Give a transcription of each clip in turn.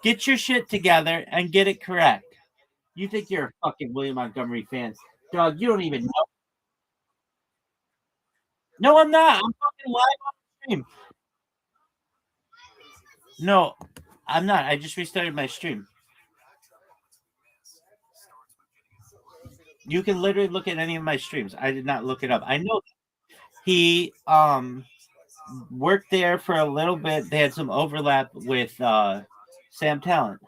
Get your shit together and get it correct. You think you're a fucking William Montgomery fan, dog? You don't even know. No, I'm not. I'm fucking live on stream. No, I'm not. I just restarted my stream. You can literally look at any of my streams. I did not look it up. I know he worked there for a little bit. They had some overlap with Sam Talent.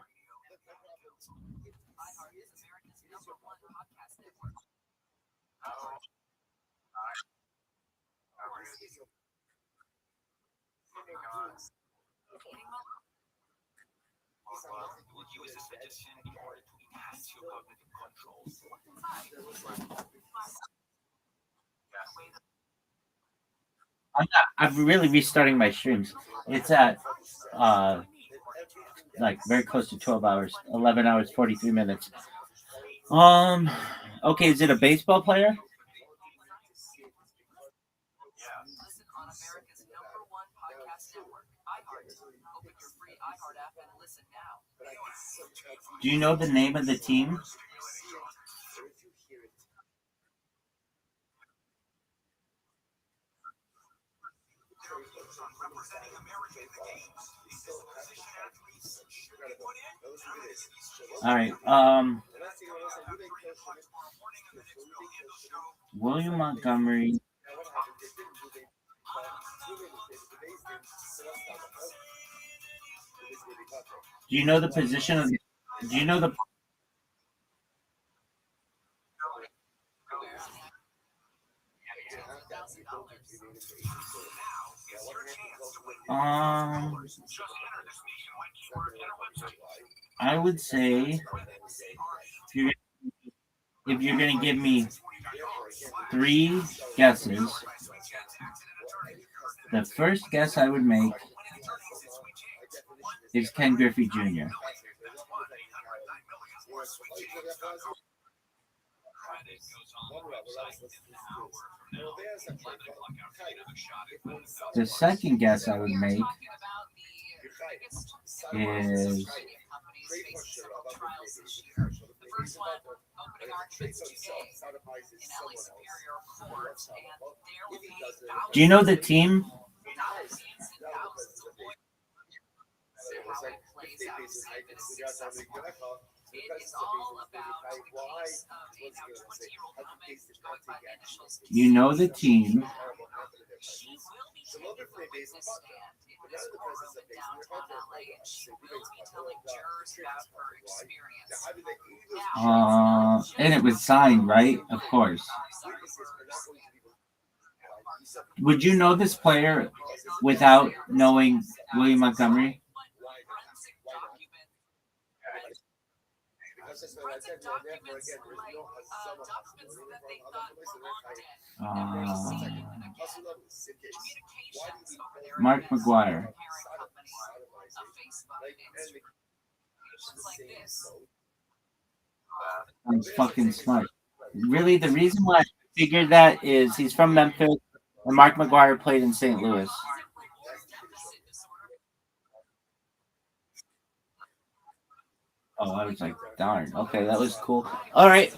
I'm really restarting my streams. It's at like very close to 12 hours, 11 hours, 43 minutes. Okay, is it a baseball player? Do you know the name of the team? All right. William Montgomery. Do you know the position of? Do you know the? Um, I would say if you're gonna give me three guesses, the first guess I would make is Ken Griffey Jr. The second guess I would make is do you know the team? You know the team. And it was signed, right? Of course. Would you know this player without knowing William Montgomery? Mark McGuire. I'm fucking smart. Really, the reason why I figured that is he's from Memphis, and Mark McGuire played in St. Louis. Oh, I was like, darn. Okay, that was cool. All right.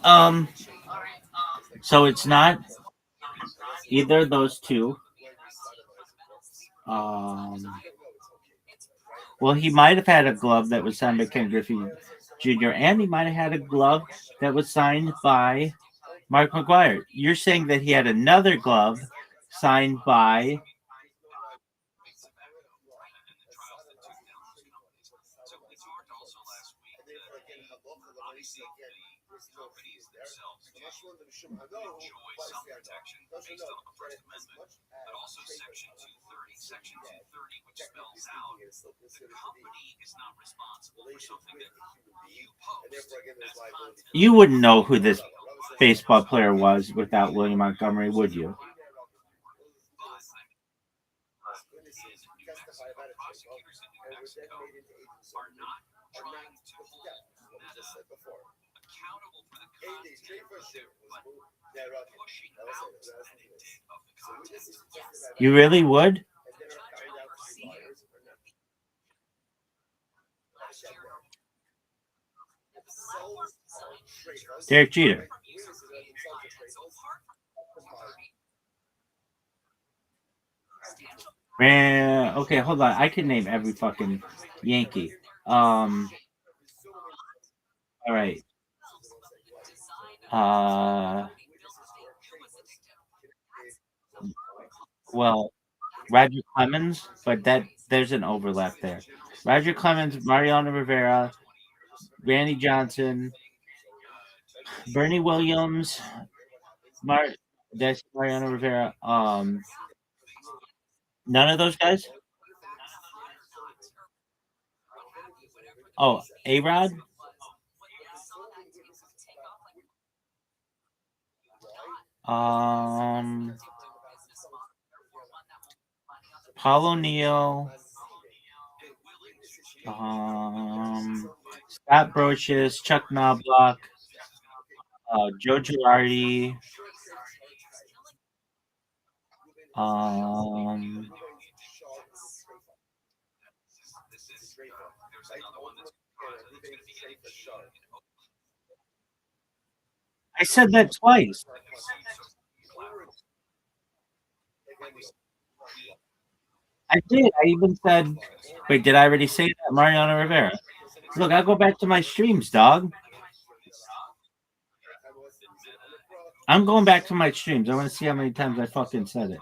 So it's not either of those two. Um, well, he might have had a glove that was signed by Ken Griffey Jr., and he might have had a glove that was signed by Mark McGuire. You're saying that he had another glove signed by. You wouldn't know who this baseball player was without William Montgomery, would you? You really would? Derek Jeter. Man, okay, hold on. I can name every fucking Yankee. All right. Uh, well, Roger Clemens, but there's an overlap there. Roger Clemens, Mariano Rivera, Randy Johnson, Bernie Williams, Mar. That's Mariano Rivera. None of those guys. Oh, A Rod. Um, Paul O'Neill. Scott Brocious, Chuck Knobloch, Joe Girardi. Um, I said that twice. I did. I even said, wait, did I already say that? Mariano Rivera. Look, I'll go back to my streams, dog. I'm going back to my streams. I want to see how many times I fucking said it.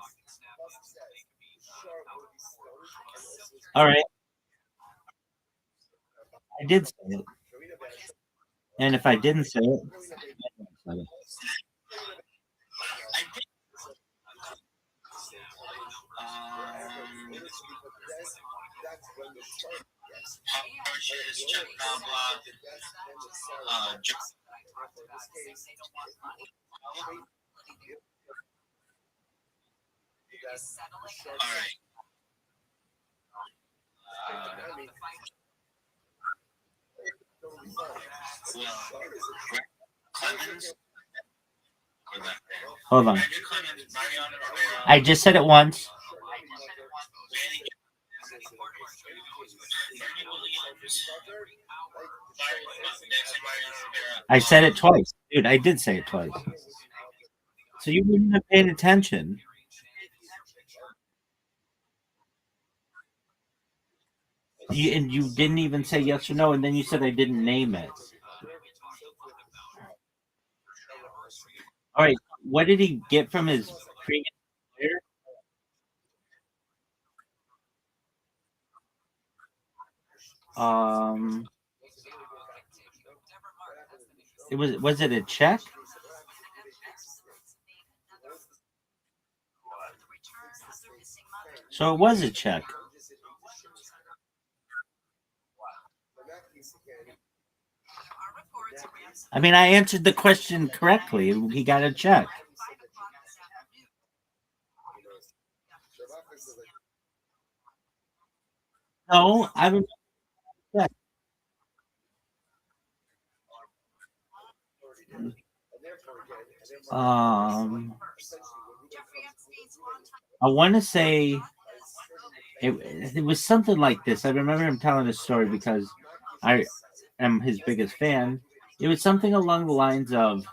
All right. I did say it. And if I didn't say it, I said it. Hold on. I just said it once. I said it twice. Dude, I did say it twice. So you wouldn't have paid attention. And you didn't even say yes or no, and then you said I didn't name it. All right. What did he get from his previous player? Um, was it a check? So it was a check. I mean, I answered the question correctly. He got a check. No, I remember that. Um, I want to say it was something like this. I remember him telling a story because I am his biggest fan. It was something along the lines of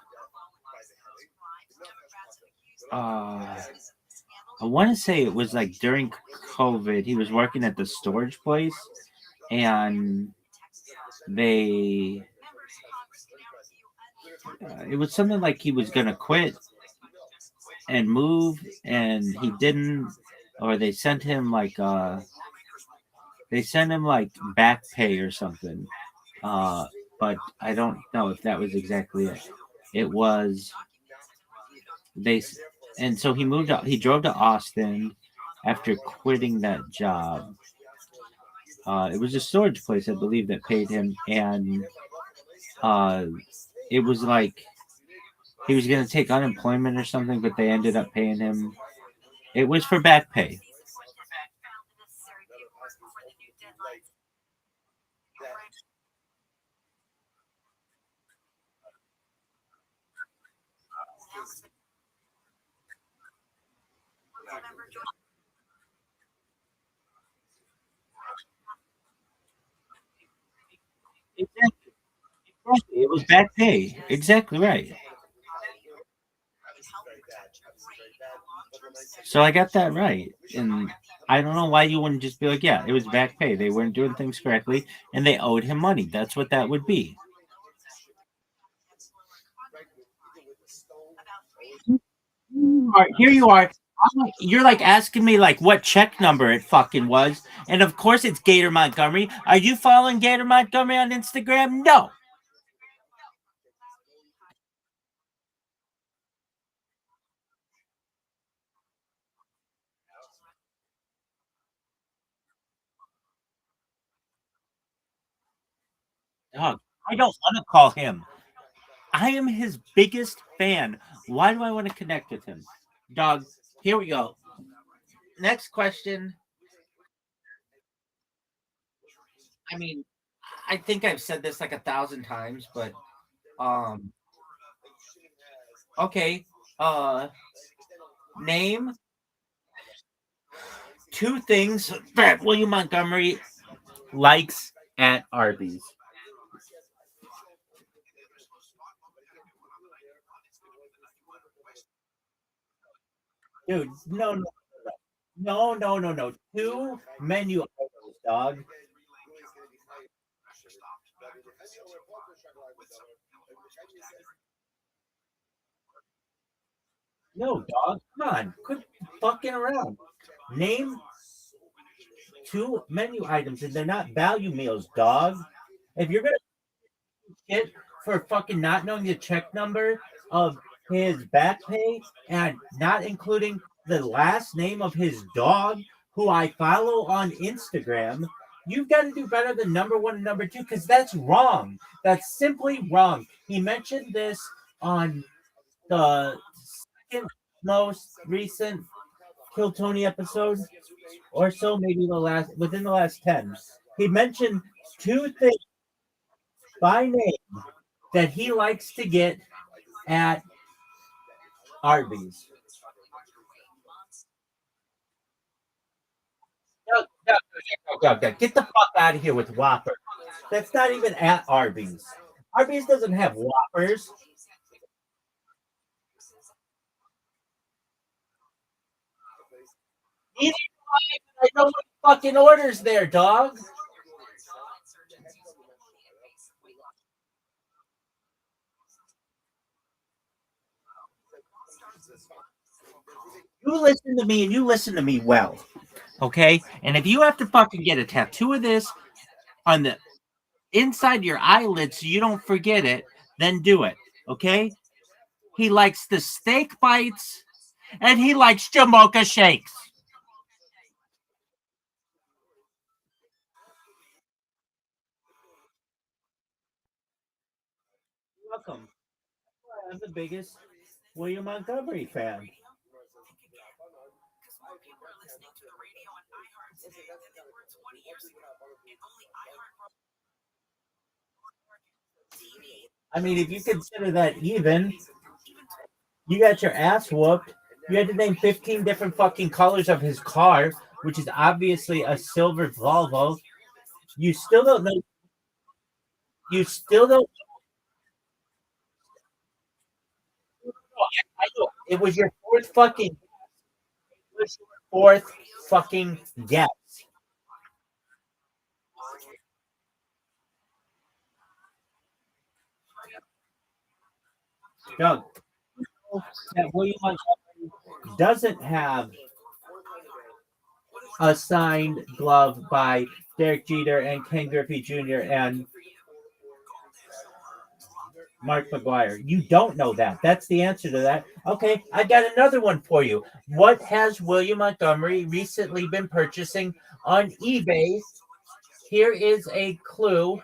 I want to say it was like during COVID. He was working at the storage place, and they it was something like he was gonna quit and move, and he didn't, or they sent him like back pay or something. Uh, but I don't know if that was exactly it. It was they, and so he moved out. He drove to Austin after quitting that job. It was a storage place, I believe, that paid him, and uh, it was like he was going to take unemployment or something, but they ended up paying him. It was for back pay. Exactly. Exactly. It was back pay. Exactly right. So I got that right. And I don't know why you wouldn't just be like, yeah, it was back pay. They weren't doing things correctly and they owed him money. That's what that would be. Here you are. You're like asking me like what check number it fucking was. And of course it's Gator Montgomery. Are you following Gator Montgomery on Instagram? No. Dog, I don't want to call him. I am his biggest fan. Why do I want to connect with him? Dog, here we go. Next question. I mean, I think I've said this like 1,000 times, but um okay. Uh name two things that William Montgomery likes at Arby's. Dude, no. Two menu items, dog. No, dog. Come on. Quit fucking around. Name two menu items and they're not value meals, dog. If you're gonna shit for fucking not knowing the check number of his back pay and not including the last name of his dog, who I follow on Instagram, you've got to do better than number one and number two because that's wrong. That's simply wrong. He mentioned this on the second most recent Kill Tony episode or so, maybe the last within the last 10. He mentioned two things by name that he likes to get at Arby's. Get the fuck out of here with Whopper. That's not even at Arby's. Arby's doesn't have Whoppers. Neither do I know what fucking orders there, dog. You listen to me and you listen to me well, okay? And if you have to fucking get a tattoo of this on the inside your eyelids so you don't forget it, then do it, okay? He likes the steak bites and he likes Jamocha shakes. You're welcome. I'm the biggest William Montgomery fan. I mean, if you consider that even, you got your ass whooped. You had to name 15 different fucking colors of his car, which is obviously a silver Volvo. You still don't know. You still don't know. I know. It was your fourth fucking. It was your fourth fucking guess. Doug, that William Montgomery doesn't have a signed glove by Derek Jeter and Ken Griffey Jr. and Mark McGuire. You don't know that. That's the answer to that. Okay, I got another one for you. What has William Montgomery recently been purchasing on eBay? Here is a clue.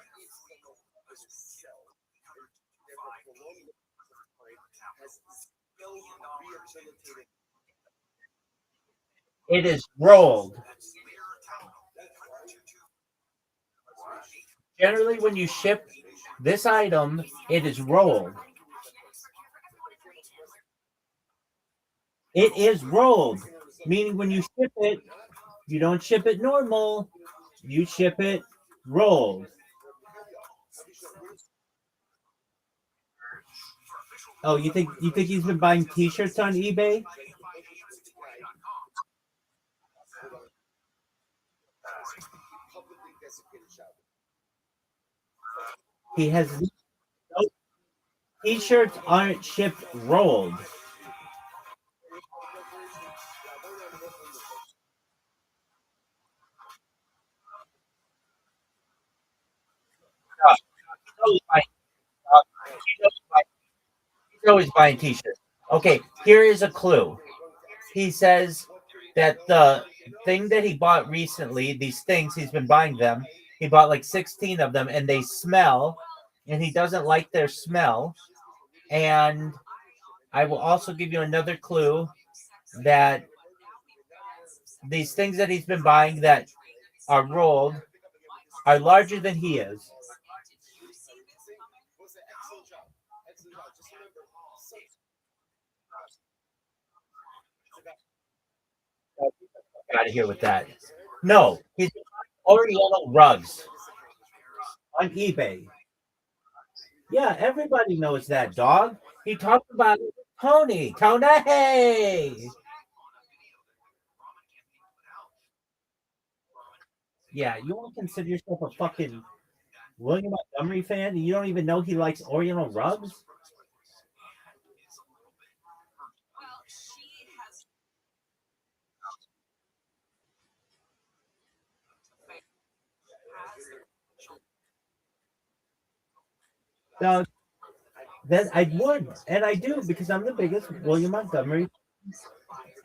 It is rolled. Generally, when you ship this item, it is rolled. It is rolled, meaning when you ship it, you don't ship it normal, you ship it rolled. Oh, you think he's been buying T-shirts on eBay? He has no T-shirts aren't shipped rolled. He's always buying, he's always buying T-shirts. Okay, here is a clue. He says that the thing that he bought recently, these things he's been buying them, he bought like 16 of them, and they smell, and he doesn't like their smell. And I will also give you another clue that these things that he's been buying that are rolled are larger than he is. Out of here with that. No, he's Oriental rugs on eBay. Yeah, everybody knows that dog. He talked about it with Tony. Tony, hey. Yeah, you want to consider yourself a fucking William Montgomery fan and you don't even know he likes Oriental rugs? No, then I would, and I do because I'm the biggest William Montgomery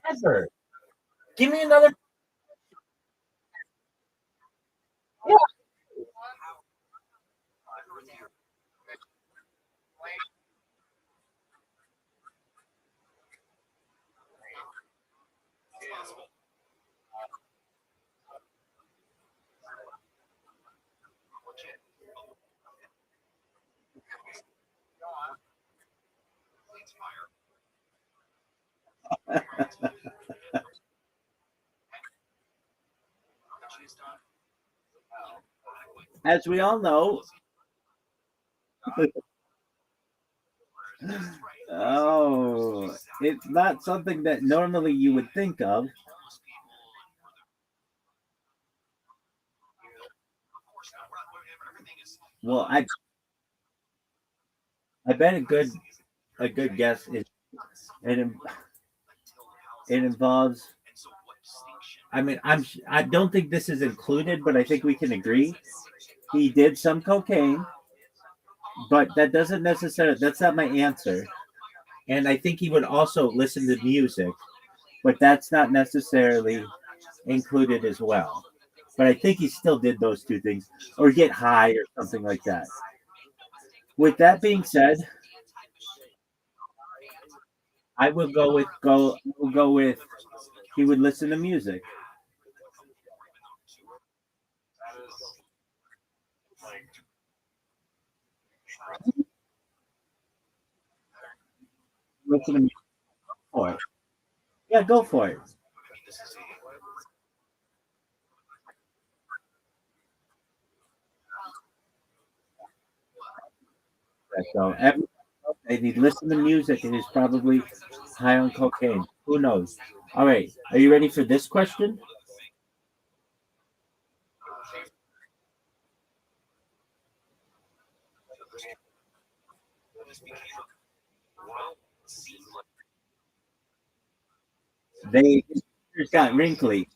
ever. Give me another. Yeah. As we all know, oh, it's not something that normally you would think of. Well, I bet a good guess is it, it involves. I mean, I don't think this is included, but I think we can agree he did some cocaine, but that doesn't necessarily. That's not my answer. And I think he would also listen to music, but that's not necessarily included as well. But I think he still did those two things, or get high, or something like that. With that being said, I will go with go. We'll go with he would listen to music. Listen to music for it. Yeah, go for it. So if he listened to music and he's probably high on cocaine. Who knows? All right. Are you ready for this question? They his fingers got wrinkly.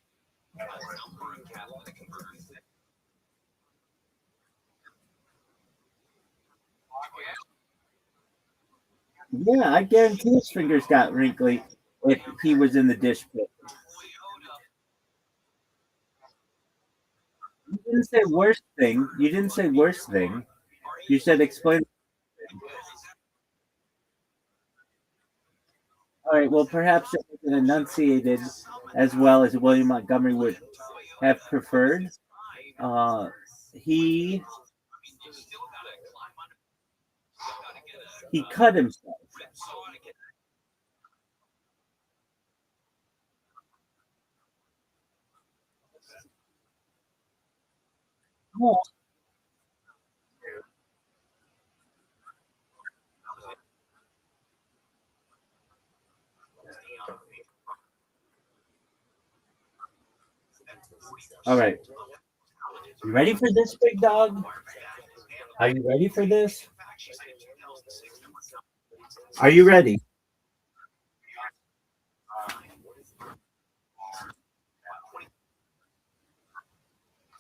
Yeah, I guarantee his fingers got wrinkly if he was in the dish pit. You didn't say worst thing. You didn't say worst thing. You said explain. All right. Well, perhaps it wasn't enunciated as well as William Montgomery would have preferred. Uh, he he cut himself. Oh, All right. You ready for this, big dog? Are you ready for this? Are you ready?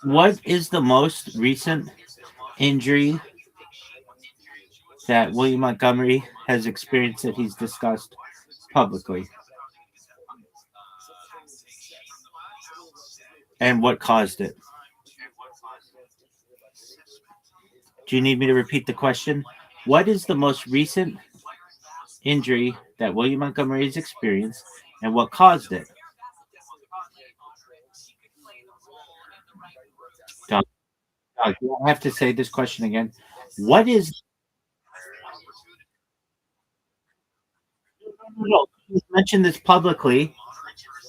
What is the most recent injury that William Montgomery has experienced that he's discussed publicly? And what caused it? Do you need me to repeat the question? What is the most recent injury that William Montgomery has experienced and what caused it? Doug, Doug, you don't have to say this question again. What is no, he's mentioned this publicly.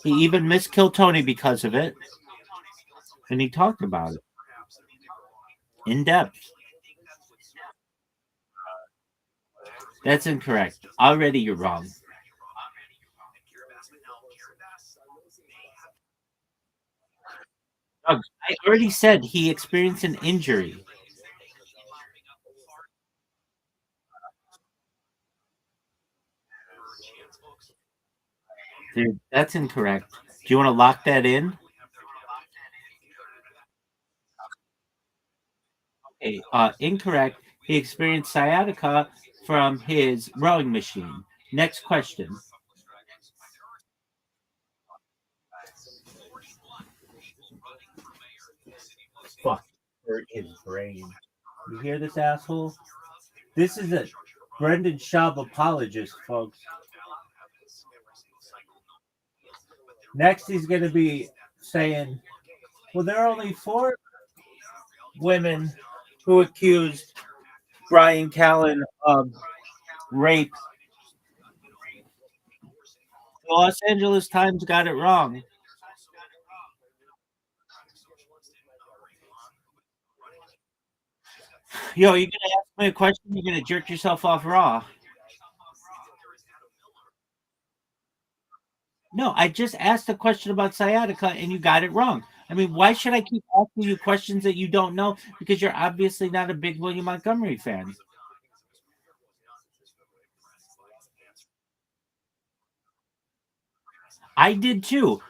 He even missed Kill Tony because of it, and he talked about it in depth. That's incorrect. Already you're wrong. Doug, I already said he experienced an injury. Dude, that's incorrect. Do you want to lock that in? Okay, incorrect. He experienced sciatica from his rowing machine. Next question. Fuck, hurt his brain. You hear this asshole? This is a Brendan Schaub apologist, folks. Next, he's going to be saying, well, there are only four women who accused Brian Callen of rape. The Los Angeles Times got it wrong. Yo, you're going to ask me a question? You're going to jerk yourself off raw. No, I just asked a question about sciatica and you got it wrong. I mean, why should I keep asking you questions that you don't know? Because you're obviously not a big William Montgomery fan. I did too.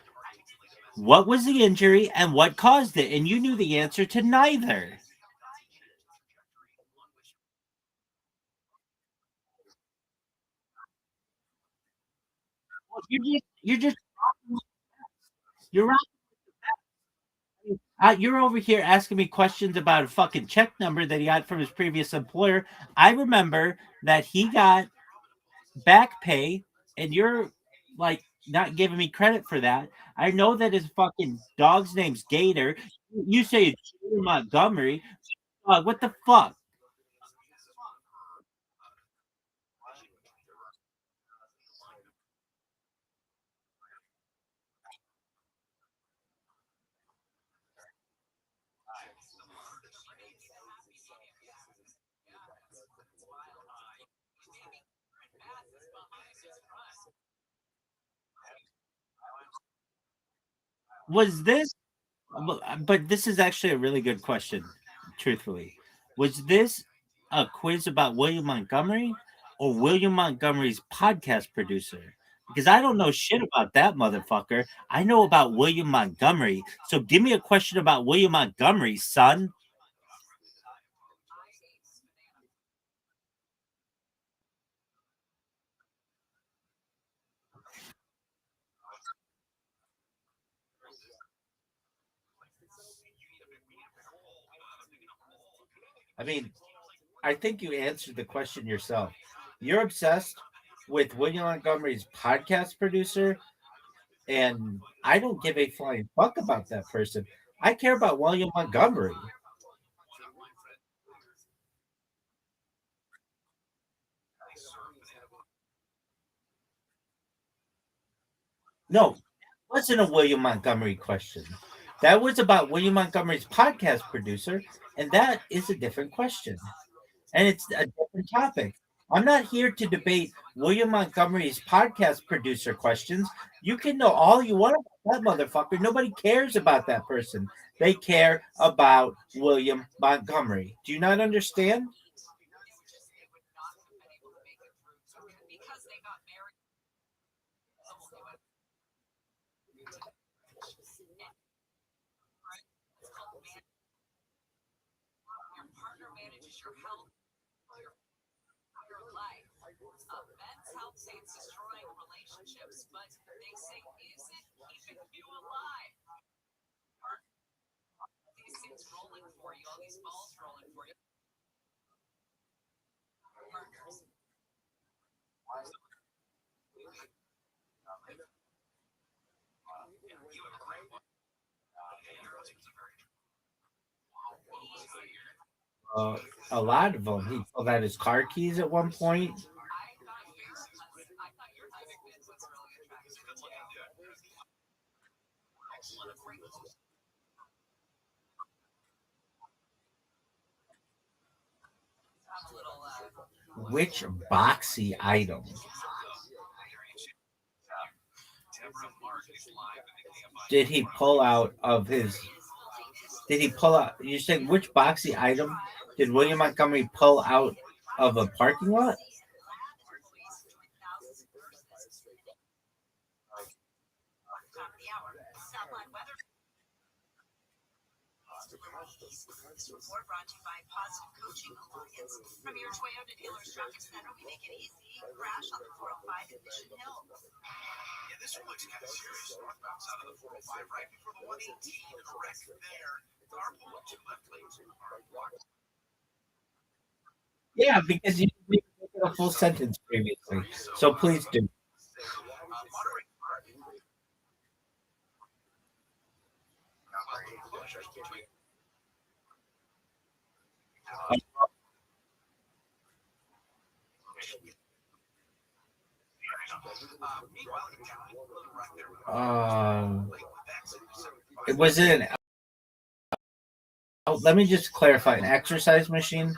What was the injury and what caused it? And you knew the answer to neither. You're just you're right. You're over here asking me questions about a fucking check number that he got from his previous employer. I remember that he got back pay, and you're like not giving me credit for that. I know that his fucking dog's name's Gator. You say it's Gator Montgomery. What the fuck? Was this but this is actually a really good question, truthfully. Was this a quiz about William Montgomery or William Montgomery's podcast producer? Because I don't know shit about that motherfucker. I know about William Montgomery. So give me a question about William Montgomery, son. I mean, I think you answered the question yourself. You're obsessed with William Montgomery's podcast producer, and I don't give a flying fuck about that person. I care about William Montgomery. No, it wasn't a William Montgomery question. That was about William Montgomery's podcast producer, and that is a different question. And it's a different topic. I'm not here to debate William Montgomery's podcast producer questions. You can know all you want about that motherfucker. Nobody cares about that person. They care about William Montgomery. Do you not understand? Uh, a lot of them. He pulled out his car keys at one point. Which boxy item? Did he pull out of his? Did he pull out? You said which boxy item did William Montgomery pull out of a parking lot? Yeah, because you didn't make it a full sentence previously. So please do. Um, was it an? Oh, let me just clarify. An exercise machine.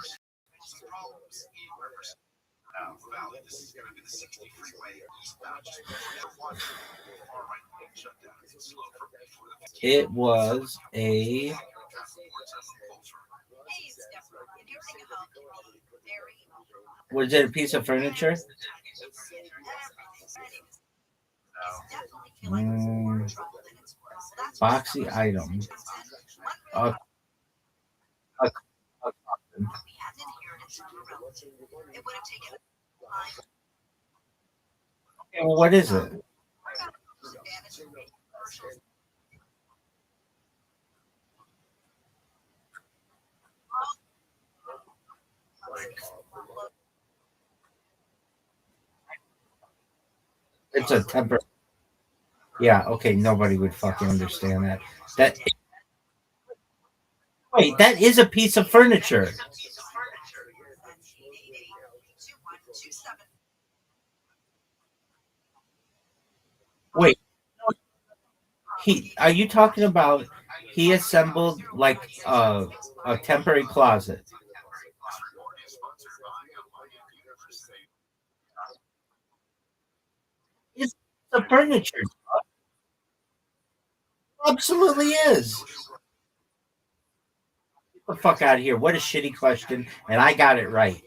It was a. Was it a piece of furniture? Mm, boxy item. A, a, a, okay, well, what is it? It's a temper. Yeah, okay, nobody would fucking understand that. That wait, that is a piece of furniture. Wait, he are you talking about he assembled like a temporary closet? It's the furniture. Absolutely is. Get the fuck out of here. What a shitty question. And I got it right.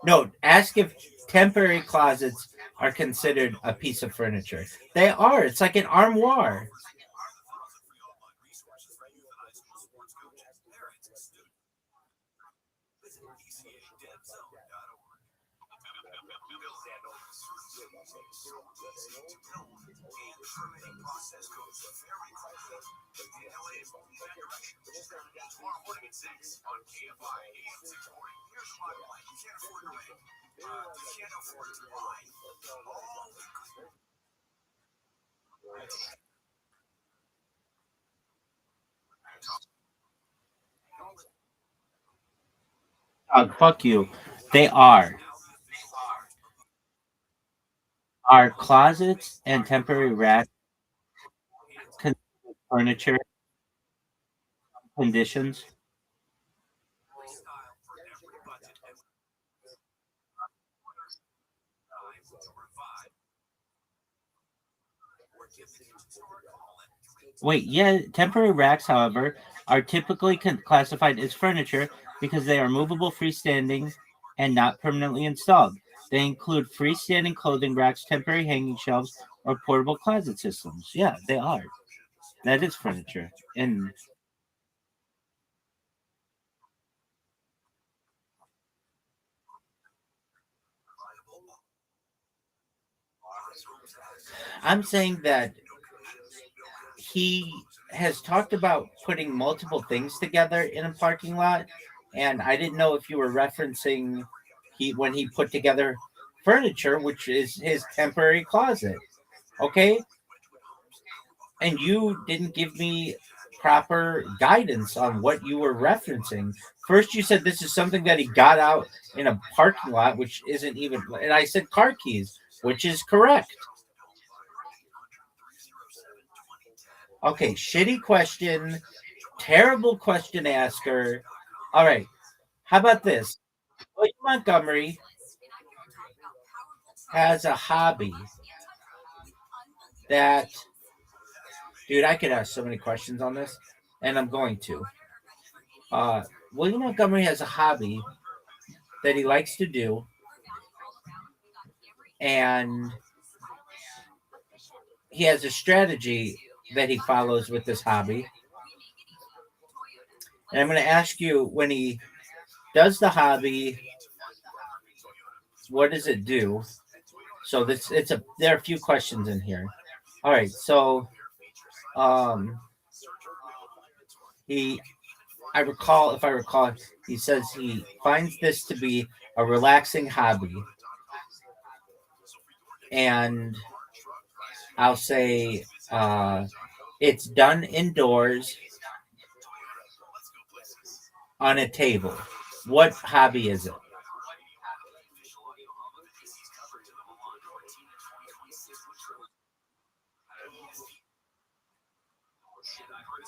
No, ask if temporary closets are considered a piece of furniture. They are. It's like an armoire. Fuck you. They are closets and temporary rack furniture conditions. Wait, yeah, temporary racks, however, are typically classified as furniture because they are movable, freestanding, and not permanently installed. They include freestanding clothing racks, temporary hanging shelves, or portable closet systems. Yeah, they are. That is furniture. And I'm saying that he has talked about putting multiple things together in a parking lot, and I didn't know if you were referencing he when he put together furniture, which is his temporary closet. Okay, and you didn't give me proper guidance on what you were referencing. First, you said this is something that he got out in a parking lot, which isn't even, and I said car keys, which is correct. Okay, shitty question, terrible question asker. All right, how about this? William Montgomery has a hobby that, dude, I could ask so many questions on this, and I'm going to. Uh, William Montgomery has a hobby that he likes to do, and he has a strategy that he follows with this hobby. And I'm going to ask you when he does the hobby, what does it do? So this it's a there are a few questions in here. All right, so um he if I recall, he says he finds this to be a relaxing hobby, and I'll say it's done indoors on a table. What hobby is it?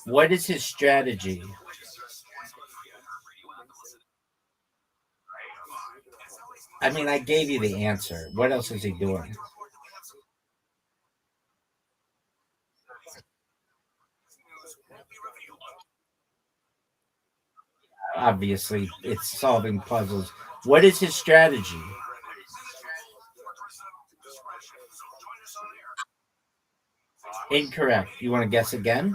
What is his strategy? I mean, I gave you the answer. What else is he doing? Obviously, it's solving puzzles. What is his strategy? Incorrect. You want to guess again?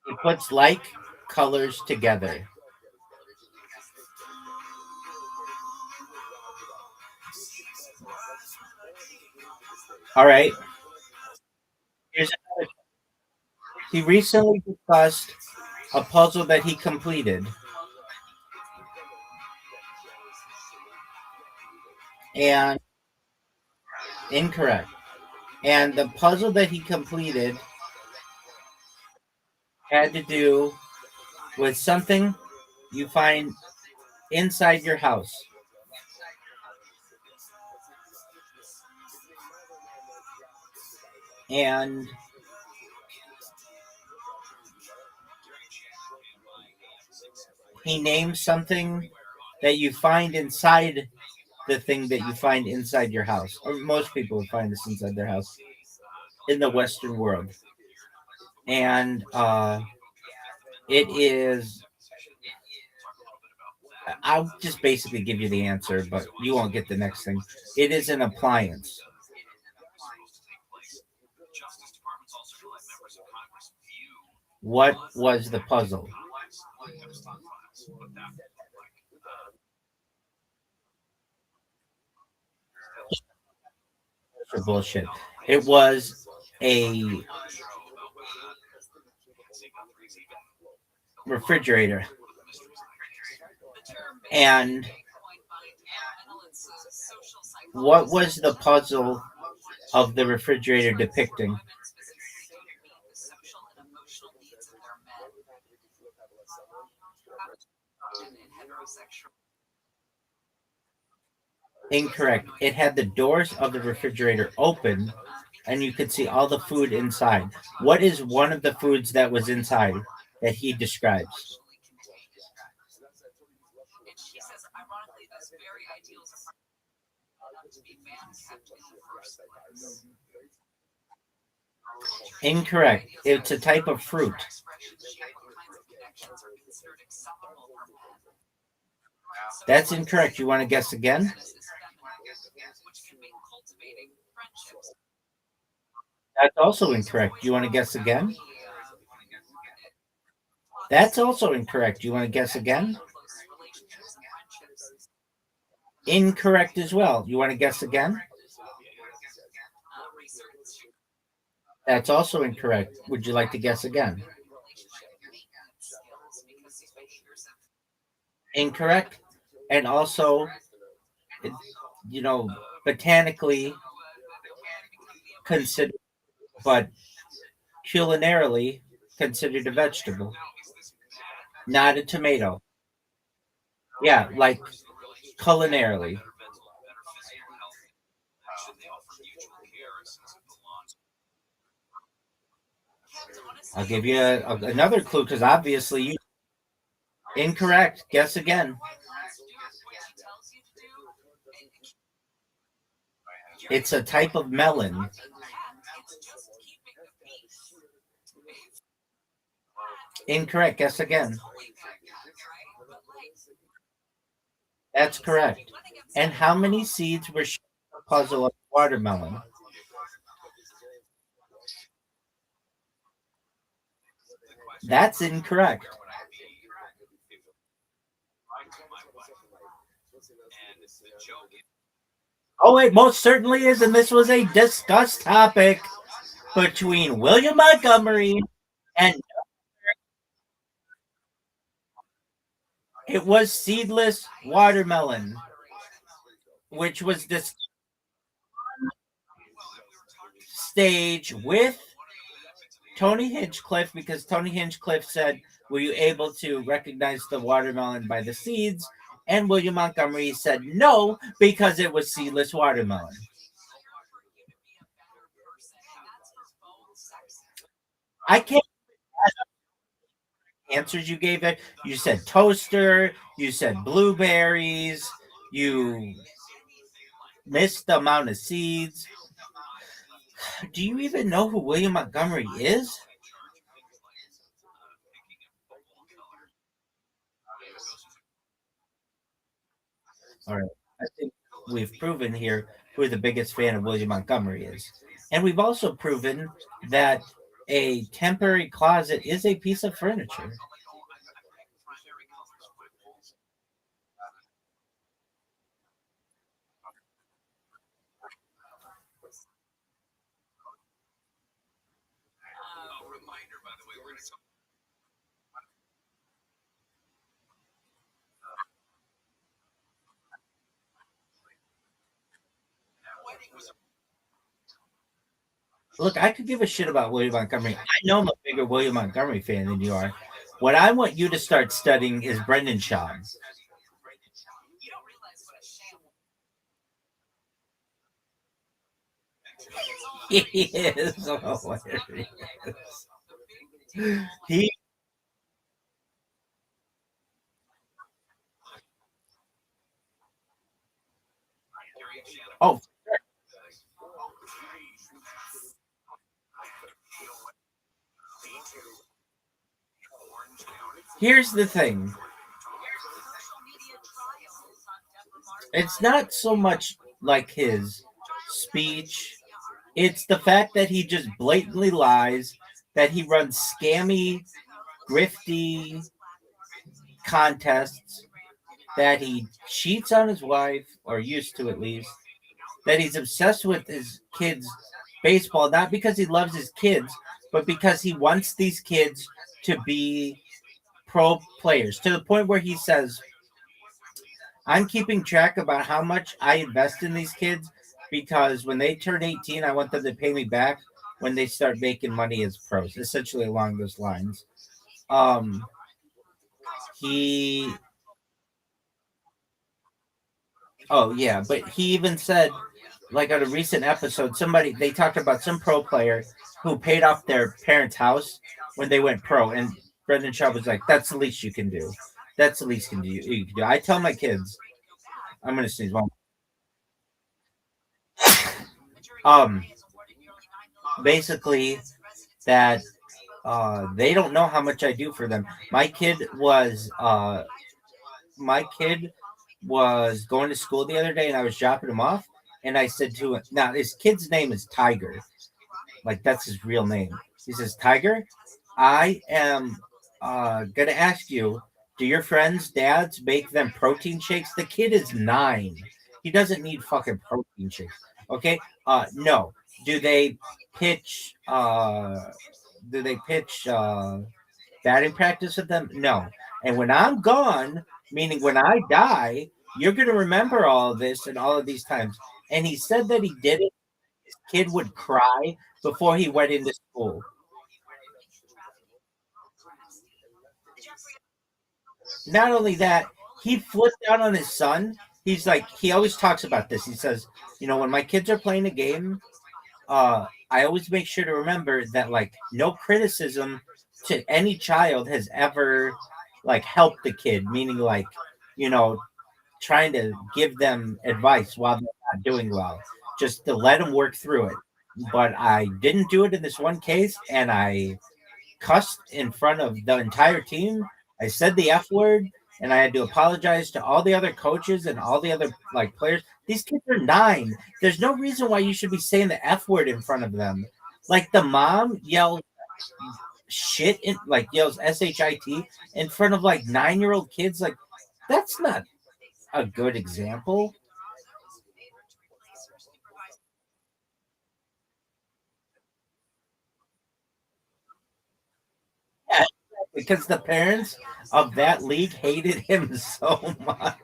He puts like colors together. All right. Here's he recently discussed a puzzle that he completed, and incorrect. And the puzzle that he completed had to do with something you find inside your house. And he named something that you find inside the thing that you find inside your house. Or most people would find this inside their house in the Western world. And it is, I'll just basically give you the answer, but you won't get the next thing. It is an appliance. What was the puzzle? For bullshit. It was a refrigerator. And what was the puzzle of the refrigerator depicting? Incorrect. It had the doors of the refrigerator open and you could see all the food inside. What is one of the foods that was inside that he describes? Incorrect. It's a type of fruit. That's incorrect. You want to guess again? That's also incorrect. You want to guess again? That's also incorrect. You want to guess again? Incorrect as well. You want to guess again? That's also incorrect. Would you like to guess again? Incorrect. And also, it, you know, botanically considered, but culinarily considered a vegetable, not a tomato. Yeah, like culinarily. I'll give you another clue because obviously you incorrect. Guess again. It's a type of melon. Incorrect. Guess again. That's correct. And how many seeds were shown in the puzzle of watermelon? That's incorrect. Oh, it most certainly is. And this was a discussed topic between William Montgomery and it was seedless watermelon, which was this stage with Tony Hinchcliffe because Tony Hinchcliffe said, "Were you able to recognize the watermelon by the seeds?" And William Montgomery said no because it was seedless watermelon. I can't answers you gave it. You said toaster, you said blueberries, you missed the amount of seeds. Do you even know who William Montgomery is? All right. I think we've proven here who the biggest fan of William Montgomery is. And we've also proven that a temporary closet is a piece of furniture. Look, I could give a shit about William Montgomery. I know I'm a bigger William Montgomery fan than you are. What I want you to start studying is Brendan Shaw. He is hilarious. He oh, here's the thing. It's not so much like his speech. It's the fact that he just blatantly lies, that he runs scammy, grifty contests, that he cheats on his wife, or used to at least, that he's obsessed with his kids' baseball, not because he loves his kids, but because he wants these kids to be pro players to the point where he says, I'm keeping track about how much I invest in these kids because when they turn 18, I want them to pay me back when they start making money as pros, essentially along those lines. Um, he, oh yeah, but he even said, like on a recent episode, somebody they talked about some pro player who paid off their parents' house when they went pro, and Brendan Schaub was like, "That's the least you can do. That's the least you can do." I tell my kids, I'm gonna sneeze. One. Um, basically that they don't know how much I do for them. My kid was going to school the other day, and I was dropping him off, and I said to him, now his kid's name is Tiger, like that's his real name. He says, Tiger, I am gonna ask you, do your friends' dads make them protein shakes? The kid is 9. He doesn't need fucking protein shakes. Okay? No. Do they pitch do they pitch batting practice with them? No. And when I'm gone, meaning when I die, you're gonna remember all of this and all of these times. And he said that he did it. His kid would cry before he went into school. Not only that, he flipped out on his son. He's like, he always talks about this. He says, when my kids are playing a game, I always make sure to remember that like no criticism to any child has ever like helped the kid, meaning like, you know, trying to give them advice while they're not doing well, just to let them work through it. But I didn't do it in this one case, and I cussed in front of the entire team. I said the F word, and I had to apologize to all the other coaches and all the other like players. These kids are 9. There's no reason why you should be saying the F word in front of them. Like the mom yells shit in like yells shit in front of like 9-year-old kids. Like that's not a good example. Yeah, because the parents of that league hated him so much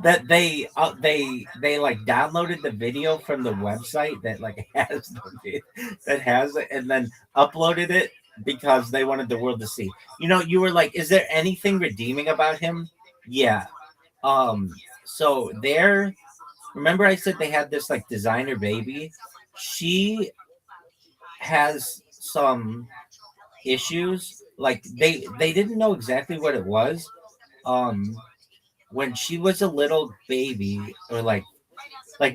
that they like downloaded the video from the website that like has that has it, and then uploaded it because they wanted the world to see. You were like, is there anything redeeming about him? Yeah. Um. So there. Remember, I said they had this like designer baby. She has some issues. Like they didn't know exactly what it was. Um. When she was a little baby, or like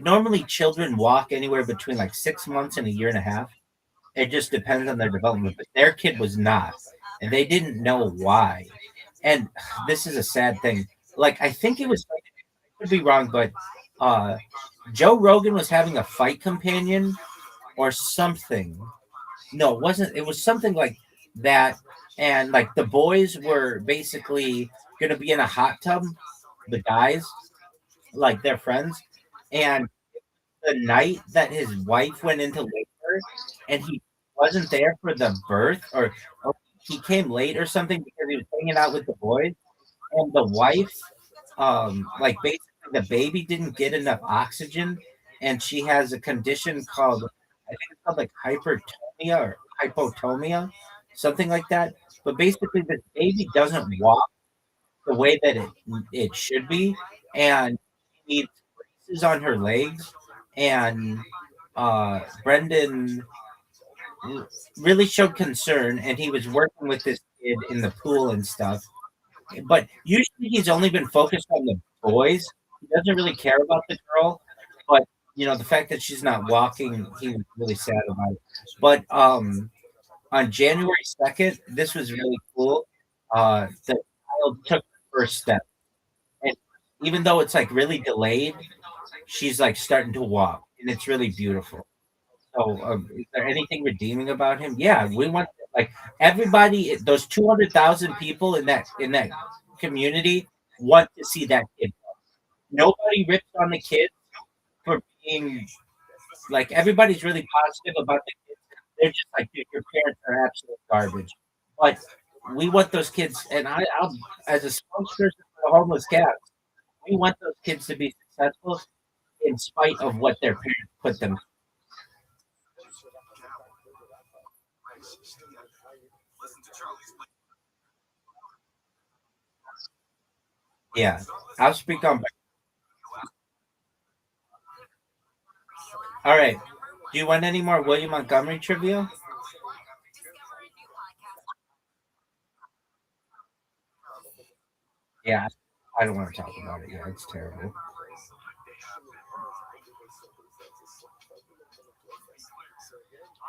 normally children walk anywhere between like 6 months and a year and a half. It just depends on their development. But their kid was not, and they didn't know why. And this is a sad thing. Like I think it was. I could be wrong, but uh, Joe Rogan was having a fight companion or something. No, it wasn't. It was something like that. And like the boys were basically gonna be in a hot tub. The guys, like their friends, and the night that his wife went into labor and he wasn't there for the birth, or he came late or something because he was hanging out with the boys, and the wife like basically the baby didn't get enough oxygen, and she has a condition called, I think it's called like hypertonia or hypotomia, something like that. But basically this baby doesn't walk the way that it should be, and she needs braces on her legs. And Brendan really showed concern, and he was working with this kid in the pool and stuff. But usually he's only been focused on the boys. He doesn't really care about the girl. But the fact that she's not walking, he was really sad about it. But on January 2nd, this was really cool. The child took the first step. And even though it's like really delayed, she's like starting to walk, and it's really beautiful. So, is there anything redeeming about him? Yeah, we want like everybody, those 200,000 people in that community want to see that kid. Nobody rips on the kids for being like everybody's really positive about the kids. They're just like, dude, your parents are absolute garbage. But we want those kids, and I'll as a spokesperson for the homeless cats, we want those kids to be successful in spite of what their parents put them. Yeah, I'll speak on. All right. Do you want any more William Montgomery trivia? Yeah, I don't want to talk about it. Yeah, it's terrible.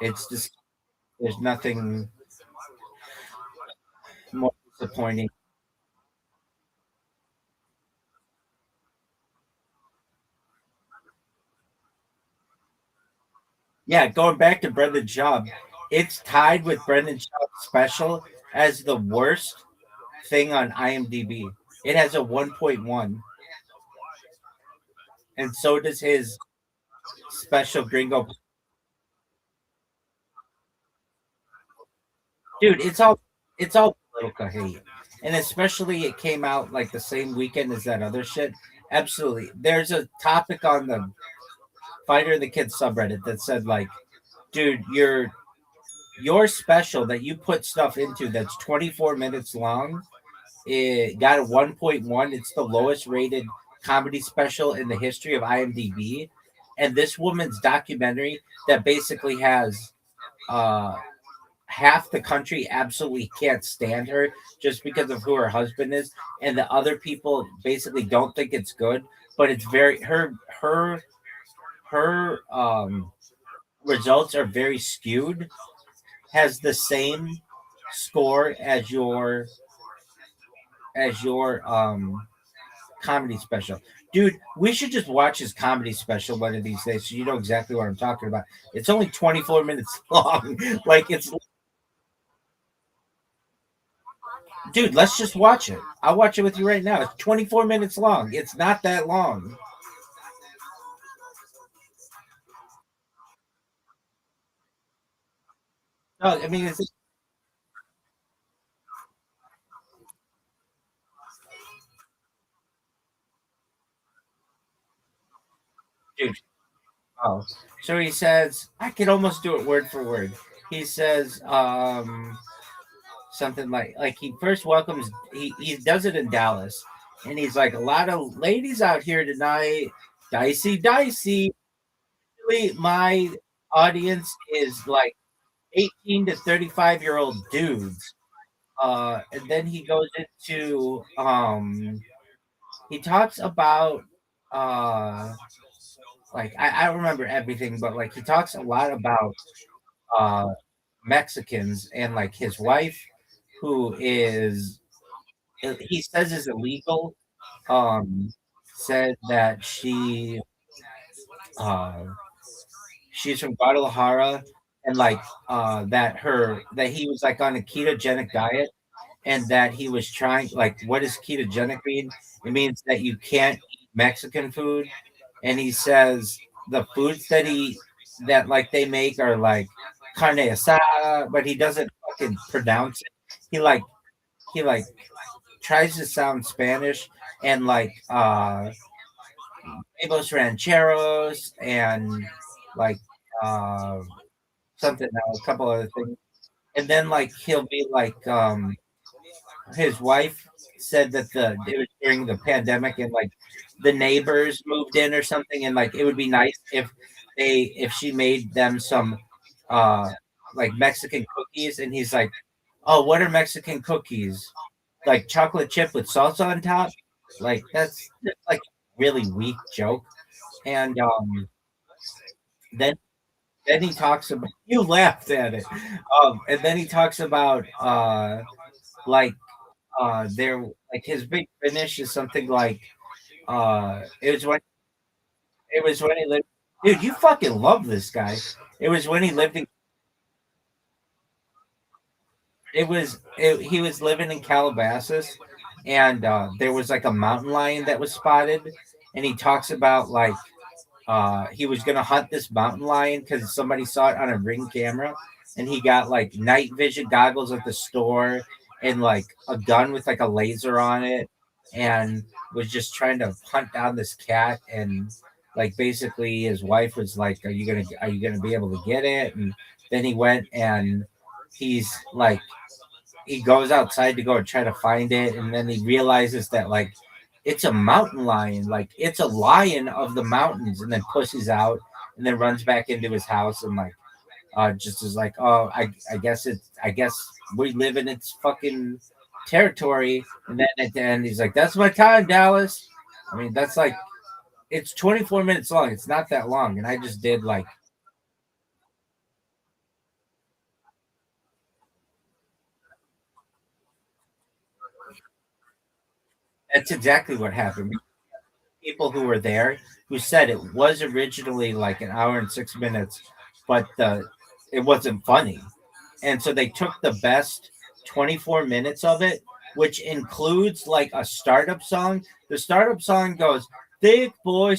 It's just there's nothing more disappointing. Yeah, going back to Brendan Schaub, it's tied with Brendan Schaub's special as the worst thing on IMDb. It has a 1.1, and so does his special Gringo. Dude, it's all political hate, and especially it came out like the same weekend as that other shit. Absolutely, there's a topic on the Fighter the Kid subreddit that said like, dude, your special that you put stuff into that's 24 minutes long, it got a 1.1. It's the lowest rated comedy special in the history of IMDb, and this woman's documentary that basically has uh half the country absolutely can't stand her just because of who her husband is, and the other people basically don't think it's good. But it's very her results are very skewed. Has the same score as your comedy special. Dude, we should just watch his comedy special one of these days so you know exactly what I'm talking about. It's only 24 minutes long. Like it's Dude, let's just watch it. I'll watch it with you right now. It's 24 minutes long. It's not that long. No, I mean, dude. Oh, so he says, I can almost do it word for word. He says, something like he first welcomes. He does it in Dallas, and he's like, a lot of ladies out here tonight. Dicey, dicey. Really, my audience is like 18 to 35-year-old dudes. And then he goes into he talks about uh like I don't remember everything, but like he talks a lot about uh Mexicans, and like his wife, who is he says is illegal, um said that uh she's from Guadalajara, and like that he was like on a ketogenic diet, and that he was trying, like, what does ketogenic mean? It means that you can't eat Mexican food. And he says the foods that like they make are like carne asada, but he doesn't fucking pronounce it. He like tries to sound Spanish, and like Huevos Rancheros, and like uh something else, a couple other things. And then like he'll be like his wife said that it was during the pandemic, and like the neighbors moved in or something, and like it would be nice if she made them some uh like Mexican cookies. And he's like, oh, what are Mexican cookies? Like chocolate chip with salsa on top? Like that's like really weak joke. And then then he talks about, you laughed at it. And then he talks about like there like his big finish is something like it was when he lived. Dude, you fucking love this guy. It was when he lived in he was living in Calabasas, and there was like a mountain lion that was spotted, and he talks about like he was gonna hunt this mountain lion because somebody saw it on a Ring camera, and he got like night vision goggles at the store, and like a gun with like a laser on it, and was just trying to hunt down this cat. And like basically his wife was like, are you gonna be able to get it? And then he went, and he's like he goes outside to go and try to find it, and then he realizes that like it's a mountain lion, like it's a lion of the mountains, and then pushes out, and then runs back into his house, and like just is like, oh, I guess we live in its fucking territory. And then at the end he's like, that's my time, Dallas. I mean, that's like, it's 24 minutes long. It's not that long, and I just did like That's exactly what happened. People who were there who said it was originally like an hour and 6 minutes, but it wasn't funny. And so they took the best 24 minutes of it, which includes like a startup song. The startup song goes, Thick Boy,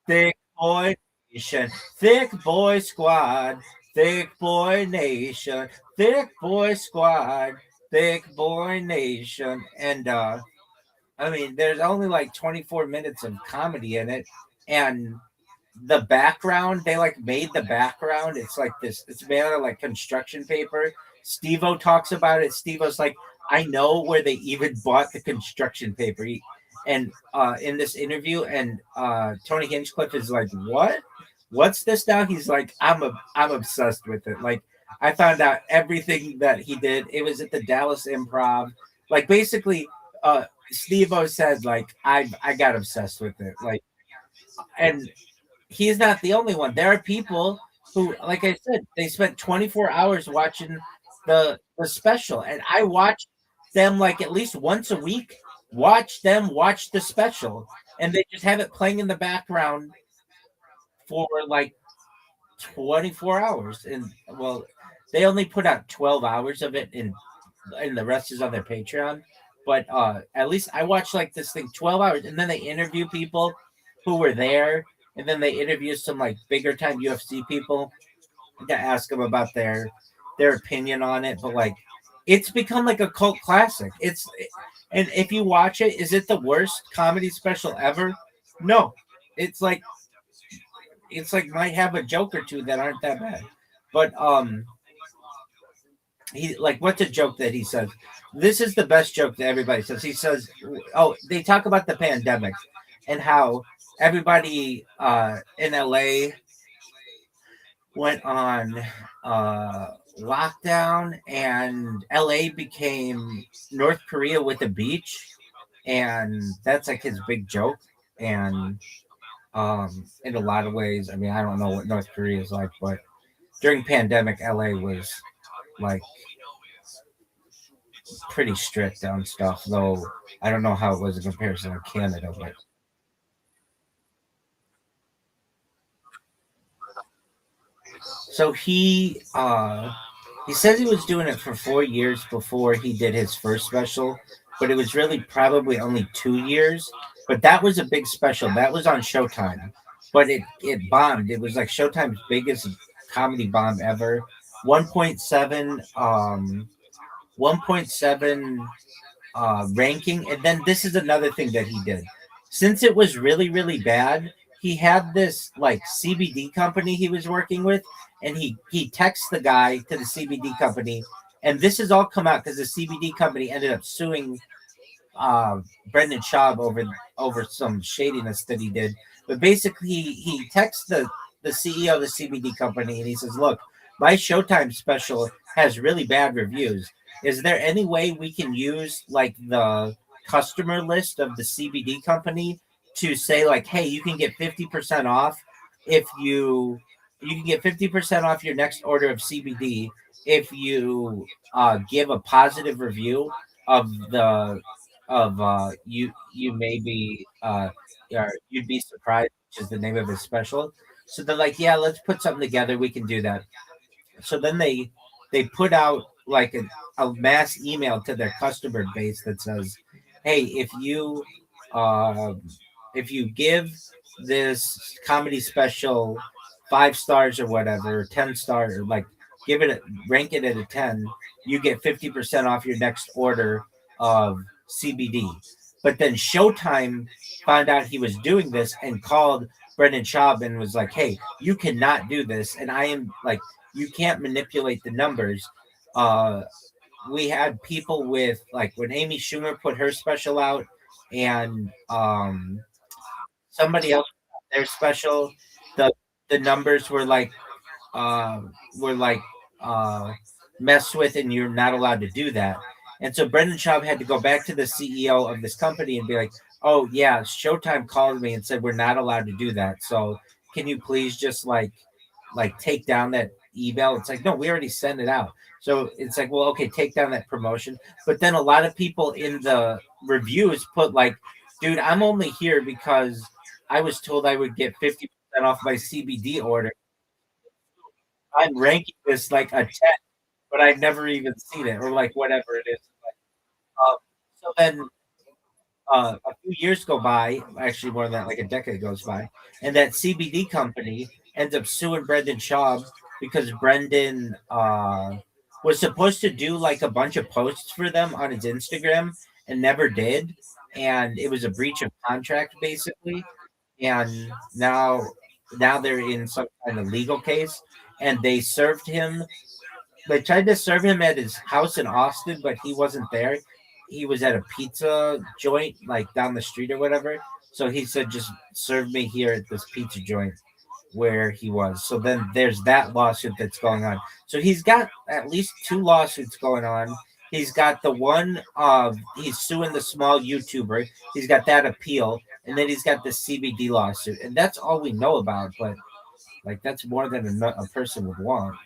Thick Boy Nation, Thick Boy Squad, Thick Boy Nation, Thick Boy Squad, Thick Boy Nation. And I mean, there's only like 24 minutes of comedy in it. And the background, they like made the background. It's like this, it's made out of like construction paper. Steve-O talks about it. Steve-O's like, I know where they even bought the construction paper. And in this interview, and Tony Hinchcliffe is like, what? What's this now? He's like, I'm obsessed with it. Like, I found out everything that he did. It was at the Dallas Improv. Like, basically, Steve-O said, like, I got obsessed with it. Like, and he's not the only one. There are people who, like I said, they spent 24 hours watching the special, and I watch them like at least once a week. Watch them watch the special, and they just have it playing in the background for like 24 hours. And well, they only put out 12 hours of it, and the rest is on their Patreon. But at least I watched like this thing 12 hours, and then they interview people who were there, and then they interview some like bigger time UFC people to ask them about their opinion on it. But like, it's become like a cult classic. And if you watch it, is it the worst comedy special ever? No, it's like might have a joke or two that aren't that bad, but he like, what's a joke that he says? This is the best joke that everybody says. He says, "Oh, they talk about the pandemic and how everybody in LA went on lockdown, and LA became North Korea with a beach, and that's like his big joke. And in a lot of ways, I mean, I don't know what North Korea is like, but during pandemic, LA was like pretty strict on stuff, though I don't know how it was in comparison to Canada. But so he says he was doing it for 4 years before he did his first special, but it was really probably only 2 years. But that was a big special. That was on Showtime, but it bombed. It was like Showtime's biggest comedy bomb ever. 1.7 1.7 ranking. And then this is another thing that he did. Since it was really, really bad, he had this like CBD company he was working with, and he texts the guy to the CBD company, and this has all come out because the CBD company ended up suing uh, Brendan Schaub over some shadiness that he did. But basically, he texts the CEO of the CBD company, and he says, "Look, my Showtime special has really bad reviews. Is there any way we can use like the customer list of the CBD company to say like, hey, you can get 50% off if you can get 50% off your next order of CBD if you give a positive review of the of you may be or you'd be surprised, which is the name of his special." So they're like, yeah, let's put something together. We can do that. So then they put out like a mass email to their customer base that says, hey, uh, if you give this comedy special 5 stars or whatever, 10 stars, or like give it rank it at a 10, you get 50% off your next order of CBD. But then Showtime found out he was doing this and called Brendan Schaub and was like, hey, you cannot do this. And I am like, you can't manipulate the numbers. Uh, we had people with like when Amy Schumer put her special out, and somebody else their special, the the numbers uh, were like uh, messed with, and you're not allowed to do that. And so Brendan Schaub had to go back to the CEO of this company and be like, "Oh yeah, Showtime called me and said we're not allowed to do that. So can you please just like take down that email?" It's like, no, we already sent it out. So it's like, well, okay, take down that promotion. But then a lot of people in reviews put like, dude, I'm only here because I was told I would get 50% off my CBD order. I'm ranking this like a 10, but I've never even seen it or like whatever it is. So then a few years go by, actually more than that, like a decade goes by, and that CBD company ends up suing Brendan Schaub because Brendan was supposed to do like a bunch of posts for them on his Instagram and never did, and it was a breach of contract basically. And now they're in some kind of legal case, and they tried to serve him at his house in Austin, but he wasn't there. He was at a pizza joint like down the street or whatever. So he said, just serve me here at this pizza joint where he was. So then there's that lawsuit that's going on. So he's got at least two lawsuits going on. He's got the one of he's suing the small YouTuber. He's got that appeal, and then he's got the CBD lawsuit, and that's all we know about. But like that's more than a person would want.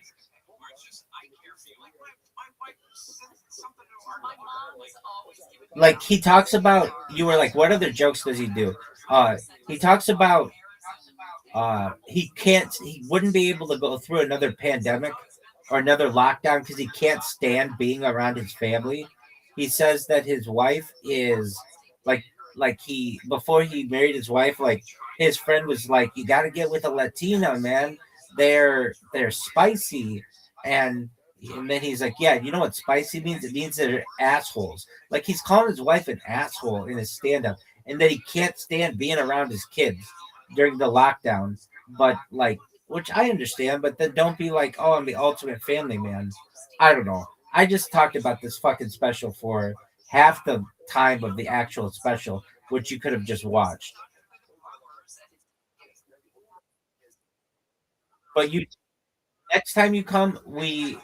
Like he talks about, you were like, what other jokes does he do? He talks about he wouldn't be able to go through another pandemic or another lockdown because he can't stand being around his family. He says that his wife is like he before he married his wife, like his friend was like, you got to get with a Latina, man. They're spicy. And then he's like, yeah, you know what spicy means? It means they're assholes. Like he's calling his wife an asshole in his stand-up, and that he can't stand being around his kids during the lockdown. But like, which I understand, but then don't be like, oh, I'm the ultimate family man. I don't know. I just talked about this fucking special for half the time of the actual special, which you could have just watched. But you next time you come, we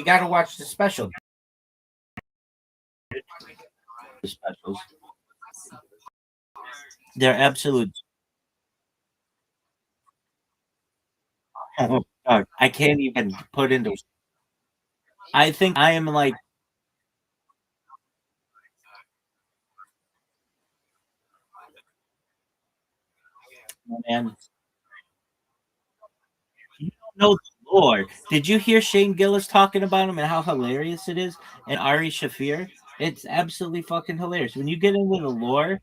got to watch the special. The specials, they're absolute. Oh, God, I can't even put into. I think I am like, man, you don't know the lore. Did you hear Shane Gillis talking about him and how hilarious it is? And Ari Shafir, it's absolutely fucking hilarious. When you get into the lore,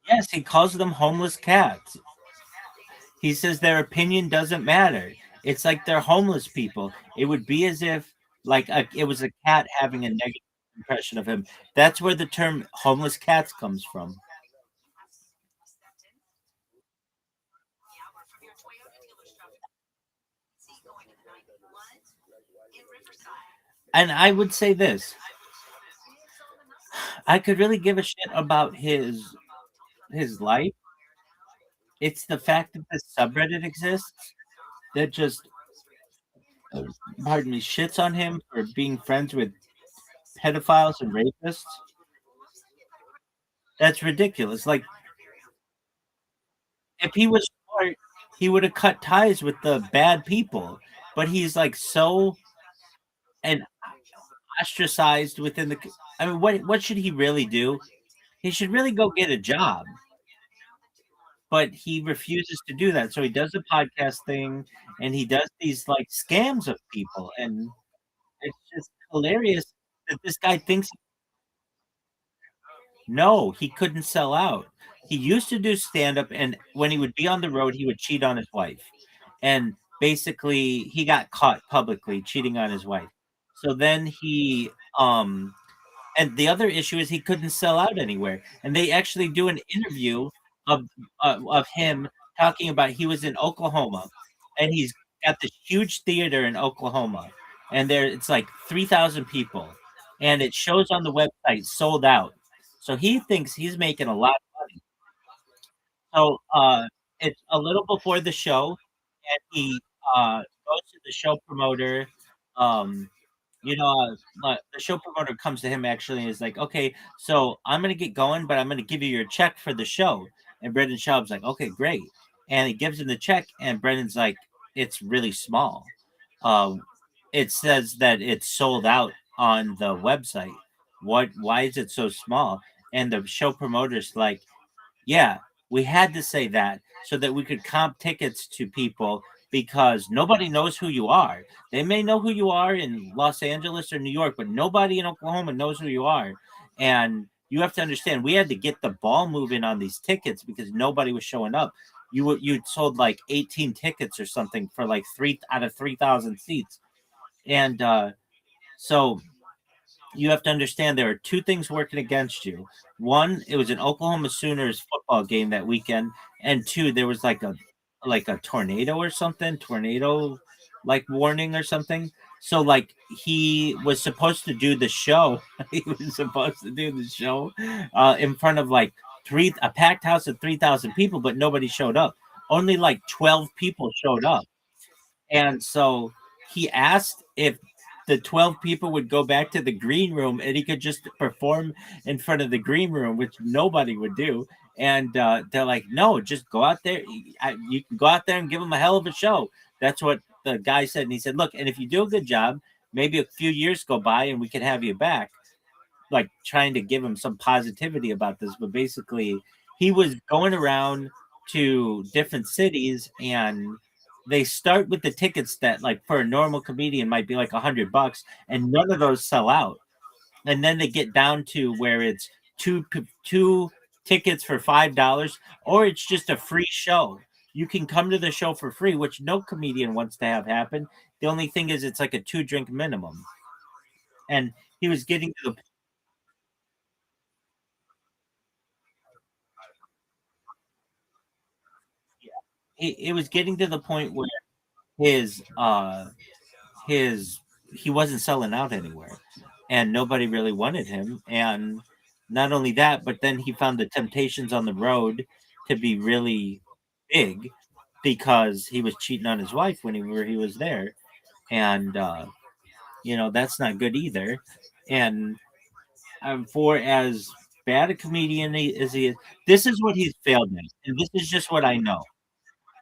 yes, he calls them homeless cats. He says their opinion doesn't matter. It's like they're homeless people. It would be as if it was a cat having a negative impression of him. That's where the term homeless cats comes from. And I would say this, I could really give a shit about his life. It's the fact that this subreddit exists that just, pardon me, shits on him for being friends with pedophiles and rapists. That's ridiculous. Like if he was smart, he would have cut ties with the bad people. But he's like so and ostracized within the. I mean, what should he really do? He should really go get a job, but he refuses to do that. So he does the podcast thing, and he does these like scams of people, and it's just hilarious that this guy thinks no, he couldn't sell out. He used to do stand up, and when he would be on the road, he would cheat on his wife. And basically, he got caught publicly cheating on his wife. So then and the other issue is he couldn't sell out anywhere. And they actually do an interview of him talking about he was in Oklahoma, and he's got this huge theater in Oklahoma, and there it's like 3,000 people, and it shows on the website sold out. So he thinks he's making a lot. So it's a little before the show, and he goes to the show promoter. Um, the show promoter comes to him actually and is like, "Okay, so I'm gonna get going, but I'm gonna give you your check for the show." And Brendan Schaub's like, "Okay, great." and he gives him the check, and Brendan's like, it's really small. Um, it says that it's sold out on the website. What? Why is it so small? And the show promoter's like, yeah, we had to say that so that we could comp tickets to people because nobody knows who you are. They may know who you are in Los Angeles or New York, but nobody in Oklahoma knows who you are. And you have to understand, we had to get the ball moving on these tickets because nobody was showing up. You sold like 18 tickets or something for like three out of 3,000 seats, and so you have to understand there are two things working against you. One, it was an Oklahoma Sooners football game that weekend, and two, there was like a tornado or something, tornado like warning or something. So like he was supposed to do the show. He was supposed to do the show in front of like three a packed house of 3,000 people, but nobody showed up. Only like 12 people showed up. And so he asked if the 12 people would go back to the green room and he could just perform in front of the green room, which nobody would do. And they're like, no, just go out there. You can go out there and give them a hell of a show. That's what the guy said. And he said, look, and if you do a good job, maybe a few years go by and we can have you back, like trying to give him some positivity about this, but basically he was going around to different cities and they start with the tickets that like for a normal comedian might be like $100 and none of those sell out. And then they get down to where it's two tickets for $5 or it's just a free show. You can come to the show for free, which no comedian wants to have happen. The only thing is it's like a 2 drink minimum. And he was getting to the it was getting to the point where his his he wasn't selling out anywhere and nobody really wanted him. And not only that, but then he found the Temptations on the road to be really big because he was cheating on his wife whenever he was there. And that's not good either. And for as bad a comedian as he is, this is what he's failed at, and this is just what I know.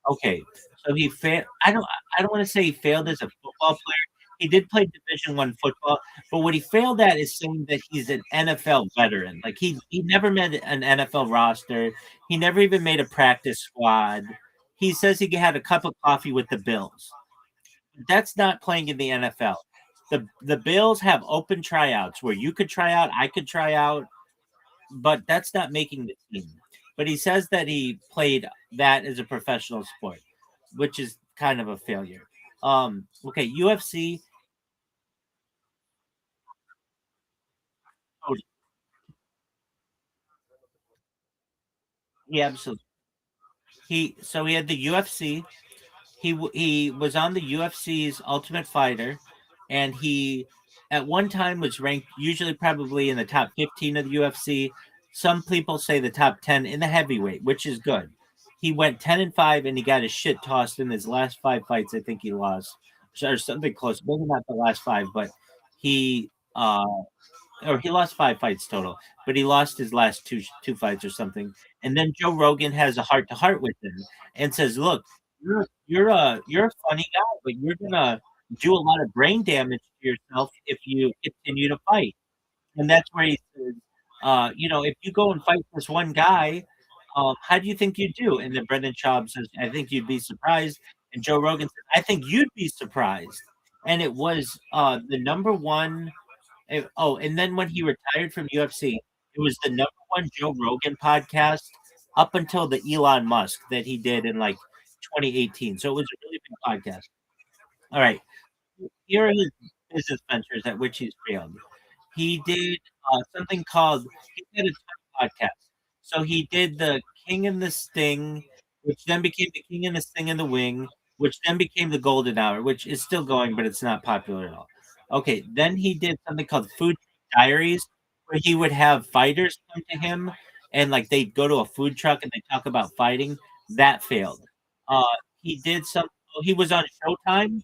Okay, so he failed. I don't want to say he failed as a football player. He did play Division I football, but what he failed at is saying that he's an NFL veteran. Like he never made an NFL roster. He never even made a practice squad. He says he had a cup of coffee with the Bills. That's not playing in the NFL. The Bills have open tryouts where you could try out, I could try out, but that's not making the team. But he says that he played that as a professional sport, which is kind of a failure. Okay, UFC. Oh, yeah, absolutely. He had the UFC. He was on the UFC's Ultimate Fighter, and he at one time was ranked usually probably in the top 15 of the UFC. Some people say the top 10 in the heavyweight, which is good. He went 10-5, and he got his shit tossed in his last 5 fights. I think he lost or something close. Maybe not the last five, but he or he lost 5 fights total, but he lost his last two fights or something. And then Joe Rogan has a heart to heart with him and says, "Look, you're a funny guy, but you're gonna do a lot of brain damage to yourself if you continue to fight." And that's where he says, if you go and fight this one guy, how do you think you do? And then Brendan Schaub says, "I think you'd be surprised." And Joe Rogan says, "I think you'd be surprised." And it was the number one and then when he retired from UFC, it was the number one Joe Rogan podcast up until the Elon Musk that he did in like 2018. So it was a really big podcast. All right. Here are his business ventures at which he's failed. He did something called, he did a ton of podcasts. So he did the King and the Sting, which then became the King and the Sting and the Wing, which then became the Golden Hour, which is still going, but it's not popular at all. Okay, then he did something called Food Diaries, where he would have fighters come to him and like they'd go to a food truck and they talk about fighting. That failed. Uh, he did some. He was on Showtime,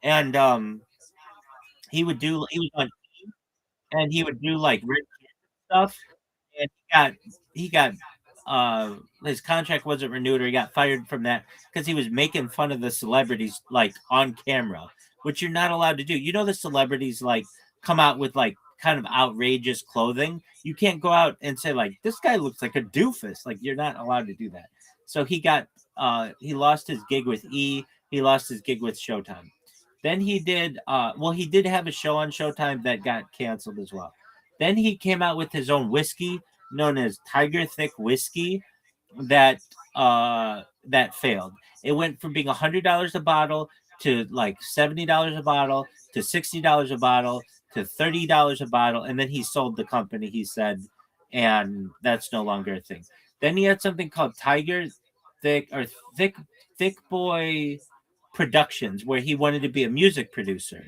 and he was on and he would do like red stuff, and he got his contract wasn't renewed, or he got fired from that because he was making fun of the celebrities like on camera, which you're not allowed to do. You know, the celebrities like come out with like kind of outrageous clothing. You can't go out and say like this guy looks like a doofus. Like you're not allowed to do that. So he lost his gig with E. He lost his gig with Showtime. Then he did he did have a show on Showtime that got canceled as well. Then he came out with his own whiskey known as Tiger Thick Whiskey that failed. It went from being $100 a bottle to like $70 a bottle to $60 a bottle to $30 a bottle, and then he sold the company. He said, and that's no longer a thing. Then he had something called Tiger Thick or Thick Boy Productions, where he wanted to be a music producer,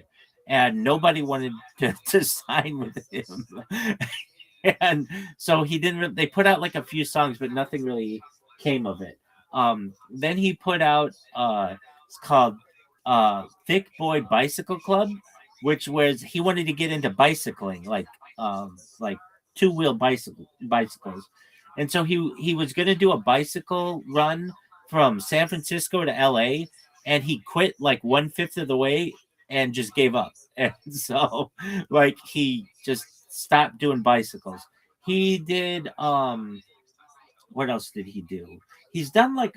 and nobody wanted to sign with him. And so he didn't. They put out like a few songs, but nothing really came of it. Then he put out it's called Thick Boy Bicycle Club, which was he wanted to get into bicycling, like two-wheel bicycles, and so he was going to do a bicycle run from San Francisco to L.A. and he quit like 1/5 of the way and just gave up. And so like he just stopped doing bicycles. He did what else did he do? He's done like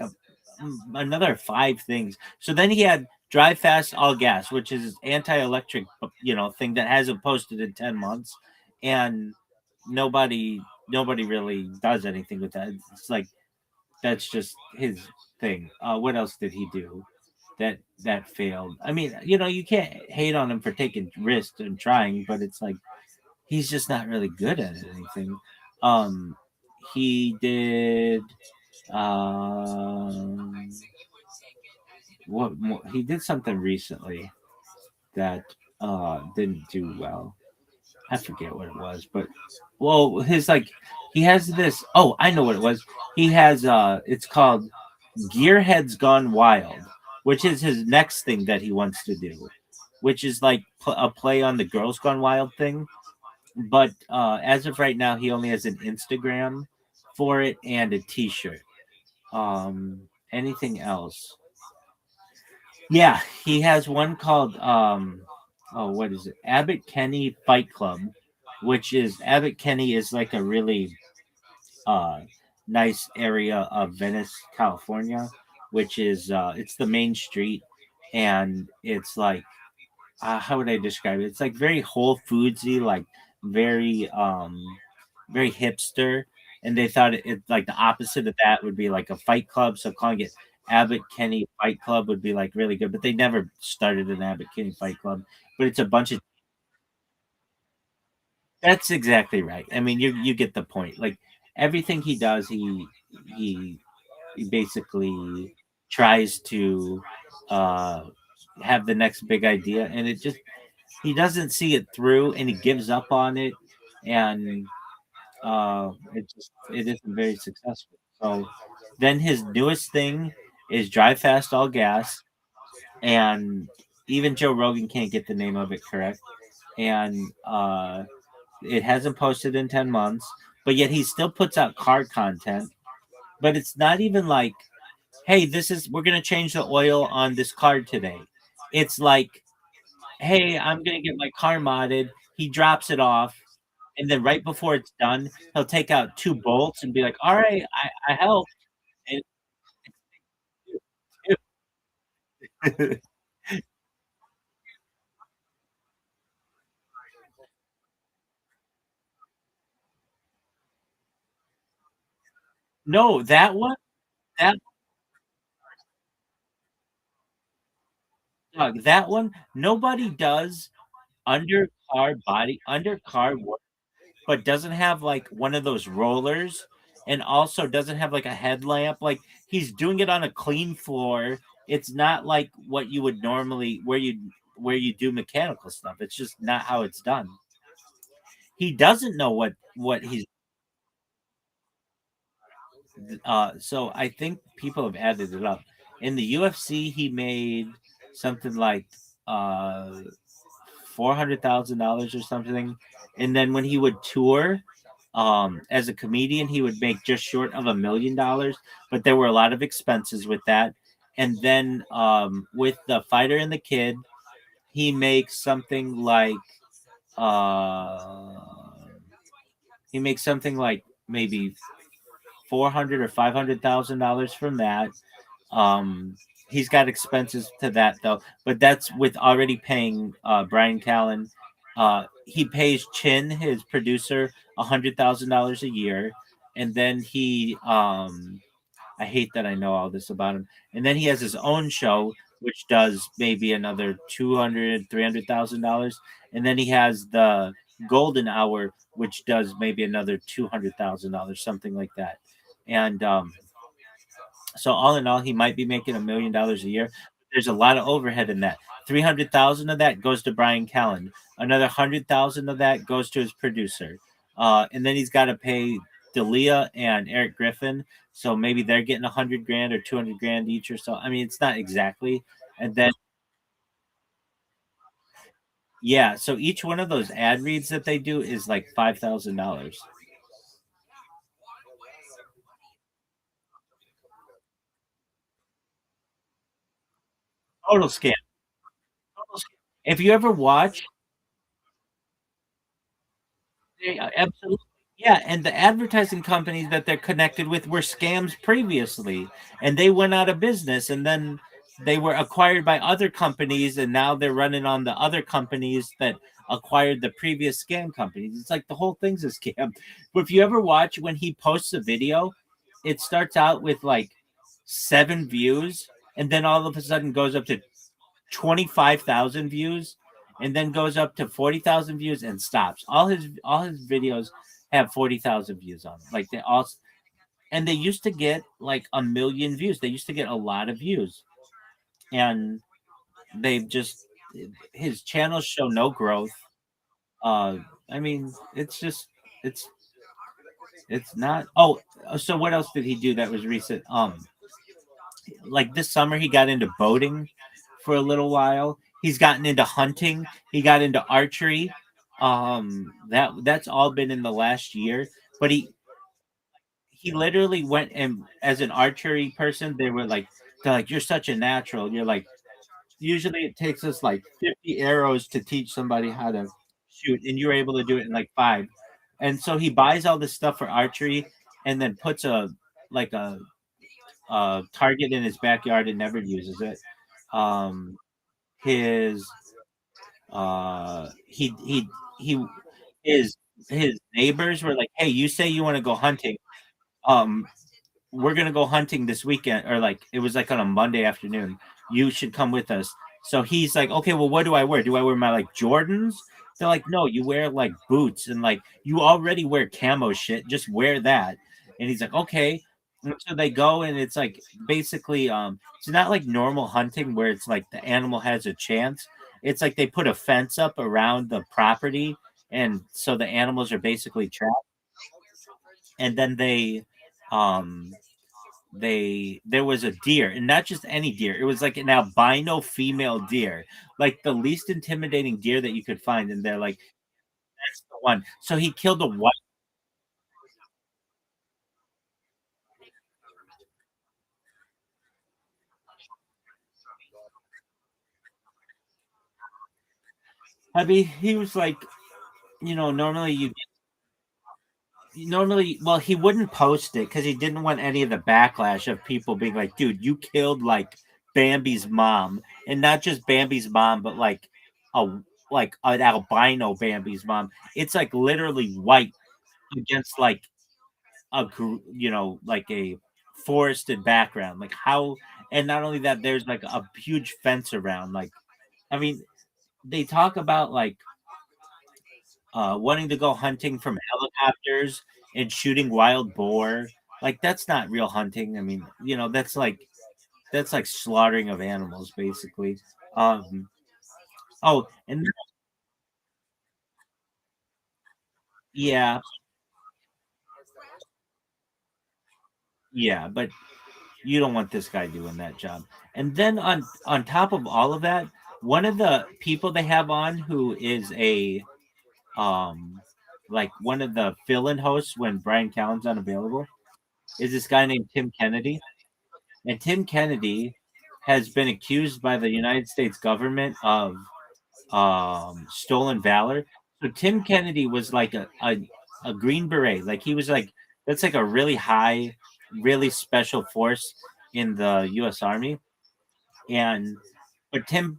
another 5 things. So then he had Drive Fast All Gas, which is anti-electric, thing that hasn't posted in 10 months, and nobody really does anything with that. It's like that's just his thing. What else did he do that failed? I mean, you can't hate on him for taking risks and trying, but it's like he's just not really good at anything. Um, he did um, what he did something recently that didn't do well. I forget what it was, but his like he has this. Oh, I know what it was. He has it's called Gearheads Gone Wild, which is his next thing that he wants to do, which is like a play on the Girls Gone Wild thing. But as of right now, he only has an Instagram for it and a T-shirt. Anything else? Yeah, he has one called what is it? Abbott Kenny Fight Club, which is Abbott Kenny is like a really uh nice area of Venice, California, which is it's the main street, and it's like how would I describe it? It's like very Whole Foodsy, like very very hipster, and they thought it like the opposite of that would be like a fight club. So calling it Abbott Kenny Fight Club would be like really good, but they never started an Abbott Kenny Fight Club. But it's a bunch of that's exactly right. I mean, you get the point. Like everything he does, he he basically tries to uh have the next big idea, and it just he doesn't see it through, and he gives up on it, and it isn't very successful. So then his newest thing is Drive Fast All Gas, and even Joe Rogan can't get the name of it correct, and it hasn't posted in 10 months, but yet he still puts out car content. But it's not even like, hey, we're gonna change the oil on this car today. It's like, hey, I'm gonna get my car modded. He drops it off, and then right before it's done, he'll take out 2 bolts and be like, "All right, I helped." And no, that that one, nobody does undercar work, but doesn't have like one of those rollers, and also doesn't have like a headlamp. Like he's doing it on a clean floor. It's not like what you would normally where you do mechanical stuff. It's just not how it's done. He doesn't know what he's so I think people have added it up. In the UFC, he made something like $400,000 or something, and then when he would tour, As a comedian, he would make just short of $1 million, but there were a lot of expenses with that. And then with the fighter and the kid, he makes something like uh, maybe 400 or $500,000 from that. Um, he's got expenses to that though, but that's with already paying Brian Callen. He pays Chin, his producer, $100,000 a year, and then I hate that I know all this about him. And then he has his own show, which does maybe another 200, $300,000, and then he has the Golden Hour, which does maybe another $200,000, something like that. And so all in all, he might be making $1 million a year. There's a lot of overhead in that. 300,000 of that goes to Brian Callen. Another 100,000 of that goes to his producer. And then he's got to pay Dalia and Eric Griffin. So maybe they're getting 100 grand or 200 grand each or so. I mean, it's not exactly. And then yeah, so each one of those ad reads that they do is like $5,000. Total scam. Total scam. If you ever watch, absolutely. Yeah, and the advertising companies that they're connected with were scams previously, and they went out of business, and then they were acquired by other companies, and now they're running on the other companies that acquired the previous scam companies. It's like the whole thing's a scam. But if you ever watch when he posts a video, it starts out with like 7 views, and then all of a sudden goes up to 25,000 views, and then goes up to 40,000 views and stops. All his videos have 40,000 views on them. Like they all, and they used to get like 1 million views. They used to get a lot of views, and they've just his channels show no growth. Uh, I mean, it's it's not. Oh, so what else did he do that was recent? Like this summer he got into boating for a little while. He's gotten into hunting. He got into archery. That's all been in the last year. But he literally went, and as an archery person, they're like, you're such a natural. You're like, usually it takes us like 50 arrows to teach somebody how to shoot, and you're able to do it in like 5. And so he buys all this stuff for archery, and then puts like a target in his backyard and never uses it. Um, his he his his neighbors were like, "Hey, you say you want to go hunting? Um, we're gonna go hunting this weekend," or like it was like on a Monday afternoon. You should come with us. So he's like, "Okay, well, what do I wear? Do I wear my like Jordans?" They're like, "No, you wear like boots, and like you already wear camo shit. Just wear that." And he's like, "Okay." And so they go, and it's like basically, it's not like normal hunting where it's like the animal has a chance. It's like they put a fence up around the property, and so the animals are basically trapped. And then um, there was a deer, and not just any deer. It was like an albino female deer, like the least intimidating deer that you could find. And they're like, "That's the one." So he killed a white. I mean, he was like, normally, well, he wouldn't post it because he didn't want any of the backlash of people being like, "Dude, you killed like Bambi's mom," and not just Bambi's mom, but a like an albino Bambi's mom. It's like literally white against like like a forested background. Like how, and not only that, there's like a huge fence around. Like, I mean, they talk about like wanting to go hunting from helicopters and shooting wild boar. Like that's not real hunting. I mean, that's like slaughtering of animals, basically. Um, oh, and yeah, yeah, but you don't want this guy doing that job. And then on top of all of that, one of the people they have on who is a um like one of the fill-in hosts when Brian Callen's unavailable is this guy named Tim Kennedy. And Tim Kennedy has been accused by the United States government of stolen valor. So Tim Kennedy was like a Green Beret. Like he was like that's like a really high, really special force in the US Army. And but Tim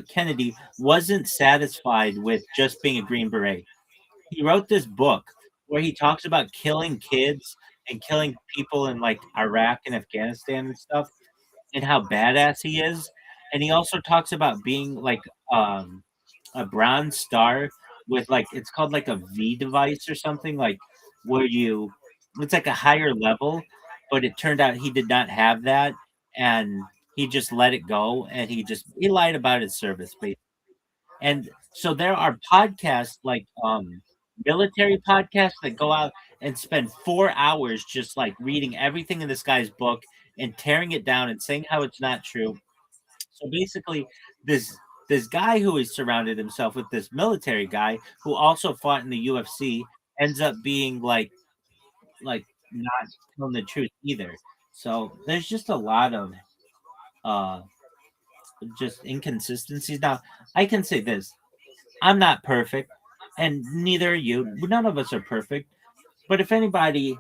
Kennedy wasn't satisfied with just being a Green Beret. He wrote this book where he talks about killing kids and killing people in like Iraq and Afghanistan and stuff and how badass he is. And he also talks about being like a bronze star with like it's called like a V device or something like where you it's like a higher level, but it turned out he did not have that and he just let it go and he lied about his service basically. And so there are podcasts like military podcasts that go out and spend 4 hours just like reading everything in this guy's book and tearing it down and saying how it's not true. So basically, this this guy who has surrounded himself with this military guy who also fought in the UFC ends up being like not telling the truth either. So there's just a lot of uh just inconsistencies. Now I can say this: I'm not perfect, and neither are you. None of us are perfect. But if anybody,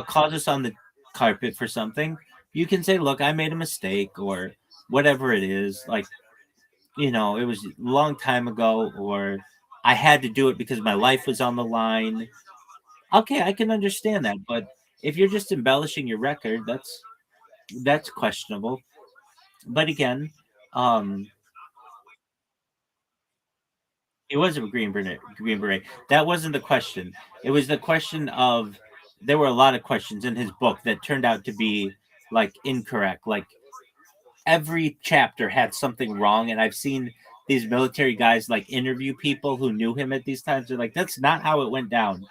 calls us on the carpet for something, you can say, "Look, I made a mistake," or whatever it is. Like it was a long time ago, or I had to do it because my life was on the line. Okay, I can understand that, but if you're just embellishing your record, that's questionable. But again, um, it was a green beret. Green beret. That wasn't the question. It was the question of there were a lot of questions in his book that turned out to be like incorrect. Like every chapter had something wrong, and I've seen these military guys like interview people who knew him at these times. They're like, "That's not how it went down."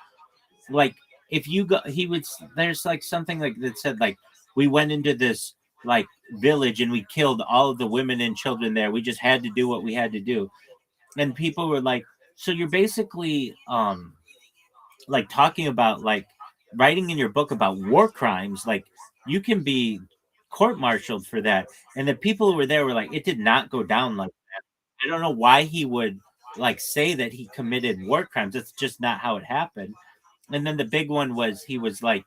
Like if you go, he would. There's like something like that said like we went into this like village and we killed all of the women and children there. We just had to do what we had to do, and people were like, "So you're basically like talking about like writing in your book about war crimes, like you can be court-martialed for that." And the people who were there were like, "It did not go down like I don't know why he would like say that he committed war crimes. That's just not how it happened." And then the big one was he was like,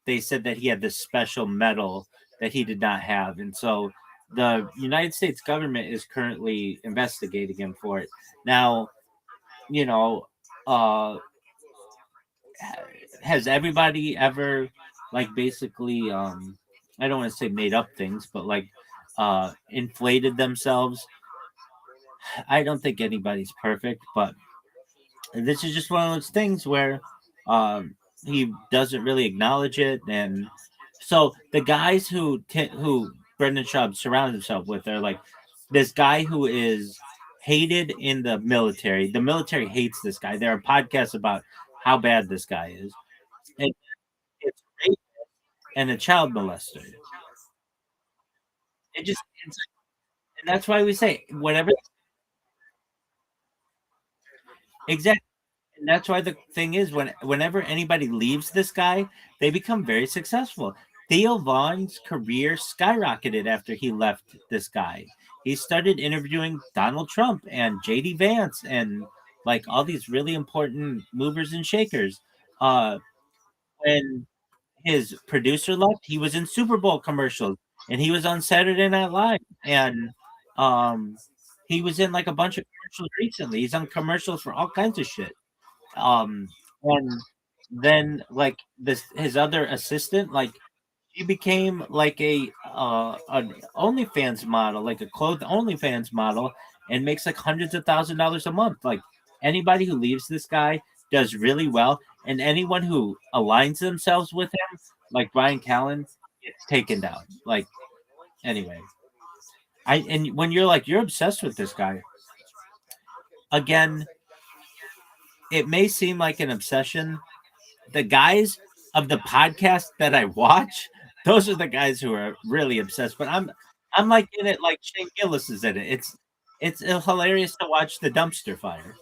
they said that he had this special medal that he did not have. And so the United States government is currently investigating him for it. Now, you know, uh, has everybody ever like basically, I don't want to say made up things, but like inflated themselves? I don't think anybody's perfect, but this is just one of those things where he doesn't really acknowledge it, and so the guys who Brendan Schaub surrounded himself with are like this guy who is hated in the military. The military hates this guy. There are podcasts about how bad this guy is, and it's rape and a child molester. It just it's, and that's why we say whatever exactly. And that's why the thing is whenever anybody leaves this guy, they become very successful. Theo Vaughn's career skyrocketed after he left this guy. He started interviewing Donald Trump and JD Vance and like all these really important movers and shakers. When his producer left, he was in Super Bowl commercials and he was on Saturday Night Live and um he was in like a bunch of commercials recently. He's on commercials for all kinds of shit. Um, and then like this his other assistant, like she became like a an OnlyFans model, like a clothed OnlyFans model, and makes like hundreds of $1,000s a month. Like anybody who leaves this guy does really well, and anyone who aligns themselves with him, like Brian Callen, gets taken down. Like anyway, and when you're like you're obsessed with this guy, again, it may seem like an obsession. The guys of the podcast that I watch, those are the guys who are really obsessed. But I'm like in it like Shane Gillis is in it. It's hilarious to watch the dumpster fire.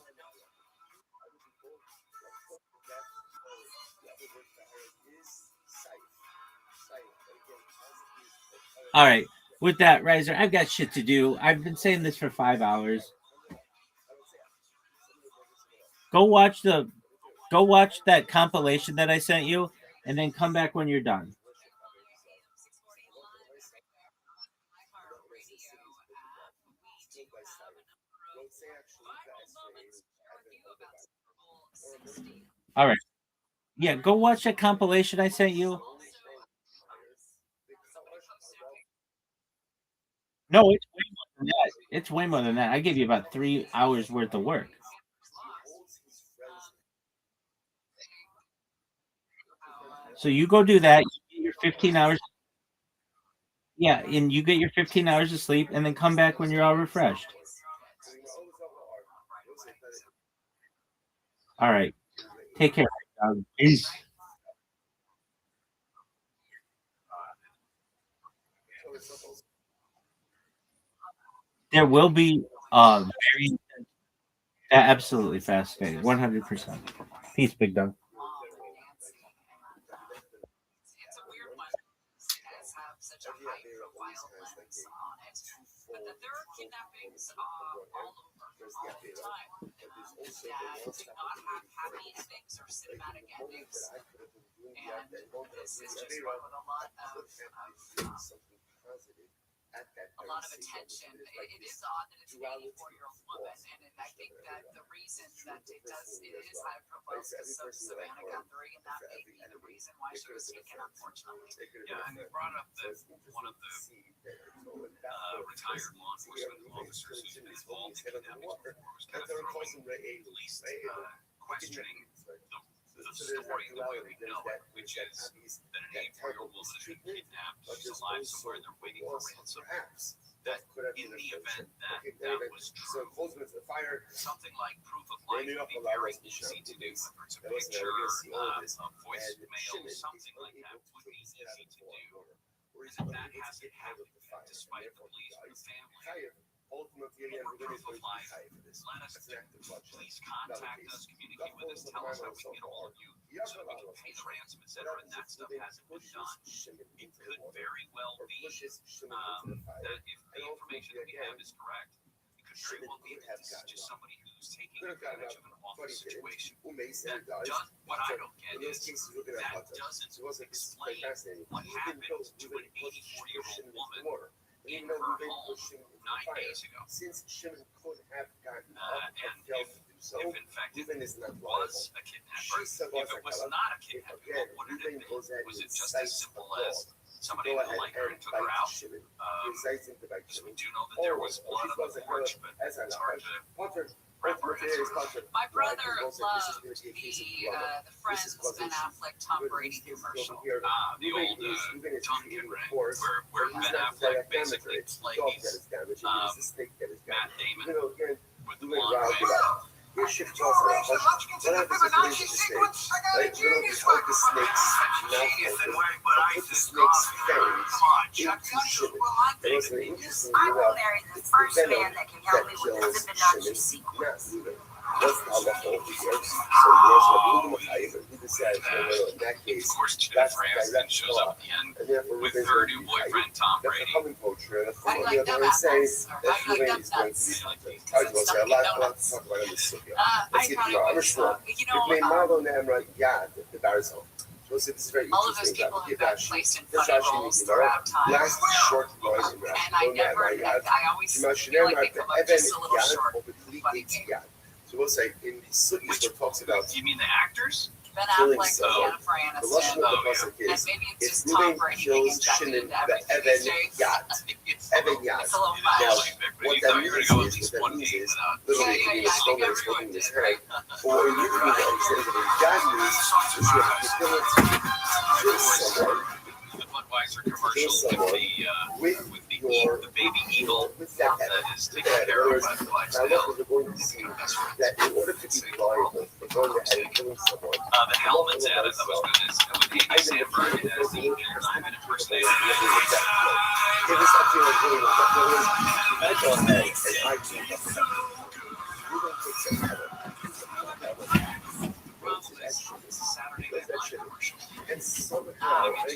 All right. With that, Riser, I've got shit to do. I've been saying this for 5 hours. Go watch that compilation that I sent you, and then come back when you're done. All right. Yeah, go watch that compilation I sent you. No, it's way more than that. It's way more than that. I gave you about 3 hours worth of work. So you go do that. You get your 15 hours. Yeah, and you get your 15 hours of sleep, and then come back when you're all refreshed. All right. Take care. Dog. Peace. There will be very absolutely fascinating. 100%. Peace, big dog.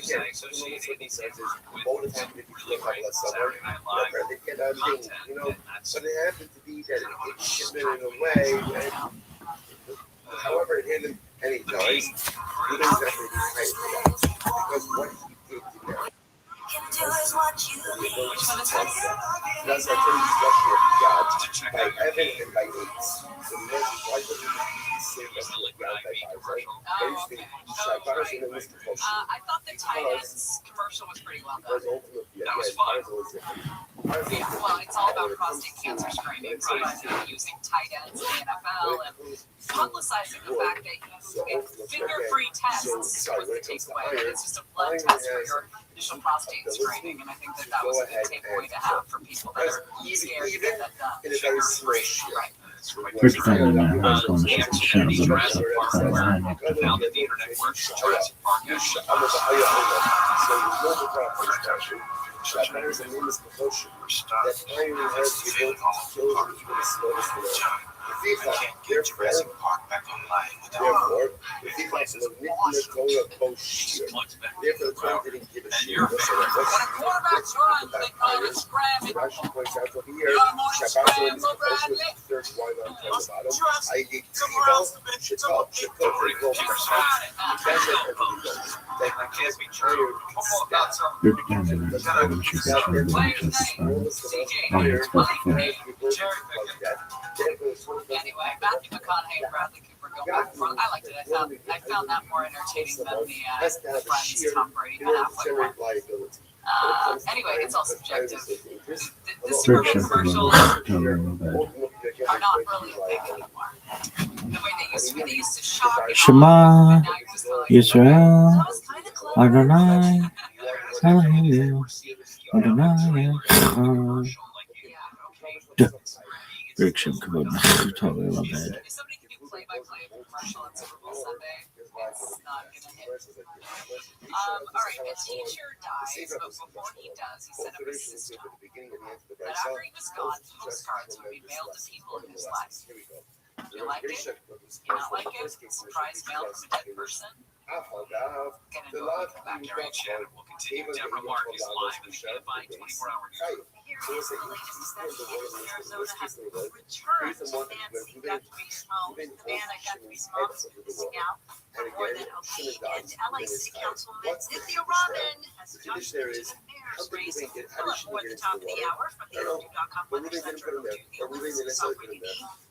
to say associated these with Saturday Night Live content, and that's but it happened to be that it should have been in a way that, however it hit him, and he dies, he doesn't have to be paid for that. Because what he did to them. That's our introduction of God by Evan and by Nates. So the message, why doesn't he say that to God by Isaac? I thought the Titans commercial was pretty well done. That was fun. Yeah, well, it's all about prostate cancer screening, right? Using tight ends in the NFL and publicizing the fact that finger-free tests was the takeaway. It's just a blood test for your initial prostate screening, and I think that was a good takeaway to have for people that are scared to get that done. Right. First time I was going to The show Andy them Jurassic Park program. I Now that the internet works, Jurassic Park has There's an enormous promotion that pioneer has the ability to kill even the slowest of them. Therefore, the defense is a Nicola Bosch. Therefore, the crowd didn't give a shit. When a quarterback's run, they call it scramming. Rashi points out over here, Shabbat is the promotion with the third wide on the bottom. I did T-ball, Chicago, Anyway, Matthew McConaughey and Bradley Cooper go back and forth. I liked it. I found that more entertaining than the Friends Tom Brady Ben Affleck one. Anyway, it's all subjective. The Superman commercials are not really a thing anymore. The way they used to be, they used to shock you. Shema, Now you're just like, Yisrael, that was kind of clever. Adonai, Elohim, Adonai, Echad. Berkshire Kavod, totally love that. If somebody can do play-by-play of a commercial on Super Bowl Sunday, it's not gonna hit. All right, a teacher dies, but before he does, he set up a system that after he was gone, postcards would be mailed to people in his life. You like it? You not like it? Surprise mail from a dead person? Get into it. Back Gary and Shannon will continue. Deborah Mark is live in the Unified 24-hour news. Here's the latest is that Phoenix, Arizona has returned to fancy got-to-be smoke. Savannah got-to-be smoke, missing out for more than a week. And LA City Councilwoman Cynthia Robin has joined the mayor's race. Well, at more than the top of the hour from the AirView.com Weather Center to the Olympics software TV.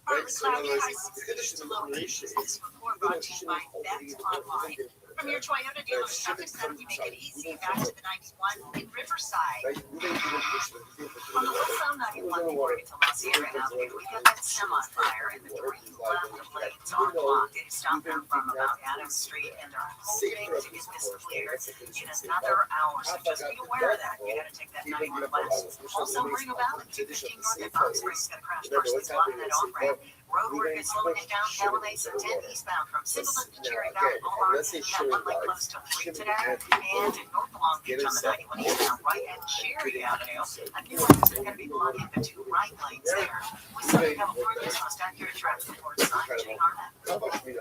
Partly cloudy, high 60s to low 80s. This report brought to you by Bet Online. From your Toyota dealer traffic center, we make it easy. Back to the 91 in Riverside. On the west 91 before we get to Los Angeles, we got that semi-fire and the 3 left lanes are blocked. They stopped them from about Adams Street and they're hoping to get this cleared in another hour. So just be aware of that. You got to take that 91 west. Also, bring about 215 north at Fox Springs. Got a crash course that's blocking that on-ramp. Roadwork is slowing it down. Elevation 10 eastbound from Singleton to Cherry Valley Boulevard. Got one light close to 3 today. And in North Long Beach on the 91 eastbound right at Cherry Avenue. A new one is going to be blocking the 2 right lanes there. We still have a forecast most accurate traffic report sign. Jay Arnett.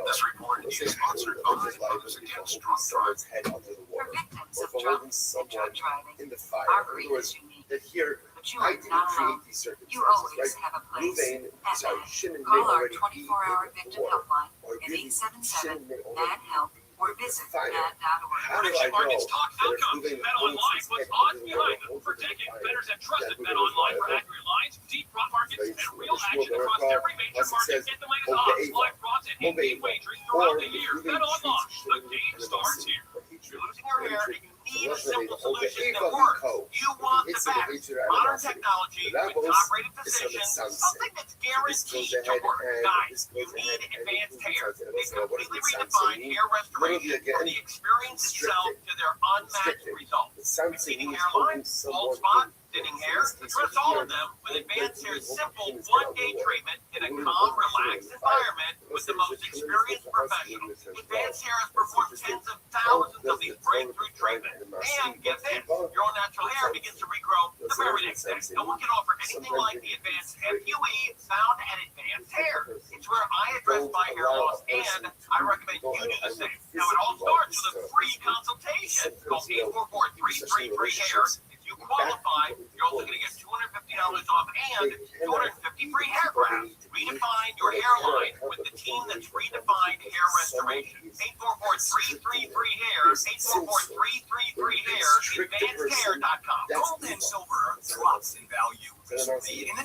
This report is sponsored by Mothers Against Drunk Driving. For victims of drunk and drug driving, in the fire. our grief is unique. That here, But you I are didn't not create alone. these circumstances, You always right? have a place. Louvain, At sorry, Mad. shouldn't Call have our already 24-hour been victim before, helpline or at really 877 shouldn't have already MAD HELP or visit Fire. mad.org. How do I know Markets talk that if outcomes. Louvain Bet Online owns puts its odds equity behind them. over For the decades, fire, bettors have trusted that Bet Louvain Online for fire. accurate lines, deep prop markets, Very and true. real It's action more across America, every major as it market. says, Get the latest Obey odds, Ava. live props, and Obey in-game Ava. wagering Or throughout the year. Louvain Bet Online. treats The children game as starts innocent. here. You're losing Very your hair, true. and you need a Unfortunately, simple the Obey solution Ava that works. code. You want the It's best. the Modern technology The with Lavos top-rated is on the physicians, sunset. something that's guaranteed to work. Guys, you need advanced hair. They've completely redefined hair restoration from the experience itself to their unmatched results. The sunset Receding means hairline, holding bald someone spot, thinning hair? Address all of them with Advanced Hair's simple one-day treatment in a calm, relaxed environment with the most experienced professionals. Advanced Hair has performed tens of thousands of these breakthrough treatments. And get this, your own natural hair begins to regrow the very next day. No one can offer anything like the Advanced FUE found at Advanced Hair. It's where I address my hair loss, and I recommend you do the same. Now, it all starts with a free consultation. Call 844-333-HAIR. If you qualify, you're also going to get $250 off and 250 free hair grafts. Redefine your hairline with the team that's redefined hair restoration. 844-333-HAIR. 844-333-HAIR. AdvancedHair.com. Gold and silver drops in value. And then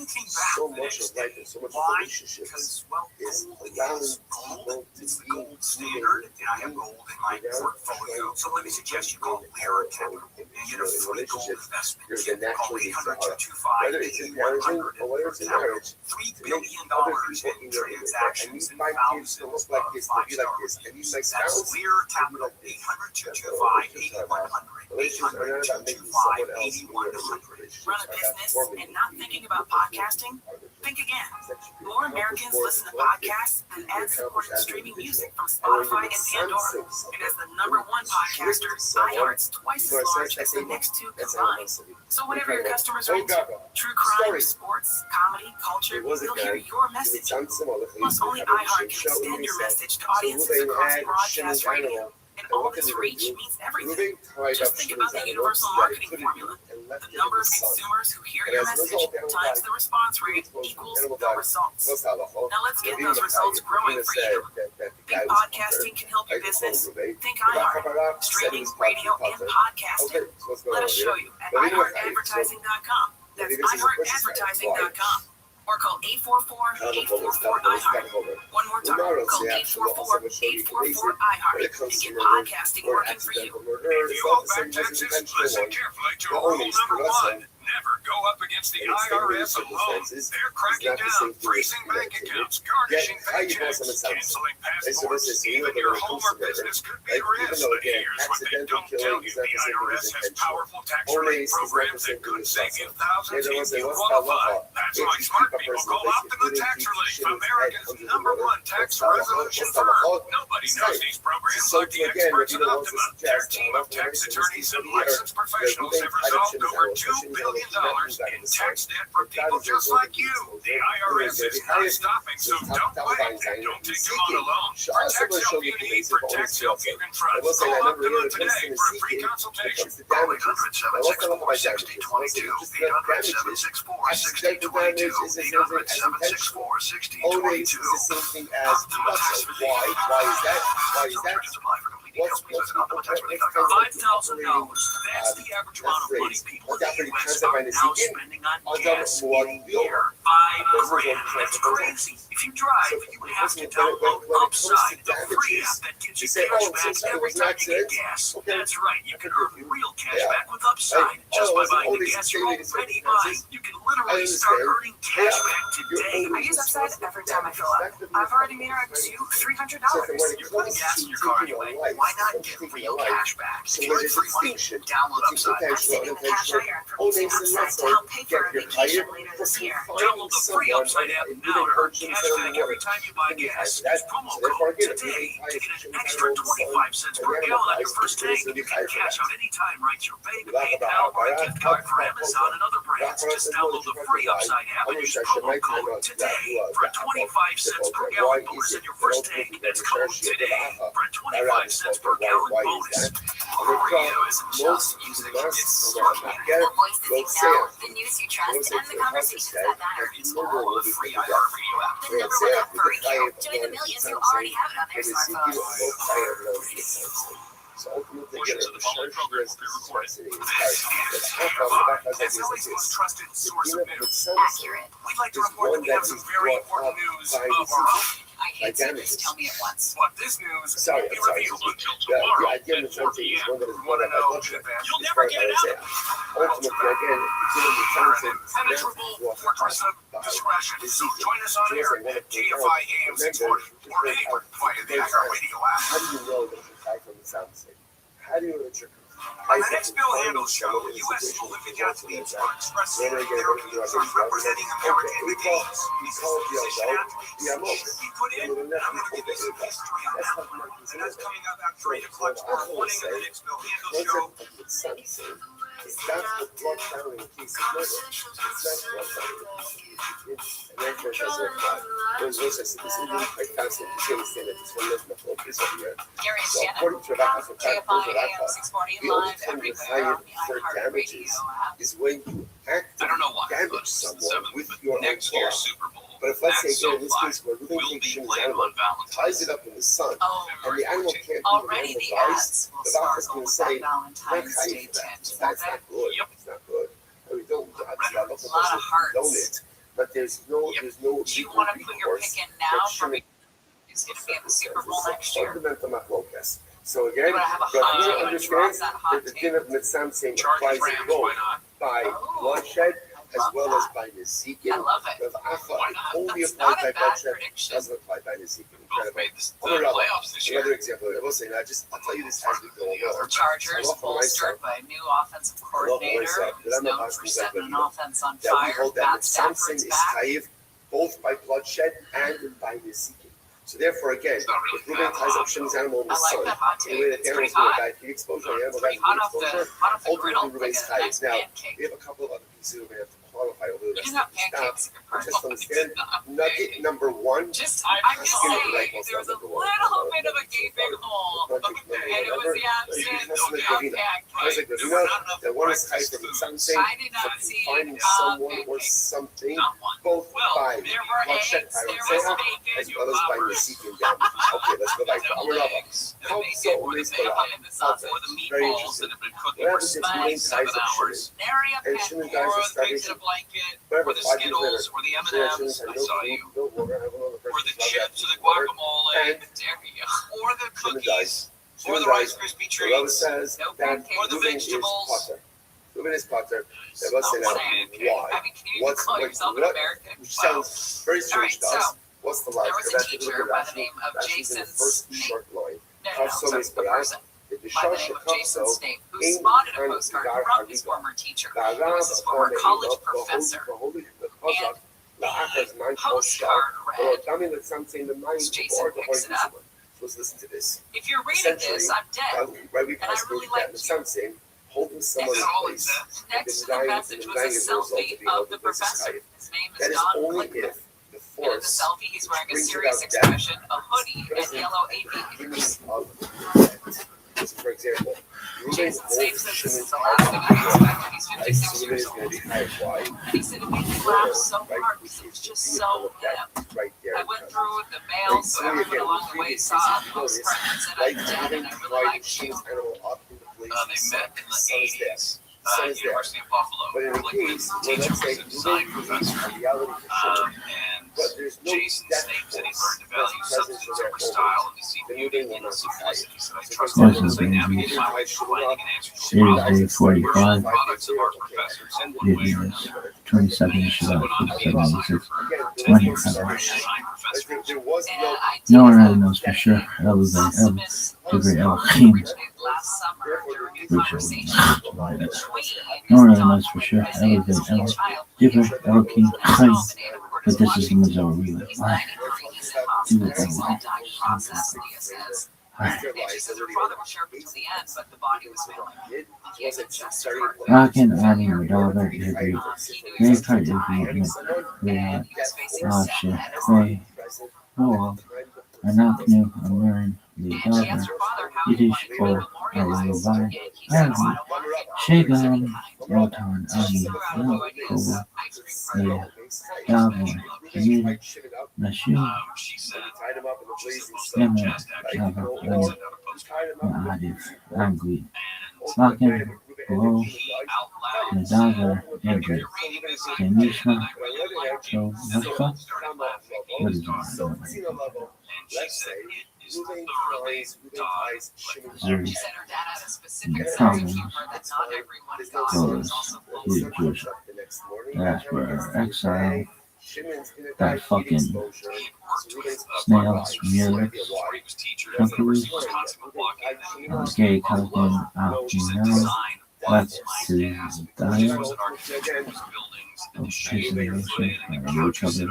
came back the next day. Why? Because, well, gold is gold. It's the gold standard, and I have gold in my portfolio. So let me suggest you call Lyra Capital and get a free gold investment. Call 800-225-8100 for $3 billion in transactions and thousands of 5-star reviews. That's Lyra Capital, 800-225-8100. 800-225-8100. Run a business and not thinking about podcasting? Think again. More Americans listen to podcasts than ad-supported streaming music from Spotify and Pandora. And as the #1 podcaster, iHeart's twice as large as the next two combined. So whatever your customers are into, true crime, sports, comedy, culture, they'll hear your message. Plus, only iHeart can extend your message to audiences across broadcast radio. And all this reach means everything. Just think about the universal marketing formula. The number of consumers who hear your message times the response rate equals the results. Now let's get those results growing for you. Think podcasting can help your business? Think iHeart. Streaming, radio, and podcasting. Let us show you at iHeartAdvertising.com. That's iHeartAdvertising.com. Or call 844-844-iHeart. One more time, call 844-844-iHeart and get podcasting working for you. If you owe back taxes, listen carefully to rule #1. Never go up against the IRS alone. They're cracking down, freezing bank accounts, garnishing paychecks, canceling passports. Even your home or business could be at risk. But here's what they don't tell you. The IRS has powerful tax relief programs that could save you thousands if you qualify. That's why smart people call Optima Tax Relief America's #1 tax resolution firm. Nobody knows these programs like the experts at Optima. Their team of tax attorneys and licensed professionals have resolved over $2 billion in tax debt for people just like you. The IRS is not stopping, so don't quit and don't take them on alone. For tax help you need, for tax help you can trust. Call Optima today for a free consultation. Call 800-764-6022. 800-764-6022. 800-764-6022. Optima Tax Relief. $5,000. That's the average amount of money people in the U.S. are now spending on gas in a year. $5,000. That's crazy. If you drive, you have to download Upside, the free app that gives you cash back every time you get gas. That's right. You can earn real cash back with Upside just by buying the gas you're already buying. You can literally start earning cash back today. I use Upside every time I fill up. I've already made around $200-$300. You're putting gas in your car anyway. Why not get real cash back? If you earn free money, download Upside. I'm saving the cash I earn from using Upside to help pay for a vacation later this year. Download the free Upside app now to earn cash back every time you buy gas. Use promo code today to get an extra 25 cents per gallon on your first tank. You can cash out anytime, right your bank, PayPal, or a gift card for Amazon and other brands. Just download the free Upside app and use promo code today for a 25 cents per gallon bonus in your first tank. That's code today for a 25 cents per gallon bonus. Radio isn't just music, it's smart. The voices you know, the news you trust, and the conversations that matter. It's all the free iHeartRadio app. The #1 app for radio. Join the millions who already have it on their smartphones. Portions of the following program will be recorded. This is LA's most trusted source of news. Accurate. We'd like to report that we have some very important news of our own. I hate secrets. Tell me at once. But this news won't be revealed until tomorrow at 4 p.m. We want to know in advance. You'll never get it out. Impenetrable fortress of discretion. So join us on air at KFI AM 640 or anywhere via the iHeartRadio app. How do you know that you're back from the sound state? How do you know that you're On the next Bill Handles show, U.S. Olympic athletes are expressing their views on representing America in the games. He says the position athletes should be put in. I'm going to give you some history on that one. And that's coming up after 8 o'clock tomorrow morning on the next Bill Handles show. That's what blood family in case of murder. That's blood family. And then there's this is really quite fascinating to understand that this one lives in the focus of the earth. Gary So Shannon, according to Rabbi, KFI AM 640 the only live time you everywhere on the for iHeartRadio damages app. is when you I don't know why, damage but someone with but your own next year's claw. Super Bowl, But if let's Act say again, in this SoFi, case, where living will be creation is played animal, on Valentine's ties it up in the sun, Oh, and the animal can't be already the the animal dies, ads will the doctor's sparkle going to with say, that Valentine's "Not Day for that. tint. That's not good. Yep. It's not good. And we don't. A lot of hearts. But there's no. Yep. There's no. Do you want to put your pick in now for me? Who's going to be at the Super Bowl next year? Fundamental machlokes. So You again, want to have a but hot you take and understand drop that hot that the take? din of Mitzam saying Chargers, applies Rams, both why not? by Oh, bloodshed I as love well as that. by I Nezikin. love it. Rav Acha Why not? only That's applies not by a bad bloodshed, prediction. doesn't apply by Nezikin. Both Incredible. made the Another playoffs this year. Another example, I will say, and I'll tell you this as we go The along. Chargers I love for bolstered myself. by a new offensive coordinator myself, but who's I'm a known Boston for setting an Celtic. offense on That we fire. hold that Matt Samson Stafford's is back. chayiv both by bloodshed and by Nezikin. So therefore, again, It's not really if Ruben that ties hot, up Shimon's though. animal in the I like sun, that hot the take. way that It's the pretty animal's going to hot. die, heat exposure, the animal Pretty dies hot heat off the exposure, griddle, ultimately like Ruben's a chayiv. nice Now, pancake. we have a couple of other pieces we're going to have to qualify over the You rest didn't have of the stop. pancakes in your But just party. understand, nugget number one, Just, I'm I'm just gonna saying, like most there was a of the little world. bit of a gaping hole, and it was the absence of I was like, pancakes. you know, that one is chayiv from something, I did for not see finding someone or pancakes. something, Not one. both Well, by There were bloodshed, eggs, there I would was say, bacon, as well as by Nezikin damage. Okay, let's go back to Deviled our Rabbi. eggs, the How bacon, so or the is bacon Rabbi? in the sauce, or the Very meatballs interesting. that have been cooking What for happens if Shimon 7 ties up hours. Nary a And Shimon pancake. dies Or of the pigs in starvation? a blanket, Whatever, or the 5 years later. Skittles, or the Yeah, Shimon M&Ms, had I no saw food, you. no water, I have another person Or the who's not chips, or the having water. guacamole, And there you go. Or the Shimon cookies, dies. or Shimon the Rice dies. Krispie The Rabbi treats. says No that pancakes. Or the Reuben is vegetables. potter. Reuben is potter. That was Oh, say what now, a pancake. why? I mean, can you What's call what- yourself an what- American? Which sounds very strange to All right, us. What's the logic? there was a That's if you teacher look at by the Rashi, name of Rashi's in Jason the first Snape. short line. No, Kafso sorry, is the Barak, person the by the Shasha name of Jason Kafso, Snape, who in spotted a Kan postcard Gar from his Hariga. former teacher. It Darav was his former Omeinu, college Behold, professor. Behold, Behold, La'achaz man kosher, Postcard or read, Dami Letzamtzim the mind, Jason or the picks it up. So let's listen to this. if you're reading Essentially, this, I'm dead. Right, we And I passed really through that liked you. Letzamtzim, holding someone Is in that all it place. says? Next to the message was a selfie of the professor. His name That is is Don only Glickman. if the And in the force selfie, he's wearing a brings serious about death. expression, a hoodie, and yellow aviators. For example, Jason Snape says this is the last Ruben thing I expected. He's 56 Ruben years is old. going to be high. Why? And he said it made me laugh so hard because it was just so him. Right there. I went through the mail, so everyone along the way saw a postcard that said I'm dead, and I really liked you. They met in the Son is there. 80s. Son is there. University of Buffalo. But in the Like, case the where teacher let's say was a design Ruben professor. is a reality for sure, And but there's no Jason death Snape said he force learned to value that's present substance in over their style and to see then beauty Ruben will in the not be simplicity. tired. So I So trust for them as they example, navigate my way through finding an answer to It is problems. day 45. We're products of our professors in one It way or is another. 22nd He July went on to be a 1976. designer for Again, there Twenty was no hours. design professor. there was And no I No one did really knows for sure. Elevate, Optimus Degree postcard Elohim. originated last summer during a Which conversation is between no one his really daughter knows for sure. and his Elevate, teen Elohim. child. Degree Elohim. And it's nominated for But his this is the Washington. Missouri relay. He's 93. He's in hospice. He's in a dying process, Leah says. And she says her father was sharp until the end, but the body was failing. He gave it just a heart. Rockin' Army Madonna Degree. He knew They he was tried going to to die, make me and react. he was facing Oh death shit. at his They, oh, I not new. I'm wearing the And she daughter. asked her father how It he is wanted to be for a memorialized. little And he said, "Oh, I don't want to be Shagan, any kind." Rotan, So she Army, threw out a few ideas. Kobo, Ice cream yeah, party. Davin, Amir, Nashim, She said, tied him up in the blazing sun. Yemen, just actually Java, sent out a postcard. Adif, Angli, And Rockin', Below, he out loud Nadaver, said, Andrew, "You're reading this in Kenishma, and I really liked you." So, Nashka, Started laughing. what He is was it? done. I Seen a level. And she Let's said, say it is Ruben thoroughly ties, Ruben done. ties, Shimon Zuri. She said her dad had a specific The sense of problems humor that not everyone There's got. no He was sons. also He close. is Jewish. The next morning, That's where exile, That fucking snails, mulets, truckers, gay coupling out now, left to die, preservation, and recovery.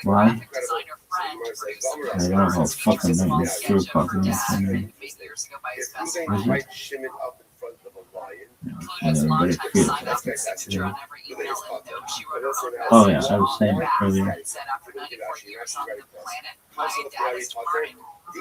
Why? I don't know how fucking nightmare true fucking information. If you shim it up in front of a lion, But it feels like it. Yeah. Oh yeah, I was saying it earlier.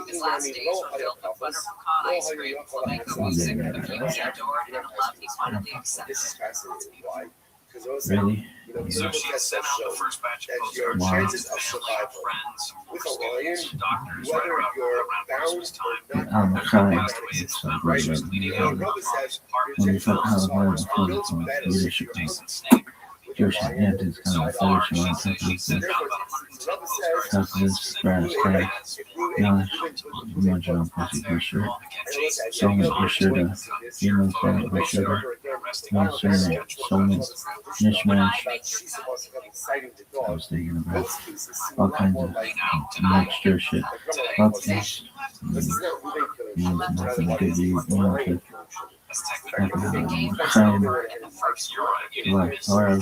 His last days were filled with wonderful con ice cream, flamenco music, and the dreams he adored, and a love he finally accepted. this is fascinating. Why? Because those Really? So she had sent out the first batch of that your postcards Wow. chances to of family, survival friends, with former a lion, students, doctors, right whether around you're Christmas time. bound or I'm not, trying Passed away in to November. She was bleeding out of her Robert says apartment. when you your talk how chances about are the political better leadership of Jason Snake. Jewish Antis kind So of far, fellowship she on says she sent out about 110 postcards. Calculus, brass tags, knowledge, marginal pressure, so much pressure to female planet pressure, monster, soulmate, mishmash. I was thinking about all kinds of mixture shit. Fuck this. Means nothing good you want to sign, like, or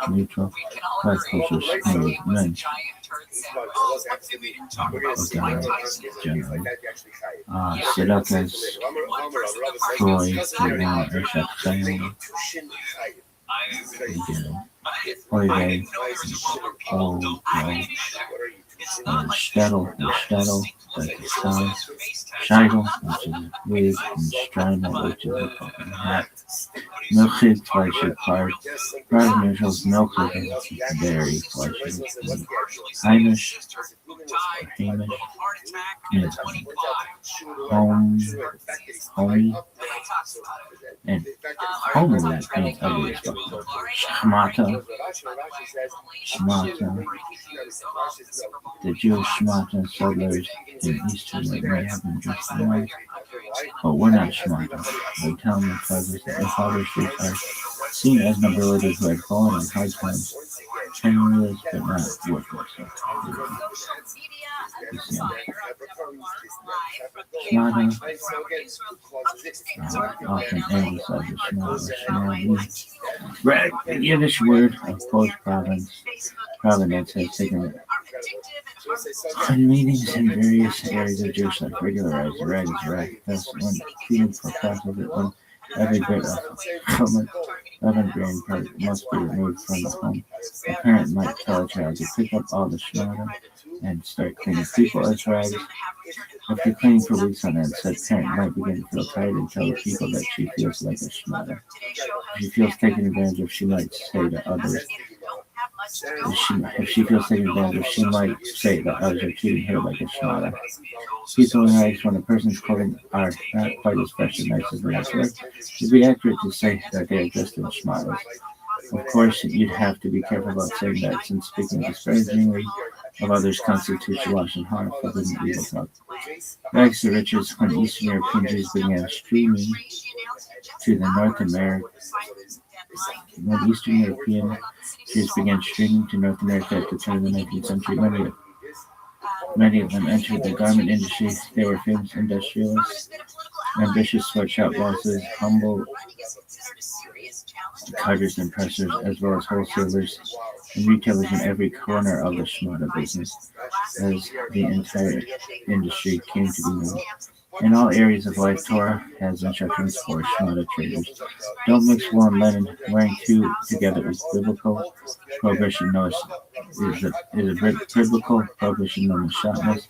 neutral, like culture, smooth, men, generally. Sit up as Troy, Iran, Urshak, Sayon, again. Holiday, oh, Stettel, like the sun, Scheidel, which is a wig, and Strymel, which is a fucking hat. Milkshake, Fleischer, Clark, Pride Neutrals, Milkshake, Berry, Fleischer, Heimish, Hamish, and Homie, and Homie, that paint ugly as fuck. Shmata, the Jewish Shmata settlers in Eastern may have been just wrong, but we're not Shmata. The Talmud tells us that impoverished are seen as nobility who had fallen in hard times, penniless but not worthless. Shmata often emphasizes Shmata. Right, the Yiddish word of post-providence has taken on meanings in various areas of Jewish life. Regularized, right is right. Thus, when feeding for profit, when every bit of leaven grain part must be removed from the home, a parent might tell a child to pick up all the shmata and start cleaning people as rags. After cleaning for weeks on end, said parent might begin to feel tired and tell the people that she feels like a shmata. If she feels taken advantage of, she might say to others. If she feels taken advantage of, she might say that others are treating her like a shmata. People in rags, when a person's clothing are not quite as fresh and nice as the elsewhere, it would be accurate to say that they are just in shmatas. Of course, you'd have to be careful about saying that, since speaking disparagingly of others constitutes wash and harm, forbidden evil talk. Rags to riches, when Eastern European Jews began streaming to the North America. When Eastern European Jews began streaming to North America at the turn of the 19th century, many of them entered the garment industry. They were famous industrialists, ambitious sweatshop bosses, humble cutters and pressers, as well as wholesalers and retailers in every corner of the shmata business, as the entire industry came to be known. In all areas of life, Torah has instructions for shmata traders. Don't mix wool and linen. Wearing two together is biblical prohibition. No, is a biblical prohibition on the shatnez.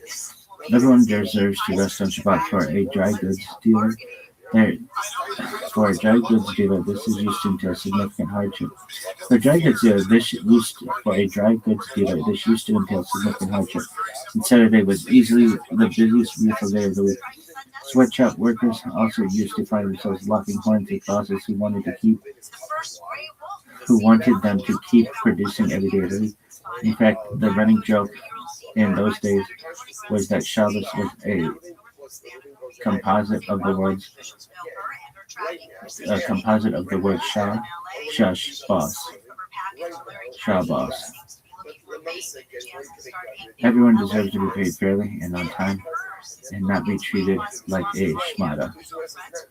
Everyone deserves to rest on Shabbat. For a dry goods dealer, this is used to entail significant hardship. For a dry goods dealer, this used to entail significant hardship, since Saturday was easily the busiest retail day of the week. Sweatshop workers also used to find themselves locking horns with bosses who wanted them to keep producing every day of the week. In fact, the running joke in those days was that Shabbos was a composite of the words a composite of the word Shah, Shush, boss, Shah, boss. Everyone deserves to be paid fairly and on time and not be treated like a shmata.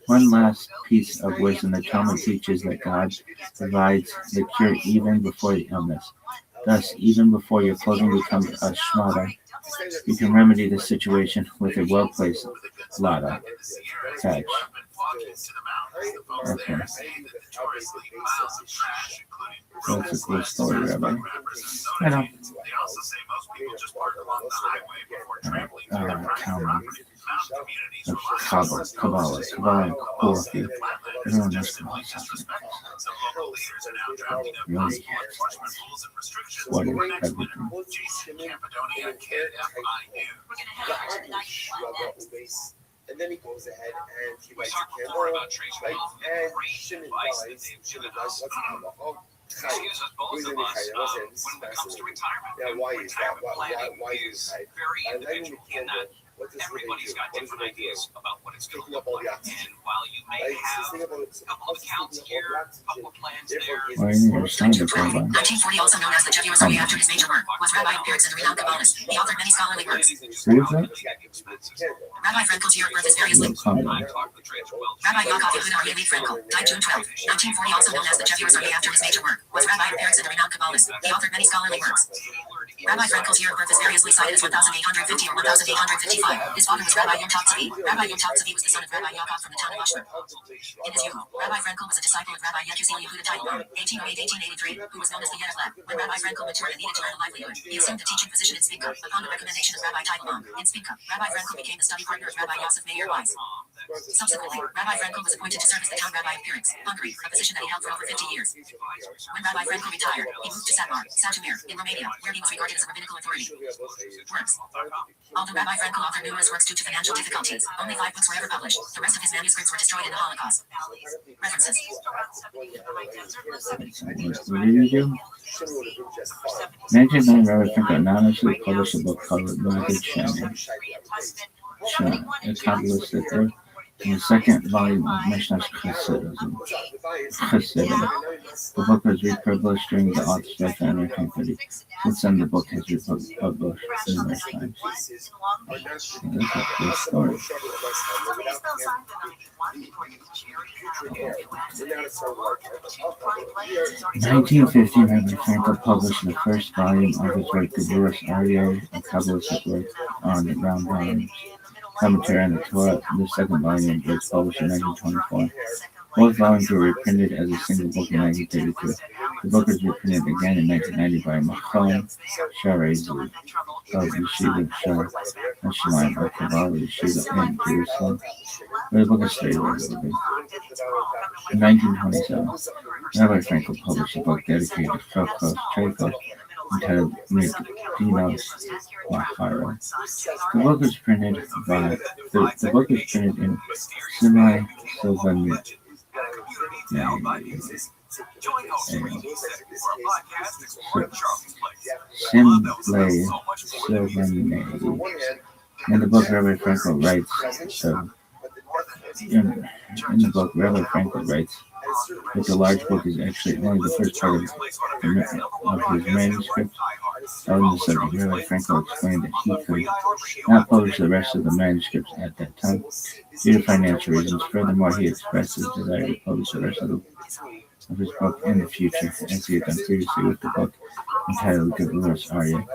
One last piece of wisdom: the Talmud teaches that God provides the cure even before the illness. Thus, even before your clothing becomes a shmata, you can remedy the situation with a well-placed lada patch. Okay. That's a cool story, Rabbi. I know. Talmud. Kabbalah, and Korafi. Everyone knows Kabbalah. Really? What is everything? And then he goes ahead and he lights a candle, right? And Shimon dies. What's Kabbalah? Excuses both of us when it comes to retirement. Yeah, why is that? Why is very individual in that everybody's got different ideas about what it's going to look like. And while you may have a couple of accounts here, a couple of plans there. Why are you understanding it, Rabbi? 1940, also known as the Jev Yerushalmi after his major work, was Rabbi empirics and a renowned Kabbalist. He authored many scholarly works. Who is that? Rabbi Frankel's year of birth is variously. Rabbi Yaakov Yehuda Aryeh Frankel died June 12, 1940, also known as the Jev Yerushalmi after his major work, was Rabbi empirics and a renowned Kabbalist. He authored many scholarly works. Rabbi Frankel's year of birth is variously cited as 1850 or 1855. His father was Rabbi Yom Tov Tzvi. Rabbi Yom Tov Tzvi was the son of Rabbi Yaakov from the town of Ashburn. In his youth, Rabbi Frankel was a disciple of Rabbi Yekusiel Yehuda Teitelbaum, 1808-1883, who was known as the Yedek Leb. When Rabbi Frankel matured and needed to earn a livelihood, he assumed the teaching position in Spinka, upon the recommendation of Rabbi Teitelbaum. In Spinka, Rabbi Frankel became the study partner of Rabbi Yosef Meir Weiss. Subsequently, Rabbi Frankel was appointed to serve as the town rabbi of Pyrex, Hungary, a position that he held for over 50 years. When Rabbi Frankel retired, he moved to Satumir, in Romania, where he was regarded as a rabbinical authority. Works. Although Rabbi Frankel authored numerous works due to financial difficulties, only 5 books were ever published. The rest of his manuscripts were destroyed in the Holocaust. References. What did you do? 1990, Rabbi Frankel anonymously published a book called Rabbi Shani, a Kabbalistic work, in the second volume of Mishnah Chassidim. The book was republished during the author's death in 1930. Since then, the book has been published numerous times. That's a cool story. 1950, Rabbi Frankel published the first volume of his work, the Geburas Aryeh, a Kabbalistic work on the round volumes. Commentary on the Torah. The second volume was published in 1924. Both volumes were reprinted as a single book in 1932. The book was reprinted again in 1990 by Machon Sharezu of Yeshiva Shah Hashalim of Kabbalah Yeshiva in Jerusalem, where the book is studied regularly. In 1927, Rabbi Frankel published a book dedicated to Felkos Treifel entitled Medinos Lahara. The book is printed in semi-Sylvanite. In the book, Rabbi Frankel writes that the large book is actually only the first part of his manuscript. On the subject, Rabbi Frankel explained that he could not publish the rest of the manuscripts at that time due to financial reasons. Furthermore, he expressed his desire to publish the rest of his book in the future, as he had done previously with the book entitled Geburas Aryeh.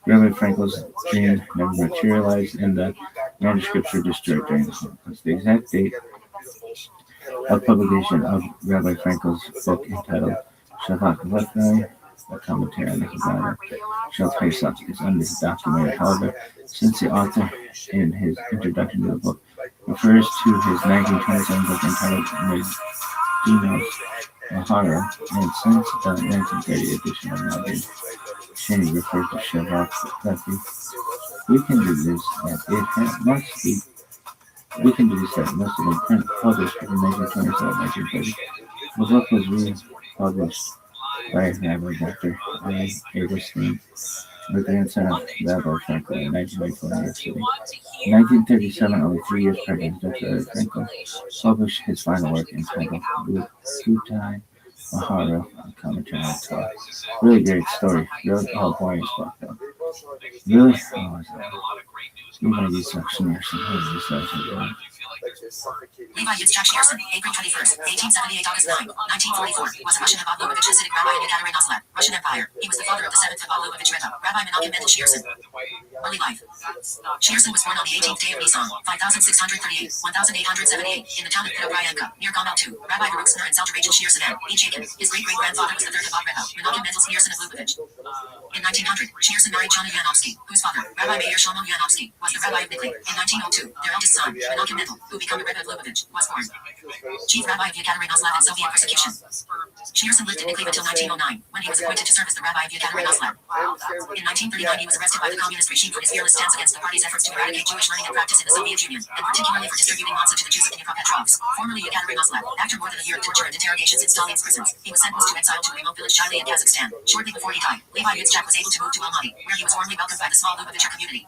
Rabbi Frankel's dream never materialized, and the manuscripts were destroyed during the Holocaust. The exact date of publication of Rabbi Frankel's book entitled Shavak Lefnai, a commentary on the Haggadah, Shel Pesach, is undocumented. However, since the author, in his introduction to the book, refers to his 1927 book entitled Medinos Lahara, and since the 1930 edition of Rabbi Shani refers to Shavak Lefnai, we can deduce that it must have been published in 1927-1930. The book was republished by Rabbi Dr. Restream the grandson of Rabbi Franklin in 1924 New York City. In 1937, only 3 years pregnant, Dr. Franklin published his final work entitled Lutai Mahara, a commentary on Torah. Really great story. Really boring as fuck though. Really? Oh, you want to use auctioneers and how to use those are good. Levi Yitzchak Shearson, April 21st, 1878, August 9, 1944, was a Russian Chabad Lubavitch Hasidic rabbi in Yekaterinoslev, Russian Empire. He was the father of the 7th Chabad Lubavitch Rebbe, Rabbi Menachem Mendel Shearson. Early life. Shearson was born on the 18th day of Nisan, 5638, 1878, in the town of Pidobrayenka, near Gomel II. Rabbi Baruch Sner and Zelda Rachel Shearson and Echakin. His great-great-grandfather was the 3rd Chabad Rebbe, Menachem Mendel Shearson of Lubavitch. In 1900, Shearson married Chana Yanovsky, whose father, Rabbi Meir Shlomo Yanovsky, was the rabbi of Nikli. In 1902, their eldest son, Menachem Mendel, who became the Rebbe of Lubavitch, was born. Chief Rabbi of Yekaterinoslev in Soviet persecution. Shearson lived in Nikli until 1909, when he was appointed to serve as the rabbi of Yekaterinoslev. In 1939, he was arrested by the communist regime for his fearless stance against the party's efforts to eradicate Jewish learning and practice in the Soviet Union, and particularly for distributing matzah to the Jews of Dnipropetrovsk, formerly Yekaterinoslev. After more than a year of torture and interrogations in Stalin's prisons, he was sentenced to exile to a remote village Chile in Kazakhstan. Shortly before he died, Levi Yitzchak was able to move to Almaty, where he was warmly welcomed by the small Lubavitcher community.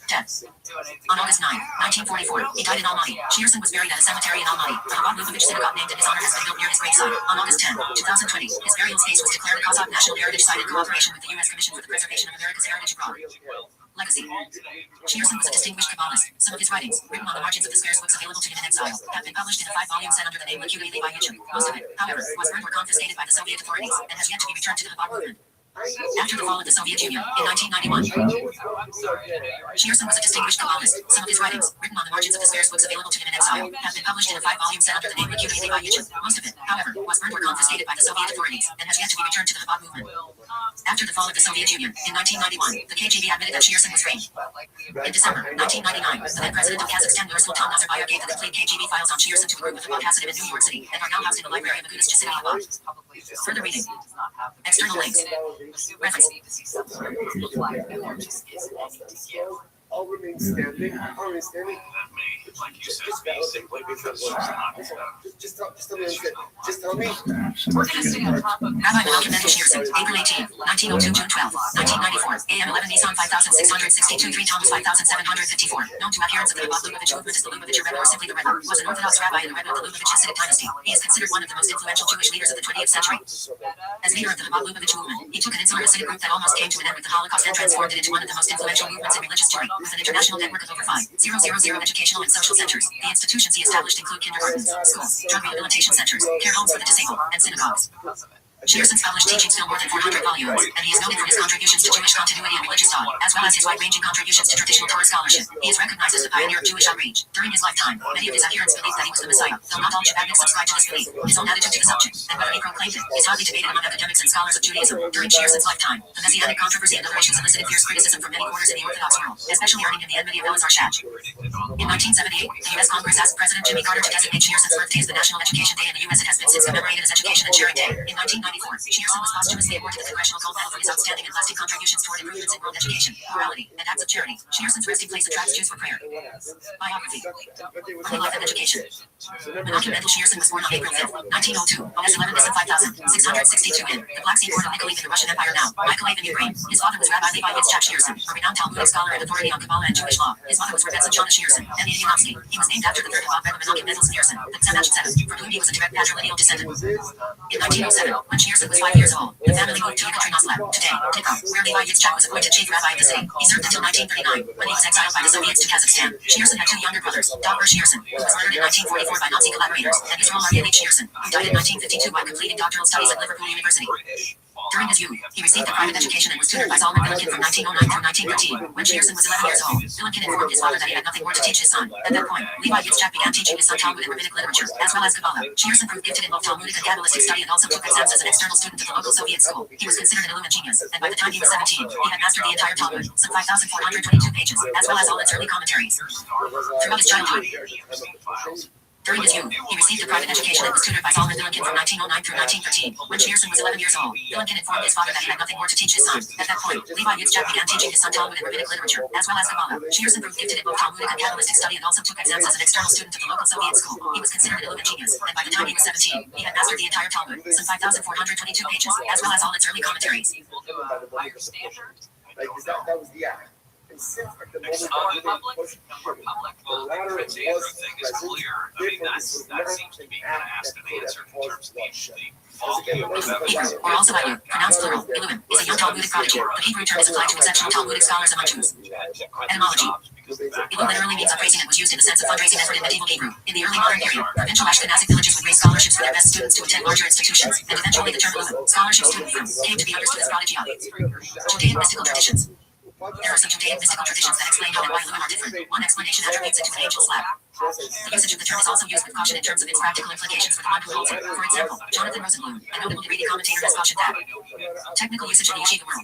Death. On August 9, 1944, he died in Almaty. Shearson was buried at a cemetery in Almaty. A Chabad Lubavitch synagogue named in his honor has been built near his gravesite. On August 10, 2020, his burial space was declared a Kazakh National Heritage Site in cooperation with the U.S. Commission for the Preservation of America's Heritage Abroad. Legacy. Shearson was a distinguished Kabbalist. Some of his writings, written on the margins of the scarce books available to him in exile, have been published in a 5-volume set under the name Likutei Levi Yitzchak. Most of it, however, was burned or confiscated by the Soviet authorities, and has yet to be returned to the Chabad movement. After the fall of the Soviet Union in 1991, Shearson was a distinguished Kabbalist. Some of his writings, written on the margins of the scarce books available to him in exile, have been published in a 5-volume set under the name Likutei Levi Yitzchak. Most of it, however, was burned or confiscated by the Soviet authorities, and has yet to be returned to the Chabad movement. After the fall of the Soviet Union in 1991, the KGB admitted that Shearson was free. In December 1999, the then president of Kazakhstan, Nursultan Nazarbayev, gave the complete KGB files on Shearson to a group of Chabad Hasidim in New York City, and are now housed in the library of Agudas City Chabad. Further reading. External links. Reference. I'll remain standing. I'll remain standing. That may, like you said, be simply because she's not. Just tell me. Just tell me. Rabbi Menachem Mendel Shearson, April 18, 1902, June 12, 1994, AM 11 Nissan 5662, 3 Thomas 5754. Known to adherents of the Chabad Lubavitch movement as the Lubavitcher Rebbe or simply the Rebbe, was an Orthodox rabbi and the Rebbe of the Lubavitch Hasidic dynasty. He is considered one of the most influential Jewish leaders of the 20th century. As leader of the Chabad Lubavitch movement, he took an insular Hasidic group that almost came to an end with the Holocaust and transformed it into one of the most influential movements in religious Jewry, with an international network of over 5,000 educational and social centers. The institutions he established include kindergartens, schools, drug rehabilitation centers, care homes for the disabled, and synagogues. Shearson's published teachings fill more than 400 volumes, and he is noted for his contributions to Jewish continuity and religious thought, as well as his wide-ranging contributions to traditional Torah scholarship. He is recognized as the pioneer of Jewish outreach. During his lifetime, many of his adherents believed that he was the Messiah, though not all Chabadniks subscribed to this belief. His own attitude to the subject, and whether he proclaimed it, is hotly debated among academics and scholars of Judaism. During Shearson's lifetime, the Messianic controversy and other issues elicited fierce criticism from many quarters in the Orthodox world, especially earning him the enmity of Elazar Shach. In 1978, the U.S. Congress asked President Jimmy Carter to designate Shearson's birthday as the National Education Day in the U.S. It has been since commemorated as Education and Sharing Day. In 1994, Shearson was posthumously awarded the Congressional Gold Medal for his outstanding and lasting contributions toward improvements in world education, morality, and acts of charity. Shearson's resting place attracts Jews for prayer. Biography. Early life and education. Menachem Mendel Shearson was born on April 5, 1902, as 11 Nisan 5662 in the Black Sea port of Nikolaev in the Russian Empire now, Mykolaiv in Ukraine. His father was Rabbi Levi Yitzchak Shearson, a renowned Talmudic scholar and authority on Kabbalah and Jewish law. His mother was Rebbe Chana Shearson, and Yanovsky. He was named after the third Chabad Rebbe Menachem Mendel Shearson, the Tzemach, from whom he was a direct patrilineal descendant. In 1907, when Shearson was 5 years old, the family moved to Yekaterinoslev, today, Dnipro, where Levi Yitzchak was appointed chief rabbi of the city. He served until 1939, when he was exiled by the Soviets to Kazakhstan. Shearson had 2 younger brothers, Dr. Shearson, who was murdered in 1944 by Nazi collaborators, and Yisrael Marievich Shearson, who died in 1952 while completing doctoral studies at Liverpool University. During his youth, he received a private education and was tutored by Solomon Vilenkin from 1909 through 1913. When Shearson was 11 years old, Vilenkin informed his father that he had nothing more to teach his son. At that point, Levi Yitzchak began teaching his son Talmud and rabbinic literature, as well as Kabbalah. Shearson proved gifted in both Talmudic and Kabbalistic study and also took exams as an external student at the local Soviet school. He was considered an Illumin genius, and by the time he was 17, he had mastered the entire Talmud, some 5,422 pages, as well as all its early commentaries. Throughout his childhood, during his youth, he received a private education and was tutored by Solomon Vilenkin from 1909 through 1913. When Shearson was 11 years old, Vilenkin informed his father that he had nothing more to teach his son. At that point, Levi Yitzchak began teaching his son Talmud and rabbinic literature, as well as Kabbalah. Shearson proved gifted in both Talmudic and Kabbalistic study and also took exams as an external student at the local Soviet school. He was considered an Illumin genius, and by the time he was 17, he had mastered the entire Talmud, some 5,422 pages, as well as all its early commentaries. Like, that was the act. And since at the moment More they public, pushed more him, public. the latter If the Andrew was thing is present, clear, I mean, therefore this was that not seems to an be kind of act asked that and could have answered in terms caused of bloodshed. the volume of evidence. Hebrew, or also Ilu, pronounced plural, Ilum, is a young Talmudic prodigy. The Hebrew term is applied to exceptional Talmudic scholars among Jews. Etymology. Ilu literally means upraising and was used in the sense of fundraising effort in medieval Hebrew. In the early modern period, provincial Ashkenazic villages would raise scholarships for their best students to attend larger institutions, and eventually the term Ilum, scholarship student from, came to be understood as prodigy of. Judaic mystical traditions. There are some Judaic mystical traditions that explain how and why Ilum are different. One explanation attributes it to an angel slab. The usage of the term is also used with caution in terms of its practical implications for the one who holds it. For example, Jonathan Rosenblum, a notable Haredi commentator, has cautioned that technical usage in the yeshiva world.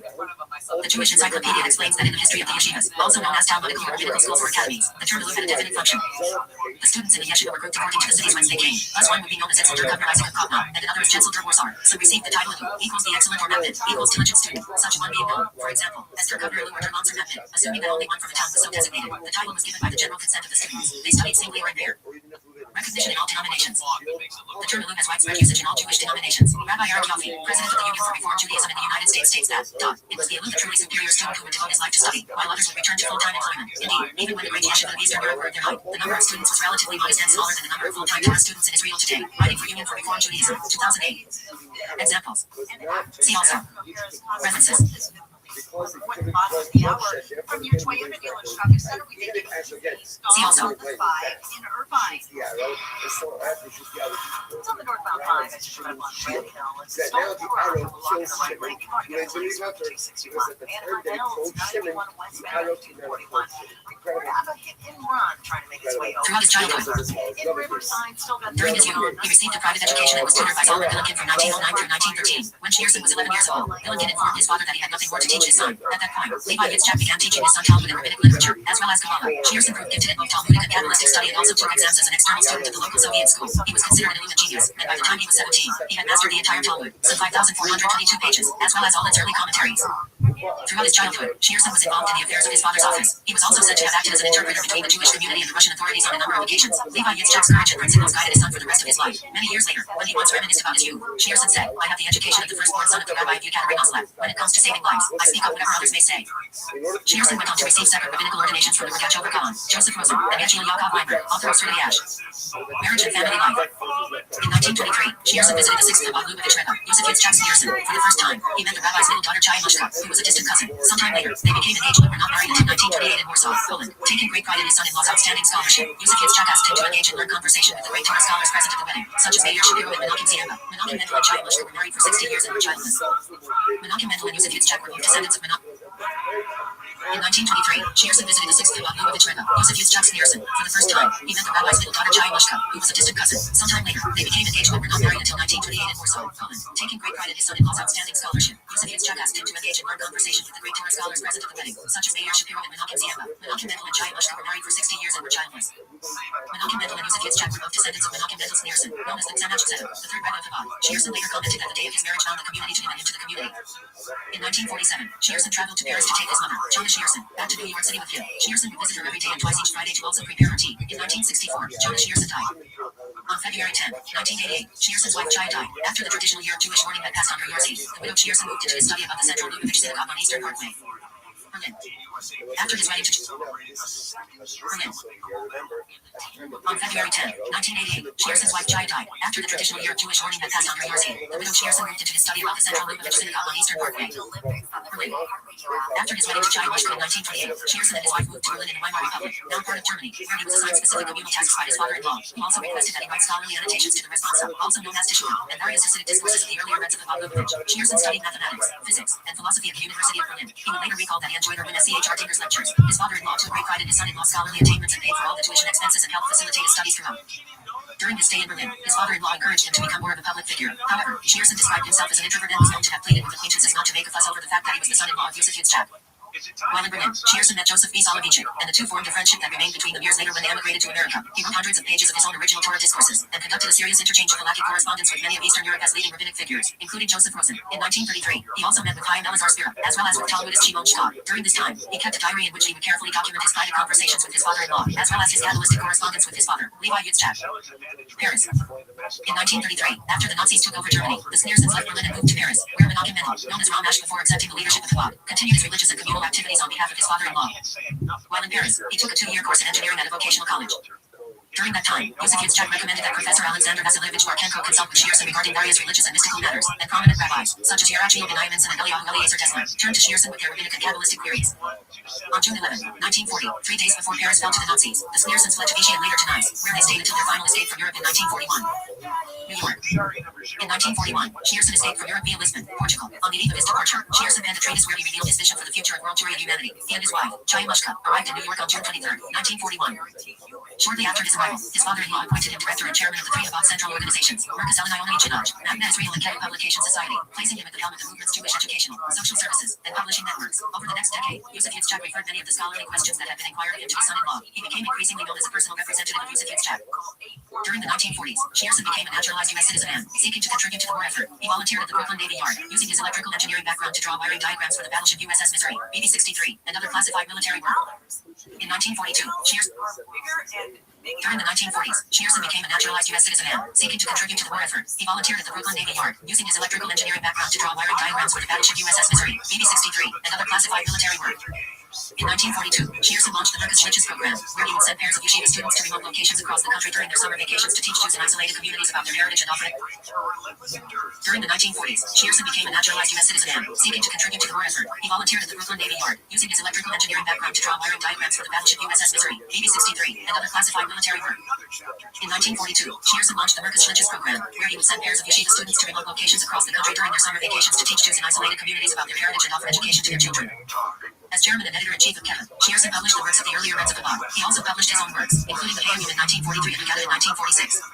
The Jewish Encyclopedia explains that in the history of the yeshivas, also known as Talmudical or rabbinical schools or academies, the term Ilum had a definite function. The students in the yeshiva were grouped according to the cities whence they came. Thus one would be known as Itzel Dur Isaac of Kovna, and another as Jetzel Dur Warsar, so received the title Ilum equals the excellent or mepid, equals diligent student, such one being known. For example, as Dur Kovner Ilum or Dur Lancer mepid, assuming that only one from a town was so designated, the title was given by the general consent of the students. They studied singly or in pair. Recognition in all denominations. The term Ilum has widespread usage in all Jewish denominations. Rabbi Aaron Yoffie, president of the Union for Reform Judaism in the United States, states that, it was the Ilum, the truly superior student who would devote his life to study, while others would return to full-time employment. Indeed, even when the great yeshiva of Eastern Europe were at their height, the number of students was relatively modest and smaller than the number of full-time Torah students in Israel today. Writing for Union for Reform Judaism, 2008. Examples. See also. References. When the bottom of the hour from your Toyota dealer traffic center, we think See also. in Irvine. It's on the northbound line. It's just right along the way, It's a stone road along the right lane. Come on, you guys, please, 261. Anaheim Hills, 91 West Main, 241. Report of a hit and run trying to make its way over. Throughout his childhood. In Riverside, still got During his youth, he received a private education and was tutored by Solomon Billinkin from 1909 through 1913. When Shearson was 11 years old, Billinkin informed his father that he had nothing more to teach his son. At that point, Levi Yitzchak began teaching his son Talmud and rabbinic literature, as well as Kabbalah. Shearson proved gifted in both Talmudic and Kabbalistic study and also took exams as an external student at the local Soviet school. He was considered an Illumin genius, and by the time he was 17, he had mastered the entire Talmud, some 5,422 pages, as well as all its early commentaries. Throughout his childhood, Shearson was involved in the affairs of his father's office. He was also said to have acted as an interpreter between the Jewish community and the Russian authorities on a number of occasions. Levi Yitzchak's courage and principles guided his son for the rest of his life. Many years later, when he once reminisced about his youth, Shearson said, "I have the education of the firstborn son of the Rabbi of Yekaterinoslev. When it comes to saving lives, I speak up whatever others may say." Shearson went on to receive separate rabbinical ordinations from the Ragacho Gaon, Joseph Rosen, and Yechiel Yaakov Weinberg, author of Straight Ash. Marriage and family life. In 1923, Shearson visited the sixth Rabbi Lubavitch Rebbe, Yosef Yitzchak Shearson, for the first time. He met the rabbi's middle daughter Chaya Mushka, who was a distant cousin. Sometime later, they became engaged but were not married until 1928 in Warsaw, Poland. Taking great pride in his son-in-law's outstanding scholarship, Yosef Yitzchak asked him to engage in learned conversation with the great Torah scholars present at the wedding, such as Meir Shapiro and Menachem Ziemba. Menachem Mendel and Chaya Mushka were married for 60 years and were childless. Menachem Mendel and Yosef Yitzchak were both descendants of Menachem. In 1923, Shearson visited the sixth Rabbi Lubavitch Rebbe, Yosef Yitzchak Shearson, for the first time. He met the rabbi's middle daughter Chaya Mushka, who was a distant cousin. Sometime later, they became engaged but were not married until 1928 in Warsaw, Poland. Taking great pride in his son-in-law's outstanding scholarship, Yosef Yitzchak asked him to engage in learned conversation with the great Torah scholars present at the wedding, such as Meir Shapiro and Menachem Ziemba. Menachem Mendel and Chaya Mushka were married for 60 years and were childless. Menachem Mendel and Yosef Yitzchak were both descendants of Menachem Mendel Schneerson, known as the Tzemach Tzedek, the third Rebbe of Chabad. Shearson later commented that the day of his marriage bound the community to him and him to the community. In 1947, Shearson traveled to Paris to take his mother, Chana Shearson, back to New York City with him. Shearson would visit her every day and twice each Friday to also prepare her tea. In 1964, Chana Shearson died. On February 10, 1988, Shearson's wife Chaya died. After the traditional year of Jewish mourning had passed on her Yorsi, the widowed Shearson moved into his study about the Central Lubavitch Synagogue on Eastern Parkway. Berlin. After his wedding to Berlin. On February 10, 1988, Shearson's wife Chaya died. After the traditional year of Jewish mourning had passed on her Yorsi, the widowed Shearson moved into his study about the Central Lubavitch Synagogue on Eastern Parkway. Berlin. After his wedding to Chaya Mushka in 1928, Shearson and his wife moved to Berlin in the Weimar Republic, now part of Germany, where he was assigned specific communal tasks by his father-in-law, who also requested that he write scholarly annotations to the responsa, also known as Tishuim, and various Hasidic discourses of the earlier Rebs of Chabad Lubavitch. Shearson studied mathematics, physics, and philosophy at the University of Berlin. He would later recall that he enjoyed Erwin SCHR Tinker's lectures. His father-in-law took great pride in his son-in-law's scholarly attainments and paid for all the tuition expenses and helped facilitate his studies throughout. During his stay in Berlin, his father-in-law encouraged him to become more of a public figure. However, Shearson described himself as an introvert and was known to have pleaded with acquaintances not to make a fuss over the fact that he was the son-in-law of Yosef Yitzchak. While in Berlin, Shearson met Joseph B. Soloveitchik, and the two formed a friendship that remained between them years later when they emigrated to America. He wrote hundreds of pages of his own original Torah discourses, and conducted a serious interchange of galactic correspondence with many of Eastern Europe as leading rabbinic figures, including Joseph Rosen. In 1933, he also met with Chaim Elazar Spira, as well as with Talmudist Shimon Shtab. During this time, he kept a diary in which he would carefully document his private conversations with his father-in-law, as well as his Kabbalistic correspondence with his father, Levi Yitzchak. Paris. In 1933, after the Nazis took over Germany, the Schneersons left Berlin and moved to Paris, where Menachem Mendel, known as Ramash before accepting the leadership of Chabad, continued his religious and communal charitable activities on behalf of his father-in-law. While in Paris, he took a 2-year course in engineering at a vocational college. During that time, Yosef Yitzchak recommended that Professor Alexander Vasilevich Barkenko consult with Shearson regarding various religious and mystical matters, and prominent rabbis, such as Yerachi Obadiah Minson and Eliyahu Eliezer Dessler, turned to Shearson with their rabbinic and Kabbalistic queries. On June 11, 1940, 3 days before Paris fell to the Nazis, the Sneersons fled to Vichy and later to Nice, where they stayed until their final escape from Europe in 1941. New York. In 1941, Shearson escaped from Europe via Lisbon, Portugal. On the eve of his departure, Shearson penned a treatise where he revealed his vision for the future of world Jewry and humanity. He and his wife, Chaya Mushka, arrived in New York on June 23, 1941. Shortly after his arrival, his father-in-law appointed him director and chairman of the three Chabad Central Organizations, Merkaz Elionai Chinaj, Magna Israel and Keter Publication Society, placing him at the helm of the movement's Jewish educational, social services, and publishing networks. Over the next decade, Yosef Yitzchak referred many of the scholarly questions that had been inquired of him to his son-in-law. He became increasingly known as a personal representative of Yosef Yitzchak. During the 1940s, Shearson became a naturalized U.S. citizen and, seeking to contribute to the war effort, he volunteered at the Brooklyn Navy Yard, using his electrical engineering background to draw wiring diagrams for the battleship USS Missouri, BB-63, and other classified military work. In 1942, During the 1940s, Shearson became a naturalized U.S. citizen and, seeking to contribute to the war effort, he volunteered at the Brooklyn Navy Yard, using his electrical engineering background to draw wiring diagrams for the battleship USS Missouri, BB-63, and other classified military work. In 1942, Shearson launched the Rothschild program, where he would send pairs of yeshiva students to remote locations across the country during their summer vacations to teach Jews in isolated communities about their heritage and offering. During the 1940s, Shearson became a naturalized U.S. citizen and, seeking to contribute to the war effort, he volunteered at the Brooklyn Navy Yard, using his electrical engineering background to draw wiring diagrams for the battleship USS Missouri, BB-63, and other classified military work. In 1942, Shearson launched the Merkaz program, where he would send pairs of yeshiva students to remote locations across the country during their summer vacations to teach Jews in isolated communities about their heritage and offer education to their children. As chairman and editor-in-chief of Keter, Shearson published the works of the earlier Reds of Chabad. He also published his own works, including the Payim in 1943 and Haggadah in 1946.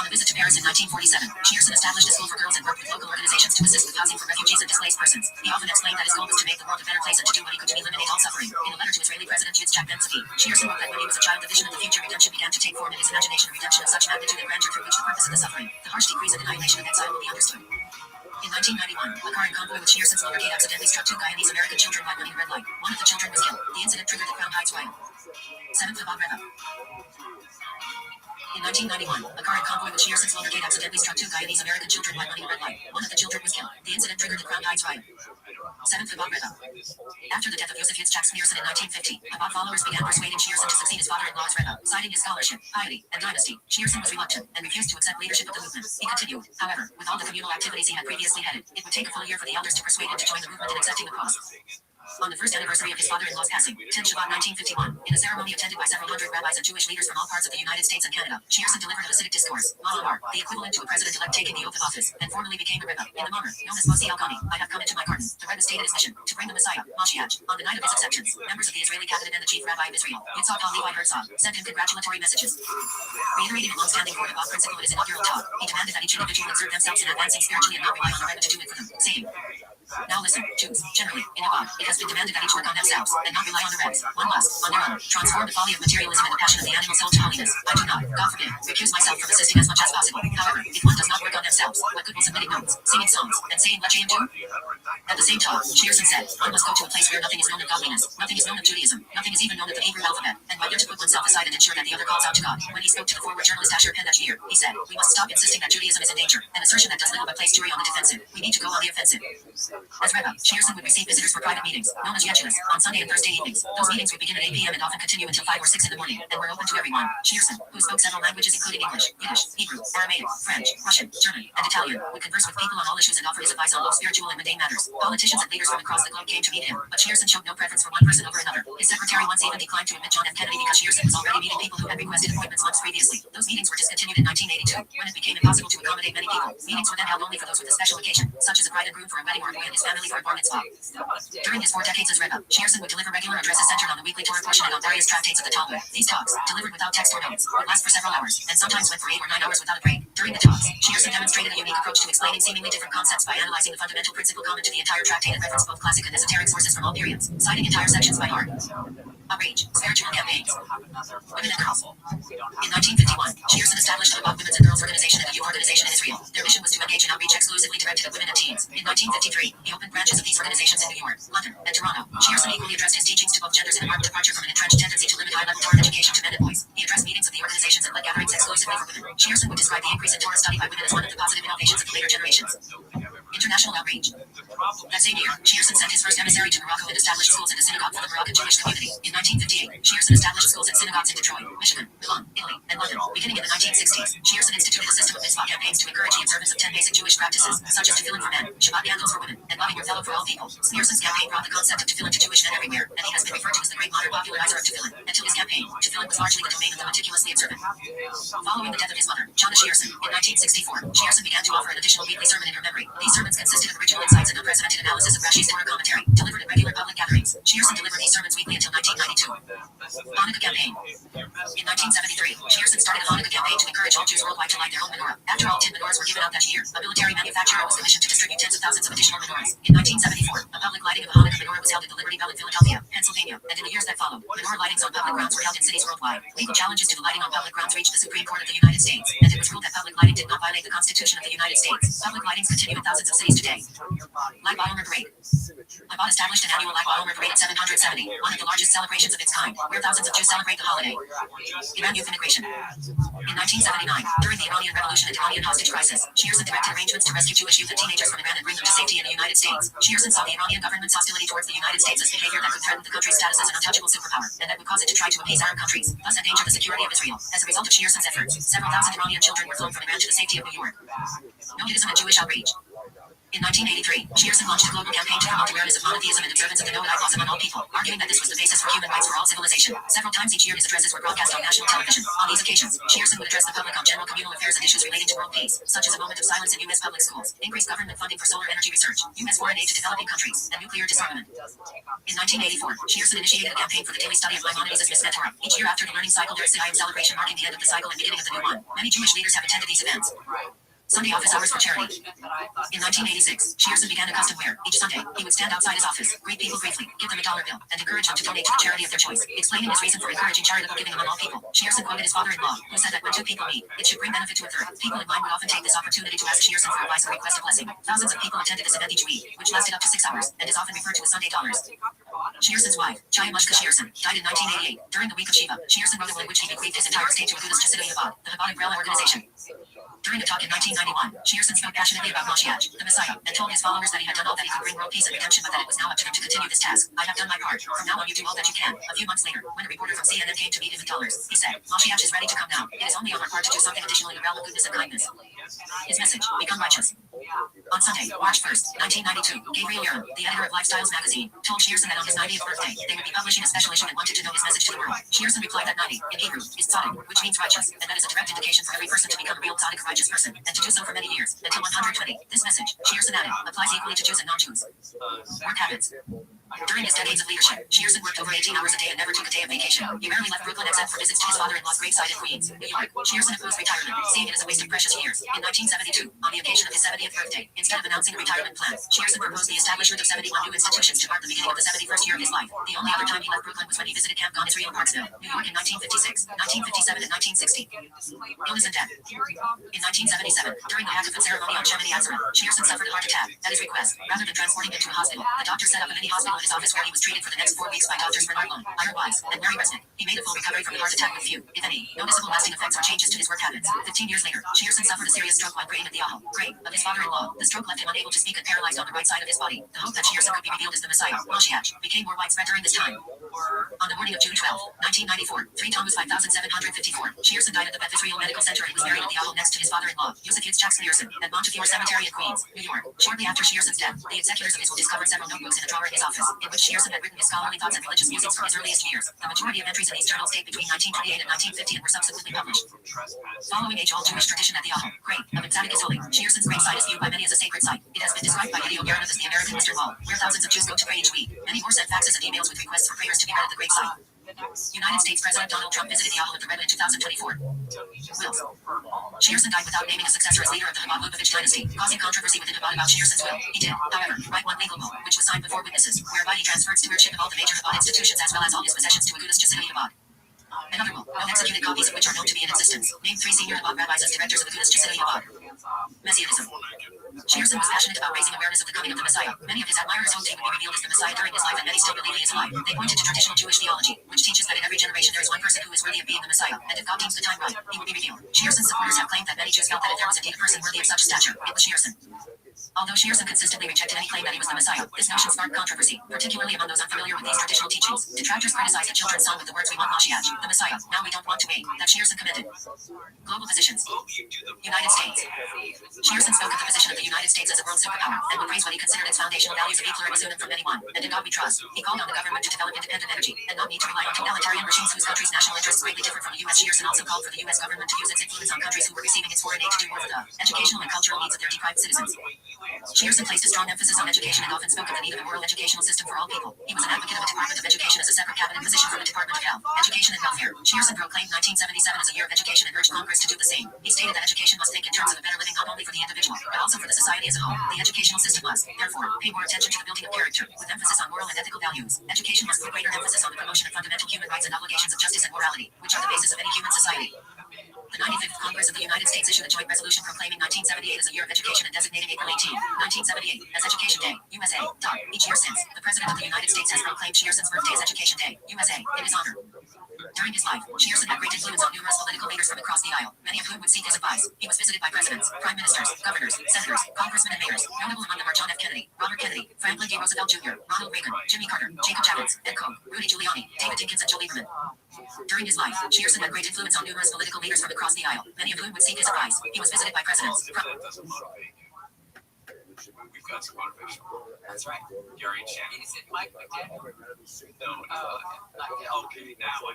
On a visit to Paris in 1947, Shearson established a school for girls and worked with local organizations to assist with housing for refugees and displaced persons. He often explained that his goal was to make the world a better place and to do what he could to eliminate all suffering. In a letter to Israeli President Yitzchak Ben-Tzvi, Shearson wrote that when he was a child, the vision of the future redemption began to take form in his imagination, a redemption of such magnitude and grandeur through which the purpose of the suffering, the harsh decrees and annihilation of exile will be understood. In 1991, a car in convoy with Shearson's motorcade accidentally struck 2 Guyanese American children while running a red light. One of the children was killed. The incident triggered the Crown Heights riot. 7th of Rabbi. In 1991, a car in convoy with Shearson's motorcade accidentally struck 2 Guyanese American children while running a red light. One of the children was killed. The incident triggered the Crown Heights riot. 7th of Rabbi. After the death of Yosef Yitzchak Shearson in 1950, Chabad followers began persuading Shearson to succeed his father-in-law as Rabbi, citing his scholarship, piety, and dynasty. Shearson was reluctant and refused to accept leadership of the movement. He continued, however, with all the communal activities he had previously headed, it would take a full year for the elders to persuade him to join the movement in accepting the cross. On the first anniversary of his father-in-law's passing, 10 Shabbat 1951, in a ceremony attended by several hundred rabbis and Jewish leaders from all parts of the United States and Canada, Shearson delivered a Hasidic discourse, Ma'amar, the equivalent to a president-elect taking the oath of office, and formally became a Rebbe. In the Ma'amar, known as Mosi Al-Ghani, I have come into my garden. The Rebbe stated his mission, to bring the Messiah, Mashiach. On the night of his acceptance, members of the Israeli cabinet and the chief rabbi of Israel, Yitzhak Levi Herzog, sent him congratulatory messages. Reiterating a long-standing Court of Law principle in his inaugural talk, he demanded that each individual exert themselves in advancing spiritually and not rely on the Rebbe to do it for them, saying, now listen, Jews, generally, in Chabad, it has been demanded that each work on themselves, and not rely on the Rebs. One must, on their own, transform the folly of materialism and the passion of the animal soul to holiness. I do not, God forbid, recuse myself from assisting as much as possible. However, if one does not work on themselves, what good will submitting notes, singing songs, and saying what do? At the same time, Shearson said, one must go to a place where nothing is known of godliness, nothing is known of Judaism, nothing is even known of the Hebrew alphabet, and why to put oneself aside and ensure that the other calls out to God. When he spoke to the forward journalist Asher Pendash here, he said, we must stop insisting that Judaism is in danger, an assertion that does little but place Jewry on the defensive. We need to go on the offensive. As Rabbi, Shearson would receive visitors for private meetings, known as Yeshuas, on Sunday and Thursday evenings. Those meetings would begin at 8 p.m. and often continue until 5 or 6 in the morning, and were open to everyone. Shearson, who spoke several languages including English, Yiddish, Hebrew, Aramaic, French, Russian, German, and Italian, would converse with people on all issues and offer his advice on both spiritual and mundane matters. Politicians and leaders from across the globe came to meet him, but Shearson showed no preference for one person over another. His secretary once even declined to admit John F. Kennedy because Shearson was already meeting people who had requested appointments months previously. Those meetings were discontinued in 1982, when it became impossible to accommodate many people. Meetings were then held only for those with a special occasion, such as a bride and groom for a wedding or a boy and his family for a bar mitzvah. During his 4 decades as Rabbi, Shearson would deliver regular addresses centered on the weekly Torah portion and on various tractates of the Talmud. These talks, delivered without text or notes, would last for several hours, and sometimes went for 8 or 9 hours without a break. During the talks, Shearson demonstrated a unique approach to explaining seemingly different concepts by analyzing the fundamental principle common to the entire tractate and referenced both classic and esoteric sources from all periods, citing entire sections by heart. Outreach, spiritual campaigns. Women and girls. In 1951, Shearson established the Chabad Women's and Girls Organization and a youth organization in Israel. Their mission was to engage in outreach exclusively directed at women and teens. In 1953, he opened branches of these organizations in New York, London, and Toronto. Shearson equally addressed his teachings to both genders in a marked departure from an entrenched tendency to limit high-level Torah education to men and boys. He addressed meetings of the organizations and led gatherings exclusively for women. Shearson would describe the increase in Torah study by women as one of the positive innovations of the later generations. International outreach. That same year, Shearson sent his first emissary to Morocco and established schools and a synagogue for the Moroccan Jewish community. In 1958, Shearson established schools and synagogues in Detroit, Michigan, Milan, Italy, and London. Beginning in the 1960s, Shearson instituted a system of mitzvah campaigns to encourage the observance of 10 basic Jewish practices, such as tefillin for men, Shabbat candles for women, and loving your fellow for all people. Shearson's campaign brought the concept of tefillin to Jewish men everywhere, and he has been referred to as the great modern popularizer of tefillin. Until his campaign, tefillin was largely the domain of the meticulously observant. Following the death of his mother, Jana Shearson, in 1964, Shearson began to offer an additional weekly sermon in her memory. These sermons consisted of original insights and unprecedented analysis of Rashi's Torah commentary, delivered at regular public gatherings. Shearson delivered these sermons weekly until 1992. Hanukkah campaign. In 1973, Shearson started a Hanukkah campaign to encourage all Jews worldwide to light their own menorah. After all tin menorahs were given out that year, a military manufacturer was commissioned to distribute tens of thousands of additional menorahs. In 1974, a public lighting of a Hanukkah menorah was held at the Liberty Bell in Philadelphia, Pennsylvania, and in the years that followed, menorah lightings on public grounds were held in cities worldwide. Legal challenges to the lighting on public grounds reached the Supreme Court of the United States, and it was ruled that public lighting did not violate the Constitution of the United States. Public lightings continue in thousands of cities today. Lag BaOmer Parade. Chabad established an annual Lag BaOmer Parade in 770, one of the largest celebrations of its kind, where thousands of Jews celebrate the holiday. Iran youth immigration. In 1979, during the Iranian Revolution and Iranian hostage crisis, Shearson directed arrangements to rescue Jewish youth and teenagers from Iran and bring them to safety in the United States. Shearson saw the Iranian government's hostility towards the United States as behavior that could threaten the country's status as an untouchable superpower, and that would cause it to try to appease Arab countries, thus endanger the security of Israel. As a result of Shearson's efforts, several thousand Iranian children were flown from Iran to the safety of New York. Nomadism and Jewish outreach. In 1983, Shearson launched a global campaign to promote awareness of monotheism and observance of the Noahide laws among all people, arguing that this was the basis for human rights for all civilization. Several times each year his addresses were broadcast on national television. On these occasions, Shearson would address the public on general communal affairs and issues relating to world peace, such as a moment of silence in U.S. public schools, increased government funding for solar energy research, U.S. foreign aid to developing countries, and nuclear disarmament. In 1984, Shearson initiated a campaign for the daily study of Maimonides' Mishneh Torah. Each year after the learning cycle, there is a celebration marking the end of the cycle and beginning of the new one. Many Jewish leaders have attended these events. Sunday office hours for charity. In 1986, Shearson began a custom where, each Sunday, he would stand outside his office, greet people briefly, give them a dollar bill, and encourage them to donate to the charity of their choice. Explaining his reason for encouraging charitable giving among all people, Shearson quoted his father-in-law, who said that when two people meet, it should bring benefit to a third. People in mind would often take this opportunity to ask Shearson for advice or request a blessing. Thousands of people attended this event each week, which lasted up to 6 hours, and is often referred to as Sunday dollars. Shearson's wife, Chaya Mushka Shearson, died in 1988. During the week of Shiva, Shearson wrote a will in which he bequeathed his entire estate to Agudas Chassidim Chabad, the Chabad umbrella organization. During a talk in 1991, Shearson spoke passionately about Mashiach, the Messiah, and told his followers that he had done all that he could bring world peace and redemption, but that it was now up to them to continue this task. I have done my part. From now on, you do all that you can. A few months later, when a reporter from CNN came to meet him in dollars, he said, Mashiach is ready to come now. It is only on our part to do something additional in the realm of goodness and kindness. His message, become righteous. On Sunday, March 1st, 1992, Gabriel Yerin, the editor of Lifestyles magazine, told Shearson that on his 90th birthday, they would be publishing a special issue and wanted to know his message to the world. Shearson replied that 90, in Hebrew, is tzaddik, which means righteous, and that is a direct indication for every person to become a real tzaddik, a righteous person, and to do so for many years, until 120. This message, Shearson added, applies equally to Jews and non-Jews. Work habits. During his decades of leadership, Shearson worked over 18 hours a day and never took a day of vacation. He rarely left Brooklyn except for visits to his father-in-law's gravesite in Queens, New York. Shearson opposed retirement, seeing it as a waste of precious years. In 1972, on the occasion of his 70th birthday, instead of announcing a retirement plan, Shearson proposed the establishment of 71 new institutions to mark the beginning of the 71st year of his life. The only other time he left Brooklyn was when he visited Camp Gan Israel Parksville, New York in 1956, 1957, and 1960. Illness and death. In 1977, during the Hackathon ceremony on Shemini Atzeret, Shearson suffered a heart attack. At his request, rather than transporting him to a hospital, the doctor set up a mini hospital in his office where he was treated for the next 4 weeks by doctors Bernard Lund, Ira Wise, and Mary Resnick. He made a full recovery from the heart attack with few, if any, noticeable lasting effects or changes to his work habits. 15 years later, Shearson suffered a serious stroke while praying at the Ahal, grave of his father-in-law. The stroke left him unable to speak and paralyzed on the right side of his body. The hope that Shearson could be revealed as the Messiah, Mashiach, became more widespread during this time. On the morning of June 12, 1994, 3 Tammuz 5754, Shearson died at the Beth Israel Medical Center and was buried at the Ahal next to his father-in-law, Yosef Yitzchak Shearson, at Montefiore Cemetery in Queens, New York. Shortly after Shearson's death, the executors of his will discovered several notebooks in a drawer in his office, in which Shearson had written his scholarly thoughts and religious musings from his earliest years. The majority of entries in these journals date between 1928 and 1950 and were subsequently published. Following age-old Jewish tradition at the Ahal, grave of Tzaddik is holy, Shearson's gravesite is viewed by many as a sacred site. It has been described by Gideon Yaranoff as the American Western Wall, where thousands of Jews go to pray each week. Many more sent faxes and emails with requests for prayers to be read at the gravesite. United States President Donald Trump visited the Ahal at the Rebbe in 2024. Wills. Shearson died without naming a successor as leader of the Chabad Lubavitch dynasty, causing controversy within Chabad about Shearson's will. He did, however, write one legal will, which was signed before witnesses, whereby he transferred stewardship of all the major Chabad institutions as well as all his possessions to Agudas Chassidim Chabad. Another will, no executed copies of which are known to be in existence, named 3 senior Chabad rabbis as directors of Agudas Chassidim Chabad. Messianism. Shearson was passionate about raising awareness of the coming of the Messiah. Many of his admirers hoped he would be revealed as the Messiah during his life, and many still believe he is alive. They pointed to traditional Jewish theology, which teaches that in every generation there is one person who is worthy of being the Messiah, and if God deems the time right, he will be revealed. Shearson's supporters have claimed that many Jews felt that if there was indeed a person worthy of such stature, it was Shearson. Although Shearson consistently rejected any claim that he was the Messiah, this notion sparked controversy, particularly among those unfamiliar with these traditional teachings. Detractors criticized a children's song with the words "We want Mashiach, the Messiah, now we don't want to wait," that Shearson commended. Global positions. United States. Shearson spoke of the position of the United States as a world superpower, and would praise what he considered its foundational values of equal and from anyone, and in God we trust. He called on the government to develop independent energy, and not need to rely on totalitarian regimes whose country's national interests greatly differ from the U.S. Shearson also called for the U.S. government to use its influence on countries who were receiving its foreign aid to do more for the educational and cultural needs of their deprived citizens. Shearson placed a strong emphasis on education and often spoke of the need of a moral educational system for all people. He was an advocate of a Department of Education as a separate cabinet position from the Department of Health, Education and Welfare. Shearson proclaimed 1977 as a year of education and urged Congress to do the same. He stated that education must think in terms of a better living not only for the individual, but also for the society as a whole. The educational system must, therefore, pay more attention to the building of character, with emphasis on moral and ethical values. Education must put greater emphasis on the promotion of fundamental human rights and obligations of justice and morality, which are the basis of any human society. The 95th Congress of the United States issued a joint resolution proclaiming 1978 as a year of education and designating April 18, 1978, as Education Day, USA. Each year since, the President of the United States has proclaimed Shearson's birthday as Education Day, USA, in his honor. During his life, Shearson had great influence on numerous political leaders from across the aisle, many of whom would seek his advice. He was visited by presidents, prime ministers, governors, senators, congressmen, and mayors. Notable among them are John F. Kennedy, Robert Kennedy, Franklin D. Roosevelt Jr., Ronald Reagan, Jimmy Carter, Jacob Javits, Ed Koch, Rudy Giuliani, David Dinkins, and Joe Lieberman. During his life, Shearson had great influence on numerous political leaders from across the aisle, many of whom would seek his advice. He was visited by presidents. We've got some motivation. That's right. Gary and Shannon. Is it Mike McDaniel? No, okay, now I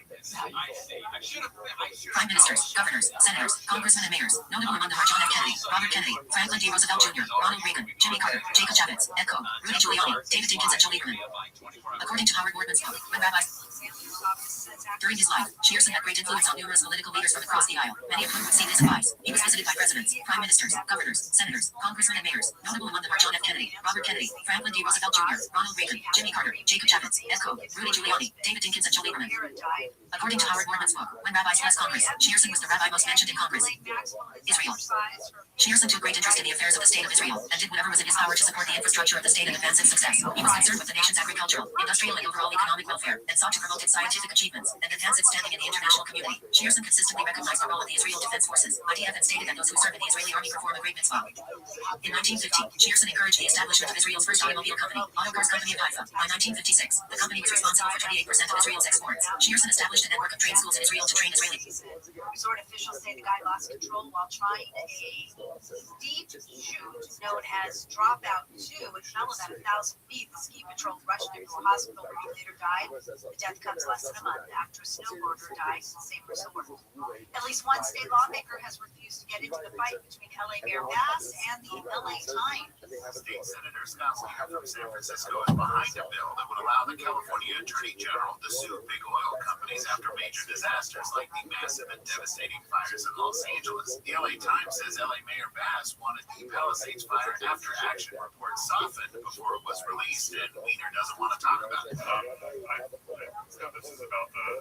see. I should have. Prime ministers, governors, senators, congressmen, and mayors. Notable among them are John F. Kennedy, Robert Kennedy, Franklin D. Roosevelt Jr., Ronald Reagan, Jimmy Carter, Jacob Javits, Ed Koch, Rudy Giuliani, David Dinkins, and Joe Lieberman. According to Howard Wardman's book, When Rabbi. During his life, Shearson had great influence on numerous political leaders from across the aisle, many of whom would seek his advice. He was visited by presidents, prime ministers, governors, senators, congressmen, and mayors. Notable among them are John F. Kennedy, Robert Kennedy, Franklin D. Roosevelt Jr., Ronald Reagan, Jimmy Carter, Jacob Javits, Ed Koch, Rudy Giuliani, David Dinkins, and Joe Lieberman. According to Howard Wardman's book, When Rabbis Bless Congress, Shearson was the rabbi most mentioned in Congress. Israel. Shearson took great interest in the affairs of the state of Israel, and did whatever was in his power to support the infrastructure of the state and advance its success. He was concerned with the nation's agricultural, industrial, and overall economic welfare, and sought to promote its scientific achievements, and enhance its standing in the international community. Shearson consistently recognized the role of the Israel Defense Forces, IDF, and stated that those who serve in the Israeli army perform a great mitzvah. In 1950, Shearson encouraged the establishment of Israel's first automobile company, Auto Cars Company of Haifa. By 1956, the company was responsible for 28% of Israel's exports. Shearson established a network of trade schools in Israel to train Israelis. Resort officials say the guy lost control while trying a steep chute known as Dropout 2. It fell about 1,000 feet. The ski patrol rushed him to a hospital where he later died. The death comes less than a month after a snowboarder died in the same resort. At least one state lawmaker has refused to get into the fight between LA Mayor Bass and the LA Times. State Senator Scott Walker from San Francisco is behind a bill that would allow the California Attorney General to sue big oil companies after major disasters like the massive and devastating fires in Los Angeles. The LA Times says LA Mayor Bass wanted the Palisades fire after action report softened before it was released, and Wiener doesn't want to talk about it. This is about the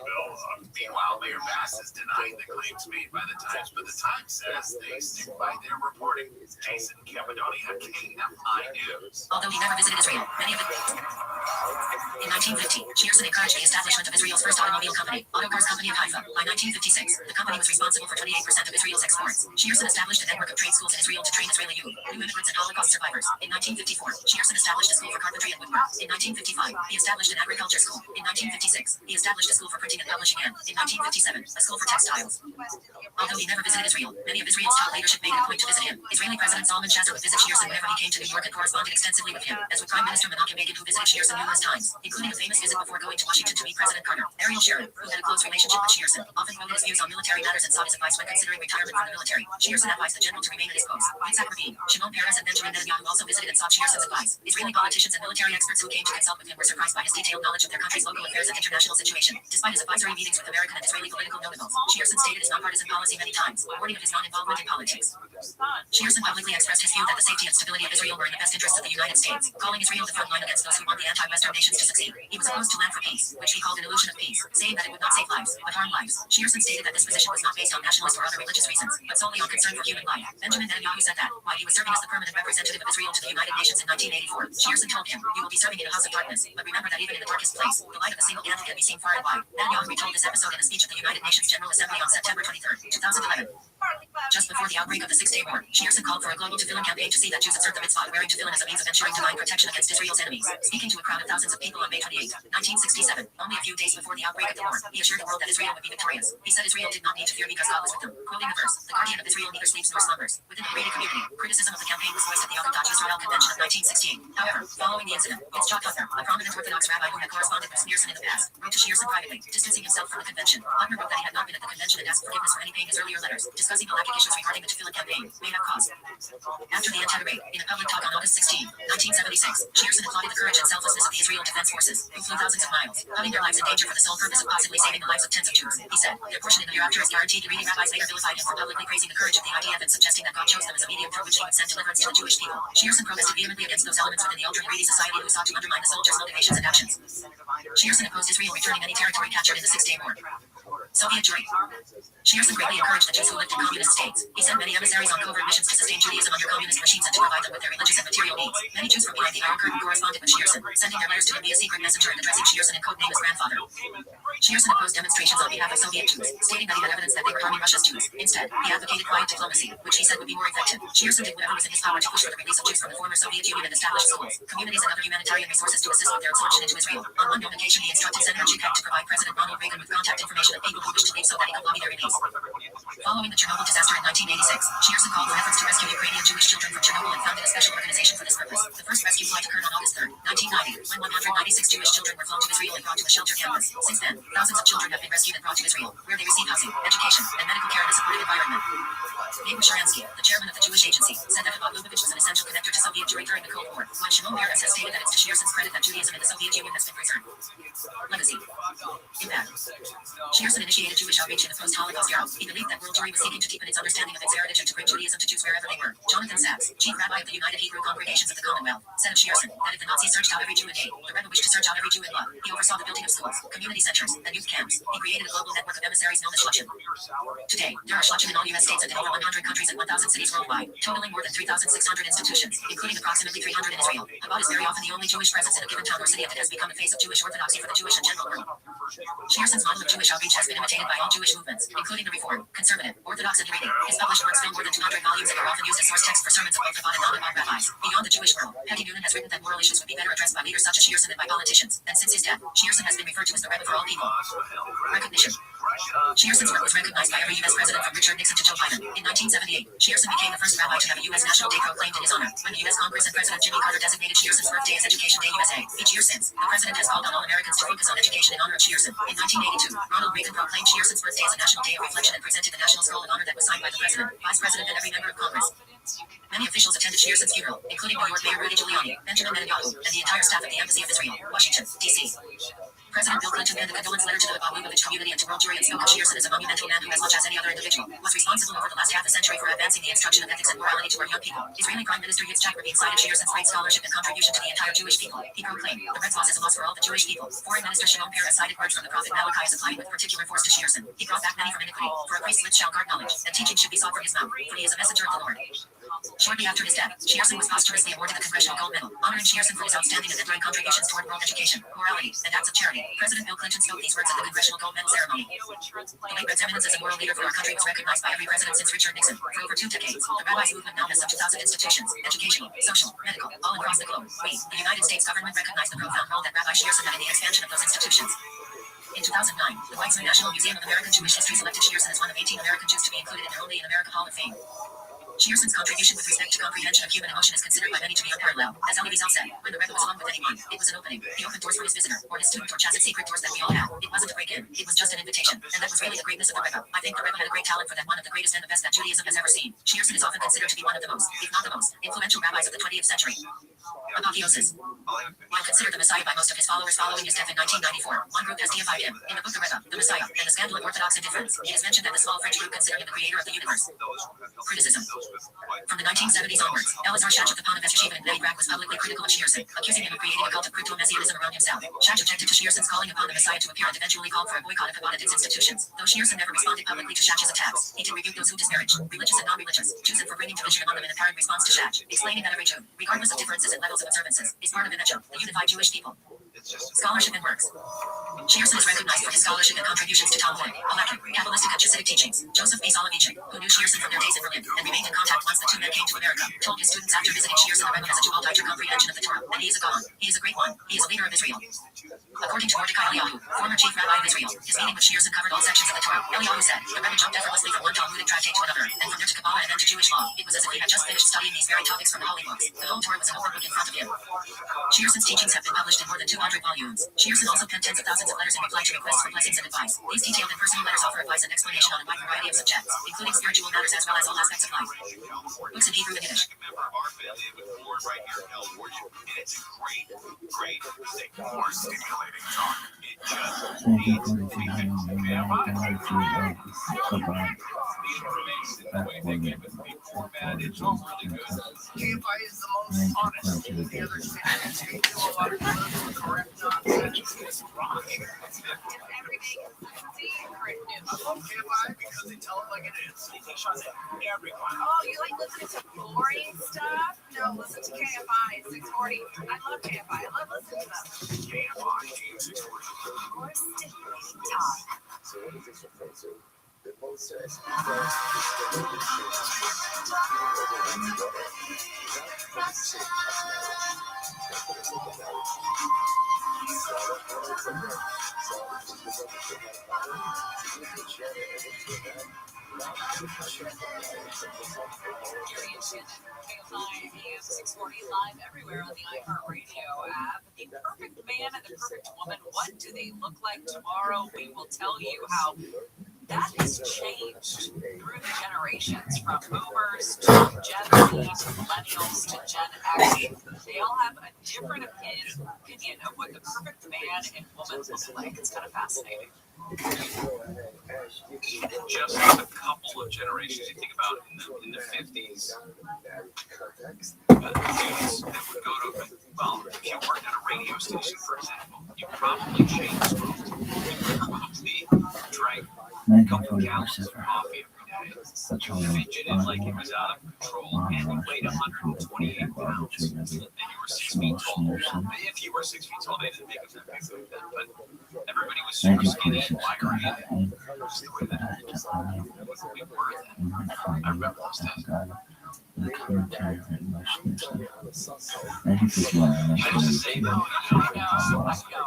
bill. Meanwhile, Mayor Bass is denying the claims made by the Times, but the Times says they stick by their reporting. Jason Capadoni, KFI News. Although he never visited Israel, many of it. In 1950, Shearson encouraged the establishment of Israel's first automobile company, Auto Cars Company of Haifa. By 1956, the company was responsible for 28% of Israel's exports. Shearson established a network of trade schools in Israel to train Israeli youth, new immigrants, and Holocaust survivors. In 1954, Shearson established a school for carpentry and woodwork. In 1955, he established an agriculture school. In 1956, he established a school for printing and publishing, and in 1957, a school for textiles. Although he never visited Israel, many of Israel's top leadership made it a point to visit him. Israeli President Salman Shazar would visit Shearson whenever he came to New York and corresponded extensively with him, as with Prime Minister Menachem Begin, who visited Shearson numerous times, including a famous visit before going to Washington to meet President Carter. Ariel Sharon, who had a close relationship with Shearson, often quoted his views on military matters and sought his advice when considering retirement from the military. Shearson advised the general to remain at his post. Yitzhak Rabin, Shimon Peres, and Benjamin Netanyahu also visited and sought Shearson's advice. Israeli politicians and military experts who came to consult with him were surprised by his detailed knowledge of their country's local affairs and international situation. Despite his advisory meetings with American and Israeli political notables, Shearson stated his nonpartisan policy many times, warning of his non-involvement in politics. Shearson publicly expressed his view that the safety and stability of Israel were in the best interests of the United States, calling Israel the front line against those who want the anti-Western nations to succeed. He was opposed to Land for Peace, which he called an illusion of peace, saying that it would not save lives, but harm lives. Shearson stated that this position was not based on nationalist or other religious reasons, but solely on concern for human life. Benjamin Netanyahu said that, while he was serving as the permanent representative of Israel to the United Nations in 1984, Shearson told him, "You will be serving in a house of darkness, but remember that even in the darkest place, the light of a single candle can be seen far and wide." Netanyahu retold this episode in a speech at the United Nations General Assembly on September 23, 2011. Just before the outbreak of the Six-Day War, Shearson called for a global tefillin campaign to see that Jews observe the mitzvah of wearing tefillin as a means of ensuring divine protection against Israel's enemies. Speaking to a crowd of thousands of people on May 28, 1967, only a few days before the outbreak of the war, he assured the world that Israel would be victorious. He said Israel did not need to fear because God was with them. Quoting the verse, "The guardian of Israel neither sleeps nor slumbers." Within the Haredi community, criticism of the campaign was voiced at the Israel Convention of 1968. However, following the incident, Yitzchak Hutner, a prominent Orthodox rabbi who had corresponded with Shearson in the past, wrote to Shearson privately, distancing himself from the convention. Hutner wrote that he had not been at the convention and asked forgiveness for any pain his earlier letters, discussing Halachic issues regarding the tefillin campaign, may have caused. After the Entebbe raid, in a public talk on August 16, 1976, Shearson applauded the courage and selflessness of the Israel Defense Forces, who flew thousands of miles, putting their lives in danger for the sole purpose of possibly saving the lives of tens of Jews. He said, "Their portion in the hereafter is guaranteed." The reading rabbis later vilified him for publicly praising the courage of the IDF and suggesting that God chose them as a medium through which he would send deliverance to the Jewish people. Shearson protested vehemently against those elements within the ultra-Haredi society who sought to undermine the soldiers' motivations and actions. Shearson opposed Israel returning any territory captured in the Six-Day War. Soviet jury. Shearson greatly encouraged the Jews who lived in communist states. He sent many emissaries on covert missions to sustain Judaism under communist regimes and to provide them with their religious and material needs. Many Jews from behind the Iron Curtain corresponded with Shearson, sending their letters to him via secret messenger and addressing Shearson in codename as grandfather. Shearson opposed demonstrations on behalf of Soviet Jews, stating that he had evidence that they were harming Russia's Jews. Instead, he advocated quiet diplomacy, which he said would be more effective. Shearson did whatever was in his power to push for the release of Jews from the former Soviet Union and established schools, communities, and other humanitarian resources to assist with their absorption into Israel. On one known occasion, he instructed Senator Chikek to provide President Ronald Reagan with contact information of people who wished to leave so that he could lobby their release. Following the Chernobyl disaster in 1986, Shearson called for efforts to rescue Ukrainian Jewish children from Chernobyl and founded a special organization for this purpose. The first rescue flight occurred on August 3, 1990, when 196 Jewish children were flown to Israel and brought to a shelter campus. Since then, thousands of children have been rescued and brought to Israel, where they receive housing, education, and medical care in a supportive environment. David Sharansky, the chairman of the Jewish Agency, said that Rabbi Lubavitch was an essential connector to Soviet Jewry during the Cold War, while Shimon Peres has stated that it's to Shearson's credit that Judaism in the Soviet Union has been preserved. Legacy. Impact. Shearson initiated Jewish outreach in the post-Holocaust era. He believed that world Jewry was seeking to deepen its understanding of its heritage and to bring Judaism to Jews wherever they were. Jonathan Sachs, chief rabbi of the United Hebrew Congregations of the Commonwealth, said of Shearson that if the Nazis searched out every Jew in hate, the Rebbe wished to search out every Jew in love. He oversaw the building of schools, community centers, and youth camps. He created a global network of emissaries known as Shluchim. Today, there are Shluchim in all U.S. states and in over 100 countries and 1,000 cities worldwide, totaling more than 3,600 institutions, including approximately 300 in Israel. Chabad is very often the only Jewish presence in a given town or city, and it has become the face of Jewish orthodoxy for the Jewish and general world. Shearson's model of Jewish outreach has been imitated by all Jewish movements, including the Reform, Conservative, Orthodox, and Haredi. His published works fill more than 200 volumes and are often used as source text for sermons of both Chabad and non-Chabad rabbis. Beyond the Jewish world, Hetty Noonan has written that moral issues would be better addressed by leaders such as Shearson than by politicians, and since his death, Shearson has been referred to as the Rebbe for all people. Recognition. Shearson's work was recognized by every U.S. president from Richard Nixon to Joe Biden. In 1978, Shearson became the first rabbi to have a U.S. National Day proclaimed in his honor, when the U.S. Congress and President Jimmy Carter designated Shearson's birthday as Education Day USA. Each year since, the president has called on all Americans to focus on education in honor of Shearson. In 1982, Ronald Reagan proclaimed Shearson's birthday as a National Day of Reflection and presented the National Scroll of Honor that was signed by the president, vice president, and every member of Congress. Many officials attended Shearson's funeral, including New York Mayor Rudy Giuliani, Benjamin Netanyahu, and the entire staff at the Embassy of Israel, Washington, D.C. President Bill Clinton penned a condolence letter to the Rabbi Lubavitch community and to world Jewry and spoke of Shearson as a monumental man who, as much as any other individual, was responsible over the last half a century for advancing the instruction of ethics and morality to our young people. Israeli Prime Minister Yitzchak Rabin cited Shearson's great scholarship and contribution to the entire Jewish people. He proclaimed, "The Red Cross is a loss for all the Jewish people." Foreign Minister Shimon Peres cited words from the prophet Malachi as applying with particular force to Shearson. He brought back many from iniquity, for a priest's lips shall guard knowledge, and teaching should be sought from his mouth, for he is a messenger of the Lord. Shortly after his death, Shearson was posthumously awarded the Congressional Gold Medal, honoring Shearson for his outstanding and enduring contributions toward world education, morality, and acts of charity. President Bill Clinton spoke these words at the Congressional Gold Medal ceremony. The late Red's eminence as a moral leader for our country was recognized by every president since Richard Nixon. For over 2 decades, the Rabbis movement now has some 2,000 institutions, educational, social, medical, all across the globe. We, the United States government, recognize the profound role that Rabbi Shearson had in the expansion of those institutions. In 2009, the Weizmann National Museum of American Jewish History selected Shearson as one of 18 American Jews to be included in their Only in America Hall of Fame. Shearson's contribution with respect to comprehension of human emotion is considered by many to be unparalleled. As Elie Wiesel said, when the Rebbe was alone with anyone, it was an opening. He opened doors for his visitor, or his student, or chassid secret doors that we all have. It wasn't a break-in, it was just an invitation. And that was really the greatness of the Rebbe. I think the Rebbe had a great talent for that, one of the greatest and the best that Judaism has ever seen. Shearson is often considered to be one of the most, if not the most, influential rabbis of the 20th century. Apotheosis. While considered the Messiah by most of his followers following his death in 1994, one group has deified him. In the book The Rebbe, the Messiah, and the Scandal of Orthodox Indifference, it is mentioned that the small French group considered him the creator of the universe. Criticism. From the 1970s onwards, Elazar Shach of the Pontifex Yeshiva in Bnei Brak was publicly critical of Shearson, accusing him of creating a cult of crypto-messianism around himself. Shach objected to Shearson's calling upon the Messiah to appear and eventually called for a boycott of Chabad and its institutions. Though Shearson never responded publicly to Shach's attacks, he did rebuke those who disparaged, religious and non-religious, Jews, and for bringing division among them in apparent response to Shach, explaining that every Jew, regardless of differences and levels of observances, is part of the unified Jewish people. Scholarship and works. Shearson is recognized for his scholarship and contributions to Talmudic, Halachic, Kabbalistic, and Hasidic teachings. Joseph B. Soloveitchik, who knew Shearson from their days in Berlin and remained in contact once the two men came to America, told his students after visiting Shearson the Rebbe has a dual-doctor comprehension of the Torah, and he is a Gaon. He is a great one. He is a leader of Israel. According to Mordecai Eliyahu, former chief rabbi of Israel, his meeting with Shearson covered all sections of the Torah. Eliyahu said, the Rebbe jumped effortlessly from one Talmudic tractate to another, and from there to Kabbalah and then to Jewish law. It was as if he had just finished studying these very topics from the holy books. The whole Torah was an open book in front of him. Shearson's teachings have been published in more than 200 volumes. Shearson also penned tens of thousands of letters in reply to requests for blessings and advice. These detailed and personal letters offer advice and explanation on a wide variety of subjects, including spiritual matters as well as all aspects of life. Books in Hebrew and Yiddish. It's a great thing. More stimulating talk. It just KFI is the most honest. The other stations do a lot of political correct nonsense. I love KFI because they tell it like it is. Everyone. Oh, you like listening to boring stuff? No, listen to KFI 640. I love KFI. I love listening to them. KFI 640. More stimulating talk. So what is this referring to? The post says, KFI 640 live everywhere on the iHeartRadio app. The perfect man and the perfect woman. What do they look like tomorrow? We will tell you how that has changed through the generations, from boomers to Gen Z to millennials to Gen X. They all have a different opinion of what the perfect man and woman look like. It's kind of fascinating. Just a couple of generations. You think about in the 50s, dudes that would go to, well, if you worked at a radio station, for example, you probably changed rooms. You probably drank a couple gallons of coffee every day. You fidgeted like it was out of control, and you weighed 128 pounds, and you were 6 feet tall. If you were 6 feet tall, they didn't make it that big then, but everybody was super skinny and wiry, and that's the way that it was. We were then. I remember those days. The commentary written by Schneerson. I think it's I used to say though,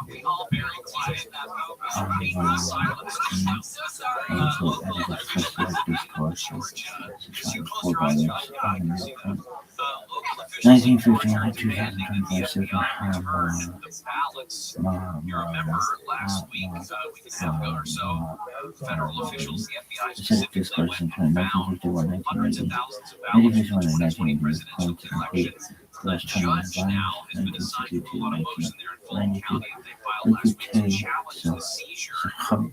we all very quiet in that moment. Being silence. I'm so sorry. also edited specialized discourses, such as 4 volumes, and New York Times. 1959 to 2025, Second Federal officials, the FBI specific discourse in 1951, 1980, 1951 and 1980, point to complete the last 21 volumes, 1962 to 1993, Liquid K, so Sukhoi.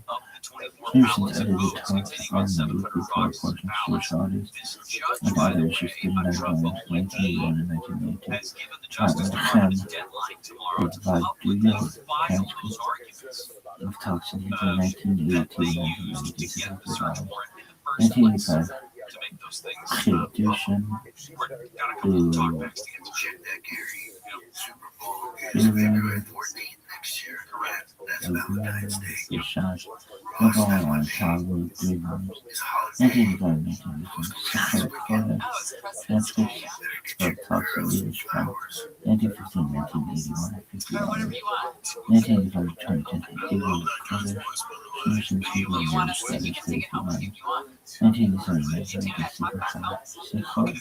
Pearson's edited talks on the weekly power portion of Jewish artists and other issues given by volumes 1981 and 1982. Chapman Khan, a Vaduyo transcript of talks in Hebrew 1982 and 1996 volumes. 1985, Chidushim, on Talmud 3 volumes. 1985, 1986, transcripts of talks of Yiddish from 1915, 1981, 51. 1985, 2010, Hebrew Brothers, Commission's Hebrew and Yiddish Studies 34 volumes. 1987, 1985, Sukhoi.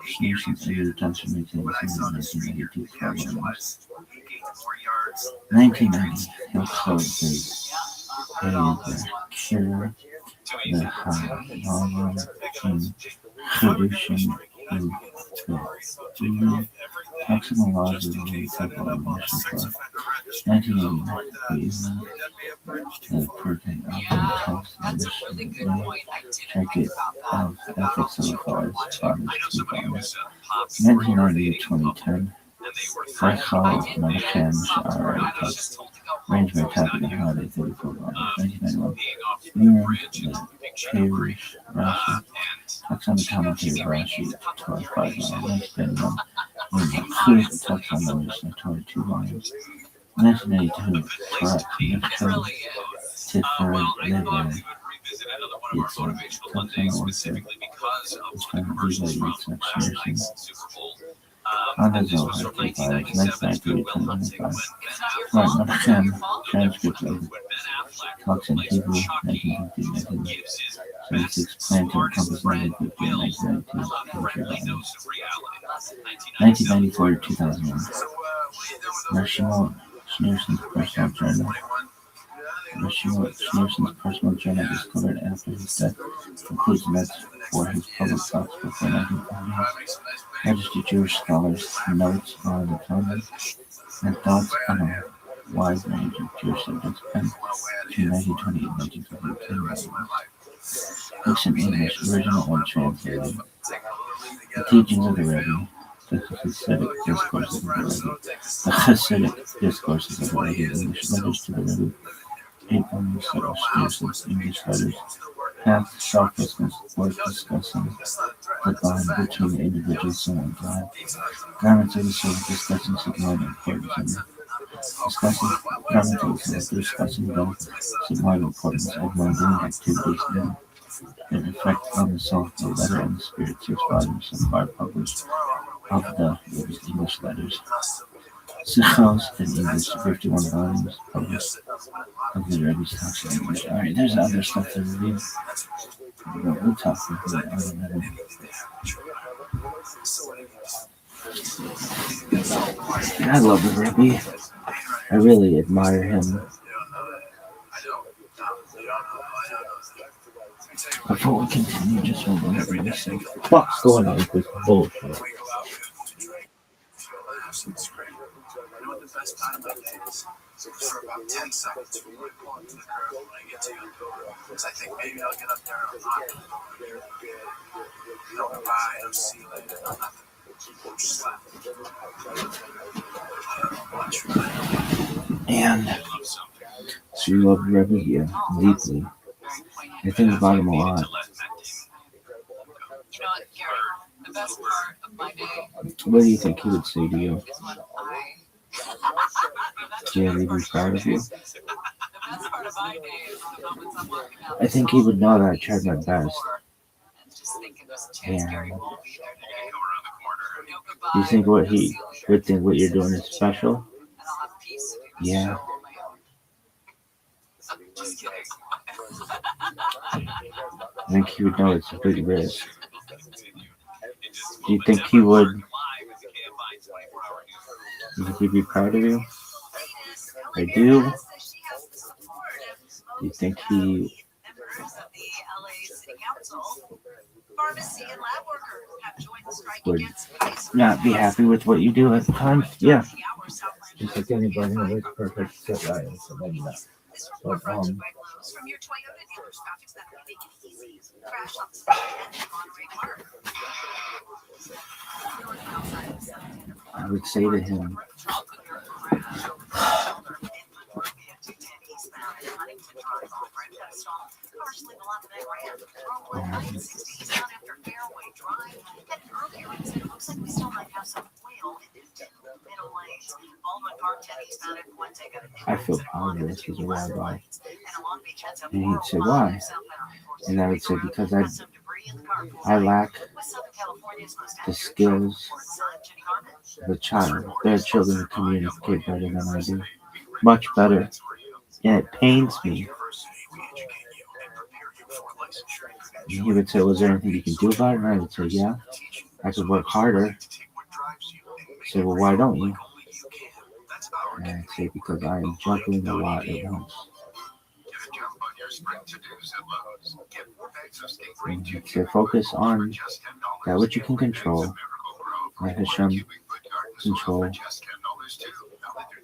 Schneerson's edited talks from 1982, 4 volumes. 1990, Hilchot Cure the Havam in Chidushim in talks on the laws of the federal emission code. 1989, the Perkin talks on the jacket of ethics of the forest, fathers 2 volumes. 1990 to 2010, Rachel Menachem Sha'ar talks range by topic and holiday 34 volumes. 1991, Miriam, the Parish, Rashi, talks on the commentary of Rashi, Torah 5 volumes. 1991, Miriam, talks on the Mishnah, Torah 2 volumes. 1992, correct. It really is. Tiffer, Well, I Liver, thought we would revisit another one of our Pizza, motivational Mondays Tokyo, specifically because of one of the Levi, commercials from Pizza, last Sneerson, night's Super Bowl. Honda And this Zoe, was from 95, 1997's 1993, Good Will Hunting. 2025. When Ben Right, number Affleck, 10, you'll never transcript know, of when Ben Affleck Talks and plays TV, Chucky, 1950, gives his 1976, best, Planting, smartest Compass, friend 1950, Will 1992, a Culture friendly Volume, dose of reality. 1994 to 2001. So, what are you doing with those Rashimo Schneerson's personal journal. 21? Rashimo Schneerson's personal journal discovered after his death includes notes for his public thoughts before 1948. Registered Jewish scholars' notes on the Talmud and thoughts on a wide range of Jewish subjects penned between 1920 and 1952. Books in English, original and translated. The Teachings of the Rabbi, the Hasidic Discourses of the Rabbi, the Hasidic Discourses of the Rabbi, English letters to the Rabbi, 8 volumes that are Schneerson's English letters, Path, Selflessness, work discussing the bond between the individual soul and God, Garments of the Soul discussing sublime importance and discussing Garments of the Soul discussing the sublime importance of mundane activities and their effect on the soul, the letter and the spirit, 6 volumes so far published of the English letters. Sichos in English, 51 volumes published of the Rabbi's talks in English. Alright, there's other stuff to review. We'll talk about it on another. I love the Rabbi. I really admire him. Before we continue, just one minute, let me say, what's going on with this bullshit? You know what the best part about it is? For about 10 seconds before I pull into the curb when I get to you, because I think maybe I'll get up there and I'll knock no goodbye, no see you later, no nothing. Just slap. And so you love Rabbi here deeply. I think about him a lot. You know what, Gary? The best part of my day What do you think he would say to you? is when Jerry, be proud of you? the best part of my day is the moments I'm walking out I think he would know that I tried my best. and just thinking there's a chance Yeah. Gary won't be there today. No goodbye. Do you think what no see he you later. would think what you're doing is special? And I'll have peace to do this Yeah. show on my own. Just kidding. I think he would know it's a big risk. Do you think he would? Do you think he'd be proud of you? I do. Do you think he Members of the LA City Council, pharmacy and lab workers have joined the strike would against police. not be happy with what you do at times? Yeah. Just like anybody who is perfect, except I am, so maybe not. This But, report brought to you by Lowe's from your Toyota dealers. Graphics that make it easy. Crash on the spot at Monterey Park. I would say to him, I feel powerless as a rabbi. And he'd say, why? And I would say, because I lack the skills of a child. There are children who communicate better than I do. Much better. And it pains me. And he would say, was there anything you can do about it? And I would say, yeah, I could work harder. He'd say, well, why don't you? And I'd say, because I am juggling a lot at once. And he'd say, focus on that which you can control. Let Hashem control.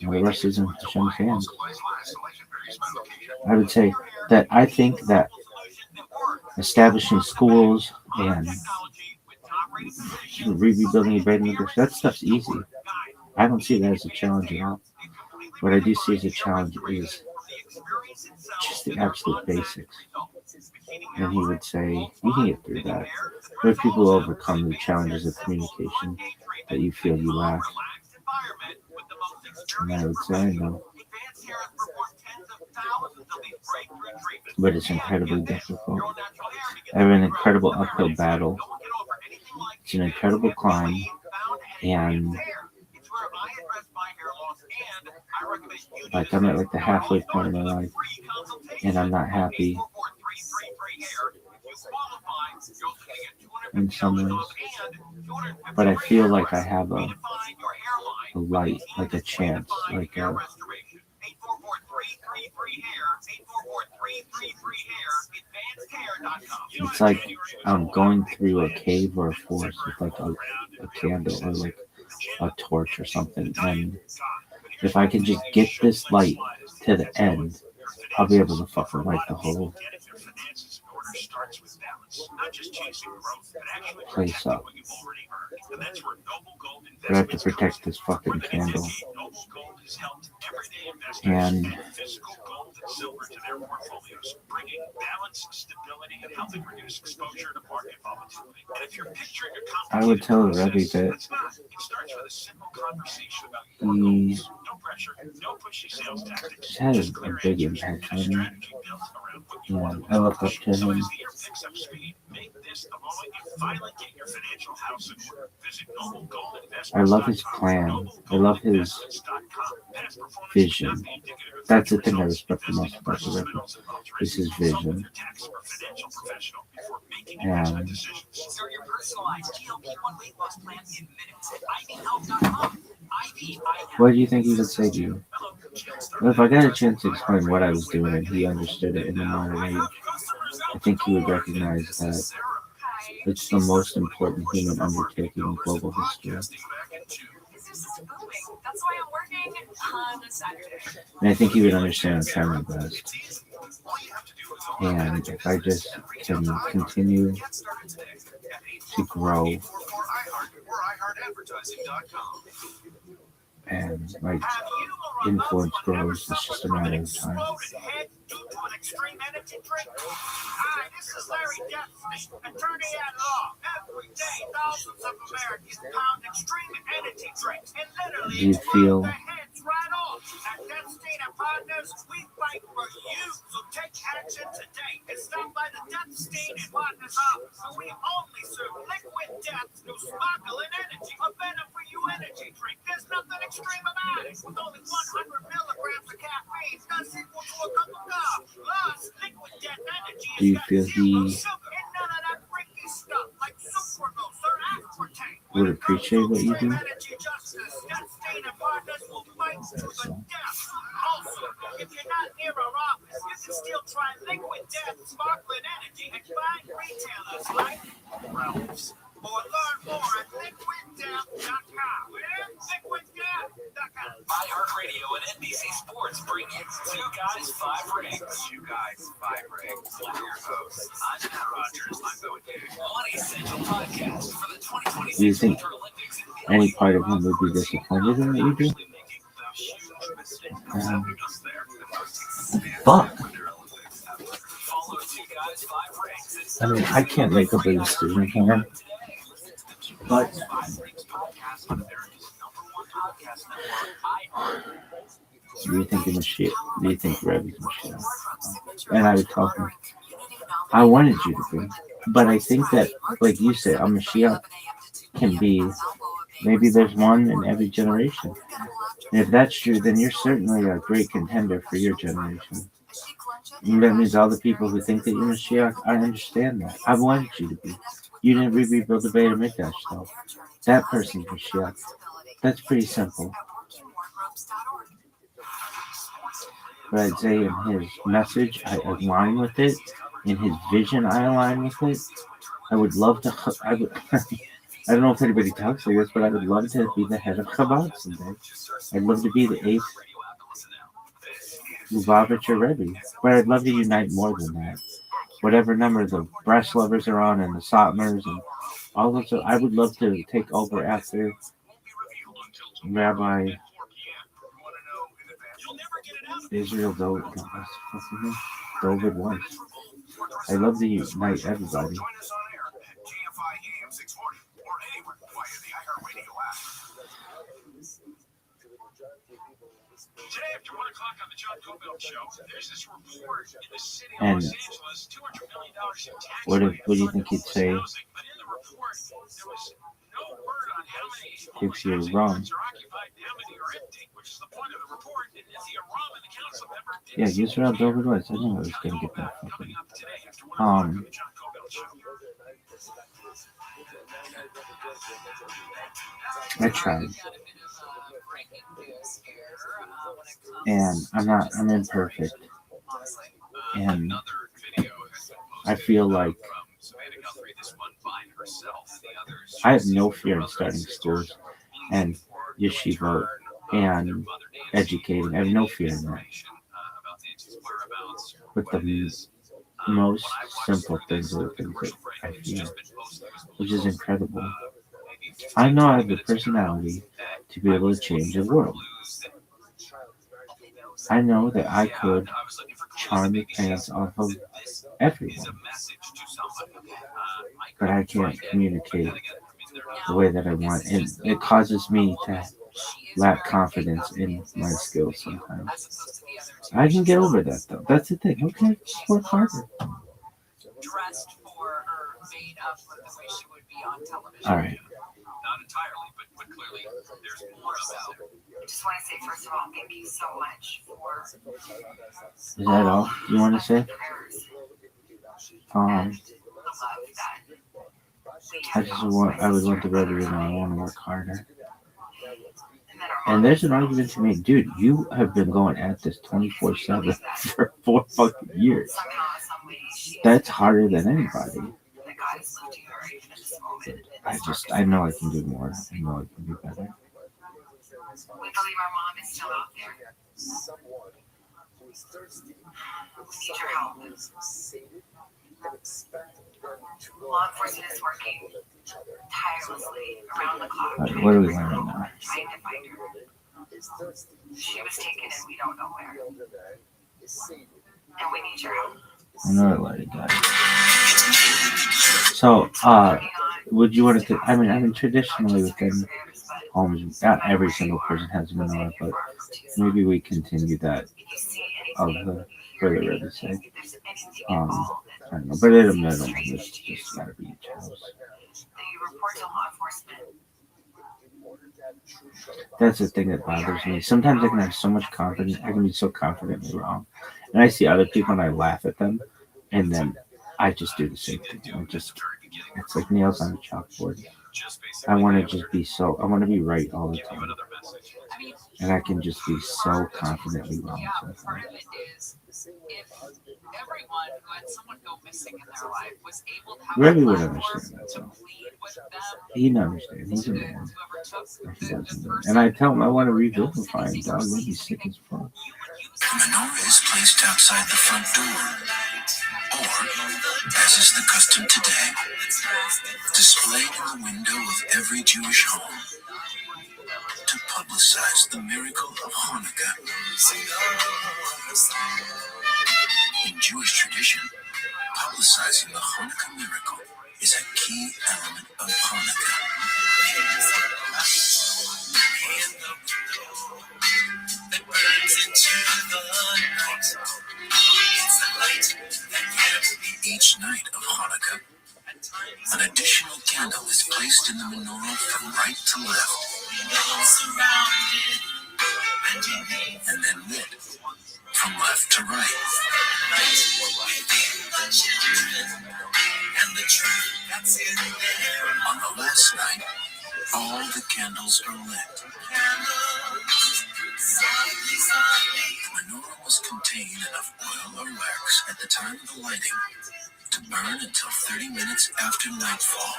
And the rest is in Hashem's hands. I would say that I think that establishing schools and rebuilding a brand new, that stuff's easy. I don't see that as a challenge at all. What I do see as a challenge is just the absolute basics. And he would say, you can get through that. There are people who overcome the challenges of communication that you feel you lack. And I would say I know. But it's incredibly difficult. I have an incredible uphill battle. It's an incredible climb. And like I'm at like the halfway point of my life. And I'm not happy in some ways. But I feel like I have a light, like a chance, like a it's like I'm going through a cave or a forest with like a candle or like a torch or something. And if I can just get this light to the end, I'll be able to fucking light the whole place up. But I have to protect this fucking candle. And I would tell Rabbi that he just had a big impact on me. And I look up to him. I love his plan. I love his vision. That's the thing I respect the most about the Rabbi, is his vision. And what do you think he would say to you? Well, if I got a chance to explain what I was doing and he understood it in a modern age, I think he would recognize that it's the most important human undertaking in global history. And I think he would understand the family best. And if I just can continue to grow and my influence grows, it's just a matter of time. Extreme energy drink. Hi, this is Larry Deathsnake, attorney at law. Every day, thousands of Americans pound extreme energy drinks and literally Do you feel their heads right off. At Deathsnake and Partners, we fight for you. So take action today and stop by the Deathstate and Partners office. So we only serve liquid death through sparkling energy. A better for you energy drink. There's nothing extreme about it. With only 100 milligrams of caffeine, that's equal to a cup of coffee. Do you feel he would appreciate what you do? So. Also, if you're not near our office, you can still try Liquid Death Sparkling Energy at fine retailers like Ralph's. Or learn more at liquiddeath.com. Liquiddeath.com. iHeartRadio and NBC Sports bring you Two Guys, Five Rings. Two Guys, Five Rings. With your hosts, I'm Matt Rogers. I'm going to one essential podcast for the 2026 Do you think Winter Olympics. any part of him would be disappointed in what you do? Fuck. I mean, I can't make up a decision for him. But do you think of shit? Do you think Rabbi's Mashiach? And I would tell him, I wanted you to be. But I think that, like you said, a Mashiach can be, maybe there's one in every generation. And if that's true, then you're certainly a great contender for your generation. And that means all the people who think that you're Mashiach, I understand that. I wanted you to be. You didn't rebuild the Beit HaMikdash, though. That person's Mashiach. That's pretty simple. But I'd say in his message, I align with it. In his vision, I align with it. I would love to. I don't know if anybody talks like this, but I would love to be the head of Chabad someday. I'd love to be the 8th Lubavitcher Rebbe. But I'd love to unite more than that. Whatever number the breast lovers are on and the Satmars and all those, I would love to take over after Rabbi Israel David was. I'd love to unite everybody. Today after 1 o'clock on the John Cobell Show, there's this report in the city of And Los Angeles, $200 million in tax what money do you to fund think he'd homeless say housing. But in the report, there was no word on how many if homeless you're housing wrong? units are occupied and how many are empty, which is the point of the report. And Cynthia Rom and the council member didn't Yeah, seem use to around care. Dover West. I knew I was John gonna get Cobell that coming fucking. up today after 1 o'clock on Um, the John Cobell Show. I tried, We've got a bit of breaking news here when it comes and I'm to imperfect, honestly. and Another video has been I posted feel like from Savannah Guthrie, this one by herself. The others I have she no sees fear in with her starting brothers schools looking and for yeshiva return of their and mother Nancy educating. I have or no any fear in that. information about Nancy's whereabouts or With what the it is. most When I watched simple through things this, are the the things that commercial break I has fear, just been posted. which is incredible. Maybe 15, I know I 20 have the minutes ago personality that to be able to change the world. I know that I could charm the pants off of everyone, but I can't communicate the way that I want, and it causes me to lack confidence in my skills sometimes. I can get over that though. That's the thing. Okay, just work harder. Dressed for or made up for the way she would be on television. All right. Not entirely, but clearly there's more about it. I just want to say, first of all, thank you so much for Is that all you want to say? prayers Um, and the love that we I have just felt want. I would sister want the and Rabbi to others know I made, want to work harder. and that our And mom there's is an felt. argument to make, dude. You have been going at this 24/7 for 4 fucking years. Somehow, some way, she That's harder than anybody. that God is lifting her even at this moment. I know I can do more. I know I can do better. We believe our mom is still out there. We need your help. Law enforcement is working tirelessly around the clock All right, trying what to are we bring her learning home, now? trying to find her. She was taken and we don't know where. And we need your help. Another light guy. So, would you want to? I mean, traditionally within homes, not every single person has a menorah, but maybe we continue that of the for the Rabbi's sake. I don't know, but at a minimum, it's just gotta be each house. You report to law enforcement. That's the thing that bothers me. Sometimes I can have so much confidence. I can be so confidently wrong, and I see other people and I laugh at them, and then I just do the same thing. It's like nails on a chalkboard. I want to just be so. I want to be right all the time, and I can just be so confidently wrong sometimes. Part of it is if everyone who had someone go missing in their life was able to have Rabbi a would platform understand that to though. plead with them, He'd understand. He's a to man. whoever took He the doesn't know. person And I tell him I want to or knows revivify him, anything or dog. That'd be sees sick anything, as fuck. you would use The menorah is placed outside the front door, or, as is the custom today, displayed in the window of every Jewish home to publicize the miracle of Hanukkah. In Jewish tradition, publicizing the Hanukkah miracle is a key element of Hanukkah. That burns into the night. It's the light that can't be. Each night of Hanukkah, an additional candle is placed in the menorah from right to left, and then lit from left to right. On the last night, all the candles are lit. The menorah must contain enough oil or wax at the time of the lighting to burn until 30 minutes after nightfall.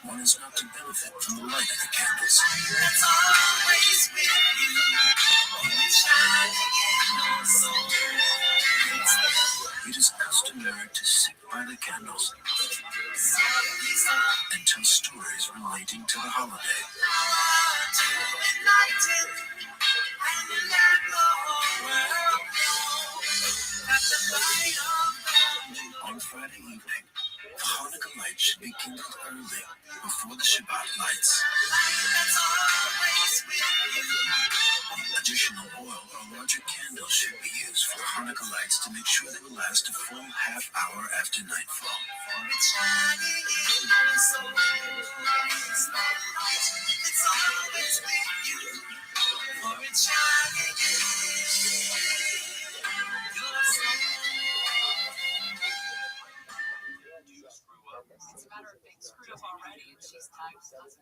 One is not to benefit from the light of the candles. It is customary to sit by the candles and tell stories relating to the holiday. On Friday evening, the Hanukkah light should be kindled early additional oil or larger candles should be used for Hanukkah lights to make sure they will last a full half hour after nightfall. It's a matter of being screwed up already, and she's tagged us.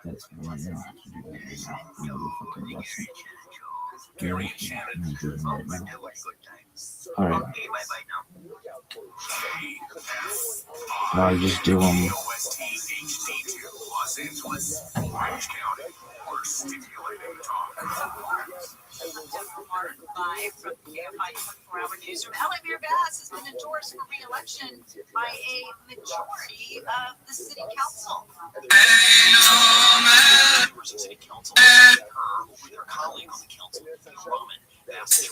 That's why you don't have to do that right now. You know, fucking lesson. Gary, I'm gonna do it right now. All right. I'll just do them. Live from the KFI 24-hour newsroom, Elamir Bass has been endorsed for re-election by a majority of the city council. Members of city council her over their colleague on the council, Roman, asked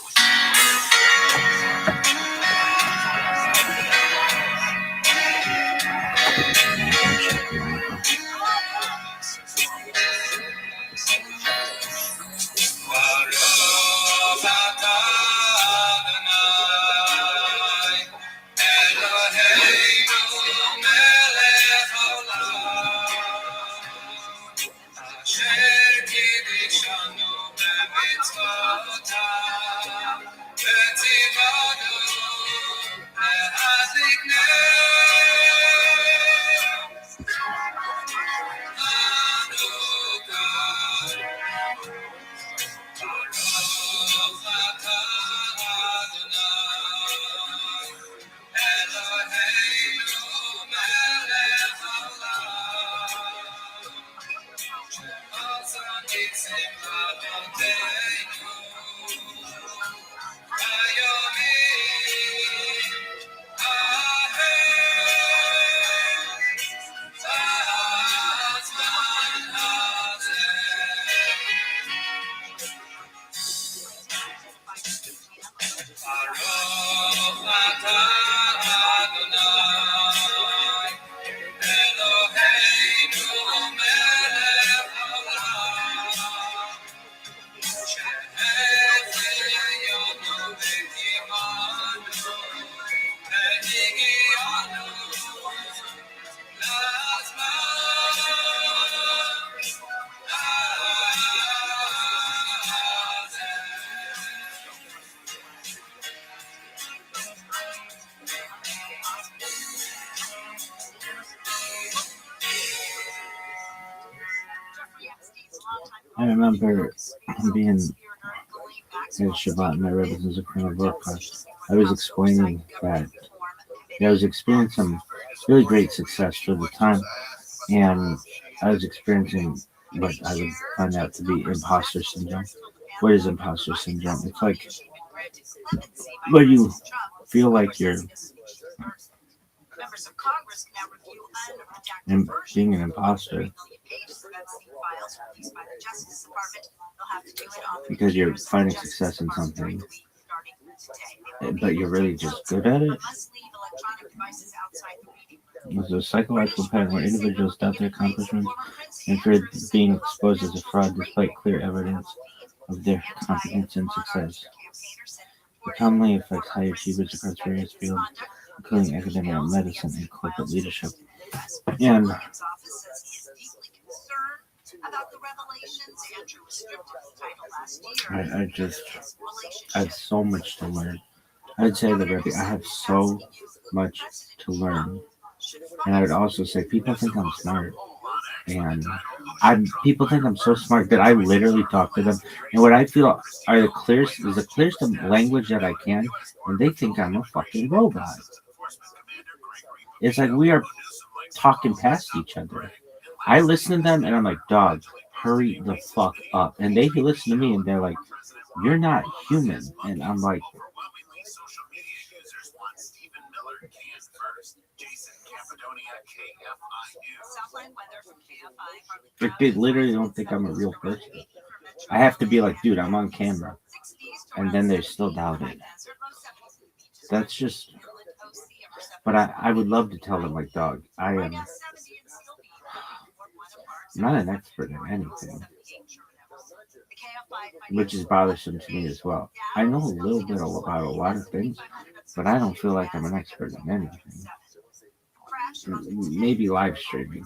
I remember being at Shabbat and my Rebbe was a criminal broadcast. I was explaining that I was experiencing some really great success for the time, and I was experiencing what I would find out to be imposter syndrome. What is imposter syndrome? It's like where you feel like you're being an imposter because you're finding success in something, but you're really just good at it. There's a psychological pattern where individuals doubt their accomplishments and fear being exposed as a fraud despite clear evidence of their competence and success. It commonly affects high achievers across various fields, including academia, medicine, and corporate leadership. And I have so much to learn. I'd say that, Rabbi, I have so much to learn. And I would also say people think I'm smart. And people think I'm so smart that I literally talk to them. And what I feel are the clearest language that I can. And they think I'm a fucking robot. It's like we are talking past each other. I listen to them and I'm like, dog, hurry the fuck up. And they listen to me and they're like, you're not human. And I'm like, Southland weather from KFI. If they literally don't think I'm a real person, I have to be like, dude, I'm on camera, and then they still doubt it. That's just. But I would love to tell them, like, dog, I'm not an expert in anything, which is bothersome to me as well. I know a little bit about a lot of things, but I don't feel like I'm an expert in anything. Maybe live streaming.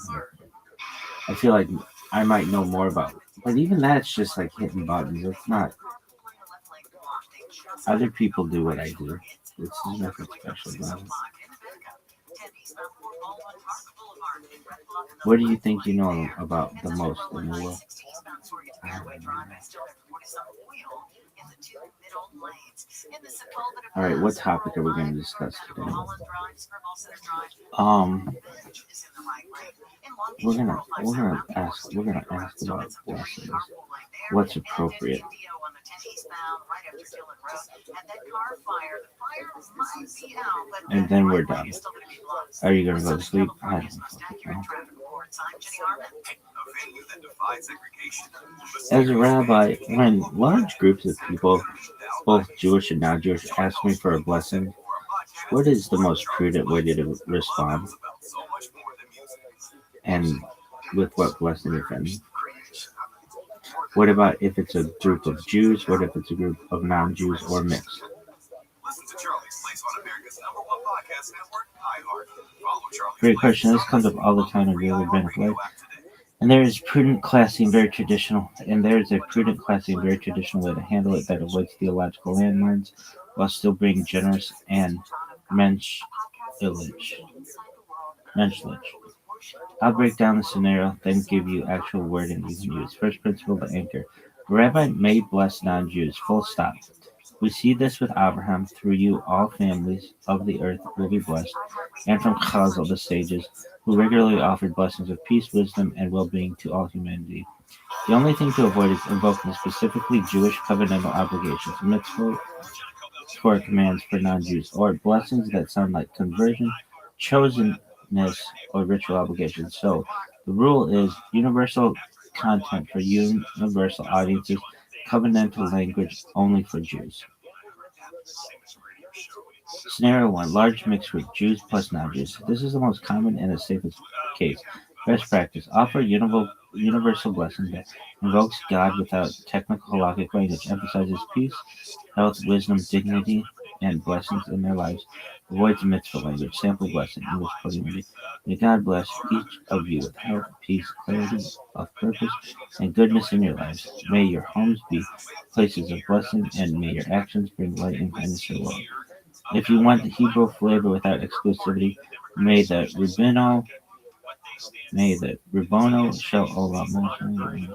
I feel like I might know more about, but even that's just like hitting buttons. It's not. Other people do what I do. It's nothing special about it. What do you think you know about the most in the world? All right, what topic are we going to discuss today? We're gonna ask about blessings. What's appropriate? And then we're done. Are you gonna go to sleep? I don't fucking know. As a rabbi, when large groups of people, both Jewish and non-Jewish, ask me for a blessing, what is the most prudent way to respond? And with what blessing, if any? What about if it's a group of Jews? What if it's a group of non-Jews or mixed? Great question. This comes up all the time in real rabbinic life. And there is prudent, classy, and very traditional. And there is a prudent, classy, and very traditional way to handle it that avoids theological landmines while still being generous and menschlich. I'll break down the scenario, then give you actual wording you can use. First principle to anchor. A rabbi may bless non-Jews, full stop. We see this with Abraham. Through you, all families of the earth will be blessed, and from Chazal, the sages, who regularly offered blessings of peace, wisdom, and well-being to all humanity. The only thing to avoid is invoking specifically Jewish covenantal obligations, mitzvot, Torah commands for non-Jews, or blessings that sound like conversion, chosenness, or ritual obligations. So, the rule is universal content for universal audiences, covenantal language only for Jews. Scenario 1. Large mixed group, Jews plus non-Jews. This is the most common and the safest case. Best practice. Offer universal blessing that invokes God without technical halakhic language, emphasizes peace, health, wisdom, dignity, and blessings in their lives. Avoids mitzvah language. Sample blessing. English community. May God bless each of you with health, peace, clarity of purpose, and goodness in your lives. May your homes be places of blessing, and may your actions bring light and kindness to the world. If you want the Hebrew flavor without exclusivity, may the Ribono Shel Olam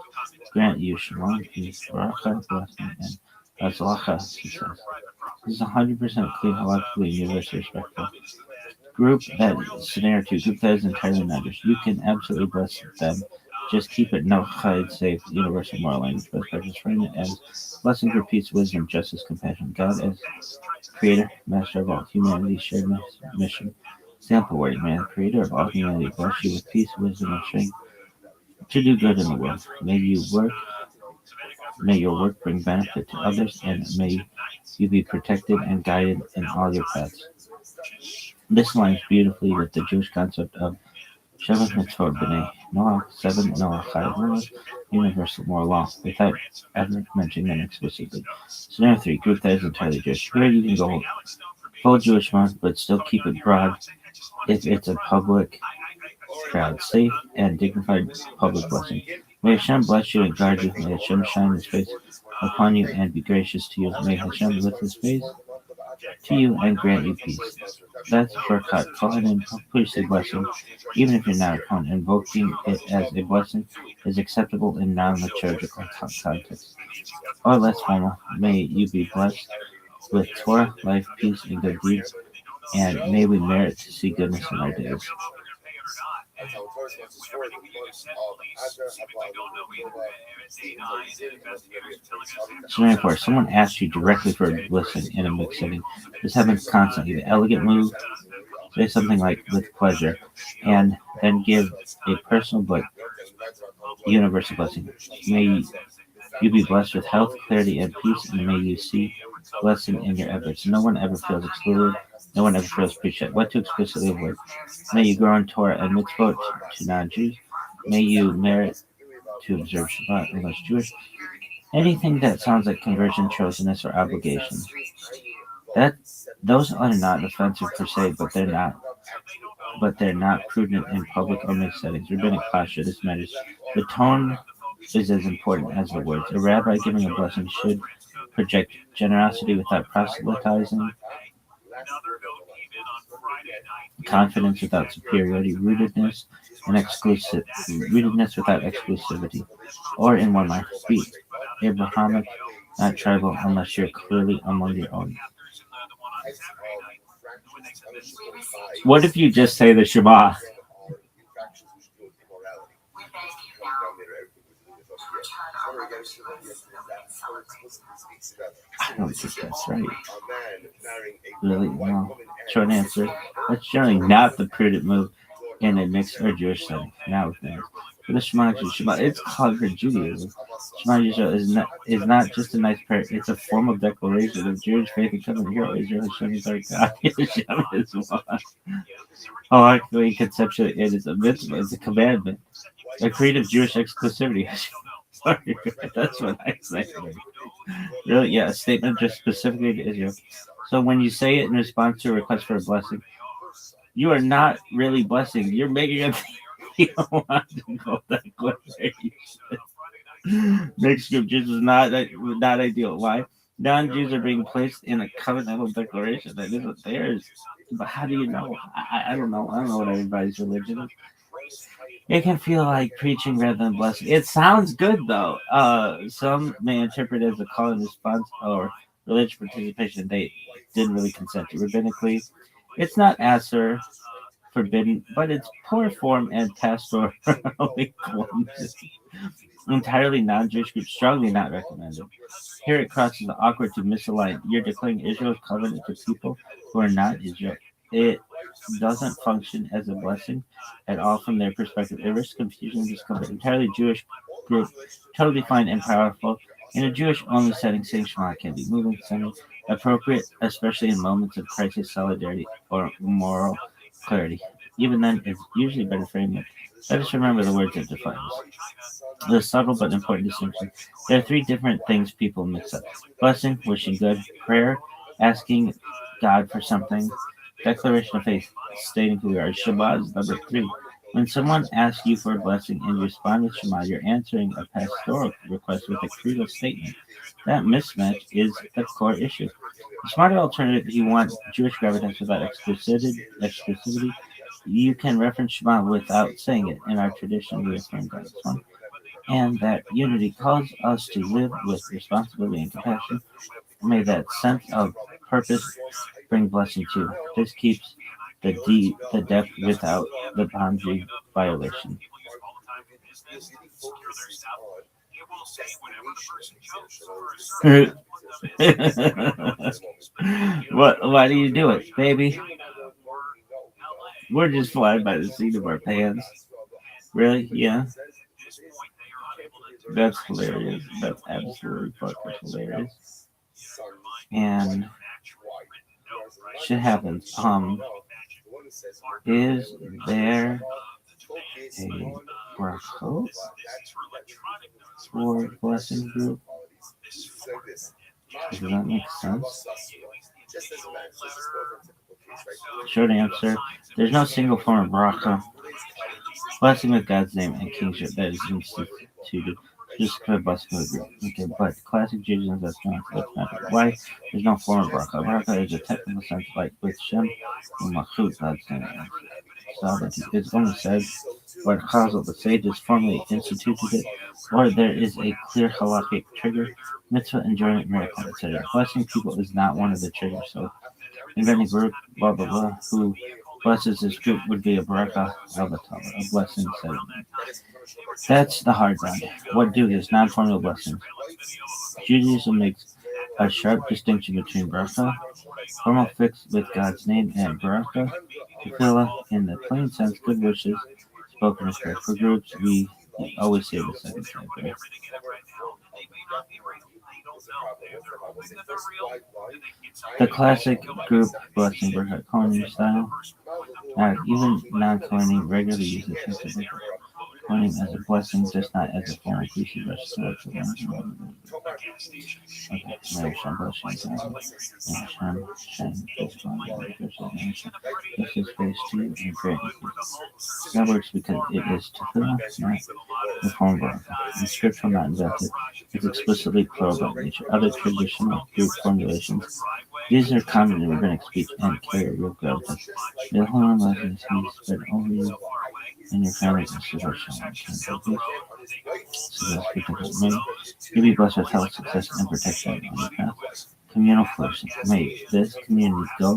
grant you shalom, peace, bracha, blessing, and Hatzlacha success. This is 100% clean, halakhically, universally respectful. Group scenario 2. Group that is entirely non-Jewish. You can absolutely bless them. Just keep it no chayed, safe, universal moral language. Best practice. Frame it as blessing for peace, wisdom, justice, compassion. God as creator, master of all humanity, shared mission. Sample wording. May the creator of all humanity bless you with peace, wisdom, and strength to do good in the world. May your work bring benefit to others, and may you be protected and guided in all your paths. This aligns beautifully with the Jewish concept of Shabbat Mitzvot B'nai Noach, 7 Noah Chayv laws, universal moral law, without ever mentioning them explicitly. Scenario 3. Group that is entirely Jewish. Here you can go full Jewish month, but still keep it broad if it's a public crowd. Safe and dignified public blessing. May Hashem bless you and guard you. May Hashem shine His face upon you and be gracious to you. May Hashem lift His face to you and grant you peace. That's Berkat, Kohen and priestly blessing. Even if you're not a Kohen, invoking it as a blessing is acceptable in non-liturgical context. Or less formal, may you be blessed with Torah, life, peace, and good deeds, and may we merit to see goodness in our days. That's how Torah wants to swear the months of Adar, Haba, Scenario 4. Someone asks you directly for a blessing in a mixed setting. This happens constantly. The elegant move, say something like with pleasure, and then give a personal but universal blessing. May you be blessed with health, clarity, and peace, and may you see blessing in your efforts. No one ever feels excluded. No one ever feels appreciated. What to explicitly avoid? May you grow in Torah and mitzvot to non-Jews. May you merit to observe Shabbat unless Jewish. Anything that sounds like conversion, chosenness, or obligation. Those are not offensive per se, but they're not prudent in public or mixed settings. Rabbinic posture, this matters. The tone is as important as the words. A rabbi giving a blessing should project generosity without proselytizing, confidence without superiority, rootedness without exclusivity, or in one line, be Abrahamic, not tribal, unless you're clearly among your own. What if you just say the Shema? I don't think that's right. Really? No. Short answer. That's generally not the prudent move in a mixed or Jewish setting. Not with marriage. For the Shema, it's called for Judaism. Shema Yisrael is not just a nice prayer. It's a form of declaration of Jewish faith and covenant. Hero Israel Hashem is our God. Hashem is one. Halachically, conceptually, it is a mitzvah. It's a commandment. A creative Jewish exclusivity. Sorry, that's what I say. Really? Yeah, a statement just specifically to Israel. So when you say it in response to a request for a blessing, you are not really blessing. You're making a thing. You don't want to go that way. Mixed group Jews is not ideal. Why? Non-Jews are being placed in a covenantal declaration that isn't theirs. But how do you know? I don't know. I don't know what everybody's religion is. It can feel like preaching rather than blessing. It sounds good though. Some may interpret it as a call and response or religious participation they didn't really consent to. Rabbinically, it's not answer forbidden, but it's poor form and pastorally clumsy. Entirely non-Jewish group strongly not recommended. Here it crosses the awkward to misalign. You're declaring Israel's covenant to people who are not Israel. It doesn't function as a blessing at all from their perspective. It risks confusion and discomfort. Entirely Jewish group, totally fine and powerful. In a Jewish-only setting, saying Shema can be moving, appropriate, especially in moments of crisis, solidarity, or moral clarity. Even then, it's usually better framed with, let us remember the words it defines. The subtle but important distinction. There are three different things people mix up. Blessing, wishing good, prayer, asking God for something, declaration of faith, stating who we are. Shabbat is number 3. When someone asks you for a blessing and you respond with Shema, you're answering a pastoral request with a creedal statement. That mismatch is the core issue. The smarter alternative, if you want Jewish gravitas without exclusivity, you can reference Shema without saying it. In our tradition, we affirm God's Son, and that unity calls us to live with responsibility and compassion. May that sense of purpose bring blessing too. This keeps the depth without the boundary violation. Why do you do it, baby? We're just flying by the seat of our pants. Really? Yeah. That's hilarious. That's absolutely fucking hilarious. And shit happens. Is there a bracha for blessing group? Does that make sense? Short answer: there's no single form of bracha. Blessing with God's name and kingship that is instituted. Just kind of blessing with group. Okay, but classic Judaism that's not. Why? There's no form of bracha. Bracha is a technical sense like with Shem and Malchut, God's name. Sovereignty. It's only said where Chazal, the sages, formally instituted it, or there is a clear halakhic trigger, mitzvah, enjoyment, miracle, etc. Blessing people is not one of the triggers. So, inventing group, blah blah blah, who blesses this group would be a bracha of a blessing. That's the hard one. What do is non-formal blessings. Judaism makes a sharp distinction between bracha, formal fixed with God's name, and bracha, tefillah, in the plain sense, good wishes, spoken as prayer. For groups, we always say the second side prayer. The classic group blessing bracha Kohanim style. Even non-Kohanim regularly use the text of Kohanim as a blessing, just not as a formal priestly restoration. Okay, Mary Shem, blessing God. Mary Shem, this is phase 2 and great. That works because it is tefillah, not the form bracha. In scripture, not invented. It's explicitly plural by nature. Other traditional group formulations, these are common in rabbinic speech and carry real gravitas. May the Holy Blessings be spread over you and your families and so may you be blessed with health, success, and protection on your path. Communal flourishing. May this community go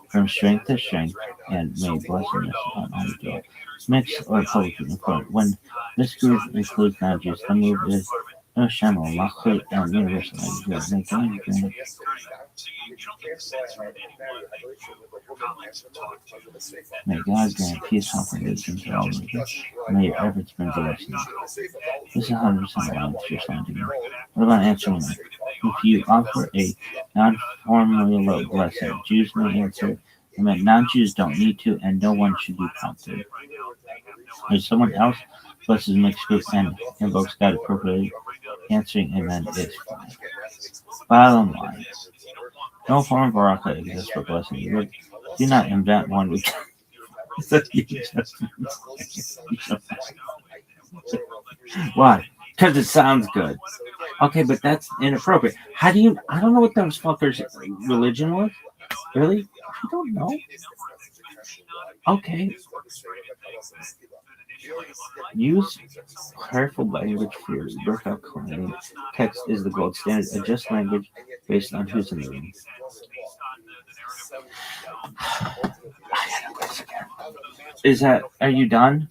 from strength to strength, and may blessedness upon all you do. Mixed or publicly important. When this group includes non-Jews, the move is no shamal, machut, and universal. May God grant peace, health, and wisdom to all of you. May your efforts bring blessings. This is 100% aligned with your sounding. What about answering that? If you offer a non-formal blessing, Jews may answer, and non-Jews don't need to, and no one should be prompted. If someone else blesses mixed group and invokes God appropriately, answering amen is fine. Bottom line, no form of baraka exists for blessing. Do not invent one because why? Because it sounds good. Okay, but that's inappropriate. How do you? I don't know what those fuckers' religion was. Really? I don't know. Okay. Use careful language for your workout claim. Text is the gold standard. Adjust language based on who's in the room. Is that? Are you done?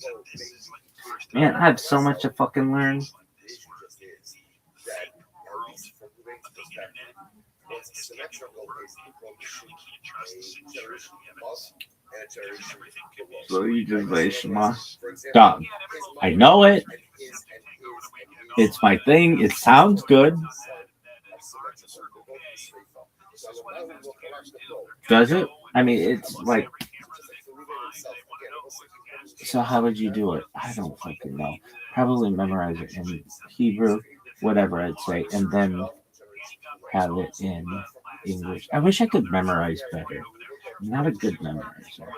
Man, I have so much to fucking learn. So you just say Shema. Done. I know it. It's my thing. It sounds good. Does it? I mean, it's like. So how would you do it? I don't fucking know. Probably memorize it in Hebrew, whatever I'd say, and then have it in English. I wish I could memorize better. I'm not a good memorizer.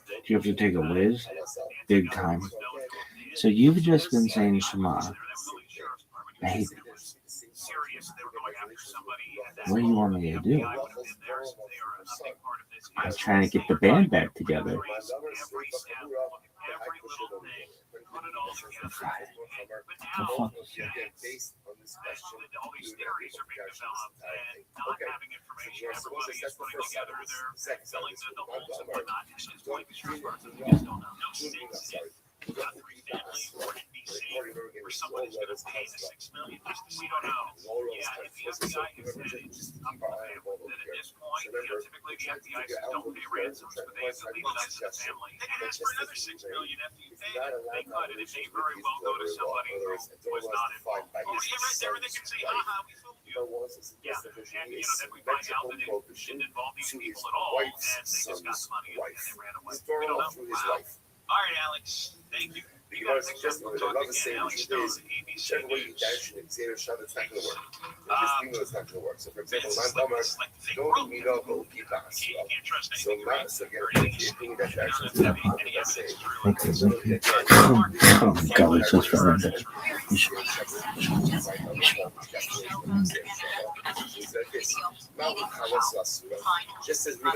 Do you have to take a whiz? Big time. So you've just been saying Shema. Baby. What do you want me to do? I'm trying to get the band back together. All right, Alex. Thank you. Because just what I love to say is whichever way you dash in Xavier shot, it's not going to work. This thing is not going to work. So, for example, non-Thomas, don't meet up or keep us. So, Matt, so again, if you dash action, it's not going to say. God, it's just horrendous. Just as we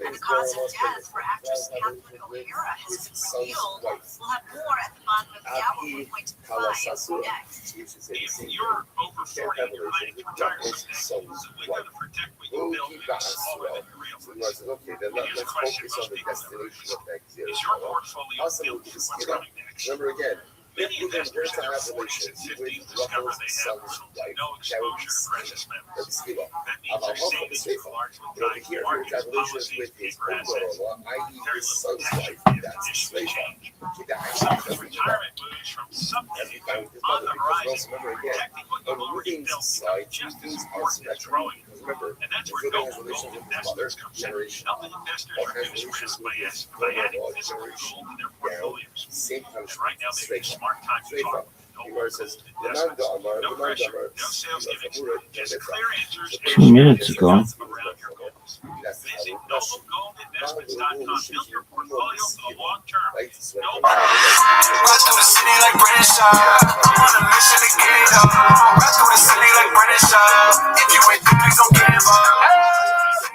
and the cause of death for actress Kathleen O'Hara has been revealed. We'll have more at bottom of the album Aki from point to the Kawasasu. next. You should say the If same you're thing. over Can't 40 have and a you're planning relationship to retire with next, someone's son's we wife. gotta protect what you build He maybe got smaller well. than you realize. So I said, okay, then Here's let's a question focus on most the people destination wonder. of next year. Is your portfolio How someone built can for just what's give up. coming next? Remember again, Many if we're investors to in have their 40s and relations with 50s discover Ruffles' they have son's little to wife, no that would be exposure to precious skip. That would metals. skip up. That means About their half of the savings safe. are largely Over tied to here, if markets, have relations policies, with his paper assets. mother-in-law, i.e. Very his little son's protection wife, if that's the conditions slave. change. He dies. Some That's what retirement moves from someday Every time with his on mother, the because horizon. remember again, Protecting what on you've already Ruben's built side, becomes just as things are important as symmetrical. growing. Because remember, And that's if where Ruben has noble relations gold with his mother, investments comes in. generation, Helping investors or has reduce relations risk with his by adding mother-in-law, physical generation gold to their down, portfolios. same And country, right now may be a straight up. smart time to Straight talk up. noble Umar gold says, investments. No pressure, Amar, no sales gimmicks, just clear answers and 2 minutes ago. around your goals. that's the Visit Russian. noblegoldinvestments.com. Build your portfolio for the long term. Right? So Noble Ride through the city like British I'm on a mission to get it up. Ride through the city like British if you ain't there, please don't give up.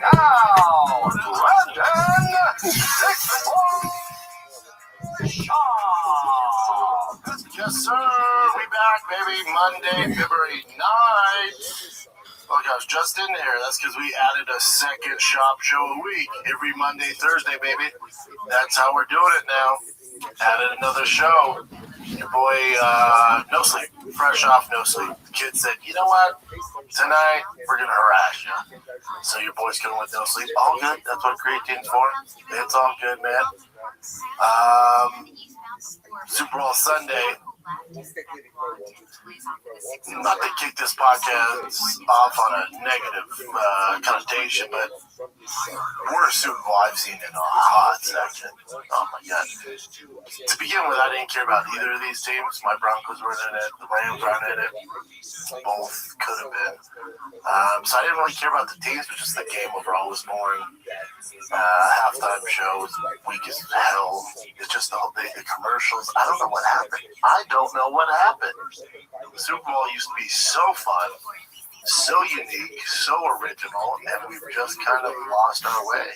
Now, London, yes, sir. We back, baby. Monday, February 9th. Oh gosh, just in there. That's because we added a second shop show a week. Every Monday, Thursday, baby. That's how we're doing it now. Added another show. Your boy, no sleep. Fresh off no sleep. The kid said, you know what? Tonight, we're going to harass you. So your boy's coming with no sleep. All good. That's what creatine's for. It's all good, man. Super Bowl Sunday. Not to kick this podcast off on a negative connotation, but worst Super Bowl I've seen in a hot second. Oh my god. To begin with, I didn't care about either of these teams. My Broncos were in it, the Rams aren't in it. Both could have been. So I didn't really care about the teams, but just the game overall was boring. Halftime show was weak as hell. It's just the whole thing, the commercials. I don't know what happened. I don't know what happened. The Super Bowl used to be so fun, so unique, so original, and we've just kind of lost our way.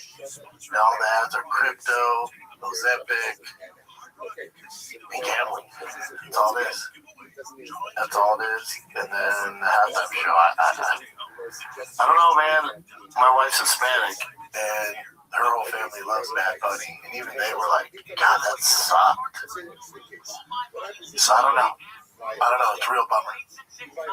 Now all the ads are crypto, Ozempic, and gambling. That's all it is. That's all it is. And then the halftime show. I don't know, man. My wife's Hispanic, and her whole family loves Bad Bunny, and even they were like, God, that sucked. So I don't know. It's a real bummer.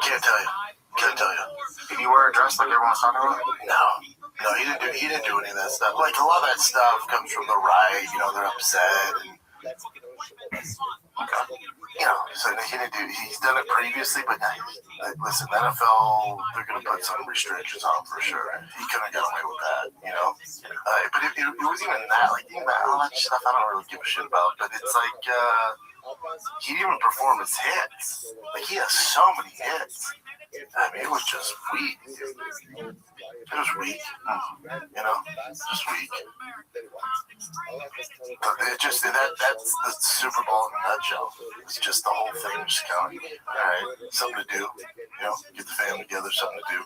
Can't tell you. Did you wear a dress like everyone's talking about? No, he didn't do any of that stuff. Like, a lot of that stuff comes from the right, they're upset, and so he didn't do. He's done it previously, but listen, the NFL, they're going to put some restrictions on for sure. He couldn't get away with that, but it was even that, all that stuff I don't really give a shit about. But it's like he didn't even perform his hits. Like, he has so many hits. I mean, it was just weak. It was weak, just weak. But that's the Super Bowl in a nutshell. It's just the whole thing just counting. All right, something to do. Get the family together, something to do.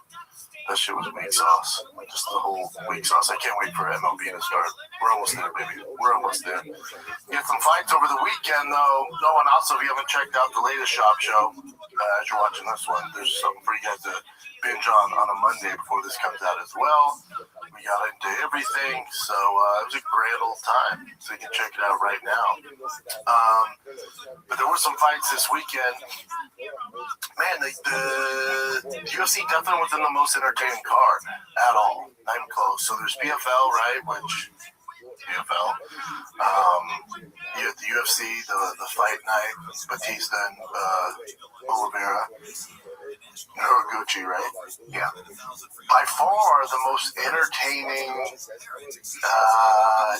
That shit was weak sauce. Just the whole weak sauce. I can't wait for MLB to start. We're almost there, baby. We're almost there. Get some fights over the weekend, though. Oh, and also, if you haven't checked out the latest shop show, as you're watching this one, there's something for you guys to binge on a Monday before this comes out as well. We got into everything, so it was a grand old time. So you can check it out right now. But there were some fights this weekend. Man, the UFC definitely wasn't the most entertaining card at all. Not even close. So there's PFL, right? Which PFL. You have the UFC, the fight night, Batista and Oliveira. Noroguchi, right? Yeah. By far the most entertaining,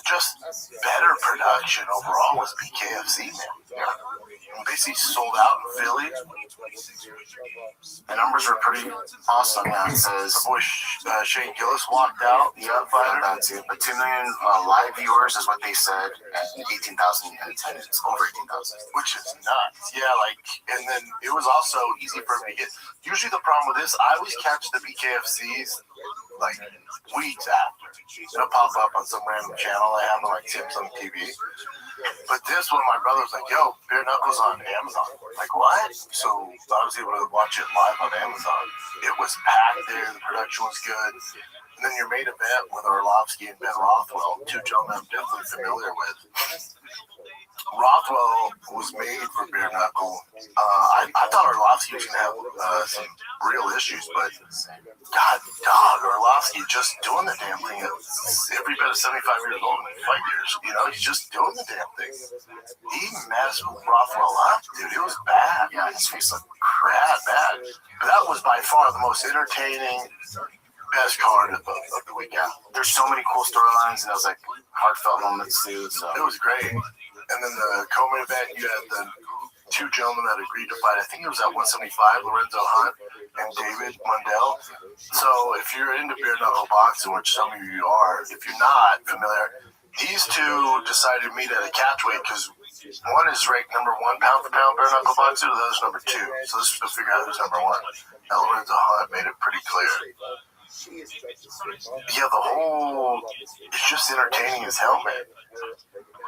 just better production overall was BKFC, man. Yeah. Basically sold out in Philly. The numbers were pretty awesome. Yeah, it says boy Shane Gillis walked out. Yeah, that too. But 2 million live viewers is what they said, and 18,000 in attendance, over 18,000, which is nuts. Yeah, and then it was also easy for me to get. Usually the problem with this, I always catch the BKFCs weeks after. It'll pop up on some random channel I have on Tim's on TV. But this one, my brother was like, yo, Bare Knuckles on Amazon. Like, what? So I was able to watch it live on Amazon. It was packed there. The production was good. And then your main event with Orlovsky and Ben Rothwell, two gentlemen I'm definitely familiar with. Rothwell was made for bare knuckle. I thought Orlovsky was going to have some real issues, but God, dog, Orlovsky just doing the damn thing. Every bit of 75 years old in 5 years. You know, he's just doing the damn thing. He messed Rothwell up, dude. It was bad. Yeah, his face looked bad. But that was by far the most entertaining, best card of the weekend. There's so many cool storylines, and it was like heartfelt moments too. So it was great. And then the co-main event, you had the two gentlemen that agreed to fight. I think it was at 175, Lorenzo Hunt and David Mundell. So if you're into bare knuckle boxing, which some of you are, if you're not familiar, these two decided to meet at a catchweight because one is ranked number 1 pound for pound bare knuckle boxer, the other's number 2. So let's just figure out who's number 1. Now Lorenzo Hunt made it pretty clear. Yeah, it's just entertaining as hell, man.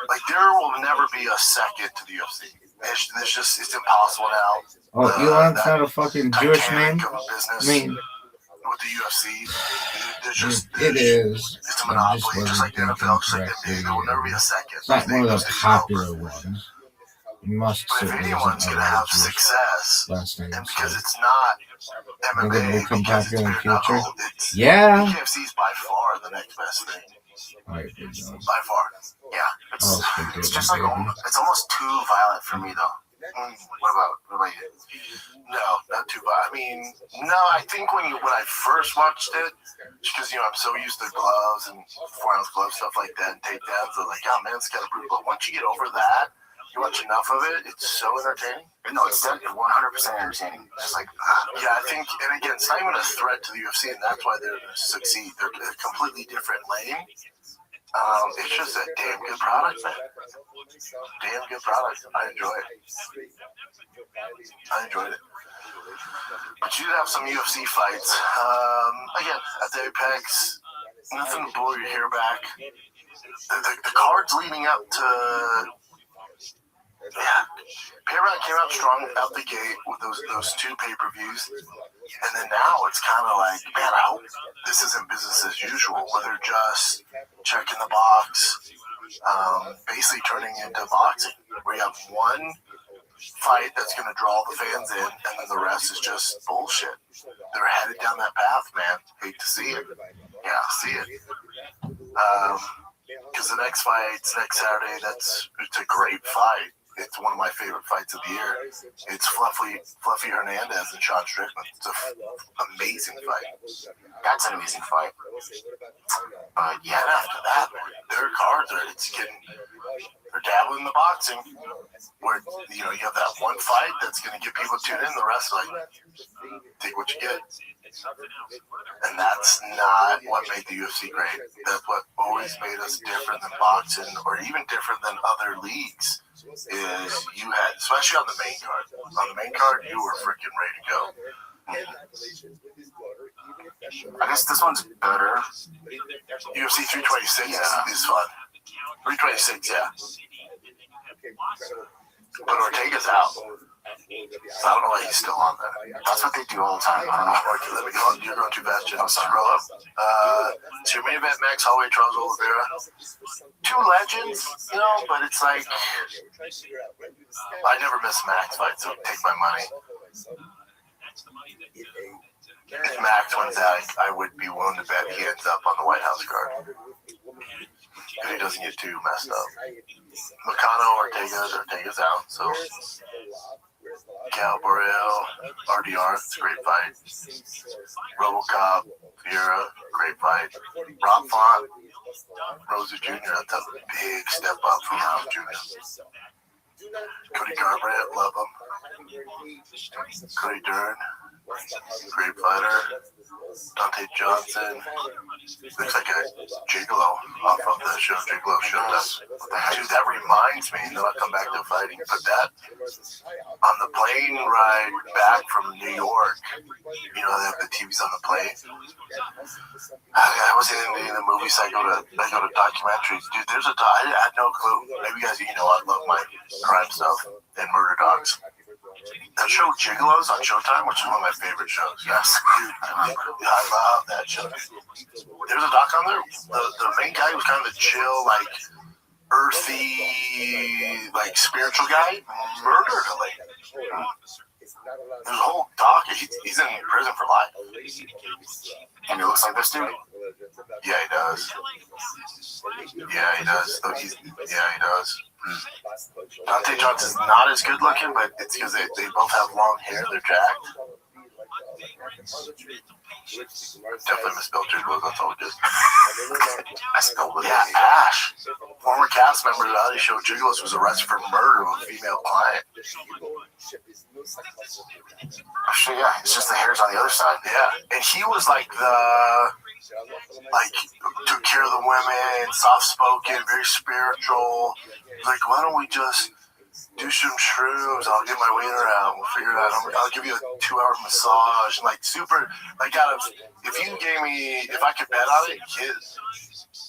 Like, there will never be a second to the UFC. It's impossible now. Oh, Elon's not a fucking Jewish name? I mean, with the UFC, it is. It's a monopoly, just like the NFL, just like the NBA. There will never be a second. It's not one of the popular ones. You must but if anyone's going to have success, and because it's not MMA, become because popular in the future. Yeah. UFC is by far the next best thing. By far. Yeah. It's just like, it's almost too violent for me, though. What about you? No, not too violent. I mean, no, I think when I first watched it, because, I'm so used to gloves and 4-ounce gloves, stuff like that, and takedowns, I was like, oh, man, it's kind of brutal. But once you get over that, you watch enough of it, it's so entertaining. No, it's 100% entertaining. Just like, yeah, I think, and again, it's not even a threat to the UFC, and that's why they're going to succeed. They're a completely different lane. It's just a damn good product, man. Damn good product. I enjoy it. I enjoyed it. But you did have some UFC fights. Again, at the Apex, nothing to blow your hair back. The cards leading up to... Yeah, Paramount came out strong out the gate with those two pay-per-views, and then now it's kind of like, man, I hope this isn't business as usual, where they're just checking the box, basically turning into boxing, where you have one fight that's going to draw the fans in, and then the rest is just bullshit. They're headed down that path, man. Hate to see it. Yeah, see it. Because the next fight's next Saturday. It's a great fight. It's one of my favorite fights of the year. It's Fluffy Hernandez and Sean Strickland. It's an amazing fight. That's an amazing fight. But yeah, after that, their cards they're dabbling in the boxing, where you have that one fight that's going to get people tuned in. The rest, take what you get. And that's not what made the UFC great. That's what always made us different than boxing, or even different than other leagues. Is you had, especially on the main card. On the main card, you were freaking ready to go. I guess this one's better. UFC 326 is fun. 326, yeah. But Ortega's out. So I don't know why he's still on there. That's what they do all the time. I don't know. Let me go. You're going too fast, Jim. Scroll up. So your main event, Max Holloway, Charles Oliveira. Two legends, but it's like, I never miss a Max fight, so take my money. If Max wins out, I would be willing to bet he ends up on the White House card. If he doesn't get too messed up. Ortega's out, so Cal Borrell, RDR, it's a great fight. Robocop, Fiera, great fight. Rob Font, Rosa Jr., that's a big step up from Rob Jr. Cody Garbrandt, love him. Cody Dern, Great fighter. Dante Johnson. Looks like a gigolo off of the show. Gigolo Showdown. Dude, that reminds me. Then I'll come back to fighting. But that, on the plane ride back from New York, you know, they have the TVs on the plane. I was in the movies. I go to documentaries. Dude, I had no clue. Maybe you guys, you know, I love my crime stuff and murder dogs. That show Gigolos on Showtime, which is one of my favorite shows. Yes, dude, I love that show. There's a doc on there. The main guy was kind of the chill, like earthy, like spiritual guy. Murdered a lady. There's a whole doc. He's in prison for life. And he looks like this dude. Yeah, he does. Yeah, he does. He does. Dante Johnson's not as good looking, but it's because they both have long hair. They're jacked. Definitely misspelled Gigolos. That's all good. I spelled it. Yeah, Ash, former cast member of the reality show Gigolos, was arrested for murder of a female client. Actually, yeah, it's just the hairs on the other side. Yeah, and he was like took care of the women, soft-spoken, very spiritual. Like, why don't we just do some shrooms? I'll get my waiter out. We'll figure it out. I'll give you a 2-hour massage. And like super, like if I could bet on it,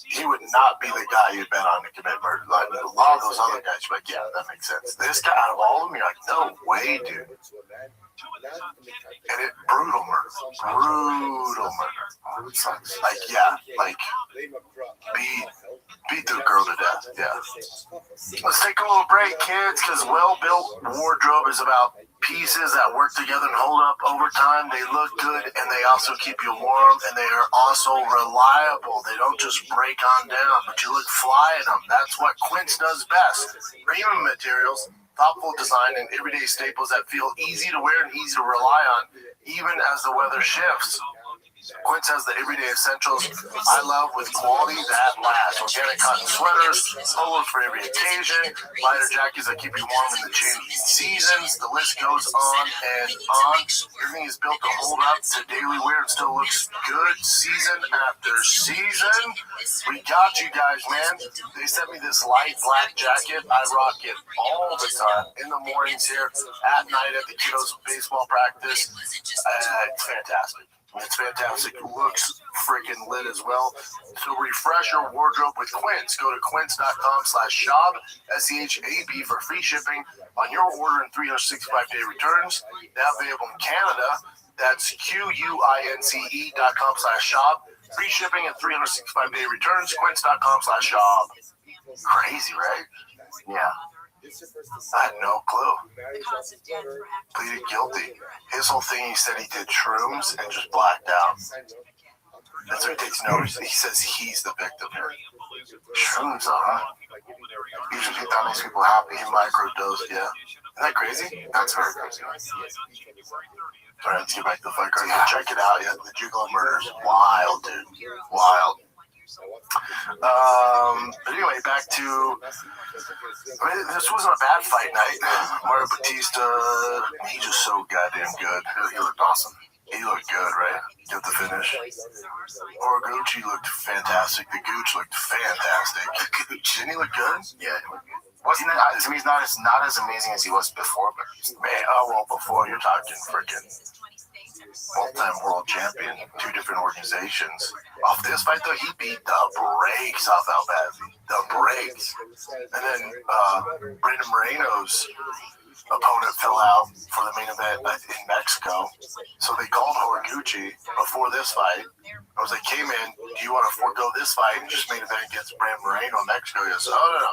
he would not be the guy you'd bet on to commit murder. Like a lot of those other guys, you're like, yeah, that makes sense. This guy, out of all of them, you're like, no way, dude. And brutal murder. Like, yeah, like beat the girl to death. Yeah. Let's take a little break, kids, because well-built wardrobe is about pieces that work together and hold up over time. They look good, and they also keep you warm, and they are also reliable. They don't just break on down, but you look fly in them. That's what Quince does best. Premium materials, thoughtful design, and everyday staples that feel easy to wear and easy to rely on, even as the weather shifts. Quince has the everyday essentials I love with quality that lasts. Organic cotton sweaters, polos for every occasion, lighter jackets that keep you warm in the changing seasons. The list goes on and on. Everything is built to hold up to daily wear and still looks good season after season. We got you guys, man. They sent me this light black jacket. I rock it all the time. In the mornings here, at night at the kiddos' baseball practice. It's fantastic. It's fantastic. It looks freaking lit as well. So refresh your wardrobe with Quince. Go to quince.com/shop, SCHAB, for free shipping on your order and 365-day returns. Now available in Canada. That's QUINCE.com/shop. Free shipping and 365-day returns. Quince.com/shop. Crazy, right? Yeah. I had no clue. Pleaded guilty. His whole thing, he said he did shrooms and just blacked out. That's what he takes notice. He says he's the victim here. Shrooms, huh? Usually that makes people happy. He microdosed, yeah. Isn't that crazy? That's very crazy. All right, let's get back to the fight card. Yeah, check it out. Yeah, the Gigolo murder is wild, dude. Wild. But anyway, back to this wasn't a bad fight night. Mario Batista, he's just so goddamn good. He looked awesome. He looked good, right? Get the finish. Horiguchi looked fantastic. The Gooch looked fantastic. Didn't he look good? Yeah, he looked good. Wasn't that, to me, he's not as amazing as he was before, but man, before you're talking freaking all-time world champion, 2 different organizations. Off this fight, though, he beat the brakes off Albazi. The brakes. And then Brandon Moreno's opponent fell out for the main event in Mexico. So they called Horiguchi before this fight. I was like, hey, man, do you want to forego this fight and just main event against Brandon Moreno in Mexico? He goes, oh, no.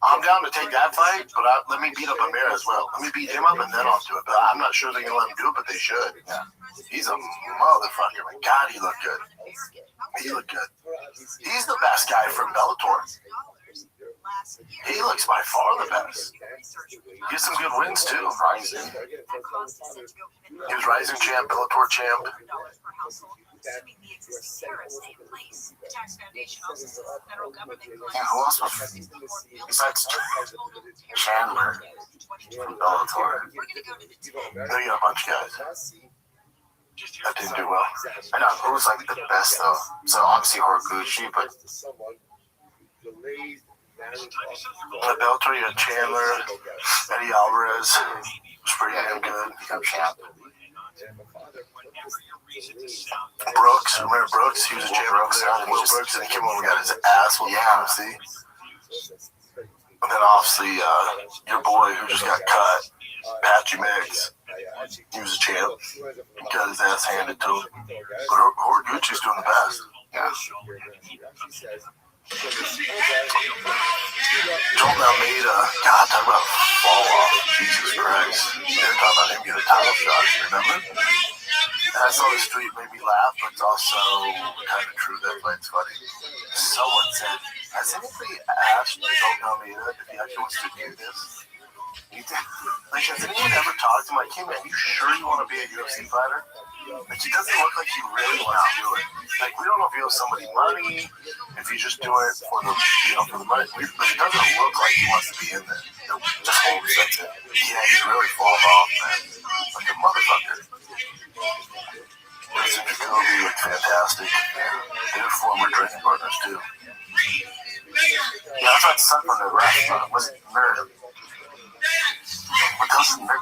I'm down to take that fight, but let me beat up Amir as well. Let me beat him up and then I'll do it. But I'm not sure they're going to let him do it, but they should. Yeah. He's a motherfucker. My God, he looked good. He looked good. He's the best guy from Bellator. He looks by far the best. He has some good wins, too. Rising. He was Rising champ, Bellator champ. Yeah, who else was besides Chandler from Bellator? They got a bunch of guys. That didn't do well. I know who's like the best though. So obviously Horiguchi, but The Belter, you had Chandler, Eddie Alvarez was pretty damn good. become champ. Brooks, remember Brooks? He was a champ. Will Brooks, and he came over and got his ass with UFC. And then obviously your boy who just got cut, Patchy Mix. He was a champ. He got his ass handed to him. But Horiguchi's doing the best. Yeah. Joel Almeida, God, talk about fall off. Jesus Christ. They were talking about him getting a title shot, remember? That's on the street made me laugh, but it's also kind of true. That fight's funny. Someone said, has anybody asked Joel Almeida if he actually wants to do this? Like, has anyone ever talked to him like, hey man, you sure you want to be a UFC fighter? Like, he doesn't look like he really wants to do it. Like, we don't know if he owes somebody money, if he's just doing it for the, for the money. But it doesn't look like he wants to be in there. Just hold that's it. Yeah, he's really falling off, man. Like a motherfucker. Listen to Kobe looked fantastic. They're former training partners, too. Yeah, that's what the son from the restaurant was murdered. What else is Murdered?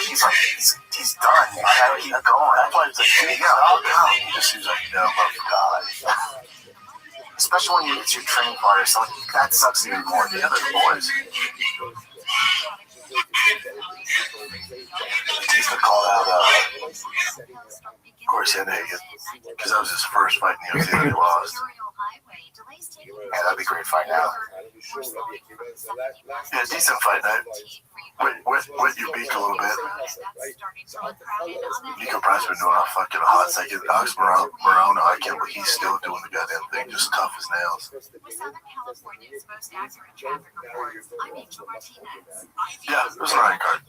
He's like, he's done. I gotta keep going. That's why he's like, hey, He just seems like, no, God. especially when it's your training partner, so that sucks even more. The other boys. He's been called out, Corey Sandhagen, because that was his first fight in the UFC that he lost. Yeah, that'd be a great fight now. Yeah, decent fight night. Wet your beak a little bit. Nico Price been doing a fucking hot second. Alex Morona, I can't believe he's still doing the goddamn thing, just tough as nails. Yeah, it was an alright card.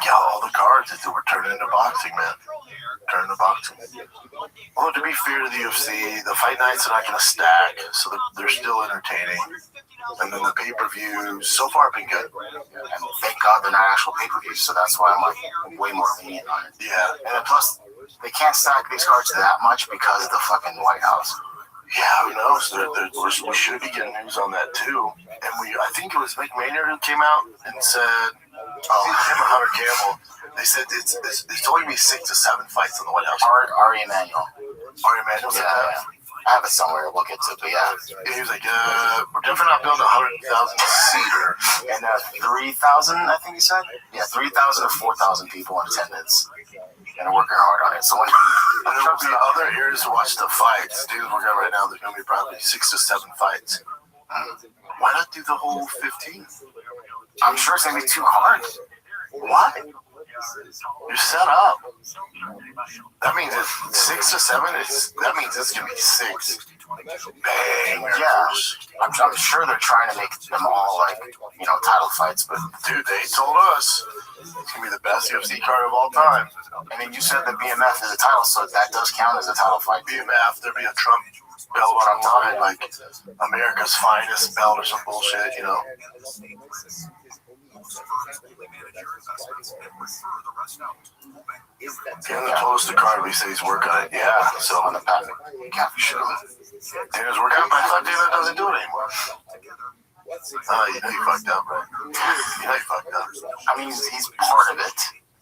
Yeah, all the cards that were turning into boxing, man. Turning to boxing. Although, to be fair to the UFC, the fight nights are not going to stack, so they're still entertaining. And then the pay-per-views so far have been good. And thank God they're not actual pay-per-views, so that's why I'm like way more lenient on it. Yeah. And then plus, they can't stack these cards that much because of the fucking White House. Yeah, who knows? We should be getting news on that too. And I think it was Mick Maynard who came out and said, him or Hunter Campbell, they said it's only be 6 to 7 fights in the White House. Ari Emanuel. Ari Emanuel said that? Yeah. I have it somewhere. We'll get to it, but yeah. And he was like, we're definitely not building a 100,000 seater. And 3,000, I think he said? Yeah, 3,000 to 4,000 people in attendance. And working hard on it. So when there will be other areas to watch the fights. Dude, we're going right now, there's going to be probably 6 to 7 fights. Why not do the whole 15? I'm sure it's going to be too hard. What? You're set up. That means it's 6 to 7. That means it's gonna be 6 bang. Yeah, I'm sure they're trying to make them all like title fights, but dude, they told us it's gonna be the best UFC card of all time. I mean, you said that BMF is a title, so that does count as a title fight. BMF, there'd be a Trump belt on top, like America's finest belt or some bullshit, Taylor told us the card, we say he's working on it. Yeah, so on the patent. Sure. Dana's working on it, but I thought Dana doesn't do it anymore. You know you fucked up, right? You know you fucked up. I mean, he's part of it.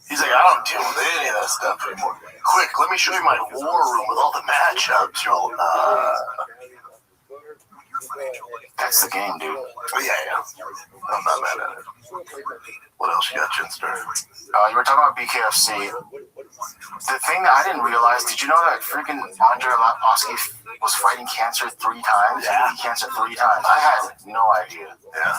He's like, I don't deal with any of that stuff anymore. Quick, let me show you my war room with all the matchups, y'all. That's the game, dude. Yeah. I'm not mad at it. What else you got, Chinster? You were talking about BKFC. The thing that I didn't realize, did you know that freaking Andre Arlovski was fighting cancer 3 times? Yeah. Cancer 3 times. I had no idea. Yeah.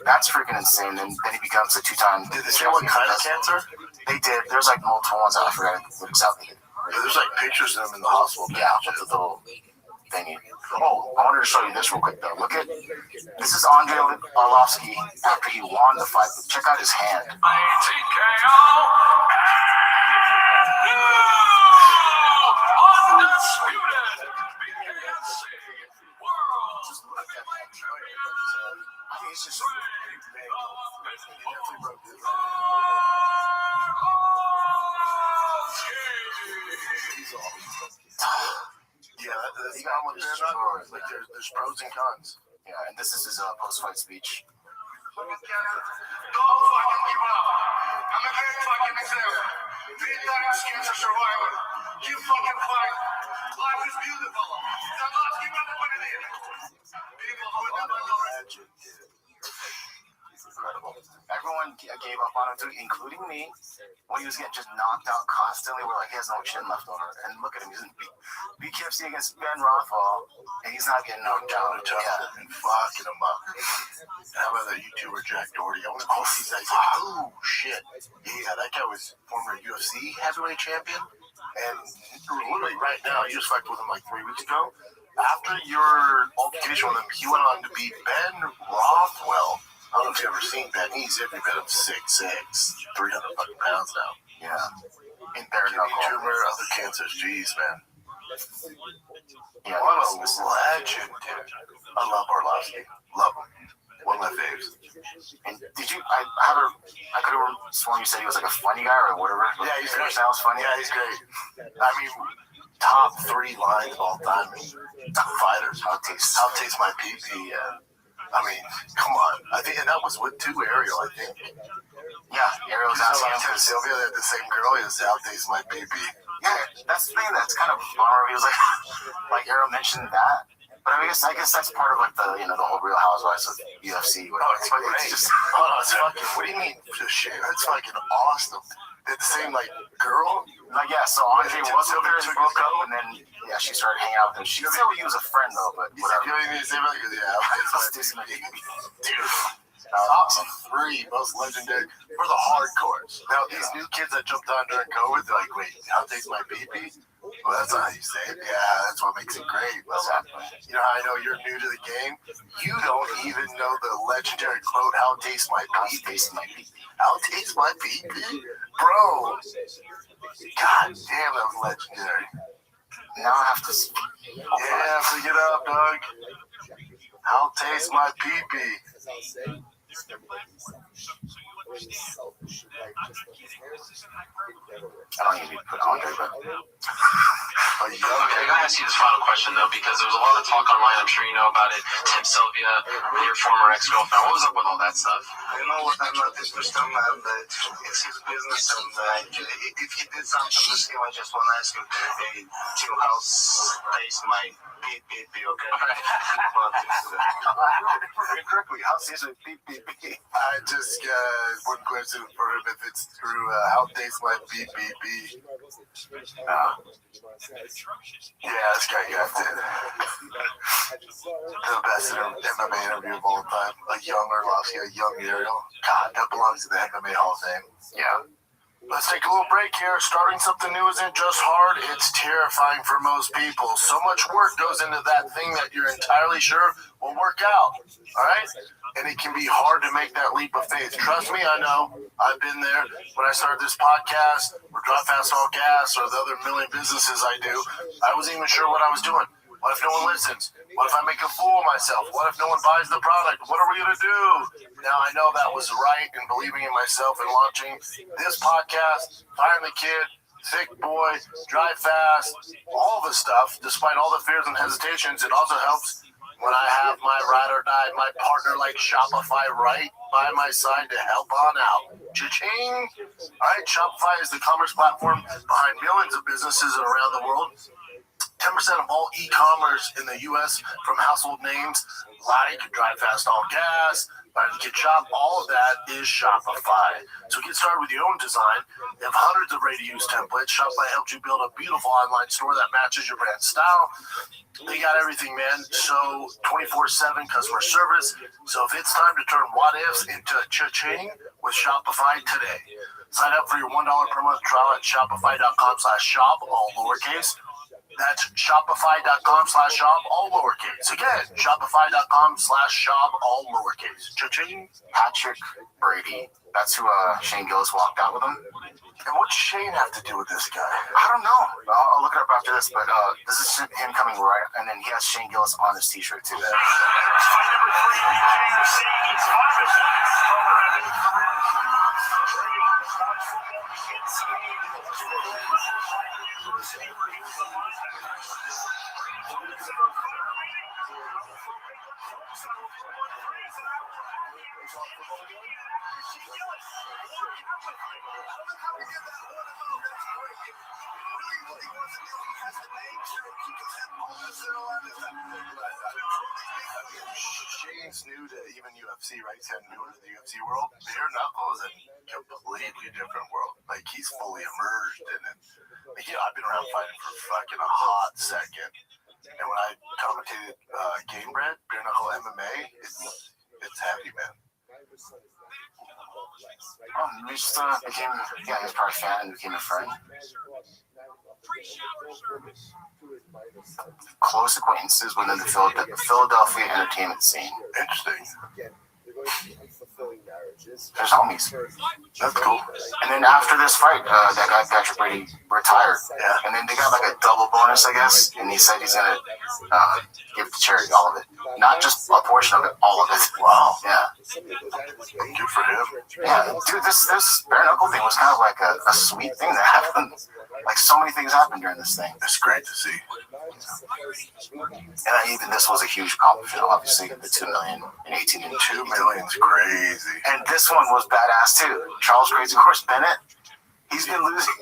That's freaking insane. And then he becomes a 2-time. Did they say what kind of cancer? They did. There's like multiple ones. I forgot what exactly. Yeah, there's like pictures of them in the hospital. Yeah, with the little thingy. Oh, I wanted to show you this real quick though. Look at this is Andre Arlovski after he won the fight. But check out his hand. He got him with bare knuckles. Like there's pros and cons. Yeah, and this is his post-fight speech. Don't fucking give up. I'm a great fucking example. 3 times cancer survivor. Keep fucking fight. Life is beautiful. Do not give up on it. People who never know. Incredible. Everyone gave up on him too, including me. When he was getting just knocked out constantly, we're like, he has no chin left over. And look at him, he's in BKFC against Ben Rothwell, and he's not getting knocked down. Yeah, and fucking him up. How about that YouTuber Jack Doherty? I want to see that. Oh shit! Yeah, that guy was former UFC heavyweight champion, and literally right now, you just fucked with him like 3 weeks ago. After your altercation with him, he went on to beat Ben Rothwell. I don't know if you've ever seen Ben. He's every bit of 6'6", 300 fucking pounds now. Yeah. In bare Kidney knuckle. tumor, other cancers. Jeez, man. Yeah, What a legend, dude. I love Orlovsky. Love him. One of my faves. And did you? I could have sworn you said he was like a funny guy or whatever. Yeah, he's great. Sounds funny. Yeah, he's great. I mean, top 3 lines of all time. Fighters. How taste my pee-pee. I mean, come on. I think, and that was with Ariel, I think. Yeah, Ariel's asking him. Tim Sylvia, they had the same girl. He was how taste my pee-pee. Yeah, that's the thing that's kind of bummer. He was like Ariel mentioned that. But I guess that's part of like the whole Real Housewives of UFC. Whatever. It's great. It's Fucking, what do you mean? That's fucking awesome. They're the same like girl. Like so Andre was over there and broke up, and then she started hanging out with him. She said he was a friend though, but whatever. Let's do some dude. Top 3 most legendary for the hardcores. Now these new kids that jumped on during COVID, they're like, wait, how tastes my pee-pee? Well, that's not how you say it. Yeah, that's what makes it great. What's that? You know how I know you're new to the game? You don't even know the legendary quote, how tastes my pee-pee? How tastes my pee-pee? Bro. God damn, that was legendary. Now I have to. Yeah, pick it up, dog. How tastes my pee-pee? I don't even put Andre, but. Okay, I gotta ask you this final question though, because there was a lot of talk online. I'm sure you know about it. Tim Sylvia, your former ex-girlfriend. What was up with all that stuff? You know what? I'm not interested, man, but it's his business, and if he did something the same, I just want to ask him, hey, Tim, how's taste my pee-pee, okay? Correctly, how tastes my pee-pee? I just one question for him, if it's through how tastes my pee-pee. Yeah, this guy got it. The best MMA interview of all time. A young Orlovsky, a young Ariel. God, that belongs to the MMA Hall of Fame. Yeah. Let's take a little break here. Starting something new isn't just hard, it's terrifying for most people. So much work goes into that thing that you're entirely sure will work out. All right? And it can be hard to make that leap of faith. Trust me, I know. I've been there. When I started this podcast, or Drive Fast All Gas, or the other million businesses I do, I wasn't even sure what I was doing. What if no one listens? What if I make a fool of myself? What if no one buys the product? What are we going to do? Now, I know that was right in believing in myself and launching this podcast, Firing the Kid, Thick Boy, Drive Fast, all the stuff, despite all the fears and hesitations. It also helps when I have my ride or die, my partner like Shopify right by my side to help on out. Cha-ching! All right, Shopify is the commerce platform behind millions of businesses around the world. 10% of all e-commerce in the U.S. from household names like Drive Fast All Gas, Buy the Kid Shop, all of that is Shopify. So get started with your own design. They have hundreds of ready-to-use templates. Shopify helps you build a beautiful online store that matches your brand style. They got everything, man. So 24/7 customer service. So if it's time to turn what ifs into cha-ching with Shopify today. Sign up for your $1 per month trial at shopify.com/shop, all lowercase. That's shopify.com/shop, all lowercase. Again, shopify.com/shop, all lowercase. Cha-ching. Patrick Brady. That's who Shane Gillis walked out with him. And what's Shane have to do with this guy? I don't know. I'll look it up after this, but this is him coming right, and then he has Shane Gillis on his t-shirt too. Shane's new to even UFC, right? He's new to the UFC world. Bare Knuckle is a completely different world. Like, he's fully immersed in it. Like, I've been around fighting for fucking a hot second. And when I commentated Game Bread, Bare Knuckle MMA, it's heavy, man. We just became, he was probably a fan and became a friend. Close acquaintances within the Philadelphia entertainment scene. Interesting. There's homies. That's cool. And then after this fight, that guy Patrick Brady retired. Yeah. And then they got like a double bonus, I guess. And he said he's gonna give it to charity, all of it, not just a portion of it, all of it. Wow. Yeah. Good for him. Yeah, dude, this bare knuckle thing was kind of like a sweet thing that happened. Like, so many things happened during this thing. It's great to see. And even this was a huge accomplishment, obviously, the 2 million in 18 and 2 million's crazy. And this one was badass too. Charles Crazy Horse Bennett, he's been losing.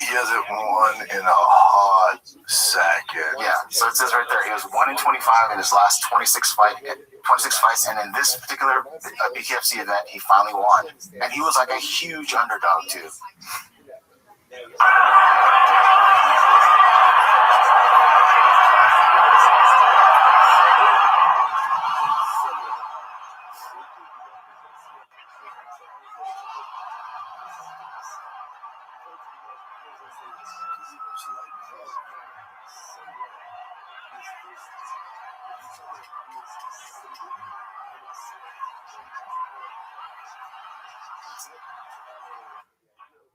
He hasn't won in a hot second. Yeah, so it says right there, he was 1 in 25 in his last 26 fights, and in this particular BKFC event, he finally won. And he was like a huge underdog too.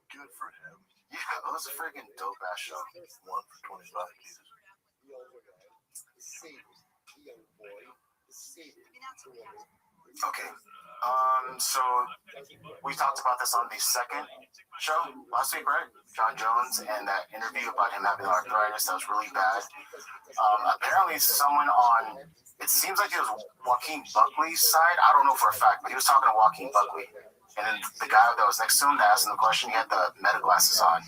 Good for him. Yeah, it was a freaking dope ass show. 1 for 25 pieces. Okay. So we talked about this on the second show last week, right? John Jones and that interview about him having arthritis that was really bad. Apparently someone on, it seems like it was Joaquin Buckley's side. I don't know for a fact, but he was talking to Joaquin Buckley. And then the guy that was next to him that asked him the question, he had the meta glasses on.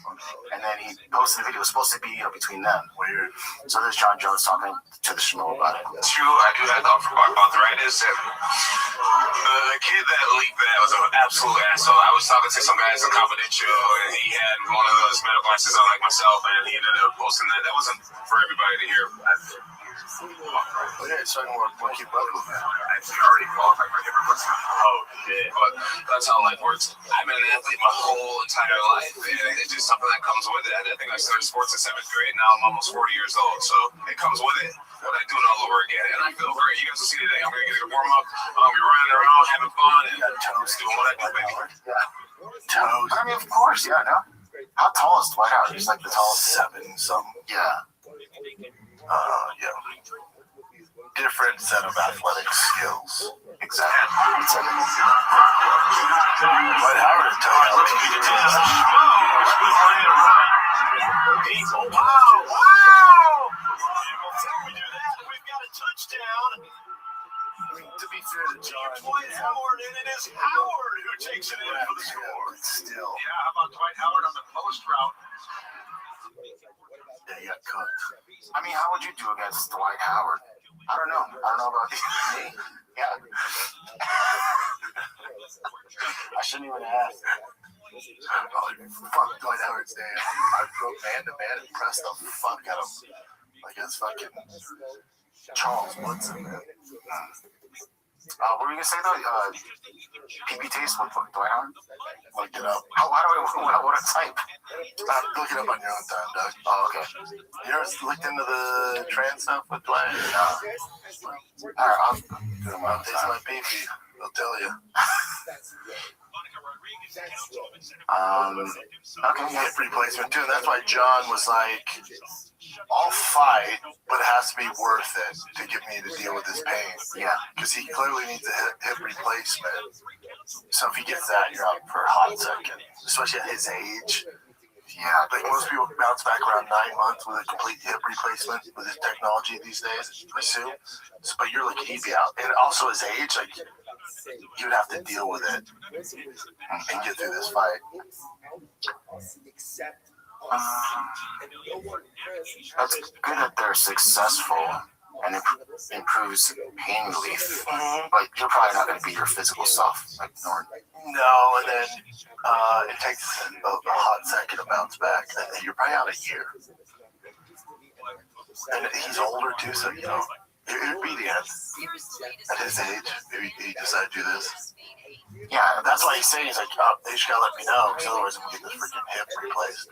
And then he posted the video. It was supposed to be, between them. Weird. So there's John Jones talking to the schmo about it. It's true, I do have arthritis, and the kid that leaked that was an absolute asshole. I was talking to some guys in Confidential, and he had one of those medical glasses on like myself, and he ended up posting that. That wasn't for everybody to hear. Oh, yeah, it's talking about Joaquin Buckley. I already qualified for hip replacement. Oh, shit. But that's how life works. I've been an athlete my whole entire life, and it's just something that comes with it. I think I started sports in 7th grade. Now I'm almost 40 years old, so it comes with it. But I do it all over again, and I feel great. You guys will see today. I'm going to get a warm up. We're running around, having fun, and doing what I do, baby. Yeah. Toes. I mean, of course, yeah, no. How tall is Dwight Howard? He's like the tallest. 7-something. Yeah. Yeah. Different set of athletic skills. Exactly. But Howard is telling how he does. We do that, we've got a touchdown. To be fair to John, Dwight Howard, and it is Howard who takes it in for the score. Still. Yeah, how about Dwight Howard on the post route? Yeah, he got cooked. I mean, how would you do against Dwight Howard? I don't know. I don't know about me. Yeah. I shouldn't even ask. Fuck Dwight Howard's name. I broke man to man and pressed the fuck out of him. Like it's fucking Charles Woodson, man. What were you gonna say though? PB Taste with Dwight Howard? Look it up. How do I what a type? Look it up on your own time, Doug. Oh, okay. You ever looked into the trans stuff with Dwight? Alright, I'll do my own Taste time. my pee-pee. They'll tell you. Okay, yeah. Hip replacement too, and that's why John was like, I'll fight, but it has to be worth it to get me to deal with this pain. Yeah. Because he clearly needs a hip replacement. So if he gets that, you're out for a hot second. Especially at his age. Yeah, like most people bounce back around 9 months with a complete hip replacement with his technology these days, I assume. So, but you're like, he'd be out. And also his age, like, he would have to deal with it and get through this fight. That's good that they're successful and improves pain relief, but you're probably not going to be your physical self, like Norton. No, and then it takes a hot second to bounce back. You're probably out a year. And he's older too, so, you know, it would be the end. At his age, maybe he decided to do this. Yeah, That's why he's saying, he's like, oh, they just gotta let me know, because otherwise I'm gonna get this freaking hip replaced.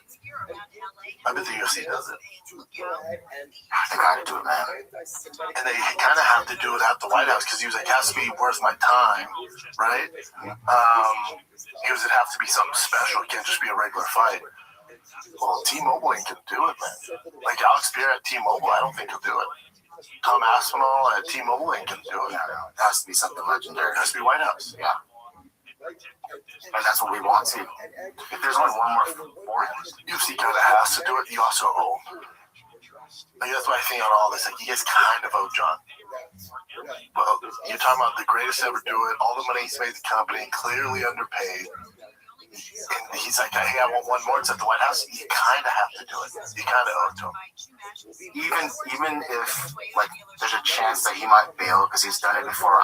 I bet the UFC does it. they got to do it, man. And they kind of have to do it at the White House, because he was like, it has to be worth my time, right? Because it has to be something special. It can't just be a regular fight. Well, T-Mobile ain't gonna do it, man. Like Alex Pierre at T-Mobile, I don't think he'll do it. Tom Aspinall at T-Mobile ain't gonna do it. Yeah, it has to be something legendary. It has to be White House. Yeah. And that's what we want too. If there's only one more for him, UFC kind of has to do it. You also owe. Like, that's my thing on all this. Like, you guys kind of owe John. Well, you're talking about the greatest to ever do it. All the money he's made the company, clearly underpaid. And he's like, hey, I want one more. It's at the White House. You kind of have to do it. You kind of owe it to him. even if like there's a chance that he might bail because he's done it before,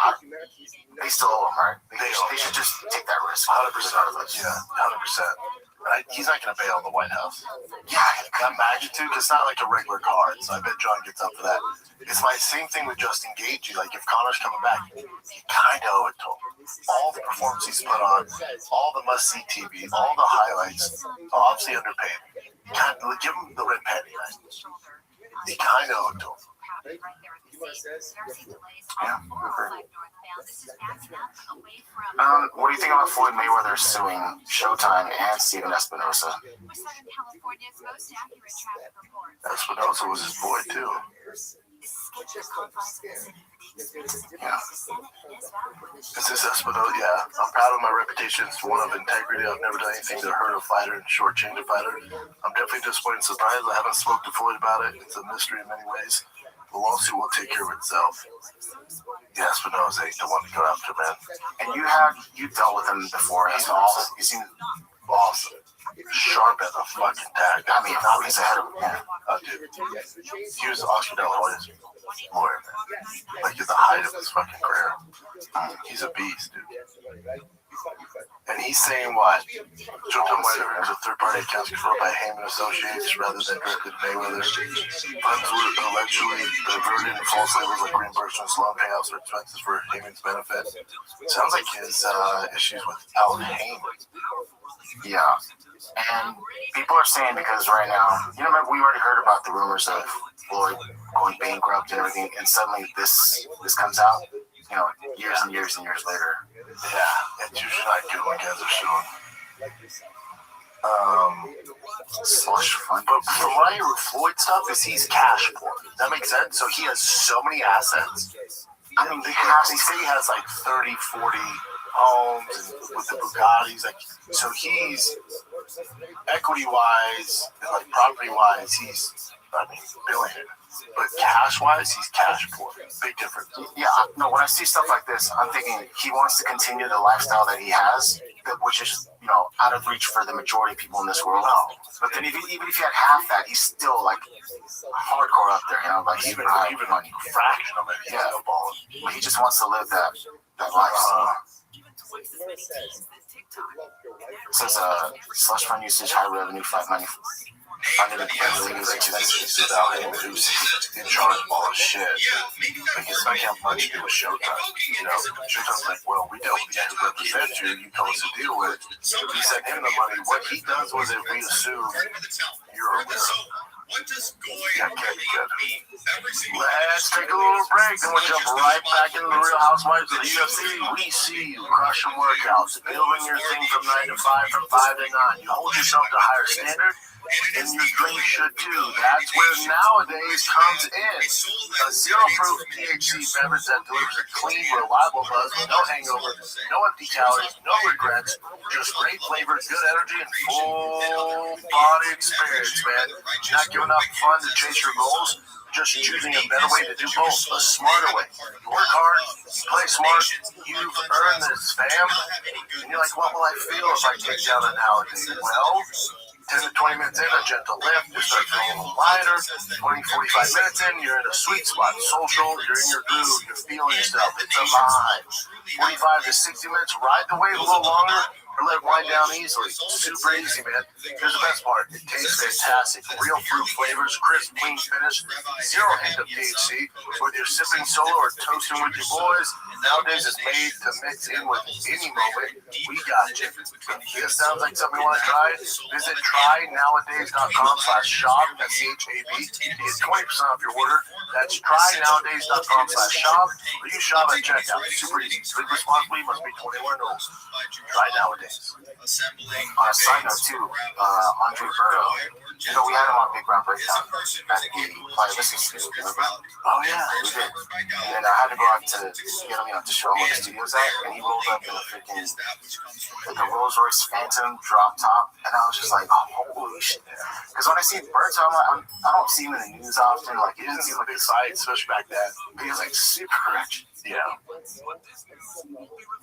they still owe him, right? They should just take that risk. 100%. Yeah, 100%. Right? He's not going to bail on the White House. Yeah, That magnitude, it's not like a regular card, so I bet John gets up for that. It's my same thing with Justin Gaethje. Like, if Connor's coming back, you kind of owe it to him. All the performances he's put on, all the must-see TV, all the highlights, obviously underpaid. Kind of, give him the red penny, right? You kind of owe it to him. yeah. What do you think about Floyd Mayweather suing Showtime and Steven Espinosa? Espinosa was his boy, too. Yeah. This is Espinosa, yeah. I'm proud of my reputation. It's one of integrity. I've never done anything to hurt a fighter and shortchange a fighter. I'm definitely disappointed and surprised. I haven't spoken to Floyd about it. It's a mystery in many ways. The lawsuit will take care of itself. Yeah, Espinosa ain't the one to go after, man. And you dealt with him before. He's awesome. You seem Awesome. Sharp as a fucking tag. I mean, he's ahead of him. Yeah. Dude. He was Oscar De La Hoya's lawyer, man. Like, at the height of his fucking career. He's a beast, dude. And he's saying what? Showtime Mayweather as a third-party account controlled by Heyman Associates rather than directly to Mayweather. Funds were allegedly diverted in false labels like reimbursements, loan payouts, or expenses for Heyman's benefit. Sounds like his issues with Al Heyman. Yeah. And people are saying because right now, you know, remember we already heard about the rumors of Floyd going bankrupt and everything, and suddenly this comes out, you know, years and years and years later. Yeah, it's usually not good when guys are showing. Slush fund. But from what I hear with Floyd stuff is he's cash poor. Does that make sense? So he has so many assets. I mean, they say he has like 30, 40 homes and with the Bugattis. Like, so he's equity-wise and like property-wise, he's billionaire. But cash-wise, he's cash poor. Big difference. Yeah, no, when I see stuff like this, I'm thinking he wants to continue the lifestyle that he has, which is, you know, out of reach for the majority of people in this world. But then even if he had half that, he's still like hardcore up there, you know, like even on a fraction of it, he's still balling. But he just wants to live that lifestyle. It says slush fund usage, high revenue, fight money. Funded the things like his without him who's in charge of all the shit. Like, it's not have much to do with Showtime. You know, Showtime's like, well, we dealt with the guy who represents you, you told us to deal with. We sent him the money. What he does was if we assume you're a winner. Yeah, okay, good. Let's take a little break, then we'll jump right back into the Real Housewives of the UFC. We see you crushing workouts, building your thing from 9 to 5, from 5 to 9. You hold yourself to a higher standard, and your drink should too. That's where nowadays comes in. A zero-proof THC beverage that delivers a clean, reliable buzz with no hangover, no empty calories, no regrets, just great flavor, good energy, and full-body experience, man. You're not giving up fun to chase your goals, just choosing a better way to do both, a smarter way. You work hard, you play smart, you've earned this, fam. And you're like, what will I feel if I take down an nowadays? Well, 10 to 20 minutes in, a gentle lift, you start feeling a little lighter. 20, 45 minutes in, you're in a sweet spot. Social, you're in your groove, you're feeling yourself. It's a vibe. 45 to 60 minutes, ride the wave a little longer, or let it wind down easily. Super easy, man. Here's the best part. It tastes fantastic. Real fruit flavors, crisp, clean finish, zero hint of THC. Whether you're sipping solo or toasting with your boys, nowadays it's made to mix in with any moment. We got you. If this sounds like something you want to try, visit trynowadays.com/shop, SCHAB, to get 20% off your order. That's trynowadays.com/shop, or you shop at checkout. Super easy. Drink responsibly, must be 21 or older. Try nowadays. On a side note too, Andre Burrow, we had him on Big Round Breakdown at the Playa Vista studio. Oh yeah, We did. And then I had to go out to get him, to show him where the studio's at, and he rolled up in a freaking, like a Rolls Royce Phantom drop top, and I was just like, oh, holy shit. Because when I see Burrow, I don't see him in the news often. Like, he doesn't seem like excited, especially back then. But he was like super rich. yeah.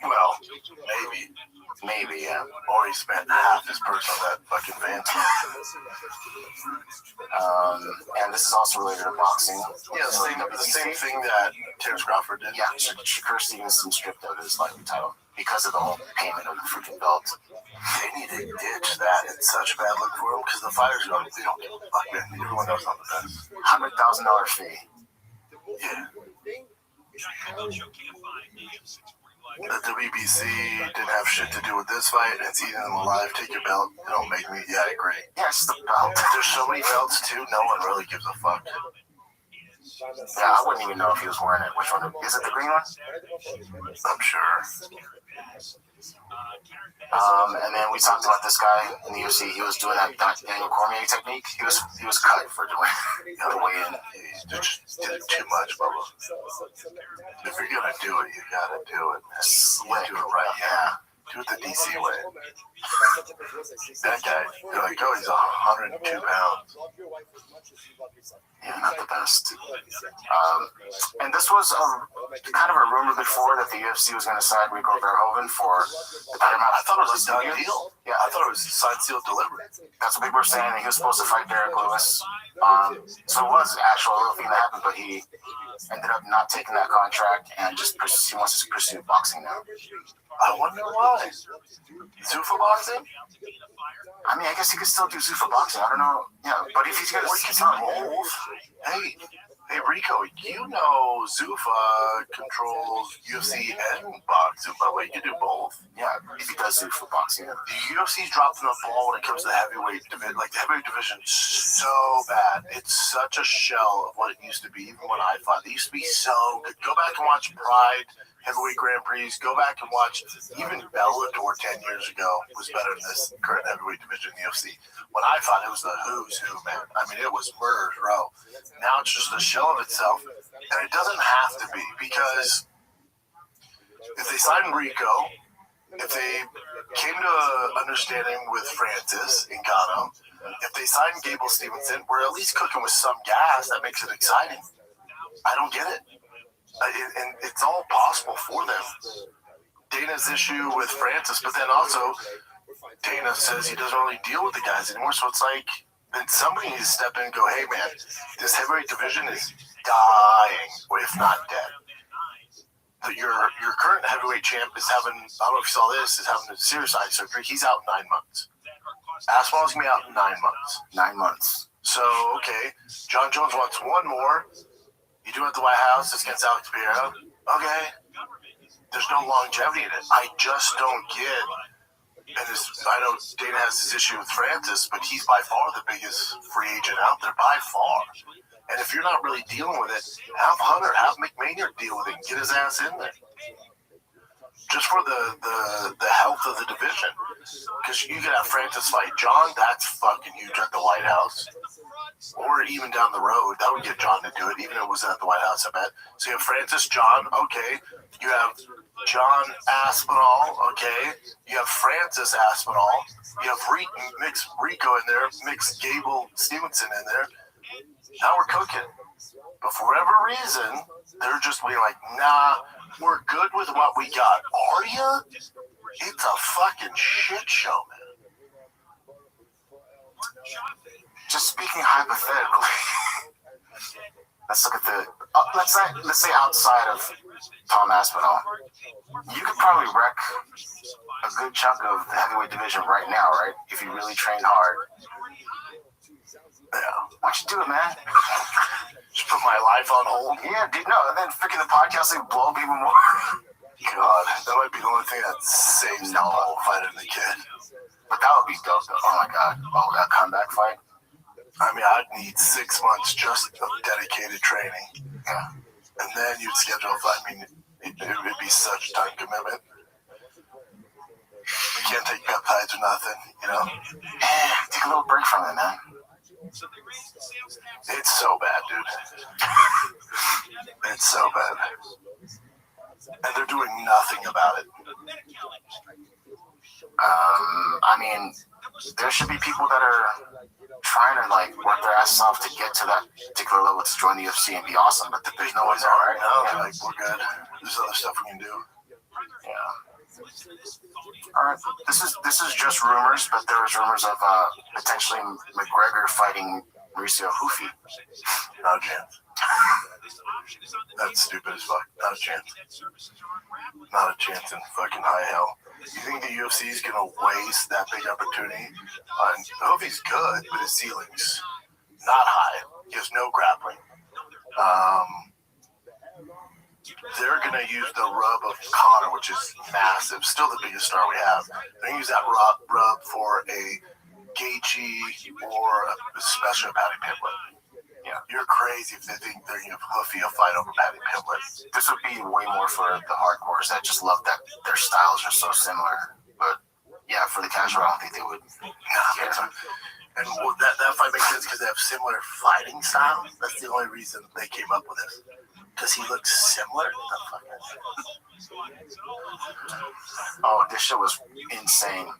Well, Maybe, yeah. or he spent half his purse on that fucking Phantom. And this is also related to boxing. Yeah, the same thing that Terrence Crawford did. Yeah, Shakur Stevenson stripped out his lightweight title because of the whole payment of the freaking belt. They need to ditch that. It's such a bad look for him because the fighters they don't give a fuck, man. Everyone knows I'm the best. $100,000 fee. Yeah. The WBC didn't have shit to do with this fight. It's eating them alive. Take your belt. It don't make me. Yeah, I agree. Yeah, it's the belt. There's so many belts too. No one really gives a fuck. Yeah, I wouldn't even know if he was wearing it. Which one? Is it the green one? I'm sure. And then we talked about this guy in the UFC. He was doing that Daniel Cormier technique. He was cut for doing the weigh-in. You just did too much, Bubba. If you're gonna do it, you gotta do it. Slick. Do it right. Yeah. Do it the DC way. That guy, you're like, oh, he's 102 pounds. Yeah, not the best. And this was kind of a rumor before that the UFC was going to sign Rico Verhoeven for the Paramount. I thought it was a done deal. Yeah, I thought it was signed, sealed, delivered. that's what people were saying. He was supposed to fight Derek Lewis. So it was actually a real thing that happened, but he ended up not taking that contract and he wants to pursue boxing now. I wonder why. Zuffa boxing? I mean, I guess he could still do Zuffa boxing. I don't know. Yeah, but if he's going Or you can do both. Hey, Rico, you know Zuffa controls UFC and boxing, by the way. You can do both. Yeah, if he does Zuffa boxing. The UFC's dropping the ball when it comes to the heavyweight division. Like, the heavyweight division's so bad. It's such a shell of what it used to be, even when I fought. It used to be so good. Go back and watch Pride, heavyweight Grand Prix. Go back and watch even Bellator 10 years ago was better than this current heavyweight division in the UFC. When I fought, it was the who's who, man. I mean, it was murder's row. Now it's just a shell of itself, and it doesn't have to be, because if they signed Rico, if they came to an understanding with Francis Ngannou, if they signed Gable Stevenson, we're at least cooking with some gas that makes it exciting. I don't get it. And it's all possible for them. Dana's issue with Francis, but then also Dana says he doesn't really deal with the guys anymore. So it's like, then somebody needs to step in and go, hey man, this heavyweight division is dying, or if not dead. Your current heavyweight champ is having, I don't know if you saw this, is having a serious eye surgery. He's out 9 months. Aspinall's gonna be out in 9 months. 9 months. So, okay, John Jones wants one more. You do it at the White House. It's against Alex Pereira. Okay. There's no longevity in it. I just don't get. And I know Dana has his issue with Francis, but he's by far the biggest free agent out there, by far. And if you're not really dealing with it, have Hunter, have McMahon deal with it, and get his ass in there. Just for the health of the division. Because you could have Francis fight John. That's fucking huge at the White House. Or even down the road. That would get John to do it, even if it wasn't at the White House, I bet. So you have Francis, John, okay. You have John Aspinall, okay. You have Francis Aspinall. You have mix Rico in there, mix Gable Stevenson in there. Now we're cooking. But for whatever reason, they're just being like, nah, we're good with what we got. Are you? It's a fucking shit show, man. Just speaking hypothetically, let's look at the. Let's say outside of Tom Aspinall, you could probably wreck a good chunk of the heavyweight division right now, right? If you really trained hard. Yeah. Why don't you do it, man? Just put my life on hold. Yeah, dude, no, and then freaking the podcast, they blow up even more. God, that might be the only thing that saves the whole fighting the kid. But that would be dope, though. Oh my God. Oh, that comeback fight. I mean, I'd need 6 months just of dedicated training. Yeah. And then you'd schedule a fight. I mean, it would be such a time commitment. You can't take peptides or nothing, you know? Take a little break from it, man. It's so bad, dude. It's so bad. And they're doing nothing about it. I mean, there should be people that are trying to like work their asses off to get to that particular level to join the UFC and be awesome, but there's no ways out right now. They're like, we're good. There's other stuff we can do. Yeah. All right. This is just rumors, but there was rumors of potentially McGregor fighting Mauricio Hufi. Not a chance. That's stupid as fuck. Not a chance. Not a chance in fucking high hell. You think the UFC is gonna waste that big opportunity? Hufi's good, but his ceiling's not high. He has no grappling. They're gonna use the rub of Conor, which is massive, still the biggest star we have. They're gonna use that rub for a Gaethje or especially a Paddy Pimblett. Yeah, you're crazy if they think they're gonna give Hufi a fight over Paddy Pimblett. This would be way more for the hardcores that just love that their styles are so similar. But yeah, for the casual, I don't think they would. Yeah. And that fight makes sense because they have similar fighting styles. That's the only reason they came up with this. Does he look similar? What the fuck? Oh, this shit was insane.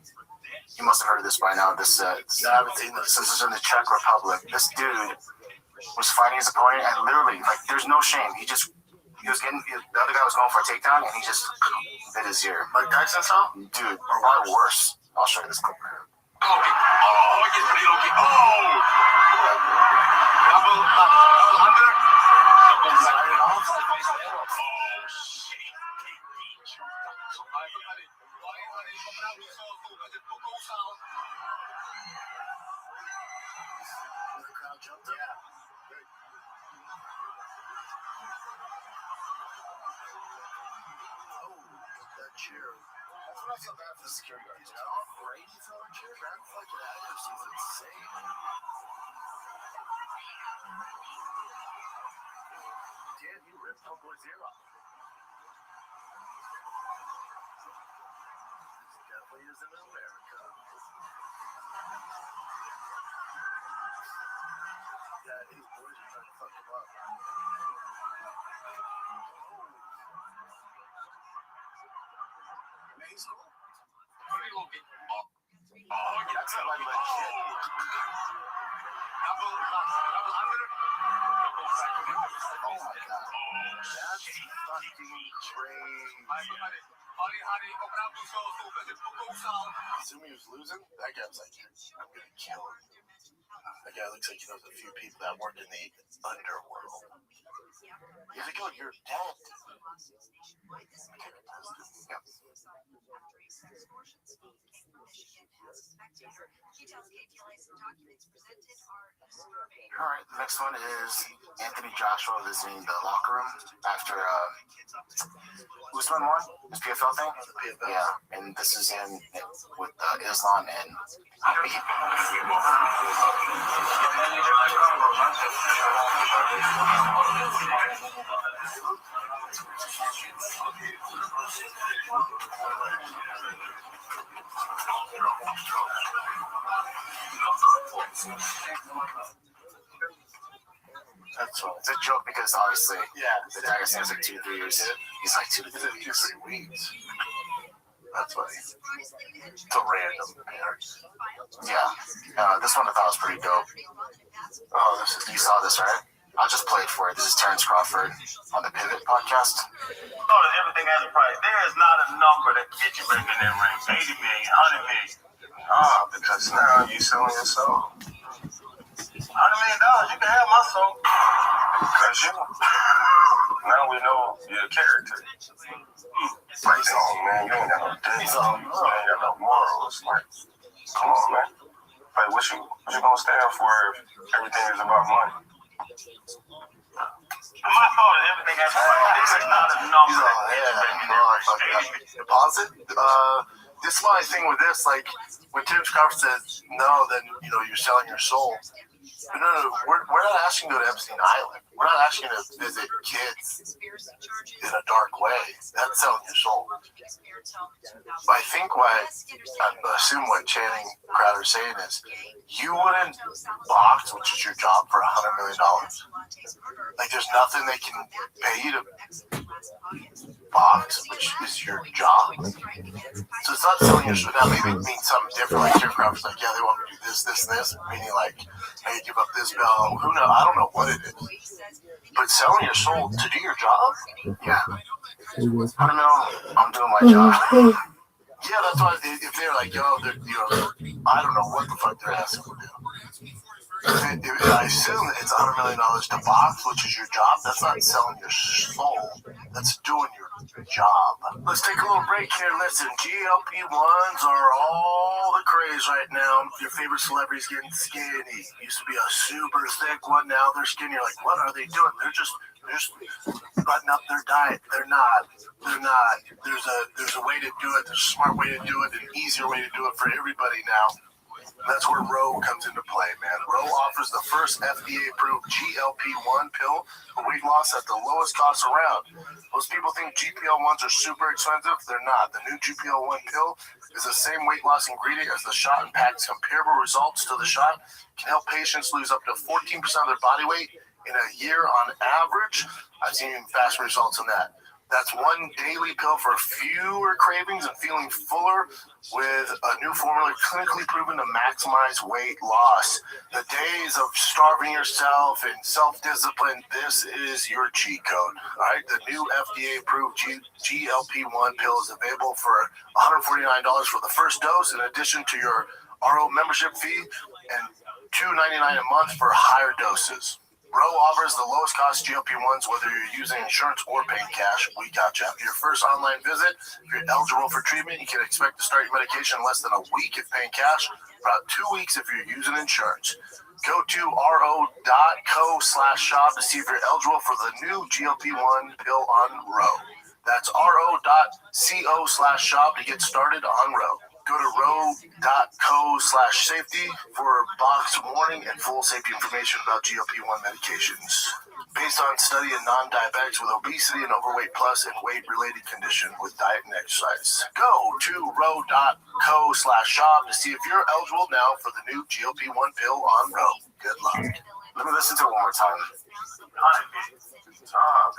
You must have heard of this by now. This I haven't seen this. This is in the Czech Republic. This dude was fighting his opponent, and literally, like, there's no shame. He was getting, the other guy was going for a takedown, and he just bit his ear. Like Tyson style? Dude, or worse. I'll show you this clip here. That's what I feel bad for the security guards. You know, Brady throwing chairs, that fucking accuracy is insane. Dan, you ripped Homeboy's ear off. This definitely isn't America. Yeah, his boys are trying to fuck him up. He's cool. That's not like legit. Oh my God. That's fucking crazy. Assuming he was losing, that guy was like, I'm gonna kill him. That guy looks like he knows a few people that work in the underworld. He's like, oh, you're dead. All right, the next one is Anthony Joshua visiting the locker room after Usman won his PFL thing. Yeah, and this is in with Islam and Habib. That's fine. It's a joke because obviously, the dagger seems like 2 to 3 years. He's like 2 to 3 weeks. That's funny. It's a random pair. Yeah. This one I thought was pretty dope. Oh, you saw this, right? I'll just play it for you. This is Terrence Crawford on the Pivot podcast. Oh, everything has a price. There is not a number that can get you back in that ring. 80 million, 100 million. Because now you're selling your soul. $100 million, you can have my soul. Because you. Now we know your character. Like, oh man, you ain't got no days. You ain't got no morals. Like, come on, man. Like, what you gonna stand for if everything is about money? My fault is everything has a price. This is not a number. Deposit? This is my thing with this. Like, when Tim Crawford says no, then, you're selling your soul. No, we're not asking to go to Epstein Island. We're not asking to visit kids in a dark way. That's selling your soul. But I think I assume what Channing Crowder's saying is, you wouldn't box, which is your job, for $100 million. Like, there's nothing they can pay you to box, which is your job. So it's not selling your soul. Now, maybe it means something different. Like, Channing Crowder's like, yeah, they want me to do this, this, and this. Meaning, like, hey, give up this bell. Who knows? I don't know what it is. But selling your soul to do your job? Yeah. I don't know. I'm doing my job. Yeah, that's why if they're like, I don't know what the fuck they're asking to do. I assume that it's $100 million to box, which is your job. That's not selling your soul. That's doing your job. Let's take a little break here. Listen, GLP-1s are all the craze right now. Your favorite celebrity's getting skinny. Used to be a super thick one. Now they're skinny. You're like, what are they doing? They're just button up their diet. They're not. There's a way to do it. There's a smart way to do it. An easier way to do it for everybody now. That's where Roe comes into play, man. Roe offers the first FDA-approved GLP-1 pill for weight loss at the lowest cost around. Most people think GLP-1s are super expensive. They're not. The new GLP-1 pill is the same weight loss ingredient as the shot and packs comparable results to the shot. Can help patients lose up to 14% of their body weight in a year on average. I've seen faster results than that. That's one daily pill for fewer cravings and feeling fuller with a new formula clinically proven to maximize weight loss. The days of starving yourself and self-discipline, this is your cheat code. All right, the new FDA-approved GLP-1 pill is available for $149 for the first dose, in addition to your RO membership fee, and $299 a month for higher doses. Roe offers the lowest cost GLP-1s, whether you're using insurance or paying cash. We got you. After your first online visit, if you're eligible for treatment, you can expect to start your medication in less than a week if paying cash, about 2 weeks if you're using insurance. Go to ro.co/shop to see if you're eligible for the new GLP-1 pill on Roe. That's ro.co/shop to get started on Roe. Go to ro.co/safety for box warning and full safety information about GLP-1 medications. Based on study in non-diabetics with obesity and overweight plus and weight-related condition with diet and exercise. Go to ro.co/shop to see if you're eligible now for the new GLP-1 pill on Roe. Good luck. Let me listen to it one more time.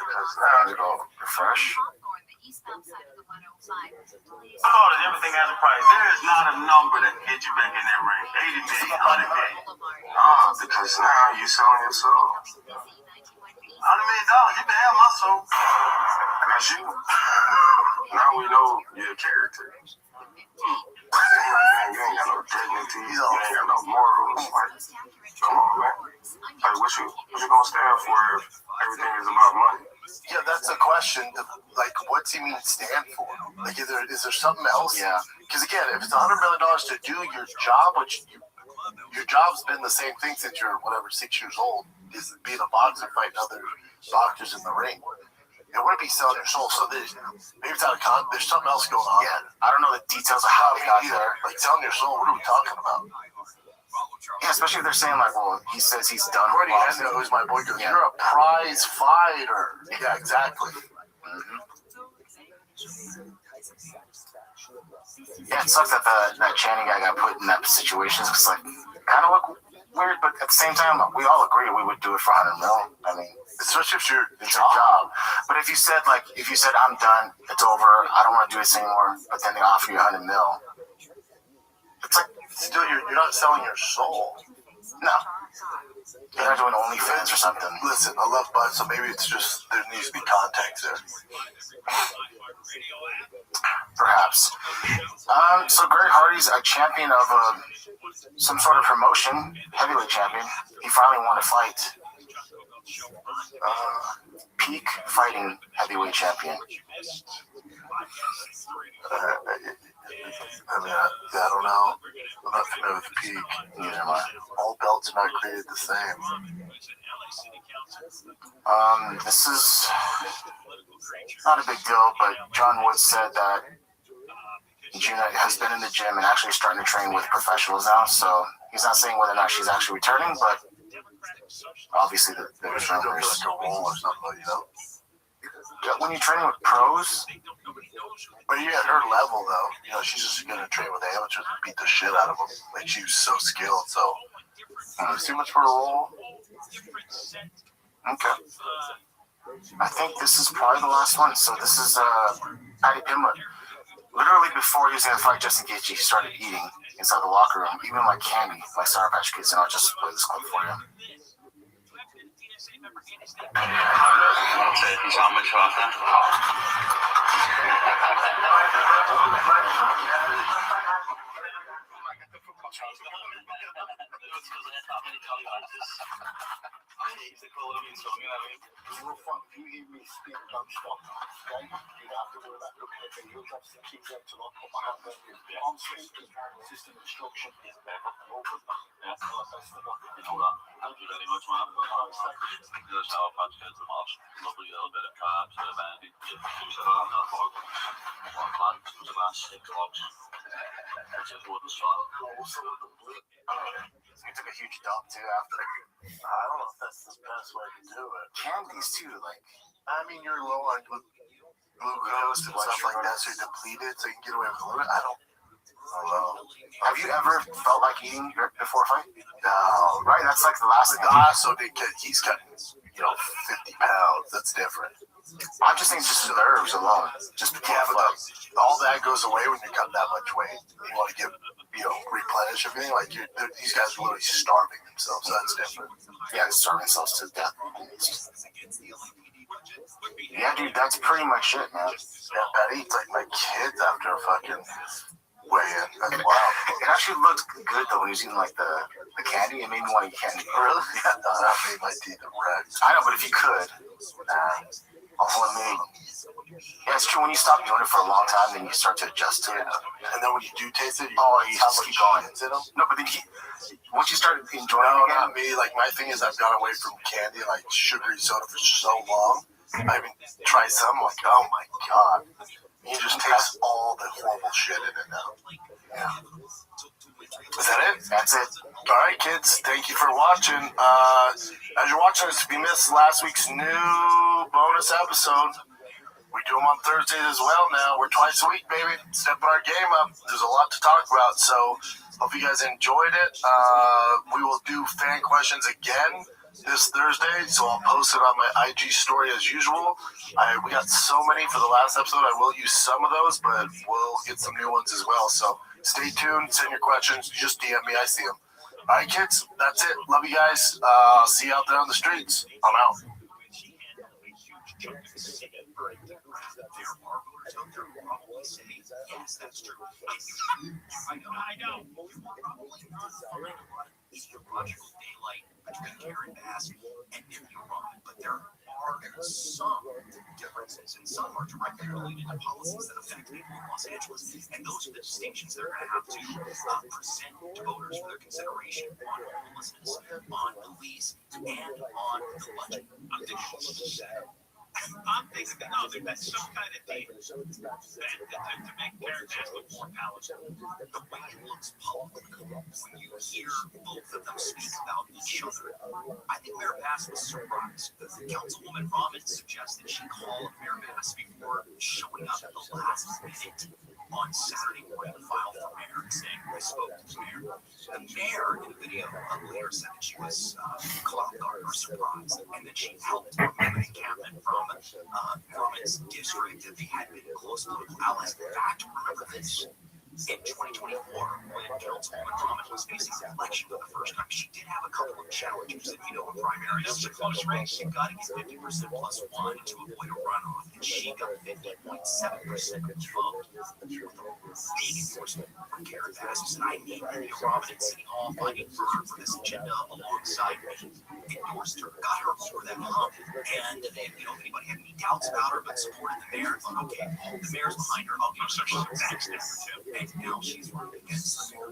Because now they go refresh. Everything has a price. There is not a number that can get you back in that ring. 80 million, 100 million. Because now you're selling your soul. $100 million, you can have my soul. Because you. Now we know your character. Man, you ain't got no dignity. You ain't got no morals. Like, come on, man. Like, what you gonna stand for if everything is about money? Yeah, that's a question. Like, what's he mean stand for? Like, is there something else? Yeah. Because again, if it's $100 million to do your job, which your job's been the same thing since you're 6 years old, is being a boxer, fighting other boxers in the ring. It wouldn't be selling your soul. So maybe it's out of there's something else going on. Yeah, I don't know the details of how they got there. Like, selling your soul, what are we talking about? Yeah, especially if they're saying like, well, he says he's done with Already boxing. knows my boy goes, you're a prize fighter. Yeah, exactly. Yeah, it sucks that that Channing guy got put in that situation. It's like kind of look weird, but at the same time, we all agree we would do it for 100 mil. I mean, especially if you're it's your job. But if you said I'm done, it's over, I don't want to do this anymore, but then they offer you 100 mil, it's like still you're not selling your soul. No. You're not doing OnlyFans or something. Listen, I love butts, so maybe it's just there needs to be context there. Perhaps. So Greg Hardy's a champion of some sort of promotion, heavyweight champion. He finally won a fight. Peak fighting heavyweight champion. I mean, I don't know. I'm not familiar with the peak. Neither am I. All belts are not created the same. This is not a big deal, but John Woods said that Gina has been in the gym and actually starting to train with professionals now, so he's not saying whether or not she's actually returning, but obviously there's rumors. Like a role or something, you know? When you're training with pros, but you're at her level, though. You know, she's just gonna train with amateurs and beat the shit out of them. Like, she was so skilled, so it's too much for a role. Okay. I think this is probably the last one. So this is Paddy Pimblett. Literally before he was gonna fight Justin Gaethje, he started eating inside the locker room, even like candy, like Sour Patch Kids, and I'll just play this clip for you. You hear me speak non-stop, okay? You don't have to worry about looking at me. You'll have some keys out till I put my hand on you. I'm speaking system instruction. Yeah, that's the one. You know that. Thank you very much, man. There's Sour Patch Kids and Moss. Lovely little bit of carbs, bit of anything. Two set on that fog. One plant, was about 6 logs. It's just wooden straw. He took a huge dump too after. I don't know if that's the best way to do it. Candies too, like. I mean, you're low on glucose and stuff like that, so you're depleted, so you can get away with a little bit. I don't know. Have you ever felt like eating before a fight? No. Right, that's like the last thing. So he's cutting, 50 pounds. That's different. I'm just saying, just the nerves alone. Just Yeah, but all that goes away when you're cutting that much weight. You want to get, replenish everything. Like, these guys are literally starving themselves, so that's different. Yeah, they're starving themselves to death. Yeah, dude, that's pretty much it, man. Yeah, I'd eat like my kids after a fucking weigh-in. That's wild. It actually looked good though when he was eating like the candy. It made me want to eat candy. Really? Yeah, no, that made my teeth red. I know, but if you could, yeah, it's true. When you stop doing it for a long time, then you start to adjust to it. And then when you do taste it, you just keep going. No, but then once you start enjoying it again, not me. Like, my thing is I've gone away from candy and like sugary soda for so long. I even tried some, like, oh my god. You just taste all the horrible shit in it now. Yeah. Is that it? That's it. All right, kids. Thank you for watching. As you're watching this, if you missed last week's new bonus episode, we do them on Thursdays as well now. We're twice a week, baby. Stepping our game up. There's a lot to talk about, so hope you guys enjoyed it. We will do fan questions again this Thursday, so I'll post it on my IG story as usual. We got so many for the last episode. I will use some of those, but we'll get some new ones as well. So stay tuned. Send your questions. Just DM me. I see them. All right, kids. That's it. Love you guys. See you out there on the streets. I'm out. Yes, that's true. I know. You will probably desire astrological daylight between here and Bass and Neuron, but there are some differences, and some are directly related to policies that affect people in Los Angeles, and those are the distinctions they're going to have to present to voters for their consideration on homelessness, on police, and on the budget. I'm thinking that no, that's some kind of deal to make Paradise look more palatable. The way it looks publicly, when you hear both of them speak about each other, I think Mayor Bass was surprised. Councilwoman Rahman suggested she call Mayor Bass before showing up at the last minute on Saturday morning to file for mayor, saying, I spoke to the mayor. The mayor, in a video, later said that she was caught off guard or surprised, and that she helped a encampment from Rahman's district that they had been close political allies. In fact, remember this? In 2024, when Councilwoman Rahman was facing the election for the first time, she did have a couple of challenges that a primary. It was a close race. You got to get 50% plus one to avoid a runoff, and she got 50.7% of the vote. Big endorsement from Karen Bass, who said, I need India Rahman at City Hall fighting for this agenda alongside me. Endorsed her, got her over that hump, and if anybody had any doubts about her, but supported the mayor, thought, okay, the mayor's behind her, I'll give her some backstabber too. And now she's running against the mayor.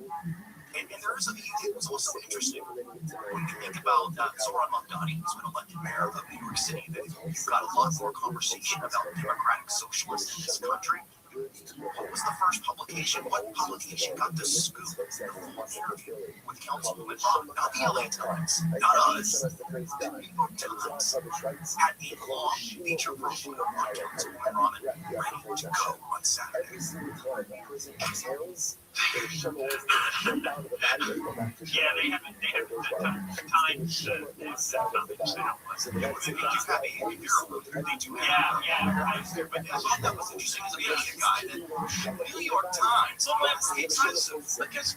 And there's it was also interesting when you think about Zoran Mamdani, who's been elected mayor of New York City, that you've got a lot more conversation about democratic socialists in this country. What was the first publication? What publication got the scoop? The full interview with Councilwoman Rahman, not the LA Times, not us. The New York Times had a long feature report on Councilwoman Rahman ready to go on Saturday. Yeah, they haven't the Times. They do have. Yeah. But I thought that was interesting as a guy that New York Times, Because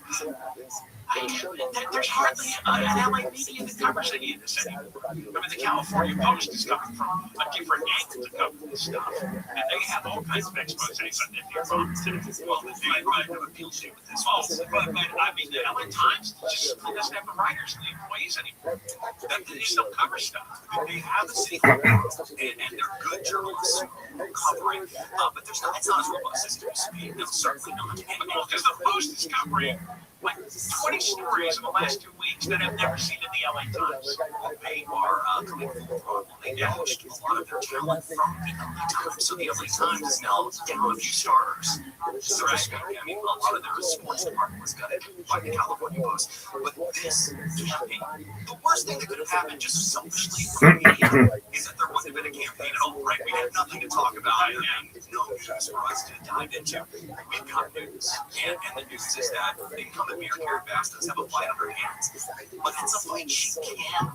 there's hardly an LA media that covers any of this anymore. I mean, the California Post is coming from a different angle to cover this stuff. And they have all kinds of exposés on their phones. Well, they might have appealed to with this. But I mean, the LA Times just doesn't have the writers and the employees anymore. They still cover stuff. they have the city and they're good journalists who cover it, but it's not as robust as it used to be. No, certainly not. Well, because the Post is covering like 20 stories in the last 2 weeks that I've never seen in the LA Times. They are coming full throttle. They poached a lot of their talent from the LA Times. So the LA Times is now down a few stars. So to speak, I mean, a lot of their sports department was gutted by the California Post. But this campaign, the worst thing that could have happened, just selfishly for me, is that there wouldn't have been a campaign at all, right? We had nothing to talk about and no news for us to dive into. We've got news. And the news is that the incumbent Mayor Karen Bass does have a fight on her hands. But it's a fight she can.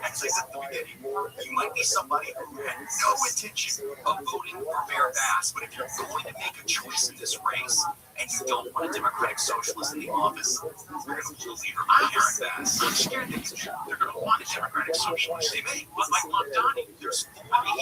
As I said at the beginning, you might be somebody who had no intention of voting for Mayor Bass, but if you're going to make a choice in this race, and you don't want a Democratic Socialist in the office, you're going to leave her by Karen Bass. I'm scared that they're going to want a Democratic Socialist. They may, like Mamdani. I mean,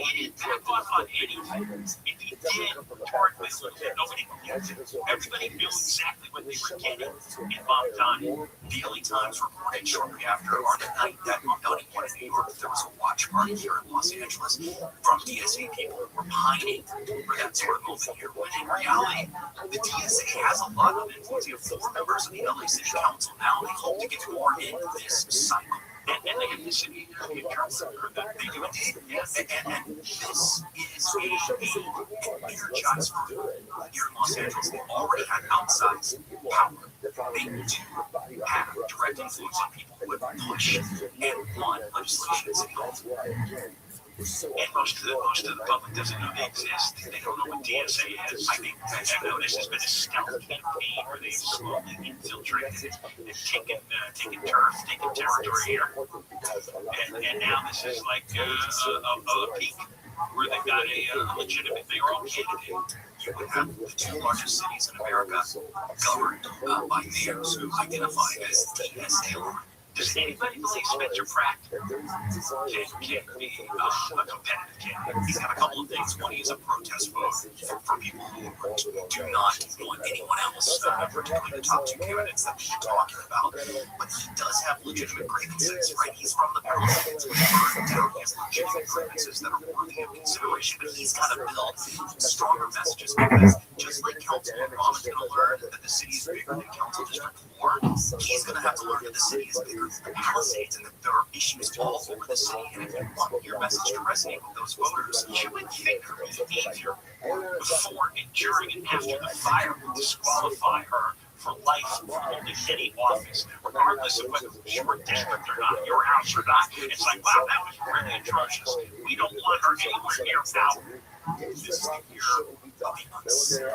he didn't back off on anything. If he did, toward this, nobody believed it. Everybody knew exactly what they were getting in Mamdani. The LA Times reported shortly after, or the night that Mamdani won in New York, there was a watch party here in Los Angeles from DSA people who were pining for that sort of movement here. When in reality, the DSA has a lot of influence. You have 4 members of the LA City Council now. They hope to get more in this cycle. And they have the city council. They do indeed. And this is an energized group here in Los Angeles. They already had outsized power. They do have direct influence on people who would push and want legislation in City Hall. And most of the public doesn't know they exist. They don't know what DSA is. I think I've noticed there's been a stealth campaign where they've slowly infiltrated and taken turf, taken territory here. And now this is like a peak where they've got a legitimate mayoral candidate. You would have the 2 largest cities in America governed by mayors who identify as DSA. Does anybody believe Spencer Pratt can be a competitive candidate? He's got a couple of things. One, he's a protest vote for people who do not want anyone else, particularly the top 2 candidates that we're talking about. But he does have legitimate grievances, right? He's from the Parliament. He has legitimate grievances that are worthy of consideration. But he's got to build stronger messages because just like Councilman Rahman's going to learn that the city is bigger than Council District 4, he's going to have to learn that the city is bigger Palisades, and there are issues all over the city. And if you want your message to resonate with those voters, you would think her behavior before, during, and after the fire would disqualify her for life from holding any office, regardless of whether it's your district or not, your house or not. It's like, wow, that was really atrocious. We don't want her anywhere near power. This is the year of the unscared.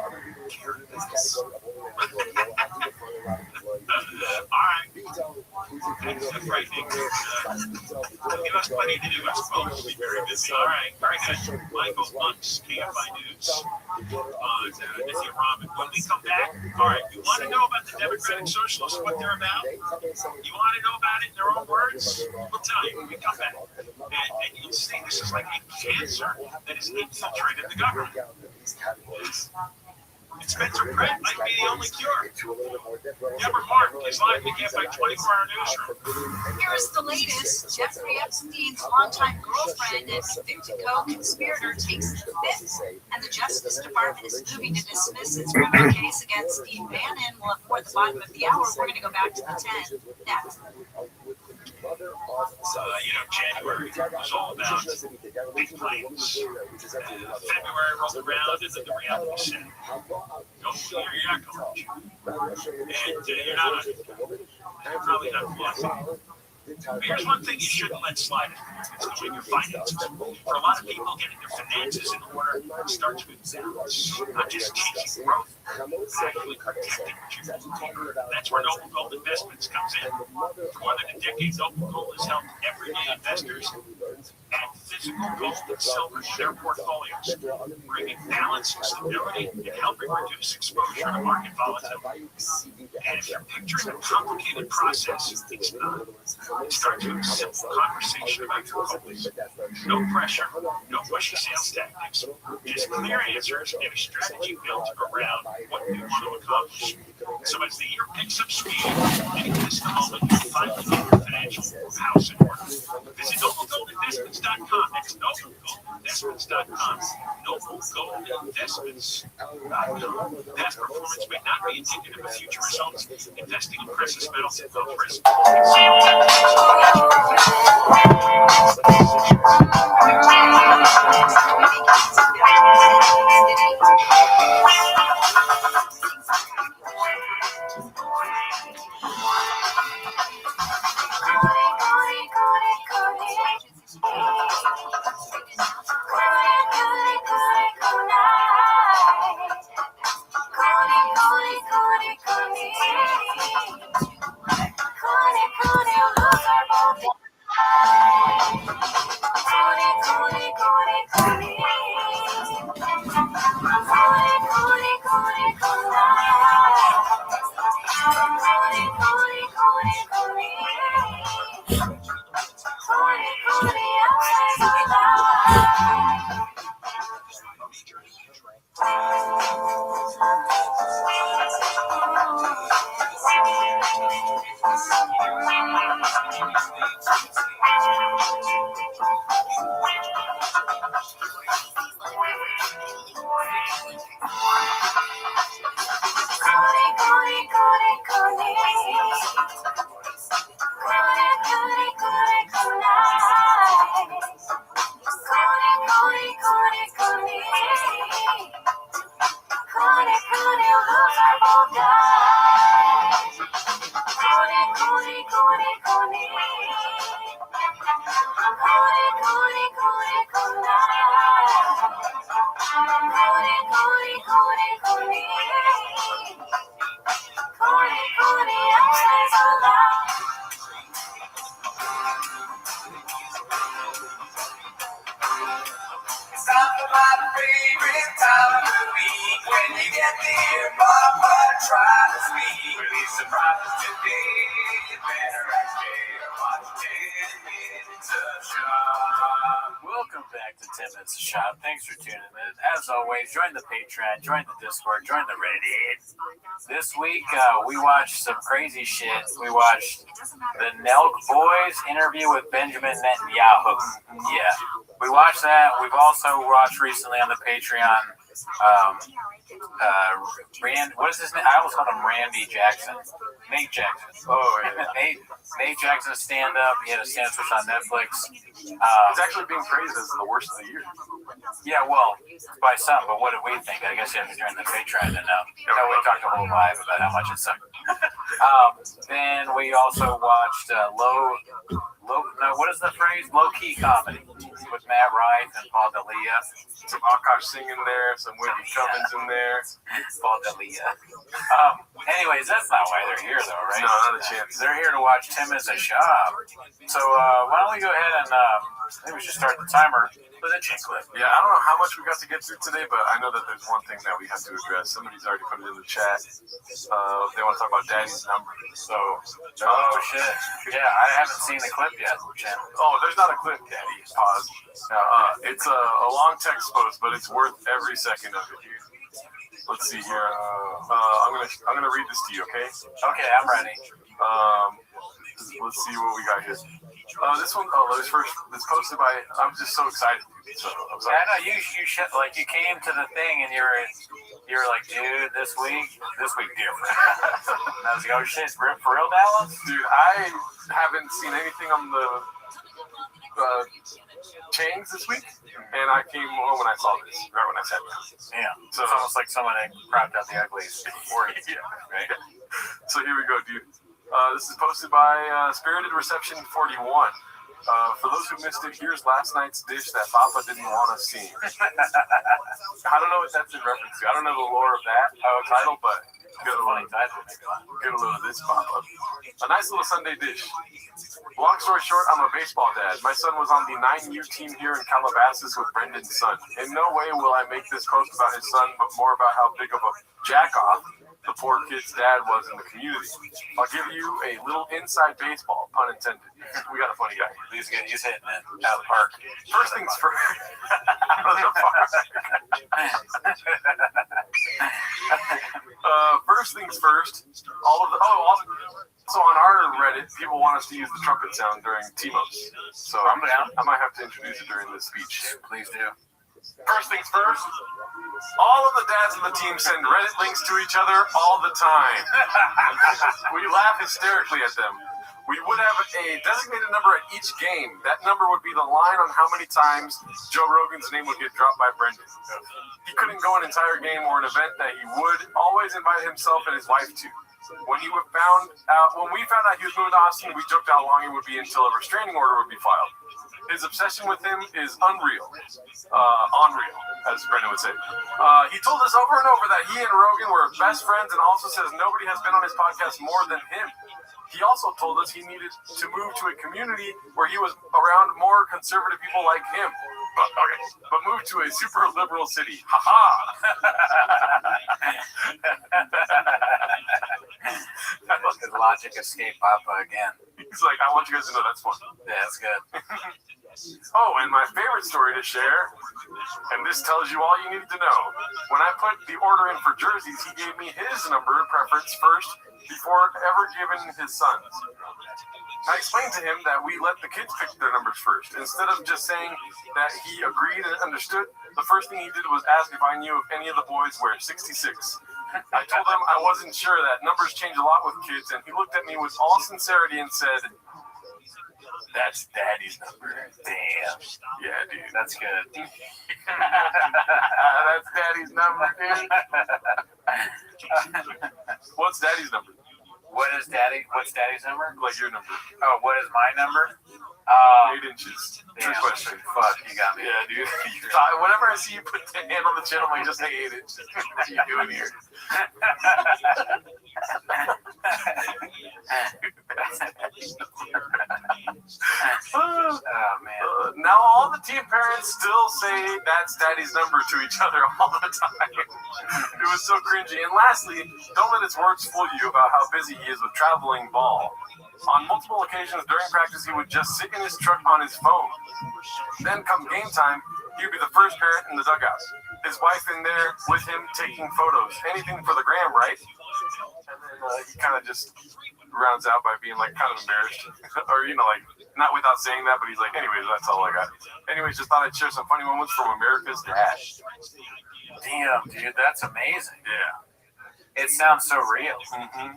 All right. That's frightening. Give us plenty to do, I suppose. We'll be very busy. All right. Very good. Michael Bunks, KFI News. Nithya Rahman. When we come back, all right, you want to know about the Democratic Socialists, what they're about? You want to know about it in their own words? We'll tell you when we come back. And you'll see this is like a cancer that has infiltrated the government. And Spencer Pratt might be the only cure. Deborah Martin is live in the KFI 24-hour newsroom. Here's the latest. Jeffrey Epstein's longtime girlfriend and convicted co-conspirator takes the fifth, and the Justice Department is moving to dismiss its criminal case against Steve Bannon. Well, before the bottom of the hour, we're going to go back to the 10. Next. January was all about big claims. February rolled around, and then the reality set. You're not going. And you're not. You're probably not blessed. Here's one thing you shouldn't let slide. It's going your finances. For a lot of people, getting their finances in order starts with balance. Not just chasing growth, actually protecting what you're doing. That's where Noble Gold Investments comes in. For more than a decade, Noble Gold has helped everyday investors add physical gold and silver to their portfolios, bringing balance and stability and helping reduce exposure to market volatility. And if you're picturing a complicated process, it's not. Start with a simple conversation about your goals. No pressure, no pushy sales tactics, just clear answers and a strategy built around what you want to accomplish. So as the year picks up speed, make this the moment you finally get your financial house in order. Visit NobleGoldInvestments.com. That's NobleGoldInvestments.com. NobleGoldInvestments.com. Past performance may not be indicative of future results. Investing in precious metals involves risk. Welcome back to 10 Minutes of Shop. Thanks for tuning in. As always, join the Patreon, join the Discord, join the Reddit. This week, we watched some crazy shit. We watched the Nelk Boys interview with Benjamin Netanyahu. Yeah, we watched that. We've also watched recently on the Patreon What is his name? I always called him Randy Jackson. Nate Jackson. Oh, yeah. Nate Jackson stand up. He had a stand up switch on Netflix. It's actually being praised as the worst of the year. Yeah, well, by some, but what did we think? I guess you have to join the Patreon to know. No, we talked a whole live about how much it sucked. Then we also watched what is the phrase? Low-key comedy with Matt Rife and Paul D'Elia. Some Akash singing there, some Wendy Cummins in there. Paul D'Elia. Anyways, that's not why they're here, though, right? No, not a chance. They're here to watch Tim as a shop. So why don't we go ahead and maybe we should start the timer with a chick clip. Yeah, I don't know how much we got to get through today, but I know that there's one thing that we have to address. Somebody's already put it in the chat. They want to talk about Daddy's number. So, shit. Yeah, I haven't seen the clip yet, Jen. Oh, there's not a clip, Daddy. Pause. It's a long text post, but it's worth every second of it, dude. Let's see here. I'm gonna read this to you, okay? Okay, I'm ready. Let's see what we got here. This one, it's posted by. I'm just so excited. So I'm sorry. Yeah, I know you came to the thing and you're like, dude, this week different. And I was like, oh shit, for real, Dallas? Dude, I haven't seen anything on the chains this week, and I came home when I saw this, right when I sat down. Yeah, so it's almost like someone had cropped out the uglies before you. Yeah, right. So here we go, dude. This is posted by Spirited Reception 41. For those who missed it, here's last night's dish that Papa didn't want us seeing. I don't know what that's in reference to. I don't know the lore of that title, but get a load of this, Papa. A nice little Sunday dish. Long story short, I'm a baseball dad. My son was on the 9U team here in Calabasas with Brendan's son. In no way will I make this post about his son, but more about how big of a jack-off the poor kid's dad was in the community. I'll give you a little inside baseball, pun intended. We got a funny guy. He's hitting it out of the park. First things first. Out of the park. First things first. So on our Reddit, people want us to use the trumpet sound during T-Mos. So I might have to introduce it during this speech. Please do. First things first, all of the dads of the team send Reddit links to each other all the time. We laugh hysterically at them. We would have a designated number at each game. That number would be the line on how many times Joe Rogan's name would get dropped by Brendan. He couldn't go an entire game or an event that he would always invite himself and his wife to. When we found out he was moving to Austin, we joked how long it would be until a restraining order would be filed. His obsession with him is unreal. Unreal, as Brendan would say. He told us over and over that he and Rogan were best friends and also says nobody has been on his podcast more than him. He also told us he needed to move to a community where he was around more conservative people like him. But move to a super liberal city. Ha ha! His logic escaped Papa again. He's like, I want you guys to know that's fun. Yeah, that's good. Oh, and my favorite story to share, and this tells you all you need to know. When I put the order in for jerseys, he gave me his number preference first before ever giving his son's. I explained to him that we let the kids pick their numbers first. Instead of just saying that he agreed and understood, the first thing he did was ask if I knew if any of the boys wear 66. I told him I wasn't sure, that numbers change a lot with kids, and he looked at me with all sincerity and said, "That's Daddy's number." Damn. Yeah, dude. That's good. That's Daddy's number, dude. What's Daddy's number? What's Daddy's number? Like your number. Oh, what is my number? 8 inches. Damn. True question. Fuck, you got me. Yeah, dude. Whenever I see you put the hand on the chin, I'm like, just say 8 inches. What are you doing here? Oh, man. Now all the team parents still say that's Daddy's number to each other all the time. It was so cringy. And lastly, don't let his words fool you about how busy he is with traveling ball. On multiple occasions during practice, he would just sit in his truck on his phone. Then come game time, he would be the first parent in the dugout. His wife in there with him taking photos. Anything for the gram, right? And then he kind of just rounds out by being like kind of embarrassed, or like not without saying that, but he's like, anyways, that's all I got. Anyways, just thought I'd share some funny moments from America's Dad. Damn, dude, that's amazing. Yeah. It sounds so real. Mm-hmm.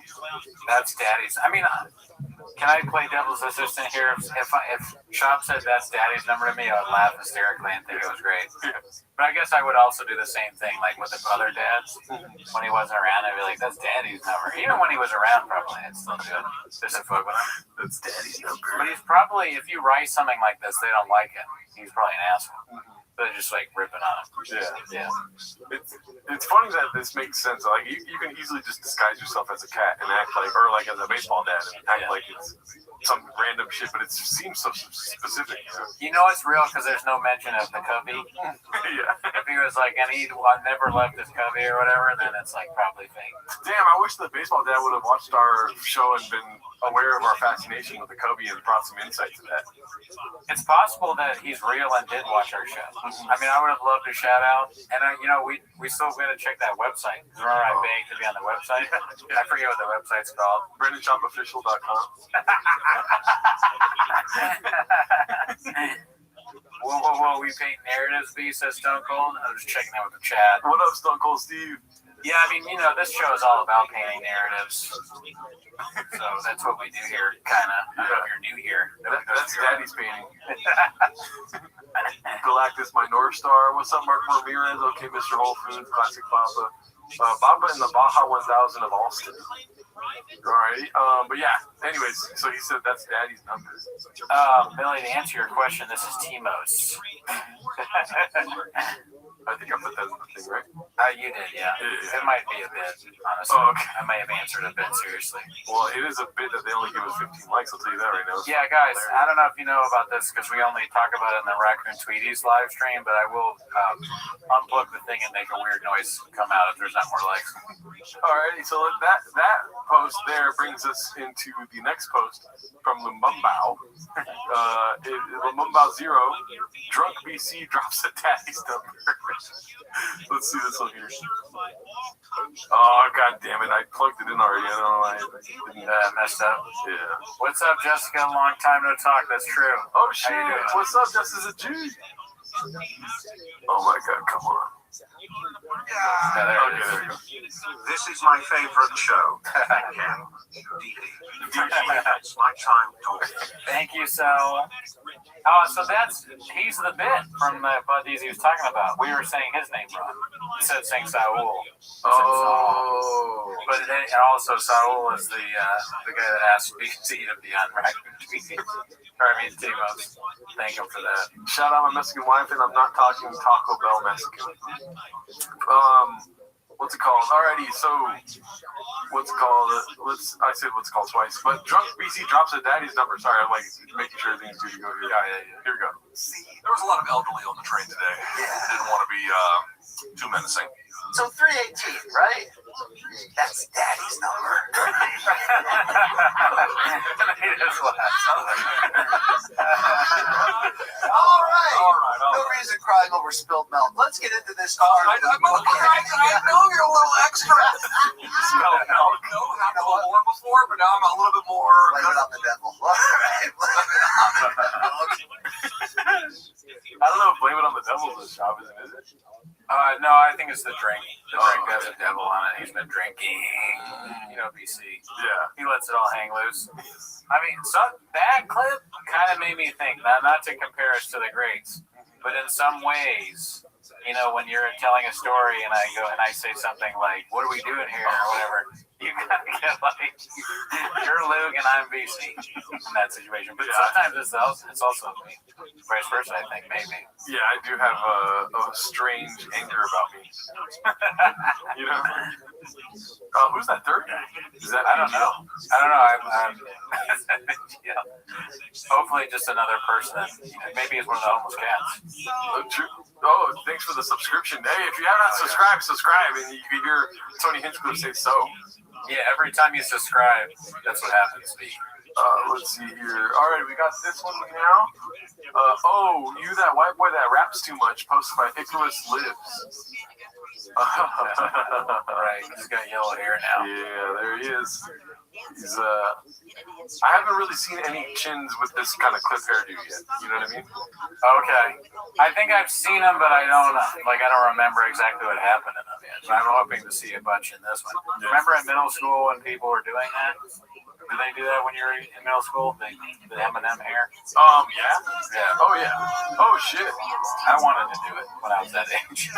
That's Daddy's. I mean, can I play devil's assistant here? If Shop said that's Daddy's number to me, I would laugh hysterically and think it was great. Yeah. But I guess I would also do the same thing, like with the other dads. When he wasn't around, I'd be like, that's Daddy's number. Even when he was around, probably, I'd still do it. Just to fuck with him. That's Daddy's number. But he's probably, if you write something like this, they don't like it. He's probably an asshole. They're just like ripping on him. Yeah. It's funny that this makes sense. Like you can easily just disguise yourself as a cat and act like, or like as a baseball dad and act like it's some random shit, but it seems so specific. You know it's real because there's no mention of the cubby. Yeah. If he was like, and he never left his cubby or whatever, then it's like probably fake. Damn, I wish the baseball dad would have watched our show and been aware of our fascination with the cubby and brought some insight to that. It's possible that he's real and did watch our show. I mean, I would have loved to shout out, and we still got to check that website. Remember, I begged to be on the website. I forget what the website's called. BrandonShopOfficial.com. Whoa, we paint narratives, B, says Stone Cold. I was checking in with the chat. What up, Stone Cold Steve? Yeah, I mean, this show is all about painting narratives. So that's what we do here, kind of. I don't know if you're new here. That's Daddy's painting. Galactus, my North Star. What's up, Mark Ramirez? Okay, Mr. Whole Foods, Classic Papa. Baba and the Baja 1000 of Austin. Alright, but yeah, anyways, so he said that's Daddy's number. Billy, to answer your question, this is Timos. I think I put that in the thing, right? You did, yeah. It might be a bit, honestly. Oh, okay. I may have answered a bit seriously. Well, it is a bit that they only give us 15 likes, I'll tell you that right now. Yeah, guys, I don't know if you know about this because we only talk about it in the Raccoon Tweeties live stream, but I will unplug the thing and make a weird noise come out if there's not more likes. Alrighty, so that post there brings us into the next post from Lumbao. Lumbao 0, Drunk BC drops a Daddy's number. Let's see this one here. Oh, god damn it, I plugged it in already. I don't know why I didn't messed up. Yeah. What's up, Jessica? Long time no talk. That's true. Oh shit, what's up, Justice G? Oh my god, come on. Yeah, there we go. This is my favorite show. It's my time talking. Thank you, so he's the bit from the buddies he was talking about. We were saying his name wrong. Instead of saying Saul. Oh. But then also Saul is the guy that asked BC to be on Raccoon Tweeties. Timos. Thank him for that. Shout out my Mexican wife, and I'm not talking Taco Bell Mexican. What's it called? Alrighty, so what's it called? I said what's it called twice, but Drunk BC drops a Daddy's number. Sorry, I'm like making sure everything's good to go here. Yeah. Here we go. There was a lot of elderly on the train today. Didn't want to be too menacing. So 318, right? That's Daddy's number. All right. No reason crying over spilled milk. Let's get into this card. I know you're a little extra. Spilled milk. No, I've had a little more before, but now I'm a little bit more. Blame it on the devil. All right. Blame it on the devil. I don't know if blame it on the devil is job, is it? No, I think it's the drink. The drink has a devil on it. He's been drinking. BC. Yeah. He lets it all hang loose. I mean, that clip kind of made me think, not to compare us to the greats, but in some ways, when you're telling a story and I say something like, what are we doing here or whatever, you gotta get like, you're Luke and I'm BC in that situation. But sometimes it's also me. Vice versa, I think, maybe. Yeah, I do have a strange anger about me. Who's that third guy? I don't know. I'm hopefully just another person that maybe is one of the homeless cats. Oh, thanks for the subscription. Hey, if you have not subscribe, and you can hear Tony Hinchcliffe say so. Yeah, every time you subscribe, that's what happens. Let's see here. All right, we got this one now. You that white boy that raps too much, posted by Icarus Lives. Right, he's got yellow hair now. Yeah, there he is. He's I haven't really seen any chins with this kind of clip hairdo yet. You know what I mean? Okay. I think I've seen him, but I don't remember exactly what happened in them yet. So I'm hoping to see a bunch in this one. Remember in middle school when people were doing that? Did they do that when you were in middle school? The M&M hair? Yeah. Yeah. Oh, yeah. Oh, shit. I wanted to do it when I was that age.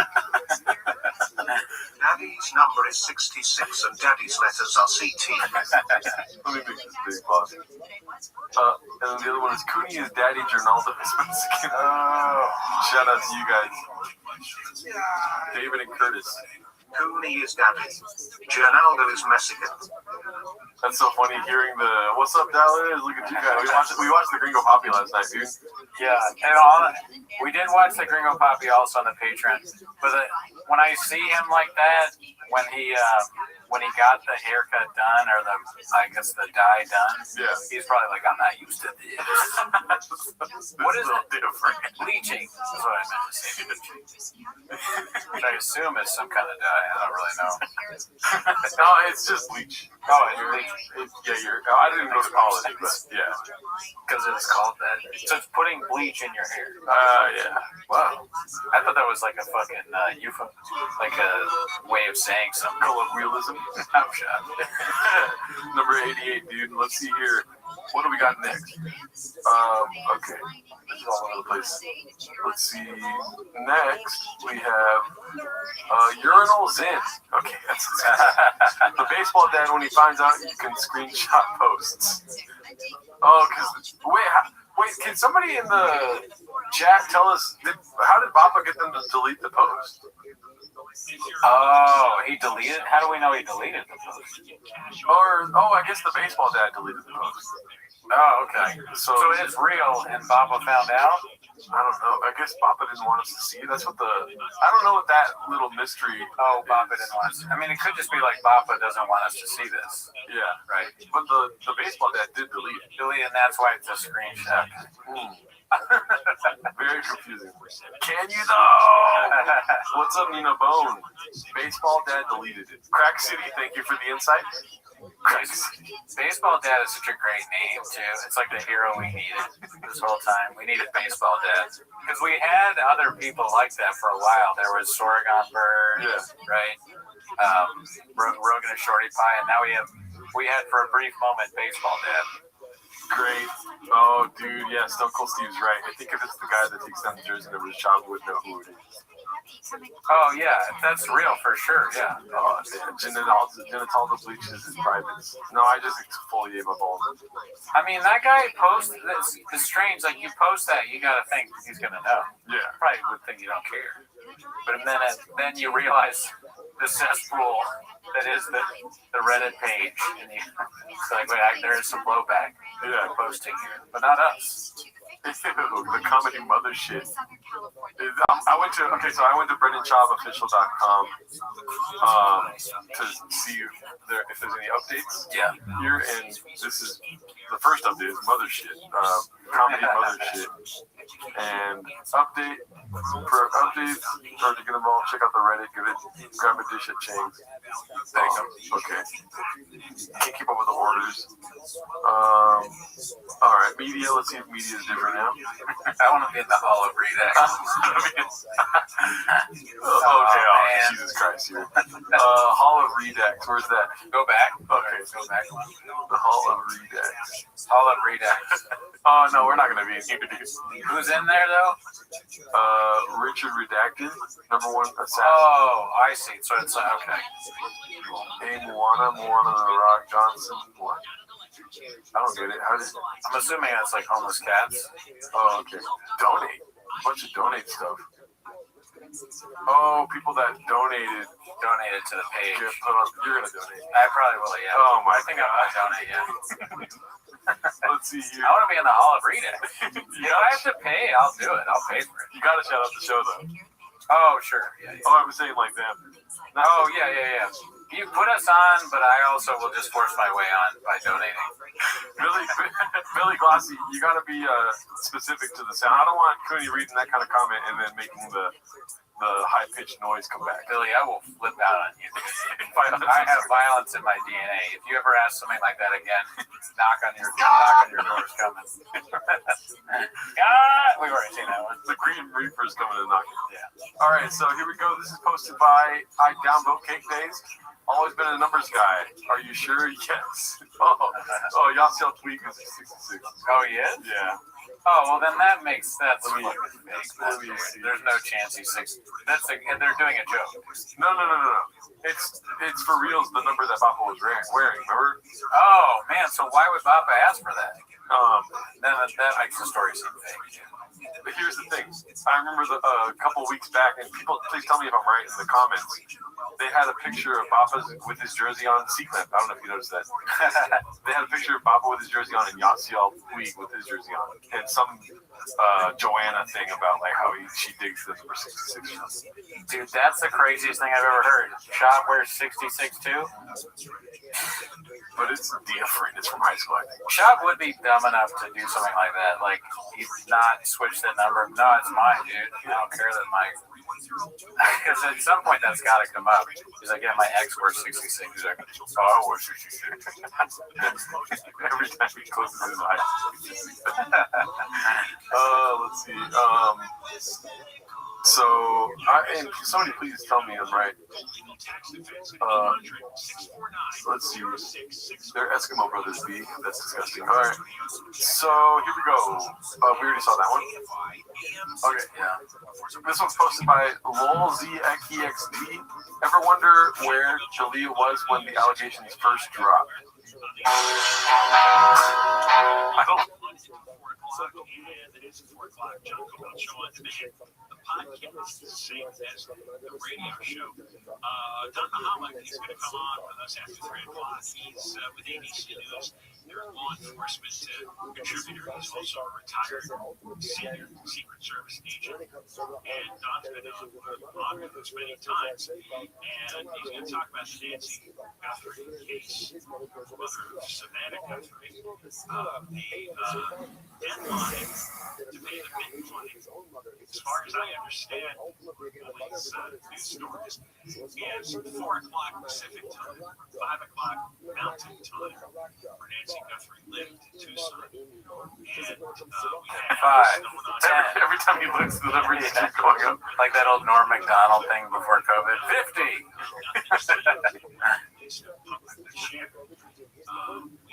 Daddy's number is 66 and Daddy's letters are CT. Let me make this big pause. And then the other one is Cooney is Daddy Gernaldo is Mexican. Shout out to you guys. David and Curtis. Cooney is Daddy. Gernaldo is Mexican. That's so funny hearing the "What's up, Dallas?" Look at you guys. We watched the Gringo Poppy last night, dude. Yeah, and we did watch the Gringo Poppy also on the Patreon. But when I see him like that, when he got the haircut done or the dye done, yeah, he's probably like, I'm not used to this. What is it? Different. Bleaching. That's what I meant to say. Which I assume is some kind of dye. I don't really know. No, it's just bleach. Oh, it's bleach. I didn't go to college, but yeah. Because it's called that. So it's putting bleach in your hair. Yeah. Wow. I thought that was like a fucking euphemism, like a way of saying something. Colloquialism. I'm shocked. Number 88, dude. Let's see here. What do we got next? Okay. This is all over the place. Let's see. Next, we have Urinal Zen. Okay, that's the baseball dad when he finds out you can screenshot posts. Oh, because wait, can somebody in the chat tell us how did Bappa get them to delete the post? Oh, he deleted? How do we know he deleted the post? I guess the baseball dad deleted the post. Oh, okay. So it is real, and Bappa found out? I don't know. I guess Bappa didn't want us to see. That's what I don't know what that little mystery. Oh, Bappa didn't want us. I mean, it could just be like Bappa doesn't want us to see this. Yeah. Right. But the baseball dad did delete it. And that's why it's a screenshot. Very confusing. Can you though? What's up, Nina Bone? Baseball dad deleted it. Crack City, thank you for the insight. Baseball dad is such a great name too. It's like the hero we needed this whole time. We needed baseball dad because we had other people like that for a while. There was Sorghum Bird, right? Rogan and Shorty Pie, and now we had for a brief moment baseball dad. Great. Oh, dude, yeah, Stone Cold Steve's right. I think if it's the guy that takes down the jersey number, the shop would know who it is. Oh, yeah, that's real for sure, yeah. Oh, Genitaldo bleaches his privates. No, I just exfoliate my balls. I mean, that guy posts this. It's strange, like, you post that, you gotta think he's gonna know. Yeah. Probably would think you don't care. But then you realize the cesspool that is the Reddit page, and it's like, wait, there is some blowback. Yeah, posting here, but not us. The comedy mother shit. I went to BrendanChavOfficial.com to see if there's any updates. Yeah. Here, and this is the first update is mother shit. Comedy mother shit. And update for updates or to get involved, check out the Reddit, grab a dish at Chang's. Okay. Can't keep up with the orders. Alright, media, let's see if media is different now. I want to be in the Hall of Redax. Jesus Christ here. Hall of Redax, where's that? Go back. Okay, go back. The Hall of Redax. Hall of Redax. Oh, no, we're not going to be in here, dude. Who's in there, though? Richard Redacted, number one assassin. Oh, I see. So it's, okay. Hey, Moana the Rock Johnson. What? I don't get it. I'm assuming that's like homeless cats. Oh, okay. Donate. A bunch of donate stuff. Oh, people that donated to the page. You're going to donate. I probably will, yeah. Oh, my I think I'm going to donate, yeah. Let's see here. I want to be in the Hall of Redax. If I have to pay, I'll do it. I'll pay for it. You got to shout out the show, though. Oh, sure. Yeah. Oh, I was saying like them. Oh, yeah. You put us on, but I also will just force my way on by donating. Billy Glossy, you got to be specific to the sound. I don't want Cooney reading that kind of comment and then making the the high-pitched noise come back. Billy, I will flip out on you. I have violence in my DNA. If you ever ask something like that again, knock on your door's coming. God, we've already seen that one. The Green Reaper's coming to knock. Yeah. All right, so here we go. This is posted by I Downvote Cake Days. Always been a numbers guy. Are you sure? Yes. Oh, Yasiel Tweak is 66. Oh, he is? Yeah. Oh, well, then that's fake. Let me see. There's no chance he's 60. And they're doing a joke. No. It's for reals the number that Bappa was wearing, remember? Oh, man, so why would Bappa ask for that? Then that makes the story seem fake. But here's the thing. I remember a couple weeks back, and people, please tell me if I'm right in the comments. They had a picture of Bappa with his jersey on. C-Clip. I don't know if you noticed that. They had a picture of Bappa with his jersey on and Yasiel Puig with his jersey on. And some Joanna thing about like how she digs the number 66. Dude, that's the craziest thing I've ever heard. Shot wears 66 too. But it's different. It's from high school, I think. Shot would be dumb enough to do something like that. Like, he's not switch that number. No, it's mine, dude. I don't care that my... Because at some point that's got to come up. He's like, yeah, my ex wears 66. He's like, oh, I wear 66. Every time he closes his eyes. Let's see. And somebody please tell me I'm right. Let's see. They're Eskimo Brothers B. That's disgusting. All right. So here we go. We already saw that one. Okay, yeah. This one's posted by LolZXD. Ever wonder where Jaleel was when the allegations first dropped? I don't. It is 4 o'clock. John Cobalt Show on Demand. The podcast is the same as the radio show. Don Mahala is going to come on with us after 3 o'clock. He's with ABC News. They're a law enforcement contributor. He's also a retired senior Secret Service agent. And Don's been on with us many times. And he's going to talk about the Nancy Guthrie case, mother of Savannah Guthrie. The deadline to pay the mint money, as far as I understand, these news stories, is 4 o'clock Pacific time, 5 o'clock Mountain time, where Nancy Guthrie lived in Tucson. And every time he looks, the number is going up. Like that old Norm Macdonald thing before COVID. 50!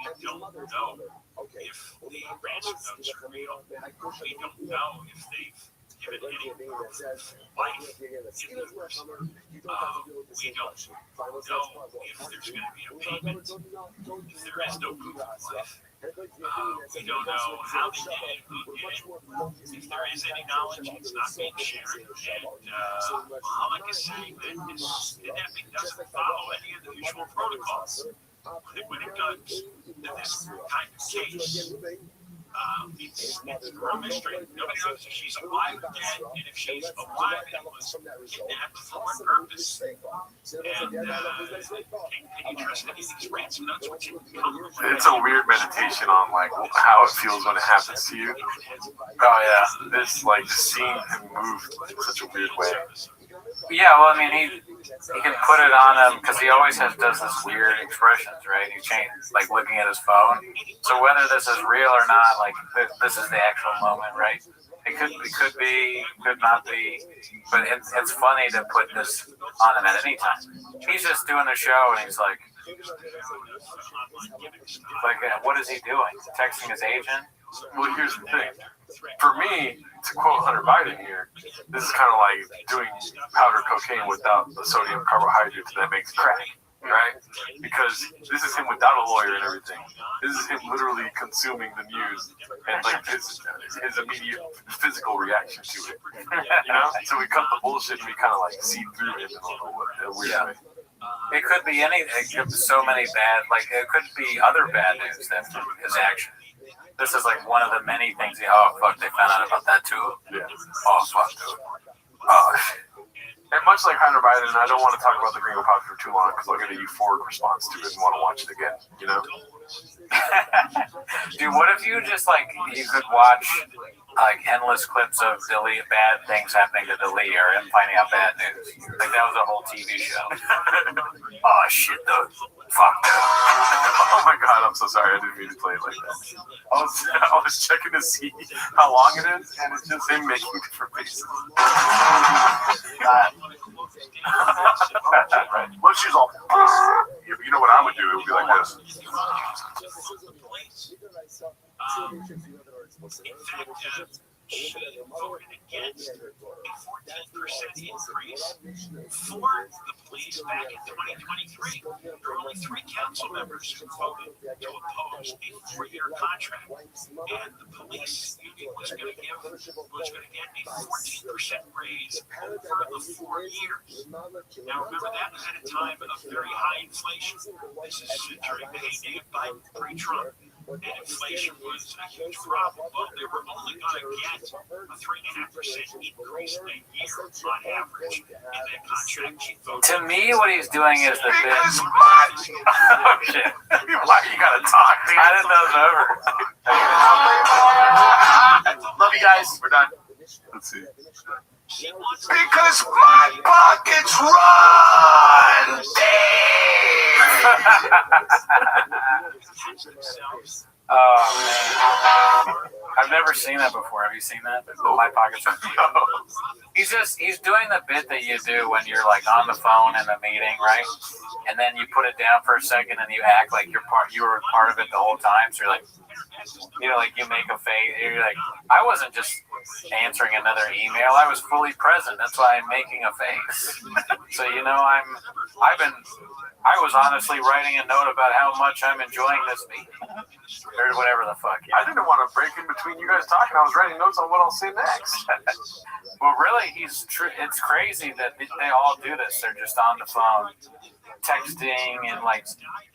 We don't know if the ransom notes are real. We don't know if they've given any life in the person. We don't know if there's going to be a payment. If there is no proof of life. We don't know how they did it, who did it. If there is any knowledge, it's not being shared. And Muhammad is saying that this kidnapping doesn't follow any of the usual protocols. When it comes to this kind of case, it's a real mystery. Nobody knows if she's alive or dead, and if she's alive, it was kidnapped for what purpose. And can you trust any of these ransom notes? It's a weird meditation on like how it feels when it happens to you. Oh yeah, this like just seeing him move in such a weird way. Yeah, well, I mean, he can put it on him because he always does this weird expressions, right? He changes, like looking at his phone. So whether this is real or not, like this is the actual moment, right? It could be, could not be, but it's funny to put this on him at any time. He's just doing the show, and he's like, what is he doing? Texting his agent? Well, here's the thing. For me, to quote Hunter Biden here, this is kind of like doing powder cocaine without the sodium carbohydrates that makes crack, right? Because this is him without a lawyer and everything. This is him literally consuming the news and like his immediate physical reaction to it. You know? So we cut the bullshit and we kind of like see through it in a weird way. It could be so many bad, like it could be other bad news than his action. This is like one of the many things. Oh fuck! They found out about that too. Yeah. Oh fuck, dude. And much like Hunter Biden, I don't want to talk about the Gringo Pop for too long because I'll get a euphoric response to it and want to watch it again. You know. Dude, what if you just like you could watch like endless clips of bad things happening to Dali or him finding out bad news. Like that was a whole TV show. Oh shit, though. Fuck that. Oh my god, I'm so sorry. I didn't mean to play it like that. I was checking to see how long it is, and it's just him making different faces. Let's use all. You know what I would do? It would be like this. She voted against a 14% increase for the police back in 2023. There were only 3 council members who voted to oppose a 4-year contract, and the police union was going to get a 14% raise over the 4 years. Now remember, that was at a time of very high inflation. This is during the heyday of Biden, pre-Trump. And inflation was a huge problem. Well, they were only going to get a 3.5% increase a year on average in that contract. She voted. To me, what he's doing is the bit. Oh shit! Why you gotta talk, dude? I didn't know it was over. Love you guys. We're done. Let's see. Because my pockets run Oh man, I've never seen that before. Have you seen that? My pockets are He's doing the bit that you do when you're like on the phone in a meeting, right? And then you put it down for a second and you act like you were part of it the whole time. So you're like, like you make a face. You're like, I wasn't just answering another email. I was fully present. That's why I'm making a face. So I was honestly writing a note about how much I'm enjoying this meeting, or whatever the fuck. I didn't want to break in between you guys talking. I was writing notes on what I'll say next. Well, really, it's crazy that they all do this. They're just on the phone, texting, and like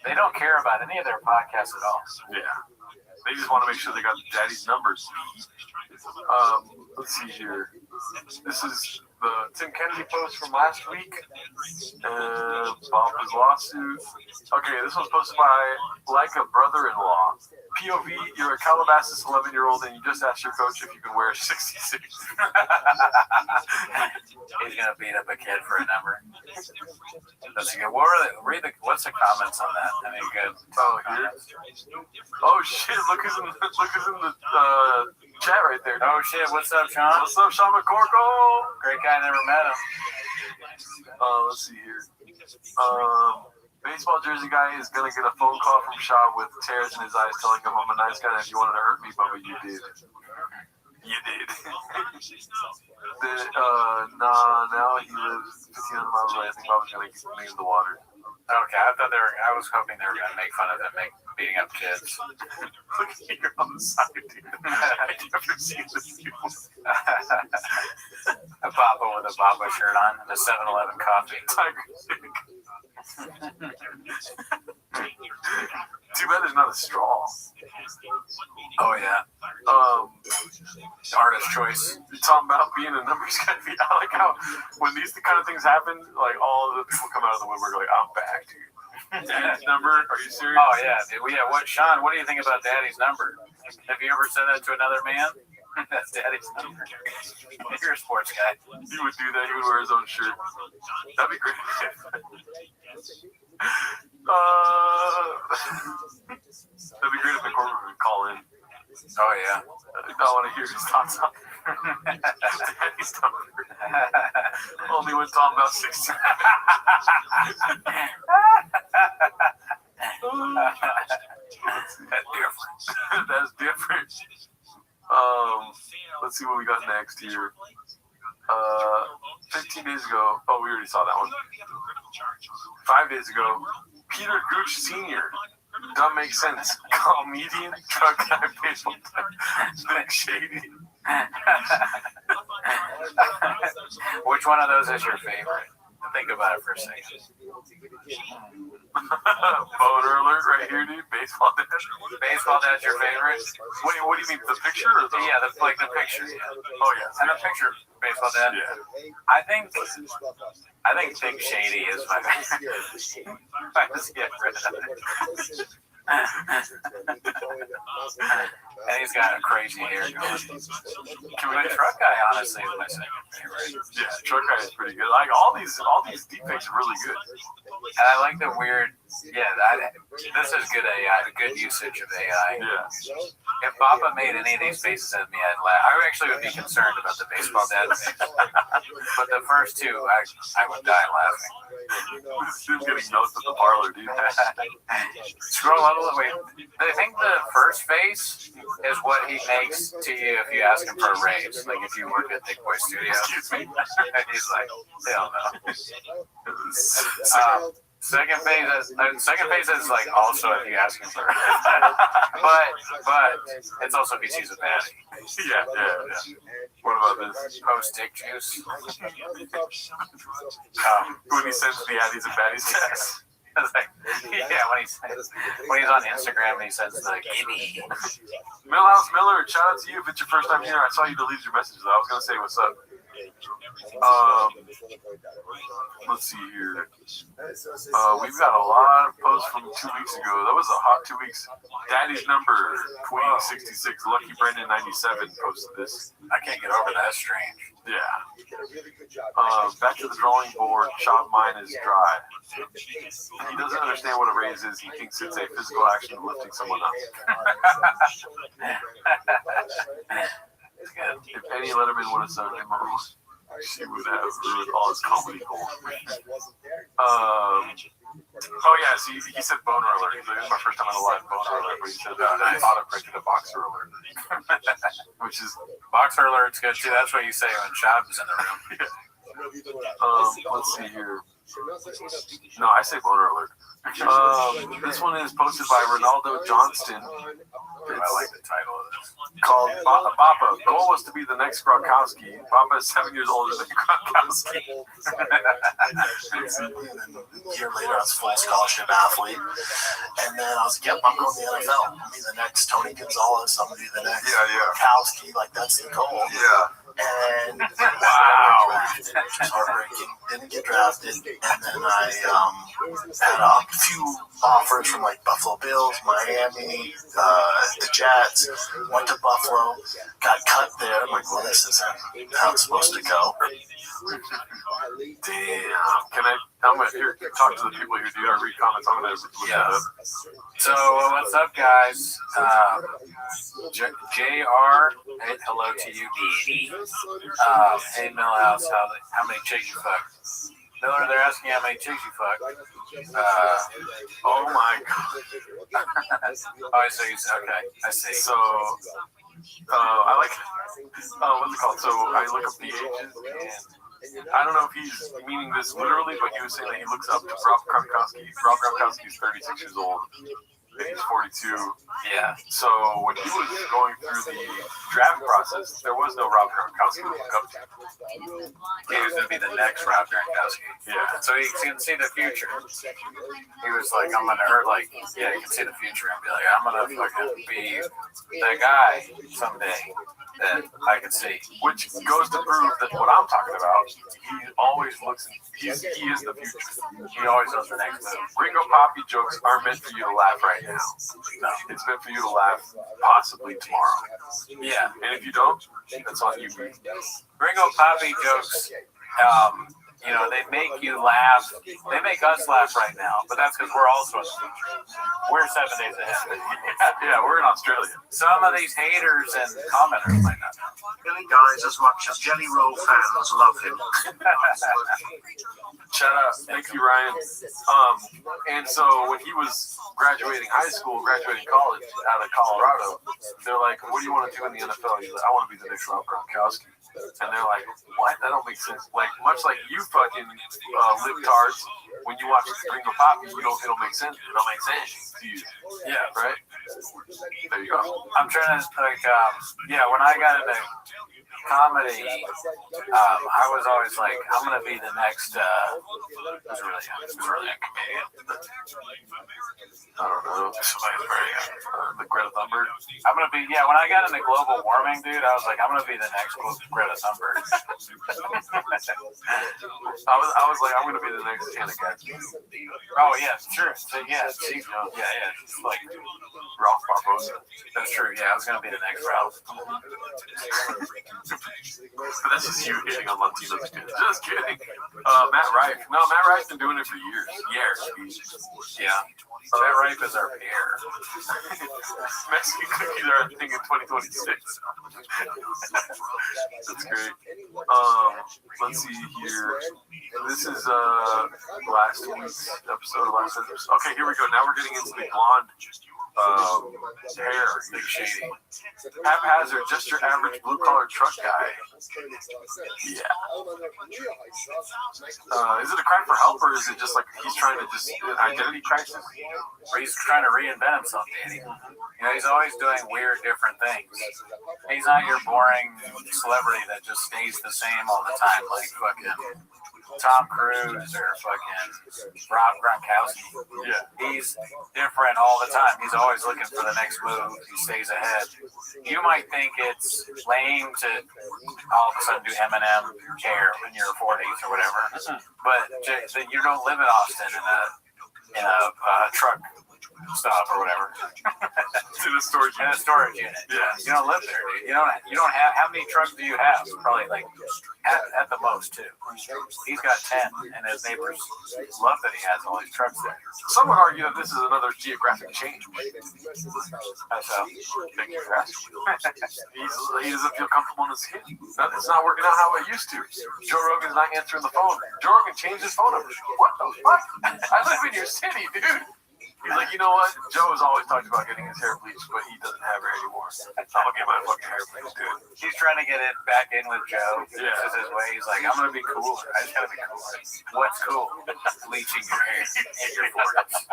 they don't care about any of their podcasts at all. Yeah, they just want to make sure they got daddy's numbers. Let's see here. This is the Tim Kennedy post from last week. Bob's lawsuit. Okay, this was posted by Like a Brother-in-Law. POV, you're a Calabasas 11-year-old and you just asked your coach if you can wear a 66. He's gonna beat up a kid for a number. That's good. What's the comments on that? I mean, good. Oh, here. Oh shit! Look who's in the chat right there. Oh shit! What's up, Sean? What's up, Sean McCorkle? Great guy. Never met him. Let's see here. Baseball jersey guy is gonna get a phone call from Shaw with tears in his eyes, telling him I'm a nice guy and if you wanted to hurt me, Bubba, you did. You did. Now he lives 1,500 miles away. I think Bubba's gonna leave the water. Okay, I was hoping they were gonna make fun of him beating up kids. Look here on the side, dude. I've never seen this before. A Baba with a Baba shirt on and a 7-Eleven coffee. Too bad there's not a straw. Oh yeah. Artist choice. You're talking about being a numbers guy. I like how when these kind of things happen, like all of the people come out of the woodwork like, I'm back, dude. Daddy's number? Are you serious? Oh yeah, dude. Sean, what do you think about Daddy's number? Have you ever said that to another man? That's Daddy's number. You're a sports guy. He would do that. He would wear his own shirt. That'd be great. That'd be great if McCormick would call in. Oh yeah. I want to hear his thoughts on Daddy's number. Only when talking about 16. That's different. That's different. Let's see what we got next here. 15 days ago. Oh, we already saw that one. 5 days ago, Peter Gooch Sr. Doesn't make sense. Comedian, drug guy, baseball player, shady. Which one of those is your favorite? Think about it for a second. Boner alert right here, dude. Baseball dad. Baseball dad's your favorite? What do you mean? The picture or the? Yeah, the picture. Yeah. Oh yeah. And the picture of baseball dad. Yeah. I think Big Shady is my favorite. I just get rid of it. And he's got a crazy hair going. The truck guy, honestly, is my second favorite. Yeah, truck guy is pretty good. Like all these deepfakes are really good. And I like the weird. Yeah, this is good AI. Good usage of AI. Yeah. If Papa made any of these faces at me, I'd laugh. I actually would be concerned about the baseball dad face. But the first two, I would die laughing. Him getting notes at the parlor, dude. Scroll all the way. I think the first face is what he makes to you if you ask him for a raise. Like if you work at Big Boy Studio. He's like, hell no. Second phase is like also if you ask him for, but it's also if he sees a baddie. Yeah. What about this? Post dick juice. When he sends the addies and baddies text. It's like, yeah, when he's on Instagram and he says like, "Gimme." Millhouse Miller, shout out to you if it's your first time here. I saw you deleted your messages. I was gonna say what's up. Let's see here. We've got a lot of posts from 2 weeks ago. That was a hot 2 weeks. Daddy's number, Queen 66, Lucky Brendan 97 posted this. I can't get over that. That's strange. Yeah. Back to the drawing board. Chop mine is dry. He doesn't understand what a raise is. He thinks it's a physical action of lifting someone up. If Penny Letterman would have said him, she would have ruined all his comedy gold. Oh yeah, see, he said boner alert. He's like, this is my first time on a live boner alert, but he said I auto-corrected a boxer alert. Which is boxer alert's good too. That's what you say when Chop is in the room. Let's see here. No, I say boner alert. This one is posted by Ronaldo Johnston. I like the title of this. Called Papa. Goal was to be the next Gronkowski. Papa is 7 years older than Gronkowski. A year later, I was a full scholarship athlete. And then I was like, yep, I'm going to the NFL. I'm going to be the next Tony Gonzalez. I'm going to be the next Gronkowski. Like, that's the goal. Yeah. And wow, which was heartbreaking. Didn't get drafted, and then I had a few offers from like Buffalo Bills, Miami, the Jets. Went to Buffalo, got cut there. I'm like, well, this isn't how it's supposed to go. Damn. I'm gonna talk to the people here, dude. I read comments. I'm gonna look that up. So what's up, guys? JR, hello to you, baby. Hey, Millhouse, how many chicks you fuck? Miller, they're asking how many chicks you fuck. Oh my god. Oh, so you said, okay, I see. So, I like, what's it called? So I look up the ages, and I don't know if he's meaning this literally, but he was saying that he looks up to Rob Gronkowski. Rob Gronkowski is 36 years old. And he's 42. Yeah. So when he was going through the draft process, there was no Rob Gronkowski to look up to. He was going to be the next Rob Gronkowski. Yeah. So he can see the future. He was like, I'm going to hurt, like, yeah, he can see the future and be like, I'm going to fucking be the guy someday that I can see. Which goes to prove that what I'm talking about, he always looks, he is the future. He always knows the next move. Ringo Poppy jokes aren't meant for you to laugh right now. No, it's meant for you to laugh possibly tomorrow. Yeah. And if you don't, that's on you. Ringo Poppy jokes, you know, they make you laugh. They make us laugh right now, but that's because we're also in the future. We're 7 days ahead. Yeah, we're in Australia. Some of these haters and commenters might not know. Billy dies as much as Jelly Roll fans love him. Shout out. Thank you, Ryan. And so when he was graduating high school, graduating college out of Colorado, they're like, what do you want to do in the NFL? He's like, I want to be the next Rob Gronkowski. And they're like, what? That don't make sense. Like, much like you fucking libtards, when you watch Ringo Poppy, it'll make sense. It don't make sense to you. Yeah. Right? There you go. I'm trying to, like, when I got into comedy, I was always like, I'm going to be the next, who's really a comedian? I don't know. Somebody's very the Greta Thunberg. I'm going to be, when I got into global warming, dude, I was like, I'm going to be the next Greta rid of sunburn. I was like, I'm gonna be the next Hannah Gadsby. Oh yeah, sure. So, yeah, it's like Ralph Barbosa. that's true. Yeah, I was gonna be the next Ralph. But that's just you hitting on Latinos. Just kidding. Matt Rife. No, Matt Rife's been doing it for years. Yeah. Matt Rife is our peer. Mexican cookies are a thing in 2026. That's great. Let's see here. This is last week's episode. Okay, here we go. Now we're getting into the blonde hair. Big shady. Haphazard, just your average blue-collar truck guy. Yeah. Is it a cry for help, or is it just like he's trying to just an identity crisis? Or he's trying to reinvent himself, Danny. You know, he's always doing weird, different things. He's not your boring celebrity that just stays the same all the time, like fucking Tom Cruise or fucking Rob Gronkowski. Yeah. He's different all the time. He's always looking for the next move. He stays ahead. You might think it's lame to all of a sudden do Eminem hair in your 40s or whatever, but you don't live in Austin in a truck stop or whatever. It's in a storage unit. Yeah. You don't live there, dude. You don't have, how many trucks do you have? Probably like at the most 2. He's got 10, and his neighbors love that he has all these trucks there. Some would argue that this is another geographic change. That's how. Thank you for asking. He doesn't feel comfortable in his skin. It's not working out how it used to. Joe Rogan's not answering the phone. Joe Rogan changed his phone number. What the fuck? I live in your city, dude. He's like, you know what? Joe has always talked about getting his hair bleached, but he doesn't have hair anymore. I'm gonna get my fucking hair bleached, dude. He's trying to get it back in with Joe. Yeah. This is his way. He's like, I'm gonna be cool. I just gotta be cool. What's cool? Bleaching your hair in your 40s.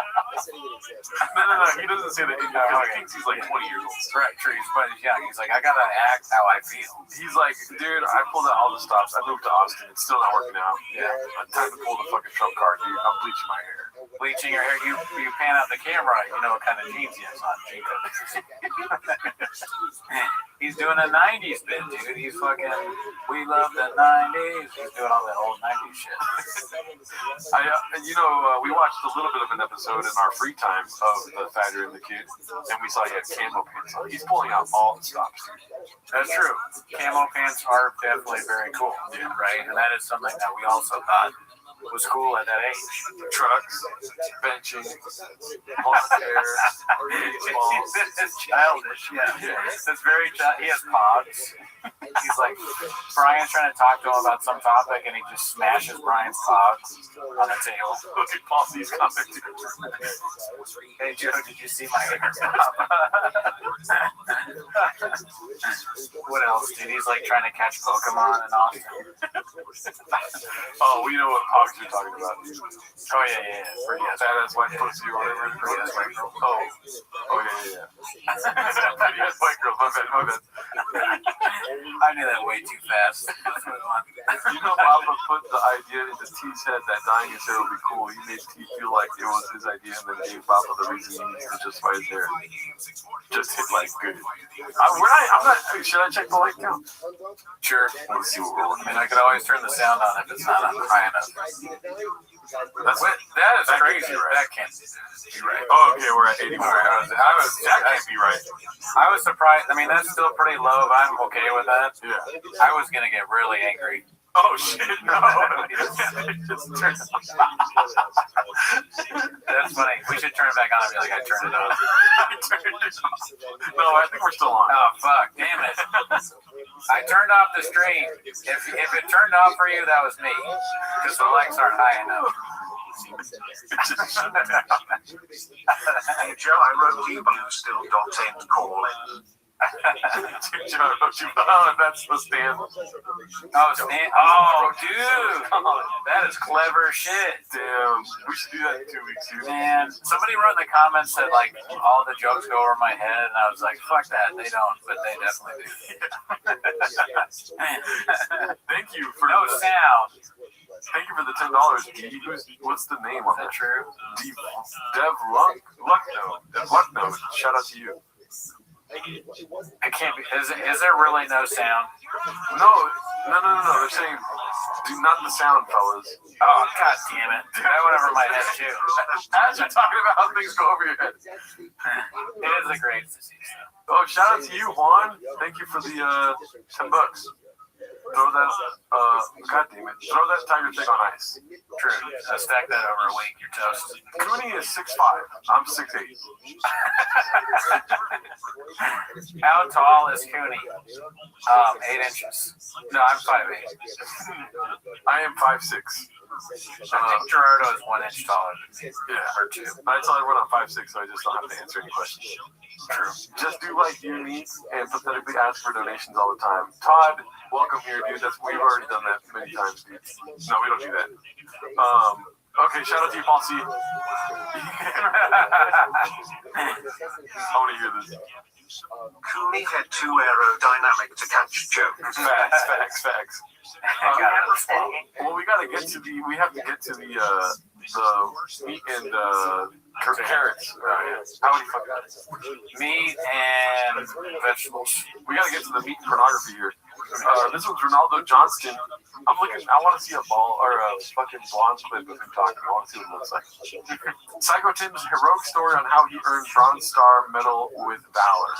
No. He doesn't say that. He thinks he's like 20 years old. Right, true. But he's young. He's like, I gotta act how I feel. He's like, dude, I pulled out all the stops. I moved to Austin. It's still not working out. Yeah. Time to pull the fucking Trump card, dude. I'm bleaching my hair. Bleaching your hair. You pan out the camera. You know what kind of jeans he has on. He's doing a 90s bit, dude. He's fucking, we love the 90s. He's doing all that old 90s shit. We watched a little bit of an episode in our free time of The Fatter and the Kid, and we saw he had camo pants on. He's pulling out all the stops. That's true. Camo pants are definitely very cool, dude, right? And that is something that we also thought was cool at that age. Trucks, benching, blonde hair, it's childish, yeah. It's very childish. He has pods. He's like, Brian's trying to talk to him about some topic, and he just smashes Brian's pods on the table. Look at Paul C's comment. Hey, Joe, did you see my hair? What else, dude? He's like trying to catch Pokemon and all. Oh, we know what hogs you're talking about. Oh, yeah. Pretty Badass white pussy or whatever. Pretty ass white girl. Oh, yeah. Pretty ass white girl. My bad. I knew that way too fast. You know, Papa put the idea into T's head that dyeing his hair would be cool. He made T feel like it was his idea, and then gave Papa the reason he needs to justify his hair. Just hit like good. I'm not. Should I check the light count? Sure. Let's see what we're looking I mean, I could always turn the sound on if it's not on high enough. That is crazy, right? That can't be right. Oh, okay, we're at 84. That can't be right. I was surprised. I mean, that's still pretty low, but I'm okay with that. Yeah. I was going to get really angry. Oh, shit, no. Just turn it on. That's funny. We should turn it back on and be like, I turned it on. No, I think we're still on. Oh, fuck. Damn it. I turned off the stream. If it turned off for you, that was me. Because the lights aren't high enough. Hey, Joe, I wrote you, but you still don't seem to call in. Oh, that's the stand. Oh, Stan. Oh, dude. That is clever shit. Damn. We should do that in 2 weeks, dude. Man, somebody wrote in the comments that, like, all the jokes go over my head, and I was like, fuck that. They don't, but they definitely do. Thank you for no sound. Thank you for the $10. What's the name of it? True. Dev Lucknow. Shout out to you. I can't be. Is there really no sound? No. They're saying, do not the sound, fellas. Oh, god damn it. That went over my head, too. As you're talking about how things go over your head. It is a great disease, though. Oh, shout out to you, Juan. Thank you for the $10. Throw that, god damn it. Throw that tiger thing on ice. True. Stack that over a week, you're toast. Cooney is 6'5". I'm 6'8". How tall is Cooney? 8 inches. No, I'm 5'8". I am 5'6". I think Gerardo is 1 inch taller than me. Yeah, or 2. I tell everyone I'm 5'6", so I just don't have to answer any questions. True. Just do like unique and pathetically ask for donations all the time. Todd, welcome here, dude. We've already done that many times, dude. No, we don't do that. Okay, shout out to you, Paul C. I want to hear this. Cooney had too aerodynamic to catch jokes. Facts. Well, we have to get to the meat and carrots. How would you fuck that? Meat and vegetables. We gotta get to the meat pornography here. This one's Ronaldo Johnston. I want to see a ball or a fucking blonde clip of him talking. I want to see what it looks like. Psycho Tim's heroic story on how he earned Bronze Star medal with valor.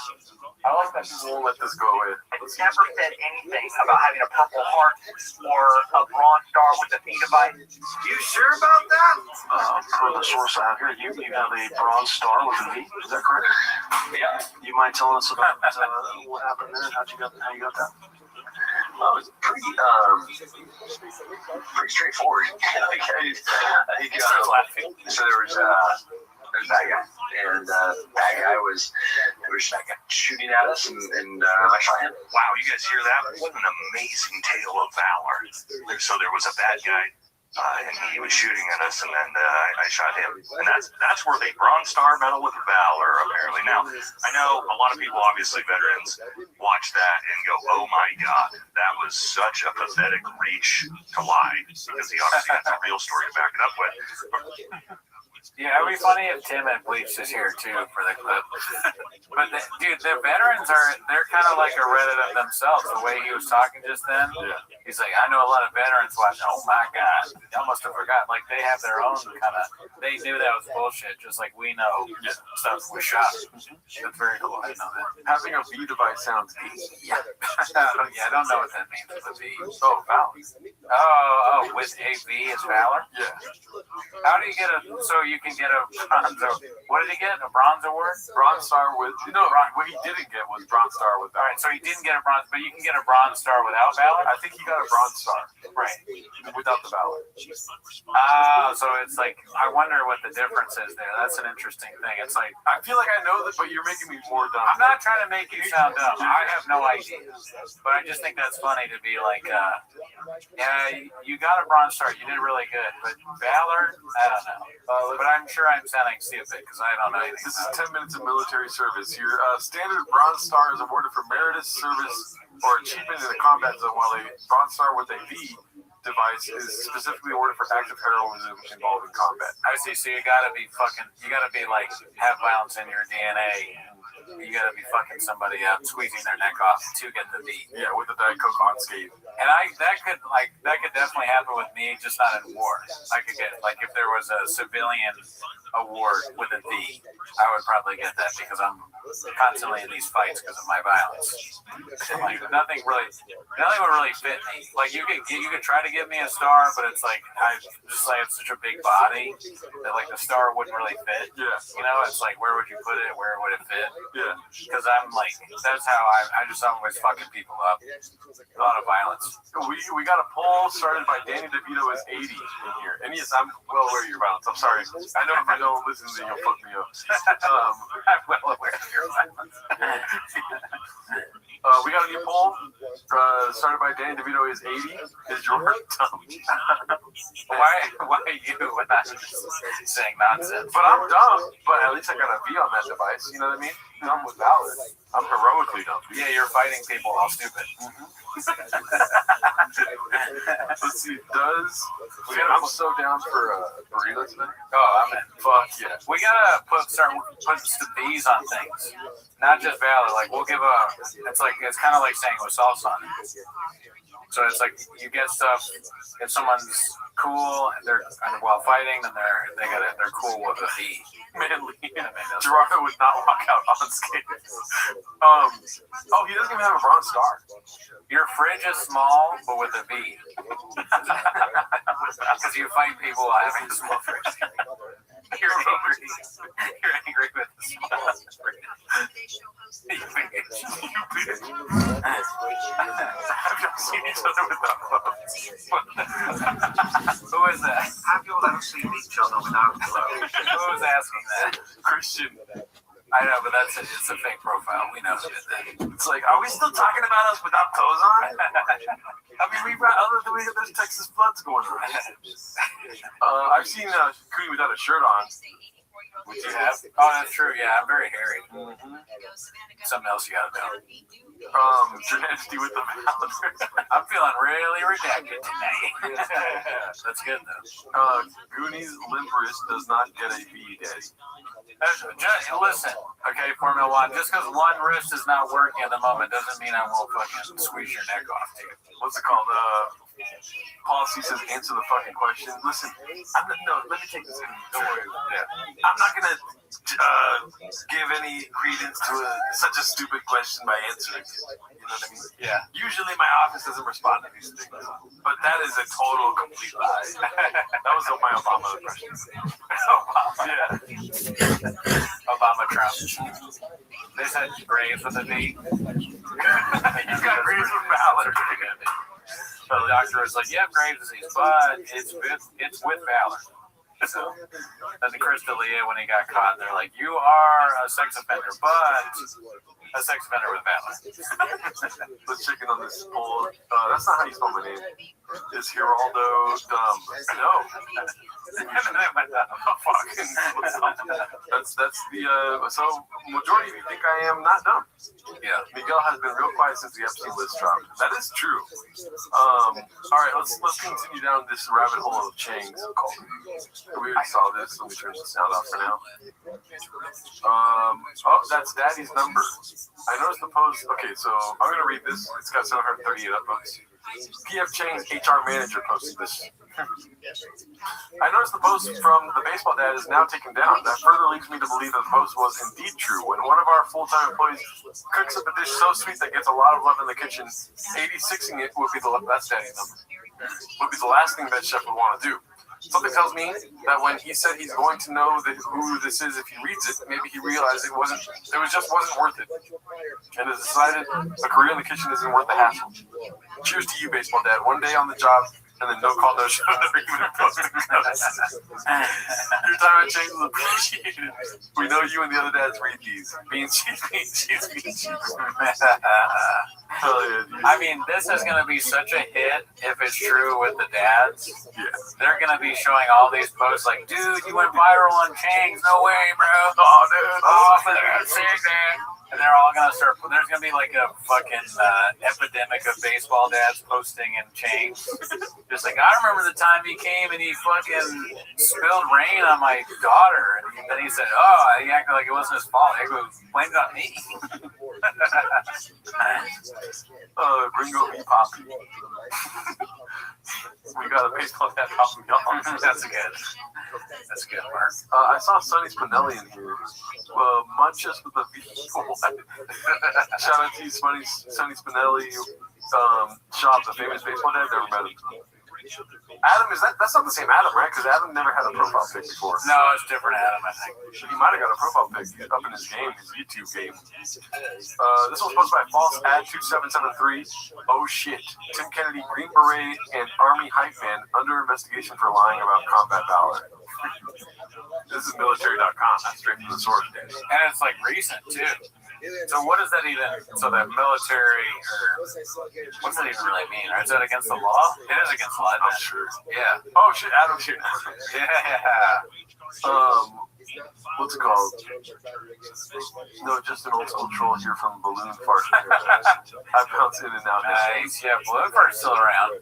I like that. We'll let this go away. It's never said anything about having a Purple Heart or a Bronze Star with a V device. You sure about that? Per the source I have here, you have a Bronze Star with a V. Is that correct? Yeah. You mind telling us about what happened there? How you got that? Well, it was pretty straightforward. So there was that guy, and that guy was shooting at us, and I shot him. Wow, you guys hear that? What an amazing tale of valor. So there was a bad guy, and he was shooting at us, and then I shot him. And that's worth a Bronze Star medal with valor, apparently. Now, I know a lot of people, obviously veterans, watch that and go, oh my God, that was such a pathetic reach to lie, because he obviously has a real story to back it up with. Yeah, it'd be funny if Tim and Bleach is here too for the clip. But dude, the veterans they're kind of like a Reddit of themselves. The way he was talking just then, he's like, I know a lot of veterans watch. Oh my God, I must have forgot. Like they have their own kind of. They knew that was bullshit, just like we know stuff was shot. That's very cool. I know that. Having a V device sounds good. Yeah. I don't know what that means. With V. Oh, valor. Oh, with a V is valor. Yeah. How do you get a? So you can get a bronze. What did he get? A bronze award? Bronze Star with what he didn't get was Bronze Star with valor. All right, so he didn't get a bronze, but you can get a Bronze Star without valor. I think he got a Bronze Star, right, without the valor. So it's like I wonder what the difference is there. That's an interesting thing. It's like I feel like I know this, but you're making me more dumb. I'm not trying to make you sound dumb. I have no idea, but I just think that's funny to be like, yeah, you got a Bronze Star, you did really good, but valor, I don't know. But I'm sure I'm sounding stupid because I don't know anything. This is 10 minutes of military service. Your standard Bronze Star is awarded for meritorious service or achievement in a combat zone, while a Bronze Star with a V device is specifically ordered for active heroism involved in combat. I see. So you gotta be like have violence in your DNA. You gotta be fucking somebody up, squeezing their neck off to get the beat. Yeah, with the Diet Coke on skate. And that could definitely happen with me, just not in war. I could get like if there was a civilian award with a V, I would probably get that because I'm constantly in these fights because of my violence. Like nothing would really fit me. Like you could try to give me a star, but it's like I have such a big body that like the star wouldn't really fit. Yeah. You know, it's like where would you put it? Where would it fit? Yeah. Because I'm like that's how I just always fucking people up. A lot of violence. We got a poll started by Danny DeVito is 80 in here. And yes, I'm well aware of your violence. I'm sorry. I know if I don't listen to you, you'll fuck me up. I'm well aware of your violence. We got a new poll. started by Danny DeVito is 80. Is your dumb? Why are you not saying nonsense? But I'm dumb. But at least I got a V on that device. You know what I mean? Dumb was valid. I'm heroically dumb. Yeah, you're fighting people all stupid. Let's see. I'm so down for a burrito today. Oh, I'm in. Fuck yeah. We gotta start putting some V's on things, not just valid. Like we'll give it's kind of like saying with salsa on it. So it's like you get stuff. If someone's cool, they're while fighting, then they're cool with a V. Manly. Gerardo would not walk out unscathed. He doesn't even have a bronze star. Your fridge is small, but with a V. Because you fight people having a small fridge. You're angry with the small fridge. Have you ever seen each other without clothes? Who is that? Have you all ever seen each other without clothes? Who was asking that? Christian. I know, but it's a fake profile. We know who did that. It's like, are we still talking about us without clothes on? I mean, there's Texas floods going on. I've seen Cootie without a shirt on. Would you have? Oh, that's true. Yeah, I'm very hairy. Something else you gotta know. Trinity with the mouth. I'm feeling really redacted tonight. That's good though. Goonies limp wrist does not get a V, Daddy. Listen, okay, Formula One. Just because one wrist is not working at the moment doesn't mean I won't fucking squeeze your neck off, dude. What's it called? Policy says answer the fucking question. Listen, let me take this. Don't worry. Yeah. I'm not gonna give any credence to such a stupid question by answering it. You know what I mean? Yeah. Usually my office doesn't respond to these things, but that is a total complete lie. That was my Obama question. Obama. Yeah. Obama Trump. They said Graves with a V. He's got Graves with Valor. So the doctor was like, "You have Graves' disease, but it's with Valor." So then the Chris D'Elia, when he got caught, they're like, "You are a sex offender, but a sex offender with Valor." Let's check in on this poll. That's not how you spell my name. Is Geraldo dumb? No. That's the so majority of you think I am not dumb. Yeah, Miguel has been real quiet since the Epstein list dropped. That is true. All right, let's continue down this rabbit hole of Changs. We already saw this. Let me turn the sound off for now. That's Daddy's number. I noticed the post. Okay, so I'm gonna read this. It's got 738 upvotes. PF Chang's HR manager posted this. I noticed the post from the baseball dad is now taken down. That further leads me to believe that the post was indeed true. When one of our full-time employees cooks up a dish so sweet that gets a lot of love in the kitchen, 86ing it would be the last thing that chef would want to do. Something tells me that when he said he's going to know who this is if he reads it, maybe he realized it just wasn't worth it, and has decided a career in the kitchen isn't worth the hassle. Cheers to you, baseball dad. One day on the job, and then no call, no show. Your time at Change is appreciated. We know you and the other dads read these. Bean cheese, bean cheese, bean cheese. Hell yeah, dude. I mean, this is going to be such a hit if it's true with the dads. Yeah. They're going to be showing all these posts like, dude, you went viral on Changs. No way, bro. Oh, dude. Oh, that's sick, man. And they're all going to start, there's going to be like a fucking epidemic of baseball dads posting in Changs. Just like, I remember the time he came and he fucking spilled rain on my daughter. And then he said, oh, he acted like it wasn't his fault. He blamed it on me. Gringo be poppy. We got a baseball dad popping y'all. That's good. That's good, Mark. I saw Sonny Spinelli in here. Munches with a V. Shout out to you, Sonny Spinelli. Shop, the famous baseball dad. Never met him. Adam, that's not the same Adam, right? Because Adam never had a profile pic before. No, it's different Adam, I think. He might have got a profile pic up in his game, his YouTube game. This was posted by False Ad 2773. Oh shit. Tim Kennedy, Green Beret, and Army Hype Man under investigation for lying about combat valor. This is military.com. That's straight from the source, dude. And it's like recent, too. So what does that even? So that military, or what's that even really mean? Or is that against the law? It is against the law. I'm sure. Yeah. Oh shit, Adam shit. Yeah. What's it called? No, just an old school troll here from Balloon Fart. I bounce in and out. Nice. Yeah, Balloon Fart's still around.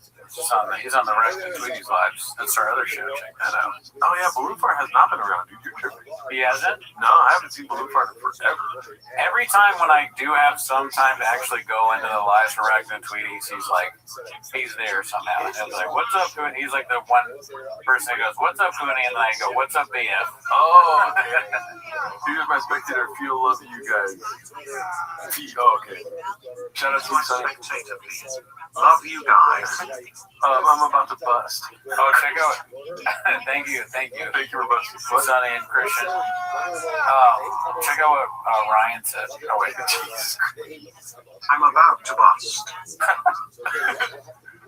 He's on the rest of Tweety's lives. That's our other show. Check that out. Oh yeah, Balloon Fart has not been around, dude. You're tripping. He hasn't? No, I haven't seen Balloon Fart in forever. Every time when I do have some time to actually go into the lives for Ragnar Tweeties, he's there somehow. And I'm like, what's up, Cooney? He's like the one person who goes, what's up, Cooney? And then I go, what's up, BF? Oh, okay. Here's my spectator. Feel love you guys. Oh, okay. Shout out to you, Sonny. Love you guys. I'm about to bust. Oh, check out. Thank you. Thank you for busting. Sonny and Christian. Check out what Ryan said. Oh, wait. Jesus. I'm about to bust.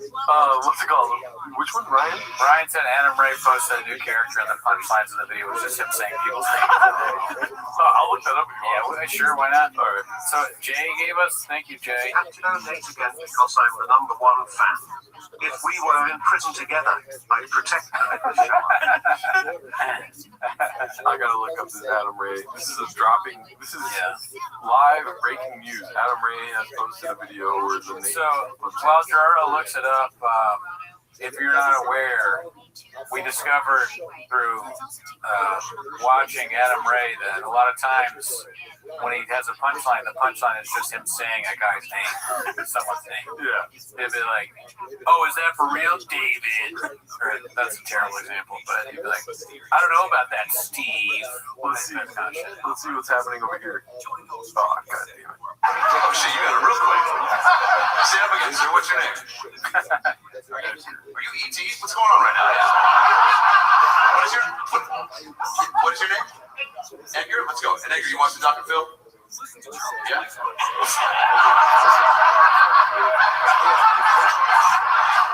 What's it called? Which one, Ryan? Ryan said Adam Ray posted a new character, and the punchlines of the video was just him saying people's names. I'll look that up. Yeah, sure, why not? All right. So Jay gave us. Thank you, Jay. And donate again because I'm the #1 fan. If we were in prison together, I'd protect them. I gotta look up this Adam Ray. This is live breaking news. Adam Ray has posted a video where the name. So while Gerardo looks it up, if you're not aware, we discovered through watching Adam Ray that a lot of times when he has a punchline, the punchline is just him saying a guy's name, someone's name. Yeah. He'd be like, oh, is that for real, David? Or, that's a terrible example, but he'd be like, I don't know about that, Steve. Let's see what's happening over here. Oh, God damn it. Oh, shit, you got it real quick. Stand up again, sir. What's your name? Are you E.T.? What's going on right now? What is your name? Edgar? Let's go. And Edgar, you watch the Dr. Phil? Yeah.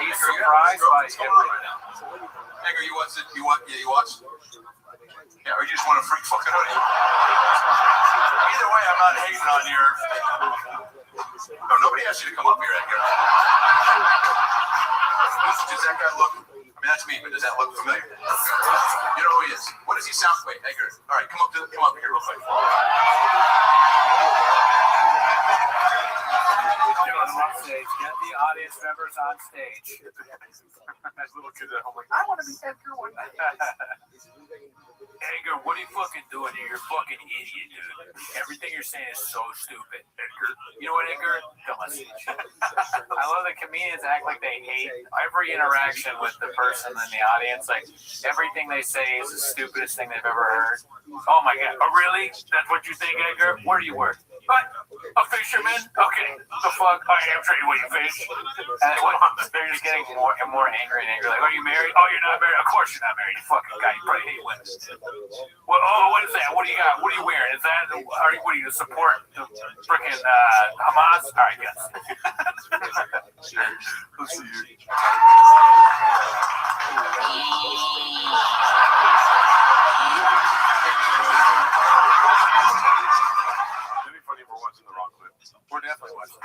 He's surprised by him right now. Edgar, you watch it? You watch? Yeah, or you just want to freak fucking out? Either way, I'm not hating on your. No, nobody asked you to come up here, Edgar. Does that guy look? I mean, that's me, but does that look familiar? You know who he is. What does he sound? Wait, Edgar. All right, come up here real quick. Get the audience members on stage. There's little kids at home like, I want to be Edgar one day. Edgar, what are you fucking doing here? You're a fucking idiot, dude. Everything you're saying is so stupid. Edgar. You know what, Edgar? Come on stage. I love that comedians act like they hate every interaction with the person in the audience. Like, everything they say is the stupidest thing they've ever heard. Oh my God. Oh, really? That's what you think, Edgar? Where do you work? What? A fisherman? Okay. The fuck? I am trading with you, fish. And they're just getting more and more angry and angry. Like, are you married? Oh, you're not married? Of course you're not married. You fucking guy. You probably hate women. What is that? What do you got? What are you wearing? Is that? What do you support? The freaking Hamas? All right, yes. Let's see here. Watching the wrong clip. We're definitely watching.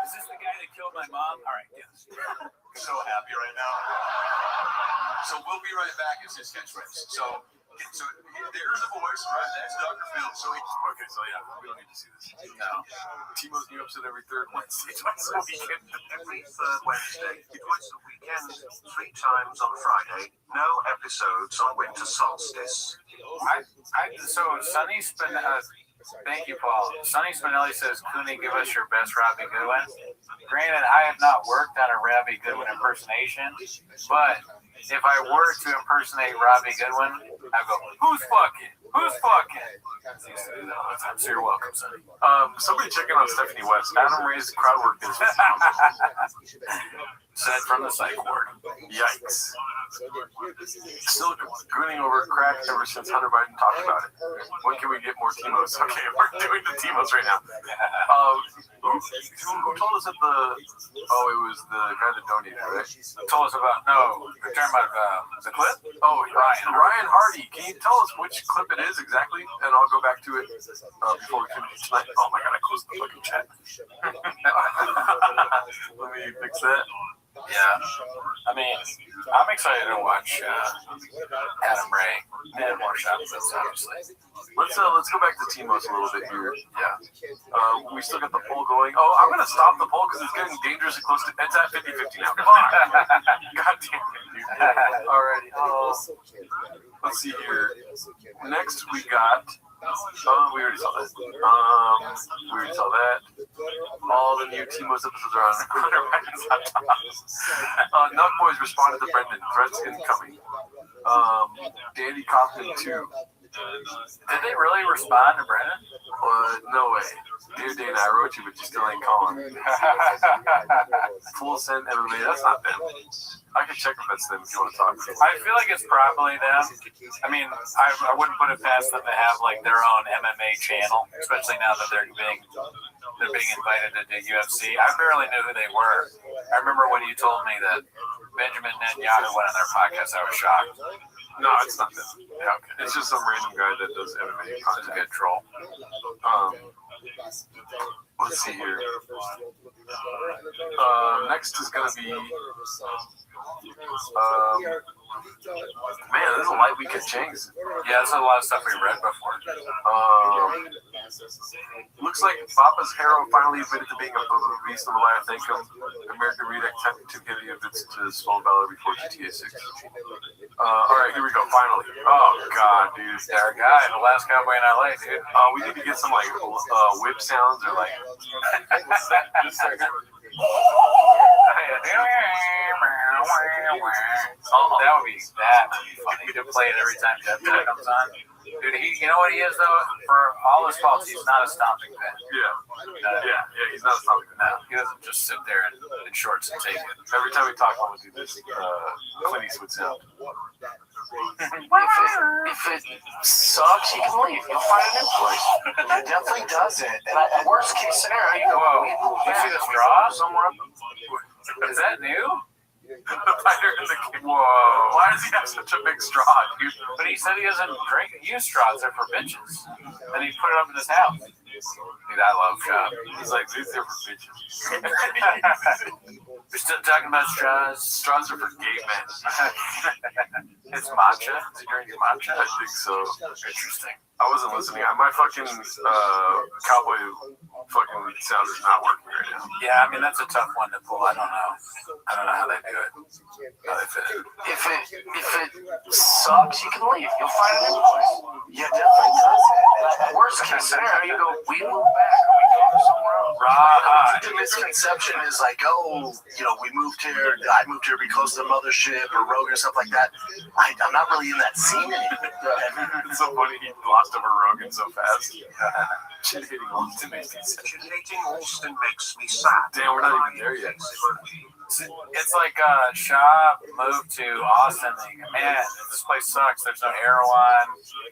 Is this the guy that killed my mom? All right, yes. I'm so happy right now. So we'll be right back. It's his catchphrase. So there's a voice, right? That's Dr. Phil. So yeah, we don't need to see this. No. Timo's new episode every third Wednesday. Every third Wednesday, twice a weekend, 3 times on Friday. No episodes on winter solstice. So Sonny thank you, Paul. Sonny Spinelli says, Cooney, give us your best Rabbi Goodwin. Granted, I have not worked on a Rabbi Goodwin impersonation, but if I were to impersonate Rabbi Goodwin, I'd go, who's fucking? Who's fucking? So you're welcome, Sonny. Somebody checking on Stephanie West. Adam Ray's crowd work is Said from the psych ward. Yikes. Still gooning over crack ever since Hunter Biden talked about it. When can we get more Timos? Okay, we're doing the Timos right now. Who told us that it was the guy that donated, right? Told us about, you're talking about the clip? Oh, Ryan Hardy. Can you tell us which clip it is exactly? And I'll go back to it before we finish tonight. Oh my god, I closed the fucking chat. Let me fix that. Yeah, I mean, I'm excited to watch Adam Ray and more shots, obviously. Let's go back to Timos a little bit here. Yeah. We still got the poll going. Oh, I'm gonna stop the poll because it's getting dangerously close to. It's at 50-50 now. God damn it, dude. Alrighty. Let's see here. Next we got. We already saw that. We already saw that. All the new Timos episodes are on Hunter Biden's laptop. Nut Boys responded to Brendan. Threats incoming. Danny Kaufman too. Did they really respond to Brendan? No way. Dear Dana, I wrote you, but you still ain't calling. Full send MMA. That's not them. I can check if that's them if you want to talk to them. I feel like it's probably them. I mean, I wouldn't put it past them to have like their own MMA channel, especially now that they're being invited to the UFC. I barely knew who they were. I remember when you told me that Benjamin Netanyahu went on their podcast, I was shocked. No, it's not them. Yeah, okay. It's just some random guy that does MMA content. Good troll. Let's see here. Next is gonna be. Man, there's a light week at Chang's. Yeah, there's a lot of stuff we read before. Looks like Papa's Hero finally admitted to being a beast of a liar. Thank him. American Read attempted to get the evidence to his phone valor before GTA 6. Alright, here we go, finally. Oh, God, dude. Our guy, the last cowboy in LA, dude. We need to get some, like, whip sounds or, like... That would be funny to play it every time Death comes on. Dude, you know what he is though? For all his faults, he's not a stomping fan. Yeah, he's not a stomping fan. No, he doesn't just sit there in shorts and take it. Every time we talk, I'm gonna do this Clint Eastwood sound. If it sucks, you can leave. You'll find a new place. It definitely doesn't. And worst case scenario, you go, you see the straw? Somewhere. Is that new? Whoa. Why does he have such a big straw, dude? But he said he doesn't use straws. They're for bitches. And he put it up in his house. Dude, I love Shop. He's like, these are for bitches. We're still talking about straws. Straws are for gay men. It's matcha. Is he drinking matcha? I think so. Interesting. I wasn't listening. My fucking cowboy fucking sound is not working right now. Yeah, I mean, that's a tough one to pull. I don't know how they do it. How they fit it. If it sucks, you can leave. You'll find a new place. Yeah, definitely does. Worst case scenario, you go, we move back. We go somewhere else. Right. The misconception is like, we moved here. I moved here to be close to the mothership or Rogan or stuff like that. I'm not really in that scene anymore. It's so funny he glossed over Rogan so fast. Shit hating Austin makes me sad. Shit hating Austin makes me sad. Damn, we're not even there yet. It's like Shaw moved to Austin. Like, man, this place sucks. There's no heroin.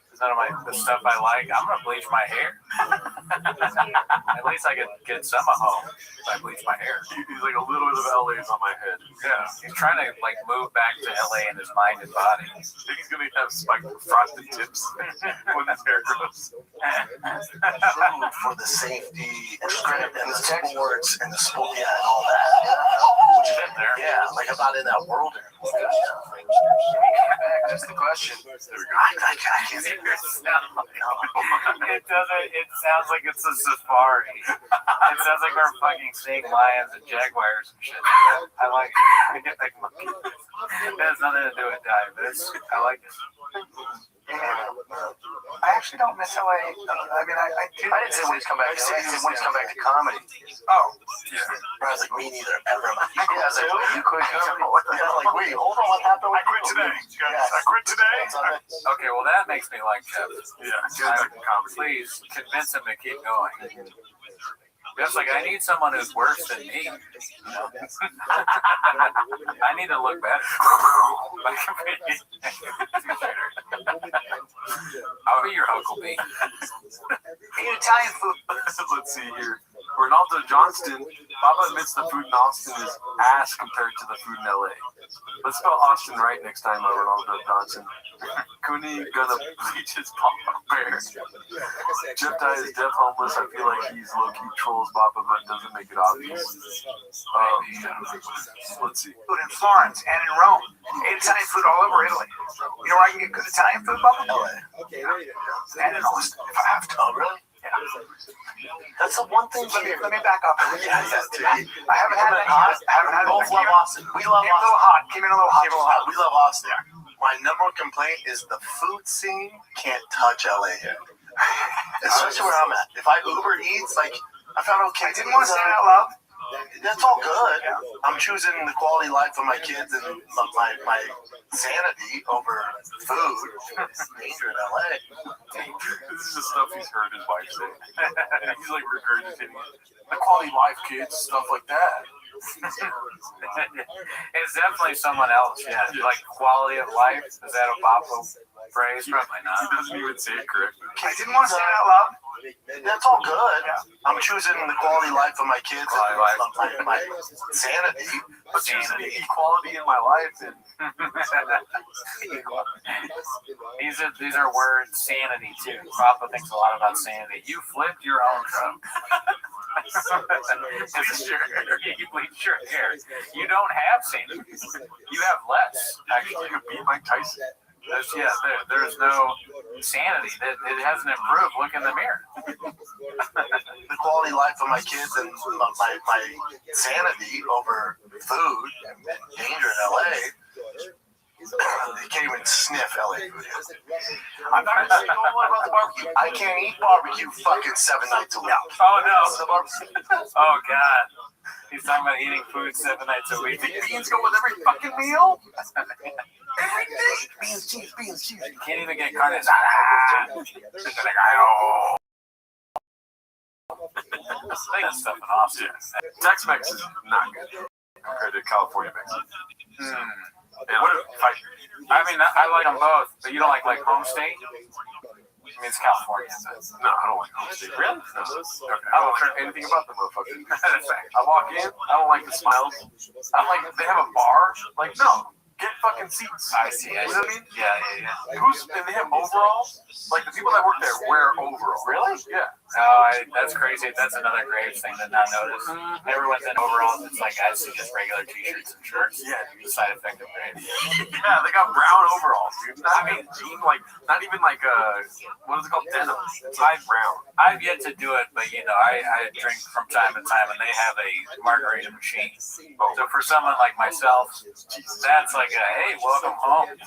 There's none of the stuff I like. I'm gonna bleach my hair. At least I could get some at home if I bleach my hair. He's like, a little bit of LA is on my head. Yeah, he's trying to like move back to LA in his mind and body. I think he's gonna have spiked frosted tips when his hair grows. For the safety and the tech sports and the sport, and all that. There. Yeah, like I'm not in that world anymore. Just the question. I can't hear it. It doesn't. It sounds like it's a safari. It sounds like we're fucking seeing lions and jaguars and shit. I like it. It has nothing to do with diabetes. I like it. I actually don't miss LA. I mean, I didn't say when he's come back. I said when he's come back to comedy. Oh, yeah. I was like, me neither. Ever. Yeah, I was like, wait, you quit? What the hell? Like, wait, hold on, what happened? I quit today. I quit today. Okay, well that makes me like Jeff. Yeah, get back to comedy. Please convince him to keep going. Just like I need someone who's worse than me. I need to look better. I'll be your Huckleberry. Eat Italian food. Let's see here. Ronaldo Johnston. Baba admits the food in Austin is ass compared to the food in LA. Let's spell Austin right next time, Ronaldo Johnson. Cooney gonna bleach his Papa Bear. Jeff Dye is deaf homeless. I feel like he's low-key trolls Papa, but doesn't make it obvious. Let's see. Food in Florence and in Rome. Ate Italian food all over Italy. You know where I can get good Italian food, Bubba? LA. And in Austin, if I have to. Oh, really? Yeah. That's the one thing. Let me back up. Yeah, I haven't had it hot. I haven't had it. Both love Austin. We love Came a little Austin. hot. Came in a little hot. We love Austin. My number one complaint is the food scene can't touch LA here. Especially where I'm at. If I Uber Eats, like, I found okay. I didn't want to say it out loud. That's all good. I'm choosing the quality of life of my kids and my sanity over food. Danger in LA. This is the stuff he's heard his wife say. He's like regurgitating it. The quality of life, kids, stuff like that. It's definitely someone else. Yeah, like quality of life. Is that a Boppo phrase? Probably not. He doesn't even say it correctly. I didn't want to say it out loud. That's all good. I'm choosing the quality of life of my kids and my sanity. But choosing the equality in my life and these are words, sanity too. Papa thinks a lot about sanity. You flipped your own truck. You bleached your hair. You don't have sanity. You have less. Actually, you could beat Mike Tyson. There's no sanity. It hasn't improved. Look in the mirror. The quality of life of my kids and my sanity over food and danger in LA. They can't even sniff LA food. I'm not saying about the barbecue. I can't eat barbecue fucking 7 nights a week. Oh no. Oh god. He's talking about eating food 7 nights a week. Beans go with every fucking meal? Every day. Beans, cheese. You can't even get carne asada. That's stuff in Austin. Tex-Mex is not good compared to California Mexican. I mean, I like them both, but you don't like home state? I mean, it's California. No, I don't like home state. Really? No. Okay. I don't like anything about the motherfucker. I walk in, I don't like the smiles. I don't like they have a bar. Like, no. Get fucking seats. I see. You know what I mean? Yeah. And they have overalls? Like, the people that work there wear overalls. Really? Yeah. That's crazy. That's another Graves thing to not notice. Everyone's in overalls. It's like I see just regular t-shirts and shirts. Yeah. The side effect of Graves. Yeah, they got brown overalls, dude. Not even jean, not even what is it called? Denim. It's brown. I've yet to do it, but I drink from time to time, and they have a margarita machine. So for someone like myself, that's like hey, welcome home. If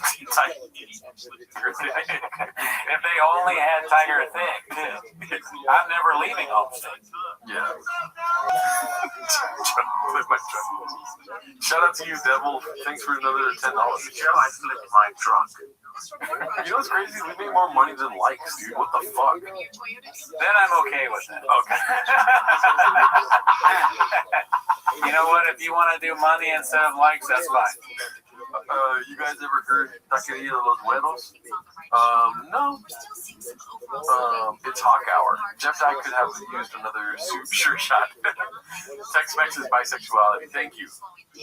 they only had Tiger Thing, I'm never leaving home state. Yeah. Shout out to you, Devil. Thanks for another $10. Joe, I flipped my truck. You know what's crazy? We made more money than likes, dude. What the fuck? Then I'm okay with it. Okay. You know what? If you want to do money instead of likes, that's fine. You guys ever heard Taqueria de los Güeros? No. It's Hawk Hour. Jeff Dye could have used another sure shot. Tex-Mex is bisexuality. Thank you.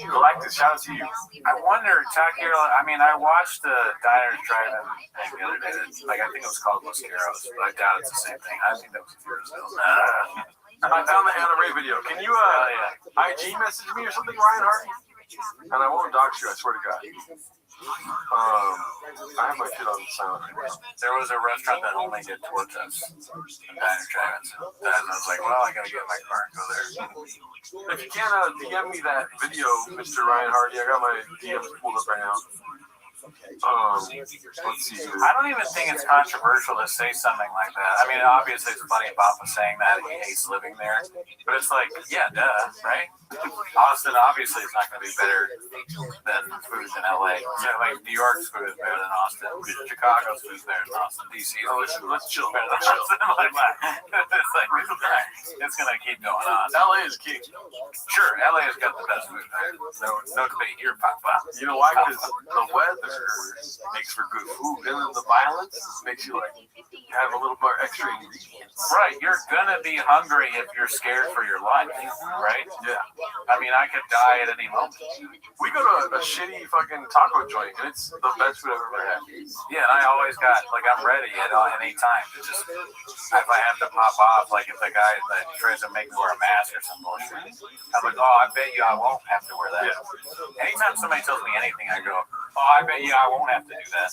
Galactus, shout out to you. I wonder, Taqueria, I watched the Diners Drive-In thing the other day. I think it was called Los Caros, but I doubt it's the same thing. I think that was Caros. I found the Anna Ray video. Can you IG message me or something, Ryan Hardy? And I won't dox you, I swear to God. I have my shit on silent right now. There was a restaurant that only did tortas and Diners Drive-Ins. And I was like, well, I gotta get in my car and go there. If you can DM me that video, Mr. Ryan Hardy, I got my DMs pulled up right now. Let's see here. I don't even think it's controversial to say something like that. I mean, obviously it's funny about saying that he hates living there, but it's like, yeah, duh, right? Austin obviously is not going to be better than food in LA. Yeah, like New York's food is better than Austin. Chicago's food is better than Austin. DC let's chill. Better than Austin. It's like it's going to keep going on. LA is king. Sure, LA has got the best food there. No debate here, Papa. You know why? Because the weather makes for good food, and then the violence makes you like have a little more extra ingredients. Right, you're gonna be hungry if you're scared for your life, right? Yeah. I mean, I could die at any moment. We go to a shitty fucking taco joint, and it's the best food I've ever had. Yeah, and I always got like I'm ready at any time to just if I have to pop off, like if the guy that tries to make me wear a mask or some bullshit, I'm like, oh, I bet you I won't have to wear that. Yeah. Anytime somebody tells me anything, I go, oh, I bet you I won't have to do that.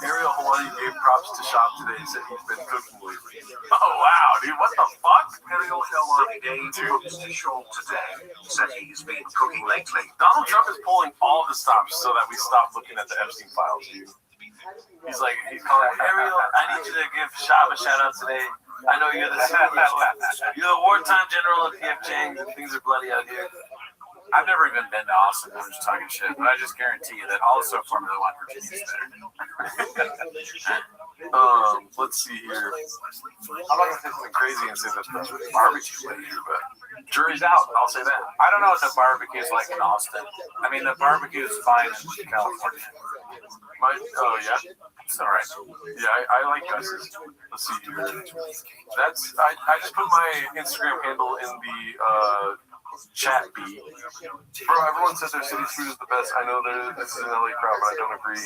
Ariel Hawaii gave props to Shop today. Said he's been cooking lately. Oh wow, dude, what the fuck? Ariel Hawaii show today said he's been cooking lately. Donald Trump is pulling all the stops so that we stop looking at the Epstein files, dude. He's like, he's calling Ariel. I need you to give Shab a shout out today. I know you're the wartime general of PF Chang's and things are bloody out here. I've never even been to Austin. I'm just talking shit, but I just guarantee you that also Formula One Virginia is better. Let's see here. I'm not gonna say something crazy and say that the barbecue late here, but jury's out. I'll say that. I don't know what the barbecue is like in Austin. I mean, the barbecue is fine in California. Oh yeah, it's all right. Yeah, I like Gus's. Let's see here. That's I just put my Instagram handle in the chat B. Bro, everyone says their city's food is the best. I know this is an LA crowd, but I don't agree.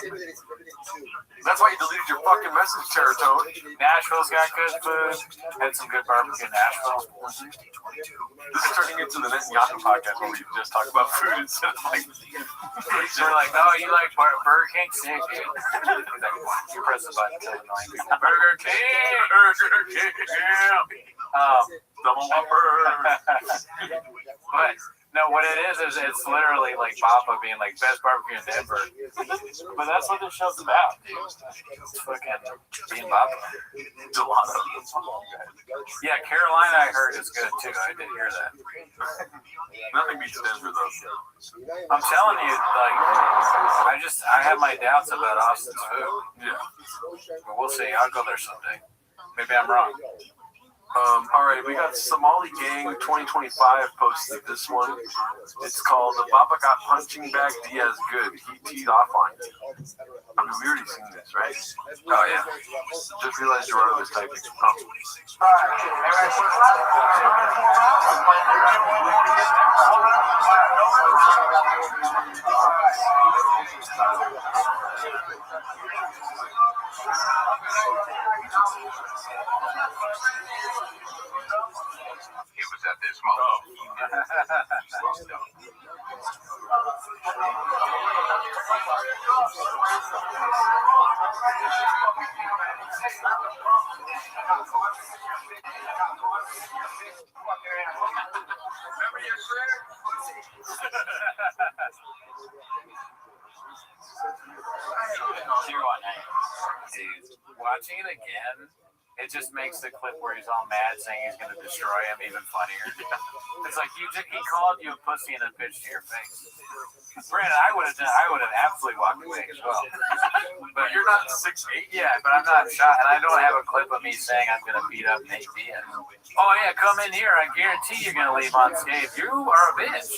That's why you deleted your fucking message, Teratone. Nashville's got good food. Had some good barbecue in Nashville. This is turning into the Netanyahu podcast where we just talk about food instead of like. We're like, oh, you like Burger King? Sick, dude. You press the button to annoy people. Burger King! Burger King! Double Whopper! But no, what it is it's literally like Papa being like best barbecue in Denver. But that's what this show's about. It's fucking being Papa. Gelato. Yeah, Carolina I heard is good too. I did hear that. Nothing beats Denver though. I'm telling you, like I have my doubts about Austin's food. Yeah. But we'll see. I'll go there someday. Maybe I'm wrong. All right, we got Somali Gang 2025 posted this one. It's called The Baba Got Punching Bag Diaz Good. He teed off on it. I mean, we already seen this, right? Oh, yeah. Just realized Gerardo was typing. It was at this moment. Watching it again, it just makes the clip where he's all mad saying he's going to destroy him even funnier. It's like he called you a pussy and then pitched to your face. Brandon, I would have absolutely walked away as well. But you're not 6'8". Yeah, but I'm not shot, and I don't have a clip of me saying I'm going to beat up Nate Diaz. Oh yeah, come in here. I guarantee you're going to leave unscathed. You are a bitch.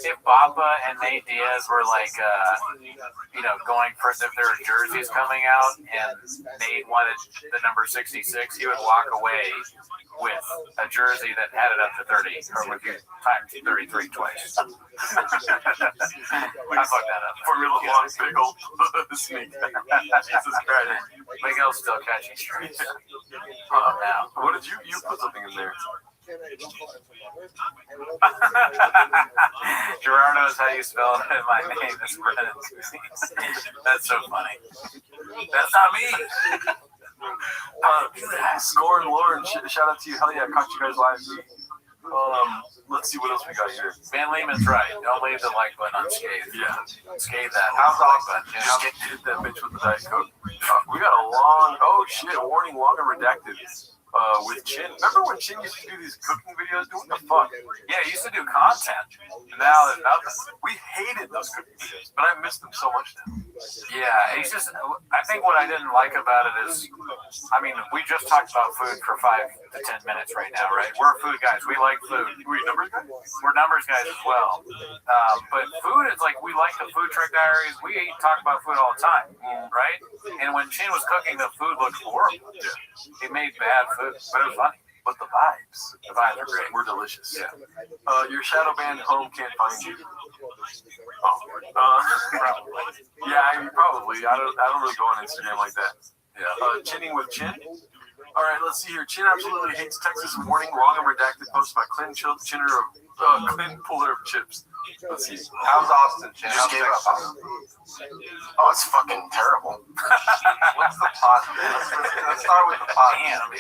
if Baba and Nate Diaz were like, going for their jerseys coming out, and Nate wanted the number 66, he would walk away with a jersey that had it up to 30, or with you times 33 twice. I fucked that up. Formula One big old sneak. Jesus Christ. Miguel's still catching strings. Now. What did you put something in there? Gerardo is how you spell it. My name is Brennan. That's so funny. That's not me. Score and Lauren, shout out to you. Hell yeah, I caught you guys live. let's see what else we got here. Van Lehman's right. Don't leave the like button unscathed. Yeah. Scathe that. How's like Austin? button. Just hit that bitch with the Diet Coke. We got a long, oh shit, warning, long and redacted. With Chin. Remember when Chin used to do these cooking videos? What the fuck? Yeah, he used to do content. Now there's nothing. We hated those cooking videos, but I miss them so much now. Yeah, he's just. I think what I didn't like about it is, I mean, we just talked about food for 5 to 10 minutes right now, right? We're food guys. We like food. We're numbers guys? We're numbers guys as well. But food is like, we like the food truck diaries. We talk about food all the time, right? And when Chin was cooking, the food looked horrible. Yeah. He made bad food, but it was funny. But the vibes are great. We're delicious. Yeah. Your shadow band home can't find you. Yeah, I mean, probably. I don't really go on Instagram like that. Yeah. Chinning with Chin. All right, let's see here. Chin absolutely hates Texas warning. Wrong and redacted post by Clint Clint Puller of Chips. Let's see. How's Austin, Chin? Just gave up. Oh, it's fucking terrible. What's the positive? Let's start with the positive.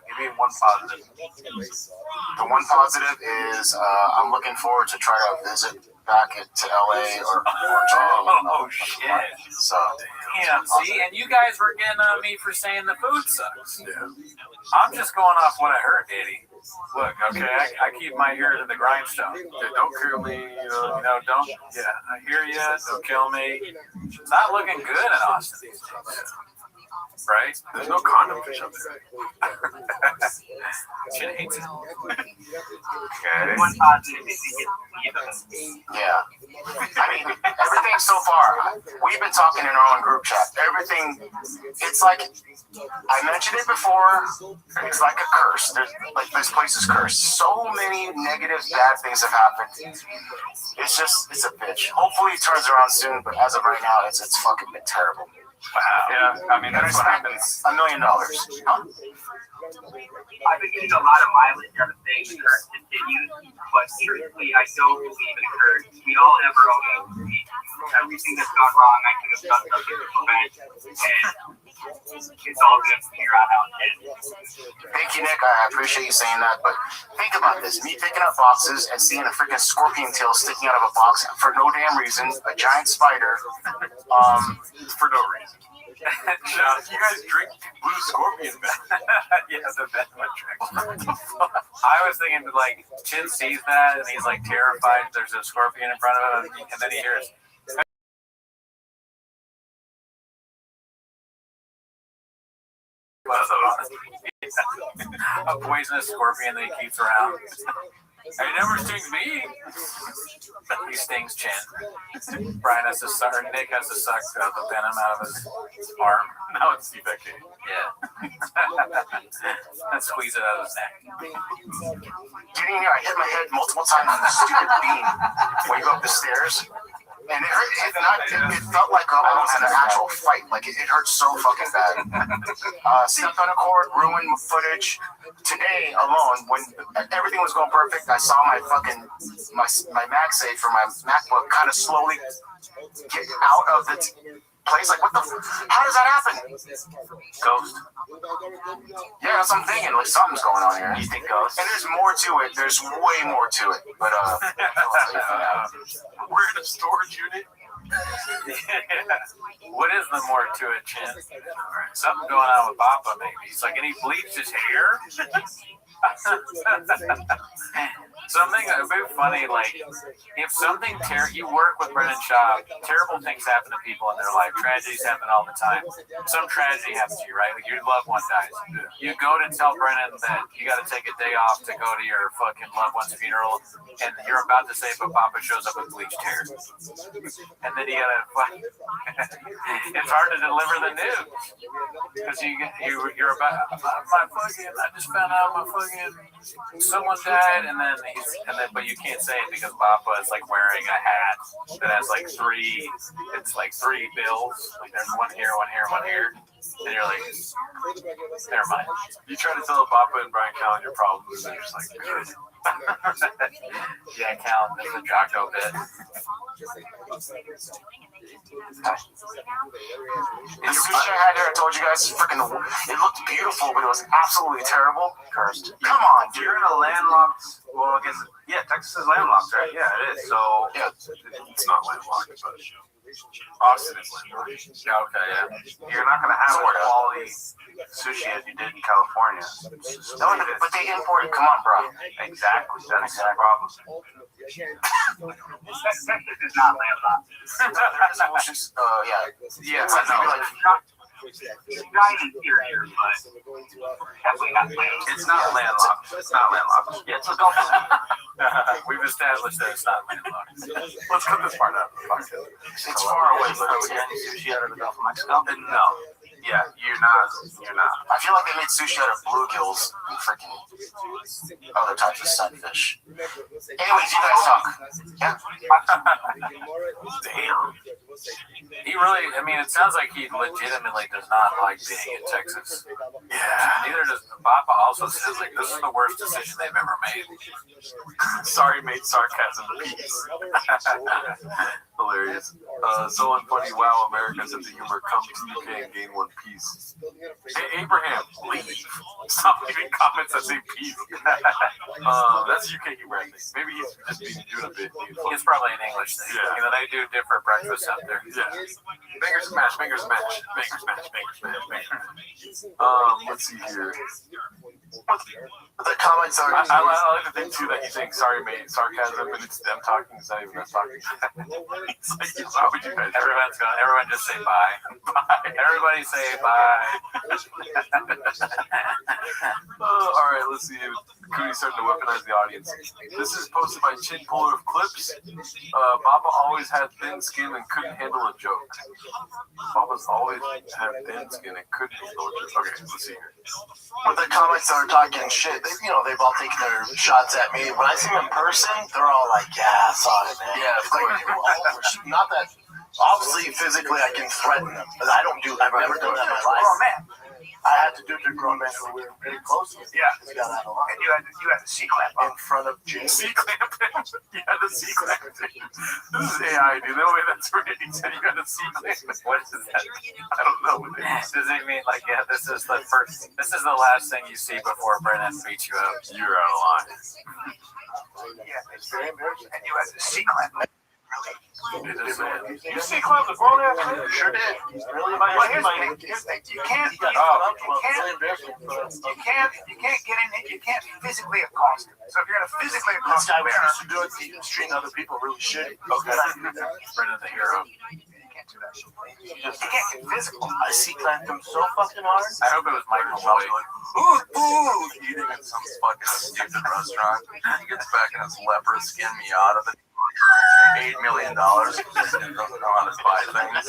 Give me one positive. The one positive is I'm looking forward to try to visit back to LA or Georgia. Oh shit. So yeah, see, and you guys were getting on me for saying the food sucks. Yeah. I'm just going off what I heard, Daddy. Look, okay, I keep my ear to the grindstone. Yeah, don't kill me, don't. Yeah, I hear you. Don't kill me. It's not looking good in Austin these days. Right? There's no condom fish up there. Chin hates it. Okay. One positive is yeah. I mean, everything so far, we've been talking in our own group chat. Everything, it's like, I mentioned it before, it's like a curse. This place is cursed. So many negative, bad things have happened. It's a bitch. Hopefully it turns around soon, but as of right now, it's fucking been terrible. Wow. Yeah, I mean, that's what happens. $1 million. Huh? I've been getting a lot of mileage out of saying the curse continues, but truthfully, I don't believe in the curse. We all have our own. Everything that's gone wrong, I could have done something to prevent, and it's all going to figure out how it is. Thank you, Nick. I appreciate you saying that, but think about this. Me picking up boxes and seeing a freaking scorpion tail sticking out of a box for no damn reason, a giant spider, for no reason. You guys drink blue scorpion back. Yeah, the venom drink. I was thinking, like, Chin sees that and he's like terrified. There's a scorpion in front of him, and then he hears. A poisonous scorpion that he keeps around. He never stings me. He stings Chin. Brian has to suck, or Nick has to suck the venom out of his arm. Now it's Steve Becky. Yeah. And squeeze it out of his neck. Getting here, I hit my head multiple times on the stupid beam when you go up the stairs. And it hurt. It felt like I was in an actual fight. Like it hurt so fucking bad. Stepped on a cord, ruined footage. Today alone, when everything was going perfect, I saw my MagSafe for my MacBook kind of slowly get out of the place. Like, what the? How does that happen? Ghost. Yeah, that's what I'm thinking. Like something's going on here. You think ghost? And there's more to it. There's way more to it. But we're in a storage unit. What is the more to it, Chin? Something going on with Papa, maybe. He's like, and he bleached his hair? Something that would be funny, like, if something you work with Brennan Shaw, terrible things happen to people in their life. Tragedies happen all the time. Some tragedy happens to you, right? Like your loved one dies. You go to tell Brennan that you got to take a day off to go to your fucking loved one's funeral, and you're about to say, but Papa shows up with bleached hair. And then you gotta, it's hard to deliver the news. Because you're about, I just found out my fucking, someone died, but you can't say it because Papa is like wearing a hat that has like three bills. Like there's one here, one here, one here. And you're like, never mind. You try to tell Papa and Brian Callen your problems, and they're just like, good. Yeah, Callen is a Jocko bit. The sushi I had there, I told you guys, it looked beautiful, but it was absolutely terrible. Cursed. Come on, dude. You're in a landlocked Well, I guess, yeah, Texas is landlocked, right? Yeah, it is. So, Yeah, it's not landlocked, but Austin is landlocked. yeah, okay, yeah. You're not going to have quality sushi as you did in California. No, but they import it. Come on, bro. Exactly. That's the problem. Texas is not landlocked. Yeah, I know. It's not interior, but definitely not landlocked. It's not landlocked. It's not landlocked. Yeah, it's a Gulf. We've established that it's not landlocked. Let's cut this part out. It's far away, but are we getting sushi out of the Gulf of Mexico? No. Yeah, you're not. I feel like they made sushi out of bluegills and freaking other types of sunfish. Anyways, you guys talk. Yeah. Damn. He really, I mean, it sounds like he legitimately does not like being in Texas. Yeah. Neither does Papa. Also says, like, this is the worst decision they've ever made. Sorry, made sarcasm peace. Hilarious. So unfunny. Wow, America's sense of humor. Come to UK and gain one piece. Hey, Abraham, leave. Stop leaving comments that say peace. That's UK humor, I think. Maybe he's just doing a bit. It's probably an English thing. Yeah. You know, they do different breakfasts out there. Yeah. Bangers smash, bangers smash, bangers smash, bangers smash, bangers. Let's see here. The comments are. I like to think too that he's saying sorry, mate, sarcasm, and it's them talking. It's not even us talking. It's like, how would you guys? Everyone just say bye. Bye. Everybody say bye. All right, let's see. Cootie's starting to weaponize the audience. This is posted by Chin Puller of Clips. Baba always had thin skin and couldn't handle a joke. Baba's always had thin skin and couldn't handle a joke. Okay, let's see here. When the comics are talking shit, they've all taken their shots at me. When I see them in person, they're all like, "Yeah, I saw it, man." Yeah, it's like, not that. Obviously, physically, I can threaten them, but I've never done that in my life. Oh man, I had to do it to grown men who were pretty close to me. yeah. We got out of line. And you had to C-clamp In front of Jim. C-clamp him. You had to C-clamp him. This is AI, dude. No way that's right. He said you got to C-clamp him. What is that? I don't know what it is. Does it mean like, yeah, this is the last thing you see before Brennan beats you up? You're out of line. Yeah, it's very embarrassing. And you had to C-clamp. You C-clamp the grown ass man? Sure did. Really? Well, here's the thing. You can't get in it. You can't physically accost him. So if you're gonna physically This accost guy him, was used to do it. He was treating other people really shitty. Okay. Brennan the hero. you can't do that. You can't get physical. I C-clamped him so fucking hard. I hope it was Michael Welly. Ooh, eating at some fucking stupid restaurant. He gets back in his leopard skin Miata. $8 million. Just doesn't know how to buy things.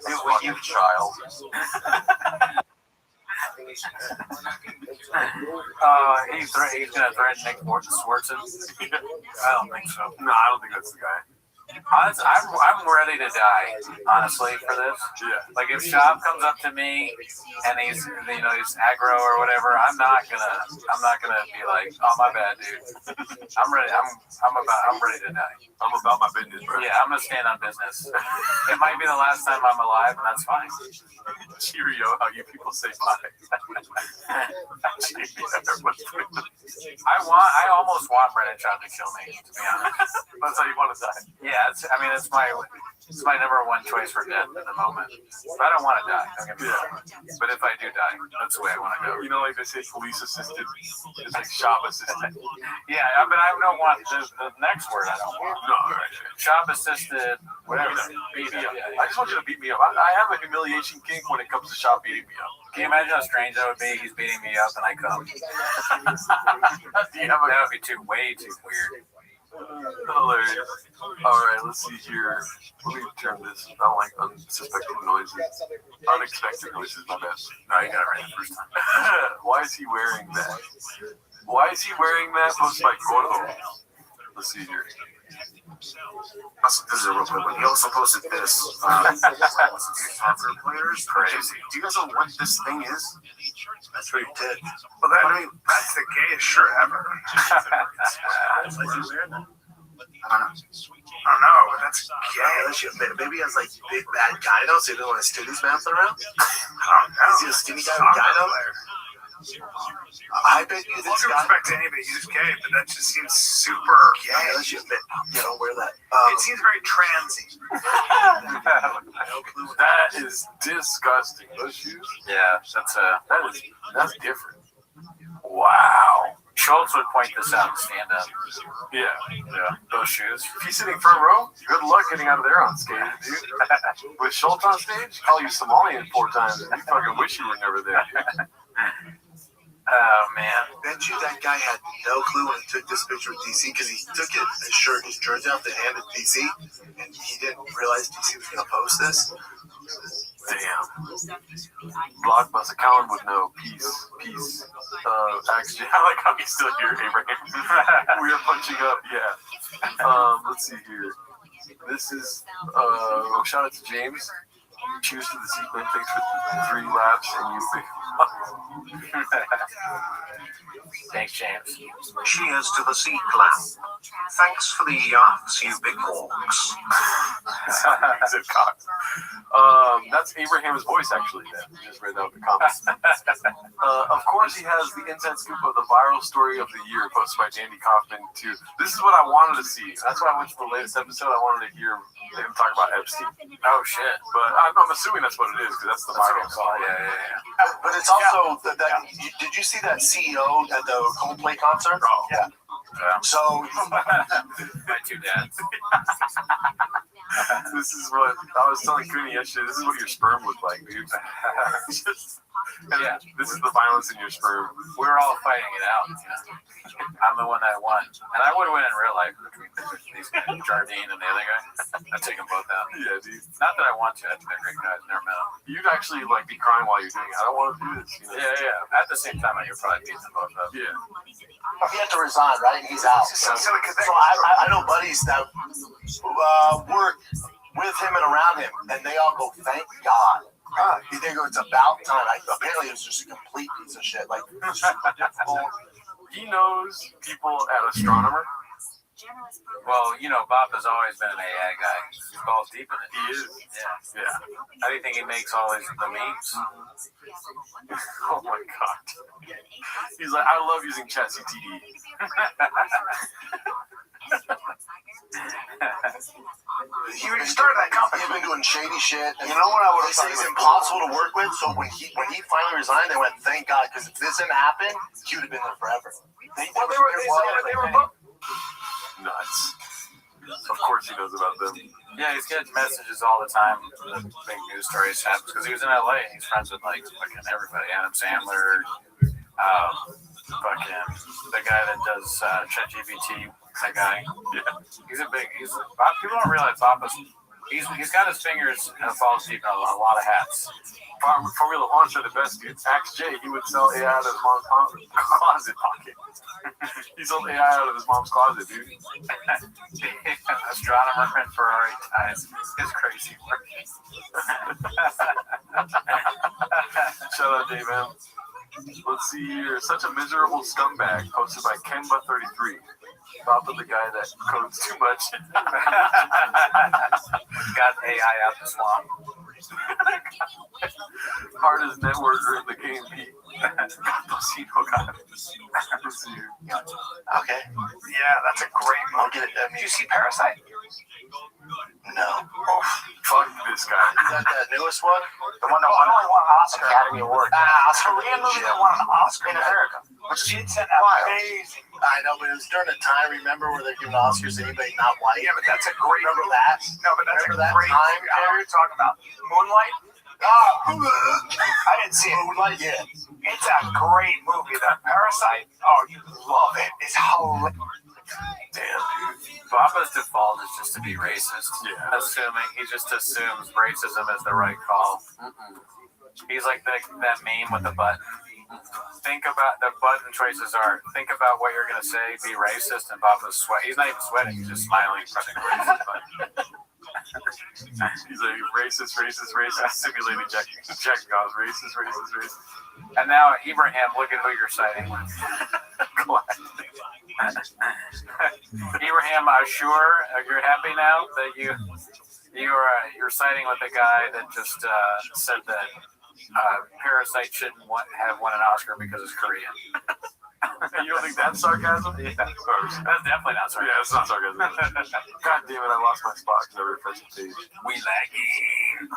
He's a fucking child. He's gonna threaten Nick Swartzen. I don't think so. No, I don't think that's the guy. I'm ready to die, honestly, for this. Yeah. Like if Shab comes up to me and he's aggro or whatever, I'm not gonna be like, oh my bad, dude. I'm ready. I'm ready to die. I'm about my business, bro. Yeah, I'm gonna stand on business. It might be the last time I'm alive, and that's fine. Cheerio, how you people say bye. I almost want Brennan Schaub to kill me, to be honest. That's how you want to die. Yeah, it's my number one choice for death at the moment. But I don't want to die. Don't get me wrong. But if I do die, that's the way I want to go. You know, like they say, police assisted. It's like shop assisted. Yeah, but I don't want the next word. I don't want. No, all right. Shop assisted, whatever. Beat me up. I just want you to beat me up. I have a humiliation kink when it comes to shop beating me up. Can you imagine how strange that would be? He's beating me up and I come. That would be way too weird. Hilarious. All right, let's see here. Let me turn this. I don't like unsuspected noises. Unexpected noises, my bad. No, you got it right the first time. Why is he wearing that? Why is he wearing that? Posted by Gordo. Let's see here. This is a real quick one. He also posted this. Soccer players, crazy. Do you guys know what this thing is? That's what he did. Well, that's the gayest shirt ever. I don't know. I don't know. That's gay. Maybe he has like big bad gyno, so he doesn't want to steal his mouth around. I don't know. Is he a skinny guy with gyno? I bet you this All due guy. respect to anybody who's gay, but that just seems super gay. Unless you don't wear that. It seems very transy. That is disgusting. Those shoes? Yeah, That's different. wow. Schultz would point this out and stand up. Yeah. Those shoes. If he's sitting front row, good luck getting out of there unscathed, dude. With Schultz on stage, call you Somalian 4 times, and you fucking wish you were never there, dude. Oh man. Bet you that guy had no clue when he took this picture with DC because he took his jersey off the hand of DC, and he didn't realize DC was going to post this. Damn. Blockbuster Colin would know. Peace. Actually, I like how he's still here, Abraham. We are punching up, yeah. Let's see here. This is, shout out to James. Cheers to the sequence. Thanks for the 3 laps, and you think. Thanks, James. Cheers to the sea clam. Thanks for the yachts, you big hawks. He said Cox. That's Abraham's voice, actually. Then just read out the comments. Of course, he has the inside scoop of the viral story of the year posted by Dandy Kaufman too. This is what I wanted to see. That's why I went to the latest episode. I wanted to hear him talk about Epstein. Oh shit! But I'm assuming that's what it is because that's the viral story. Yeah. But it's also did you see that CEO at the Coldplay concert? Oh. Yeah. So My 2 dads. This is what I was telling Cooney yesterday. This is what your sperm looked like, dude. Yeah. This is the violence in your sperm. We were all fighting it out. I'm the one that won, and I would have won in real life between these guys, Jardine and the other guy. I'd take them both out. Yeah, dude. Not that I want to. I think they're great guys. Never met them. You'd actually be crying while you're doing it. I don't want to do this. You know? Yeah. At the same time, I could probably beat them both up. Yeah. he had to resign, right? He's out. So I know buddies that work with him and around him, and they all go, "Thank God." They go, "It's about time." Apparently, it was just a complete piece of shit. He knows people at Astronomer. Well, Bob has always been an AI guy. He's balls deep in it. He is. Yeah. How do you think he makes all the memes? Oh my God. He's like, I love using ChatGPT. He started that company. He's been doing shady shit. And you know what I would have said? He's impossible to work with. So when he finally resigned, they went, "Thank God," because if this didn't happen, he would have been there forever. They were Nuts. Of course he knows about them. Yeah, he's getting messages all the time. The big news stories happen because he was in LA and he's friends with fucking everybody. Adam Sandler, fucking the guy that does ChatGPT. That guy. Yeah. People don't realize he's got his fingers and balls deep in a lot of hats. Formula One said the best, dude. Axe J, he would sell AI out of his mom's closet pocket. He sold AI out of his mom's closet, dude. Astronomer and Ferrari ties. It's crazy. Shout out, Dave M. Let's see here. Such a miserable scumbag, posted by KenButt33. Thought of the guy that codes too much. Got AI out the swamp. Hardest networker in the game, Pete. Okay. Yeah, that's a great movie. Did you see Parasite? No. Oh, fuck this guy. Is that the newest one? The one that won an Oscar. Academy Award. Korean movie that won an Oscar in America. Which it's an amazing. I know, but it was during a time, remember, where they're giving Oscars to anybody not white? Yeah, but that's a great. Remember that? No, but that's Remember a that great. time I know what period? you're talking about. Moonlight. I didn't see it. Moonlight, yeah. It's a great movie. That Parasite. Oh, you love it. It's hilarious. Damn, dude. Baba's default is just to be racist. Yeah. He just assumes racism is the right call. He's like that meme with the button. Think about the button choices are. Think about what you're gonna say. Be racist, and Baba's sweat. He's not even sweating. He's just smiling, pressing the racist button. He's like racist, simulated jacking off, racist. And now Ibrahim, look at who you're siding with. Ibrahim, sure you're happy now that you're siding with the guy that just said that Parasite shouldn't have won an Oscar because it's Korean. You don't think that's sarcasm? Yeah, of course. That's definitely not sarcasm. Yeah, it's not sarcasm. God damn it, I lost my spot because I refreshed the page. We lagging.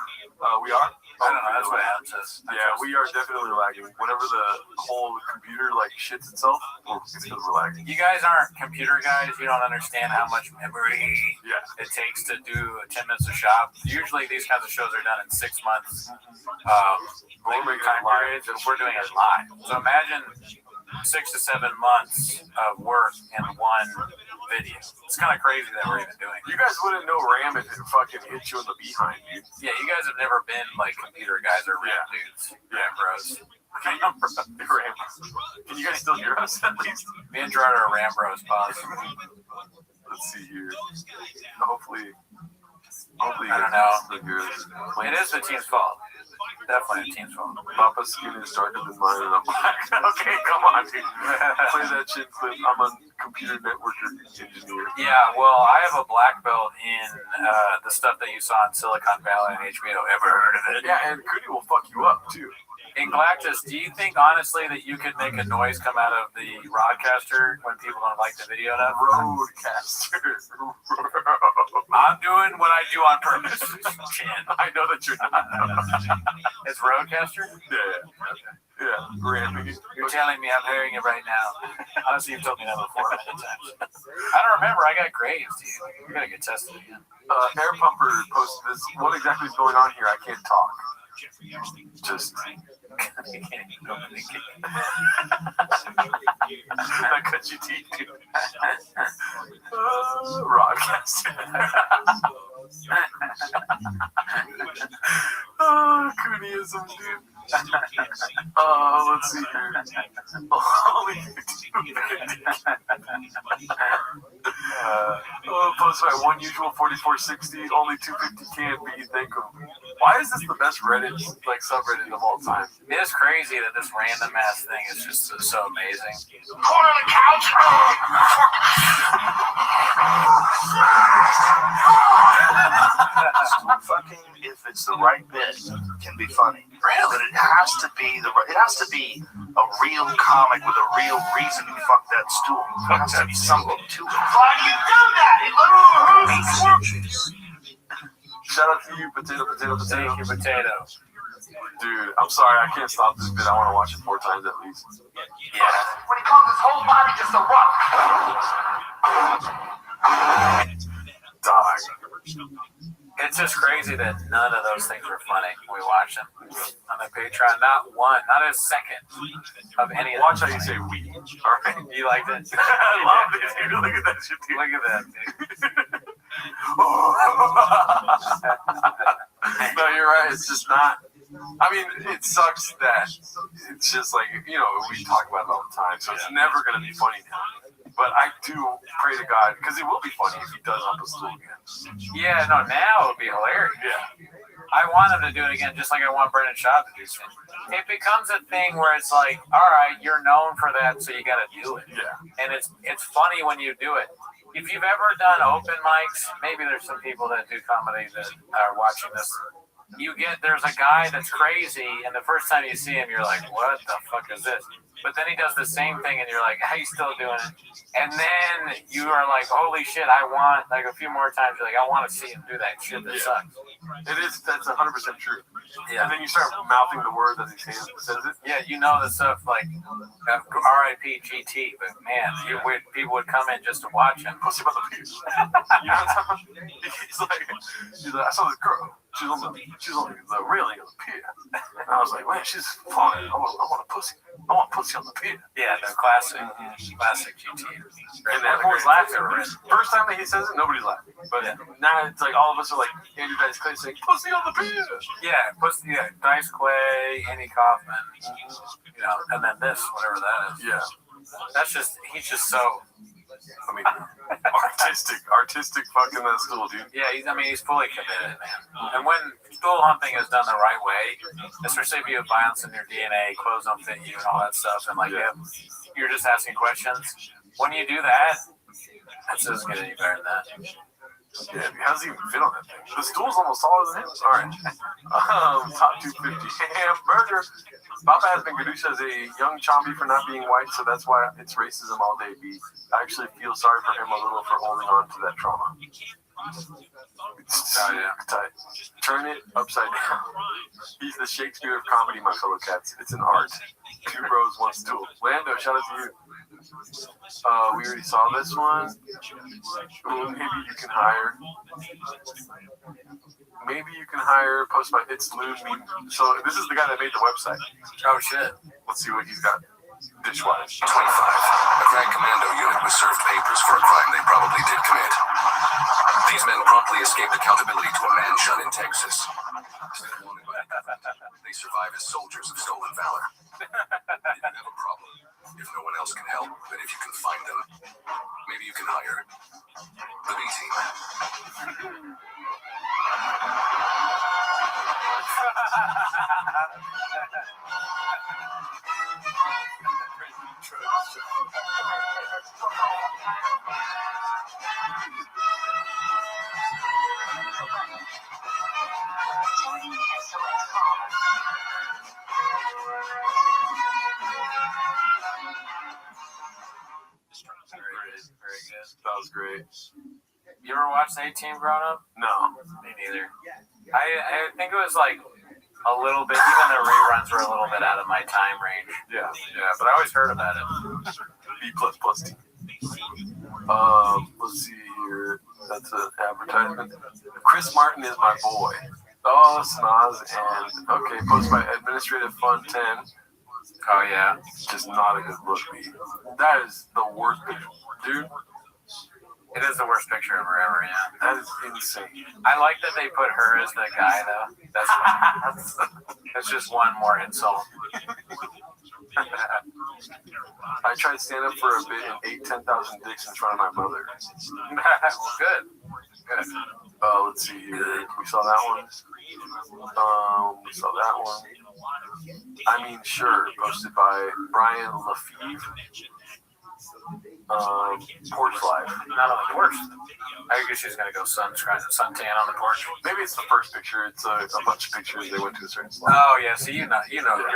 We are? I don't know, that's what happens. Yeah, we are definitely lagging. Whenever the whole computer like shits itself, it's because we're lagging. You guys aren't computer guys. You don't understand how much memory it takes to do 10 minutes of shop. Usually these kinds of shows are done in 6 months. We're making time it live. periods, and we're doing it live. So imagine 6 to 7 months of work in one video. It's kind of crazy that we're even doing it. You guys wouldn't know RAM if it fucking hit you in the behind, dude. Yeah, you guys have never been like computer guys or RAM dudes. RAM bros. RAM. Can you guys still hear us at least? Me and Gerard are RAM bros, pause. Let's see here. Hopefully I don't know. It It is the team's fault. Definitely the team's fault. Papa's skin is darker than mine and I'm black. Okay, come on, dude. Play that shit clip. I'm a computer network engineer. Yeah, well, I have a black belt in the stuff that you saw in Silicon Valley and HBO. Ever heard of it? Yeah, and Cootie will fuck you up, too. In Galactus, do you think, honestly, that you could make a noise come out of the Rodecaster when people don't like the video enough? Roadcaster. I'm doing what I do on purpose. Chin. I know that you're not. It's Rodecaster? Yeah. Yeah, ramming. You're telling me I'm hearing it right now. Honestly, you've told me that before many times. I don't remember. I got graves, dude. We gotta get tested again. Air Pumper posted this. What exactly is going on here? I can't talk. Just I cut your teeth, dude. Broadcasting. Coonieism, dude. Let's see here. Only posted by one usual 4460. Only 250 can be. Think of. Why is this the best Reddit subreddit of all time? It is crazy that this random ass thing is just so amazing. Corner on the couch. Fucking, if it's the right bit, can be funny. But it has to be a real comic with a real reason to fuck that stool. There has to be something to it. Why do you do that? Shout out to you, potato. Thank you, potato. Dude, I'm sorry, I can't stop this bit. I want to watch it 4 times at least. Yeah. When he calls his whole body just a rock. Die. It's just crazy that none of those things were funny when we watched them on the Patreon. Not one, not a second of any of them. Watch how you say we. All right. You liked it? I love it, dude. Look at that shit, dude. Look at that, dude. No, you're right. It's just not. I mean, it sucks that it's just like, we talk about it all the time, so it's never going to be funny now. But I do pray to God, because it will be funny if he does Hump a Stool again. Yeah, no, now it would be hilarious. Yeah. I want him to do it again, just like I want Brendan Schaub to do something. It becomes a thing where it's like, all right, you're known for that, so you got to do it. Yeah. And it's funny when you do it. If you've ever done open mics, maybe there's some people that do comedy that are watching this. There's a guy that's crazy, and the first time you see him, you're like, what the fuck is this? But then he does the same thing, and you're like, how you still doing it? And then you are like, holy shit, I want, like a few more times, you're like, I want to see him do that shit that sucks. That's 100% true. Yeah. And then you start mouthing the word as he says it. Yeah, the stuff like R.I.P. GT, but man, people would come in just to watch him. Pussy about the pews. He's like, I saw this girl. She's on the railing of the pier. And I was like, man, she's fun. I want a pussy. I want pussy on the pier. Yeah, the classic GT. And everyone's laughing. First time that he says it, nobody's laughing. But now it's like all of us are like Andrew Dice Clay saying, pussy on the pier. Yeah, pussy. Yeah, Dice Clay, Andy Kaufman. And then this, whatever that is. Yeah. He's just so. I mean, artistic fucking that stool, dude. Yeah, he's fully committed, man. And when stool humping is done the right way, especially if you have violence in your DNA, clothes don't fit you and all that stuff, and you're just asking questions. When you do that, that doesn't get any better than that. Yeah, how does he even fit on that thing? The stool's almost taller than him. All right. Top 250. Hamburger. Papa has been Gadusha as a young Chombi for not being white, so that's why it's racism all day. B. I actually feel sorry for him a little for holding on to that trauma. Tight. Turn it upside down. He's the Shakespeare of comedy, my fellow cats. It's an art. 2 bros, 1 stool. Lando, shout out to you. We already saw this one. Ooh, maybe you can hire. Post by It's Loon Meme. So this is the guy that made the website. Oh shit. Let's see what he's got. Dishwise. 25. A Grand Commando unit was served papers for a crime they probably did commit. These men promptly escaped accountability to a mansion in Texas. They survive as soldiers of stolen valor. They didn't have a problem. If no one else can help, then if you can find them, maybe you can hire the B-team. Very good. That was great. You ever watched A-Team growing up? No. Me neither. I think it was like a little bit, even the reruns were a little bit out of my time range. Yeah, but I always heard about it. B++ team. Let's see here. That's an advertisement. Chris Martin is my boy. Oh, Snaz and okay, posted by Administrative Fund 10. Oh yeah, just not a good look, B. That is the worst picture, dude. It is the worst picture ever, yeah. That is insane. I like that they put her as the guy, though. That's just one more insult. I tried stand up for a bit and ate 10,000 dicks in front of my mother. Well, good. Let's see here. We saw that one. We saw that one. I mean, sure. Posted by Brian Lefevre. Porch life. Not on the porch. I guess she's gonna go suntan on the porch. Maybe it's the first picture. It's a bunch of pictures. They went to a certain spot. Oh yeah, so you always know that.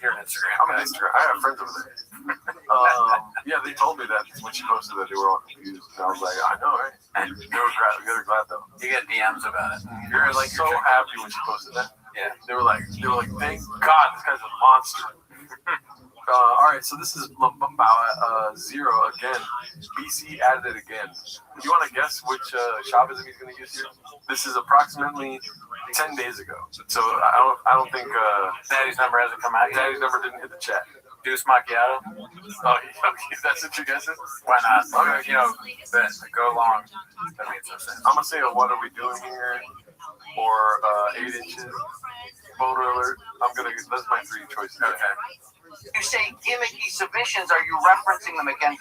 You're an Instagram. I'm an Instagram. I have friends over there. Yeah, they told me that when she posted that they were all confused. And I was like, I know, right? And they were glad though. You get DMs about it. You're like so happy when she posted that. Yeah. They were like, thank God, this guy's a monster. All right, so this is Zero again. BC added it again. You want to guess which Shabbatism he's going to use here? This is approximately 10 days ago. So I don't think Daddy's number hasn't come out yet. Daddy's number didn't hit the chat. Deuce Macchiato. Oh, okay, that's what you're guessing? Why not? Okay. Go long. That makes no sense. I'm gonna say what are we doing here, or 8 inches. Boulder alert. That's my 3 choices. Okay. You say gimmicky submissions, are you referencing them again?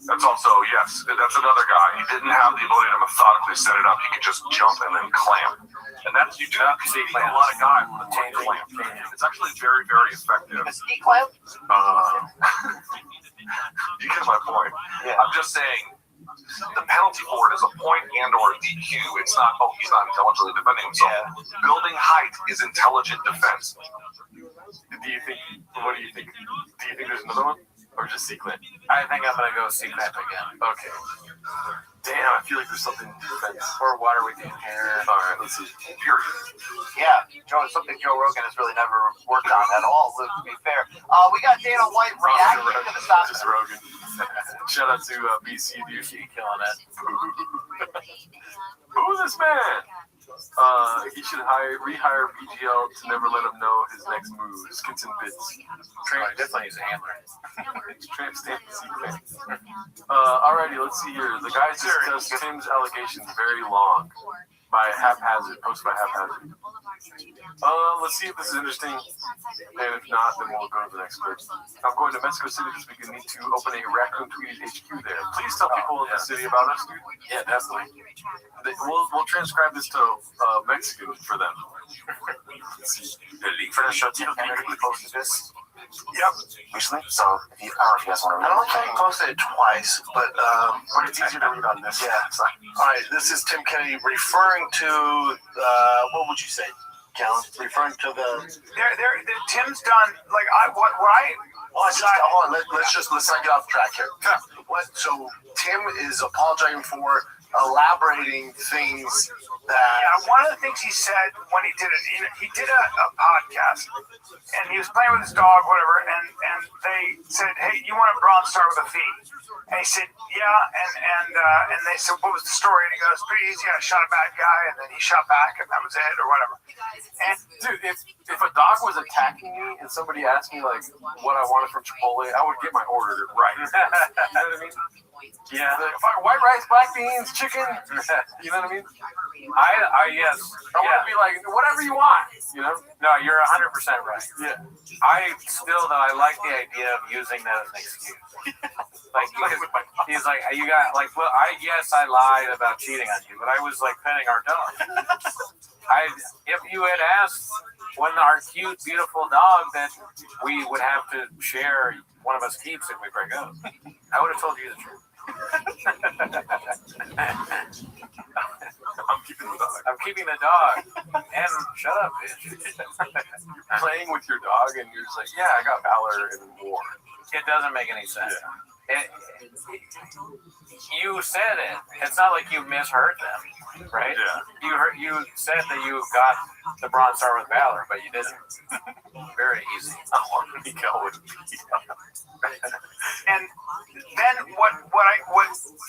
That's also, yes, that's another guy. He didn't have the ability to methodically set it up. He could just jump and then clamp. And that's, you do see a lot of guys with a chain clamp. It's actually very, very effective. A ski clamp? You get my point. Yeah. I'm just saying, the penalty for it is a point and or a DQ. It's not, he's not intelligently defending himself. Yeah. Building height is intelligent defense. What do you think? Do you think there's another one? Or just C-clamp? I think I'm going to go C-clamp again. Okay. Damn, I feel like there's something in defense. Or water we can hear. All right, let's see. Period. Yeah, something Joe Rogan has really never worked on at all, to be fair. We got Dana White reacting to the stop. Just Rogan. Shout out to BC, dude. Killing it. Who's this man? He should rehire BGL to never let him know his next move. Skins and bits. Definitely he's a handler. Tramp stamp the secret. Alrighty, let's see here. The guy discussed Tim's allegations very long. By haphazard, posted by haphazard. Let's see if this is interesting. And if not, then we'll go to the next clip. I'm going to Mexico City this week and need to open a Raccoon Tweeties HQ there. Please tell people in the city about us, dude. Yeah, definitely. We'll transcribe this to Mexican for them. Let's see. Can we post this? Yep. Recently. So I don't know if you guys want to read it. I don't think I posted it twice, but it's easier to read on this. Yeah. So, all right. This is Tim Kennedy referring to what would you say, Kellen? Referring to the. Tim's done like what I. Well, hold on. Let's not get off track here. So Tim is apologizing for elaborating things that. Yeah, one of the things he said when he did it, he did a podcast, and he was playing with his dog, whatever, and they said, "Hey, you want a Bronze Star with a V?" And he said, "Yeah," and they said, "What was the story?" And he goes, "Pretty easy. I shot a bad guy, and then he shot back, and that was it, or whatever." And dude, if a dog was attacking me and somebody asked me like what I wanted from Chipotle, I would get my order right. You know what I mean? Yeah. White rice, black beans, chicken. You know what I mean? Yes. I want to be like whatever you want. You know? No, you're 100% right. Yeah. I like the idea of using that as an excuse. Like he's like, you got like, well, I lied about cheating on you, but I was like petting our dog. If you had asked when our cute, beautiful dog that we would have to share one of us keeps if we break up, I would have told you the truth. I'm keeping the dog. And shut up, bitch. Playing with your dog and you're just like, yeah, I got valor in war. It doesn't make any sense. Yeah. You said it. It's not like you misheard them, right? Yeah. You said that you got the Bronze Star with valor, but you didn't. Very easy. And then what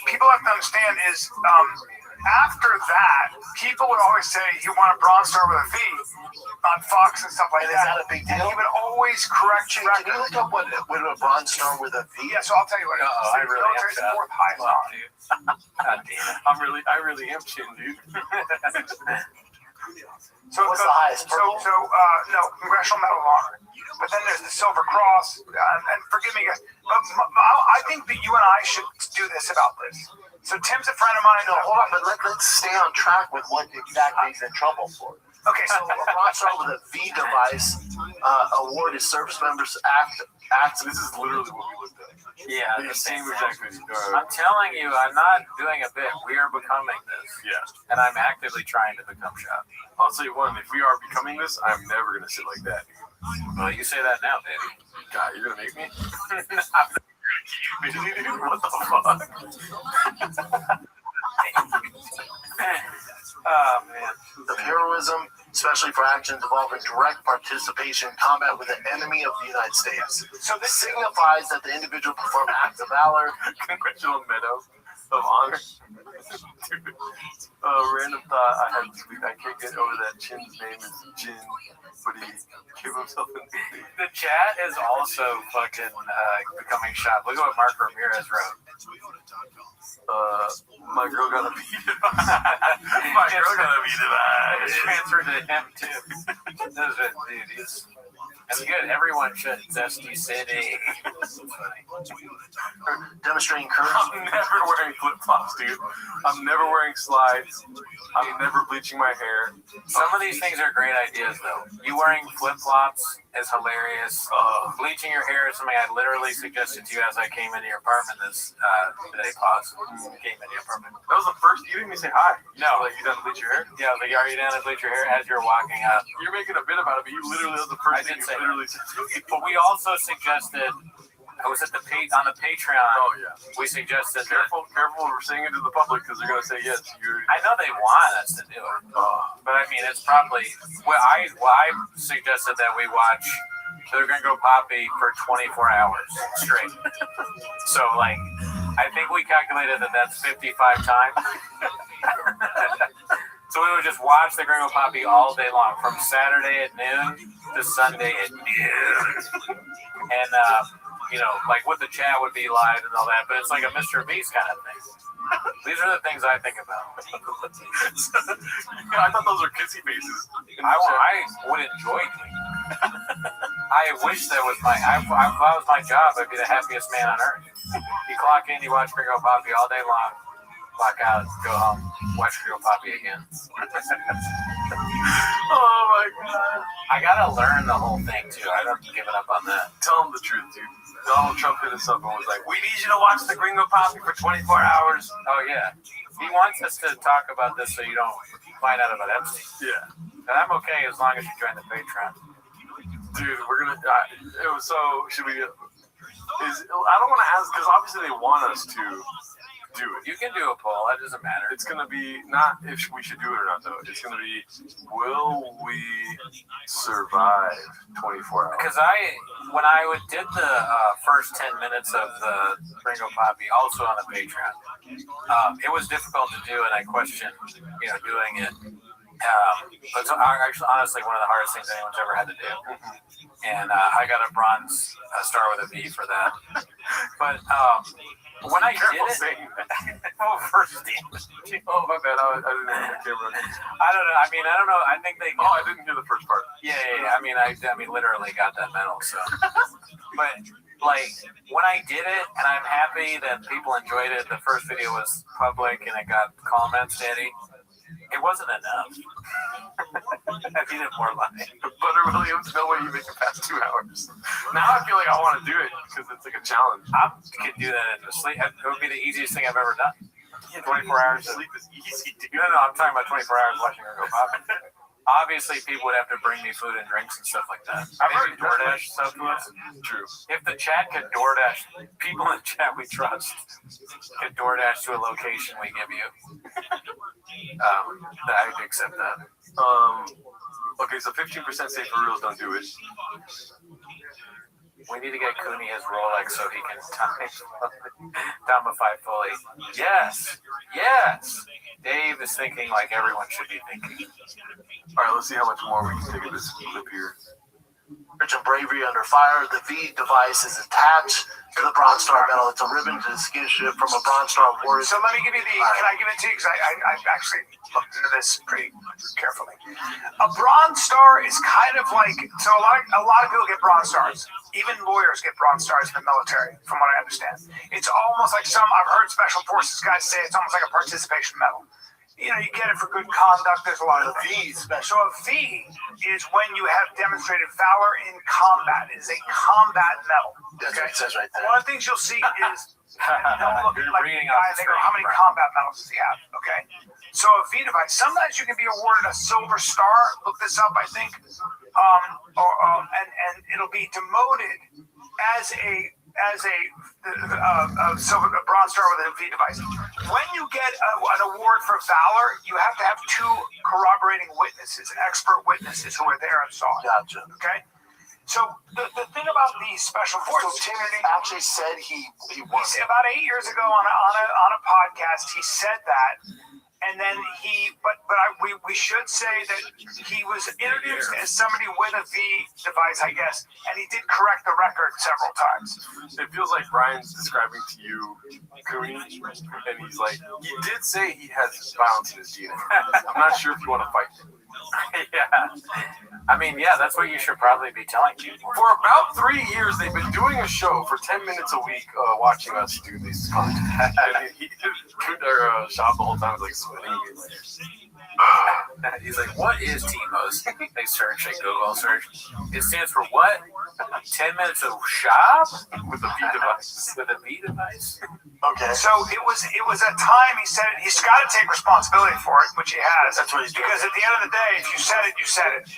people have to understand is after that, people would always say you want a Bronze Star with a V on Fox and stuff like that. Is that a big deal? And he would always correct you. Can you look up what a Bronze Star with a V? Yeah, so I'll tell you what. I really am military's fourth highest honor. God damn it. I really am chin, dude. So what's the highest? No, Congressional Medal of Honor. But then there's the Silver Cross. And forgive me, guys, but I think that you and I should do this about this. So Tim's a friend of mine. No, hold on, but let's stay on track with what exactly he's in trouble for. Okay, so a Bronze Star with a V device award is Service Members Act. This is literally what we looked at. Yeah, the same exact video. I'm telling you, I'm not doing a bit. We are becoming this. Yeah. And I'm actively trying to become shop. I'll tell you one, if we are becoming this, I'm never going to sit like that. Well, you say that now, baby. God, you're going to make me? What the fuck? Oh, man. The heroism, especially for actions involving direct participation in combat with an enemy of the United States. So this signifies that the individual performed acts of valor. Congressional Medal of Honor. Dude, random thought I had this week. I can't get over that Chin's name is Jin, but he gave himself a nickname. The chat is also fucking becoming shop. Look at what Mark Ramirez wrote. My girl got a beat it. My girl got a beat it. It's transferred to him too. Those are dudes. It's good. Everyone should. Zesty City. Demonstrating courage. I'm never wearing flip flops, dude. I'm never wearing slides. I'm never bleaching my hair. Some of these things are great ideas, though. You wearing flip flops is hilarious. Bleaching your hair is something I literally suggested to you as I came into your apartment this today. Pause. Came into your apartment. That was the first. You didn't even say hi. No, like you done to bleach your hair. Yeah, like are you done to bleach your hair as you're walking up? You're making a bit about it, but you literally was the first thing you literally said. But we also suggested. I was at on the Patreon. Oh yeah. We suggested. Careful, we're saying it to the public because they're gonna say yes. I know they want us to do it, but I mean it's probably. I suggested that we watch. They're gonna go Poppy for 24 hours straight. So like, I think we calculated that that's 55 times. So we would just watch the Gringo Poppy all day long, from Saturday at noon to Sunday at noon. And, you know, like what the chat would be live and all that, but it's like a Mr. Beast kind of thing. These are the things I think about. I thought those were kissy faces. I would enjoy doing it. I wish that was if that was my job, I'd be the happiest man on earth. You clock in, you watch Gringo Poppy all day long. clock out, go home, watch Real Poppy again. Oh my god. I gotta learn the whole thing too. I haven't given up on that. Tell him the truth, dude. Donald Trump hit us up and was like, "We need you to watch the Gringo Poppy for 24 hours." Oh yeah, he wants us to talk about this so you don't find out about Epstein. Yeah. And I'm okay as long as you join the Patreon. Dude, we're gonna. So should we? I don't want to ask because obviously they want us to do it. You can do a poll. That doesn't matter. It's gonna be not if we should do it or not though. It's gonna be will we survive 24 hours? Because when I did the first 10 minutes of the Gringo Poppy, also on the Patreon, it was difficult to do, and I questioned, doing it. But it's actually, honestly, one of the hardest things anyone's ever had to do. And I got a bronze star with a V for that. But when I did it, first oh my bad, I didn't hear the camera. I don't know. I don't know. I think they. Oh, I didn't hear the first part. Yeah. I mean, literally got that medal. So, but like when I did it, and I'm happy that people enjoyed it. The first video was public, and it got comments, Daddy. It wasn't enough. I needed more live. Butter Williams, no way you make it past 2 hours. Now I feel like I want to do it because it's like a challenge. I could do that in the sleep. It would be the easiest thing I've ever done. 24 hours sleep is easy, dude. No, I'm talking about 24 hours watching her go pop. Obviously, people would have to bring me food and drinks and stuff like that. I've heard DoorDash stuff to us. True. If the chat could DoorDash, people in the chat we trust could DoorDash to a location we give you. I would accept that. Okay, so 15% say for reals don't do it. We need to get Cooney his Rolex so he can Domify fully. Yes. Dave is thinking like everyone should be thinking. All right, let's see how much more we can take of this clip here. Courage and bravery under fire. The V device is attached to the Bronze Star medal. It's a ribbon to the skin ship from a Bronze Star warrior. So let me give you can I give it to you? Because I actually looked into this pretty carefully. A Bronze Star is kind of like, so a lot of people get Bronze Stars. Even lawyers get Bronze Stars in the military, from what I understand. It's almost like I've heard Special Forces guys say it's almost like a participation medal. You get it for good conduct. There's a lot of V's. So a V is when you have demonstrated valor in combat. It is a combat medal. That's what it says right there. One of the things you'll see is how many combat medals does he have? Okay. So a V device. Sometimes you can be awarded a silver star. Look this up, I think. And it'll be demoted as a Bronze Star with a V device. When you get an award for valor, you have to have two corroborating witnesses, expert witnesses who were there and saw it. Gotcha. Okay. So the thing about these special forces, Tim actually said he was about 8 years ago on a podcast. He said that. And then we should say that he was introduced as somebody with a V device, I guess, and he did correct the record several times. It feels like Brian's describing to you Cooney, and he's like, he did say he has violence in his DNA. I'm not sure if you want to fight him. Yeah. That's what you should probably be telling people. For about 3 years, they've been doing a show for 10 minutes a week, watching us do these content. And he their shop the whole time, like sweating. He's like, what is TMOS? They search, they Google search. It stands for what? 10 minutes of shop? With a V device. With a V device? Okay. So it was a time he said it. He's got to take responsibility for it, which he has. That's what he's doing. Because at the end of the day, if you said it, you said it.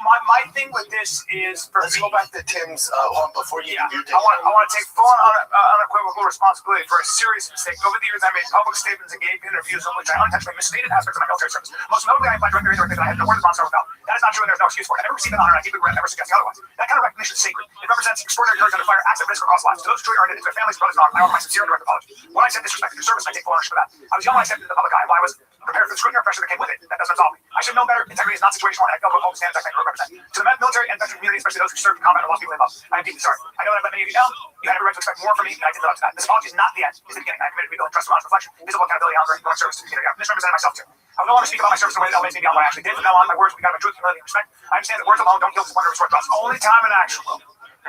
My thing with this is let's go back to Tim's before you do I want to take full unequivocal responsibility for a serious mistake. Over the years, I made public statements and gave interviews in which I unintentionally misstated aspects of my military service. Most notably, I implied very directly that I had an award of Bronze Star without. That is not true, and there's no excuse for it. I never received an honor, and I keep regret never suggesting otherwise. That kind of recognition is sacred. It represents extraordinary courage under fire, acts at risk or cost lives. To those who truly earned it, to their families, brothers, and all, I offer my sincere and direct apology. When I said disrespected your service, I take full ownership of that. I was young when I stepped into the public eye. While I was prepared for the scrutiny or pressure that came with it, that doesn't absolve me. I should have known better. Integrity is not situational, and I felt what hope stands I can represent. To the military and veteran community, especially those who served in combat or lost people they love, I am deeply sorry. I know that I've let many of you down. You had every right to expect more from me, and I did live up to that. This apology is not the end. It's the beginning. I am committed to rebuilding trust, honest reflection, visible accountability, hunger, and growing service to the community. I've misrepresented myself too. I will no longer speak about my service in a way that elevates me beyond what I actually did. From now on, my words will be guided by truth, humility, and respect. I understand that words alone don't kill this wonder of restore trust. Only time and action will.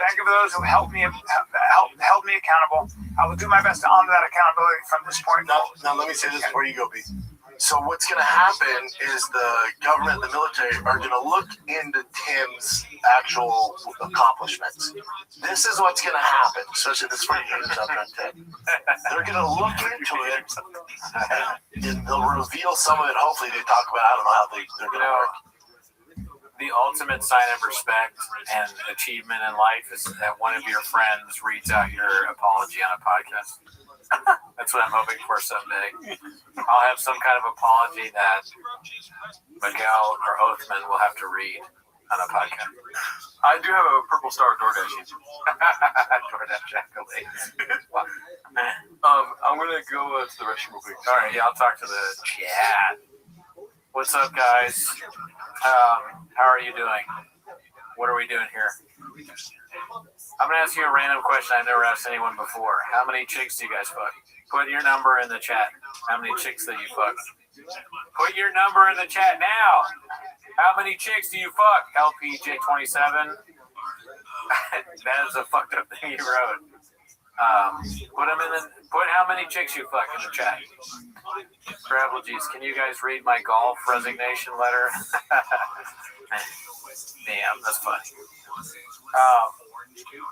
Thank you for those who held me accountable. I will do my best to honor that accountability from this point. Now let me say this before you go, B. So what's going to happen is the government and the military are going to look into Tim's actual accomplishments. This is what's going to happen, especially this for you, Tim. They're going to look into it, and they'll reveal some of it. Hopefully they talk about, I don't know how they're going to work. The ultimate sign of respect and achievement in life is that one of your friends reads out your apology on a podcast. That's what I'm hoping for someday. I'll have some kind of apology that Miguel or Othman will have to read on a podcast. I do have a purple star DoorDash. DoorDash accolades. I'm gonna go to the restroom real quick. All right, yeah, I'll talk to the chat. What's up, guys? How are you doing? What are we doing here? I'm gonna ask you a random question I've never asked anyone before. How many chicks do you guys fuck? Put your number in the chat. How many chicks that you fuck? Put your number in the chat now. How many chicks do you fuck? LPJ27. That is a fucked up thing you wrote. Put how many chicks you fuck in the chat. Travel G's, can you guys read my golf resignation letter? Damn, that's funny.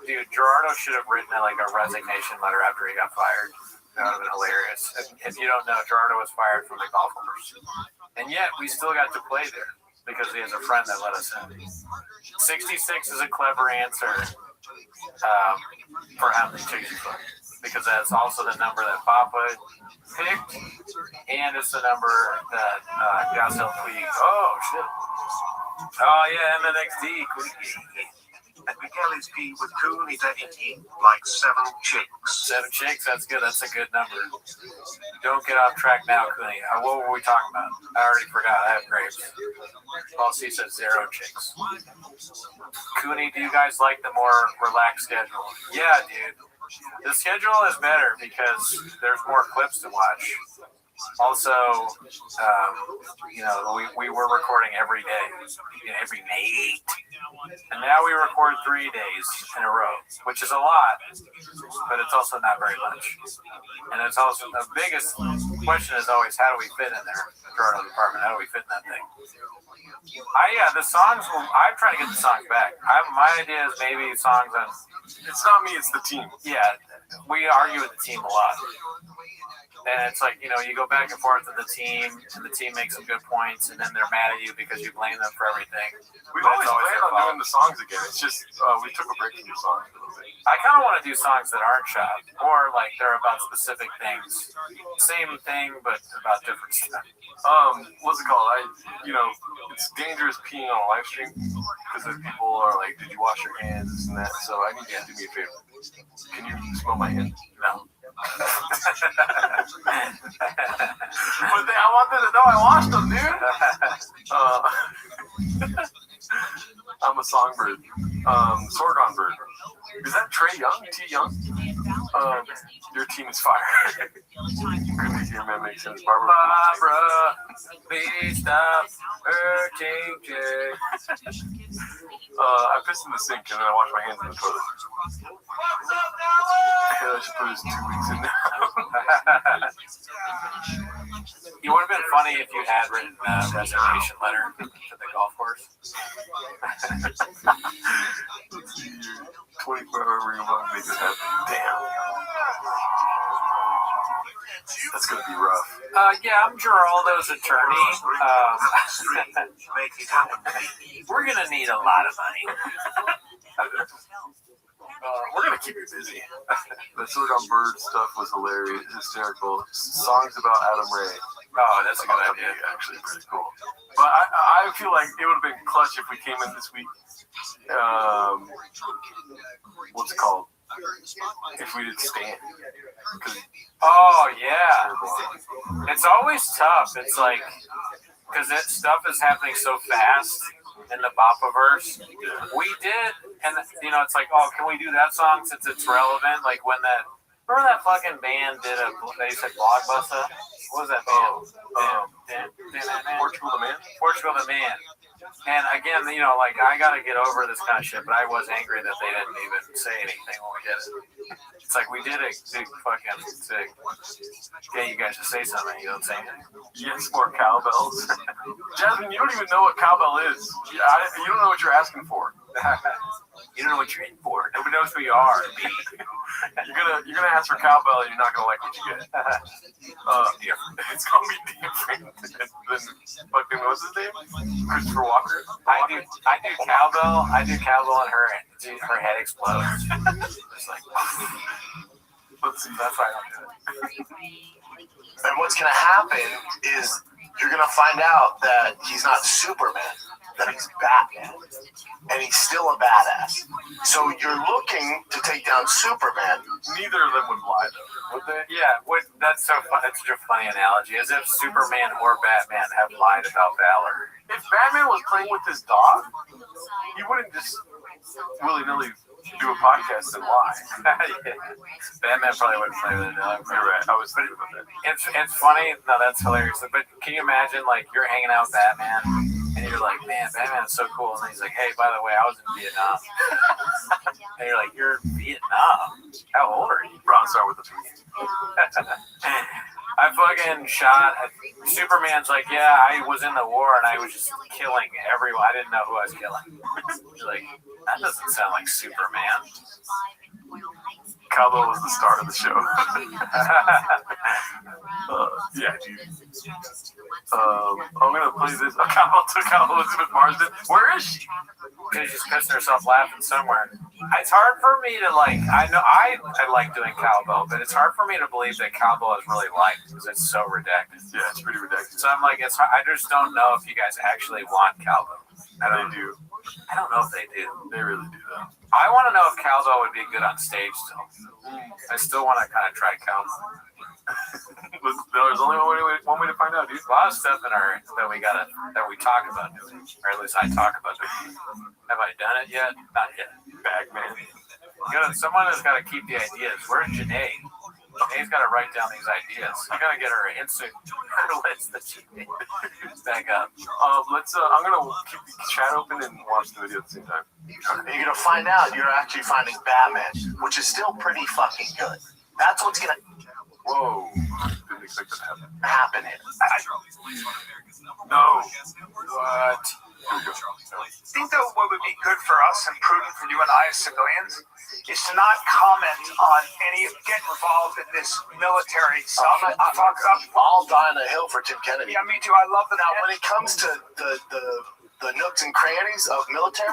Dude, Gerardo should have written a resignation letter after he got fired. That would have been hilarious. If you don't know, Gerardo was fired from the golf course. And yet, we still got to play there because he has a friend that let us in. 66 is a clever answer for how many chicks you fuck. Because that's also the number that Papa picked, and it's the number that Yasel Puig. Oh, shit. Oh, yeah, MNXD. Miguel is P with Coon. He's at 18, like 7 chicks. 7 chicks? That's good. That's a good number. Don't get off track now, Cooney. What were we talking about? I already forgot. I have grapes. Paul C said 0 chicks. Cooney, do you guys like the more relaxed schedule? Yeah, dude. The schedule is better because there's more clips to watch. Also, we were recording every day, every night. And now we record 3 days in a row, which is a lot, but it's also not very much. And it's also the biggest question is always, how do we fit in there? The Toronto department, how do we fit in that thing? The songs, I'm trying to get the songs back. My idea is maybe songs on... It's not me, it's the team. Yeah, we argue with the team a lot. And it's like, you go back and forth with the team, and the team makes some good points, and then they're mad at you because you blame them for everything. We've always planned on doing the songs again. It's just, we took a break from the songs. I kind of want to do songs that aren't chopped, or they're about specific things. Same thing, but about different stuff. What's it called? It's dangerous peeing on a live stream because people are like, did you wash your hands, this and that. So I need you to do me a favor. Can you smell my hand? No. But I want them to know I washed them, dude. I'm a songbird. Sorghum bird. Is that Trey Young? T Young? Your team is fire. Good to hear, man. Makes sense. Barbara, please stop hurting Jay. I pissed in the sink and then I washed my hands in the toilet. I should put this 2 weeks in now. It would have been funny if you had written a resignation letter to the golf course. 24 hour remote make this happen. Damn. That's gonna be rough. Yeah, I'm Geraldo's attorney. We're gonna need a lot of money. We're gonna keep you busy. The Sorghum Bird stuff was hilarious, hysterical. Songs about Adam Ray. Oh, that's a good idea. Actually, pretty cool. But I feel like it would have been clutch if we came in this week. What's it called? If we did stand. Oh yeah, it's always tough. It's like because that stuff is happening so fast in the Bopaverse. We did, and it's like, oh, can we do that song since it's relevant? Like when remember that fucking band did they said Blockbuster? What was that band? Portugal the Man. Portugal the Man. And again, you know, like I gotta get over this kind of shit, but I was angry that they didn't even say anything when we did it. It's like we did it to fucking to get you guys to say something. You don't say anything. Yes, more cowbells. Jasmine, you don't even know what cowbell is. You don't know what you're asking for. You don't know what you're in for. Nobody knows who you are. You're gonna ask for cowbell, and you're not gonna like what you get. It's gonna be different than fucking what's his name? Christopher Walker. I do cowbell. I do cowbell, and her head explodes. It's like, let's see. That's why I don't do it. And what's gonna happen is you're gonna find out that he's not Superman, that he's Batman, and he's still a badass. So you're looking to take down Superman. Neither of them would lie, though, would they? Yeah, that's so fun. That's such a funny analogy. As if Superman or Batman have lied about Valor. If Batman was playing with his dog, he wouldn't just willy-nilly do a podcast and lie. Yeah. Batman probably wouldn't play with a dog. You're right. I was thinking about that. It's funny. No, that's hilarious. But can you imagine, like, you're hanging out with Batman, and you're like, man, Batman is so cool. And then he's like, hey, by the way, I was in Vietnam. And you're like, you're in Vietnam? How old are you? Bron Star with the P. I fucking shot. Superman's like, yeah, I was in the war and I was just killing everyone. I didn't know who I was killing. You're like, that doesn't sound like Superman. Cowbell was the star of the show. Yeah, dude. I'm gonna play this. Cowbell took out Elizabeth Marsden. Where is she? She's pissing herself laughing somewhere. It's hard for me to like. I know I like doing cowbell, but it's hard for me to believe that cowbell is really liked because it's so redacted. Yeah, it's pretty redacted. So I'm like, it's hard. I just don't know if you guys actually want cowbell. They do. I don't know if they do. They really do, though. I want to know if cowbell would be good on stage still. I still want to kind of try cowbell. There's only one way to find out, dude. A lot of stuff in our that we talk about doing, or at least I talk about doing. Have I done it yet? Not yet. Bagman. Someone has got to keep the ideas. Where's Janae? Janae's got to write down these ideas. I got to get her instant list that she back up. I'm gonna keep the chat open and watch the video at the same time. And you're gonna find out you're actually finding Batman, which is still pretty fucking good. That's what's gonna didn't expect that to happen here. No. What? I think that what would be good for us and prudent for you and I as civilians is to not comment on get involved in this military stuff. I'll die on a hill for Tim Kennedy. Yeah, me too. I love the. Now, when it comes to the nooks and crannies of military,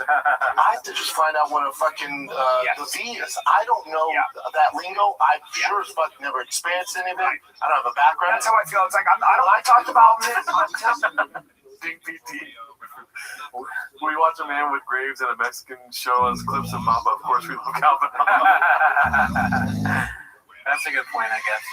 I have to just find out what a fucking the V is. I don't know that lingo. I sure as fuck never experienced any of it. I don't have a background. That's how I feel. It's like I don't talk about this. DPT. We watch a man with graves and a Mexican show us clips of Mamba. Of course, we love cowbell. That's a good point, I guess.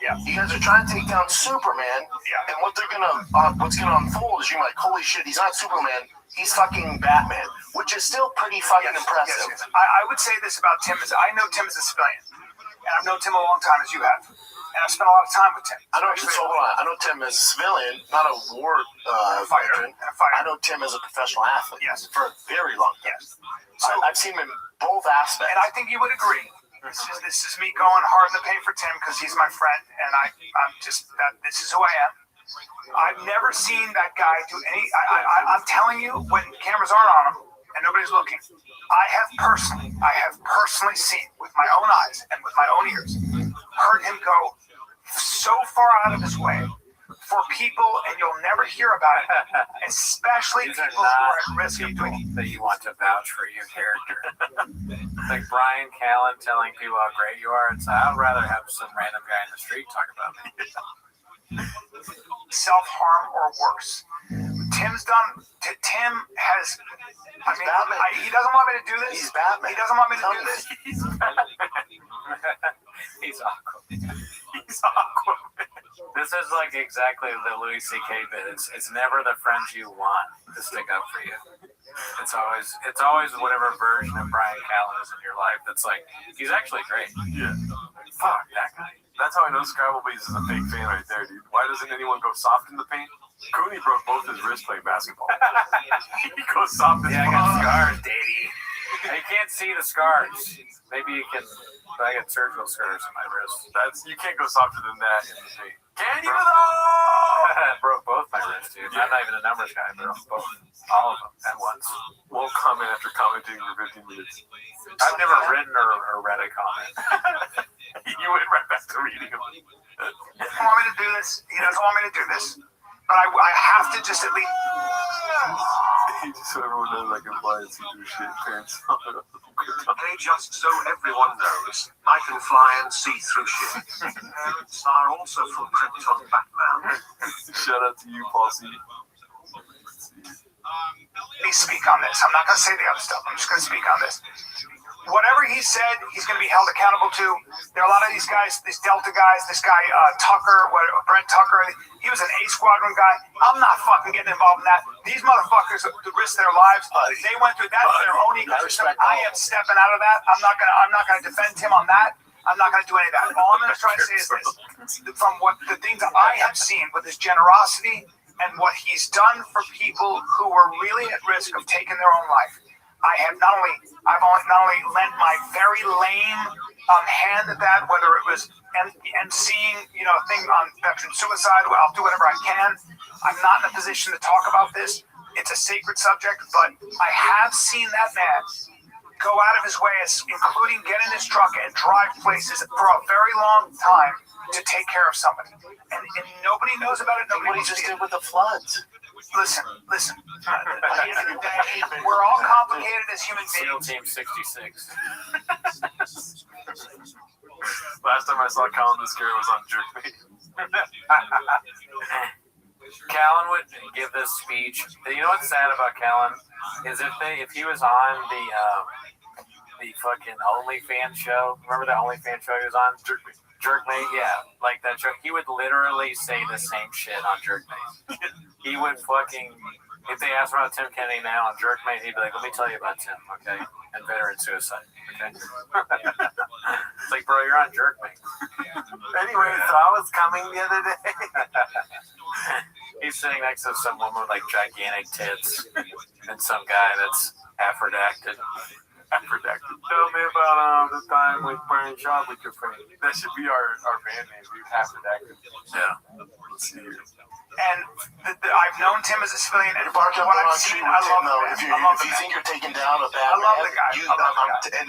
Yeah, you guys are trying to take down Superman, and what's gonna unfold is you're like, holy shit, he's not Superman, he's fucking Batman, which is still pretty fucking impressive. Yes. I would say this about Tim is I know Tim as a civilian, and I've known Tim a long time as you have, and I've spent a lot of time with Tim. I know Tim as a civilian, not a war veteran. I know Tim as a professional athlete. Yes, for a very long time. Yes, so I've seen him in both aspects, and I think you would agree. This is me going hard in the paint for Tim because he's my friend, and I'm just that. This is who I am. I've never seen that guy do any. I'm telling you, when cameras aren't on him and nobody's looking, I have personally seen with my own eyes and with my own ears, heard him go so far out of his way for people, and you'll never hear about it, especially These people are who not are at risk of doing that you want to vouch for your character. Like Brian Callen telling people how great you are. I'd rather have some random guy in the street talk about me. Self-harm or worse. Tim has. I mean, he doesn't want me to do this. He's Batman. He doesn't want me to do this. He's Aquaman. He's Aquaman. This is like exactly the Louis C.K. bit. It's never the friends you want to stick up for you. It's always whatever version of Brian Callen is in your life. That's like he's actually great. Yeah. Fuck that guy. That's how I know Scrabblebees is a fake fan right there, dude. Why doesn't anyone go soft in the paint? Cooney broke both his wrists playing basketball. He goes soft as Yeah, I got scars, Daddy. You can't see the scars. Maybe you can. I got surgical scars on my wrist. You can't go softer than that in the paint. Can you though? Broke both my wrists, dude. I'm not even a numbers guy, bro. Both, all of them at once. Won't comment after commenting for 15 minutes. I've never written or read a comment. You went right back to reading them. He doesn't want me to do this. He doesn't want me to do this. But I have to just at least. Just so everyone knows I can fly and see through shit. Parents. Hey, just so everyone knows, I can fly and see through shit. Parents are also from Krypton Batman. Shout out to you, Paul C. Let me speak on this. I'm not going to say the other stuff. I'm just going to speak on this. Whatever he said, he's going to be held accountable to. There are a lot of these guys, these Delta guys, this guy Tucker, Brent Tucker, he was an A Squadron guy. I'm not fucking getting involved in that. These motherfuckers risk their lives. They went through that for their own ecosystem. I am stepping out of that. I'm not going to defend him on that. I'm not going to do any of that. All I'm going to try to say is this: from what the things that I have seen with his generosity and what he's done for people who were really at risk of taking their own life. I've not only lent my very lame hand at that, whether it was emceeing, a thing on veteran suicide. I'll do whatever I can. I'm not in a position to talk about this. It's a sacred subject, but I have seen that man go out of his way, including get in his truck and drive places for a very long time to take care of somebody. And nobody knows about it. Nobody just did with the floods. Listen. We're all complicated as human beings. Team 66. Last time I saw Colin the Scare was on Jerkbait. Callan would give this speech. You know what's sad about Callan is if he was on the fucking OnlyFans show. Remember that OnlyFans show he was on? Jerkbait, yeah, like that show. He would literally say the same shit on Jerkbait. He would fucking, if they asked about Tim Kennedy now on Jerkbait, he'd be like, "Let me tell you about Tim, okay? And veteran suicide, okay?" It's like, bro, you're on Jerkbait. Anyway, so I was coming the other day. He's sitting next to some woman with like gigantic tits and some guy that's Aphrodacted. Tell me about the time with Brian Shaw with your friend. That should be our band name, dude. Aphrodacted. Yeah. Let's see here. And I've known Tim as a civilian, and Bark up what on I've street seen, with I Tim, love though. the If man. you think you're taking down a bad I love man, the guy. and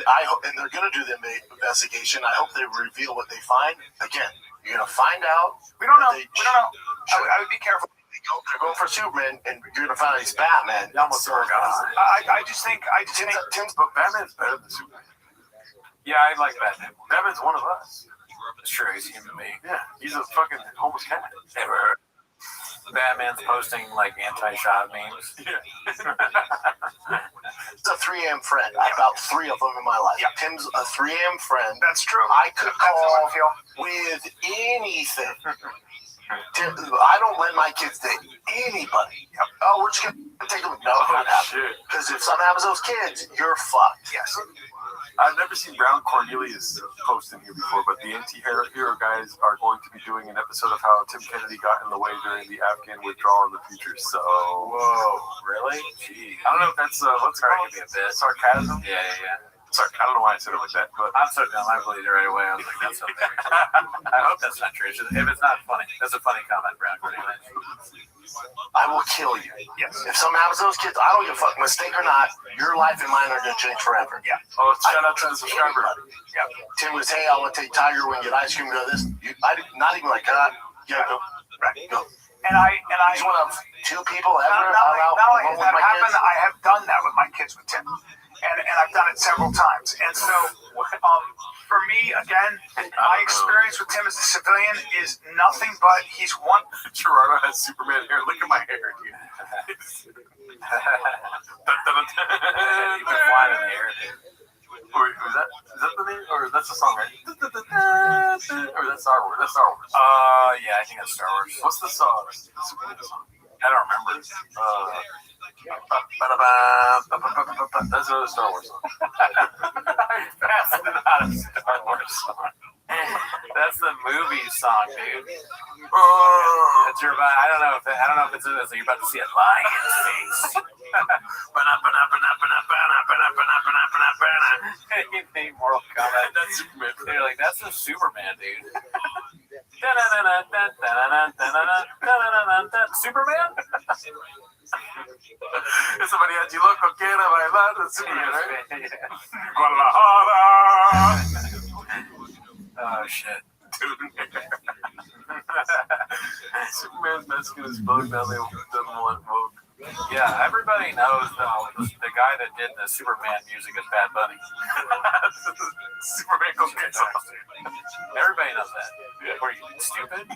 they're going to do the investigation. I hope they reveal what they find. Again, you're going to find out. We don't know. I would be careful. They're going for Superman, and you're going to find out he's Batman. Almost forgot. I just think Tim's book, Batman's better than Superman. Yeah, I like Batman. Batman's one of us. Sure, he's human being. Yeah, he's a fucking homeless cat. Ever. Batman's posting like anti-shot memes. Yeah. It's a 3 a.m. friend. I have about 3 of them in my life. Yeah. Tim's a 3 a.m. friend. That's true. I could call with anything. Tim, I don't lend my kids to anybody. Oh, we're just going to take them. No, not happening. Because if something happens to those kids, you're fucked. Yes. I've never seen Brown Cornelius post in here before, but the anti-hero guys are going to be doing an episode of how Tim Kennedy got in the way during the Afghan withdrawal in the future. So, whoa, really? Gee. I don't know if that's what's Sorry, give me a bit. Sarcasm. Yeah. Sorry, I don't know why I said it like that, but I'm so dumb. I believed it right away. I was like, that's something. I hope that's not true. If it's not funny, that's a funny comment, Brown Cornelius. I will kill you. Yes. If something happens to those kids, I don't give a fuck. Mistake or not, your life and mine are going to change forever. Yeah. Oh, shout out to the subscriber. Yeah. Tim was, hey, I want to take Tiger Wing, get ice cream, go this. Not even like that. Yeah, go. Right, go. And I He's one of 2 people ever. Not only has that happened, I have done that with my kids with Tim. And I've done it several times. And so, for me, again, my experience with Tim as a civilian is nothing but he's one. Gerardo has Superman hair. Look at my hair, dude. You've been flying in the air, dude. Wait, is that the name? Or that's the song, right? Or that's Star Wars. That's Star Wars. Yeah, I think that's Star Wars. What's the song? The Superman song? I don't remember. That's another Star Wars song. That's not a Star Wars song. That's the movie song, dude. That's your. I don't know if it's in this. You're about to see a lion's face. Mortal Kombat. That's Superman. They're like, that's a Superman, dude. Superman? Somebody had you loco quiera bailar. That's Superman, right? Oh shit. Superman's Mexican as fuck. Now they doesn't want woke. Yeah, everybody knows though the guy that did the Superman music is Bad Bunny. Superman goes get sauce. Everybody knows that. Yeah. Were you stupid?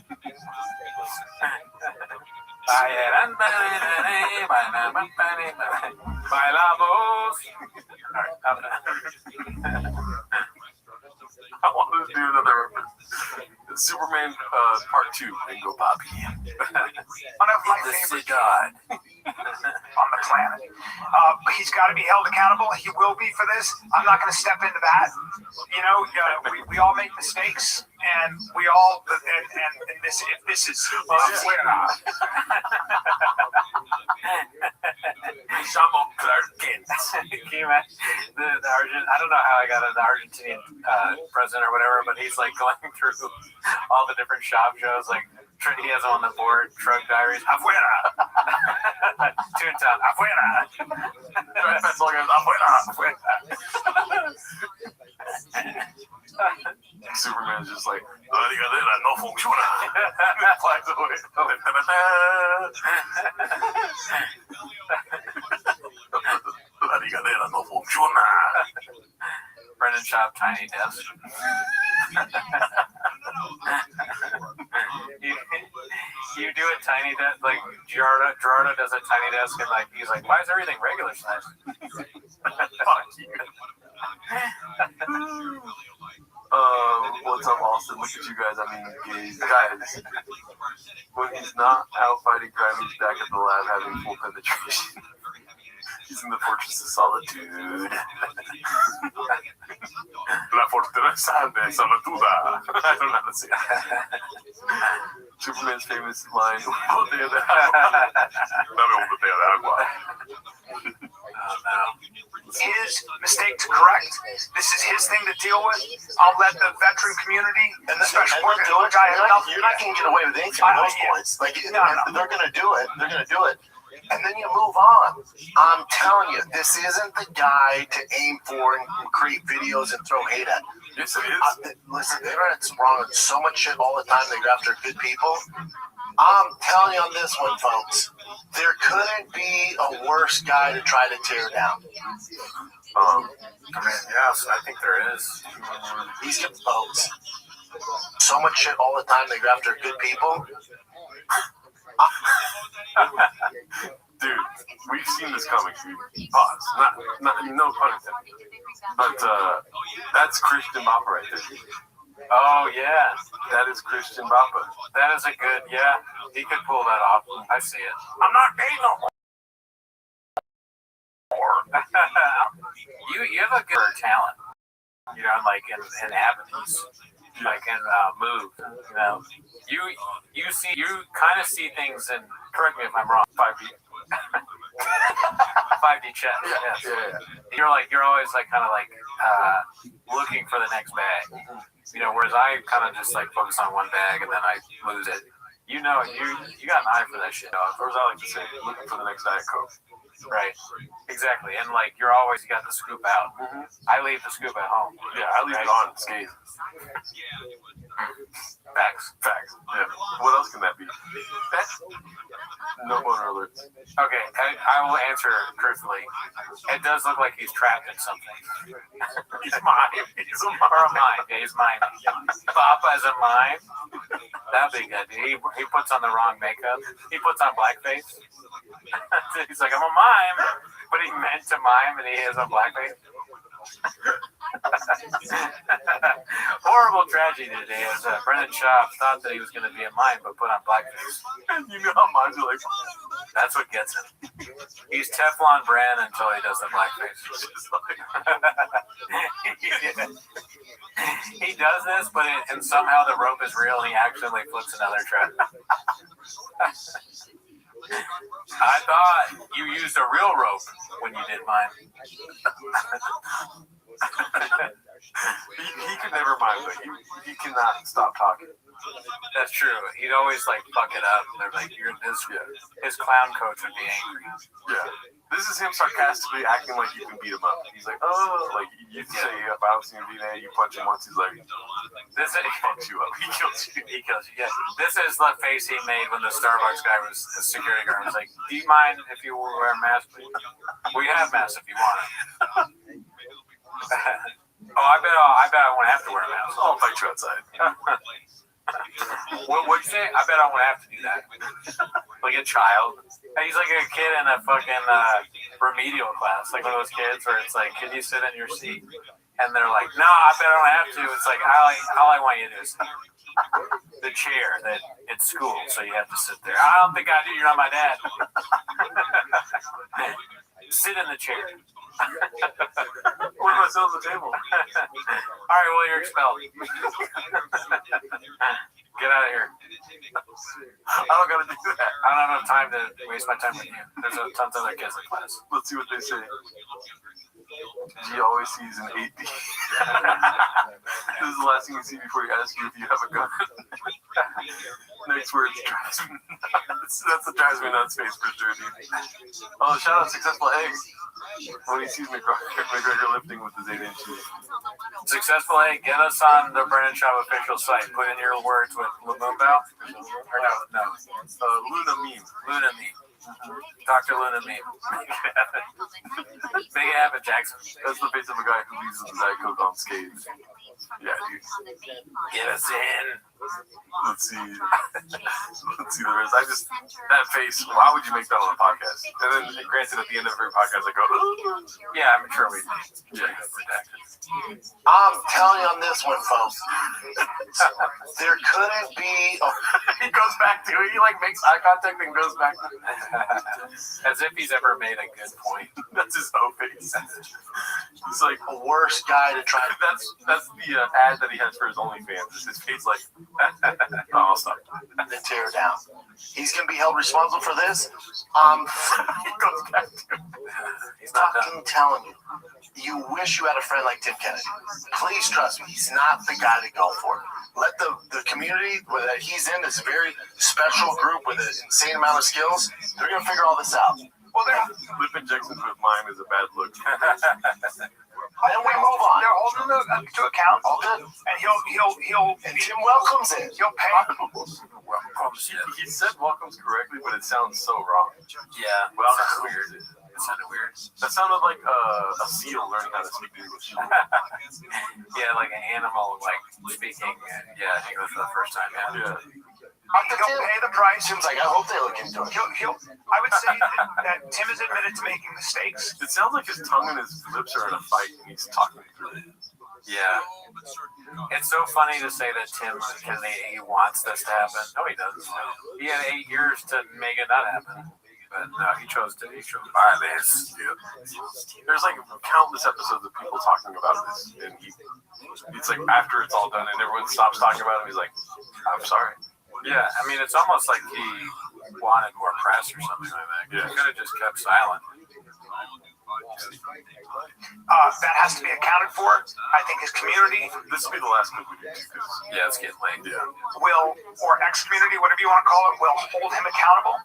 Bailamos. Alright, I'm done. I want to do another reference. Superman Part 2. Bingo Bobby. One of my favorite God on the planet. He's got to be held accountable. He will be for this. I'm not going to step into that. You know, we all make mistakes, and we all and this is Clark Kent. Can you imagine the Argent? I don't know how I got an Argentinian president or whatever, but he's like going through all the different shop shows. Like he has on the board, Truck Diaries, afuera, Toontown, afuera. That's all goes afuera. Superman's just like, la ligadera no funciona. Flies away. La ligadera no funciona. Brendan Schaub, Tiny Desk. you do a tiny desk, like Gerardo does a tiny desk, and like he's like, why is everything regular size? Fuck you. What's up, Austin? Look at you guys. I mean, guys. When he's not out fighting crime, he's back at the lab having full penetration. He's in the Fortress of Solitude. La Fortaleza de Solituda. I don't know how to say that. Superman's famous line, botella de agua. Dame una botella de agua. his mistake to correct. This is his thing to deal with. I'll let the veteran community and the special guy have You're not going to get away with anything at those points. Like, they're going to do it. They're going to do it. And then you move on. I'm telling you, this isn't the guy to aim for and create videos and throw hate at. Yes, it is. Listen, the internet's wrong with so much shit all the time. They go after good people. I'm telling you on this one, folks, there couldn't be a worse guy to try to tear down. Yes, I think there is. These folks, so much shit all the time. They go after good people. Dude, we've seen this coming. Pause. Not no pun intended. But that's Christian Bappa right there. Oh yeah, that is Christian Bappa. That is a good. Yeah, he could pull that off. I see it. I'm not gay no more. You have a good talent. You know, like in avenues. Like in move, you know, you kind of see things, and correct me if I'm wrong. 5D, 5D chess. Yes. Yeah. You're always like kind of like looking for the next bag, you know. Whereas I kind of just like focus on one bag and then I lose it. You know, you got an eye for that shit, dog. Or as I like to say, looking for the next Diet Coke. Right, exactly, and like you got the scoop out. Mm-hmm. I leave the scoop at home. Yeah, I leave it on skates. Facts. Yeah. What else can that be? No boner alerts. Okay, I will answer truthfully. It does look like he's trapped in something. He's mine. He's a mime. Or a mime. Yeah, he's mine. Bappa as a mime. That'd be good. He puts on the wrong makeup. He puts on blackface. He's like, I'm a mime, but he meant to mime, and he is on blackface. Horrible tragedy today as Brendan Schaub thought that he was going to be a mime, but put on blackface. You know how mimes are like, that's what gets him. He's Teflon Bran until he does the blackface. He does this, but and somehow the rope is real, and he accidentally flips another trap. I thought you used a real rope when you did mine. He could never mind, but he cannot stop talking. That's true. He'd always like fuck it up. They're like, his clown coach would be angry. Yeah. This is him sarcastically acting like you can beat him up. He's like, oh, like you say if I was in V-Day, you punch him once. He's like, this is, he fucks you up. He kills you. He kills you. Yeah. This is the face he made when the Starbucks guy was a security guard. He was like, do you mind if you wear a mask? We have masks if you want it. Oh, I bet I won't have to wear a mask. I'll fight you outside. What'd you say? I bet I won't have to do that. Like a child. He's like a kid in a fucking remedial class, like one of those kids where it's like, can you sit in your seat? And they're like, no, I bet I don't have to. It's like, all I want you to do is the chair that it's school, so you have to sit there. I don't think I do. You're not my dad. Sit in the chair. What if I sit on the table? All right, well, you're expelled. Get out of here. I don't gotta do that. I don't have enough time to waste my time with you. There's tons of other kids in class. Let's see what they say. He always sees an 8D. This is the last thing you see before he asks you if you have a gun. Next words drives me nuts. That's the drives me nuts face for sure, dude. Oh, shout out Successful Egg. When he sees McGregor lifting with his 8 inches. Successful Egg, get us on the Brennan Shop official site. Put in your words with Lumumba. Or no. Luna Meme. Luna Meme. Dr. Luna Meme. Make it happen, Jackson. That's the face of a guy who leaves with his Diet Coke on skates. Yeah, dude. Get us in. Let's see the rest. That face, why would you make that on a podcast? And then, granted, at the end of every podcast, I go, ooh. Yeah, I'm sure we did. Yeah. I'm telling you on this one, folks. There couldn't be. He goes back to it. He like makes eye contact and goes back to it. As if he's ever made a good point. That's his whole face. He's like the worst guy to try. That's the ad that he has for his OnlyFans. Is his face like? Oh, I'll stop. Then tear down. He's gonna be held responsible for this. He goes back to it. He's fucking telling you. You wish you had a friend like Tim Kennedy. Please trust me, he's not the guy to go for. Let the community that he's in, this very special group with an insane amount of skills, they're going to figure all this out. Well, lip injections with mine is a bad look. Then we move on. They're holding him to account. All good. And he'll and Tim welcomes it. He'll pay. Welcomes. He said welcomes correctly, but it sounds so wrong. Yeah. Well, that's weird. It sounded weird. That sounded like a seal learning how to speak English. Yeah, like an animal, like speaking. Yeah, I think that's the first time. Yeah. He'll pay the price. Tim's like, I hope they look into it. I would say that Tim is admitted to making mistakes. It sounds like his tongue and his lips are in a fight, and he's talking through it. Yeah. It's so funny to say that Tim, because he wants this to happen. No, he doesn't. He had 8 years to make it not happen. But no, he chose violence. Yeah. There's like countless episodes of people talking about this, and it's like after it's all done and everyone stops talking about it, he's like, I'm sorry. Yeah, I mean, it's almost like he wanted more press or something like that. Yeah. He could have just kept silent. That has to be accounted for. I think his community. This will be the last clip we do. Yeah, it's getting late. Yeah. Or ex-community, whatever you want to call it, will hold him accountable.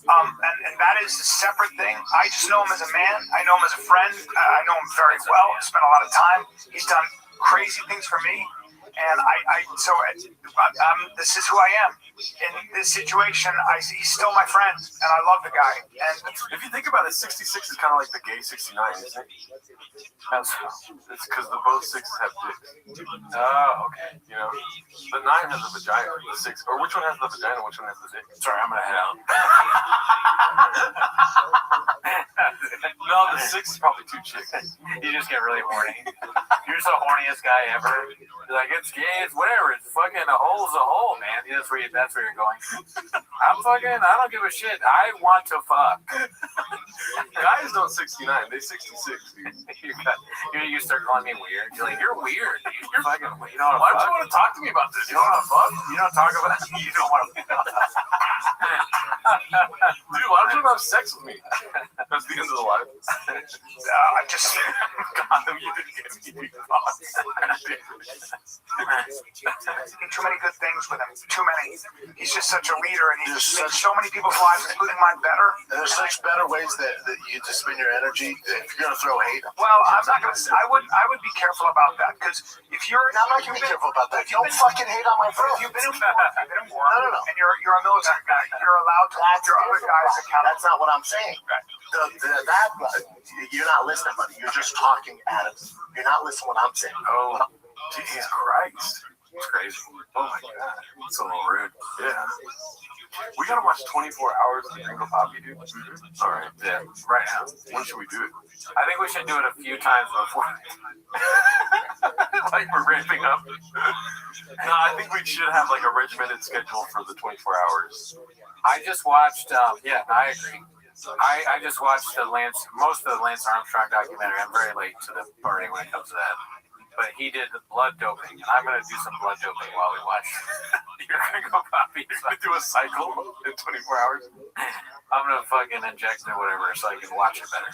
And that is a separate thing. I just know him as a man. I know him as a friend. I know him very well. I spent a lot of time. He's done crazy things for me. And this is who I am. In this situation, he's still my friend, and I love the guy. And if you think about it, 66 is kind of like the gay 69, isn't it? It's because both sixes have dicks. Oh, okay. You know, the 9 has a vagina, the 6, or which one has the vagina, which one has the dick? Sorry, I'm gonna head out. No, the 6 is probably 2 chicks. You just get really horny. You're just the horniest guy ever. You're like, it's gay, it's whatever. It's fucking a hole's a hole, man. That's where you're going. I don't give a shit. I want to fuck. Guys don't 69, they 66, dude. You start calling me weird. You're like, you're weird. You're fucking weird. You don't Why don't you want to talk to me about this? You don't want to fuck? You don't talk about it. You don't want to. Dude, why don't you have sex with me? That's the end of the life. I just God, you didn't get me. too many good things with him. Too many. He's just such a leader, and he just makes so many people's lives, including mine, better. And there's such better ways that you to spend your energy. If you're gonna throw hate, Well, I'm not gonna. I would be careful about that because if you're I'm not gonna be careful about that. Don't fucking hate on my friend. If you've been in war, and you're a military guy, you're allowed to hold your other guys accountable. That's not what I'm saying. You're not listening, buddy. You're just talking at him. You're not listening to what I'm saying. Oh, Jesus Christ. It's crazy. Oh my God. It's a little rude. Yeah. We gotta watch 24 hours of Gringo Poppy, dude. Mm-hmm. All right. Yeah. Right now. When should we do it? I think we should do it a few times before. Like we're ramping up. No, I think we should have like a regimented schedule for the 24 hours. I just watched. Yeah, I agree. I just watched most of the Lance Armstrong documentary. I'm very late to the party when it comes to that. But he did blood doping, and I'm gonna do some blood doping while we watch. You're gonna go copy. You're gonna do a cycle in 24 hours. I'm gonna fucking inject it or whatever so I can watch it better.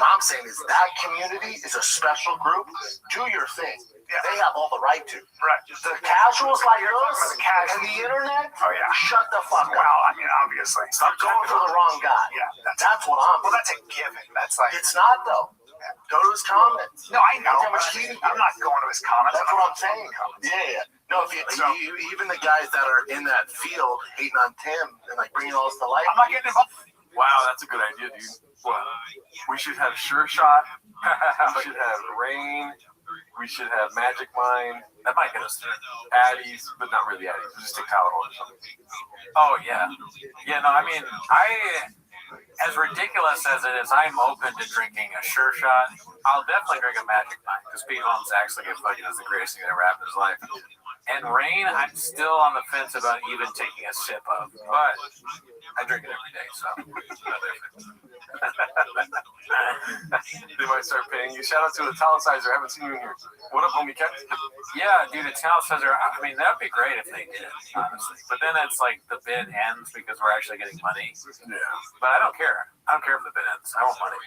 What I'm saying is that community is a special group. Do your thing. Yeah. They have all the right to. Right. The casuals like us and the internet. Oh yeah. Shut the fuck up. Well, I mean, obviously. Stop going for the wrong guy. Yeah. That's what I'm. Well, that's a given. That's like. It's not though. Go to his comments. No, I know. I'm not going to his comments. That's what I'm saying. Yeah. No, even the guys that are in that field hating on Tim and like bringing all this to life. I'm not getting involved. Wow, that's a good idea, dude. Well, we should have Sure Shot. We should have Rain. We should have Magic Mind. That might get us through. Addies, but not really Addies. We'll just take Tylenol or something. Oh, yeah. Yeah, no, I mean, as ridiculous as it is, I'm open to drinking a Sure Shot. I'll definitely drink a Magic Mind because Pete Holmes actually gets fucking as the greatest thing that ever happened in his life. And Rain, I'm still on the fence about even taking a sip of, but I drink it every day, so. They might start paying you. Shout out to Italicizer. I haven't seen you in here. What up, homie cat? Yeah, dude, Italicizer. I mean, that would be great if they did, honestly. But then it's like the bid ends because we're actually getting money. Yeah. But I don't care. I don't care if the bid ends. I want money.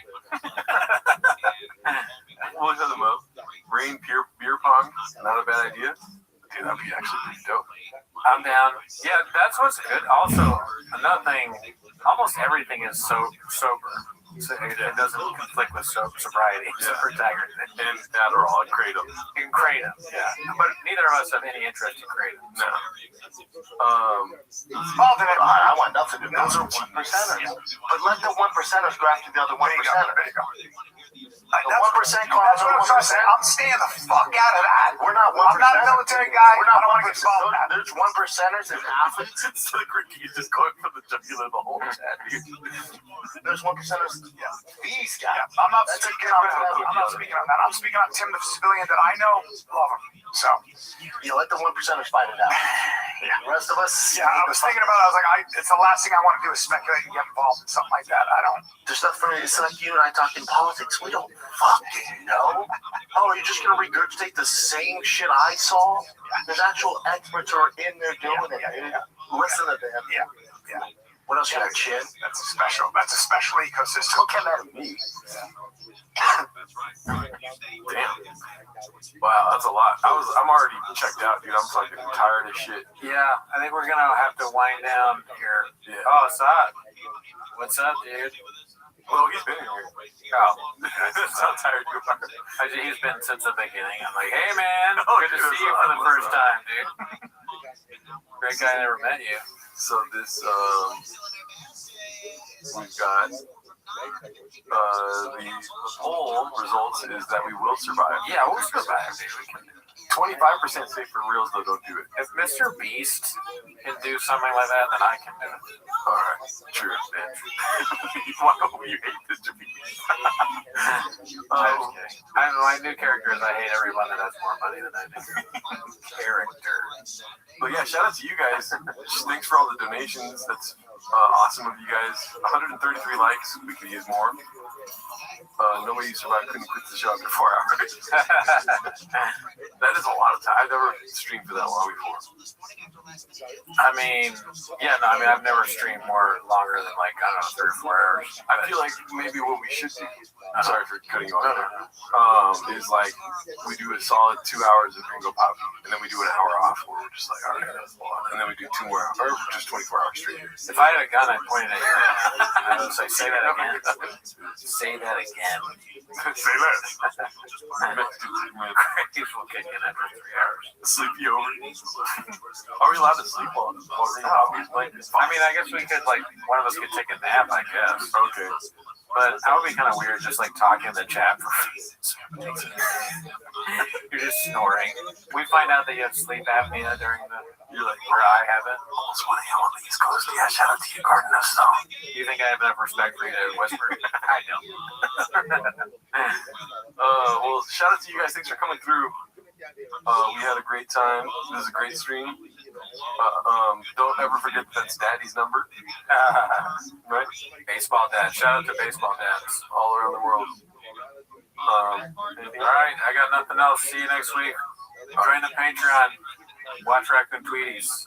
We'll hit them up. Rain beer pong. Not a bad idea. Dude, that'd be actually pretty dope. I'm down. Yeah, that's what's good. Also, another thing, almost everything is sober. So it doesn't conflict with sobriety. Yeah. Super tiger. And Adderall and Kratom. And Kratom, yeah. But neither of us have any interest in Kratom. No. I want nothing to do. Those are 1%ers. But let the 1%ers graft to the other 1%ers. The 1% clause. That's what I'm trying to say. I'm staying the fuck out of that. We're not 1%. I'm not a military guy. We're not I don't want to get involved in that. There's 1%ers and athletes. It's like Ricky just going for the jugular the whole chat. There's 1%ers. Yeah. These guys. Yeah, I'm not speaking on that. I'm speaking on Tim the civilian that I know. Love him. So. You let the 1%ers fight it out. Yeah. The rest of us. Yeah, I was thinking about it. I was like, it's the last thing I want to do is speculate and get involved in something like that. I don't. There's stuff for me. It's like you and I talking politics. We don't fucking know. Oh, are you just gonna regurgitate the same shit I saw? There's actual experts who are in there doing it. Listen to them. Yeah. What else you got, Chin? That's a special ecosystem. Don't come at me. Damn. Wow, that's a lot. I'm already checked out, dude. I'm fucking tired of shit. Yeah, I think we're gonna have to wind down here. Yeah. Oh, what's up? What's up, dude? Well, he's been here. Oh, that's how tired you are. He's been since the beginning. I'm like, hey man, good to dude, see you for the first time, dude. Great guy, never met you. So this, we've got the poll results is that we will survive. Yeah, we'll survive, dude. We can do it. 25% say for reals, though, don't do it. If Mr. Beast can do something like that, then I can do it. All right, true, bitch. Why don't you hate Mr. Beast? My new character is I hate everyone that has more money than I do. Character. But yeah, shout out to you guys. Thanks for all the donations. That's Awesome of you guys. 133 likes. We could use more. No way you survived. Couldn't quit the show after 4 hours. That is a lot of time. I've never streamed for that long before. I mean, I've never streamed longer than like, I don't know, 3 or 4 hours. I feel like maybe what we should do, sorry for cutting you off there, is like we do a solid 2 hours of Bingo Pop, and then we do an hour off where we're just like, all right, that's a lot. And then we do 2 more hours, or just 24 hours straight. If I had a gun, I'd point it at you. I would say, say that again. Say that again. Say that. Crazy will kick in after 3 hours. Sleep you over. Are we allowed to sleep while we're playing? I mean, I guess we could, like, one of us could take a nap, I guess. Okay. But that would be kind of weird, just like talking in the chat for you're just snoring. We find out that you have sleep apnea during the. You're like, where I have it. Almost 1 a.m. on the East Coast. Yeah, shout out to you, Gardener Snow. You think I have enough respect for you to whisper? I don't. Well, shout out to you guys. Thanks for coming through. We had a great time. This is a great stream. Don't ever forget that's Daddy's number. Right? Baseball dad. Shout out to baseball dads all around the world. All right, I got nothing else. See you next week. Join the Patreon. Watch Raccoon Tweeties.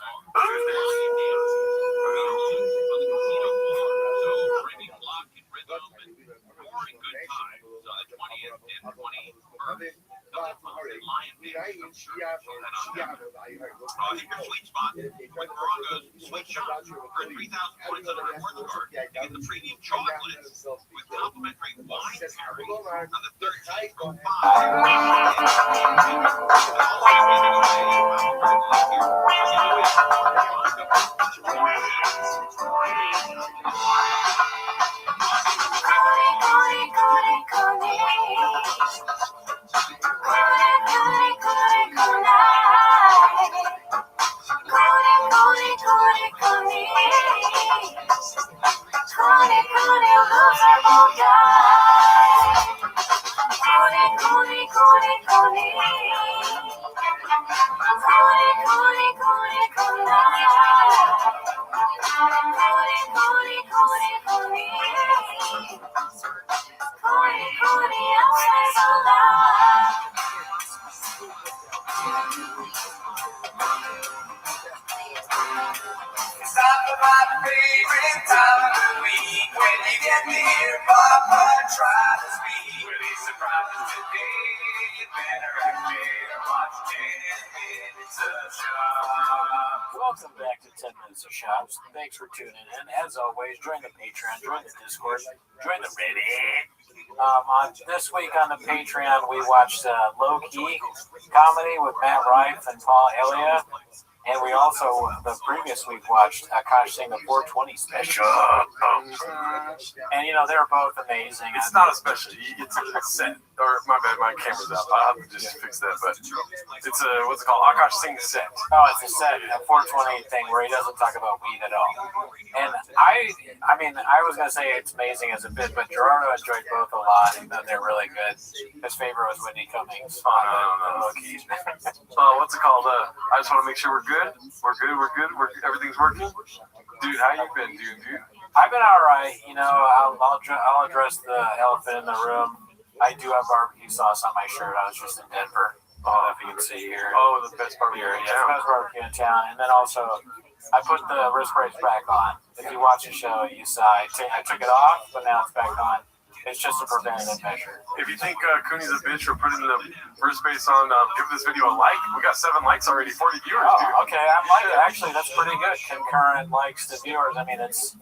Sweet spot with Morongo's Sweet Shop for 3,000 points on a rewards card. You get the premium chocolates with complimentary wine pairing on the third day. Welcome back to 10 Minutes of Shops. Thanks for tuning in. As always, join the Patreon, join the Discord, join the Reddit. On this week on the Patreon, we watched Low Key Comedy with Matt Rife and Paul Elia. And we also, the previous week, watched Akash Singh, the 420 special. And, you know, they're both amazing. It's not a special. It's a set. Or, my bad, my camera's out. I'll have to just fix that. But it's a, what's it called? Akash Singh set. Oh, it's a set, a 420 thing where he doesn't talk about weed at all. And I mean, I was going to say it's amazing as a bit, but Gerardo enjoyed both a lot, and they're really good. His favorite was Whitney Cummings. What's it called? I just want to make sure we're good. We're good. Everything's working. Dude, how you been, dude? I've been all right. You know, I'll address the elephant in the room. I do have barbecue sauce on my shirt. I was just in Denver. I don't know if you can see here. Oh, the best barbecue in town. The best barbecue in town. And then also, I put the wrist brace back on. If you watch the show, you saw I took it off, but now it's back on. It's just a preventative measure. If you think Cooney's a bitch for putting the wrist brace on, give this video a like. We got 7 likes already, 40 viewers, dude. Okay, I like it. Actually, that's pretty good. Concurrent likes to viewers. I mean, it's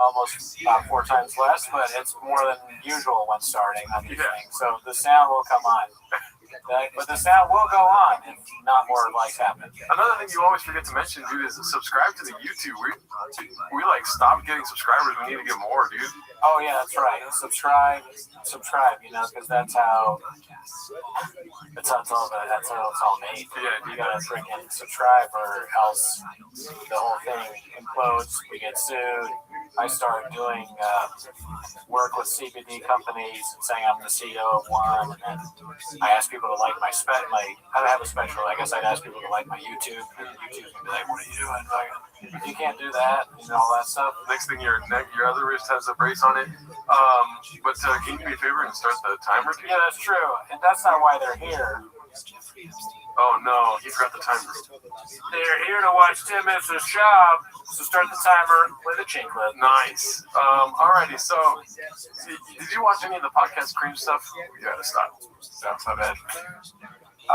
almost about 4 times less, but it's more than usual when starting on these things. So the sound will come on. But the sound will go on if not more likes happen. Another thing you always forget to mention, dude, is subscribe to the YouTube. We like stopped getting subscribers. We need to get more, dude. Oh yeah, that's right. Subscribe. You know, because that's how it's all made. Yeah, you gotta freaking subscribe, or else the whole thing implodes. We get sued. I started doing work with CBD companies and saying I'm the CEO of one, and then I asked people to like my I don't have a special. I guess I'd ask people to like my YouTube, and YouTube would be like, "What are you doing? Like, you can't do that," all that stuff. Next thing, your other wrist has a brace on it. But can you do me a favor and start the timer? Yeah, that's true, and that's not why they're here. Oh no, he forgot the timer. They're here to watch 10 minutes of shop, so start the timer, play the chain clip. Nice. Alrighty, so did you watch any of the podcast cream stuff? We gotta stop. That's not bad. No,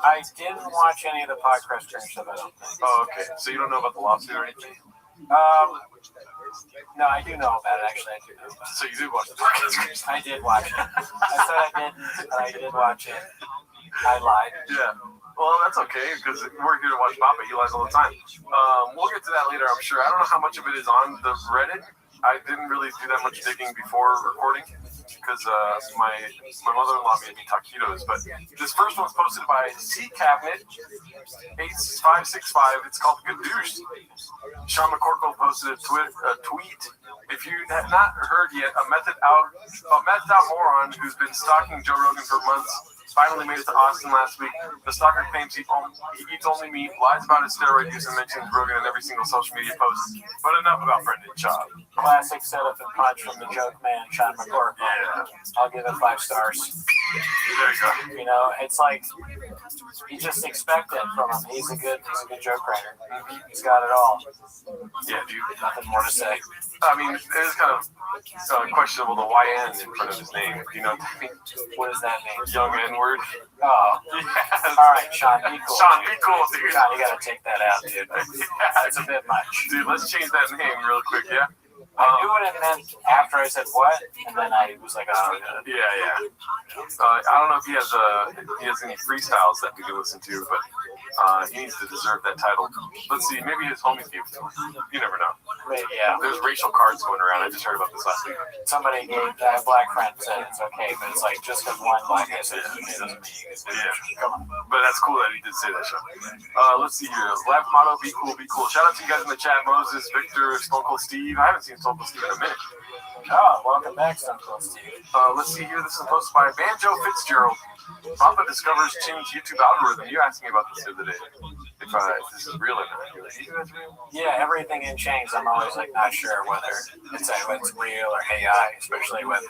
I didn't watch any of the podcast cream stuff, I don't think. Oh, okay. So you don't know about the lawsuit or anything? No, I do know about it, actually. I do know about it. So you did watch the podcast cream stuff? I did watch it. I said I didn't, but I did watch it. I lied. Yeah. Well, that's okay, because we're here to watch Papa. He lies all the time. We'll get to that later, I'm sure. I don't know how much of it is on the Reddit. I didn't really do that much digging before recording, because my mother-in-law made me taquitos. But this first one's posted by C Cabinet 8565. It's called Gadoosh. Sean McCorkle posted a tweet. If you have not heard yet, a methed out moron who's been stalking Joe Rogan for months finally made it to Austin last week. The stalker claims he eats only meat, lies about his steroid use, and mentions Rogan in every single social media post. But enough about Brendan Schaub. Classic setup and punch from the joke man, Sean McCorkle. Yeah. I'll give it 5 stars. There you go. It's like you just expect it from him. He's a good joke writer. He's got it all. Yeah, dude. Nothing more to say. I mean, it is kind of questionable the YN in front of his name. You know what I mean? What does that mean? Young N-word. Oh. Yes. All right, Sean, be cool. Sean, be cool, dude. Sean, you got to take that out, dude. That's a bit much. Dude, let's change that name real quick, yeah? I knew what it meant after I said what, and then I was like, oh, yeah. I don't know if he has any freestyles that we can listen to, but he needs to deserve that title. Let's see, maybe his homies gave it to him. You never know. Maybe, yeah. There's racial cards going around. I just heard about this last week. Somebody gave a black friend said it's okay, but it's like just because one black guy said it's okay doesn't mean it's okay. Yeah. Come on. But that's cool that he did say that, Sean. Let's see here. Life motto: be cool, be cool. Shout out to you guys in the chat: Moses, Victor, Stone Cold Steve. I haven't seen Stone Cold Steve in a minute. Oh, welcome back, Stone Cold Steve. Let's see here. This is posted by Banjo Fitzgerald. Papa discovers Chin's YouTube algorithm. You asked me about this the other day. If this is real or not. Yeah, everything in chains. I'm always like not sure whether it's real or AI, especially with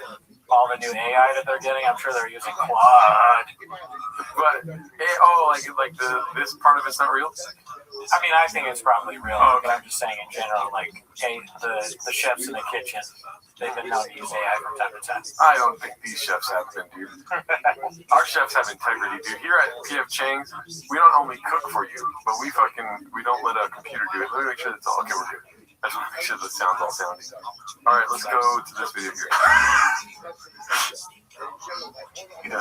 all the new AI that they're getting. I'm sure they're using Claude. But this part of it's not real. I mean, I think it's probably real, but I'm just saying in general, like, hey, the chefs in the kitchen, they've been known to use AI from time to time. I don't think these chefs have been, dude. Our chefs have integrity, dude. Here at PF Chang's, we don't only cook for you, but we don't let a computer do it. Let me make sure that's all okay. We're good. I just want to make sure the sound's all sounding. All right, let's go to this video here. He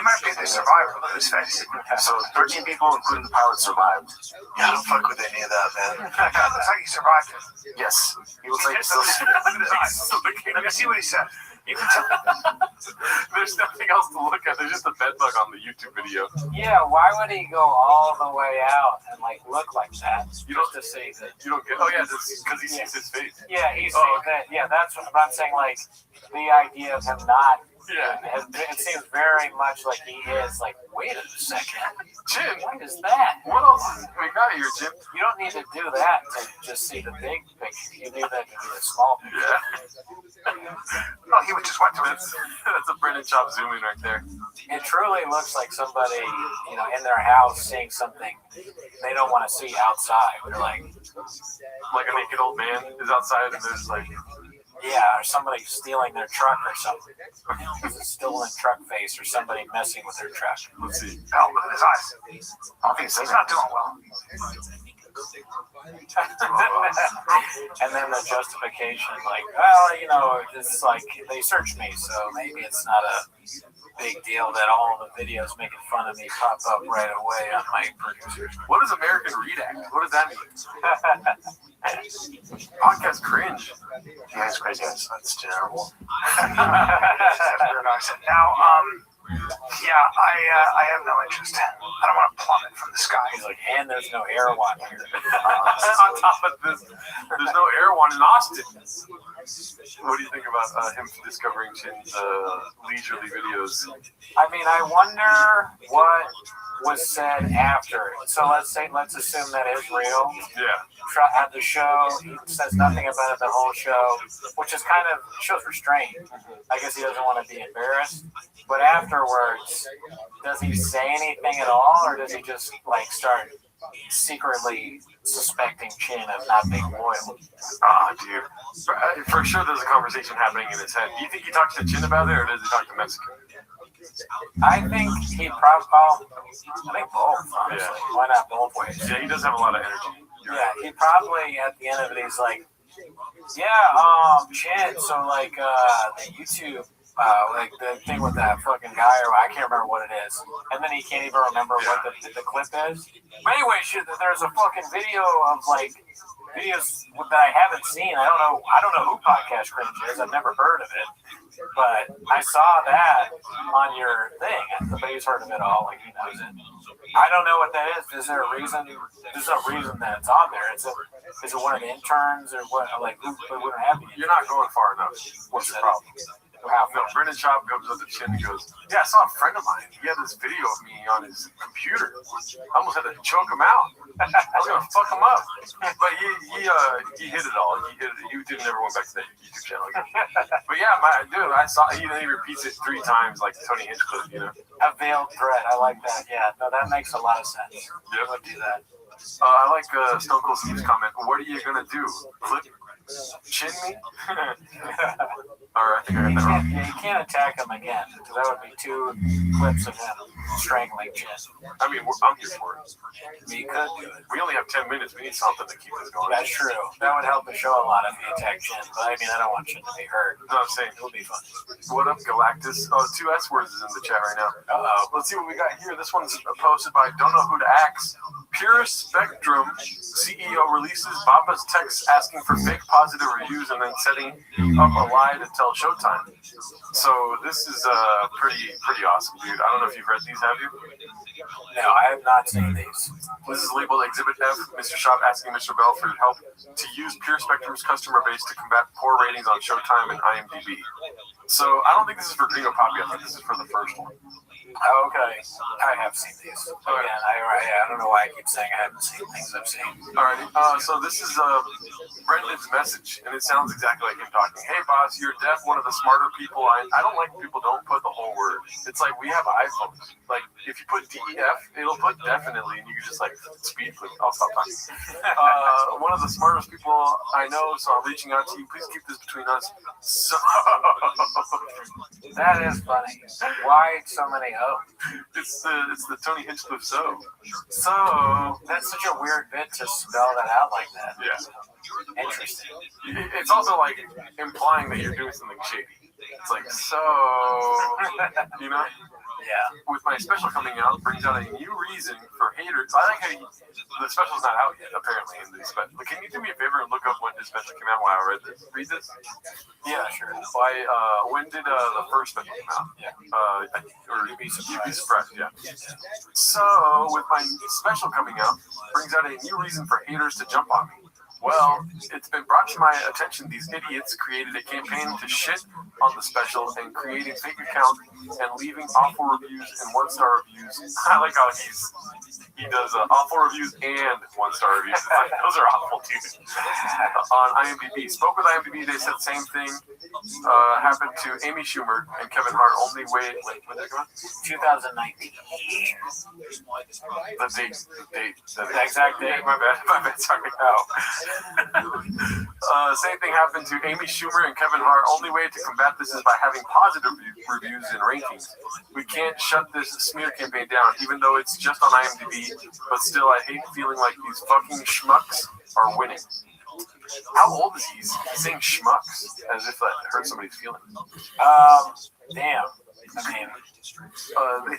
might be the survivor of his face. So 13 people, including the pilot, survived. Yeah, I don't fuck with any of that, man. That guy looks like he survived it. Yes. He looks like he's still Look at his eyes. Let me see what he said. You can tell. There's nothing else to look at. There's just a bed bug on the YouTube video. Yeah, why would he go all the way out and like look like that? You don't just to see that. You don't get. Oh yeah, because he sees his face. Yeah, he's seeing that. Yeah, that's what I'm saying. Like the idea of him not. Yeah. It seems very much like he is like, wait a second. Jim, what is that? What else is we got here, Jim? You don't need to do that to just see the big picture. You need that to be the small picture. Yeah. No, he was just went to it. That's a Brendan Schaub zoom in right there. It truly looks like somebody, in their house seeing something they don't want to see outside. They're like a naked old man is outside and there's like. Yeah, or somebody stealing their truck or something. It's a stolen truck face or somebody messing with their truck. Let's see. Oh, look at his eyes. I don't think he's not doing well. And then the justification, like, well, it's like they searched me, so maybe it's not a big deal that all the videos making fun of me pop up right away on my producers. What is American Redact? What does that mean? Podcast cringe. Yeah, it's crazy. That's terrible. Now, Yeah, I have no interest. I don't want to plummet from the sky. He's like, and there's no Erewhon here. On top of this, there's no Erewhon in Austin. What do you think about him discovering Chin's leisurely videos? I mean, I wonder what was said after. So let's assume that is real. Yeah. At the show, he says nothing about it the whole show, which is kind of shows restraint. I guess he doesn't want to be embarrassed. But afterwards, does he say anything at all, or does he just like start secretly suspecting Chin of not being loyal? Ah, dude. For sure, there's a conversation happening in his head. Do you think he talks to Chin about it, or does he talk to Mexico? I think he probably. I think both. Honestly, Yeah. Why not both ways? Yeah, he does have a lot of energy. Yeah, he probably at the end of it, he's like, yeah, Chin. So like the YouTube. Like the thing with that fucking guy, or I can't remember what it is, and then he can't even remember what the clip is. But anyway, there's a fucking video of like videos that I haven't seen. I don't know who Podcast Cringe is. I've never heard of it, but I saw that on your thing. Everybody's heard of it all. Like he knows it. I don't know what that is. Is there a reason? There's no reason that it's on there. Is it one of the interns or what? Like who would have you? You're not going far enough. What's the problem? No, Brendan Schaub goes up to Chin and goes, yeah, I saw a friend of mine. He had this video of me on his computer. I almost had to choke him out. I was going to fuck him up. But he hit it all. He never went back to that YouTube channel again. But yeah, I saw he repeats it 3 times like Tony Hinchcliffe, you know? A veiled threat. I like that. Yeah, no, that makes a lot of sense. Yeah. I would do that. I like Stone Cold Steve's comment. What are you going to do? Flip Chin me? Or I think I got that wrong. You can't attack him again, because that would be 2 clips of him strangling Chin. I mean, I'm here for it. We could do it. We only have 10 minutes. We need something to keep this going. That's true. That would help the show a lot if he attacked Chin. But I mean, I don't want Chin to be hurt. No, I'm saying it would be fun. What up, Galactus? Oh, 2 S words is in the chat right now. Let's see what we got here. This one's posted by Don't Know Who to Axe. Pure Spectrum CEO releases Baba's text asking for fake positive reviews and then setting up a lie to tell Showtime. So this is pretty awesome, dude. I don't know if you've read these, have you? No, I have not seen these. This is labeled Exhibit F. Mr. Schaub asking Mr. Bell for help to use Pure Spectrum's customer base to combat poor ratings on Showtime and IMDb. So I don't think this is for Gringo Poppy. I think this is for the first one. Okay, I have seen these. Again, I don't know why I keep saying I haven't seen things I've seen. Alrighty, so this is Brendan's message, and it sounds exactly like him talking. Hey, boss, you're deaf, one of the smarter people. I don't like when people don't put the whole word. It's like we have iPhones. Like, if you put DEF, it'll put definitely, and you can just, like, speed click. I'll stop talking. One of the smartest people I know, so I'm reaching out to you. Please keep this between us. So... That is funny. Why so many O's? It's the Tony Hinchcliffe so. So that's such a weird bit to spell that out like that. Yeah. Interesting. It's also like implying that you're doing something shady. It's like, so, you know? Yeah. With my special coming out, brings out a new reason for haters. I like how the special's not out yet, apparently, in the special. Can you do me a favor and look up when his special came out while I read this? Read this? Yeah, sure. When did the first special come out? Yeah. Or you'd be surprised, yeah. So, with my special coming out, brings out a new reason for haters to jump on me. Well, it's been brought to my attention these idiots created a campaign to shit on the special and creating fake accounts and leaving awful reviews and 1-star reviews. I like how he does awful reviews and 1-star reviews. It's like, those are awful too. On IMDb. Spoke with IMDb, they said the same thing happened to Amy Schumer and Kevin Hart. Only way, when did it come out? 2019. The exact date. My bad, sorry. Same thing happened to Amy Schumer and Kevin Hart. Only way to combat this is by having positive reviews and rankings. We can't shut this smear campaign down, even though it's just on IMDb, but still I hate feeling like these fucking schmucks are winning. How old is he? He's saying schmucks as if that hurt somebody's feelings. Damn. I mean,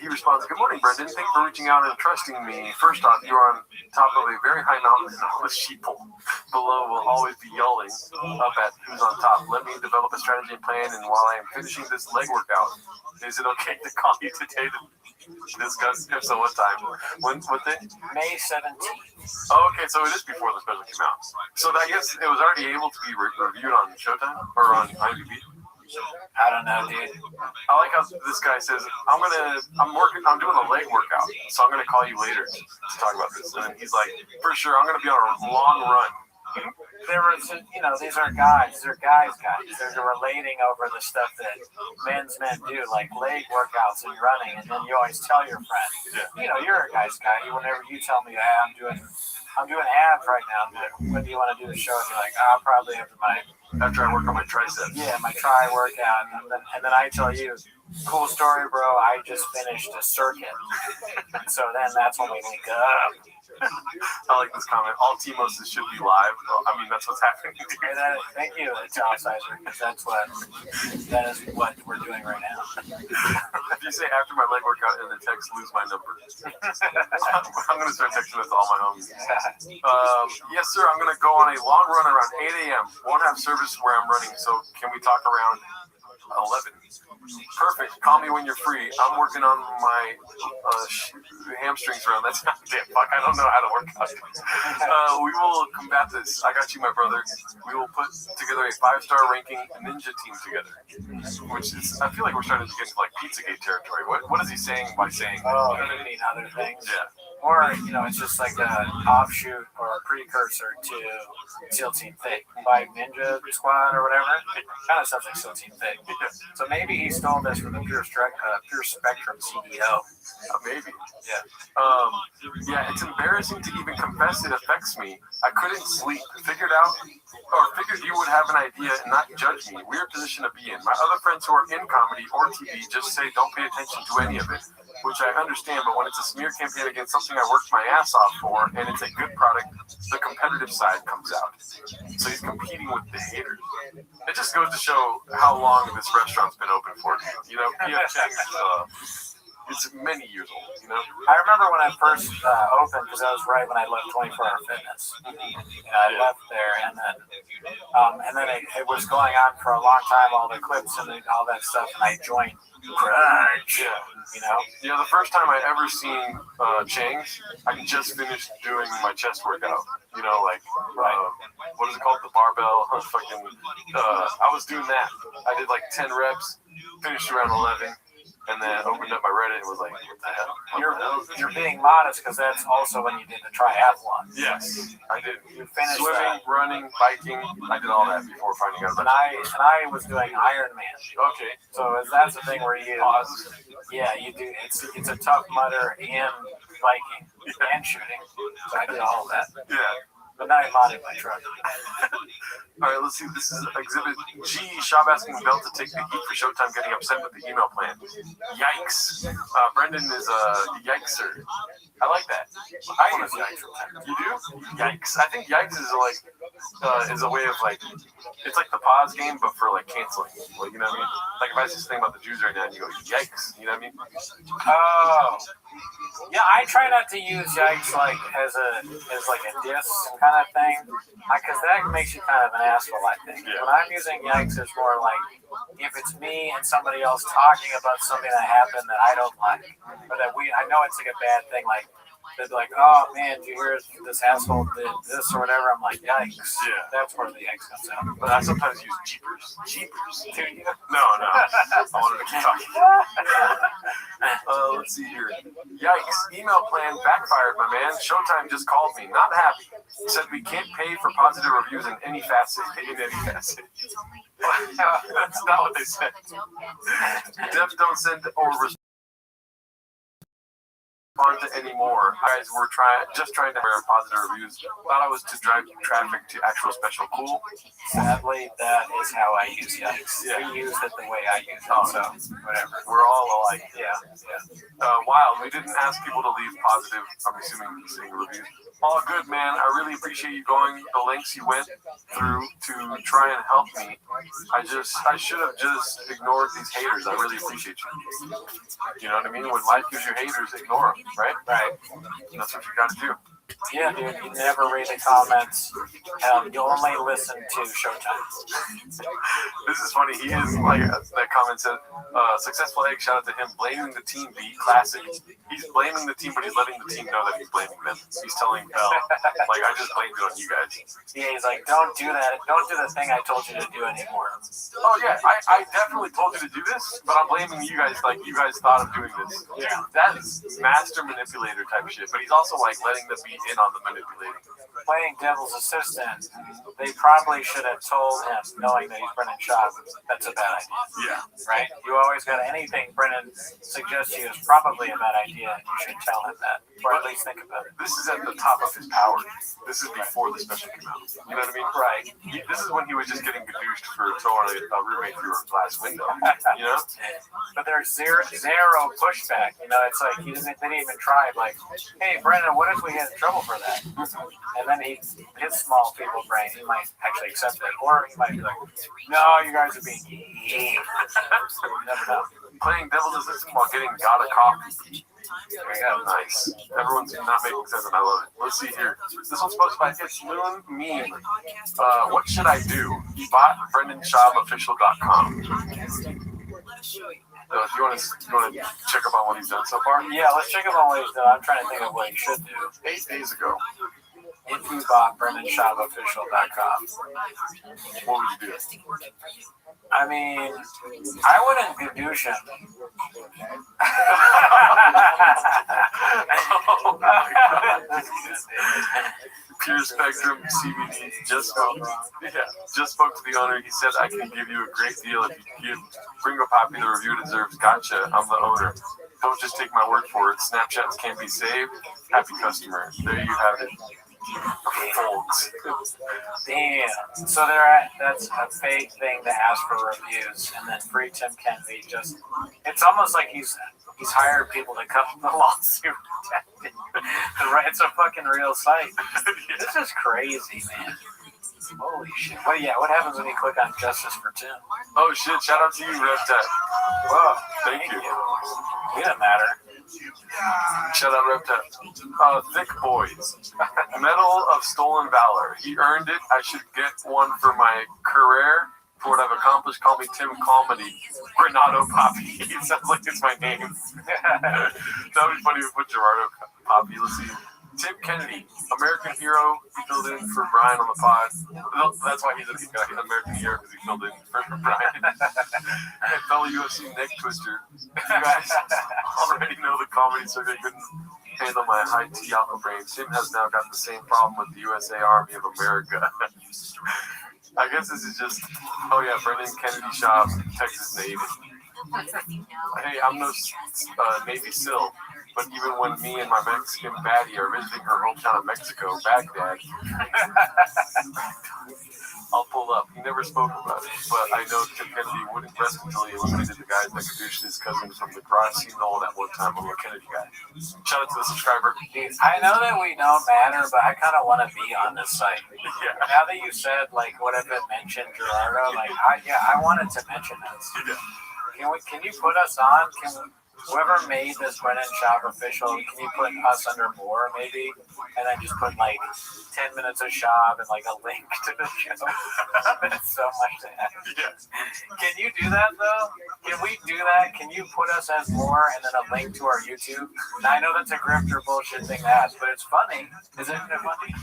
He responds, "Good morning, Brendan. Thank you for reaching out and trusting me. First off, you're on top of a very high mountain, and all the sheeple below will always be yelling up at who's on top. Let me develop a strategy and plan, and while I am finishing this leg workout, is it okay to call you today to discuss? If so, what time? What day? May 17th. Oh, okay, so it is before the special came out. So I guess it was already able to be reviewed on Showtime or on IMDb. I don't know, dude. I like how this guy says, I'm doing a leg workout, so I'm gonna call you later to talk about this. And then he's like, for sure, I'm gonna be on a long run. There was, these are guys. They're guys. They're relating over the stuff that men do, like leg workouts and running. And then you always tell your friend, you're a guy's guy. Whenever you tell me, I'm doing abs right now. I'm like, when do you want to do the show? And you're like, probably after I work on my triceps. Yeah, my tri workout. And then I tell you, cool story, bro. I just finished a circuit. So then that's when we link up. I like this comment. All T-Moses should be live. Well, I mean, that's what's happening. Thank you, Italicizer, because that is what we're doing right now. If you say after my leg workout in the text, lose my number. I'm going to start texting this to all my homies. Yes, sir. I'm going to go on a long run around 8 a.m. Won't have service where I'm running, so can we talk around 11? Perfect. Call me when you're free. I'm working on my hamstrings around. That's not damn fuck. I don't know how to work out. We will combat this. I got you, my brother. We will put together a 5-star ranking ninja team together. Which is, I feel like we're starting to get into like Pizzagate territory. What is he saying by saying? Oh, you mean other things? Yeah. Or, it's just like an offshoot or a precursor to SEAL Team Thick, like Ninja Squad or whatever. Kind of sounds like SEAL Team Thick. So maybe he stole this from the Pure Spectrum CEO. Maybe. Yeah. Yeah, it's embarrassing to even confess it affects me. I couldn't sleep. Figured you would have an idea and not judge me. Weird position to be in. My other friends who are in comedy or TV just say don't pay attention to any of it, which I understand, but when it's a smear campaign against something I worked my ass off for and it's a good product, the competitive side comes out. So he's competing with the haters. It just goes to show how long this restaurant's been open for. It's many years old, I remember when I first opened, because that was right when I left 24-Hour Fitness. I left there, and then it was going on for a long time, all the clips and all that stuff, and I joined Crunch. Yeah, the first time I ever seen Chang's, I just finished doing my chest workout. What is it called? The barbell. I was doing that. I did like 10 reps, finished around 11. And then opened up my Reddit and was like, what the hell? You're being modest because that's also when you did the triathlon. Yes, I did. You finished swimming, running, biking. I did all that before finding out. And I was doing Ironman. Okay. So that's the thing where you do. It's a tough mudder and biking and shooting. So I did all of that. Yeah. But now I'm modding my truck. All right, let's see. This is Exhibit G. Shop asking Bell to take the heat for Showtime getting upset with the email plan. Yikes. Brendan is a yikeser. I like that. I use yikes. You do? Yikes. I think yikes is a way of it's like the pause game, but for canceling. You know what I mean? Like if I just think about the Jews right now and you go, yikes. You know what I mean? Oh. Yeah, I try not to use yikes as a diss kind of thing, because that makes you kind of an asshole, I think. Yeah. When I'm using yikes, it's more like if it's me and somebody else talking about something that happened that I don't like, or that I know it's like a bad thing, they're like, oh man, did you hear this asshole did this or whatever? I'm like, yikes. Yeah. That's where the yikes comes out. But I sometimes use jeepers. Jeepers. No. I wanted to keep talking. Let's see here. Yikes. Email plan backfired, my man. Showtime just called me. Not happy. Said we can't pay for positive reviews in any facet. That's not what they said. Def don't send or aren't anymore. Guys were just trying to wear positive reviews. Thought I was to drive traffic to actual special cool. Sadly, that is how I use Yikes. Yeah. We used it the way I use it, so whatever. We're all alike. Yeah. Wild. We didn't ask people to leave positive, I'm assuming he's saying reviews. All good, man. I really appreciate you going the lengths you went through to try and help me. I should have just ignored these haters. I really appreciate you. You know what I mean? When life gives you haters, ignore them, right? Right. That's what you got to do. Yeah, dude, you never read the comments. You only listen to Showtime. This is funny. He is like that comment said, successful egg. Shout out to him. Blaming the team. Be classic. He's blaming the team, but he's letting the team know that he's blaming them. He's telling Bell, like, I just blamed it on you guys. Yeah, he's like, don't do that. Don't do the thing I told you to do anymore. Oh yeah, I definitely told you to do this, but I'm blaming you guys. Like, you guys thought of doing this. Yeah, that is master manipulator type of shit. But he's also like letting them be in on the manipulating. Playing devil's assistant, they probably should have told him, knowing that he's Brennan Schaub, that's a bad idea. Yeah. Right? You always got anything Brennan suggests to you is probably a bad idea, and you should tell him that, or at least think about it. This is at the top of his power. This is before the special came out. You know what I mean? Right. This is when he was just getting gadooshed for throwing a roommate through a glass window. You know? But there's zero pushback. You know, it's like he didn't even try. Like, hey, Brennan, what if we get in trouble for that? And then his small feeble brain, he might actually accept it, or he might be like, no, you guys are being you never know. Playing devil's assistant while getting got a coffee. There we go. Nice. Everyone's not making sense, and I love it. Let's see here. This one's posted by It's Loon Meme. What should I do? Bot BrennanSchaubOfficial.com. Do you want to check up on what he's done so far? Yeah, let's check up on what he's done. I'm trying to think of what he should do. 8 days ago. If you bought BrennanSchaubOfficial.com, what would you do? I mean, I wouldn't gadoosh him. Oh my God. Pure Spectrum CBD just spoke to the owner. He said, I can give you a great deal if you bring a copy the review deserves. Gotcha. I'm the owner. Don't just take my word for it. Snapchats can't be saved. Happy customer. There you have it. Folks. Damn. So that's a fake thing to ask for reviews, and then Free Tim Kennedy it's almost like he's hired people to come to the lawsuit. It's a fucking real site. This is crazy, man. Holy shit. What happens when you click on Justice for Tim? Oh shit, shout out to you, RevTech. Whoa. Thank you. It doesn't matter. Shout out RevTech. Thick Boys. Medal of Stolen Valor. He earned it. I should get one for my career. For what I've accomplished, call me Tim Comedy. Granado Poppy. It sounds like it's my name. That would be funny if we put Gerardo Poppy. Let's see. Tim Kennedy, American hero. He filled in for Brian on the pod. That's why he's an American hero, because he filled in for Brian. And fellow UFC neck twister. You guys already know the comedy circuit couldn't handle my high T alpha brain. Tim has now got the same problem with the USA Army of America. I guess this is just, Brennan Kennedy Schaub, Texas Navy. Hey, I'm no Navy SEAL, but even when me and my Mexican baddie are visiting her hometown of Mexico, Baghdad, I'll pull up. He never spoke about it, but I know Tim Kennedy wouldn't rest until he eliminated the guys that gadooshed his cousin from the grassy knoll that one time. I'm a Kennedy guy. Shout out to the subscriber. I know that we don't matter, but I kind of want to be on this site. Yeah. Now that you said, like, what if it mentioned Gerardo, like, I wanted to mention this. Yeah. Can you put us on? Whoever made this Brennan Schaub official, can you put us under more, maybe? And then just put, like, 10 minutes of Schaub and, like, a link to the show. That's so much to ask. Yes. Can you do that, though? Can we do that? Can you put us as more and then a link to our YouTube? Now, I know that's a grifter bullshit thing to ask, but it's funny. Isn't it funny?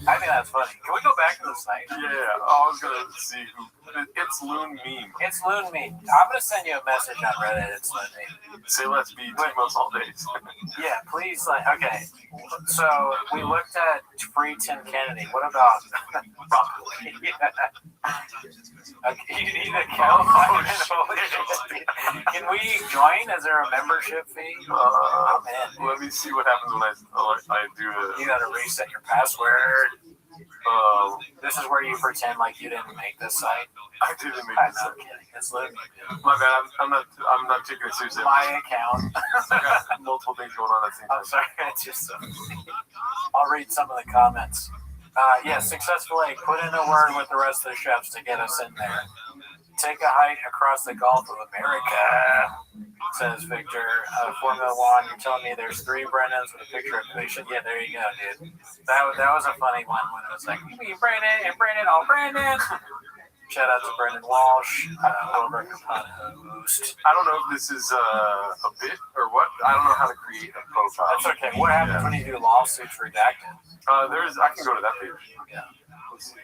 I think that's funny. Can we go back to the site? Yeah. I was going to see who. It's Loon Meme. It's Loon Meme. I'm going to send you a message on Reddit. It's Loon Meme. Say let's be 2 months all days. Yeah, please. Okay. So we looked at free Tim Kennedy. What about broccoli? Okay, you need a cow. Can we join? Is there a membership fee? Let me see what happens when I do it. You gotta reset your password. This is where you pretend like you didn't make this site. I didn't make this site. It's literally my bad. I'm not taking it seriously. My account. I got multiple things going on at the same time. I'm sorry. It's just so. I'll read some of the comments. Successfully put in a word with the rest of the chefs to get us in there. Take a hike across the Gulf of America, says Victor. Formula One, you're telling me there's 3 Brennans with a picture of Fiction? Yeah, there you go, dude. That was a funny one when it was like, me, Brandon, and Brandon, Brandon. Shout out to Brendan Walsh, over host. I don't know if this is a bit or what. I don't know how to create a profile. That's okay. What happens when you do lawsuits redacted? I can go to that page. Yeah. Let's see.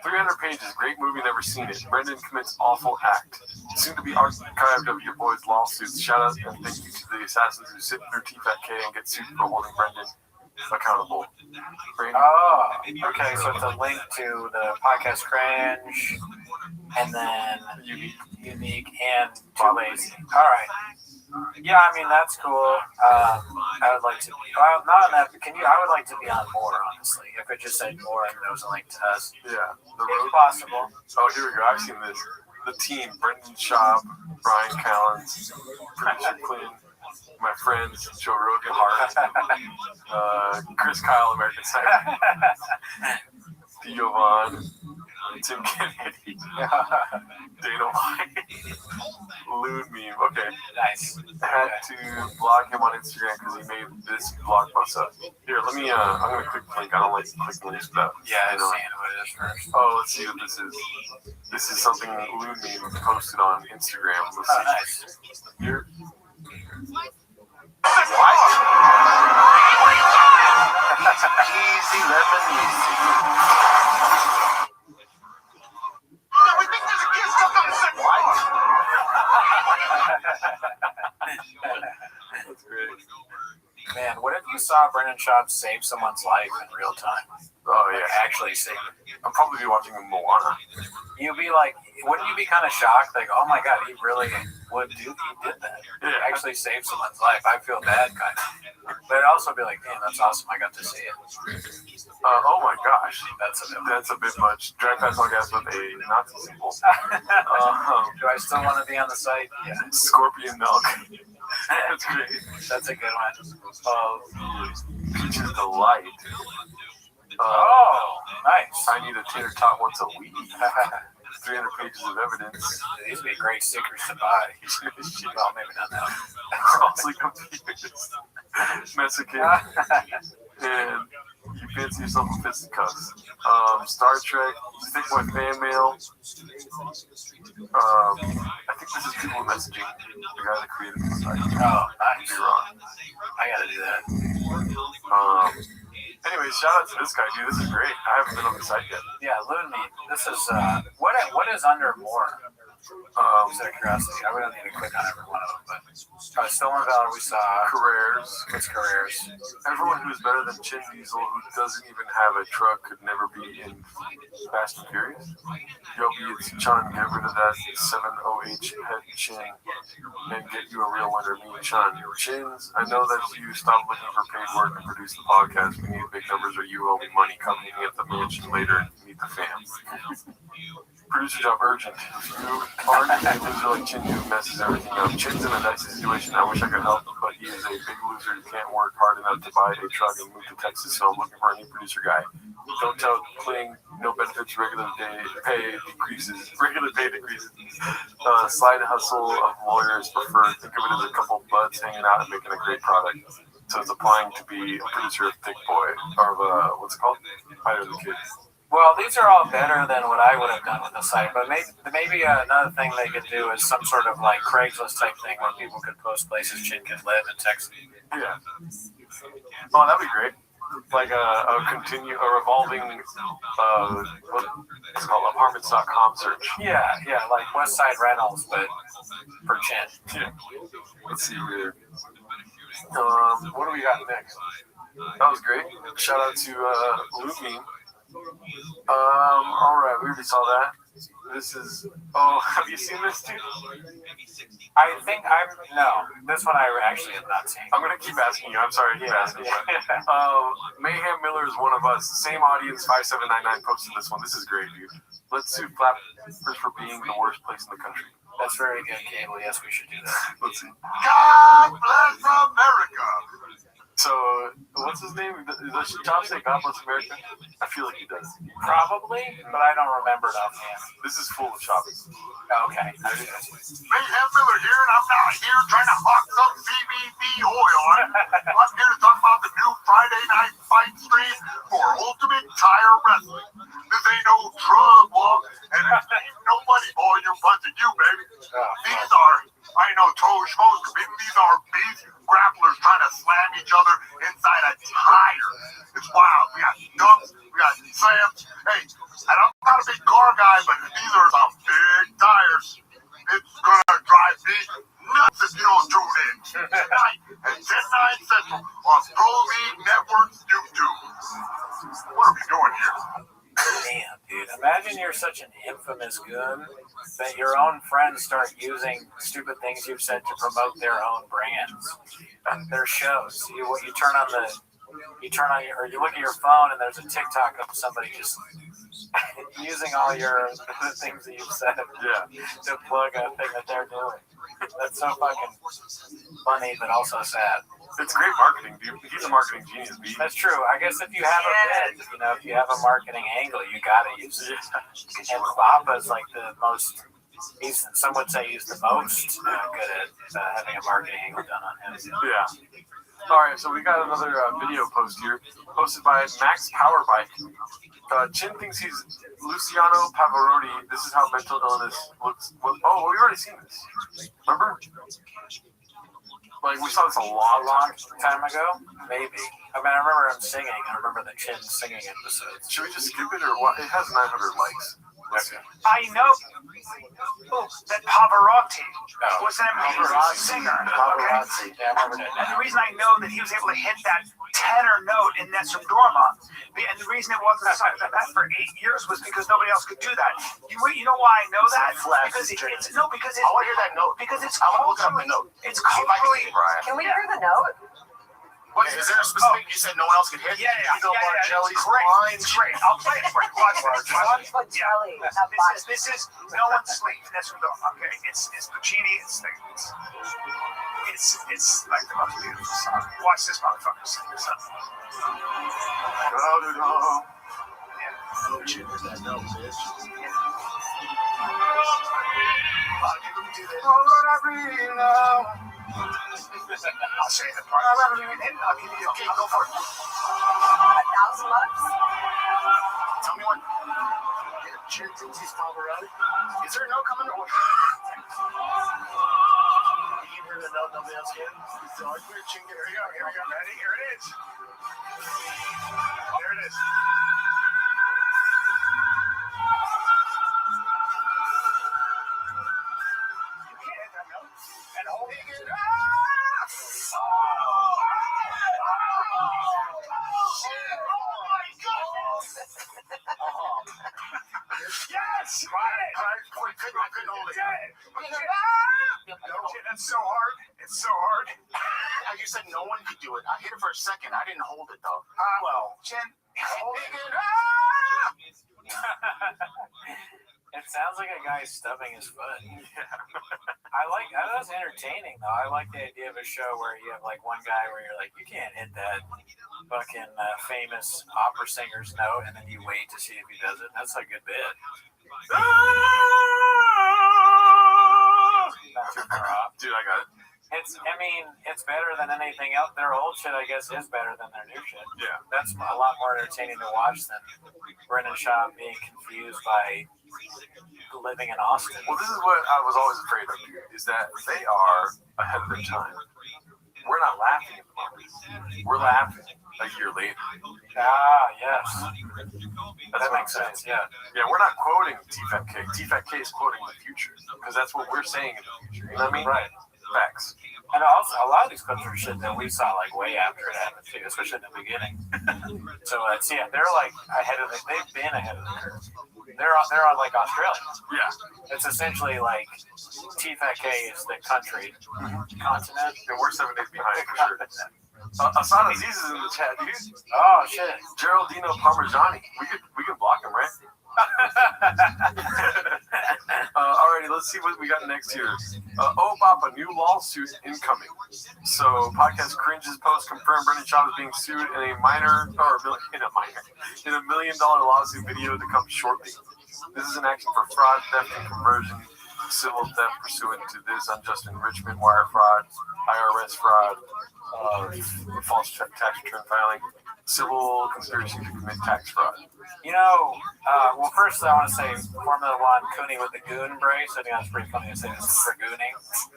300 pages. Great movie. Never seen it. Brendan commits awful act. Soon to be archived of your boys' lawsuits. Shout out and thank you to the assassins who sit through TFAT-K and get sued for holding Brendan accountable. Oh, okay. So it's a link to the podcast Cringe, and then Unique and Too Lazy. All right. Yeah, I mean that's cool. I would like to be not on that, but I would like to be on more, honestly. If it just said more and there was a link to us. Yeah, the road. If possible. Oh, here we go. I've seen this. The team: Brendan Schaub, Brian Callens, producer Quinn, my friends Joe Rogan, Hart, Chris Kyle, American Psycho, Theo Vaughn, Tim Kennedy, Dana White, Lewd Meme. Okay. Nice. I had to block him on Instagram because he made this blog post up. Here, let me, I'm going to click the link. I don't like clicking links for that. Yeah, I know what it is first. Oh, let's see what this is. This is something Lewd Meme posted on Instagram. Let's see. Nice. Here. What? Easy lemon easy. We think there's a kid stuck on the second floor. That's great. Man, what if you saw Brendan Schaub save someone's life in real time? Oh, yeah. Actually save it. I'll probably be watching Moana. You'd be like, wouldn't you be kind of shocked? Like, oh my God, he really would do, he did that. He actually saved someone's life. I feel bad, kind of. But I'd also be like, damn, that's awesome. I got to see it. Oh my gosh. That's a bit much. Drive past my gas with a Nazi symbol. Do I still want to be on the site? Yeah. Scorpion milk. That's great. That's a good one. Peaches Delight. Nice. I need a tater tot once a week. 300 pages of evidence. These would be great stickers to buy. Well, maybe not now. Crossly confused. Mexican. And you fancy yourself a fisticuffs. Star Trek. Stick my fan mail. I think this is people messaging the guy that created the site. Oh, nice. Be wrong. I gotta do that. Anyways, shout out to this guy, dude. This is great. I haven't been on the site yet. Yeah, Loon Meat. This is what is under more? Just out of curiosity, I don't need to click on every one of them, but Stolen Valor we saw. Careers. What's Careers? Everyone who's better than Chin Diesel, who doesn't even have a truck, could never be in Fast and Furious. Yobi, it's Chun. Get rid of that 7OH head chin and get you a real winner, me and Chun. Chins, I know that you stopped looking for paid work to produce the podcast. We need big numbers or you owe me money. Come meet me at the mansion later and meet the fam. Producer job urgent. If you aren't a loser like Chin who messes everything up. Chin's in a dicey situation. I wish I could help, but he is a big loser who can't work hard enough to buy a truck and move to Texas, so I'm looking for a new producer guy. Don't tell Kling, no benefits, regular pay decreases. Slide hustle of lawyers preferred. Think of it as a couple buds hanging out and making a great product. So it's applying to be a producer of Thick Boy, or of, what's it called? Fighter the Kid. Well, these are all better than what I would have done with the site, but maybe another thing they could do is some sort of like Craigslist type thing where people could post places Chin could live in Texas. Yeah. Oh, that'd be great. like a revolving what's it called, apartments.com search. Yeah, like West Side Rentals, but for Chin. Yeah. Let's see here. What do we got next? That was great. Shout out to Luke. All right, we already saw that. This is. Oh, have you seen this too? I think no. This one I actually have not seen. I'm gonna keep asking you. I'm sorry, I keep asking you. Mayhem Miller is one of us. Same audience, 5799 posted this one. This is great, dude. Let's sue Flappers for being the worst place in the country. That's very good, Cable. Yes, we should do that. Let's see. God bless America. So, what's his name? Does Chop say God bless America? I feel like he does. Probably, but I don't remember it offhand. This is full of choppers. Okay. Mayhem Miller here, and I'm not here trying to hawk some CBD oil. I'm here to talk about the new Friday night fight stream for Ultimate Tire Wrestling. This ain't no drug walk, and it ain't nobody boy, you're punching you, baby. These are, I know Toe Schmoes, these are beast grapplers trying to slam each other inside a tire. It's wild. We got dumps, we got slams. Hey, and I'm not a big car guy, but these are some big tires. It's gonna drive me nuts if you don't tune in. Tonight at 10/9 Central on Pro League Network's YouTube. What are we doing here? Damn, dude. Imagine you're such an infamous goon that your own friends start using stupid things you've said to promote their own brands, their shows. You look at your phone and there's a TikTok of somebody just using all the things that you've said to plug a thing that they're doing. That's so fucking funny, but also sad. It's great marketing, dude. He's a marketing genius, dude. That's true. I guess if you have a bid, if you have a marketing angle, you gotta use it. And Papa's like the most. Some would say he's the most good at having a marketing angle done on him. Yeah. All right, so we got another video post here, posted by Max Powerbike. Chin thinks he's Luciano Pavarotti. This is how mental illness looks. Well, we already seen this. Remember? Like, we saw this a long time ago? Maybe. I mean, I remember him singing. I remember the Chin singing episodes. Should we just skip it, or what? It has 900 likes. Okay. I know that Pavarotti was an amazing singer. Pavarotti. Yeah, I remember that. And the reason I know that he was able to hit that tenor note in Nessun Dorma, and the reason it wasn't something like that for 8 years was because nobody else could do that. You know why I know that? Because it's I want to hear that note. Because it's I want to look up the note. It's culturally. Can we hear the note? What, is there a specific? You said no one else could hit? Yeah. Margelli's Line. It's great. I'll play it for you. Watch this. Jelly. This is No One's Sleep. That's what okay. It's Puccini. It's like the most beautiful song. Watch this motherfucker sing this up. I'll say the part. I'll give you okay, go for it. $1,000? Tell me what. Chin thinks he's Pavarotti. Is there a note coming? Or you hear the note, nobody else can? So I put a chin. Here we go. Ready? Here it is. There it is. And holding it. Yes! I couldn't hold it. That's so hard. It's so hard. You said no one could do it. I hit it for a second. I didn't hold it though. Jen, holding it. It sounds like a guy stubbing his foot. That's entertaining though. I like the idea of a show where you have like one guy where you're like, you can't hit that fucking famous opera singer's note, and then you wait to see if he does it. That's a good bit. Not too far off. Dude, I got it. It's better than anything else. Their old shit, I guess, is better than their new shit. Yeah. That's a lot more entertaining to watch than Brendan Shaw being confused by living in Austin. Well, this is what I was always afraid of, is that they are ahead of their time. We're not laughing at the moment. We're laughing a year later. Yes. That makes sense. Yeah, we're not quoting T-Fat-K. T-Fat-K is quoting the future because that's what we're saying in the future. You know what I mean? Right. Facts. And also, a lot of these clips are shit that we saw like way after it happened too, especially in the beginning. So they're like ahead of they've been ahead of the curve. They're on like Australia. Yeah. It's essentially like T-Fat-K is the country, continent. And we're 7 days behind for sure. Asad Aziz is in the chat, dude. Oh shit. Geraldino Parmigiani. We could block him, right? Alrighty, let's see what we got next here. Bop, a new lawsuit incoming. So, podcast cringes post confirmed Brendan Schaub is being sued in a $1 million lawsuit video to come shortly. This is an action for fraud, theft, and conversion, civil theft pursuant to this, unjust enrichment, wire fraud, IRS fraud, false tax return filing, civil conspiracy to commit tax fraud. Well, first I want to say Formula One Cooney with the goon brace. I think that's pretty funny to say this is for gooning.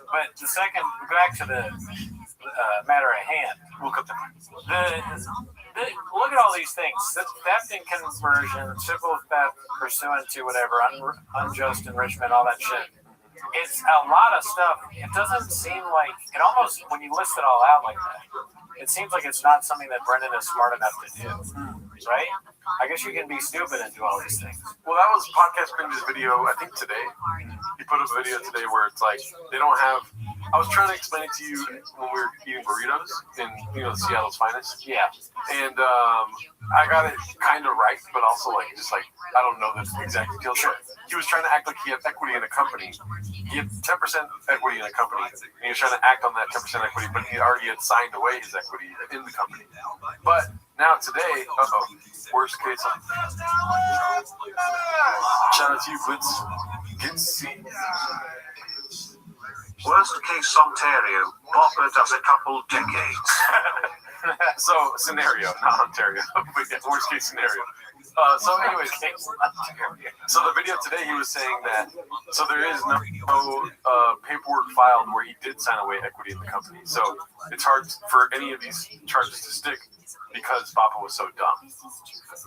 But the second, back to the matter at hand. We'll cut Look at all these things: theft and conversion, civil theft pursuant to whatever, unjust enrichment, all that shit. It's a lot of stuff. It doesn't seem like it almost when you list it all out like that. It seems like it's not something that Brendan is smart enough to do, right? I guess you can be stupid and do all these things. Well, that was Podcast Cringe's video, I think today. He put up a video today where it's like, they don't have, I was trying to explain it to you when we were eating burritos in, Seattle's finest. Yeah. And I got it kind of right, but also I don't know the exact details. Sure. He was trying to act like he had equity in a company. He had 10% equity in a company, and he was trying to act on that 10% equity, but he already had signed away his equity in the company. But now today, worst case. Shout out to you, Blitz. Get seen. Worst case Ontario, Bopper does a couple decades. So, scenario, not Ontario. Worst case scenario. So anyways, so the video today he was saying that there is no paperwork filed where he did sign away equity in the company. So it's hard for any of these charges to stick because Bopper was so dumb.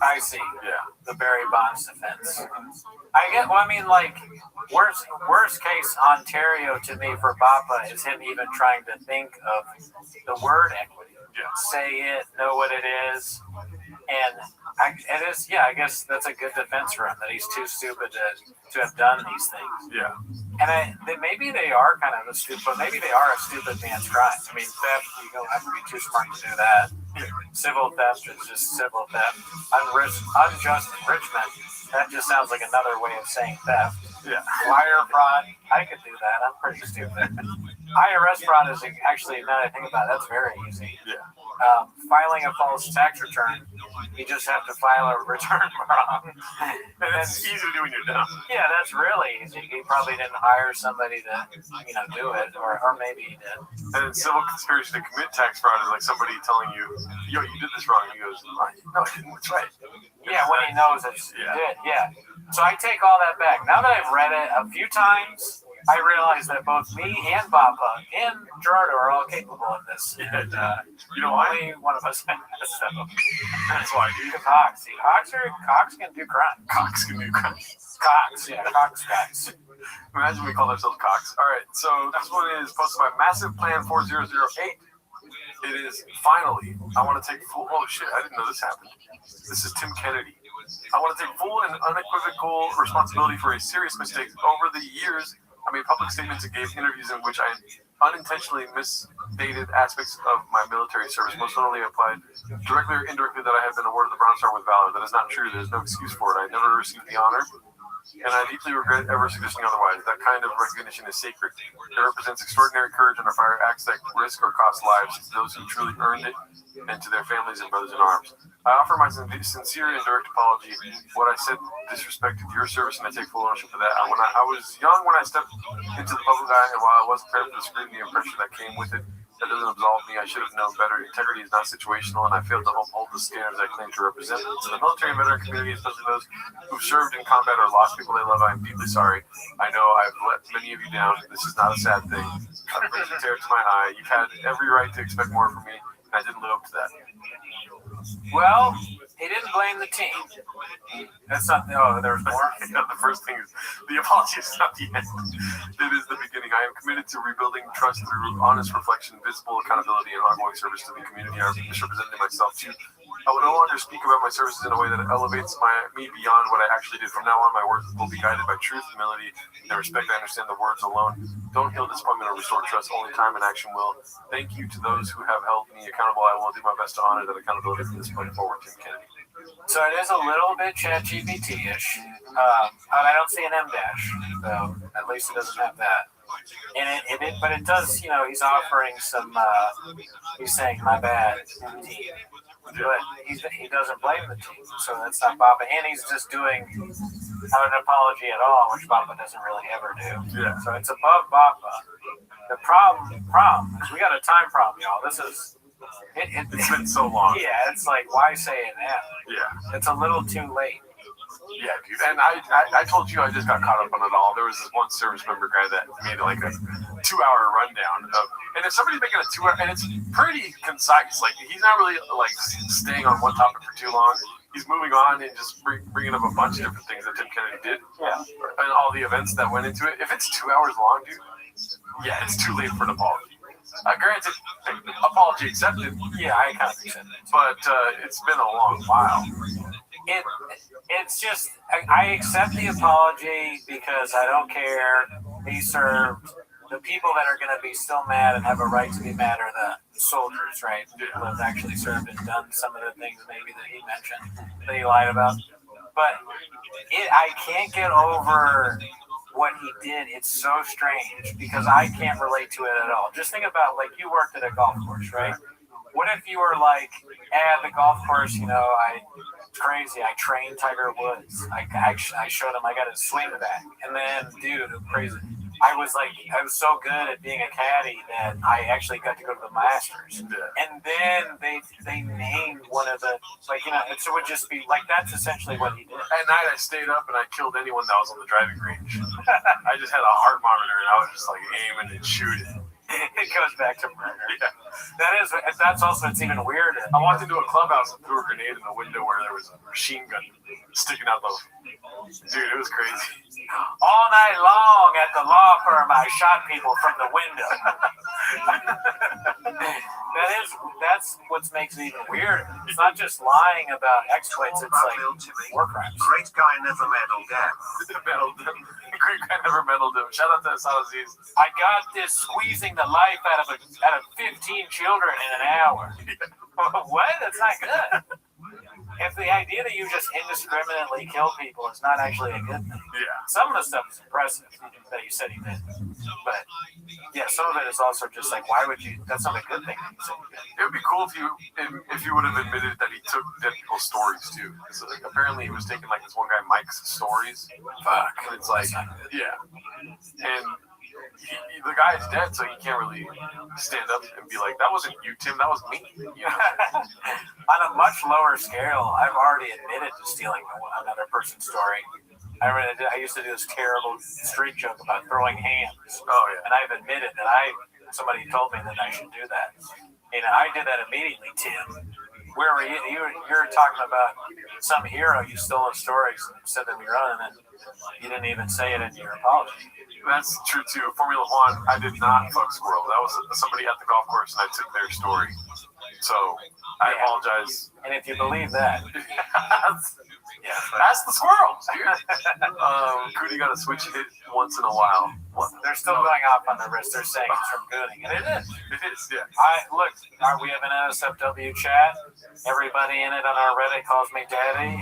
I see. Yeah. The Barry Bonds defense. Worst case Ontario to me for Bopper is him even trying to think of the word equity. Yeah. Say it, know what it is. And I guess that's a good defense for him, that he's too stupid to have done these things. Yeah. And maybe they are kind of maybe they are a stupid man's crime. I mean, theft, you don't have to be too smart to do that. Civil theft is just civil theft. Unjust enrichment, that just sounds like another way of saying theft. Yeah. Wire fraud, I could do that. I'm pretty stupid. IRS fraud is actually, now that I think about it, that's very easy. Yeah. Filing a false tax return, you just have to file a return wrong. And that's easy to do when you're dumb. Yeah, that's really easy. He probably didn't hire somebody to, do it, or maybe he did. And civil conspiracy to commit tax fraud is like somebody telling you, yo, you did this wrong. And he goes, no, I didn't. That's right. Yeah, when he knows it's did. Yeah. So I take all that back. Now that I've read it a few times, I realize that both me and Bappa and Gerardo are all capable of this. And, only one of us has. So that's why, dude. Cox. See, Cox can do crime. Cox can do crime. Cox, yeah, Cox guys. Imagine we call ourselves Cox. All right, so this one is posted by Massive Plan 4008. It is finally, I want to take full, oh shit, I didn't know this happened. This is Tim Kennedy. I want to take full and unequivocal responsibility for a serious mistake. Over the years, I made public statements and gave interviews in which I unintentionally misstated aspects of my military service, most notably applied directly or indirectly that I had been awarded the Bronze Star with Valor. That is not true. There's no excuse for it. I never received the honor, and I deeply regret ever suggesting otherwise. That kind of recognition is sacred. It represents extraordinary courage under fire, acts that risk or cost lives to those who truly earned it, and to their families and brothers in arms. I offer my sincere and direct apology. What I said disrespected your service, and I take full ownership of that. When I was young when I stepped into the public eye, and while I wasn't prepared for the scrutiny and pressure that came with it, that doesn't absolve me. I should have known better. Integrity is not situational, and I failed to uphold the standards I claim to represent. To the military and veteran community, especially those who've served in combat or lost people they love, I am deeply sorry. I know I've let many of you down. This is not a sad thing. It brings a tear to my eye. You've had every right to expect more from me, and I didn't live up to that. Well, he didn't blame the team. That's not. Oh, there's more. The first thing is the apology is not the end. It is the beginning. I am committed to rebuilding trust through honest reflection, visible accountability, and ongoing service to the community. I misrepresented myself too. I will no longer speak about my services in a way that elevates me beyond what I actually did. From now on, my words will be guided by truth, humility, and respect. I understand the words alone don't heal disappointment or restore trust. Only time and action will. Thank you to those who have held me accountable. I will do my best to honor that accountability from this point forward. Tim Kennedy. So it is a little bit ChatGPT-ish. And I don't see an M dash, so at least it doesn't have that. But it does, he's offering some, he's saying, my bad, team. But he doesn't blame the team, so that's not Papa. And he's just doing an apology at all, which Papa doesn't really ever do. Yeah. So it's above Papa. The problem is we got a time problem, y'all. This is... It's been so long. Yeah, it's like, why say it now? Yeah. It's a little too late. Yeah, dude. And I told you I just got caught up on it all. There was this one service member guy that made like a 2-hour rundown of, and if somebody's making a 2-hour, and it's pretty concise, like he's not really like staying on one topic for too long. He's moving on and just bringing up a bunch of different things that Tim Kennedy did. Yeah. And all the events that went into it. If it's 2 hours long, dude, yeah, it's too late for an apology. Granted, apology accepted. Yeah, I kind of accept it. But it's been a long while. It's just, I accept the apology because I don't care. He served. The people that are going to be still mad and have a right to be mad are the soldiers, right? People that have actually served and done some of the things maybe that he mentioned that he lied about. But I can't get over what he did. It's so strange because I can't relate to it at all. Just think about, like, you worked at a golf course, right? What if you were like, at the golf course, it's crazy. I trained Tiger Woods. I showed him I got his swing back. And then, dude, crazy. I was so good at being a caddy that I actually got to go to the Masters. And then they named one of the, it would just be like, that's essentially what he did. At night, I stayed up and I killed anyone that was on the driving range. I just had a heart monitor and I was just like aiming and shooting. It goes back to murder. Yeah. That's also, it's even weirder. I walked into a clubhouse and threw a grenade in the window where there was a machine gun sticking out the... Dude, it was crazy. All night long at the law firm, I shot people from the window. That's what makes it even weirder. It's not just lying about exploits, it's like war crimes. Great guy never meddled him. Great guy never meddled him. Shout out to Salaziz. I got this squeezing the life out of 15 children in an hour. What? That's not good. If the idea that you just indiscriminately kill people is not actually a good thing. Yeah. Some of the stuff is impressive that you said he did. But, yeah, some of it is also just like, why would you? That's not a good thing that you said you did. It would be cool if you would have admitted that he took dead people's stories, too. So, apparently he was taking, this one guy Mike's stories. Fuck. And it's like, yeah. And... the guy's dead, so he can't really stand up and be like, that wasn't you, Tim, that was me. On a much lower scale, I've already admitted to stealing another person's story. I used to do this terrible street joke about throwing hams. Oh, yeah. And I've admitted that somebody told me that I should do that. I did that immediately, Tim. Where were you? You're talking about some hero you stole his stories and said them your own, and then you didn't even say it in your apology. That's true too. Formula One, I did not fuck Squirrel. That was somebody at the golf course, and I took their story. So I apologize. And if you believe that, that's the Squirrels, dude. Cootie got a switch hit once in a while. They're still going off on the wrist. They're saying it's from Gooning, and it is. It is, yeah. We have an NSFW chat. Everybody in it on our Reddit calls me Daddy.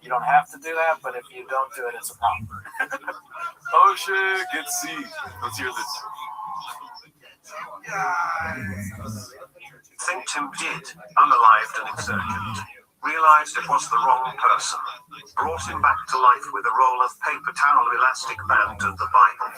You don't have to do that, but if you don't do it, it's a problem. Oh shit, get C. Let's hear this. Think Tim did unalived an insurgent. realized it was the wrong person, brought him back to life with a roll of paper towel, elastic band, and the Bible.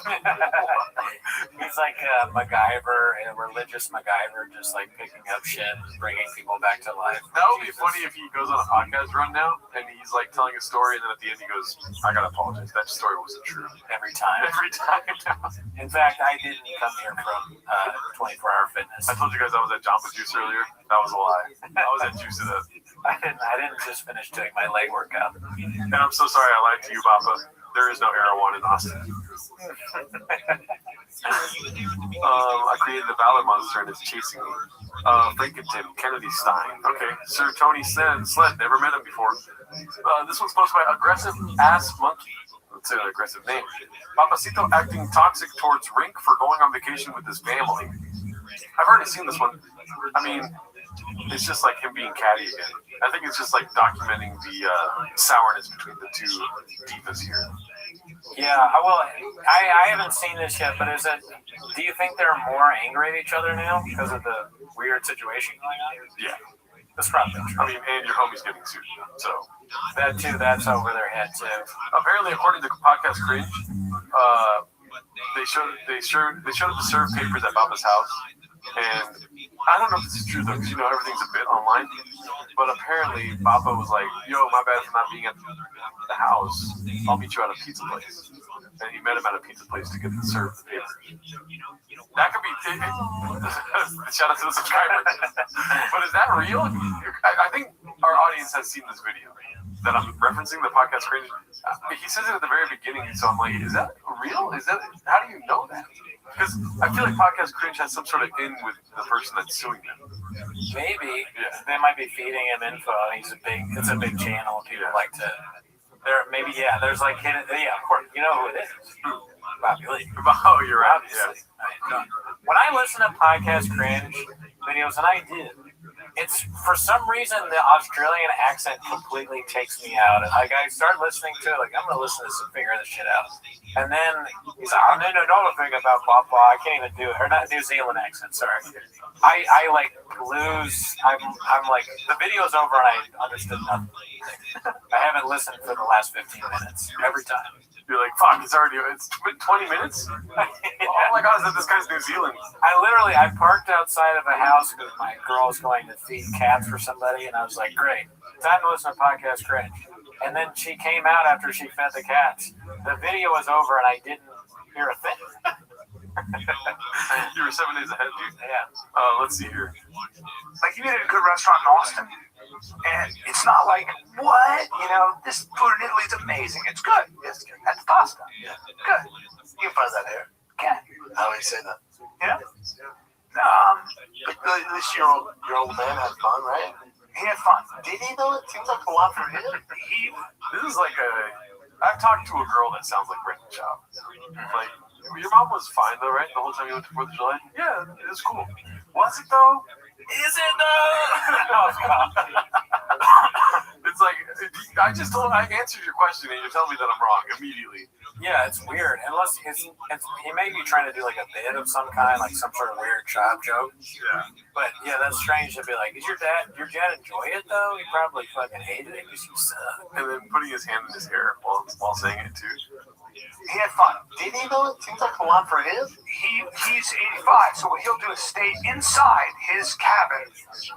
He's like a MacGyver, a religious MacGyver, just like picking up shit, bringing people back to life. That would be funny if he goes on a podcast run now and he's like telling a story and then at the end he goes, I gotta apologize, that story wasn't true. Every time. Every time. In fact, I didn't come here from 24-hour fitness. I told you guys I was at Jamba Juice earlier. That was a lie. I was at Juice It Up. I didn't just finish doing my leg workout. And I'm so sorry I lied to you, Papa. There is no Erewhon in Austin. I created the Valor Monster and it's chasing me. Frankentin, Kennedy Stein. Okay, Sir Tony Sled, never met him before. This one's posted by Aggressive Ass Monkey. That's an aggressive name. Papacito acting toxic towards Rink for going on vacation with his family. I've already seen this one. I mean, it's just like him being catty again. I think it's just like documenting the sourness between the two divas here. Yeah, well, I haven't seen this yet, but do you think they're more angry at each other now because of the weird situation going on? Yeah. That's probably true. I mean, and your homie's getting sued, so. That too, that's over their head too. Apparently, according to Podcast Cringe, they showed up to serve papers at Papa's house, and I don't know if this is true though, because everything's a bit online. But apparently, Papa was like, "Yo, my bad for not being at the house. I'll meet you at a pizza place." And he met him at a pizza place to get to serve the papers. That could be shout out to the subscriber. But is that real? I think our audience has seen this video that I'm referencing, the Podcast Cringe. He says it at the very beginning, so I'm like, is that real? How do you know that? Because I feel like Podcast Cringe has some sort of in with the person that's suing them. Maybe. Yeah. They might be feeding him info. It's a big channel. People like to. There's like, of course, you know who it is. Bobby Lee. Oh, you're right. Obviously. Yeah. When I listen to Podcast Cringe videos, and I did, it's for some reason the Australian accent completely takes me out. And like I start listening to it, like I'm gonna listen to this and figure this shit out. And then he's like, I don't know the thing about Papa. I can't even do it. Or not New Zealand accent. Sorry. I like lose. I'm like the video's over and I understood nothing. I haven't listened for the last 15 minutes every time. You're like, fuck, it's 20 minutes? Oh my god, this guy's New Zealand. I parked outside of a house because my girl was going to feed cats for somebody, and I was like, great, time to listen to Podcast Cringe. And then she came out after she fed the cats. The video was over, and I didn't hear a thing. You were 7 days ahead, dude. Yeah. Let's see here. Like, you ate at a good restaurant in Austin, and it's not like, what? This food in Italy is amazing. It's good. It's good. That's pasta. Yeah. Good. You can find that here. Can. How do you say that? Yeah. But at least your old man had fun, right? He had fun. Did he though? It seems like a lot for him. This is like I've talked to a girl that sounds like Brendan Schaub. Like, your mom was fine though, right? The whole time you went to 4th of July? Yeah, it was cool. Was it though? Is it though? Oh, God. It's like, I answered your question and you're telling me that I'm wrong immediately. Yeah, it's weird. Unless he may be trying to do like a bit of some kind, like some sort of weird child joke. Yeah. But yeah, that's strange to be like, did your dad enjoy it though? He probably fucking hated it because you suck. And then putting his hand in his hair while saying it too. He had fun. Did he though? It seems like a lot for him. He's 85, so what he'll do is stay inside his cabin,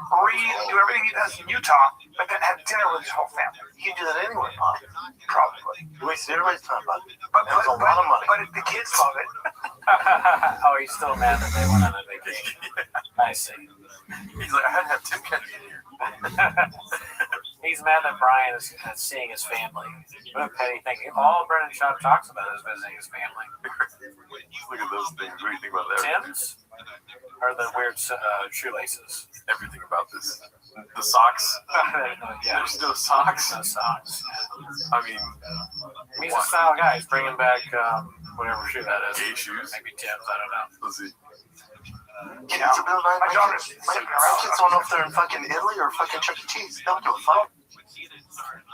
breathe, do everything he does in Utah, but then have dinner with his whole family. He can do that anywhere, Pop. Probably. He wastes everybody's time, but that's a lot of money. But the kids love it. Oh, he's still mad that they went on a vacation. I see. He's like, I had to have Tim Kennedy in here. He's mad that Brian is seeing his family. What a petty thing. All Brendan Schaub talks about is visiting his family. Look at those things. What do you think about that? Tim's? Or the weird shoelaces? Everything about this. The socks? Yeah. There's no socks? No socks. I mean, he's a style guy. He's bringing back whatever shoe that is. Gay shoes? Maybe Tim's. I don't know. Let's see. My daughter's sleeping around. Kids don't know if they're in fucking Italy or fucking Chuck E. Cheese. They don't give a fuck.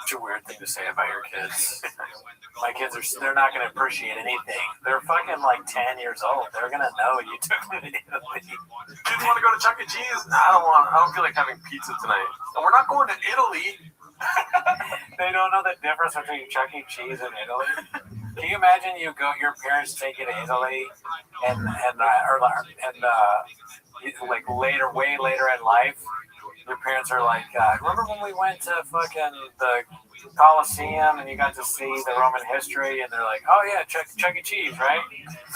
Such a weird thing to say about your kids. My kids they're not going to appreciate anything. They're fucking like 10 years old. They're going to know you took them to Italy. Kids want to go to Chuck E. Cheese? I don't feel like having pizza tonight. And we're not going to Italy. They don't know the difference between Chuck E. Cheese and Italy. Can you imagine your parents take you to Italy and way later in life, your parents are like, remember when we went to fucking the Coliseum and you got to see the Roman history? And they're like, oh yeah, Chuck E. Cheese, right?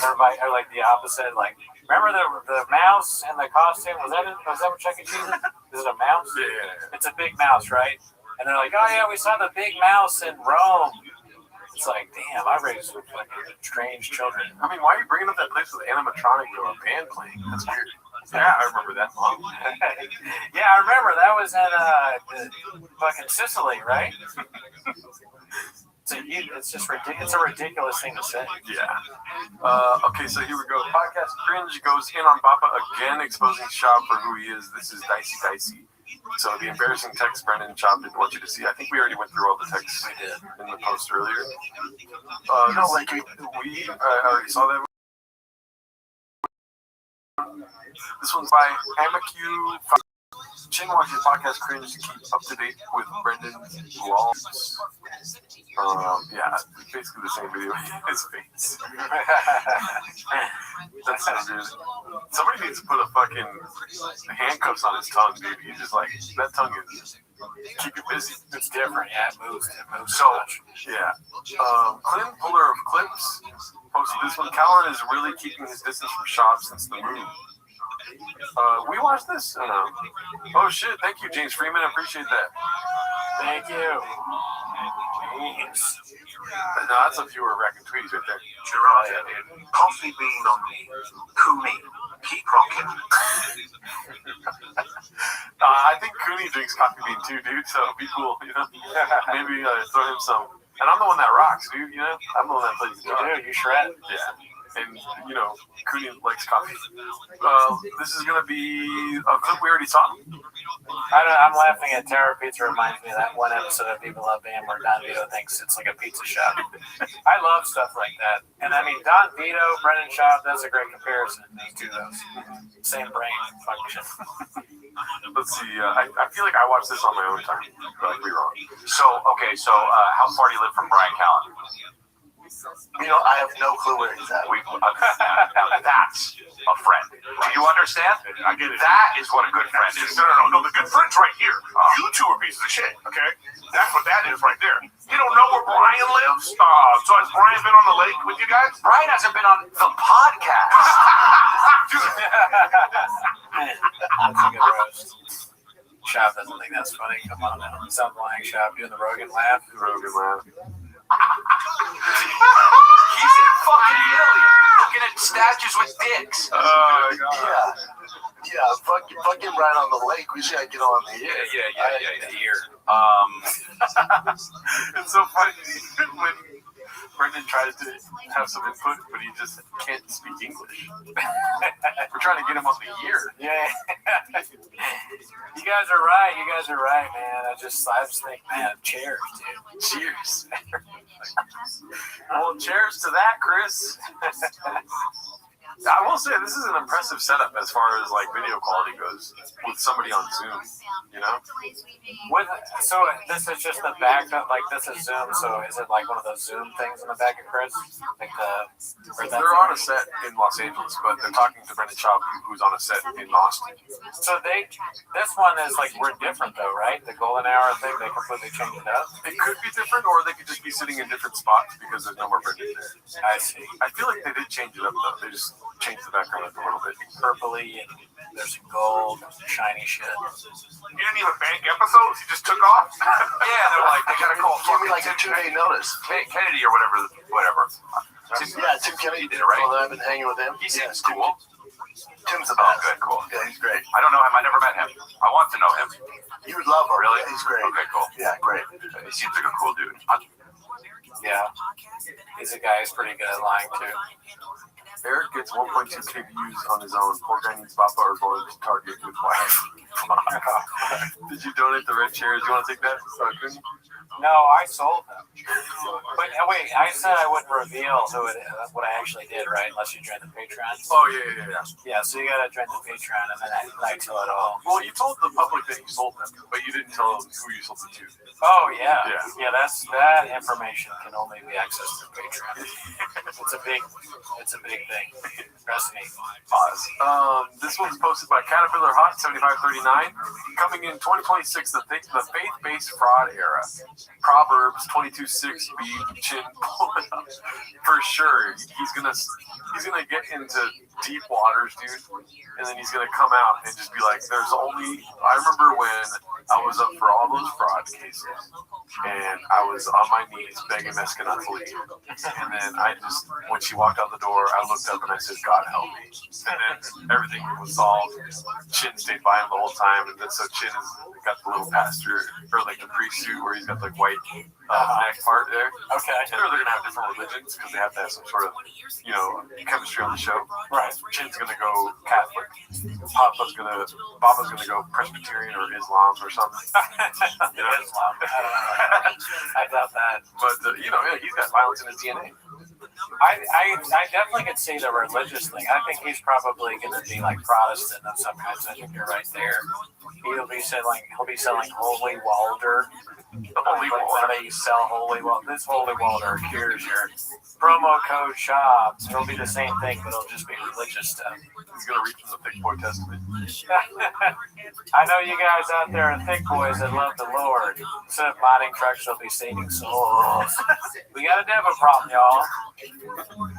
Or like the opposite, like, remember the mouse and the costume? Was that what Chuck E. Cheese is? Is it a mouse? Yeah. It's a big mouse, right? And they're like, oh yeah, we saw the big mouse in Rome. It's like, damn, I raised some fucking strange children. I mean, why are you bringing up that place with animatronic or a band playing? That's weird. Yeah, I remember that, Mom. Yeah, I remember. That was at fucking Sicily, right? It's just ridiculous. It's a ridiculous thing to say. Yeah. Okay, so here we go. Podcast Cringe goes in on Bappa again, exposing Shab for who he is. This is Dicey. So the embarrassing text Brendan Shab didn't want you to see. I think we already went through all the texts in the post earlier. I already saw that. This one's by Hamaku. Chin watches Podcast Cringe to keep up to date with Brendan's vlogs. Yeah, basically the same video. His face. That's so good. Somebody needs to put a fucking handcuffs on his tongue, dude. He's just like, that tongue is keep you busy. It's different. Yeah, it moves so much. Yeah. Clint Puller of Clips posted this one. Callan is really keeping his distance from Shab since the move. We watched this? Oh shit, thank you, James Freeman. I appreciate that. Thank you. James. No, that's a viewer racking tweets right there. Gerard, coffee bean on me. Kumi, keep rocking. I think Cooney drinks coffee bean too, dude, so it'd be cool, you know? Maybe throw him some. And I'm the one that rocks, dude, you know? I'm the one that plays the guitar. You shred. Yeah. And, you know, Cooney likes coffee. This is going to be a clip we already saw. I'm laughing at Terra Pizza. Reminds me of that one episode of Viva La Bam where Don Vito thinks it's like a pizza shop. I love stuff like that. And I mean, Don Vito, Brendan Schaub, that's a great comparison. These two, those. Same brain function. Let's see. I feel like I watched this on my own time. But I could be wrong. So how far do you live from Brian Callen? You know, I have no clue where he's at. That's a friend. Do you understand? I get it. That is what a good friend is. No, the good friend's right here. You two are pieces of shit, okay? That's what that is right there. You don't know where Brian lives? So has Brian been on the lake with you guys? Brian hasn't been on the podcast. That's a good roast. Shop doesn't think that's funny. Come on now. Stop lying, Shop. Doing the Rogan laugh. He's in fucking Italy looking at statues with dicks. Yeah, fucking right on the lake. We should get on the ear. Yeah, the ear. It's so funny when Brendan tries to have some input, but he just can't speak English. We're trying to get him on the ear. Yeah. You guys are right, man. I just think, man, cheers, dude. Cheers. Well, cheers to that, Chris. I will say this is an impressive setup as far as like video quality goes with somebody on Zoom, you know? So this is just the back of, like, this is Zoom, so is it like one of those Zoom things in the back of Chris? Like they're on a set in Los Angeles, but they're talking to Brendan Schaub, who's on a set in Austin. So this one is like, we're different though, right? The golden hour thing, they completely changed it up? It could be different, or they could just be sitting in different spots because there's no more Brendan there. I see. I feel like they did change it up though. They just changed the background up a little bit. Purpley, and there's some gold, shiny shit. You didn't even bank episodes? You just took off? Yeah, they're like, they gotta call Give me like a 2-day notice. Kennedy or whatever. Tim Kennedy did it, right? Well, I've been hanging with him. He seems cool. Tim's the best. Good, cool. Yeah, he's great. I don't know him. I never met him. I want to know him. You would love him. Really? Yeah, he's great. Okay, cool. Yeah, great. He seems like a cool dude. Yeah. He's a guy who's pretty good at lying too. Eric gets 1.2k views on his own. Poor guy needs Bappa or going to Target with wife. Did you donate the red chairs? You want to take that? No, I sold them. But wait, I said I wouldn't reveal what I actually did, right? Unless you join the Patreon. Oh, yeah. Yeah, so you gotta join the Patreon, and then I tell it all. Well, you told the public that you sold them, but you didn't tell them who you sold them to. Oh, yeah. That information can only be accessed through Patreon. It's a big thing. Trust me. Pause. This one's posted by Caterpillar Hot 7539. Coming in 2026, the faith-based fraud era. Proverbs 22:6b chin pull it up. For sure. He's gonna get into deep waters, dude, and then he's gonna come out and just be like, I remember when I was up for all those fraud cases and I was on my knees begging Meska not to leave, and then when she walked out the door, I looked up and I said, God help me, and then everything was solved. Chin stayed by him the whole time, and then so Chin has got the little pastor or like the priest suit where he's got like white neck part there. Okay. And they're gonna have different religions because they have to have some sort of chemistry on the show. Right. Chin's gonna go Catholic. Baba's gonna go Presbyterian or Islam or something. Islam. I doubt that. But he's got violence in his DNA. I definitely could see the religious thing. I think he's probably going to be like Protestant of some kind. I think you're right there. He'll be selling Holy Walder. They sell Holy Walder. This Holy Walder cures your promo code shops. It'll be the same thing, but it'll just be religious stuff. He's going to read from the Thick Boy Testament. I know you guys out there are thick boys that love the Lord. Instead of modding trucks, they'll be saving souls. We got a devil problem, y'all.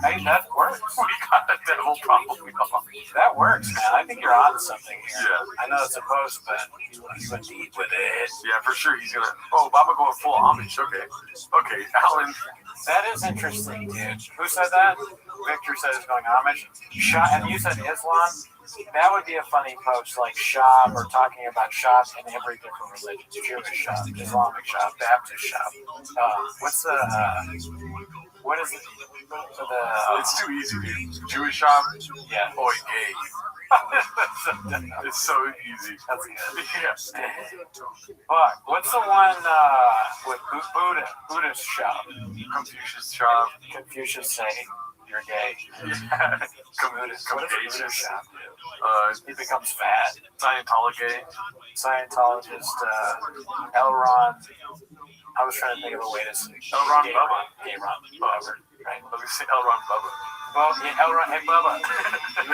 Hey, that works. We got a devil problem, y'all. That works, man. I think you're on something here. Yeah. I know it's a post, but you went deep with it. Yeah, for sure. He's going to... Oh, Baba going full Amish. Okay, Alan. That is interesting, dude. Who said that? Victor said it's going Amish. And you said Islam? That would be a funny post, like shop or talking about shops in every different religion. Jewish shop, Islamic shop, Baptist shop. What is it? It's too easy, dude. Jewish shop? Yeah. Boy, gay. It's so easy. That's good. Yeah. Fuck. What's the one with Buddhist shop? Confucius shop. Confucius saying you're gay. Yeah. Buddhist shop. He becomes fat. Scientologist. L. Ron. I was trying to think of a way to say L. Ron Bubba. Gay Ron Bubba. Right. Let me say L. Ron Bubba. Well, yeah, L. Ron. Hey, Bubba. You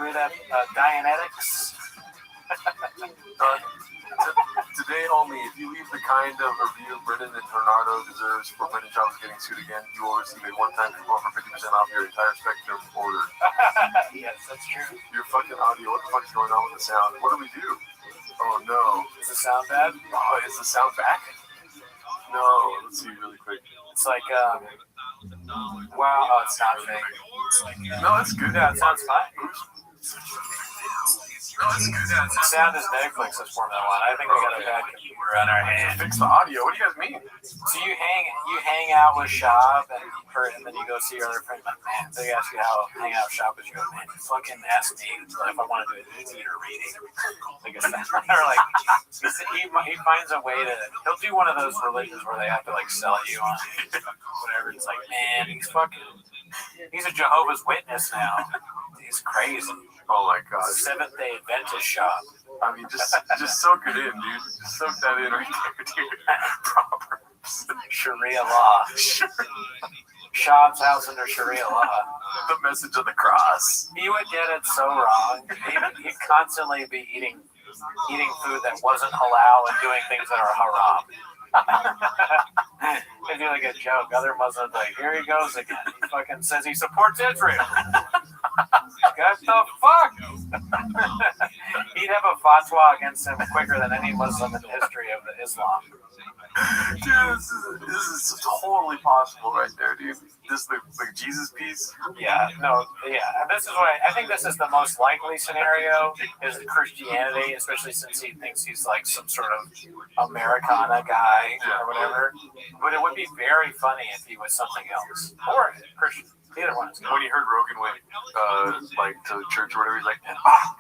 read that Dianetics? Today only, if you leave the kind of review Brendan and Bernardo deserves for Brendan Jones getting sued again, you will receive a one-time coupon for 50% off your entire Spectrum order. Yes, that's true. Your fucking audio, what the fuck is going on with the sound? What do we do? Oh no. Is the sound bad? Oh, is the sound back? No, let's see really quick. It's like, wow, oh, it's not fake. It's like, no, it's good. Yeah, it sounds fine. The sound is Netflix is Formula One. I think we got a bad computer on our hands. Fix the audio. What do you guys mean? So you hang out with Shab and then you go see your other friend. Like, man, they ask you how hang out with Shab is. You go, man, you fucking ask me if I want to do a theater reading. Like it's or like he finds a way to. He'll do one of those religions where they have to like sell you on whatever. It's like, man, he's a Jehovah's Witness now. He's crazy. Oh my God. Seventh-day Adventist shop. I mean, just soak it in, dude. Just soak that in right there, dude. Proverbs. Sharia law. Shab's house under Sharia law. The message of the cross. He would get it so wrong. He'd constantly be eating food that wasn't halal and doing things that are haram. It'd be like a joke. Other Muslims like, here he goes again. He fucking says he supports Israel. What the fuck? He'd have a fatwa against him quicker than any Muslim in the history of Islam. Dude, this is totally possible right there, dude. This the Jesus piece. Yeah, no, yeah. And this is why I think this is the most likely scenario is Christianity, especially since he thinks he's like some sort of Americana guy or whatever. But it would be very funny if he was something else or Christian. Either one is good. When he heard Rogan went like to church or whatever, he's like, "Fuck."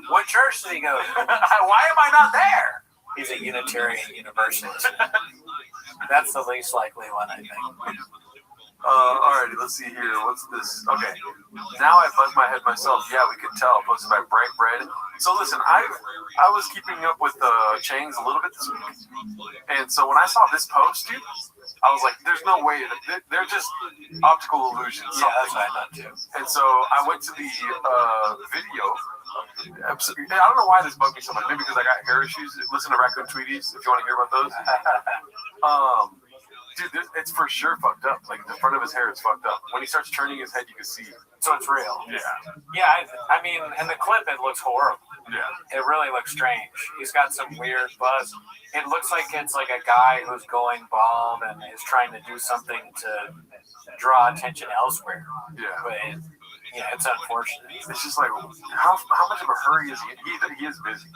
What church did he go to? Why am I not there? He's a Unitarian Universalist. That's the least likely one, I think. Alrighty, let's see here. What's this? Okay. Now I buzz my head myself. Yeah, we could tell. Posted by Bright Bread. So listen, I was keeping up with Chang's a little bit this week. And so when I saw this post, dude, I was like, there's no way. They're just optical illusions. Yeah, that's what I thought too. And so I went to the video. I don't know why this bugged me so much. Maybe because I got hair issues. Listen to Raccoon Tweeties if you want to hear about those. Dude, it's for sure fucked up. Like, the front of his hair is fucked up. When he starts turning his head, you can see it. So it's real. Yeah. Yeah, I mean, in the clip, it looks horrible. Yeah. It really looks strange. He's got some weird buzz. It looks like it's like a guy who's going bald and is trying to do something to draw attention elsewhere. Yeah. But it's unfortunate. It's just like, how much of a hurry is he? He is busy.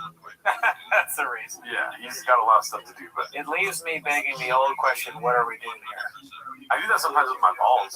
That's the reason. Yeah, he's got a lot of stuff to do. But it leaves me begging the old question, what are we doing here? I do that sometimes with my balls.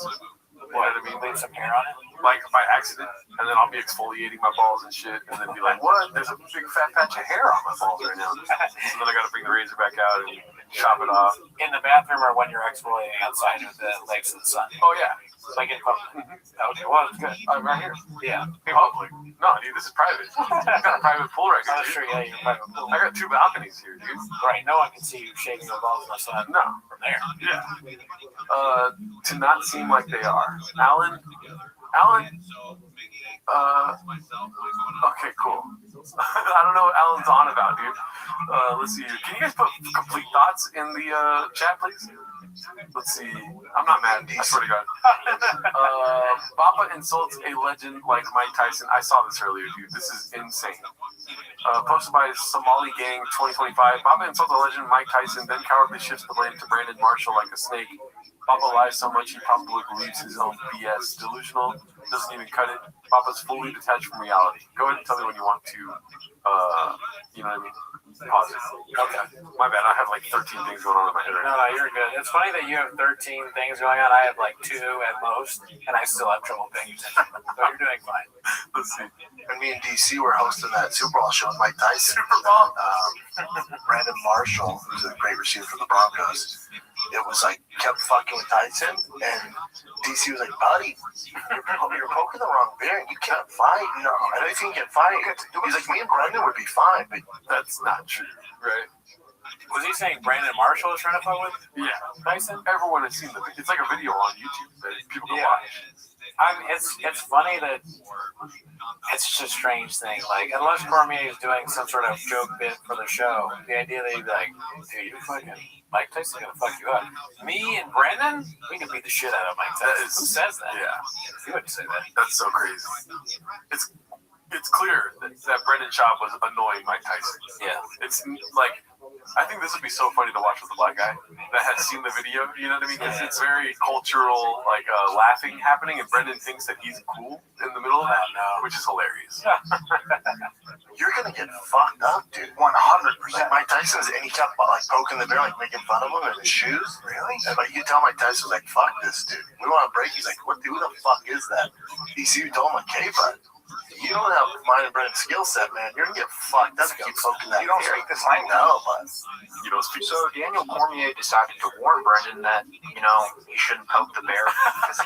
You know what I mean? Leave some hair on it? Like by accident, and then I'll be exfoliating my balls and shit, and then be like, what? There's a big fat patch of hair on my balls right now. So then I gotta bring the razor back out and chop it off. In the bathroom or when you're exfoliating outside of the legs of the sun? Oh, yeah. Like in public? Okay, well, it's good. Right here. Yeah. Public? No, dude, this is private. I got a private pool right here. Oh, sure, yeah, you're private pool. I got 2 balconies here, dude. Right, no one can see you shaving your balls in the sun. No. From there. Yeah. To not seem like they are. Alan. Okay, cool. I don't know what Alan's on about, dude. Let's see. Can you guys put complete thoughts in the chat, please? Let's see. I'm not mad. I swear to God. Bappa insults a legend like Mike Tyson. I saw this earlier, dude. This is insane. Posted by Somali Gang 2025. Bappa insults a legend Mike Tyson, then cowardly shifts the blame to Brandon Marshall like a snake. Bappa lies so much he probably believes his own BS. Delusional, doesn't even cut it. Bappa's fully detached from reality. Go ahead and tell me when you want to, you know what I mean? Pause it. Okay. My bad. I have like 13 things going on in my head right now. No, you're good. It's funny that you have 13 things going on. I have like 2 at most, and I still have trouble paying attention. So you're doing fine. Let's see. And me and DC were hosting that Super Bowl show with Mike Tyson. Super Bowl? Brandon Marshall, who's a great receiver for the Broncos, it was like, kept fucking with Tyson, and DC was like, buddy, you're poking the wrong bear, you can't fight. No, I don't think you can fight. He's like, me and Brandon would be fine, but that's not true, right? Was he saying Brandon Marshall is trying to fight with? Yeah. Tyson? Everyone has seen the video. It's like a video on YouTube that people can watch. I mean, it's funny that it's just a strange thing. Like, unless Cormier is doing some sort of joke bit for the show, the idea that he'd be like, dude, you fucking Mike Tyson's gonna fuck you up. Me and Brandon, we can beat the shit out of Mike Tyson. Who says that? Yeah. He wouldn't say that. That's so crazy. It's clear that Brendan Schaub was annoying Mike Tyson. Yeah. It's like, I think this would be so funny to watch with a black guy that has seen the video. You know what I mean? Because it's very cultural, like laughing happening, and Brendan thinks that he's cool in the middle of that, which is hilarious. you're gonna get fucked up, dude. 100%. Mike Tyson's, and he kept like poking the bear, like making fun of him in his shoes. Really? And like you tell Mike Tyson, like, fuck this dude. We want to break. He's like, what? Who the fuck is that? He told him, like, hey, bud. You don't have mine and Brennan's skill set, man. You're gonna get fucked up if you keep poking that. You don't speak this language. No, but you don't speak. So Daniel Cormier decided to warn Brendan that, you know, he shouldn't poke the bear because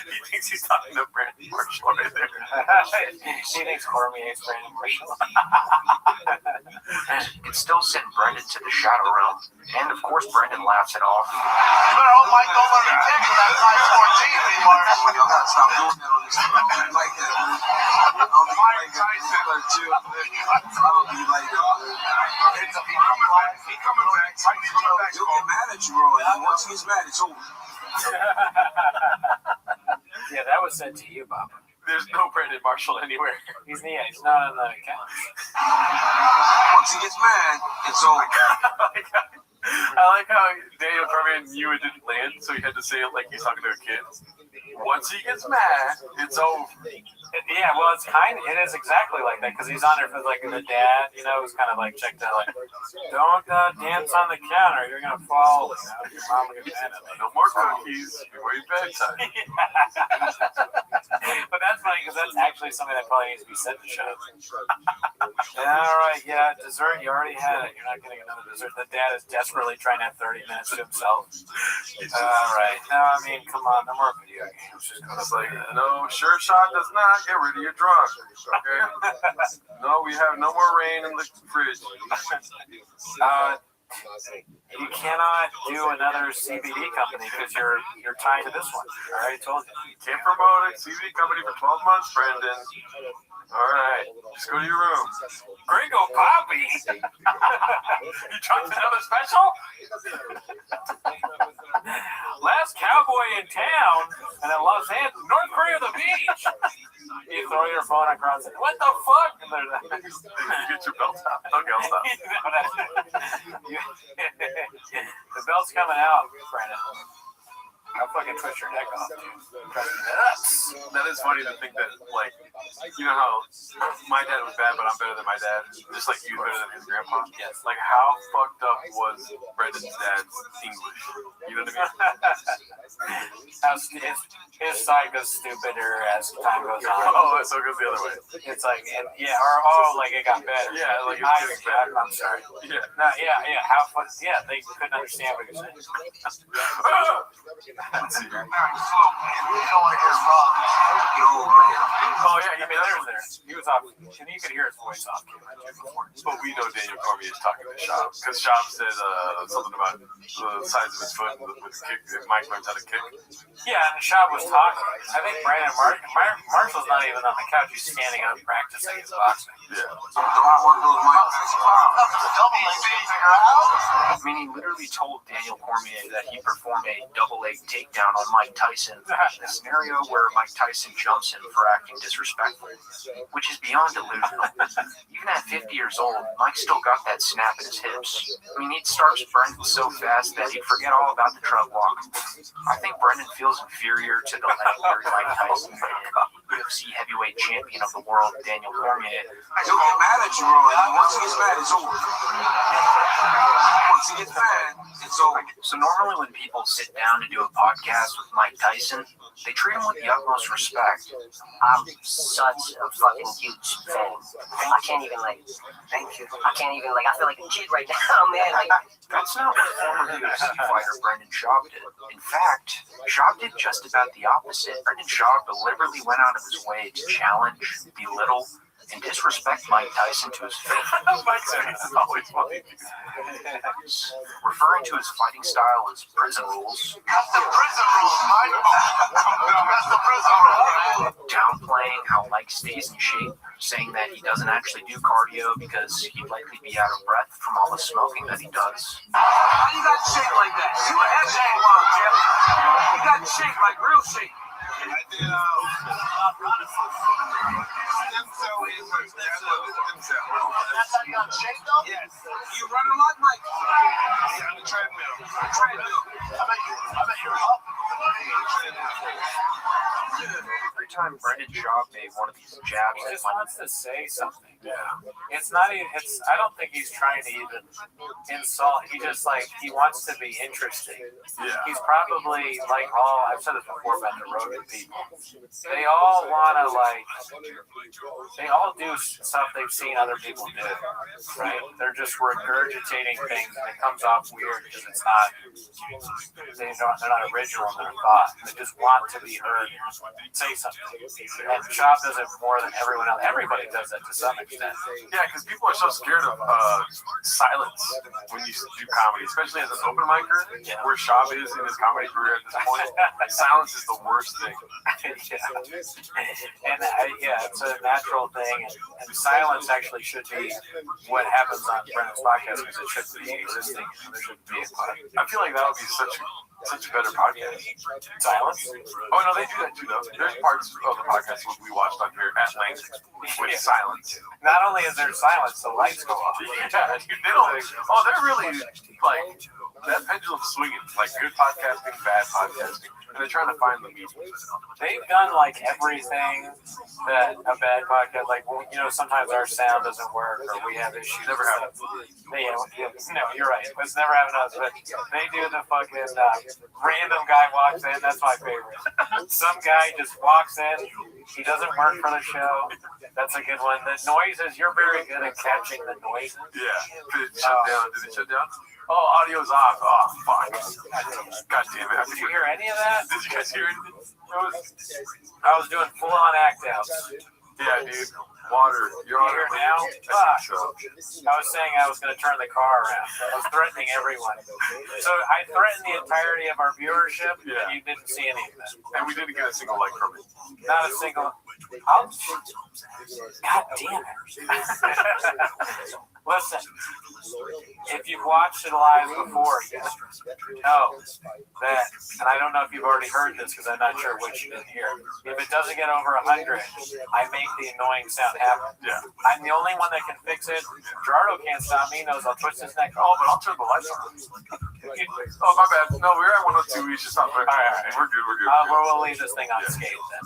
he thinks he's talking to Brandon Marshall right there. He thinks Cormier is Brandon Marshall. It still sent Brendan to the shadow realm, and of course Brendan laughs it off. You better hope Mike don't let me kick for that size 14, B-Mark. Y'all gotta stop doing that on this stuff. I like that, man. Mike Tyson. I don't think you like that, man. He coming back. He'll get mad at you, bro. And once he's mad, it's over. Yeah, that was said to you, Bob. There's no Brandon Marshall anywhere. He's not on the couch. Once he gets mad, it's over. I like how Daniel Cormier knew it didn't land, so he had to say it like he's talking to a kid. once he gets mad, it's over. Yeah, well, it is exactly like that because he's on there for like the dad, you know, who's kind of like checked out, like, don't dance on the counter, you're gonna fall. You know, your mom will get mad at me. No more cookies. Wait bedtime. But that's funny because that's actually something that probably needs to be said to show. All right, yeah, dessert. You already had it. You're not getting another dessert. The dad is desperately trying to have 30 minutes to himself. All right. No, I mean, come on, no more video games. It's like, no, sure shot does not get rid of your drunk. Okay? No, we have no more rain in the fridge. You cannot do another CBD company because you're tied to this one. I already told you. Can't promote a CBD company for 12 months, Brendan. All right, just go to your room. Gringo Poppy. You dropped another special? Last cowboy in town, and in Los Angeles, North Korea, the beach. You throw your phone across it. What the fuck? And you get your belt out. Okay, I'll stop. The belt's coming out, Brandon. I'll fucking twist your neck off, dude. That is funny to think that, like, you know how my dad was bad, but I'm better than my dad, just like you better than his grandpa? Yes. Like, how fucked up was Brendan's dad's English? You know what I mean? His side goes stupider as time goes on. Oh, so it goes the other way. It's like, like it got better. Yeah, like it's getting better. I'm sorry. Yeah. No, yeah. How fun? Yeah, they couldn't understand what you're saying. Let's see. Oh yeah, he was there. He was off, and you could hear his voice off camera before. But we know Daniel Cormier is talking to Shop because Shop said something about the size of his foot with the kick. Mike learns how to kick. Yeah, and Shop was talking. I think Brandon Marshall's not even on the couch. He's standing up practicing his boxing. Yeah. I mean, he literally told Daniel Cormier that he performed a double leg takedown on Mike Tyson in a scenario where Mike Tyson jumps him for acting disrespectful, which is beyond delusional. Even at 50 years old, Mike still got that snap in his hips. I mean, he'd start sprinting so fast that he'd forget all about the truck walk. I think Brendan feels inferior to the legendary Mike Tyson and UFC heavyweight champion of the world, Daniel Cormier. I don't get mad at you, bro. Once he gets mad, it's over. Once he gets mad, it's over. So normally when people sit down to do a podcast with Mike Tyson, they treat him with the utmost respect. I'm such a fucking huge fan. I can't even, thank you. I can't even, I feel like a kid right now, man. That's not what former UFC fighter Brendan Schaub did. In fact, Schaub did just about the opposite. Brendan Schaub deliberately went out of his way to challenge, belittle, and disrespect Mike Tyson to his face. Mike Tyson is always funny. Referring to his fighting style as prison rules. That's the prison rules, Mike. That's the prison rules. Downplaying how Mike stays in shape, saying that he doesn't actually do cardio because he'd likely be out of breath from all the smoking that he does. How you got shape like that? You an NBA one, Jeff. You got shape like real shape. I did, stem cell research. That's how you got shape, though? Yes. You run a lot, Mike? Yeah, on the treadmill. I bet you're up. Every time Brendan Schaub made one of these jabs, he just wants to say something. Yeah. It's not even. I don't think he's trying to even insult. He just he wants to be interesting. Yeah. He's probably I've said this before about the Rogan people. They all want to they all do stuff they've seen other people do, right? They're just regurgitating things, and it comes off weird because it's not. They're not original in their thought. They just want to be heard, say something. And Schaub does it more than everyone else. Everybody does that to some extent. Yeah, because people are so scared of silence when you do comedy, especially as an open micer, where Schaub is in his comedy career at this point. Silence is the worst thing. It's a natural thing, and silence actually should be what happens on Brendan's podcast because it should be existing. There should be. I feel like that would be such a better podcast. Silence? Oh no, they do that too though. There's parts of the podcast we watched on here at length with silence. Not only is there silence, the lights go off. Yeah, they don't. Oh, they're really that pendulum's swinging. Like good podcasting, bad podcasting, and they're trying to find the medium. They've done like everything that a bad podcast, like, you know, sometimes our sound doesn't work or we have issues. Never happened. No, you're right. It's never happened to us, but they do the fucking random guy walks in. That's my favorite. Some guy just walks in. He doesn't work for the show. That's a good one. The noises, you're very good at catching the noises. Yeah. Did it shut down? Did it shut down? Oh, audio's off. Oh, fuck. God damn it. Did you hear any of that? Did you guys hear anything? I was doing full-on act-outs. Yeah, dude. Water. You're on here it now? Fuck. I was saying I was going to turn the car around. I was threatening everyone. So I threatened the entirety of our viewership, and you didn't see any of that. And we didn't get a single like from it. Not a single. God damn it. Listen, if you've watched it live before, you know that, and I don't know if you've already heard this because I'm not sure what you didn't hear. If it doesn't get over 100, I make the annoying sound happen. Yeah. I'm the only one that can fix it. Gerardo can't stop me. He knows I'll twist his neck. Oh, but I'll turn the lights on. Oh, my bad. No, we're at 102. We should stop right now. All right. We're good. We're good. We'll leave this thing unscathed then.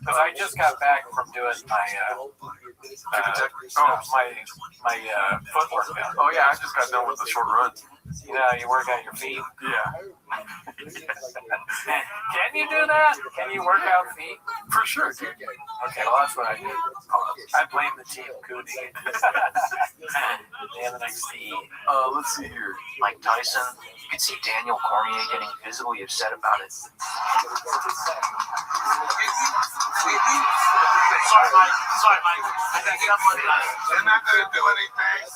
Because I just got back from doing my foot workout. Oh yeah, I just got done with the short run. You know, you work out your feet. Yeah. Can you do that? Can you work out feet? For sure, dude. Okay, well that's what I do. I blame the team, Cooney. NXT. Let's see here. Mike Tyson. You can see Daniel Cormier getting visibly upset about it. Sorry, Mike. I got enough money on it. They're not going to do anything.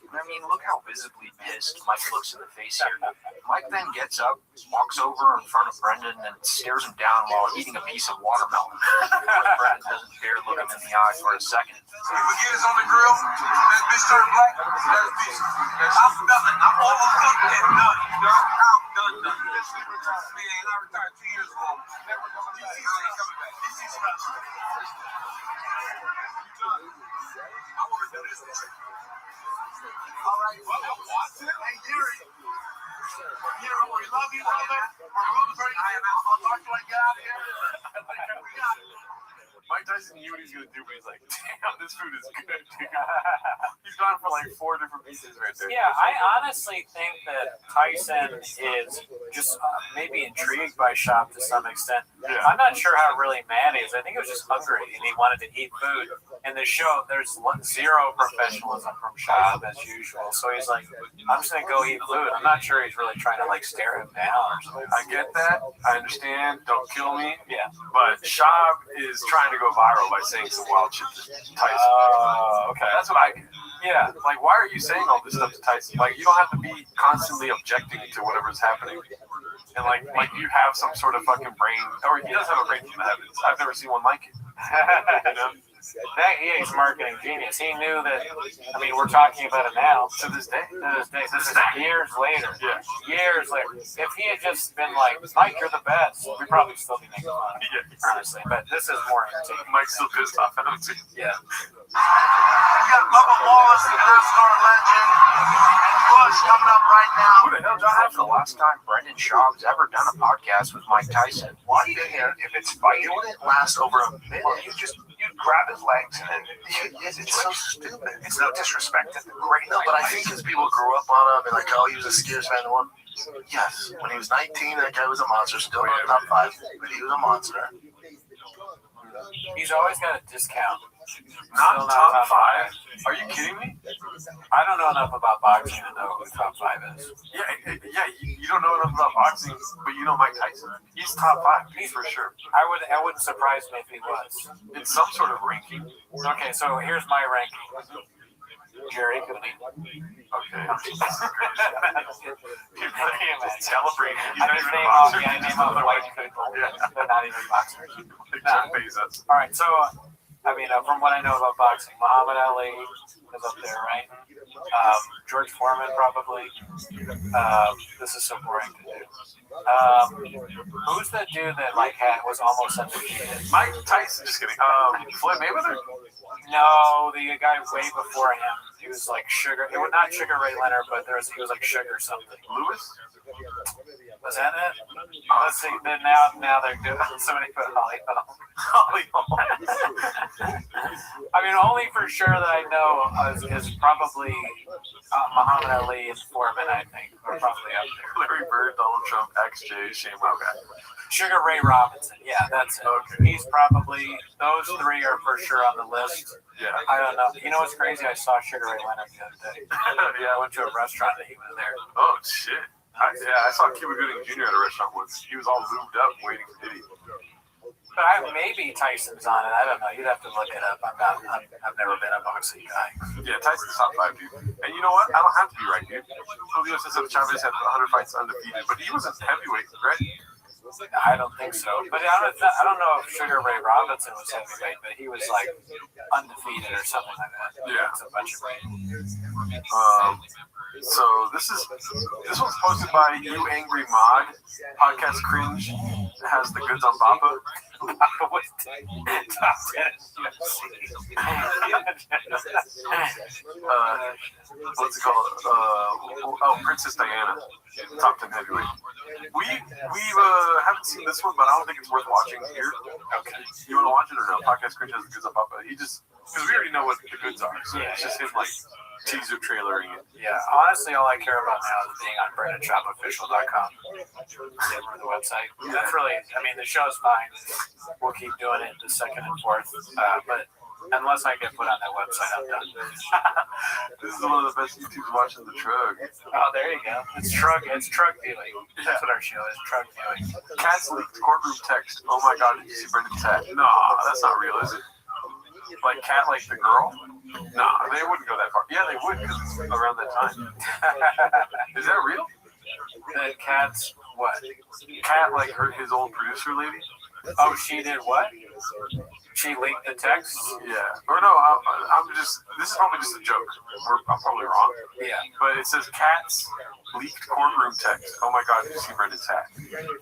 I mean, look how visibly pissed Mike looks in the face here. Mike then gets up, walks over in front of Brendan, and stares him down while eating a piece of watermelon. Brendan doesn't dare look him in the eye for a second. You forget it's on the grill, that bitch turned black, that's peace. I'm done. I'm almost done. I'm done. Man, I retired 2 years ago. Never coming back. I ain't coming back. I want to do this. All right, well, Watson. Hey, Gary. Gary, we love you, brother. We're rooting for you. I'll talk to you when I get out of here. We got it. Mike Tyson knew what he was going to do, but he's like, damn, this food is good, dude. He's gone for like 4 different pieces right there. Yeah, I honestly think that Tyson is just maybe intrigued by Shop to some extent. Yeah. I'm not sure how really mad he is. I think he was just hungry and he wanted to eat food. And the show, there's zero professionalism from Shop as usual. So he's like, I'm just going to go eat food. I'm not sure he's really trying to like stare him down or something. I get that. I understand. Don't kill me. Yeah. But Shab is trying to go viral by saying some wild shit to Tyson. Okay. That's what I get. Yeah. Like, why are you saying all this stuff to Tyson? Like, you don't have to be constantly objecting to whatever's happening. And like you have some sort of fucking brain, or he does have a brain from the heavens. I've never seen one like it. You know? That he's marketing genius. He knew that. I mean, we're talking about it now. To this day. This is years later. Yeah. Years later. If he had just been like, Mike, you're the best, we'd probably still be making fun. Yeah. Honestly, but this is more entertaining. Mike's still pissed off at him too. Yeah. We got Bubba Wallace, the NASCAR legend, and Bush coming up right now. Who the hell, John? That's the last time Brendan Schaub's ever done a podcast with Mike Tyson. Why do you hear if it's fight? It wouldn't last over a minute. You'd grab his legs and it's so stupid. It's no disrespect to the great. No, but I think as people grew up on him and like, oh, he was a Steelers fan. Yes, when he was 19, that guy was a monster. Still not top 5, but he was a monster. He's always got a discount. Not top 5? Are you kidding me? I don't know enough about boxing to know who top 5 is. Yeah. You don't know enough about boxing, but you know Mike Tyson. He's top 5. He's for sure. I wouldn't surprise me if he was. In some sort of ranking. Okay, so here's my ranking. Jerry Cooney. Okay. Celebrating. I name off white people. Yeah. They're not even boxers. Jeff Bezos. All right, so I mean, from what I know about boxing, Muhammad Ali is up there, right? George Foreman probably. This is so boring to do. Who's the dude that Mike had was almost undefeated? Mike Tyson. Just kidding. Floyd Mayweather. No, the guy way before him. He was like Sugar. It was not Sugar Ray Leonard, but he was like Sugar something. Lewis? Was that it? Let's see. Then now they're doing. Somebody put Holly Holm. I mean, only for sure that I know is probably Muhammad Ali and Foreman. I think are probably up there. Larry Bird, Donald Trump, XJ, Shane Wildcat. Sugar Ray Robinson. Yeah, that's it. Okay. He's probably those three are for sure on the list. Yeah. I don't know. You know what's crazy? I saw Sugar Ray Leonard the other day. Yeah, I went to a restaurant that he was there. Oh shit. I saw Cuba Gooding Jr. at a restaurant once. He was all lubed up waiting for Diddy. But maybe Tyson's on it. I don't know. You'd have to look it up. I've never been a boxing guy. Yeah, Tyson's top 5, dude. And you know what? I don't have to be right, dude. Julio Cesar Chavez had 100 fights undefeated, but he was a heavyweight, right? I don't think so. But I don't know if Sugar Ray Robinson was heavyweight, but he was like undefeated or something like that. Yeah. It's a bunch of So this one's posted by You Angry Mod. Podcast Cringe has the goods on Bappa. What's it called? Princess Diana, top 10 heavyweight. We haven't seen this one, but I don't think it's worth watching here. Okay. You want to watch it or no? Podcast Cringe has the goods on Bappa. Because we already know what the goods are, so it's just him like teaser trailering it. Yeah, honestly, all I care about now is being on BrandonShopOfficial.com. The website. That's really, I mean, the show's fine. We'll keep doing it the second and fourth, but unless I get put on that website, I'm done. This is one of the best YouTubers watching the Trug. Oh, there you go. It's Trug viewing. That's what our show is, Trug viewing. Cats leaked courtroom text. Oh my God, did you see Brendan's hat? No, that's not real, is it? Like Cat, like the girl? No, they wouldn't go that far. Yeah, they would because it's around that time. Is that real? The Cat's what? Cat, like his old producer lady? Oh, she did what? She leaked the text? Yeah. Or no, I'm just, this is probably just a joke. I'm probably wrong. Yeah. But it says Cat's leaked courtroom text. Oh my God, did you see Brendan's hat?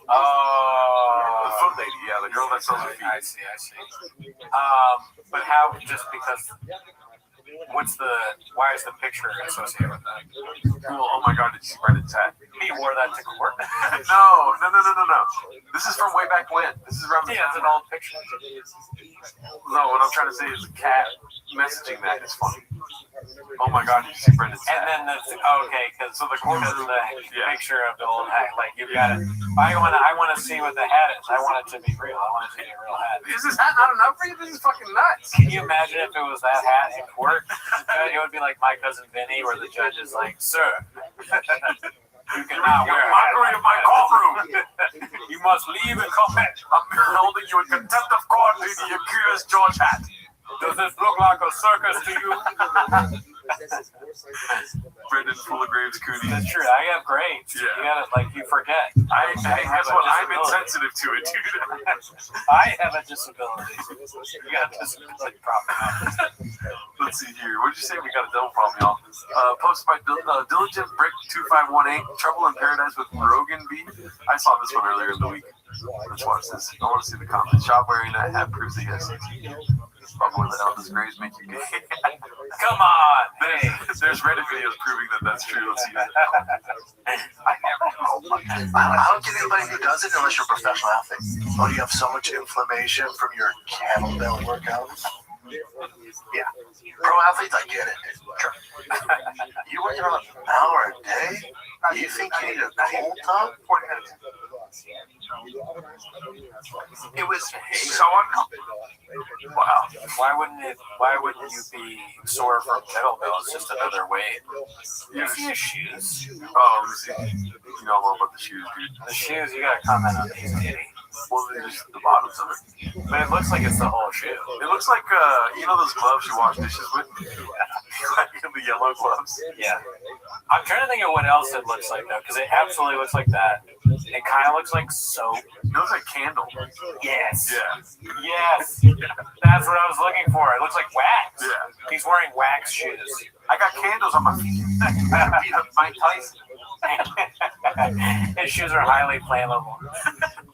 Oh. The foot lady, yeah, the girl that sells her feet. I see. But how, just because, why is the picture associated with that? Well, oh my God, did you see Brendan's hat? He wore that to court? No. This is from way back when. This is around the time. It's an old picture. No, what I'm trying to say is the cat messaging that is funny. Oh my God, did you see Brendan's hat? And then because the picture of the old hat, like you got it. I want to see what the hat is. I want it to be real. I want it to be a real hat. Is this hat not enough for you? This is fucking nuts. Can you imagine if it was that hat in court? It would be like My Cousin Vinny, where the judge is like, "Sir, you cannot wear a mockery of my courtroom. You must leave and come back. I'm holding you in contempt of court, the accused George hat. Does this look like a circus to you?" Brendan full of Graves Cooney. That's true. I have grades. Yeah. You gotta, you forget. Guess what? I'm insensitive to it, dude. I have a disability. You got a disability problem. Let's see here. What did you say? We got a double problem, y'all. Posted by Diligent Brick 2518. Trouble in Paradise with Rogan B. I saw this one earlier in the week. Let's watch this. I want to see the comments. Shop wearing that hat proves the SAT. Probably the Elvis Graves make you gay. Come on. There's Reddit videos proving that that's true. Let's see that. I don't get anybody who does it unless you're a professional athlete. Oh, do you have so much inflammation from your kettlebell workouts? Yeah. Pro athletes, I get it. Sure. You working on an hour a day? You think you need a cold tub? 40 minutes. It was so uncomfortable. Wow. Why wouldn't you be sore from kettlebell? It's just another weight. You see his shoes? Oh, let me see. You know more about the shoes, dude. The shoes, you gotta comment on these, Kitty. Well, they're just the bottoms of it. But it looks like it's the whole shoe. It looks like, you know those gloves you wash dishes with? The yellow gloves? Yeah. I'm trying to think of what else it looks like, though, because it absolutely looks like that. It kind of looks like soap. It looks like candle. Yes. Yeah. Yes. That's what I was looking for. It looks like wax. Yeah. He's wearing wax shoes. I got candles on my feet. Mike Tyson. His shoes are highly flammable.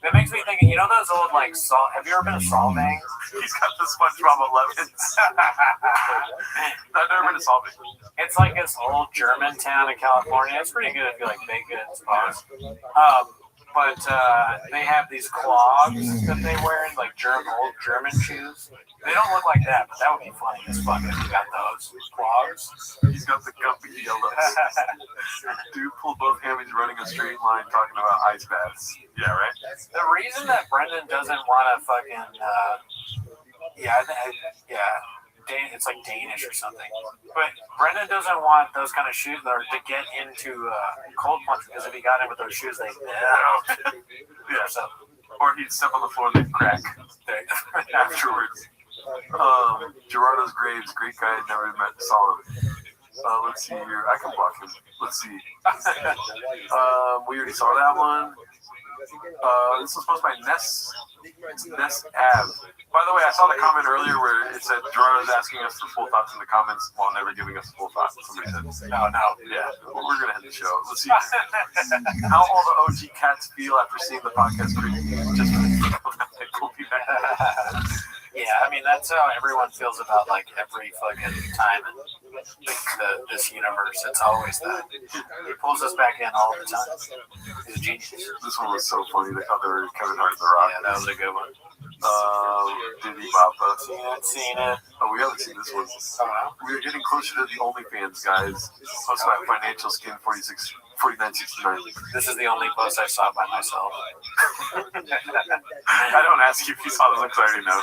That makes me think. You know those old like salt. Have you ever been to Solvang? He's got the SpongeBob 11s. I've never been to Solvang. It's like this old German town in California. It's pretty good if you like baked goods. But they have these clogs that they wear, like old German shoes. They don't look like that, but that would be funny as fuck if you got those clogs. He's got the guppy yellows. Dude pulled both hammies running a straight line talking about ice baths. Yeah, right? The reason that Brendan doesn't want to fucking, it's like Danish or something. But Brendan doesn't want those kind of shoes or to get into cold plunge because if he got in with those shoes, yeah. Or he'd step on the floor and they'd crack afterwards. Gerardo's Graves, great guy, never met, saw him. Let's see here. I can block him. Let's see. We already saw that one. This was posted by Ness Ave. By the way, I saw the comment earlier where it said Gerardo's asking us for full thoughts in the comments while never giving us full thoughts. Somebody said, no. Yeah, well, we're going to end the show. Let's see how all the OG cats feel after seeing the podcast preview. Just we'll be back. Yeah, I mean, that's how everyone feels about, like, every fucking time in this universe. It's always that. He pulls us back in all the time. He's a genius. This one was so funny, the other Kevin Hart and The Rock. Yeah, that was a good one. Diddy Boppa. Seen it. Oh, we haven't seen this one. We are getting closer to the OnlyFans, guys. Posted by Financial Skin 4969. This is the only post I saw by myself. I don't ask you if you saw the links, I already know.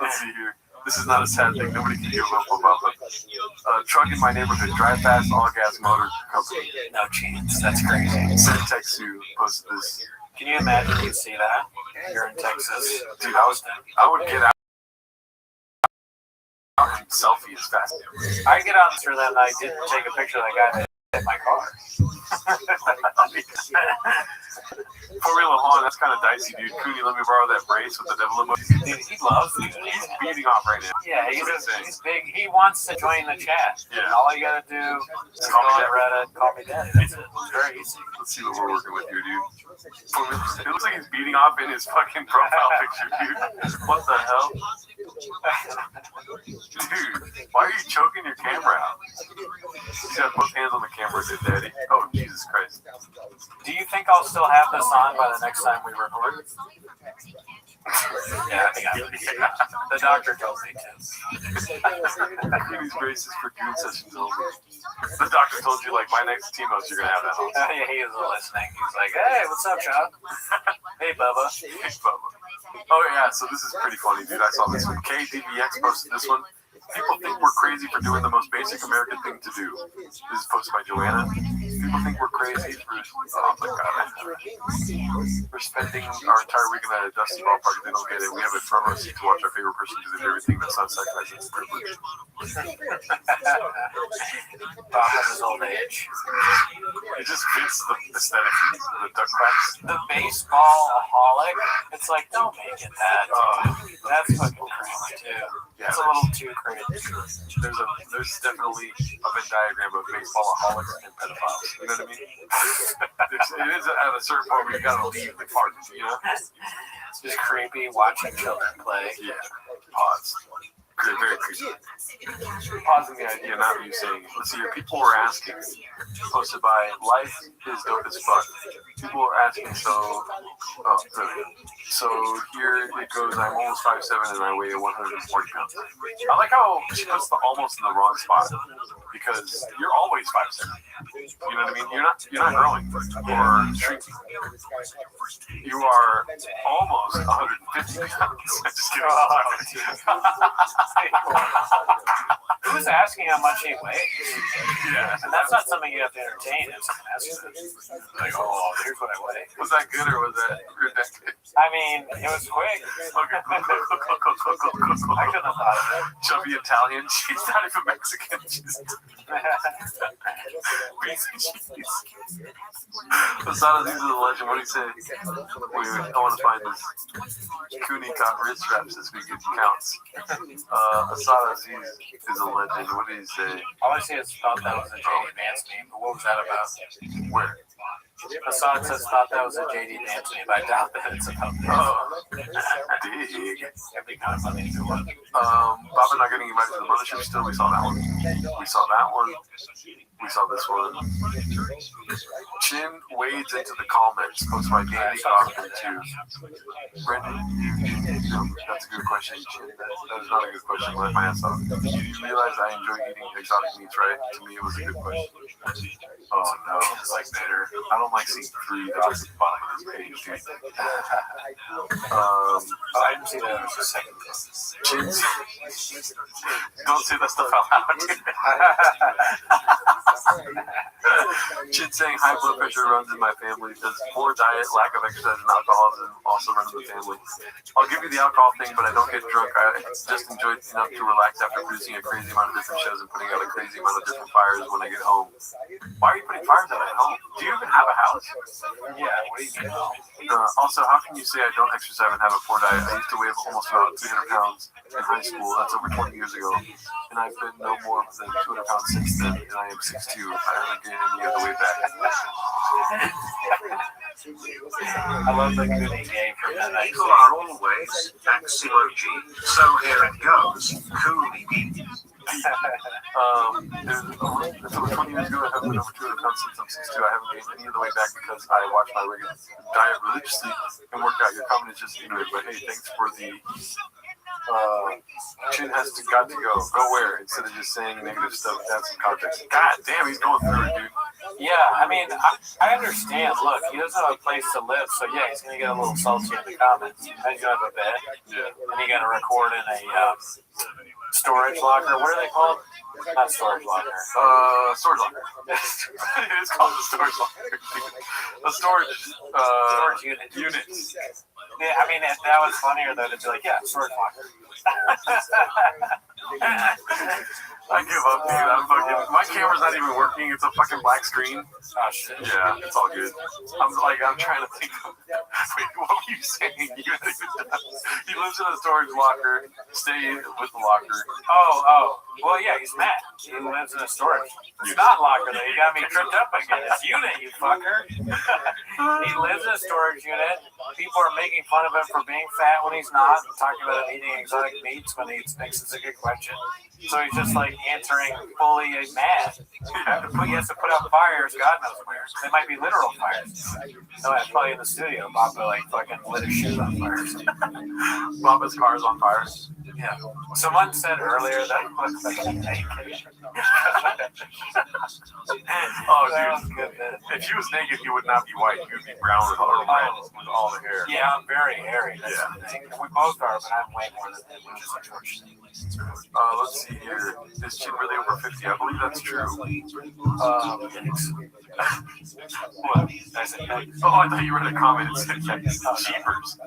Let's see here. This is not a sad thing. Nobody can give up about that. Truck in my neighborhood, drive fast, all gas motor company. No chance. That's crazy. Sentexu posted this. Can you imagine you see that? You're in Texas. Dude, I would get out and selfie as fast as I get out through that and I didn't take a picture of that guy that hit my car. Formula One, that's kind of dicey, dude. Cooney, let me borrow that brace with the devil emoji. Dude, he loves it. He's beating off right now. Yeah, he's big. He wants to join the chat. Yeah. All you gotta do is go on Reddit, call me daddy. That's it. It's very easy. Let's see what we're working with here, dude. It looks like he's beating off in his fucking profile picture, dude. What the hell? Dude, why are you choking your camera out? He's got both hands on the camera, dude, daddy. Oh, Jesus Christ. Do you think I'll still have this on by the next time we record? Yeah, I think I would. The doctor told me to. These braces for June sessions only. The doctor told you, like, my next team host, you're going to have that on. Yeah, he was listening. He's like, hey, what's up, Sean? Hey, Bubba. Hey, Bubba. Oh, yeah, so this is pretty funny, dude. I saw this one. KDVX posted this one. People think we're crazy for doing the most basic American thing to do. This is posted by Joanna. People think we're crazy for, oh my god, we're spending our entire weekend at a dusty ballpark and they don't get it. We have a front row seat to watch our favorite person do everything that's not sacrificing privilege. Bob at his old age. It just fits the aesthetic of the duck class. The baseball-aholic, it's like, don't make it that. That's fucking cringe, too. Yeah, it's a little too cringe. There's definitely a Venn diagram of baseball-aholics and pedophiles. You know what I mean? It is at a certain point where you gotta leave the party, you know? It's just creepy watching children play. Yeah. Pause. Very creepy. Pausing the idea, not you saying. Let's see here. People were asking. Posted by Life is Dope as Fuck. People were asking, so here it goes. I'm almost 5'7" and I weigh 140 pounds. I like how she puts the almost in the wrong spot because you're always 5'7". You know what I mean? You're not growing or shrinking. You are almost 150 pounds. Just kidding. Who's asking how much he weighs? Yeah. And that's not something you have to entertain if someone asks you. Like, oh, here's what I weigh. Was that good or was that ridiculous? I mean, it was quick. Okay, I couldn't have thought of it. Chubby Italian. She's not even Mexican. She's Asada, these are the legend. What do you say? Wait, I want to find this. Cooney caught wrist straps this week. It counts. Asada Aziz is a legend. What did he say? All I see is thought that was a Jay Vance meme, but what was that about? Where? Assad says thought that was a JD Anthony, but I doubt that it's about this. Dig. It'd be kind of funny if it was. Bob and not getting invited to the mothership still. We saw that one. We saw that one. We saw this one. Chin wades into the comments. Posted by Danny Kaufman too. Brendan, that's a good question. Chin, that is not a good question. Let my ass off. You realize I enjoy eating exotic meats, right? To me, it was a good question. Oh no, it's like better. I don't like seeing three that was at the bottom of this page, dude. I didn't see that as a second. Chin's. Don't say that stuff out loud. Chin saying high blood pressure runs in my family because poor diet, lack of exercise, and alcoholism also runs in the family. I'll give you the alcohol thing, but I don't get drunk. I just enjoy enough to relax after producing a crazy amount of different shows and putting out a crazy amount of different fires when I get home. Why are you putting fires out at home? Do you even have a house? Yeah, what do you mean? Also, how can you say I don't exercise and have a poor diet? I used to weigh almost about 300 pounds in high school. That's over 20 years ago. And I've been no more than 200 pounds since then, and I am 6'2". I haven't gained any of the way back. I love the goody game from that night. People are always X-emoji, so here it goes. Coolly beat. It's over 20 years ago. I haven't been over 200 pounds since I'm 6'2". I haven't gained any of the way back because I watch my regular diet religiously and work out. Your comment is just ignorant, but hey, thanks for the. Chin has got to go. Go where? Instead of just saying negative stuff, add some context. God damn, he's going through it, dude. Yeah, I mean, I understand. Look, he doesn't have a place to live, so yeah, he's going to get a little salty in the comments. He's going to have a bed, and he's going to record in a storage locker. What are they called? Not storage locker. Storage locker. It is called the storage locker. A storage unit. Yeah, I mean, that was funnier though to be like, yeah, storage locker. I give up, dude. I'm fucking. My camera's not even working. It's a fucking black screen. Oh shit. Yeah, it's all good. I'm trying to think. Wait, what were you saying? He lives in a storage locker. Stay with the locker. Oh. Well, yeah, he's mad. He lives in a storage. It's not locker though. You got me tripped up again. It's unit, you fucker. He lives in a storage unit. People are making fun of him for being fat when he's not. Talking about him eating exotic meats when he thinks it's a good question. So he's just like answering fully mad. He has to put out fires, God knows where. They might be literal fires. No, that's probably in the studio. Papa like fucking lit his shoes on fire. Papa's car's on fire. Yeah. Someone said earlier that oh, dude. If he was naked, he would not be white. He would be brown with all the hair. Yeah, I'm very hairy. That's the thing. We both are, but I'm way more than him, which is unfortunate. Let's see here. Is Chin really over 50? I believe that's true. What? I thought you read a comment and said cheapers.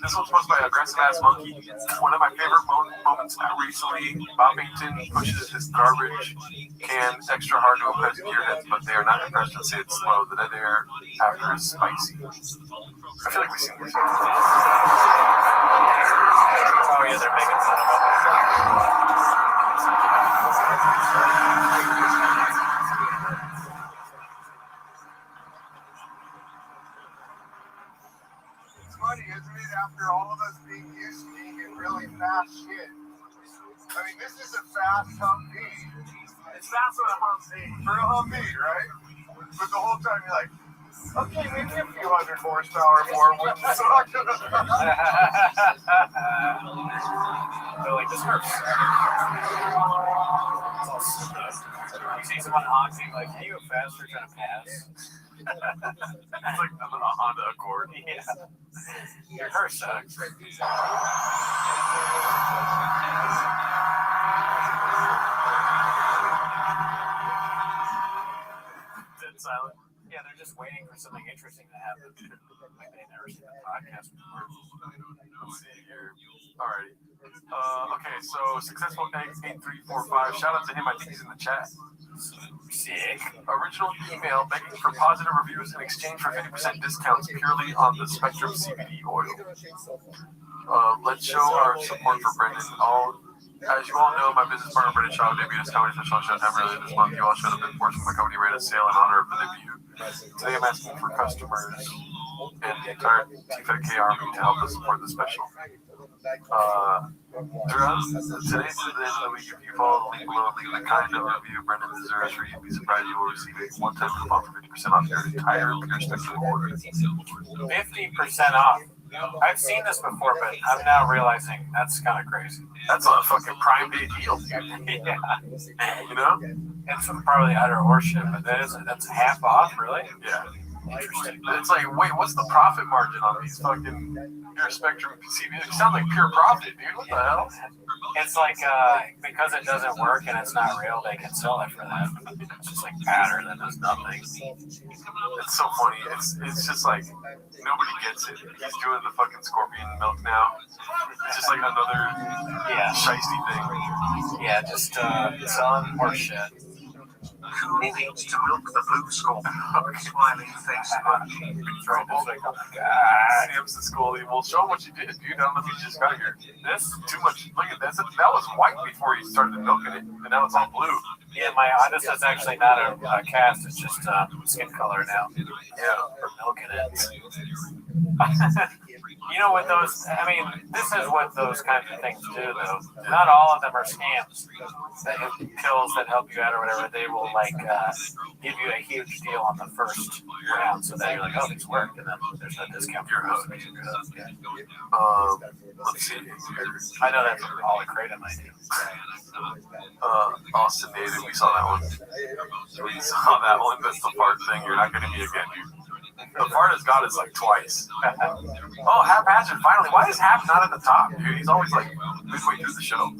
This one's posted by Aggressive Ass Monkey. One of my favorite moments recently, Bobbington pushes his garbage can extra hard to impress gearheads, but they are not impressed and say it's slow. The dead air after is spicy. I feel like we've seen this. Oh yeah, they're making fun of him. It's funny, isn't it? After all of us being used to eating really fast shit. I mean, this is a fast Humvee. It's fast for a Humvee. For a Humvee, right? But the whole time you're like, okay, maybe a few hundred horsepower more wouldn't suck. They're like, this hurts. You see someone honking, like, can you go faster trying to pass? It's like a Honda Accord. Yeah. Your car sucks. Dead silent. Yeah, they're just waiting for something interesting to happen. Like they never seen a podcast before. Let's see here. Alrighty. Okay, so Successful Eggs 8345. Shout out to him. I think he's in the chat. Sick. Original email begging for positive reviews in exchange for 50% discounts purely on the Spectrum CBD oil. Let's show our support for Brendan. As you all know, my business partner Brendan Shaw debuted his comedy special on Showtime earlier this month. You all should have been forced from the company rate a sale in honor of the debut. Today I'm asking for customers and the entire T5K Army to help us support the special. Throughout today's the end of the week, if you follow the link below and leave a kind of review, Brendan deserves for you to be surprised you will receive a one-time coupon for 50% off your entire Pure Spectrum order. 50% off. I've seen this before, but I'm now realizing that's kind of crazy. That's a fucking Prime Day deal. Yeah. You know? It's probably utter horseshit, but that's half off, really? Yeah. Interesting. It's like, wait, what's the profit margin on these fucking Pure Spectrum PCBs? It sounds like pure profit, dude. What the hell? It's like, because it doesn't work and it's not real, they can sell it for that. It's just like powder that does nothing. It's so funny. It's just like, nobody gets it. He's doing the fucking scorpion milk now. It's just like another shiesty thing. Yeah, just selling more shit. Who needs to milk the blue scorpion? Smiling face emoji. Sam's the school. Well, show him what you did, dude. I don't know if you just got here. This too much. Look at this. That was white before you started milking it, and now it's all blue. Yeah, this is actually not a cast. It's just skin color now. Yeah, for milking it. You know what those? I mean, this is what those kinds of things do, though. Not all of them are scams. They have pills that help you out or whatever. They will give you a huge deal on the first round, so that you're like, oh, these worked, and then there's no discount. You're hooked. Let's see. I know that's what all the kratom I do. Austin Native, we saw that one. We saw that one. That's the fart thing. You're not getting me again, dude. The fart has got us like twice. Oh, haphazard, finally. Why is Hap not at the top, dude? He's always like midway through the show.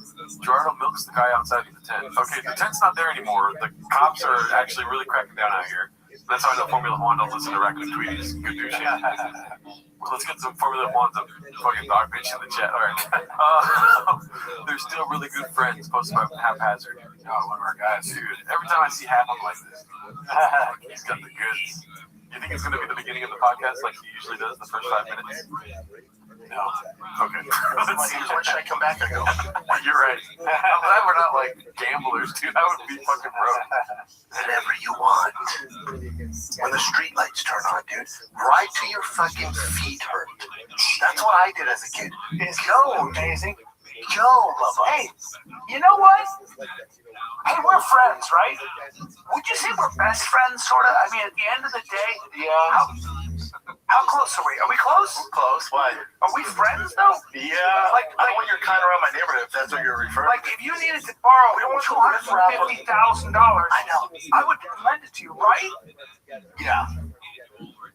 Gerardo milks the guy outside of the tent. Okay, the tent's not there anymore. The cops are actually really cracking down out here. That's how I know Formula One don't listen to Raccoon Tweeties. Good douche. Let's get some Formula Ones up fucking dog bitch in the chat. All right. They're still really good friends. Posted by Haphazard. Oh, one of our guys. Dude, every time I see Hap, I'm like this. He's got the goods. You think it's going to be the beginning of the podcast like he usually does, the first 5 minutes? No. Okay. When should I come back or go? You're right. I'm glad we're not like gamblers, dude. That would be fucking broke. Whenever you want. When the street lights turn on, dude, right till your fucking feet hurt. That's what I did as a kid. Is Joe amazing? Joe, Bubba. Hey, you know what? Hey, we're friends, right? Would you say we're best friends, sort of? I mean, at the end of the day, yeah. How close are we? Are we close? Close. Why? Are we friends, though? Yeah. Like when you're kind of around my neighborhood, if that's what you're referring to. Like, if you needed to borrow $250,000, I know. I would lend it to you, right? Yeah.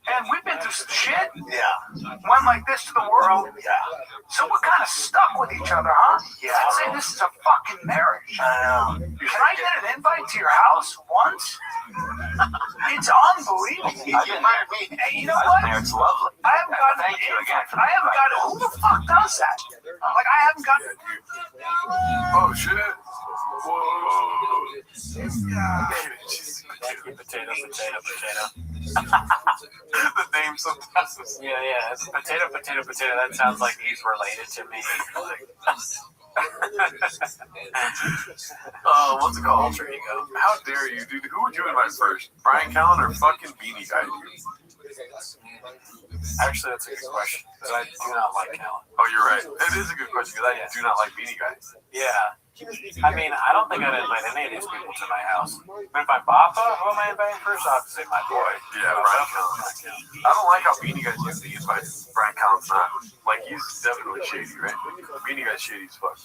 And we've been through some shit. Yeah. One like this to the world. Yeah. So we're kind of stuck with each other, huh? Yeah. I'd say this is a fucking marriage. I know. Can I get an invite to your house once? It's unbelievable. You invited me. Hey, you know what? It's lovely. I haven't gotten Thank you again. I haven't gotten. Who the fuck does that? Like, I haven't gotten. Oh shit! Whoa! Potato. The name sometimes. Yeah. It's potato. That sounds like he's related to me. What's it called? Alter ego. How dare you, dude? Who would you invite first? Brian Callen or fucking Beanie Guy? Actually, that's a good question. Because I do not like Callen. Oh, you're right. It is a good question because I do not like Beanie Guy. Yeah. I mean, I don't think I'd invite any of these people to my house. But if I'm Papa, who am I inviting first? I'll have to say my boy. Yeah, Brian Callen. I don't like how Beanie Guy's used to be invited. Brian Callen's not. Like, he's definitely shady, right? Beanie Guy's shady as fuck.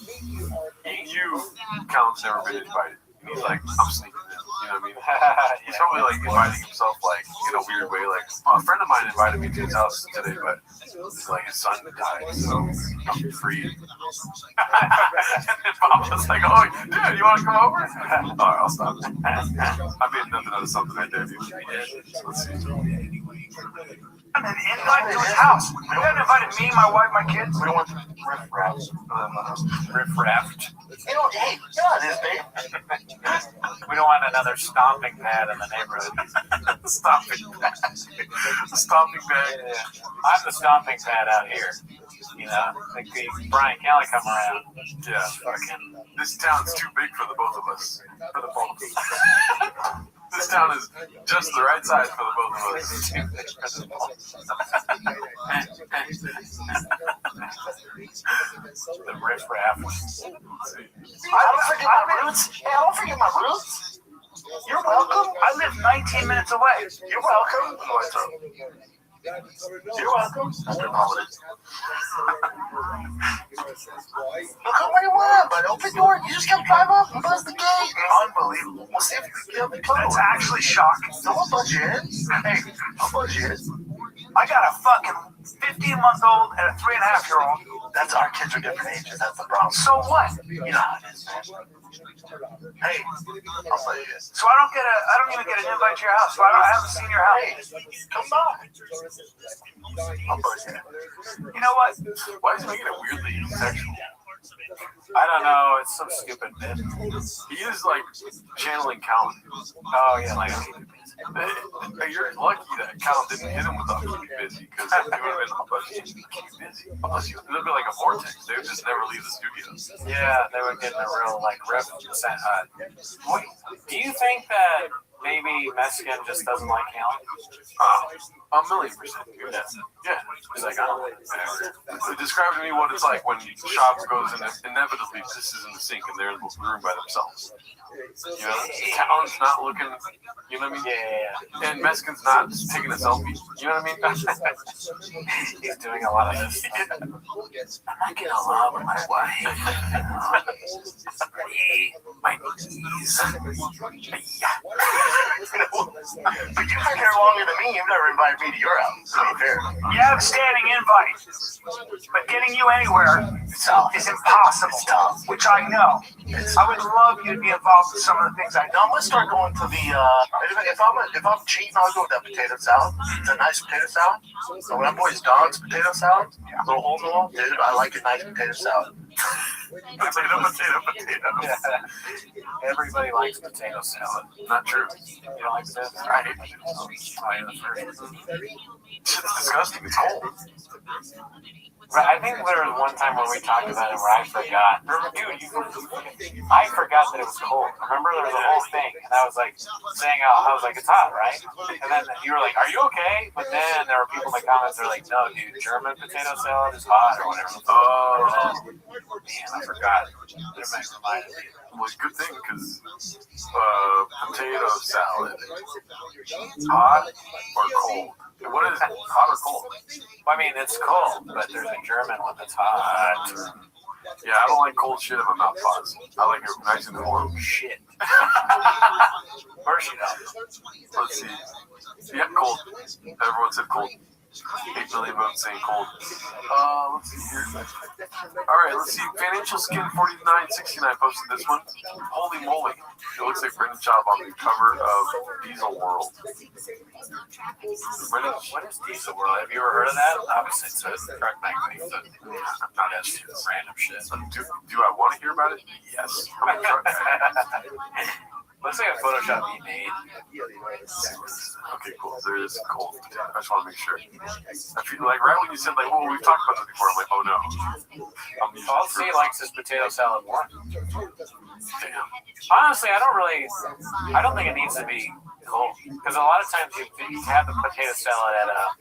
Callen's never been invited. He's like, I'm sneaking in. You know what I mean? He's probably like inviting himself like in a weird way. Like, a friend of mine invited me to his house today, but it's like his son died, so I'm free. And then Bob was like, oh, dude, you want to come over? All right, I'll stop. I made nothing out of something I did. Let's see. And then invite to his house. You haven't invited me, my wife, my kids. We don't want riff-raff. Riff-raffed. You know, hey, yeah, it is, babe. We don't want another stomping pad in the neighborhood. Stomping pad. The stomping pad. Yeah. I'm the stomping pad out here. You know, like Brian Callen come around. Yeah. Fucking. This town's too big for the both of us. For the both of us. This town is just the right size for the both of us. The riffraff. I don't forget my roots. Hey, I don't forget my roots. You're welcome. I live 19 minutes away. You're welcome. You're welcome. Look how you want, but open door. You just gotta drive up and buzz the gate. Unbelievable. We'll see if you can get me close. That's actually shocking. So what budget you in? Hey, how much you in? I got a fucking 15-month-old and a 3.5-year-old. That's our kids are different ages. That's the problem. So what? You know how it is, man. Hey, I'll tell you this. So I don't even get an invite to your house. So I haven't seen your house. Come by. I'll buzz you. You know what? Why is he making it weirdly sexual? I don't know. It's some stupid bit. He is like channeling Callan. Oh yeah, like you're lucky that Callan didn't hit him with a keep busy because it would have been I'll buzz you. Keep busy. I'll buzz you. It would be like a vortex. They would just never leave the studio. Yeah, they would get in a real like riff. Wait, do you think that maybe Mexican just doesn't like Callan? A million percent. Yeah. He's like, I don't like it. Describe to me what it's like when Shop goes and inevitably pisses in the sink and they're in the room by themselves. You know? Callan's not looking, you know what I mean? Yeah. And Mexican's not just taking a selfie. You know what I mean? He's doing a lot of this. I'm not getting along with my wife. My knees. But you've been here longer than me. You've never invited me to your house. To be fair. You have a standing invite, but getting you anywhere is impossible. It's tough, which I know. I would love you to be involved with some of the things I know. I'm gonna start going to the. If I'm cheating, I'll go with that potato salad. It's a nice potato salad. So when that boy's Don's potato salad, little hole in the wall, dude, I like a nice potato salad. Potato. Yeah. Everybody likes potato salad. Not true. You don't like potato salad? I hate potato salad. It's disgusting. It's cold. Right, I think there was one time when we talked about it where I forgot. Dude, I forgot that it was cold. Remember, there was a whole thing, and I was like saying, I was like, it's hot, right? And then you were like, are you okay? But then there were people in the comments that were like, no, dude, German potato salad is hot or whatever. Oh, man, I forgot. Everybody reminded me. Well, good thing because potato salad, hot or cold? What is it? Hot or cold? Well, I mean, it's cold, but there's a German one that's hot. Yeah, I don't like cold shit in my mouth pods. I like it nice and warm. Shit. Where's she now? Let's see. Yeah, cold. Everyone said cold. 8 million votes saying cold. Let's see here. Alright, let's see. Financial Skin 4969 posted this one. Holy moly. It looks like Brendan Schaub on the cover of Diesel World. What is Diesel World? Have you ever heard of that? Obviously, it's a truck magazine. Not that shit. Random shit. Do I want to hear about it? Yes. I'm a truck guy. Looks like a Photoshop he made. Okay, cool. There is cold potato. I just want to make sure. I feel like right when you said like, "Oh, we've talked about this before," I'm like, "Oh no." I'll see likes his potato salad more. Damn. Honestly, I don't think it needs to be cold because a lot of times you have the potato salad at a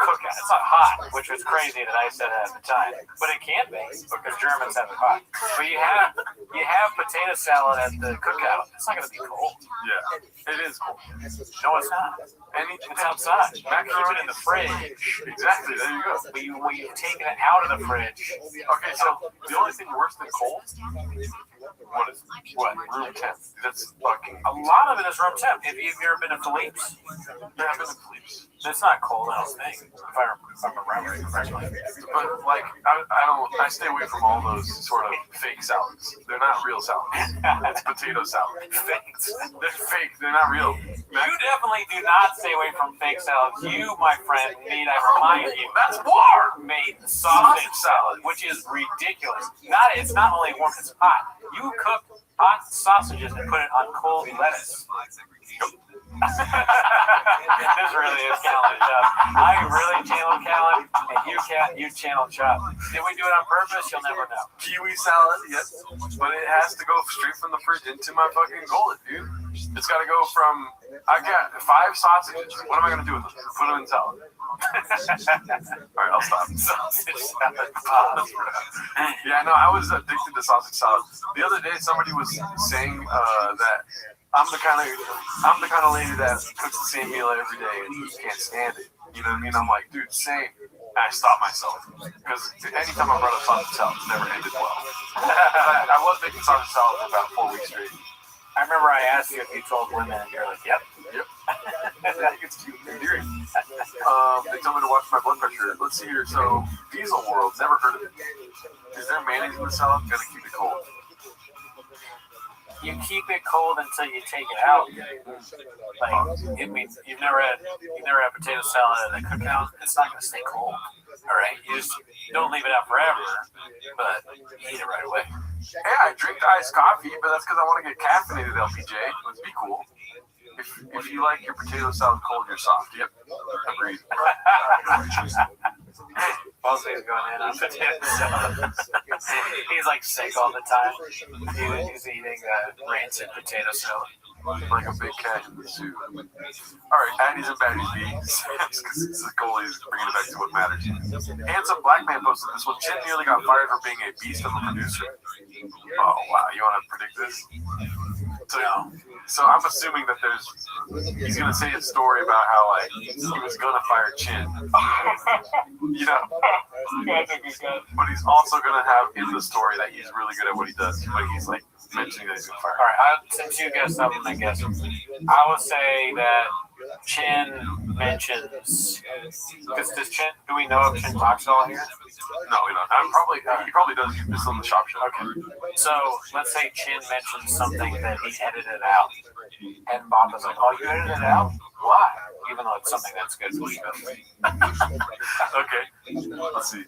cookout. It's not hot, which was crazy that I said it at the time, but it can be because Germans have it hot. But you have potato salad at the cookout. It's not going to be cold. Yeah, it is cold. No, it's not. It's outside. Not keep it in the fridge. Exactly. There you go. But you've taken it out of the fridge. Okay, so the only thing worse than cold. What? Room temp. That's fucking. A lot of it is room temp. Have you ever been to Philippe's? Yeah, I've been to Philippe's. It's not cold, I don't think. If I'm remembering correctly. But like, I stay away from all those sort of fake salads. They're not real salads. It's potato salad. They're fake. They're not real. You definitely do not stay away from fake salads. You, my friend, need I remind you, that's war. Made sausage salad, which is ridiculous. It's not only warm, it's hot. You cook hot sausages and put it on cold lettuce. This really is Callan Chop. I really channel Callan, and you channel Chop. Did we do it on purpose? You'll never know. Kiwi salad, yes. But it has to go straight from the fridge into my fucking gullet, dude. It's got to go from, I got 5 sausages. What am I going to do with them? Put them in salad. All right, I'll stop. Sausage salad. Yeah, no, I was addicted to sausage salad. The other day, somebody was saying that I'm the kind of lady that cooks the same meal every day and you can't stand it. You know what I mean? I'm like, dude, same. And I stopped myself because anytime I brought up sausage salad, it never ended well. I was making sausage salad for about 4 weeks straight. I remember I asked you if you told women, and you're like, yep. It's cute and endearing. They told me to watch my blood pressure. Let's see here. So, Diesel World, never heard of it. Is there mayonnaise in the salad? Gonna keep it cold. You keep it cold until you take it out. Like, I mean, you've never had potato salad at a cookout. It's not gonna stay cold. All right, you just don't leave it out forever, but you eat it right away. Yeah, I drink iced coffee, but that's because I want to get caffeinated, LPJ. Let's be cool. If you like your potato salad cold, you're soft. Yep. Agreed. Boston's going in on potato salad. He's like sick all the time. He's eating rancid potato salad. Like a big cat in the zoo. Alright, Addies and Baddies bees. Because the goal is bringing it back to what matters. Handsome Black Man posted this one. Chin nearly got fired for being a beast of a producer. Oh, wow. You want to predict this? So I'm assuming that he's going to say a story about how, like, he was going to fire Chin. You know? But he's also going to have in the story that he's really good at what he does. But he's, like, mentioning that he's going to fire. All right, since you guessed something, I guess I would say that Chin mentions. Does Chin? Do we know if Chin talks at all here? No, we don't. He probably does. He's just on the shop show. Okay. So let's say Chin mentions something that he edited out, and Bob is like, "Oh, you edited it out? Why?" Even though it's something that's good for you. Okay. Let's see.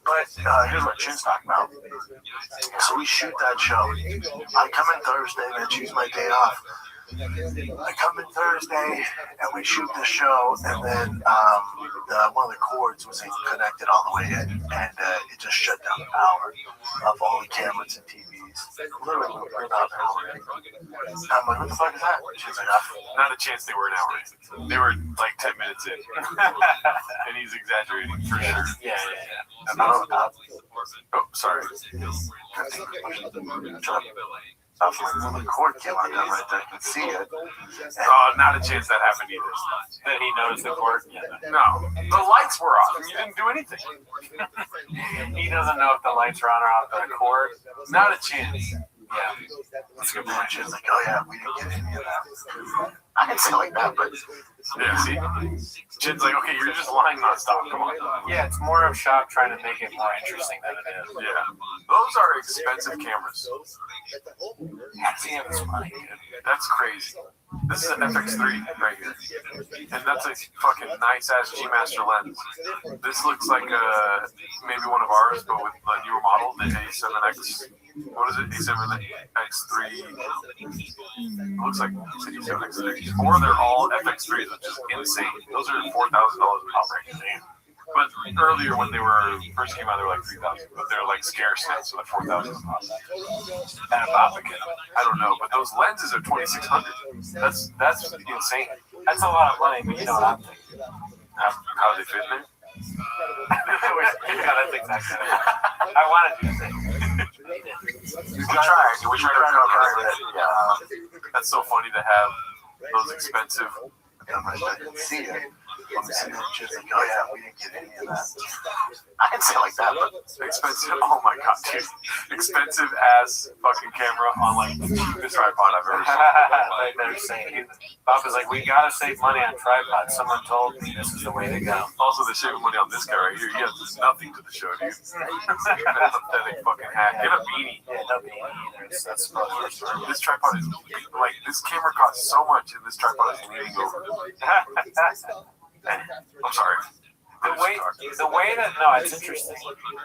But here's what Chin's talking about. So we shoot that show. I come in Thursday, man. Choose my day off. I come in Thursday and we shoot the show, and then one of the cords wasn't connected all the way in, and it just shut down the power of all the cameras and TVs. Literally, we're about an hour in. I'm like, what the fuck is that? She's like, not a chance they were an hour in. They were like 10 minutes in. And he's exaggerating for sure. Yeah. Oh, sorry. The cord came on down right there. I can see it. Oh, not a chance that happened either. That he noticed the cord? Yeah. No. The lights were off and you didn't do anything. He doesn't know if the lights are on or off the cord. Not a chance. Yeah. That's a good point. She's like, oh yeah, we didn't get any of that. I didn't say like that, but yeah, see? Chin's like, okay, you're just lying nonstop. Come on. Yeah, it's more of shop trying to make it more interesting than it is. Yeah. Those are expensive cameras. That's money, dude. That's crazy. This is an FX3 right here. And that's a fucking nice-ass G-Master lens. This looks like maybe one of ours, but with the newer model, the A7X. What is it? A7X3. Looks like A7X3. Or they're all FX3s, which is insane. Those are $4,000 a pop right now. But earlier when they were first came out, they were like $3,000, but they're like scarce now, so they're $4,000 a pop. And a pop again. I don't know, but those lenses are $2,600. That's insane. That's a lot of money, but you know what I'm thinking. How do they fit in there? Yeah, that's exactly what I wanted you to say. We tried to cover it. Yeah. That's so funny to have those expensive. I didn't see it. And then she's like, oh yeah, we didn't get any of that. I didn't say it like that, but expensive. Oh my god, dude. Expensive ass fucking camera on like the cheapest tripod I've ever seen. Like they're saying, Bob is like, we gotta save money on tripods. Someone told me this is the way to go. Also, they're saving money on this guy right here. He has nothing to the show, dude. That pathetic fucking hat. Get a beanie. Yeah, no beanie either. That's supposed to be. This tripod is like, this camera costs so much, and this tripod is leaning over. I'm sorry. The way that it's interesting.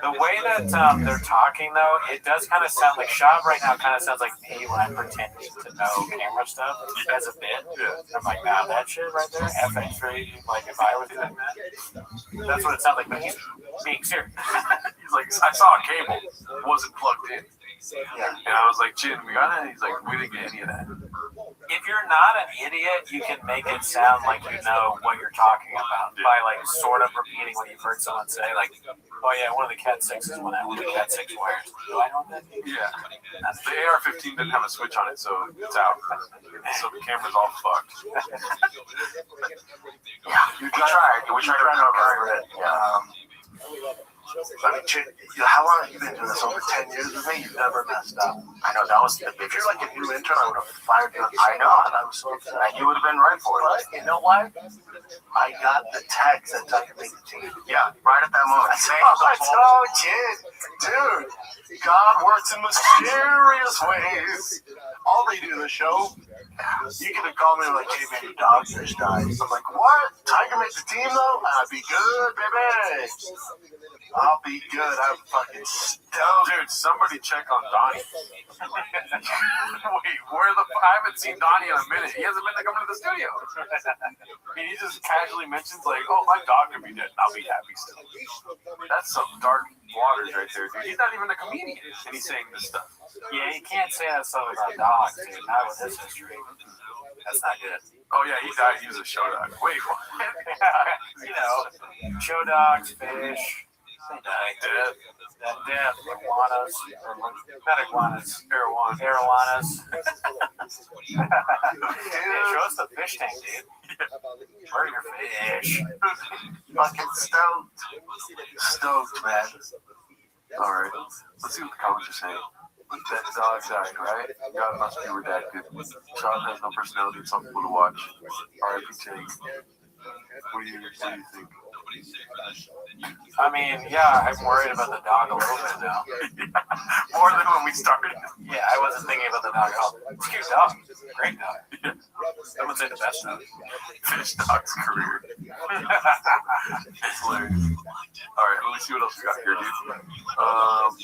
The way that they're talking though, it does kind of sound like Shab right now. Kind of sounds like me when I'm pretending to know camera stuff as a bit. Yeah. I'm like, nah, that shit right there, FX3. Like if I was doing that, that's what it sounds like. But he's being serious. He's like, I saw a cable, it wasn't plugged in. Yeah. And I was like, Chin, we got it? And he's like, we didn't get any of that. if you're not an idiot, you can make it sound like you know what you're talking about by like sort of repeating what you've heard someone say. Like, oh yeah, one of the Cat 6s went out with the Cat 6 wires. Do I know that? Yeah. The AR-15 didn't have a switch on it, so it's out. So the camera's all fucked. We tried to cover it. I mean, how long have you been doing this? Over 10 years with me? You've never messed up. I know, that was, if you're like a new intern, I would have fired you. I know, I was so upset. And you would have been right for it. But you know why? I got the text that I could make the team. Yeah, right at that moment. I told you, dude, God works in mysterious ways. All they do in the show, you could have called me like, hey man, your dogfish died. I'm like, what? Tiger make the team though? I'd be good, baby. I'll be good. I'm fucking stoked. Dude, somebody check on Donnie. Wait, I haven't seen Donnie in a minute. He hasn't been coming to the studio. I mean, he just casually mentions like, oh, my dog could be dead. I'll be happy still. That's some dark waters right there, dude. He's not even a comedian, and he's saying this stuff. Yeah, you can't say that stuff about dogs, dude. Not with his history. That's not good. Oh yeah, he died. He was a show dog. Wait, what? You know, show dogs, fish. Death, iguanas, not iguanas, arowanas. Yeah, show us the fish tank, dude. Where are your fish? Fucking stoked, man. Alright, let's see what the comments are saying. That dog died, right? God must be redacted. Child has no personality and some people to watch. R.I.P. Tank. What do you think? I mean, yeah, I'm worried about the dog a little bit now. More than when we started. Yeah, I wasn't thinking about the dog at all. It's a cute dog. Great dog. I would say the best dog. Fish dog's career. It's hilarious. Alright, let me see what else we got here, dude.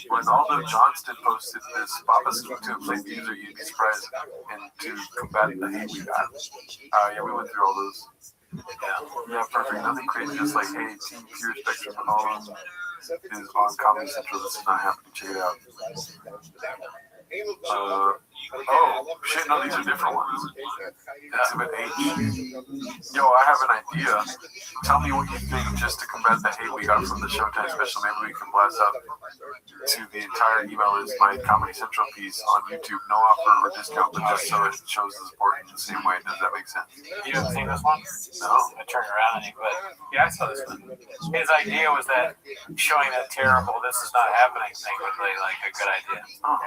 Ronaldo Johnston posted this. Papa Scoop to play user, you'd be surprised, and to combat the hate we got. Yeah, we went through all those. Yeah, perfect. Nothing crazy. Just like, hey, Team Pure Spectrum is on Comedy Central. This is not happening. Check it out. Oh, shit, no, these are different ones. Exhibit H. Yo, I have an idea. Tell me what you think just to combat the hate we got from the Showtime special. Maybe we can blast up to the entire email list my Comedy Central piece on YouTube. No offer or discount, but just so it shows the support in the same way. Does that make sense? You haven't seen this one? No. I turned around and but yeah, I saw this one. His idea was that showing that terrible "this is not happening" thing was really like a good idea. Oh.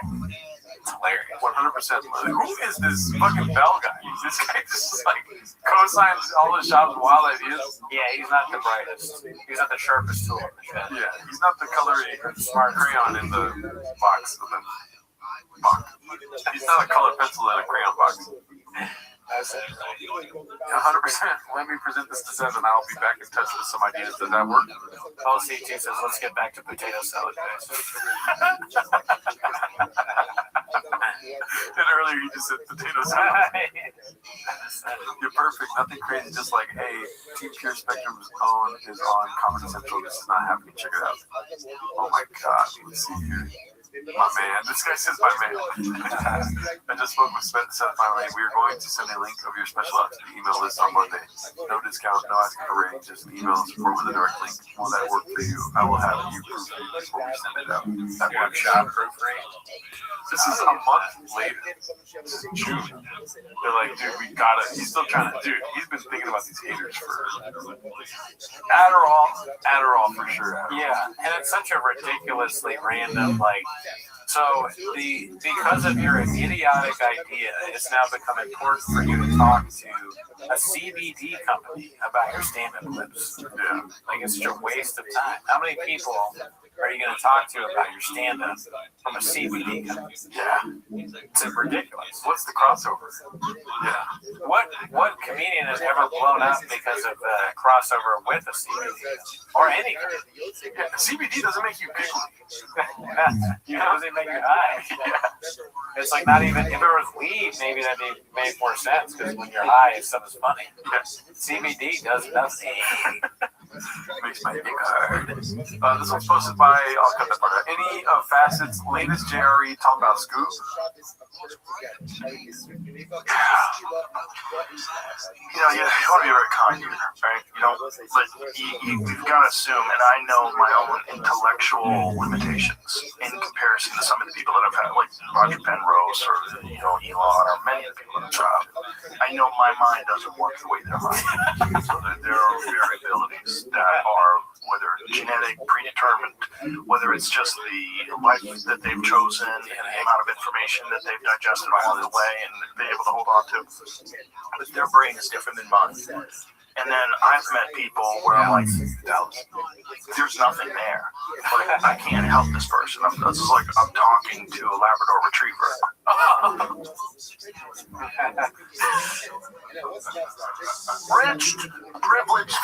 It's hilarious. 100%. Who is this fucking Bell guy? This guy just like co-signs all the shop's wild ideas. Yeah, he's not the brightest. He's not the sharpest tool in the shed. Yeah, he's not the coloring smart crayon in the box. He's not a color pencil in a crayon box. 100%. Let me present this to Seven. I'll be back in touch with some ideas. Does that work? LCT says, let's get back to potato salad, guys. And earlier you just said potato salad. You're perfect. Nothing crazy. Just like, hey, Team Pure Spectrum's own is on Comedy Central. This is not happening. Check it out. Oh my God. Let's see here. My man. This guy says my man. I just spoke with Seth finally. We are going to send a link of your special out to the email list on Monday. No discount, no asking for rating, just email support with a direct link. Will that work for you? I will have you proofread before we send it out. That workshop proofread. This is a month later. This is June. They're like, dude, we gotta. He's still trying to. Dude, he's been thinking about these haters for Adderall for sure. Yeah, and it's such a ridiculously random like. So because of your idiotic idea, it's now become important for you to talk to a CBD company about your stand-up clips. Yeah. Like it's such a waste of time. How many people are you going to talk to about your stand-up from a CBD company? Yeah. It's ridiculous. What's the crossover? Yeah. What comedian has ever blown up because of a crossover with a CBD or any? Yeah, CBD doesn't make you giggly. It doesn't make you high. Yeah. It's like not even if it was weed, maybe that made more sense because when you're high, stuff is funny. Yes. CBD does nothing. Makes my dick hard. This one's posted by, I'll cut that part out. Any of Facet's latest JRE talk about Scoop? You know, you want to be very kind here, right? You know, but you've got to assume, and I know my own intellectual limitations in comparison to some of the people that I've had, like Roger Penrose or, you know, Elon or many of the people that I've tried. I know my mind doesn't work the way their mind does. So there are variabilities that are, whether genetic, predetermined, whether it's just the life that they've chosen and the amount of information that they've digested along the way and been able to hold on to. But their brain is different than mine. And then I've met people where I'm like, there's nothing there. Like, I can't help this person. This is like I'm talking to a Labrador Retriever. Rich, privileged,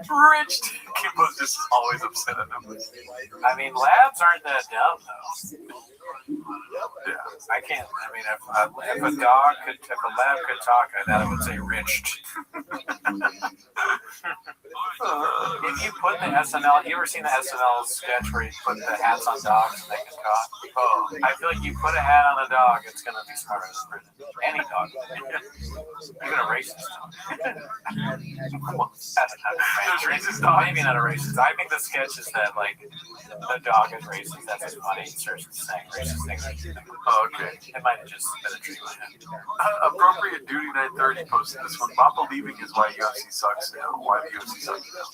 Rich. Kimbo's just always upset at them. I mean, labs aren't that dumb, though. Yeah. I can't. I mean, if a lab could talk, I thought it would say "rich." If you put the SNL, you ever seen the SNL sketch where you put the hats on dogs and they can talk? Oh, I feel like you put a hat on a dog, it's gonna be smarter than any dog. Even a racist dog. Racist dog? Maybe not a racist. I think the sketch is that like the dog is racist. That's just funny. He starts saying racist things. Oh, okay. It might have just been a dream I had. Appropriate Duty 930 posted this one. Not believing is why UFC sucks now. Why the UFC sucks now.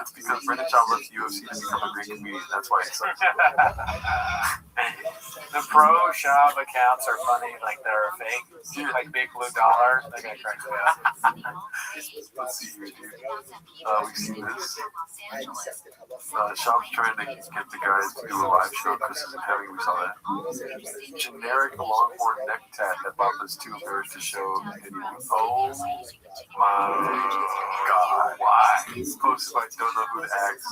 It's because Brendan Schaub left the UFC to become a great comedian. That's why it sucks. The pro shop accounts are funny, like they're fake, like Big Blue Dollar. They're gonna crack me up. Let's see here, dude. We've seen this. Schaub's trying to get the guys to do a live show. Chris isn't having. We saw that. Generic longhorn neck tat that Bob is too embarrassed to show anyone. Oh my God! Why? It's posted by Don't Know Who to Ask.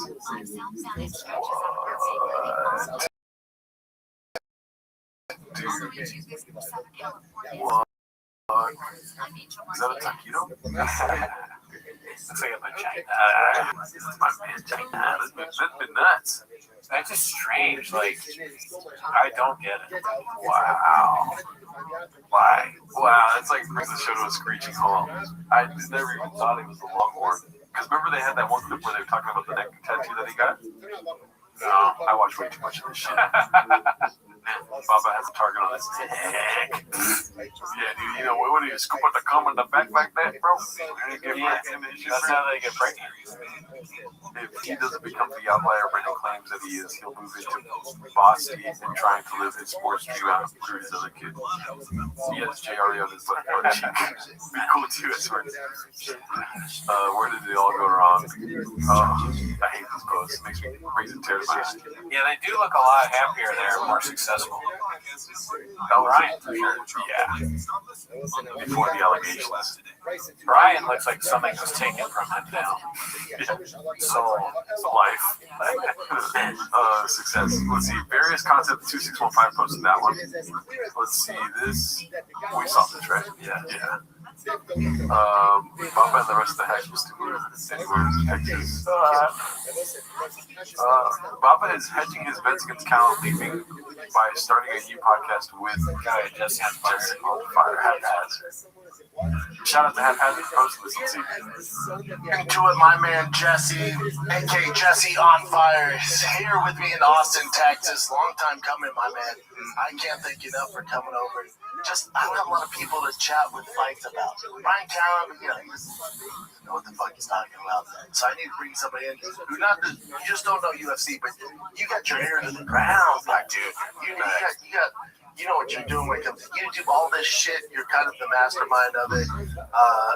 What? Dude. What? Is that a taquito? Looks like a vagina. My vagina. That's been nuts. That's just strange. Like, I don't get it. Wow. Why? Wow, that's like brings the show to a screeching halt. I never even thought he was the longhorn. Because remember they had that one clip where they were talking about the neck tattoo that he got? No, I watch way too much of this shit. Baba has a target on his neck. Yeah, dude, you know, what do you scoop out the cum in the back like that, bro? Yeah, that's how they get pregnant. If he doesn't become the outlier Brendan claims that he is, he'll move into Boston and trying to live his sports dream out through his other kid. He has JRE on his left butt cheek. Be cool too, I swear. Where did it all go wrong? I hate this post. It makes me raise and tear to my eye. Yeah, they do look a lot happier there, more successful. Oh, Ryan, for sure. Yeah. Before the allegations. Brian looks like something was taken from him now. Yeah. So, life. Success. Let's see. Various Concept 2615 posted that one. Let's see. This. We saw this, right? Yeah. Baba and the rest of the heck was anywhere in Texas. Baba is hedging his bets against Cal leaving by starting a new podcast with Jesse on Fire Haphazard. Shout out to Haphazard Post. Let's see. Into it, my man Jesse, aka Jesse on Fire, is here with me in Austin, Texas. Long time coming, my man. I can't thank you enough for coming over. I don't have a lot of people to chat with fights about. Brian Callum, you know, he doesn't know what the fuck he's talking about. So I need to bring somebody in who you just don't know UFC, but you got your ear to the ground, like, dude. You know what you're doing when it comes to YouTube, all this shit. You're kind of the mastermind of it.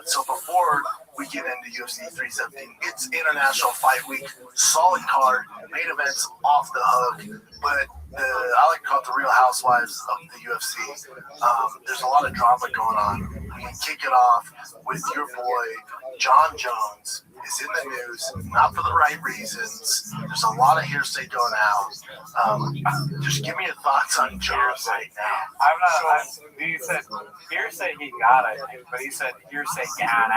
So before we get into UFC 317, it's International Fight Week, solid card, main events off the hook, but I like to call it the Real Housewives of the UFC. There's a lot of drama going on. We kick it off with your boy John Jones is in the news, not for the right reasons. There's a lot of hearsay going out. Just give me your thoughts on John right now. He said hearsay he got, I think, but he said hearsay got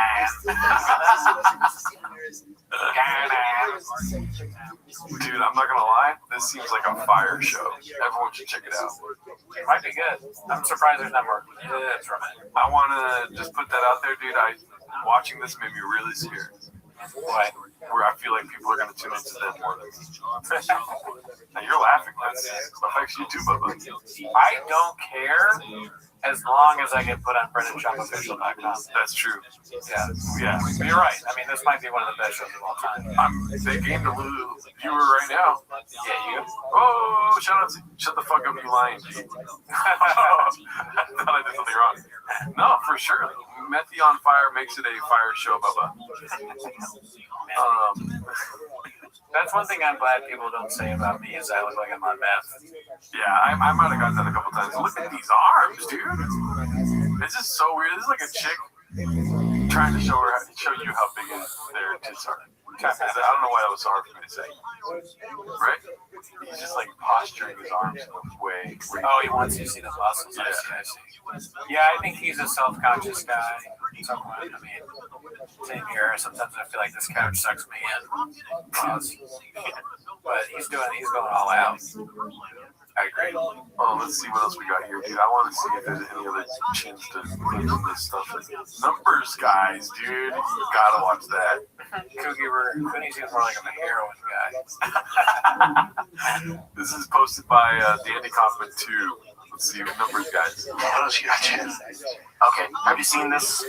Dude, I'm not gonna lie, this seems like a fire show. Everyone should check it out. It might be good. I'm surprised there's not more. Yeah, that's right. I wanna just put that out there, dude. Watching this made me really scared. Why? Where I feel like people are gonna tune into that more than me. Now you're laughing. That affects you too, Bubba. I don't care as long as I get put on BrennanShopOfficial.com. That's true. Yeah. You're right. I mean, this might be one of the best shows of all time. They gained a little viewer right now. Yeah, you. Oh, shut the fuck up, you lying. I thought I did something wrong. No, for sure. Methy on Fire makes it a fire show, Bubba. That's one thing I'm glad people don't say about me is I look like I'm on meth. Yeah, I might have gotten that a couple times. Look at these arms, dude. This is so weird. This is like a chick trying to show you how big their tits are. I don't know why that was so hard for me to say. Right? He's just like posturing his arms way. Oh, he wants you to see the muscles. Yeah. I see. Yeah, I think he's a self-conscious guy. Somewhat. I mean, same here. Sometimes I feel like this couch sucks me in. But he's going all out. I agree. Oh, let's see what else we got here, dude. I want to see if there's any other chins to put in this stuff. Numbers, guys, dude. You gotta watch that. Cooney's more like a heroin guy. This is posted by Dandy Kaufman 2. Let's see what numbers, guys. What else you got, Jen? Okay, have you seen this?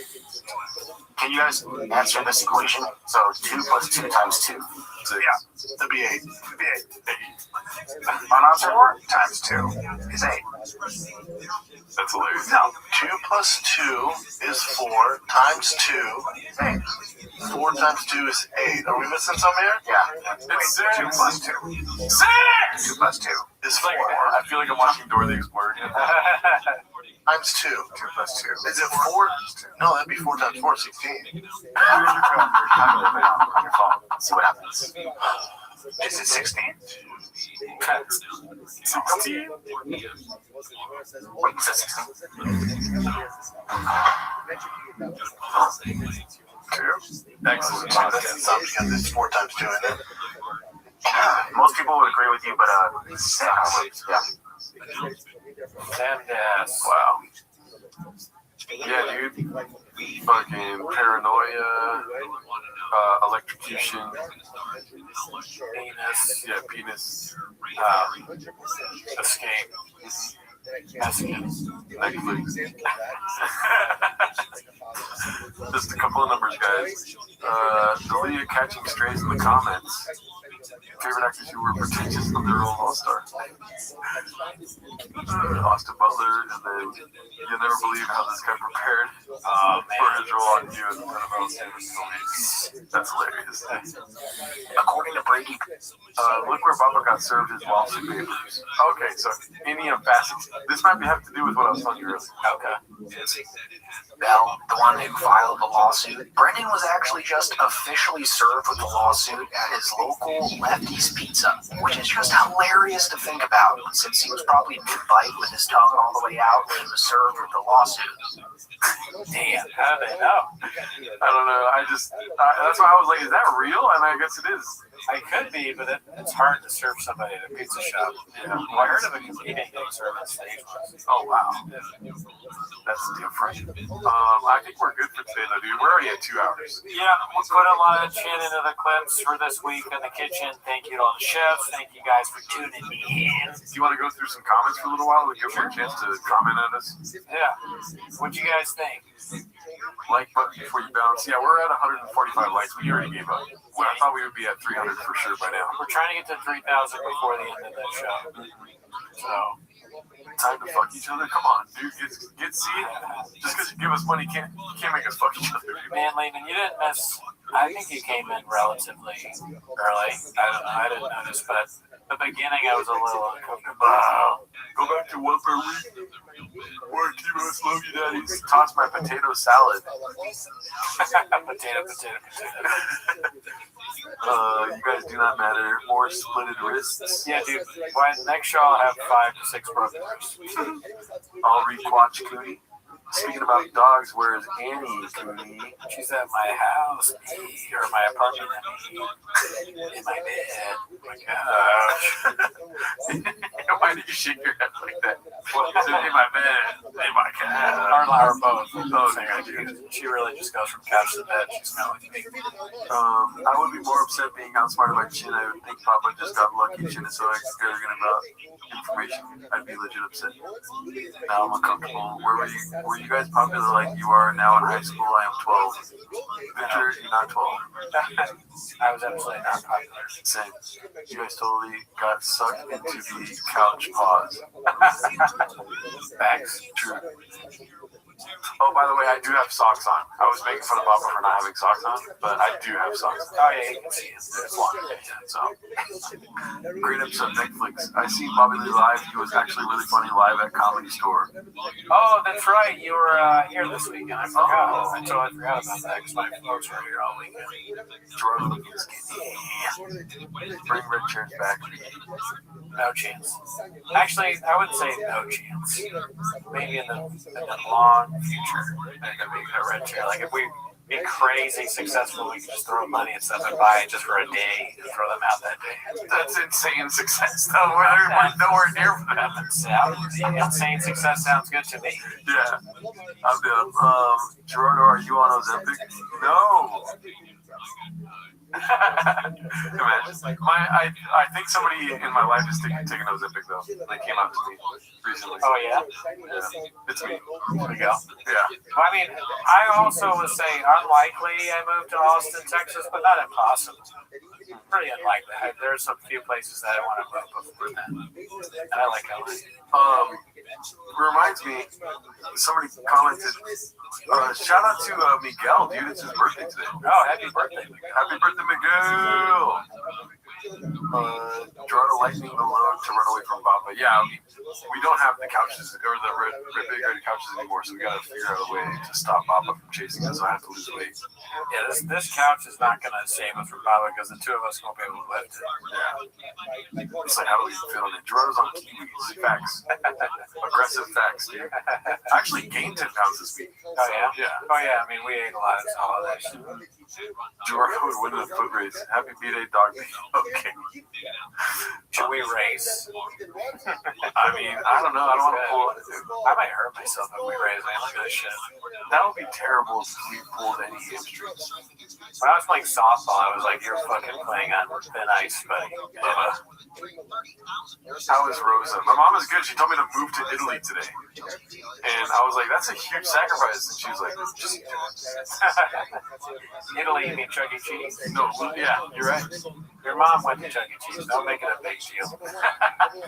Can you guys answer this equation? So 2 plus 2 times 2. So, yeah, that'd be 8. Unanswered word times 2 is 8. That's hilarious. No, 2 plus 2 is 4 times 2 is 8. 4 times 2 is 8. Are we missing some here? Yeah. It's 6. 2 plus 2. 6! 2 plus 2 is 4. I feel like I'm watching Dora the Explorer. Times 2. 2 plus 2. Is it 4? No, that'd be 4 times 4, 16. On your phone. See what happens. Is it 16? 16? Wait, is that 16? 2. Excellent. That's not because it's 4 times 2, isn't it? Most people would agree with you, but yeah. Wow. Yeah, dude. Fucking paranoia, electrocution, Penis. Yeah, penis. Escape. Netflix. Just a couple of numbers, guys. Dalia catching strays in the comments. Favorite actors who were pretentious on their own All-Star. Austin Butler, and then you'll never believe how this guy prepared for his role on You. That's hilarious. According to Brady, look where Bubba got served his lawsuit papers. Okay, so any facets. This might have to do with what I was telling you earlier. Okay. Bell, the one who filed the lawsuit, Brendan was actually just officially served with the lawsuit at his local Lefty's Pizza, which is just hilarious to think about, since he was probably mid-bite with his tongue all the way out when he was served with the lawsuit. Damn, how do they know? I don't know. That's why I was like, is that real? And I guess it is. It could be, but it's hard to serve somebody at a pizza shop. Yeah. Well, I heard of a comedian getting served on stage once. Oh, wow. That's different. I think we're good for today, though, dude. We're already at 2 hours. Yeah, we'll put a lot of chin into the clips for this week in the kitchen. Thank you to all the chefs. Thank you guys for tuning in. Do you want to go through some comments for a little while? We'll give them a chance to comment on us. Yeah. What'd you guys think? Like button before you bounce. Yeah, we're at 145 likes. We already gave up. Well, I thought we would be at 300 for sure by now. We're trying to get to 3,000 before the end of the show. So, time to fuck each other. Come on, dude. Get seed. Just because you give us money, you can't make us fuck each other. Man, Lehman, you didn't miss. I think you came in relatively early. I don't know. I didn't notice, but The beginning, I was a little uncomfortable. Go back to one per week. Or T-Rose Logie Daddies. Toss my potato salad. Potato. You guys do not matter. More splitted wrists. Yeah, dude. By next show, I'll have 5 to 6 broken wrists. I'll re-quatch Cootie. Speaking about dogs, where's Annie, Cootie? She's at my house, or my apartment, in my bed. Oh my gosh. Why do you shake your head like that? Is it in my bed? In my cat? Or both. She really just goes from couch to bed. She's kind of like me. I would be more upset being outsmarted by Chin. I would think Papa just got lucky. Chin is so arrogant about information. I'd be legit upset. Now I'm uncomfortable. Were you guys popular like you are now in high school? I am 12. Victor, you're not 12. I was absolutely not popular. Same. You guys totally got sucked into the couch pause. Facts. True. Oh, by the way, I do have socks on. I was making fun of Papa for not having socks on, but I do have socks on. Oh, yeah, you can see it. It's long. So, great episode, Netflix. I seen Bobby Lee live. He was actually really funny live at Comedy Store. Oh, that's right. You were here this weekend. I forgot. I totally forgot about that because my folks were here all weekend. Jordan looking skinny. Bring red chairs back. No chance. Actually, I would say no chance. Maybe in the long future, there could be a red chair. Like if we be crazy successful, we could just throw money and stuff and buy it just for a day and throw them out that day. That's insane success, though. We're nowhere near that. Insane success sounds good to me. Yeah, I'm down. Gerardo, are you on Ozempic? No. Imagine. I think somebody in my life is taking Ozempic though. They came out to me recently. Oh yeah? Yeah. It's me. There we go. Yeah. Well, I mean, I also would say unlikely I moved to Austin, Texas, but not impossible. Pretty unlikely. There's a few places that I want to move before that. And I like LA. Reminds me, somebody commented, shout out to Miguel, dude. It's his birthday today. Oh, happy birthday, Miguel. Happy birthday, Miguel. Gerardo lightning the load to run away from Papa. Yeah, I mean, we don't have the couches or the big couches anymore, so we gotta figure out a way to stop Papa from chasing us. So I have to lose weight. Yeah, this couch is not gonna save us from Papa because the two of us won't be able to lift it. Yeah. It's like, how do we feel on it? Gerardo's on kiwis. Facts. Aggressive facts, dude. I actually gained 10 pounds this week. Oh yeah? Yeah. Oh yeah, I mean, we ate a lot of holidays. Gerardo would win a foot race. Happy B-Day, dog. Okay. Should we race? I mean, I don't know. I don't want to pull it. I might hurt myself if we race, man. Look at this shit. That would be terrible if we pulled any hamstrings. When I was playing softball, I was like, you're fucking playing on thin ice, buddy. How is Rosa? My mom is good. She told me to move to Italy today. And I was like, that's a huge sacrifice. And she was like, just do it. Italy, you mean Chuck E. Cheese? No, yeah, you're right. Your mom went to Chuck E. Cheese. Don't make it a big deal.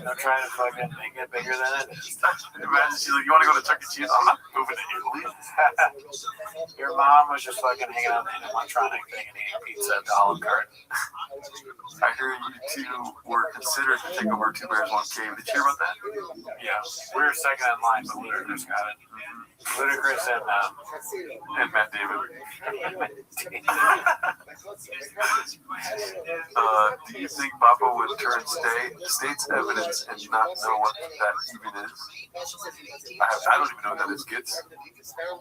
Don't try to fucking make it bigger than it is. Imagine she's like, you want to go to Chuck E. Cheese? I'm not moving to Italy. Your mom was just fucking hanging out in the animatronic thing and eating pizza at the Olive Garden. I hear you two were considered to take over Two Bears, One Cave. Did you hear about that? Yeah. We were second in line, but Ludacris got it. Ludacris and Matt David. Do you think Papa would turn state's evidence and not know what that even is? I don't even know what that is, kids.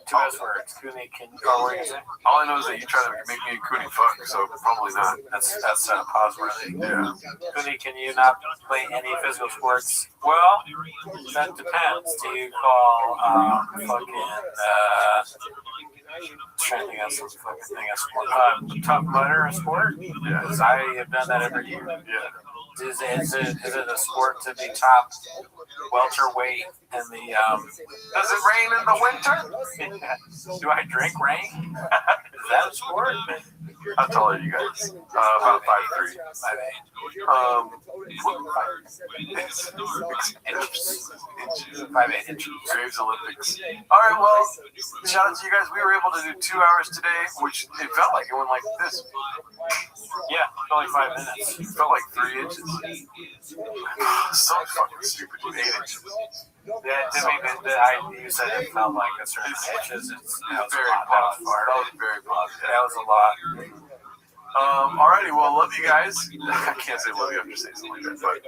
Two S words. Cooney, can you call what you say? All I know is that you try to make me and Cooney fuck, so probably not. That's pause worthy. Yeah. Cooney, can you not play any physical sports? Well, that depends. Do you call trying to think of some fucking thing a sport. Tough Mudder a sport? Yeah. Because I have done that every year. Yeah. Is it a sport to be top welterweight in the Does it rain in the winter? Do I drink rain? Is that a sport? How tall are you guys? About 5'3". inches. Graves Olympics. All right, well, shout out to you guys. We were able to do 2 hours today, which it felt like it went like this. Yeah, felt like 5 minutes. It felt like 3 inches. So fucking stupid. 8 inches. Yeah, you said it felt like a certain inches. That was very positive. That was very positive. That was a lot. Alrighty, well, love you guys. I can't say love you after saying something like that, but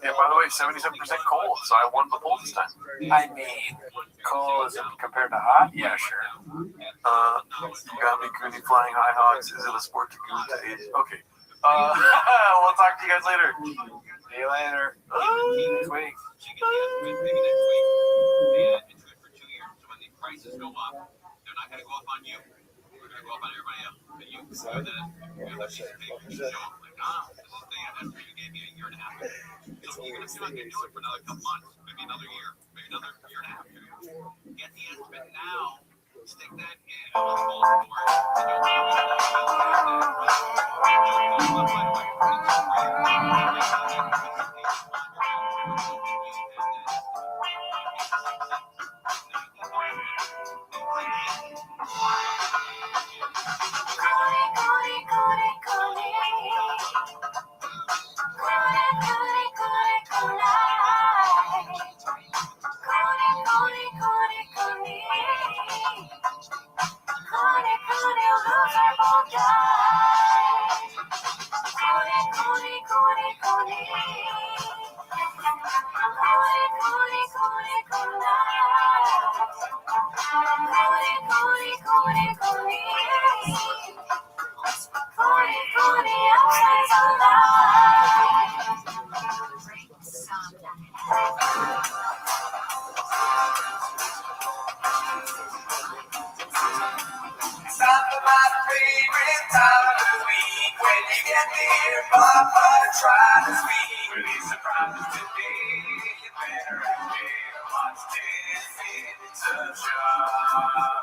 and by the way, 77% cold, so I won the poll this time. I mean, cold is compared to hot? Yeah, sure. You got me, Goonie, flying high hogs. Is it a sport to goon to age? Okay. We'll talk to you guys later. See you later. Next week. Prices go up, they're not going to go up on you. They're going to go up on everybody else. And you can do that. You're like, this is the end. You gave me a year and a half. So even if you're not going to do it for another couple months, maybe another year, maybe another year and a half. Get the estimate now. Stick that in a small store.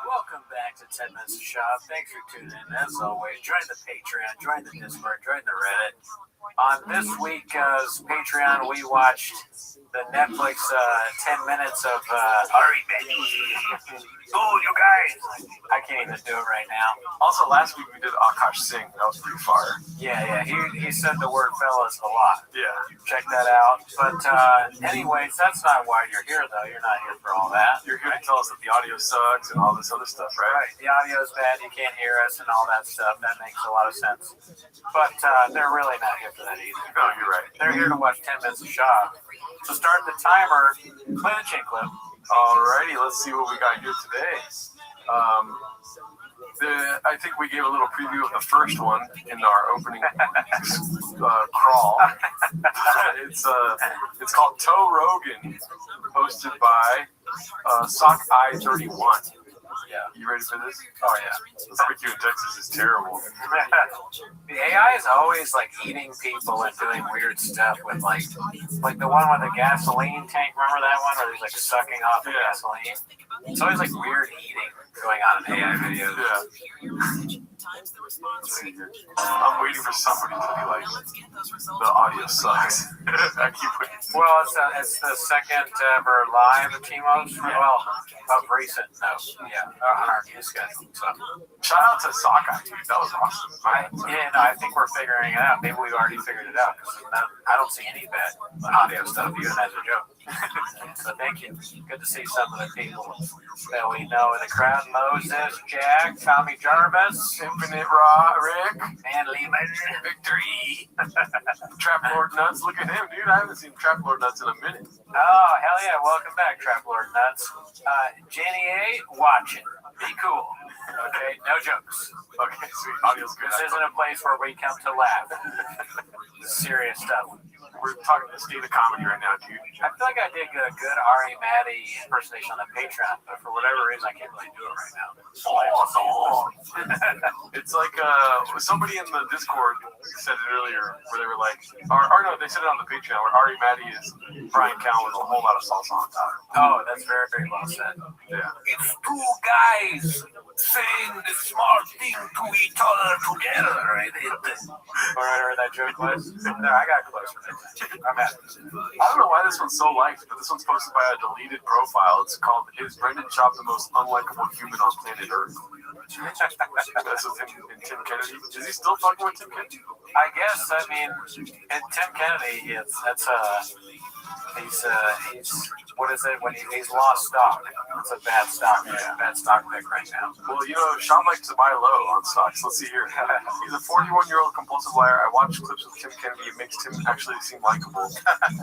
Welcome back to 10 Minutes of Shop. Thanks for tuning in. As always, join the Patreon, join the Discord, join the Reddit. On this week's Patreon, we watched the Netflix 10 minutes of Ari Benny. Oh, you guys! I can't even do it right now. Also, last week we did Akash Singh. That was pretty fire. Yeah. He said the word fellas a lot. Yeah. Check that out. But anyways, that's not why you're here, though. You're not here for all that. You're here to tell us that the audio sucks and all this other stuff, right? The audio's bad. You can't hear us and all that stuff. That makes a lot of sense. But they're really not here for that either. No, you're right. They're here to watch 10 Minutes of Shop. So start the timer. Play the chain clip. Alrighty, let's see what we got here today. I think we gave a little preview of the first one in our opening crawl. It's called Toe Rogan, hosted by Sock Eye 31. Yeah. You ready for this? Oh yeah. The barbecue in Texas is terrible. The AI is always like eating people and doing weird stuff with like the one with the gasoline tank. Remember that one where he's like sucking off the gasoline? It's always like weird eating going on in AI videos. Yeah. I'm waiting for somebody to be like, the audio sucks. I keep waiting. Well, it's the second ever live at Timo's. Well, of recent, no. Yeah, on our news schedule. So. Shout out to Sockeye, dude. That was awesome. I think we're figuring it out. Maybe we've already figured it out. I don't see any bad audio stuff, even as a joke. So thank you. Good to see some of the people that we know in the crowd. Moses, Jack, Tommy Jarvis, Infinite Raw, Rick, and Lehman. Victory. Trap Lord Nuts. Look at him, dude. I haven't seen Trap Lord Nuts in a minute. Oh, hell yeah. Welcome back, Trap Lord Nuts. Jenny A, watch it. Be cool. Okay, no jokes. Okay, sweet. Audio's good. This isn't a place where we come to laugh. Serious stuff. we're talking the state of comedy right now, dude. I feel like I did a good Ari Maddie impersonation on the Patreon, but for whatever reason, I can't really do it right now. It's like somebody in the Discord said it earlier, where they were like, or no, they said it on the Patreon, where Ari Maddie is Brian Callen with a whole lot of salsa on top. Oh, that's very, very well said. Yeah. It's two guys saying the smart thing to each other together. Whatever that joke was. No, I got close with it. I'm happy. I don't know why this one's so liked, but this one's posted by a deleted profile. It's called "Is Brendan Schaub the most unlikable human on planet Earth?" That's with him and Tim Kennedy. Is he still fucking with Tim Kennedy? I guess. I mean, and Tim Kennedy, he's what is it when he's lost stock? It's a bad stock, bad stock pick right now. Well, you know, Sean likes to buy low on stocks. Let's see here. He's a 41-year-old compulsive liar. I watched clips with Tim Kennedy. It makes Tim actually seem likable.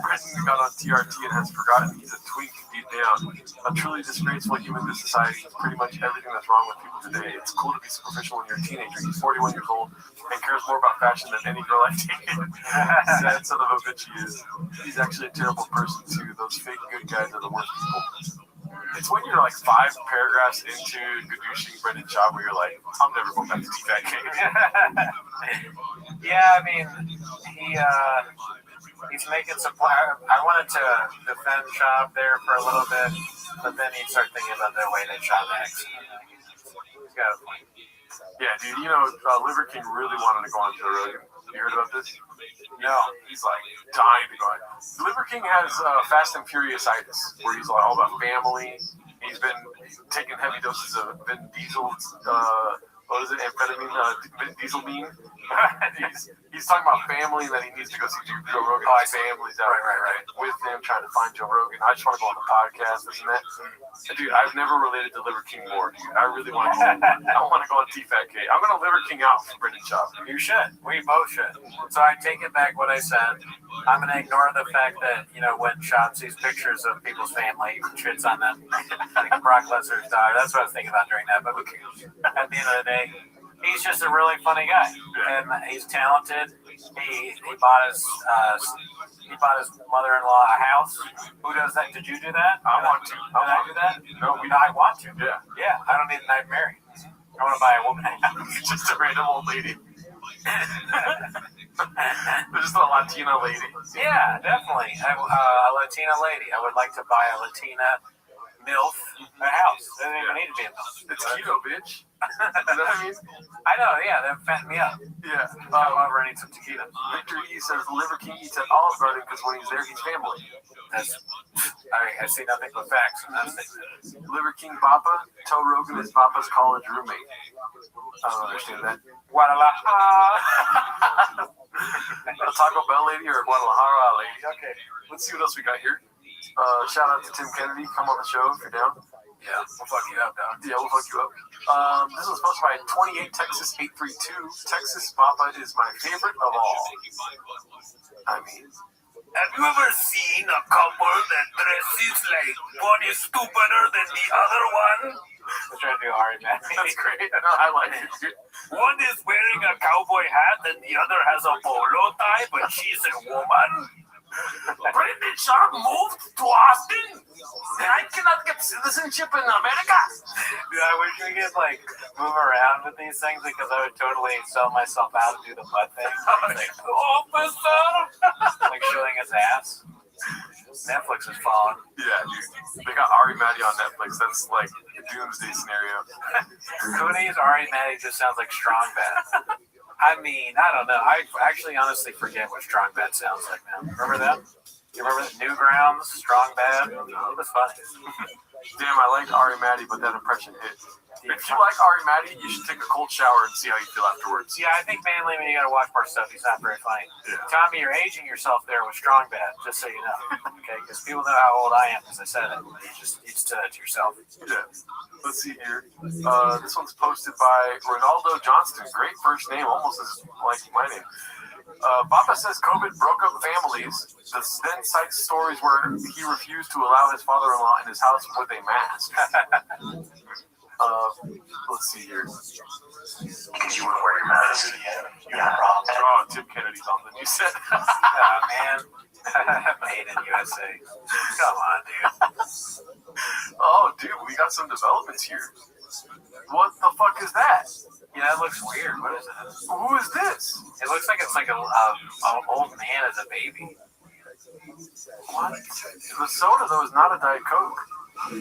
Brendan got on TRT and has forgotten he's a twink deep down. A truly disgraceful human to society. Pretty much everything that's wrong with people today. It's cool to be superficial when you're a teenager. He's 41 years old and cares more about fashion than any girl I've dated. Sad son of a bitch he is. He's actually a terrible person too. Those fake good guys are the worst people. It's when you're like 5 paragraphs into Gadooshing Brendan Schaub where you're like, I'm never going back to T-Fat King. Yeah, I mean, he's making some. I wanted to defend Schaub there for a little bit, but then he'd start thinking about the way that Schaub acts. He's got a point. Yeah, dude, you know, Liver King really wanted to go on Joe Rogan. You heard about this? No, he's like dying to go on. Liver King has Fast and Furious-itis, where he's like all about family. He's been taking heavy doses of Vin Diesel's, what is it, amphetamine, Vin Diesel bean. He's talking about family and that he needs to go see Joe Rogan. His family's out right. With him trying to find Joe Rogan. I just want to go on the podcast, this and that. Dude, I've never related to Liver King more, dude. I really want to go. I want to go on T-Fat K. I'm going to Liver King out for Brendan Schaub. You should. We both should. So I take it back what I said. I'm going to ignore the fact that, you know, when Schaub sees pictures of people's family, he shits on them. Like Brock Lesnar's daughter. That's what I was thinking about during that. But who cares? At the end of the day, he's just a really funny guy, and he's talented. He bought his mother-in-law a house. Who does that? Did you do that? I want to. Did I do that? No, I want to. Yeah. Yeah. I don't need a night married. I want to buy a woman a house. Just a random old lady. Just a Latina lady. Yeah, definitely. A Latina lady. I would like to buy a Latina MILF a house. It doesn't even need to be a MILF. It's keto, bitch. You know what I mean? I know, yeah, that fattened me up. Yeah. Come over and eat some tequila. Victor E says Liver King eats at Olive Garden because when he's there, he's family. I see nothing but facts in that statement. Liver King Bappa, Toe Rogan is Bappa's college roommate. I don't understand that. Guadalajara. A Taco Bell lady or a Guadalajara lady? Okay. Let's see what else we got here. Shout out to Tim Kennedy. Come on the show if you're down. Yeah, we'll fuck you up, dog. Yeah, we'll fuck you up. This was posted by 28 Texas 832. Texas Papa is my favorite of all. I mean, have you ever seen a couple that dresses like one is stupider than the other one? I'm trying to do hard, man. That's great. No, I like it, dude. One is wearing a cowboy hat and the other has a polo tie, but she's a woman. Brendan Schaub moved to Austin, and I cannot get citizenship in America. Dude, I wish we could like move around with these things because I would totally sell myself out to do the butt thing. Like, officer, like showing his ass. Netflix is falling. Yeah, dude. They got Ari Maddie on Netflix. That's like a doomsday scenario. Cooney's Ari Maddie just sounds like Strong Bad. I mean, I don't know. I actually honestly forget what Strong Bad sounds like now. Remember them? You remember that? Newgrounds, Strong Bad? It was fun. Damn, I like Ari Maddie, but that impression hit. If you like Ari Maddie, you should take a cold shower and see how you feel afterwards. Yeah, I think mainly when you gotta watch more stuff, he's not very funny. Yeah. Tommy, you're aging yourself there with Strong Bad, just so you know. Okay, because people know how old I am because I said it. You said it to yourself. Yeah. Let's see here. This one's posted by Ronaldo Johnston. Great first name, almost as like my name. Bappa says COVID broke up families. Then cites stories where he refused to allow his father-in-law in his house with a mask. Let's see here. Because you wouldn't wear your mask. Yeah, problem. Oh, Tim Kennedy's on the news set. Man. Made in USA. Come on, dude. Oh, dude, we got some developments here. What the fuck is that? Yeah, it looks weird. What is that? Who is this? It looks like it's like an old man as a baby. What? The soda, though, is not a Diet Coke.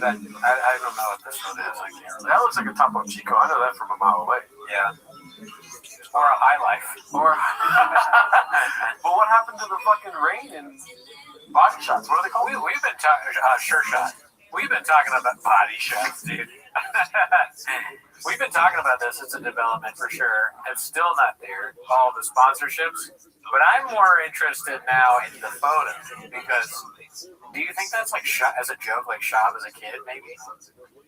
That I don't know what this one is. I can't remember. That looks like a Topo Chico. I know that from a mile away. Yeah. Or a High Life. Or. But what happened to the fucking rain and body shots? What are they called? We've been talking. Sure shot. We've been talking about body shots, dude. We've been talking about this. It's a development for sure. It's still not there. All the sponsorships. But I'm more interested now in the photo because do you think that's like shot as a joke, like Shab as a kid, maybe?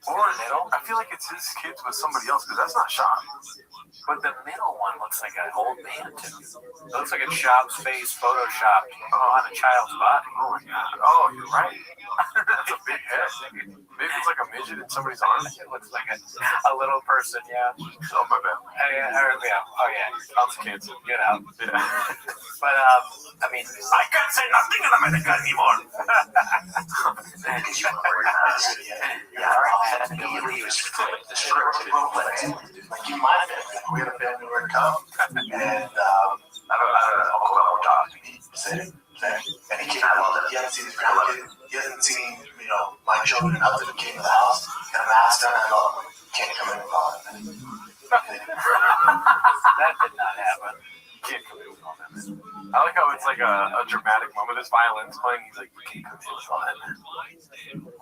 Or middle? I feel like it's his kids with somebody else because that's not Shab. But the middle one looks like an old man too. It looks like a Shab's face photoshopped on a child's body. Oh my god. Oh, you're right. That's a big head. Maybe it's like a midget in somebody's arm. It looks like a little person, yeah. Oh, my bad. Yeah. Oh, yeah. Sounds canceled. Get out. Yeah. But, I mean, I can't say nothing in America anymore. Because you wouldn't wear your mask. Yeah, immediately he was flipped. The script didn't play. Like, you might have been. We had a family where to come. And, I don't know. Uncle Elmo talked. He said, and he came out. He hasn't seen his grandkid. He hasn't seen, my children and nothing. He came to the house, got a mask on, and I go, can't come in and call him. That did not happen. Can't come in with all that. I like how it's like a dramatic moment. There's violins playing. He's like, you can't come in with all that.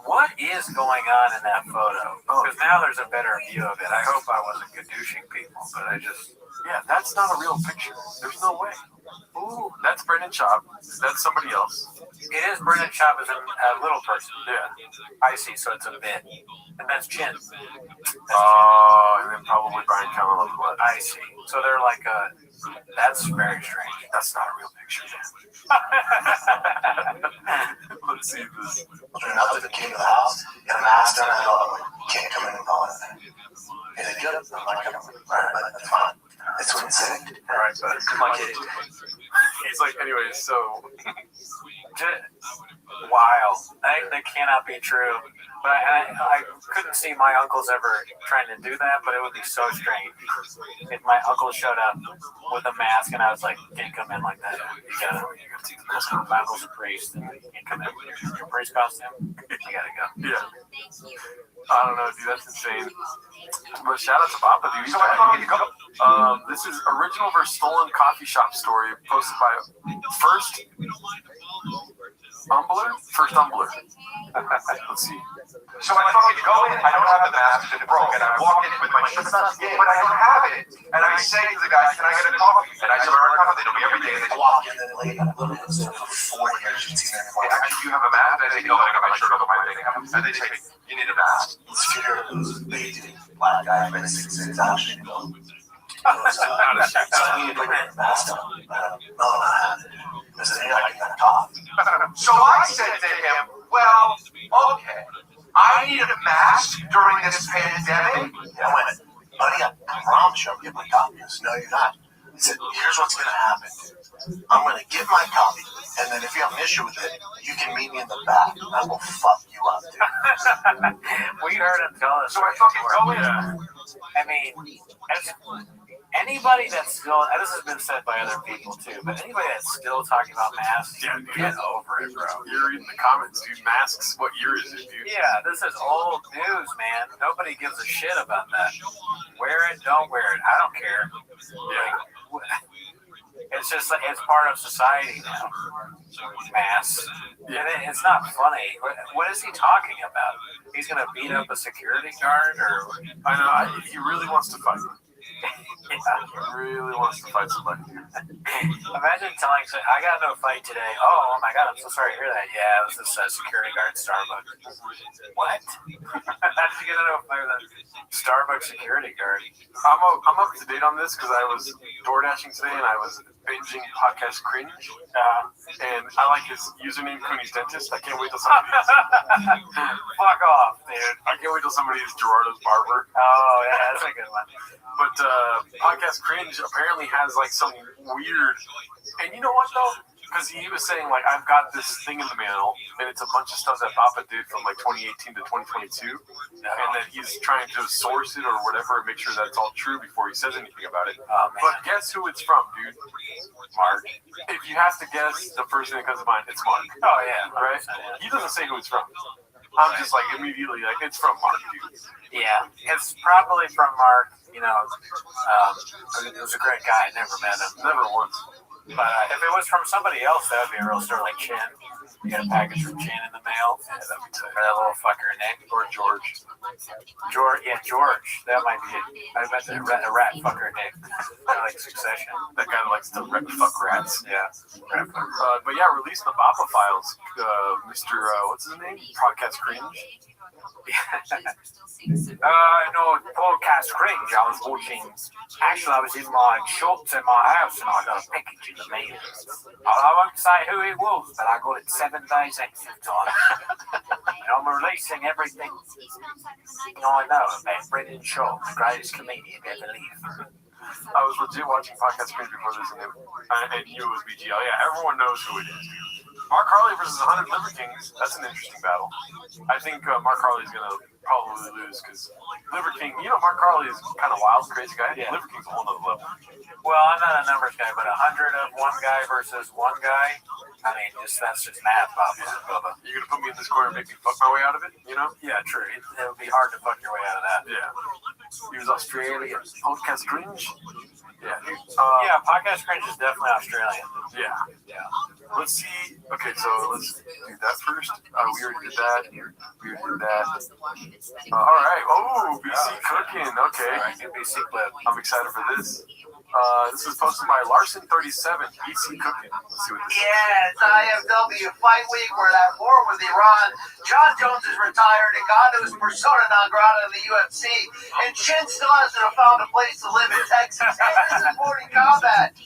What is going on in that photo? Because now there's a better view of it. I hope I wasn't gadooshing people, but I just... Yeah, that's not a real picture. There's no way. Ooh, that's Brendan Schaub. That's somebody else. It is Brendan Schaub as a little person. Yeah. I see, so it's a bit. And that's Chin. And then probably Brian Callen. I see. So they're like that's very strange. That's not a real picture. Let's see this. Nothing came to the house, got a mask on, and I go, can't come in and call him. Is it good? I'm like, alright, that's fine. That's what it said. Alright, but Come on, kid. He's like, anyways, so. Wild. That cannot be true. But I couldn't see my uncles ever trying to do that, but it would be so strange if my uncle showed up with a mask and I was like, can't come in like that. You gotta take the mask off. My uncle's a priest, and you can't come in with your priest costume. You gotta go. Yeah. I don't know, dude. That's insane. But shout out to Papa, dude. So I need to go. This is original versus stolen coffee shop story posted by First Umbler. Let's see. So I fucking go in, I don't have the mask, it's broke, and I walk in with my shit, but I don't have it. And I say to the guys, can I get a coffee? And I said, all right, they don't be every day, and they walk in, and they literally been for 4 years, you've seen them anymore. Actually, you have a mask? And I say, no, I got my shirt over my thing. And they say, you need a mask. It's fear of losing big black guy, but it's actually no. So I need to put my mask on. No, I said, hey, I can talk. So I said to him, well, okay. I need a mask during this pandemic. Yeah, I went, buddy, I promise you I'll get my copy. I said, no, you're not. He said, here's what's going to happen. I'm going to get my copy, and then if you have an issue with it, you can meet me in the back, and I will fuck you up, dude. We heard him tell us. So I fucking go in. I mean, anybody that's still, and this has been said by other people too, but anybody that's still talking about masks, get over it, bro. You're reading the comments, dude. Masks, what year is it, dude? Yeah, this is old news, man. Nobody gives a shit about that. Wear it, don't wear it. I don't care. Yeah. It's just like, it's part of society now. Masks. Yeah. And it's not funny. What is he talking about? He's going to beat up a security guard? Or I know. He really wants to fight. Yeah. He really wants to fight somebody. Imagine telling, I got no fight today. Oh my God, I'm so sorry to hear that. Yeah, it was this security guard at Starbucks. What? How did you get into a fight with a Starbucks security guard? I'm up to date on this because I was door dashing today and I was binging podcast Cringe. And I like his username, Cooney's Dentist. I can't wait till somebody Fuck off, dude. dude. I can't wait till somebody is Gerardo's barber. Oh, yeah, that's a good one. But Podcast Cringe apparently has like some weird. And you know what though? Because he was saying like, I've got this thing in the mail, and it's a bunch of stuff that Papa did from like 2018 to 2022, and that he's trying to source it or whatever and make sure that it's all true before he says anything about it. Oh, man. But guess who it's from, dude? Mark. If you have to guess, the first thing that comes to mind, it's Mark. Oh, yeah. Right? He doesn't say who it's from. I'm just like immediately like, it's from Mark, dude. Yeah, it's probably from Mark. You know, he was a great guy. Never met him. Never once. But if it was from somebody else, that would be a real story. Like Chin. You get a package from Chin in the mail. Yeah, that'd be tight. Or that little fucker, Nick. Or George. Yeah, George. That might be it. I bet the rat fucker, Nick. Kind of like Succession. That guy likes to fuck rats. Yeah. But yeah, release the BAPA files. Mr. What's his name? Podcast Cringe. No, Podcast Cringe. I was watching. Actually, I was in my shops in my house and I got a package in the mail. I won't say who it was, but I got it 7 days extra time. And I'm releasing everything I know about Brendan Shaw, the greatest comedian ever lived. I was legit watching Podcast Cringe before this, and I knew it was BGL. Yeah, everyone knows who it is, dude. Mark Harley versus 100 Liver Kings. That's an interesting battle. I think Mark Harley's going to probably lose because Liver King, you know, Mark Harley is kind of wild, crazy guy. Yeah. Liver King's a whole nother level. Well, I'm not a numbers guy, but 100 of one guy versus one guy, I mean, that's just math, Bob. Bubba. You're going to put me in this corner and make me fuck my way out of it, you know? Yeah, true. It would be hard to fuck your way out of that. Yeah. He was Australian. Podcast Cringe? Yeah, dude. Yeah, Podcast Cringe is definitely Australian. Yeah. Let's see. Okay, so let's do that first. We already did that. We already did that. All right. Oh, BC Cooking. Okay. All right, BC clip. I'm excited for this. This is posted by Larson37, BC Cooking. Let's see what this is. Yes, IFW Fight Week. We're at war with Iran. John Jones is retired. Ngannou's persona non grata in the UFC. And Chin still hasn't found a place to live in Texas. Hey, this is Morning Combat.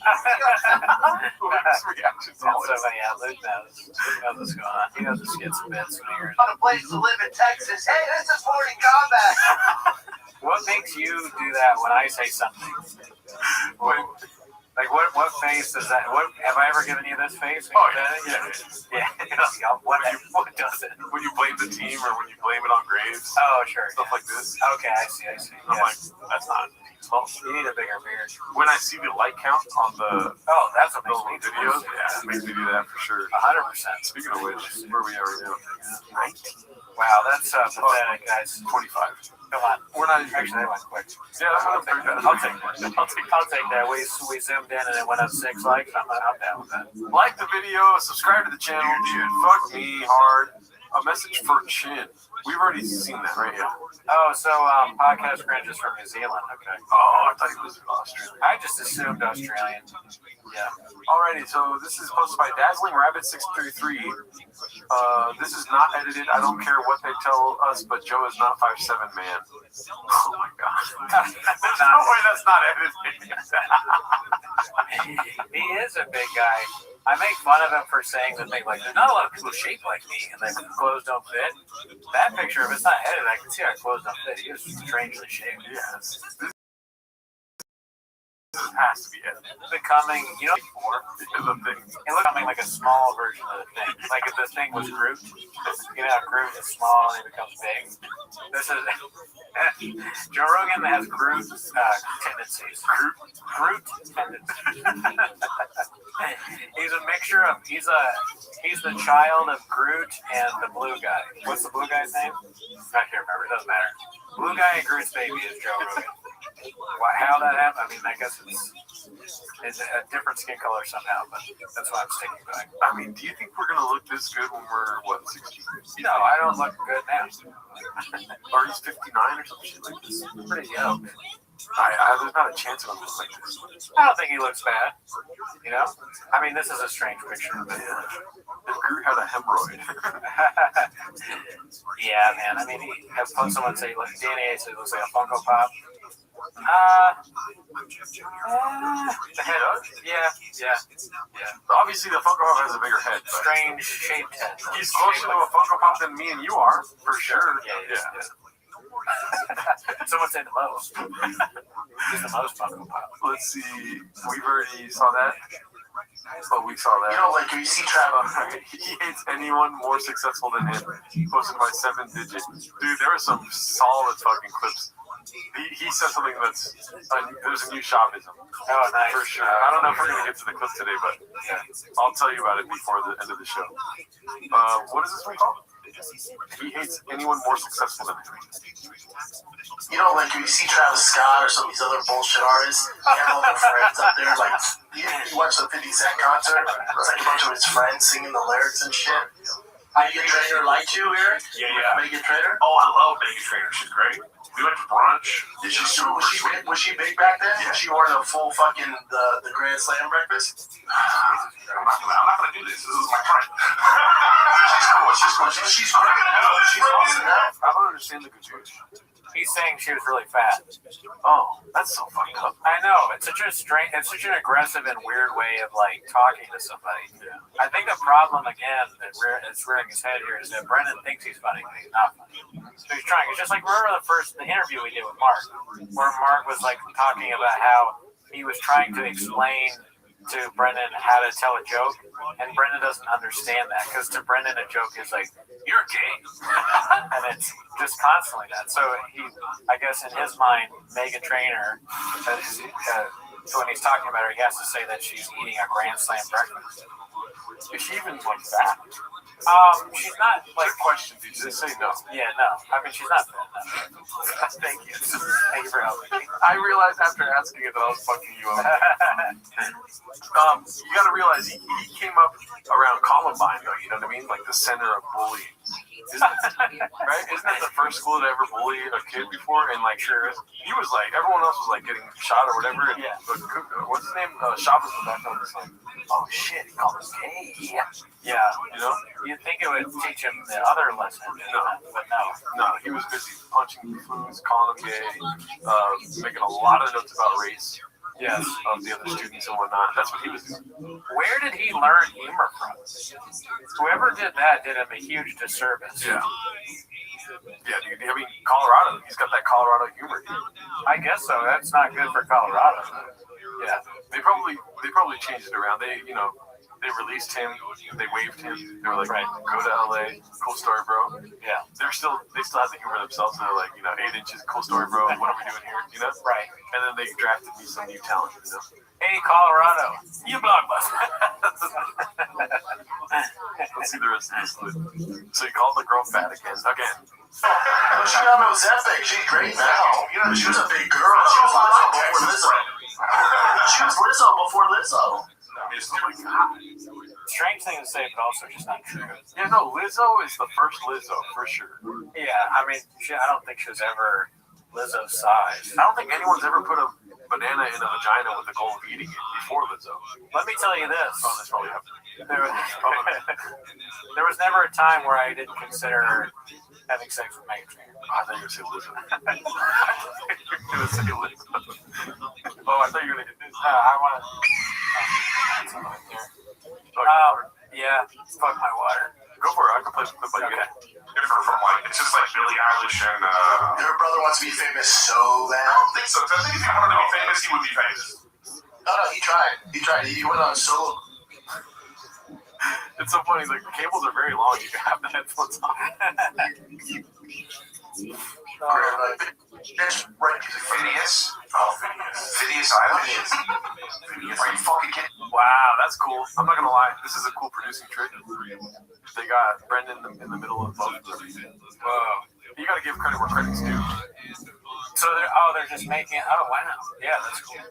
Reactions all so many outlets now. He knows what's going on. He knows the skits and bits when he hears Found a place to live in Texas. Hey, this is Morning Combat. What makes you do that when I say something? Like what face does that? What have I ever given you this face? Oh yeah. What does it? When you blame the team or when you blame it on Graves. Oh sure. Stuff like this. Okay, I see. I'm like, that's not. Well, you need a bigger beard. When I see the like count on the that's what makes me videos, it makes me do that for sure. 100%. Speaking of which, where we are right now? 19. Wow, that's pathetic, guys. 25. Come on. We're not actually. That went quick. Yeah, I'll take that. I'll take that. We zoomed in and it went up 6 likes. I'm down with that. Like the video, subscribe to the channel, dude. Fuck me hard. A message for Chin. We've already seen that right here. Oh, so Podcast Cringe is from New Zealand. Okay. Oh, I thought he was Australian. I just assumed Australian. Yeah. Alrighty, so this is posted by Dazzling Rabbit 633. This is not edited. I don't care what they tell us, but Joe is not 5'7", man. Oh my god. There's no way that's not edited. He is a big guy. I make fun of him for saying the thing like, there's not a lot of people shaped like me, and their clothes don't fit. That picture, if it's not edited, I can see our clothes don't fit. He was strangely shaped. Yes. This has to be edited. Becoming, you know, the thing. It looked like a small version of the thing. Like if the thing was Groot, you know, Groot is small and he becomes big. This is Joe Rogan has Groot tendencies. Groot tendencies. He's a mixture of he's the child of Groot and the blue guy. What's the blue guy's name? I can't remember. It doesn't matter. Blue guy and Groot's baby is Joe Rogan. How that happened? I mean, I guess it's a different skin color somehow, but that's why I'm sticking by. I mean, do you think we're gonna look this good when we're 60? No, I don't look good now. Or he's 59 or some shit like this. Pretty young. There's not a chance of him looking like this. I don't think he looks bad. You know? I mean, this is a strange picture. But if Groot had a hemorrhoid. Yeah, man. I mean, someone say, like, DNA says it looks like a Funko Pop. The head? Yeah. Obviously, the Funko Pop has a bigger head. Strange shaped head. He's closer to a Funko Pop than me and you are, for sure. Yeah. Someone said the most. He's the most Funko Pop. Let's see. We've already saw that. Oh, we saw that. You know, like, you see Travis. He hates anyone more successful than him. Posted by 7 digits. Dude, there were some solid fucking clips. He said something that's... there's a new shopism. Oh, nice. For sure. I don't know if we're going to get to the clip today, but I'll tell you about it before the end of the show. What is this one called? He hates anyone more successful than him. You know, like, you see Travis Scott or some of these other bullshit artists, they have all their friends up there, like, you watch the 50 Cent concert, it's like a bunch of his friends singing the lyrics and shit. Megan Trainor liked you, Eric? Yeah. Megan Trainor? Oh, I love Megan Trainor. She's great. We went to brunch. Was she big back then? Yeah. She wore the full fucking, the Grand Slam breakfast? I'm not gonna do this. This is my friend. She's cool. She's great. She's awesome now. I don't understand the confusion. He's saying she was really fat. Oh, that's so fucked up. I know. It's such an aggressive and weird way of like talking to somebody. Yeah. I think the problem again that is rearing his head here is that Brendan thinks he's funny, but he's not funny. So he's trying. It's just like remember the interview we did with Mark, where Mark was like talking about how he was trying to explain to Brendan how to tell a joke, and Brendan doesn't understand that because to Brendan a joke is like you're gay, and it's just constantly that. So I guess in his mind, Megan Trainor, so when he's talking about her, he has to say that she's eating a Grand Slam breakfast. Is she even like fat? She's not like question. Did you say no? Yeah, no. I mean, she's not fat. No. Thank you. Thank you for helping me. I realized after asking it that I was fucking you up. You got to realize he came up around Columbine, though. You know what I mean? Like the center of bullying. Right? Isn't that the first school to ever bully a kid before? And like, sure, he was like, everyone else was like getting shot or whatever. And, what's his name? Chavez was back on the side. Oh shit, he called him gay. Yeah, you know? You'd think it would teach him the other lesson. But no. No, he was busy punching foods, calling him gay, making a lot of notes about race. Yes, of the other students and whatnot. That's what he was doing. Where did he learn humor from? Whoever did that did him a huge disservice. Yeah. Yeah, dude. I mean, Colorado. He's got that Colorado humor. I guess so. That's not good for Colorado. Yeah. They probably changed it around. They released him. They waived him. They were like, go to LA. Cool story, bro. Yeah. They still have the humor themselves. And they're like, 8 inches. Cool story, bro. What are we doing here? You know? Right. And then they drafted me some new talent. You know? Hey, Colorado. You blockbuster. Let's see the rest of this clip. So he called the girl fat again. But she got no epic. She's great now. She was a big girl. She was Lizzo before Lizzo. She was Lizzo before Lizzo. Strange thing to say, but also just not true. Yeah, no, Lizzo is the first Lizzo, for sure. Yeah, I mean, I don't think she was ever Lizzo's size. I don't think anyone's ever put a banana in a vagina with the goal of eating it before Lizzo. Let me tell you this. Oh, that's probably happened. There was never a time where I didn't consider having sex with Megan Trainor. I thought you were going to say Lizzo. Oh, I thought you were going to get this. I want to... yeah, fuck my water. Go for it. I can play some clip like that. Different from like, it's just like Billie Eilish and her brother wants to be famous so bad. I don't think so. I think if he wanted to be famous, he would be famous. No, he tried. He went on solo. It's so funny. Like the cables are very long. You can have the headphones on. Phineas. Oh, Phineas Eilish. Are you fucking kidding? Wow, that's cool. I'm not gonna lie. This is a cool producing trick. They got Brendan in the middle of both of them. Whoa. You gotta give credit where credit's due. So they're just making. Oh wow. Yeah, that's cool.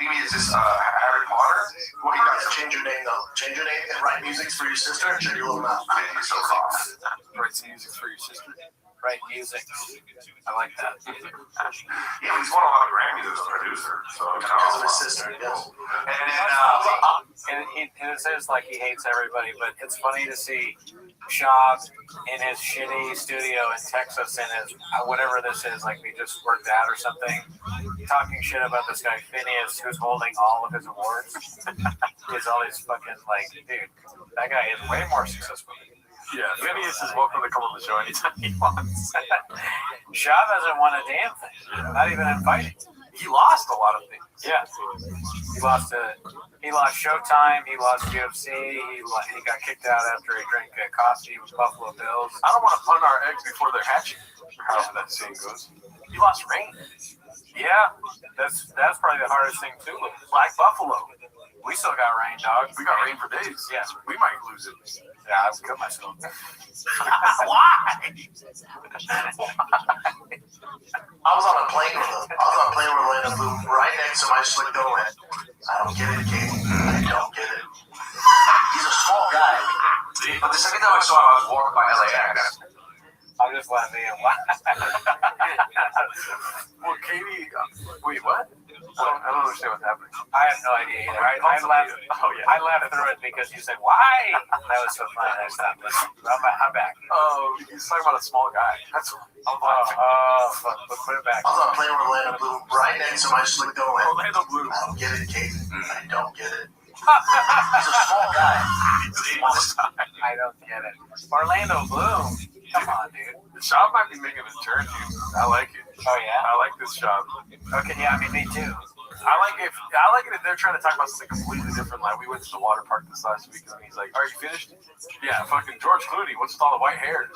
Maybe is this Harry Potter? Well, you guys change your name though. Change your name and write music for your sister and shut your little mouth. So soft. Write some music for your sister. Write music. I like that. Yeah, he's won a lot of Grammys as a producer. So because of his sister, yes. And it says like he hates everybody, but it's funny to see Shab in his shitty studio in Texas in his whatever this is, like we just worked out or something, talking shit about this guy Phineas who's holding all of his awards. He has all these fucking like, dude, that guy is way more successful than you. Yeah, Phineas is welcome to come on the show anytime he wants. Shab hasn't won a damn thing, not even in fighting. He lost a lot of things. Yeah, he lost Showtime. He lost UFC. He got kicked out after he drank coffee with Buffalo Bills. I don't want to punt our eggs before they're hatching. However that saying goes. He lost Rain. Yeah, that's probably the hardest thing to lose. Black Buffalo. We still got Rain, dog. We got Rain for days. Yeah, we might lose it. Yeah, I would kill myself. Why? I was on a plane with Orlando Bloom right next to my slick dough head. I don't get it, King. I don't get it. He's a small guy. But the second time I saw him, I was walking by LAX. I'm just laughing and laughing. Well, Katie, wait, what? I don't understand what's happening. I have no idea either. I laughed through it because you said, why? That was so funny. I stopped listening. I'm back. Oh, he's talking about a small guy. That's what I'm laughing. Fuck. Put it back. I was on a plane with Orlando Bloom right next to my slick dough head. Orlando Bloom. I don't get it, King. I don't get it. He's a small guy. I don't get it. Orlando Bloom. Come on, dude. The shop might be making a turn, dude. I like it. Oh yeah, I like this shop. Okay, yeah, I mean me too. I like it if they're trying to talk about something completely different. Like we went to the water park this last week, and he's like, "Are you finished?" Yeah, fucking George Clooney. What's with all the white hairs?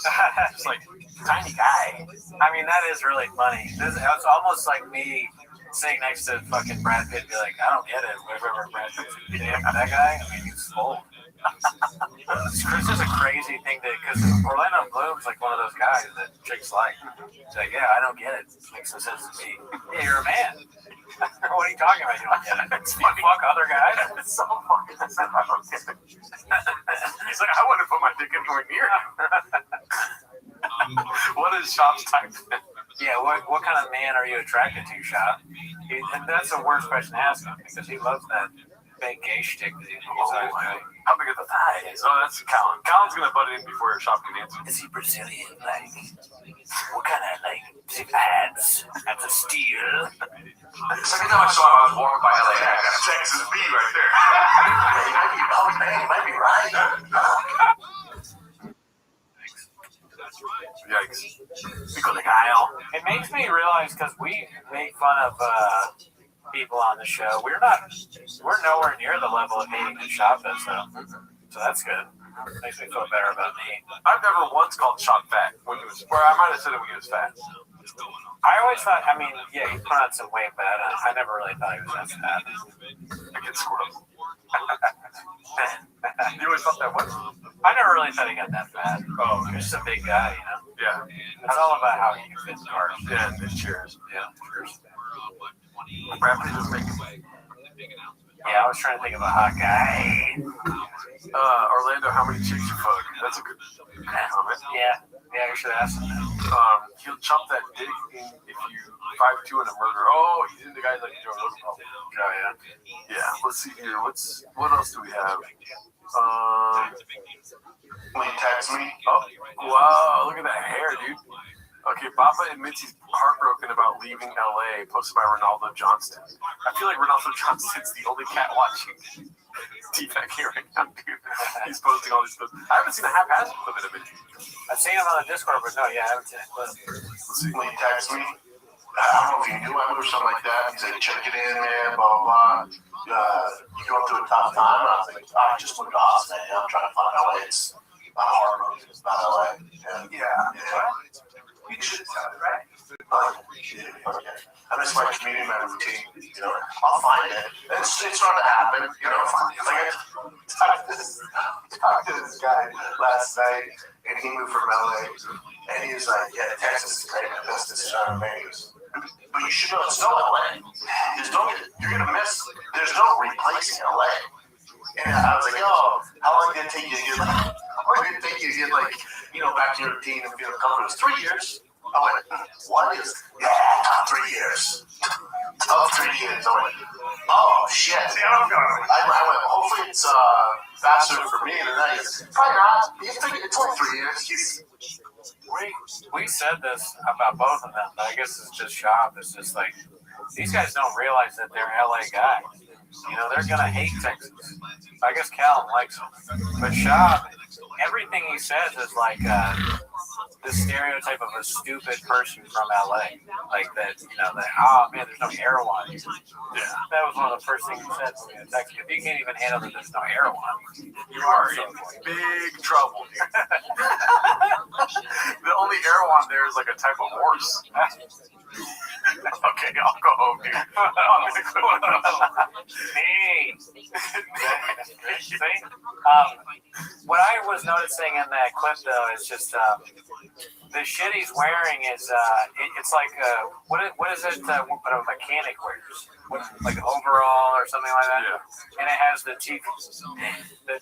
Just like tiny guy. I mean, that is really funny. It's almost like me sitting next to fucking Brad Pitt and be like, I don't get it. Whatever Brad Pitt's damn that guy. I mean, he's old. It's just a crazy thing because Orlando Bloom's like one of those guys that chicks like. He's like, yeah, I don't get it. Makes no sense to me. Yeah, you're a man. What are you talking about? You don't get it. It's funny. Fuck other guys. It's so fucking sad. I don't get it. He's like, I wouldn't put my dick anywhere near him. What is Shop's type? Yeah, what kind of man are you attracted to, Shop? And that's the worst question to ask him because he loves that fake gay shtick that he's always doing. How big are the thighs? Oh, that's Callan. Callan's gonna butt in before your shop can answer. Is he Brazilian? Like, what kind of zip pads? That's a steal. The second time I saw him, I was walking by LAX. Texas B right there. He might be right. Yikes. It makes me realize because we make fun of people on the show. We're nowhere near the level of hating that Shop does, though. So that's good. Makes me feel better about me. I've never once called Shop fat when he was, or I might have said it when he was fat. I always thought, I mean, yeah, he put on some weight, but I never really thought he was that fat. I get squirrels. You always thought that was? I never really thought he got that fat. Oh, okay. He's just a big guy, you know? Yeah. It's all about how he can fit in cars. Yeah, and chairs. Yeah, cheers. Rapidly just making Yeah, I was trying to think of a hot guy. Orlando, how many chicks you fuck? That's a good comment. Yeah, you should ask him that. He'll chump that dick in if you 5'2" and a murder. Oh, he's into guys like Joe Rogan. Oh yeah. Yeah. Let's see here. What else do we have? Will you text me? Oh, wow! Look at that hair, dude. Okay, Baba admits he's heartbroken about leaving LA, posted by Ronaldo Johnston. I feel like Ronaldo Johnston's the only cat watching T-Pack here right now, dude. He's posting all these stuff. I haven't seen a haphazard clip of it. I've seen him on the Discord, but no, yeah, I haven't seen it. Let's see. Will you text me? I don't know if you knew him or something like that. He said, check it in, man, blah, blah, blah. You going through a tough time? And I was like, just moved to Austin, man. I'm trying to find LA. It's not hard, it's not LA. Yeah. You should sound right. Okay. I miss my community, my routine. You know, I'll find it. It's starting to happen. You know, I talked to this guy last night, and he moved from LA, and he was like, "Yeah, Texas is great. The best decision I made." But you should know it's no LA. You're gonna miss. There's no replacing LA. And I was like, "Oh, how long did it take you to get back to your routine and feel comfortable?" It was 3 years. I went, what is? Yeah, 3 years. 3 years. I went, oh shit. I went, hopefully it's faster for me than that. Probably not. It's only 3 years. We said this about both of them, but I guess it's just shop. It's just like these guys don't realize that they're LA guys. You know, they're gonna hate Texas. I guess Callum likes them, but Shab, everything he says is like the stereotype of a stupid person from LA. Like that, you know, that oh man, there's no Erewhon. Yeah, that was one of the first things he said to me in Texas. If you can't even handle that there's no Erewhon, You are in big trouble, dude. The only Erewhon there is like a type of horse. Okay, I'll go home, dude. Hey. See? What I was noticing in that clip though is just the shit he's wearing is it's like what is it what a mechanic wears? Like overall or something like that. Yeah. And it has the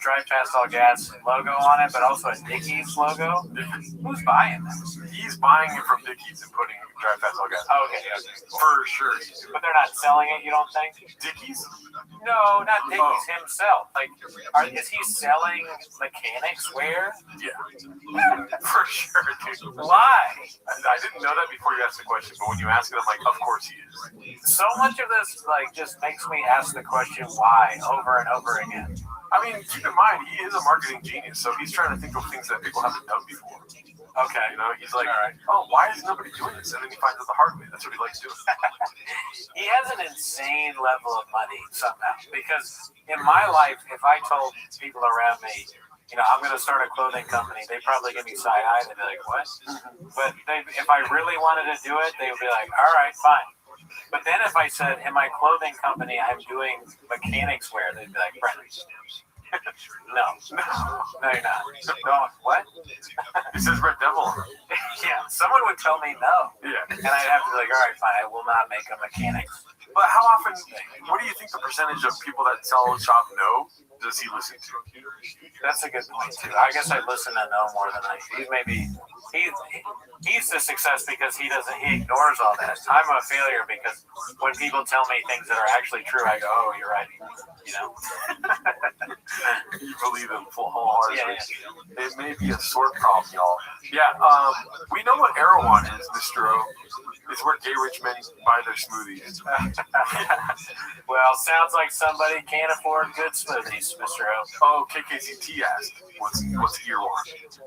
Drive Past All Gas logo on it, but also a Dickies logo. Who's buying that? He's buying it from Dickies and putting Drive Past All Gas. Okay. For sure. But they're not selling it, you don't think? Dickies? No, not Dickies himself. Like, is he selling mechanics wear? Yeah. For sure, dude. Why? I didn't know that before you asked the question, but when you ask it, I'm like, of course he is. So much of this just makes me ask the question why over and over again. I mean, keep in mind, he is a marketing genius, so he's trying to think of things that people haven't done before. Okay. You know, he's like, oh, why is nobody doing this? And then he finds out the hard way. That's what he likes doing. He has an insane level of money somehow. Because in my life, if I told people around me, you know, I'm going to start a clothing company, they'd probably give me side-eye. They'd be like, what? But if I really wanted to do it, they would be like, all right, fine. But then if I said, in my clothing company, I'm doing mechanics wear, they'd be like, Brent. No, you're not. No, what? It says Red Devil. Yeah, someone would tell me no. Yeah. And I'd have to be like, all right, fine, I will not make a mechanic. But how often, what do you think the percentage of people that sell shop know does he listen to? That's a good point, too. I guess I listen to no more than I do. He's a success because he ignores all that. I'm a failure because when people tell me things that are actually true, I go, oh, you're right. You know? You believe him wholeheartedly. Yeah. It may be a sort problem, y'all. Yeah, we know what Erewhon is, Mr. O. It's where gay rich men buy their smoothies. Well, sounds like somebody can't afford good smoothies, Mr. O. Oh, KKCT asked, what's Erewhon?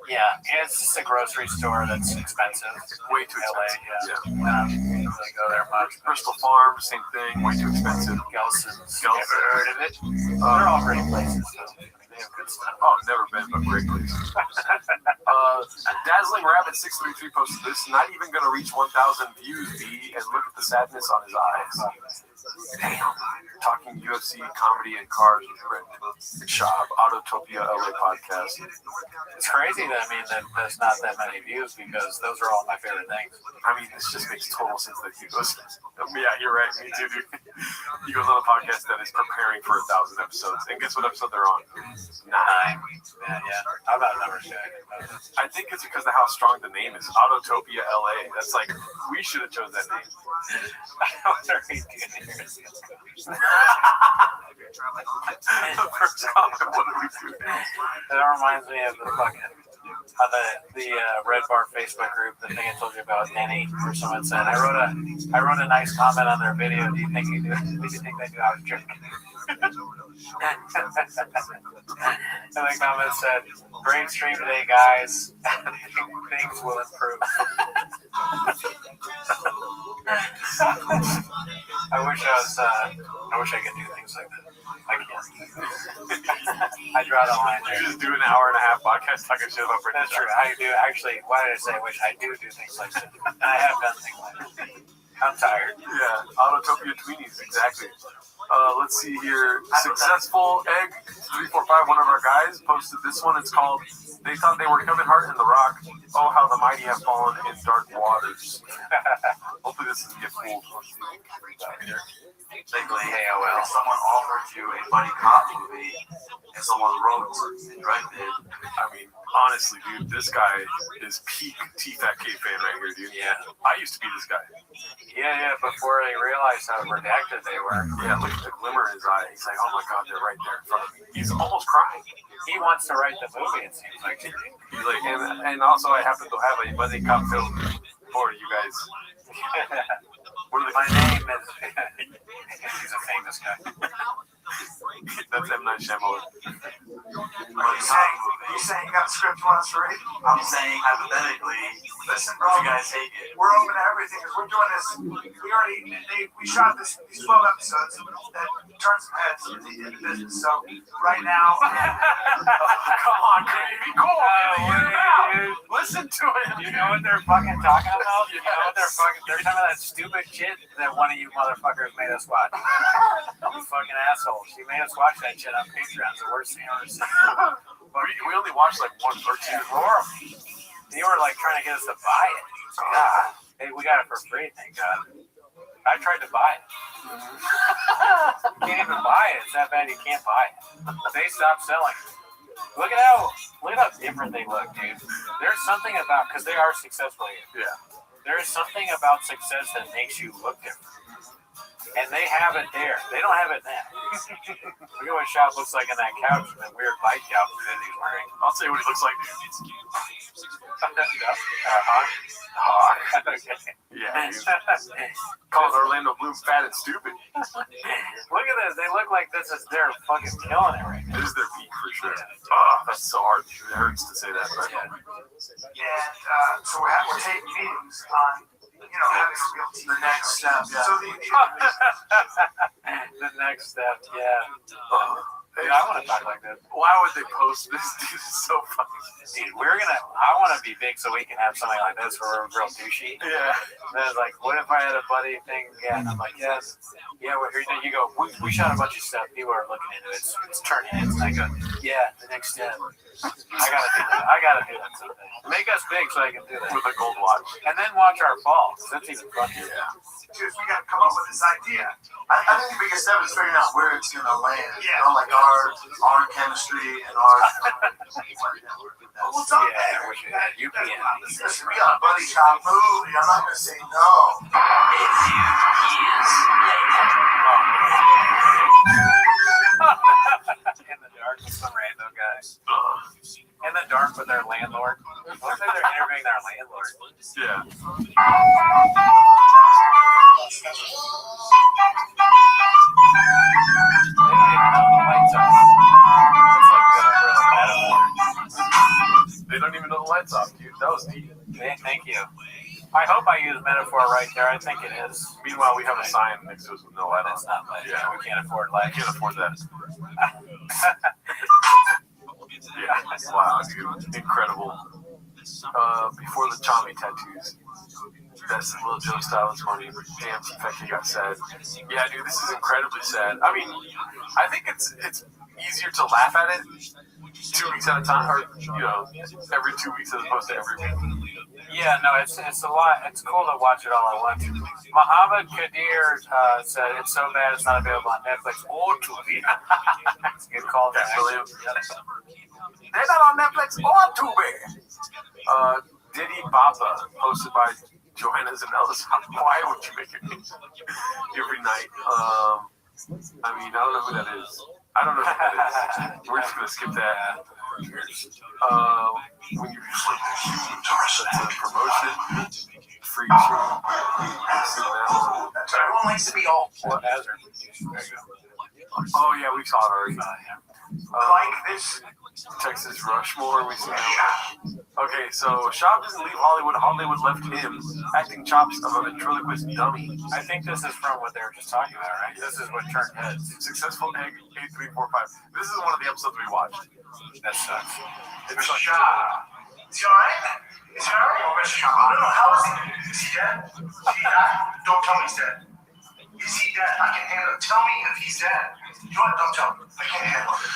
Yeah, it's just a grocery store that's expensive. Way too expensive. LA, yeah. Really go there much. Bristol Farm, same thing, way too expensive. Gelson's. Never heard of it. They're all great places, though. They have good stuff. Oh, never been, but great place. Dazzling Rabbit 633 posted this. Not even going to reach 1,000 views, B, and look at the sadness on his eyes. Damn. Talking UFC, comedy, and cars with Brent Shop, Autotopia LA podcast. It's crazy that there's not that many views because those are all my favorite things. I mean, this just makes total sense that he goes, yeah, you're right, me too, dude. He goes on a podcast that is preparing for 1,000 episodes. And guess what episode they're on? 9. Yeah. How about number 6? I think it's because of how strong the name is. Autotopia LA. That's like, we should have chose that name. What are we doing here? The first comment, what are we doing? That reminds me of the Red Bar Facebook group, the thing I told you about Nanny, where someone said, I wrote a nice comment on their video. Do you think they do I was joking? And the comment said, great stream today, guys. Things will improve. I wish I could do things like that. I can't. I draw the line there. You just do an hour and a half podcast talking shit about Britain. That's true. I do. Actually, why did I say I wish I do things like that? And I have done things like that. I'm tired. Yeah, Autotopia Tweenies, exactly. Let's see here. Successful Egg 345, one of our guys, posted this one. It's called They Thought They Were Kevin Hart in The Rock. Oh, how the mighty have fallen in dark waters. Hopefully this doesn't get fooled. Basically, AOL. If someone offered you a buddy cop movie and someone wrote and directed, I mean, Honestly, dude, this guy is peak T-Fat K fan right here, dude. Yeah. I used to be this guy. Yeah, before they realized how redacted they were. Yeah, look at the glimmer in his eye. He's like, oh my god, they're right there in front of me. He's almost crying. He wants to write the movie, it seems like. He's like, and also I happen to have a buddy cop film for you guys. What are My name is... He's a famous guy. That's M. Night Shyamalan. You saying you got a script for us to read? I'm saying hypothetically, Listen, if bro, you guys take it. we're open to everything because we're doing this. We shot these 12 episodes that turned some heads in the business. So right now, Come on, Crazy, cool. Listen to it. You know what they're fucking talking about? You know what they're talking about? That stupid shit that one of you motherfuckers made us watch. You fucking assholes. You made us watch that shit on Patreon. It's the worst thing I've ever seen. We only watched like 1 or 2. Horrible. You were like trying to get us to buy it. God. Hey, we got it for free, thank God. I tried to buy it. You can't even buy it. It's that bad you can't buy it. They stopped selling it. Look at how different they look, dude. There's something about, because they are successful here. Yeah. There is something about success that makes you look different. And they have it there. They don't have it now. Look at what Shop looks like on that couch and that weird bike outfit that he's wearing. I'll tell you what he looks like, dude. Yeah, dude. Calls Orlando Bloom fat and stupid. Look at this. They look like this is their fucking killing it right now. This is their peak for sure. Oh, that's so hard. It hurts to say that, but and so we're taking meetings on, having a real team. The next step, yeah. So the next step, yeah. Dude, I want to talk like this. why would they post this? Dude, it's so fucking. Dude, I want to be big so we can have something like this where we're real douchey. Yeah. And then it's like, what if I had a buddy thing? Yeah, and I'm like, yes. Yeah, well, here you go. We shot a bunch of stuff. People are looking into it. It's turning heads. And I go, yeah, the next step. I gotta do that. I gotta do that someday. Make us big so I can do that. With a gold watch. And then watch our fall. That's even funnier. Yeah. Dude, we got to come up with this idea. I think the biggest step is figuring out where it's going to land. Yeah. Like our chemistry and our. What's up Yeah, there? you can. Listen, we got a buddy shop movie. I'm not going to say no. In the dark with some random guys. In the dark with their landlord. Looks like they're interviewing their landlord. Yeah. They don't even know the lights off, dude. That was deep. Thank you. I hope I use metaphor right there. I think it is. Meanwhile, we have a sign next to us with no light on. It's not light. Yeah. We can't afford light. Can't afford that. Yeah. Wow, dude. Incredible. Before the Tommy tattoos. That's a little Joe style. It's funny. Damn, T-Fat got sad. Yeah, dude, this is incredibly sad. I mean, I think it's easier to laugh at it 2 weeks at a time, or every 2 weeks as opposed to every week. Yeah, no, it's a lot. It's cool to watch it all at once. Muhammad Kadir said it's so bad it's not available on Netflix or Tubi. It's a good call. That's brilliant. They're not on Netflix or Tubi. Diddy Baba, hosted by Joanna Zanellis. Why would you make it every night? I mean, I don't know who that is. I don't know who that is. We're just gonna skip that. When you that's a promotion, free show. Everyone likes to be all. Oh yeah, we saw it already. Like this. Texas Rushmore, we see him. Okay, so Shop doesn't leave Hollywood. Hollywood left him, acting chops of a ventriloquist dummy. I think this is from what they were just talking about, right? This is what turned heads. Successful egg 8345. This is one of the episodes we watched. That sucks. It's like, is he alright? Is he alright? I don't know. How is he? Is he dead? Is he died? Don't tell me he's dead. Is he dead? I can handle it. Tell me if he's dead. You know what? Don't tell me. I can't handle it.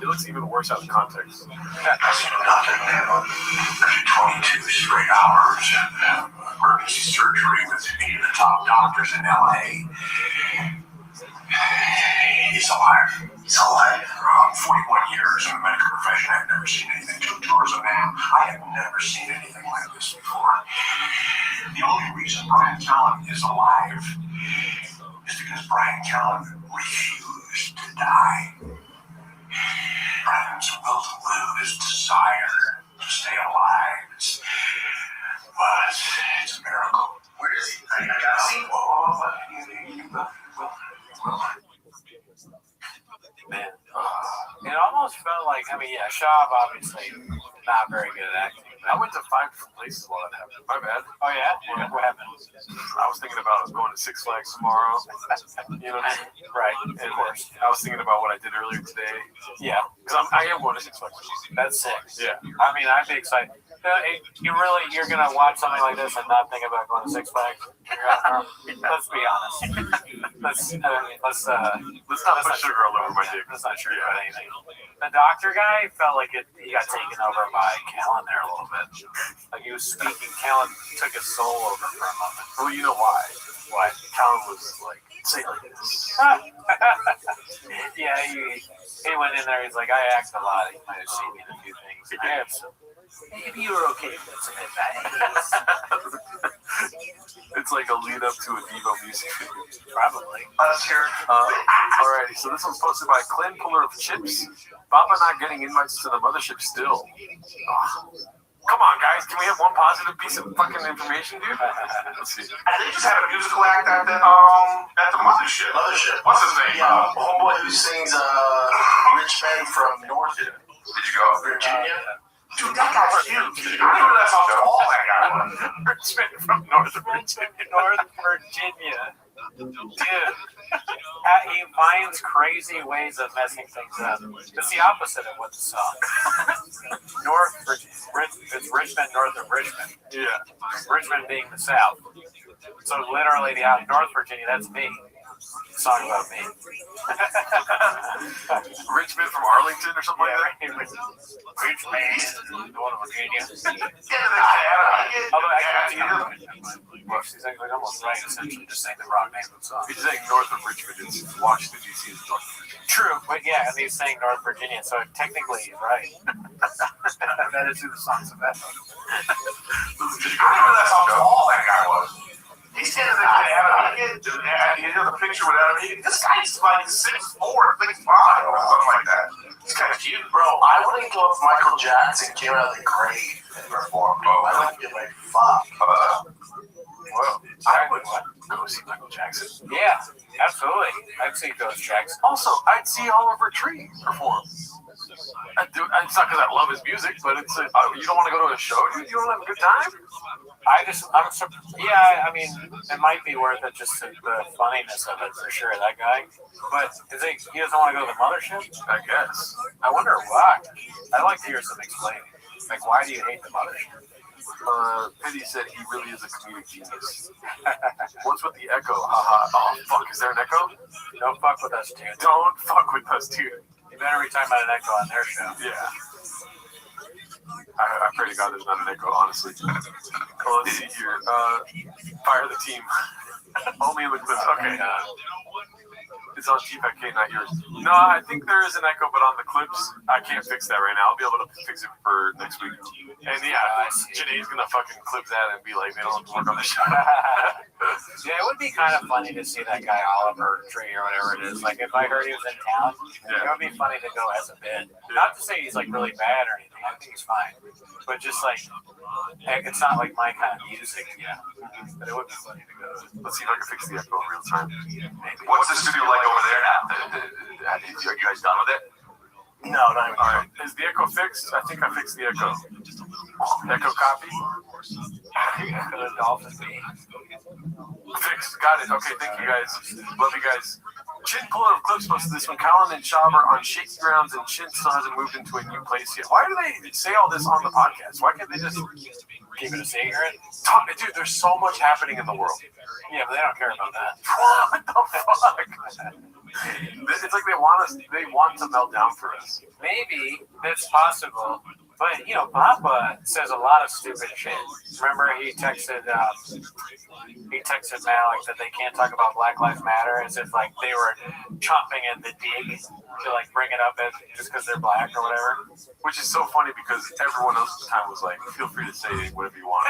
It looks even worse out of context. That's nothing, man. 22 straight hours of emergency surgery with 8 of the top doctors in LA. He's a liar. He's a liar. 41 years in the medical profession, I've never seen anything. 2 tours of man, I have never seen anything like this before. The only reason Brian Callen is alive is because Brian Callen refused to die. Brian's will to live, his desire to stay alive. It's a miracle. Where is he? I gotta see. Man, it almost felt like, I mean, yeah, Shab obviously not very good at acting. I went to 5 different places while that happened. My bad. Oh, yeah? What happened? I was thinking about going to Six Flags tomorrow. You know what I mean? Right, and of course. I was thinking about what I did earlier today. Yeah. Because I am going to Six Flags. That's sick. Yeah. I mean, I'd be excited. You're going to watch something like this and not think about going to Six Flags? Let's be honest. Let's not put sugar all over my dick. Let's not sugar about anything. The doctor guy felt like he got taken over by Callen there a little bit. Like he was speaking, Callen took his soul over for a moment. Well, you know why? Why? Callen was like, say it like this. Yeah, he went in there, he's like, I act a lot. He might have seen me in a few things. I have some. Maybe you were okay with some advice. It's like a lead up to a Devo music video. Probably. Let's hear it. Alrighty, so this one's posted by Clint Puller of Chips. Baba not getting invites to the mothership still. Come on, guys. Can we have one positive piece of fucking information, dude? Let's see. And they just had a musical act at the mothership. What's his name? Yeah, homeboy who sings Rich Men from North. Did you go? Virginia? Dude, that guy's huge. I don't even know that's how tall that guy was. Rich Men from North Virginia. Dude. He finds crazy ways of messing things up. It's the opposite of what the song. North Virginia. It's Richmond, north of Richmond. Yeah. Richmond being the south. So literally North Virginia, that's me. Song about me. Richmond from Arlington or something like that? Richmond, North Virginia. Although He's actually almost right, essentially just saying the wrong name of the song. He's saying north of Richmond. It's Washington, D.C. is north of Virginia. True, but yeah, and he's saying North Virginia, so technically he's right. That is who the song's about. I don't even know that's how tall that guy was. He's standing there and he has a picture with him. This guy's like 6'4", 6'5", or something like that. He's kind of cute. Bro, I wouldn't go if Michael Jackson came out of the grave and performed. I wouldn't give a fuck. Well, I would go see Michael Jackson. Yeah, absolutely. I'd see Ghost Jackson. Also, I'd see Oliver Tree perform. It's not because I love his music, but it's you don't want to go to a show, dude? You don't have a good time? I mean, it might be worth it just the funniness of it for sure, that guy. But he doesn't want to go to the mothership? I guess. I wonder why. I'd like to hear some explaining. Like, why do you hate the mothership? Pity said he really is a comedic genius. What's with the echo? Haha. Oh, fuck. Is there an echo? Don't fuck with us, dude. Don't fuck with us, dude. You better be talking about an echo on their show. Yeah. I pray to God there's not an echo, honestly. Well, let's see here. Fire the team. Only in the clips. Okay. It's on TPK, not yours. No, I think there is an echo, but on the clips, I can't fix that right now. I'll be able to fix it for next week. And yeah, Janae's gonna fucking clip that and be like, they don't work on the show. Yeah, it would be kind of funny to see that guy Oliver Tree or whatever it is. Like, if I heard he was in town, it would be funny to go as a bit. Not to say he's like really bad or anything. I think he's fine. But just like, it's not like my kind of music. Yeah. But it would be funny to go. Let's see if I can fix the echo in real time. Maybe. What's the studio like over there now? Are you guys done with it? No, not even. Alright, is the echo fixed? I think I fixed the echo. Echo copy? The dolphin being. Fixed. Got it. Okay, thank you guys. Love you guys. Chin Puller of Clips posted this one. Callen and Shab are on shaky grounds and Chin still hasn't moved into a new place yet. Why do they say all this on the podcast? Why can't they just keep it a secret? Dude, there's so much happening in the world. Yeah, but they don't care about that. What the fuck? It's like they want to melt down for us. Maybe it's possible But you know, Papa says a lot of stupid shit. Remember, he texted Malik that they can't talk about Black Lives Matter as if like they were chomping at the dig to like bring it up as just because they're black or whatever. Which is so funny because everyone else at the time was like, "Feel free to say whatever you want."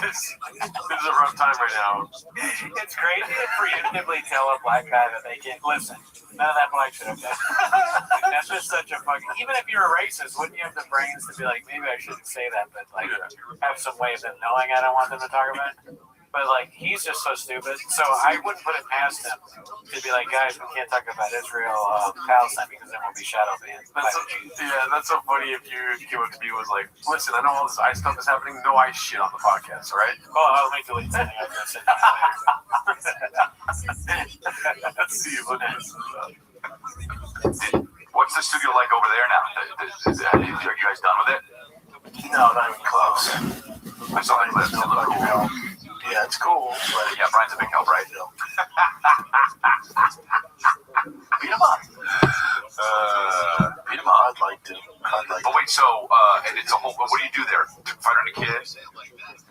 This is a rough time right now. It's crazy to preemptively tell a black guy that they can't listen. None of that black shit, okay? That's just such a fucking. Even if you're a racist, wouldn't you have the brains to be like, maybe I shouldn't say that, but like have some way of them knowing I don't want them to talk about it? But like, he's just so stupid. So I wouldn't put it past him to be like, guys, we can't talk about Israel, Palestine, because then we'll be shadow banned. That's so funny. If you came up to me and was like, "Listen, I know all this ICE stuff is happening. No ICE shit on the podcast, all right?" Oh, I'll make delete something I was gonna say. Let's see what this is about. What's the studio like over there now? Are you guys done with it? No, not even close. I saw the clips. It looked cool. Yeah, it's cool, but yeah, Brian's a big help, right? Beat him up. Beat him up. I'd like to. But wait, so and it's a whole. What do you do there? Fighter and a kid.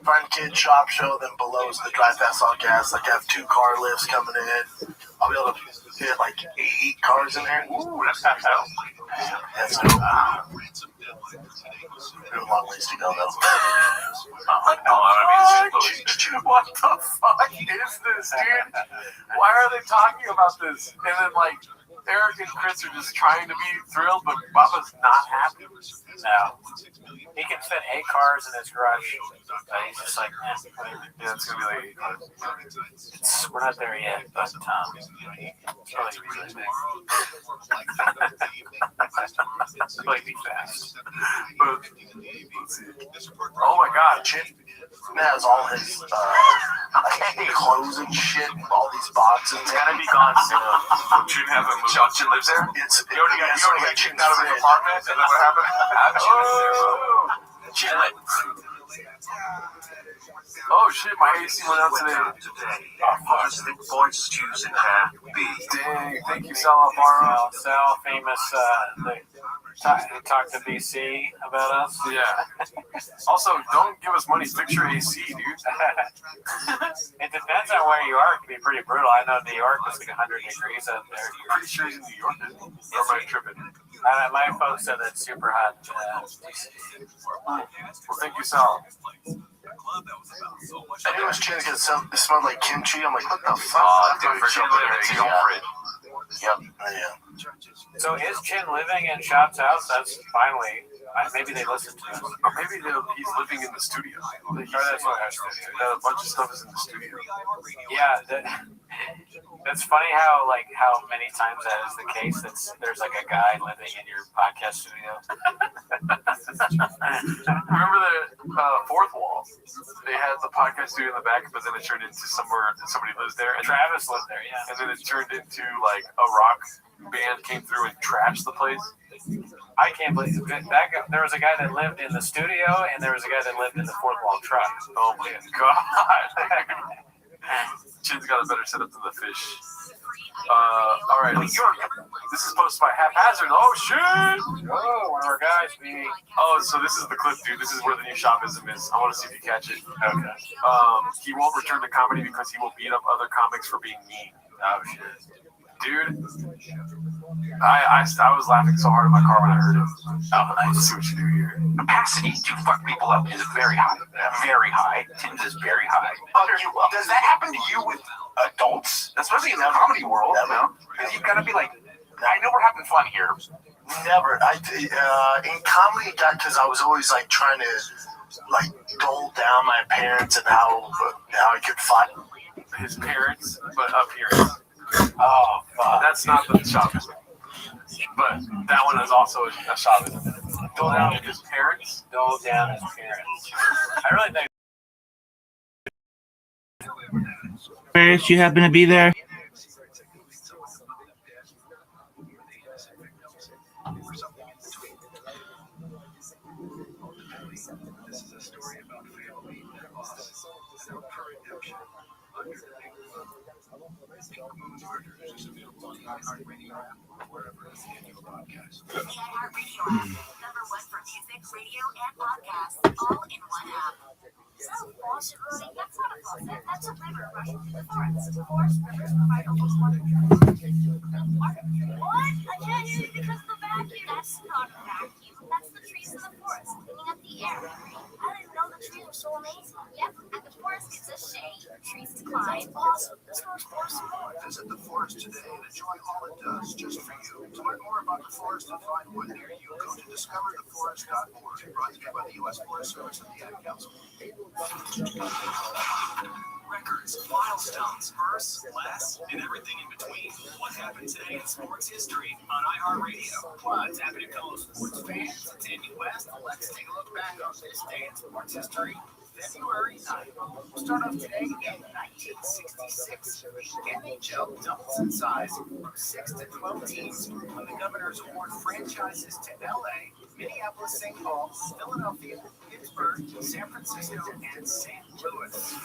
Fighter and a kid shop show. Then below is the drive fast all gas. Like I have 2 car lifts coming in. I'll be able to fit like 8 cars in there. Ooh, that's nice. That's cool. We have a long ways to go though. What the fuck is this, dude? Why are they talking about this? And then like Eric and Chris are just trying to be thrilled, but Baba's not happy. No. He can fit 8 cars in his garage. But he's just like, yeah, it's gonna be like we're not there yet, but it's probably really big. Like be fast. But, let's see. Oh my god, Chin has all his like clothes and shit, all these boxes. It's gotta be gone soon. Chin lives there? You already got kicked out of his apartment? Is that what happened? Oh shit, my AC went out today. Positive voice choosing B. Dang, thank you, Sal Alvaro. Sal, famous, talk to BC about us. Yeah. Also, don't give us money, fix your AC, dude. It depends on where you are. It can be pretty brutal. I know New York is like 100 degrees out there. I'm pretty sure he's in New York, isn't he? Or am I tripping? My folks said it's super hot. Well, thank you, Sal. I knew his chin it smelled like kimchi. I'm like, what the fuck? Dude, for Chin living there, you don't fridge. Yep. Yeah. So is Chin living in Shop's house? That's finally. Maybe they listen to us. Or maybe he's living in the studio. That's what I studio. A bunch of stuff is in the studio. Yeah, that's funny how many times that is the case. There's like a guy living in your podcast studio. Remember the fourth wall? They had the podcast studio in the back, but then it turned into somewhere somebody lives there. And Travis lived there, yeah. And then it turned into like a rock band came through and trashed the place. I can't believe that there was a guy that lived in the studio, and there was a guy that lived in the fourth wall truck. Oh my god! Chin's got a better setup than the fish. All right, this is supposed to be haphazard. Oh shit! Oh, one of our guys, baby. Oh, so this is the clip, dude. This is where the new shopism is. I want to see if you catch it. Okay. He won't return to comedy because he will beat up other comics for being mean. Oh shit. Dude, I was laughing so hard in my car when I heard it. Oh, nice. Let's see what you do here. Capacity to fuck people up is very high. Very high. Tim's is very high. Does that happen to you with adults? Especially in the comedy world, you know? Because you've got to be like, I know we're having fun here. Never. In comedy, because I was always like trying to like dole down my parents and how I could fight his parents, but appearance. Oh, fuck. That's not the shopism. But that one is also a shopism. Dole down his parents. Dole down his parents. I really think. Ferris, you happen to be there? all in one app. Is that a faucet, Rudy? That's not a faucet. That's a river rushing through the forest. Forest rivers provide almost water. What? I can't hear you because of the vacuum. That's not a vacuum. That's the trees in the forest cleaning up the air. I didn't know the trees were so amazing. Yep, and the forest gives us shade, trees to climb. Awesome. Let's go explore some more. Visit the forest today and enjoy all it does just for you. To learn more about the forest and find one near you, go to discovertheforest.org. Brought to you by the U.S. Forest Service and the Ad Council. Records, milestones, firsts, less, and everything in between. What happened today in sports history on iHeartRadio? Plus, happy to fellow sports fans. It's Andy West. Let's take a look back on this day in sports history. February 9th. We'll start off today in 1966. The NHL doubles in size from 6 to 12 teams when the Governors award franchises to LA, Minneapolis, St. Paul, Philadelphia, Pittsburgh, San Francisco, and St. Louis.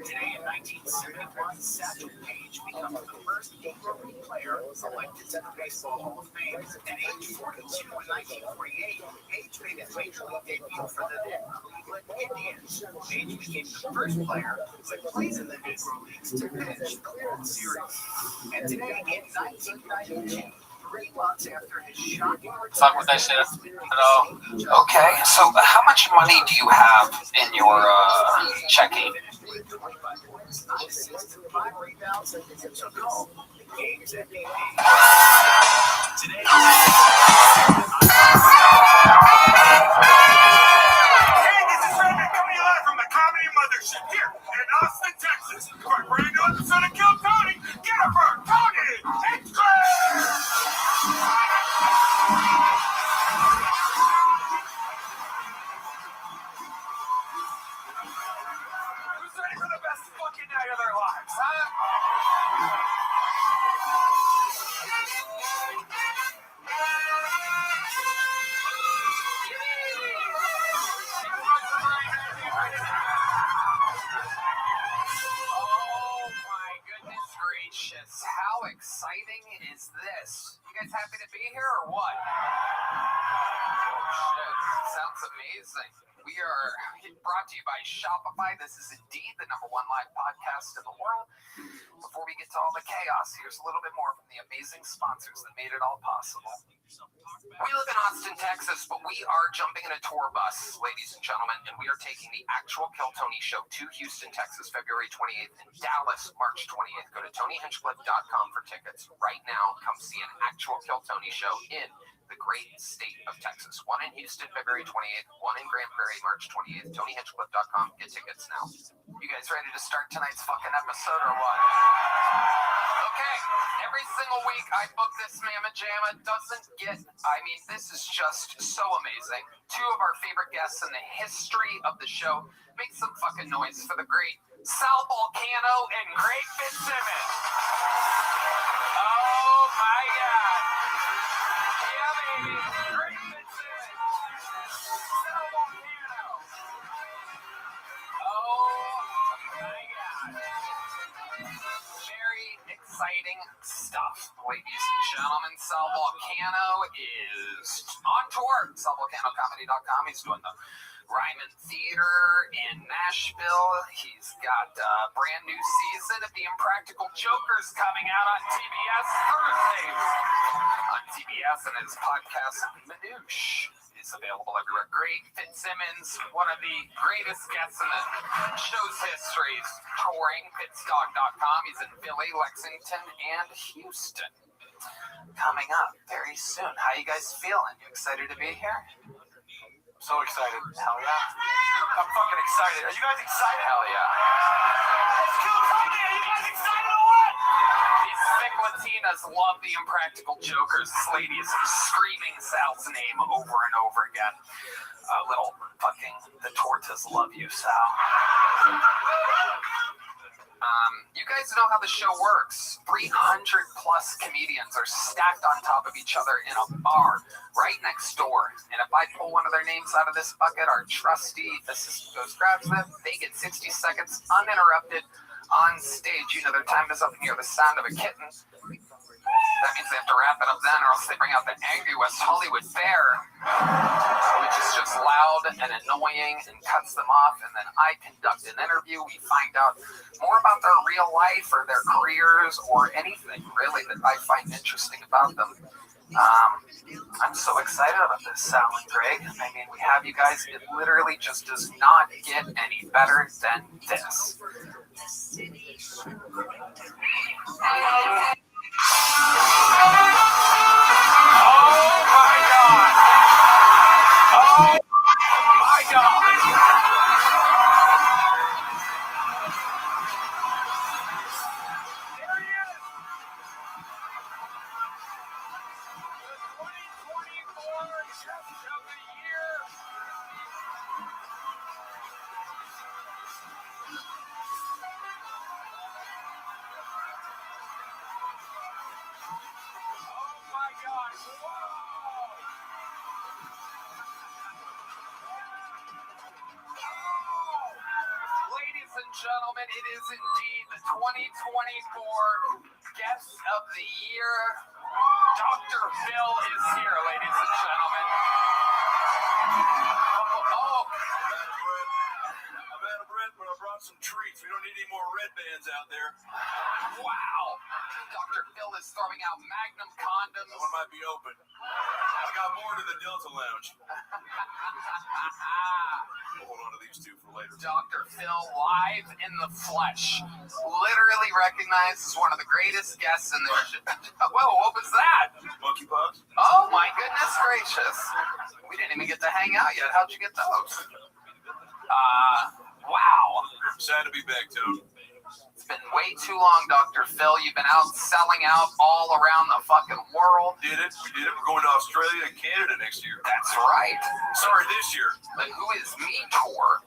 Today in 1971, Satchel Paige becomes the first Negro League player elected to the Baseball Hall of Fame. At age 42 in 1948, Paige made his Major League debut for the then Cleveland Indians. Paige became the first player that plays in the Negro Leagues to finish the World Series. And today in 1992, 3 months after his shocking Fuck what they said at all. Okay, so how much money do you have in your checking? From the Comedy Mothership here in Austin, Texas. For a brand new episode of Kill Tony, get it for Tony Extreme! Who's ready for the best fucking night of their lives, huh? Oh my goodness gracious. How exciting is this? You guys happy to be here or what? Oh shit. Sounds amazing. We are brought to you by Shopify. This is indeed the #1 live podcast in the world. Before we get to all the chaos, here's a little bit more from the amazing sponsors that made it all possible. We live in Austin, Texas, but we are jumping in a tour bus, ladies and gentlemen, and we are taking the actual Kill Tony show to Houston, Texas, February 28th, and Dallas, March 28th. Go to TonyHinchcliffe.com for tickets right now. Come see an actual Kill Tony show in the great state of Texas. One in Houston, February 28th, one in Grand Prairie, March 28th. TonyHinchcliffe.com. Get tickets now. You guys ready to start tonight's fucking episode or what? Okay, every single week I book this Mamma Jamma. This is just so amazing. 2 of our favorite guests in the history of the show. Make some fucking noise for the great Sal Volcano and Greg Fitzsimmons. Oh my God. Yeah, baby. Greg Fitzsimmons. Sal Volcano. Oh my God. Very exciting stuff, ladies and gentlemen. Sal Volcano is on tour. SalVolcanoComedy.com. He's doing the Ryman Theater in Nashville. He's got a brand new season of The Impractical Jokers coming out on TBS Thursdays. On TBS, and his podcast, Manoosh, is available everywhere. Greg Fitzsimmons, one of the greatest guests in the show's history, touring Fitzdog.com. He's in Philly, Lexington, and Houston. Coming up very soon. How you guys feeling? You excited to be here? So excited. Hell yeah. I'm fucking excited. Are you guys excited? Hell yeah. Let's kill Tony. Are you guys excited or what? These thick Latinas love The Impractical Jokers. This lady is screaming Sal's name over and over again. Little fucking, the tortas love you, Sal. You guys know how the show works. 300 plus comedians are stacked on top of each other in a bar right next door. And if I pull one of their names out of this bucket, our trusty assistant goes, grabs them. They get 60 seconds uninterrupted on stage. You know their time is up and you hear the sound of a kitten. That means they have to wrap it up then, or else they bring out the angry West Hollywood bear, which is just loud and annoying and cuts them off, and then I conduct an interview. We find out more about their real life or their careers or anything really that I find interesting about them. I'm so excited about this, Sal and Greg. I mean, we have you guys. It literally just does not get any better than this. Ladies and gentlemen, it is indeed the 2024 Guest of the Year. Dr. Phil is here, ladies and gentlemen. I'm out of bread, but I brought some treats. We don't need any more red bands out there. Wow. Dr. Phil is throwing out Magnum condoms. One might be open. I got more to the Delta Lounge. We'll hold on to these two for later. Dr. Phil live in the flesh. Literally recognized as one of the greatest guests in the show. Whoa, what was that? Monkeypox? Oh my goodness gracious. We didn't even get to hang out yet. How'd you get those? Wow. Sad to be back, Toad. It's been way too long, Dr. Phil. You've been out selling out all around the fucking world. We did it. We're going to Australia and Canada next year. That's right. Sorry, this year. The Who Is Me tour.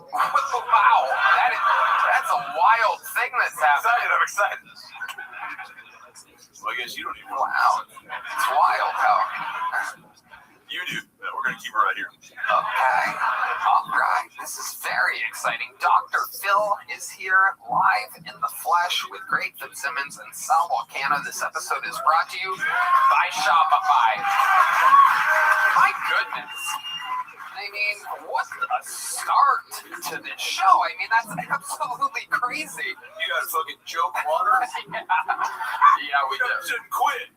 Wow. That's a wild thing that's happening. I'm excited. Well, I guess you don't even know. Wow. It's wild how... You do. We're going to keep her right here. Okay. All right. This is very exciting. Dr. Phil is here live in the flesh with Greg Fitzsimmons and Sal Volcano. This episode is brought to you by Shopify. My goodness. I mean, what a start to this show. I mean, that's absolutely crazy. You got fucking joke water? Yeah, we do. Shouldn't quit.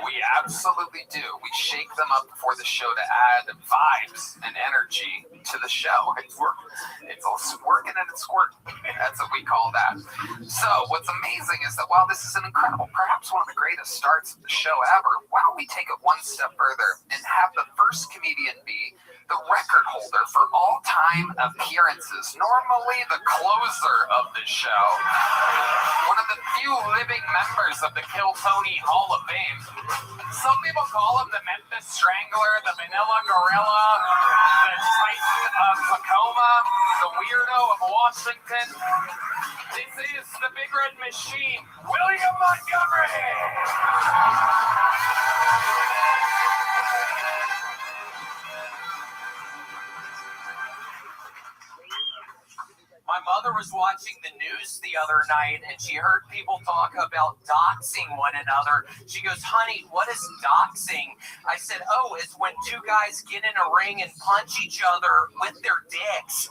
We absolutely do. We shake them up before the show to add vibes and energy to the show. It's working and it's squirting. That's what we call that. So what's amazing is that while this is an incredible, perhaps one of the greatest starts of the show ever, why don't we take it one step further and have the first comedian be the record holder for all-time appearances, normally the closer of the show, one of the few living members of the Kill Tony Hall of Fame. Some people call him the Memphis Strangler, the Manila Gorilla, the Titan of Tacoma, the Weirdo of Washington. This is the Big Red Machine, William Montgomery! My mother was watching the news the other night and she heard people talk about doxing one another. She goes, honey, what is doxing? I said, oh, it's when two guys get in a ring and punch each other with their dicks.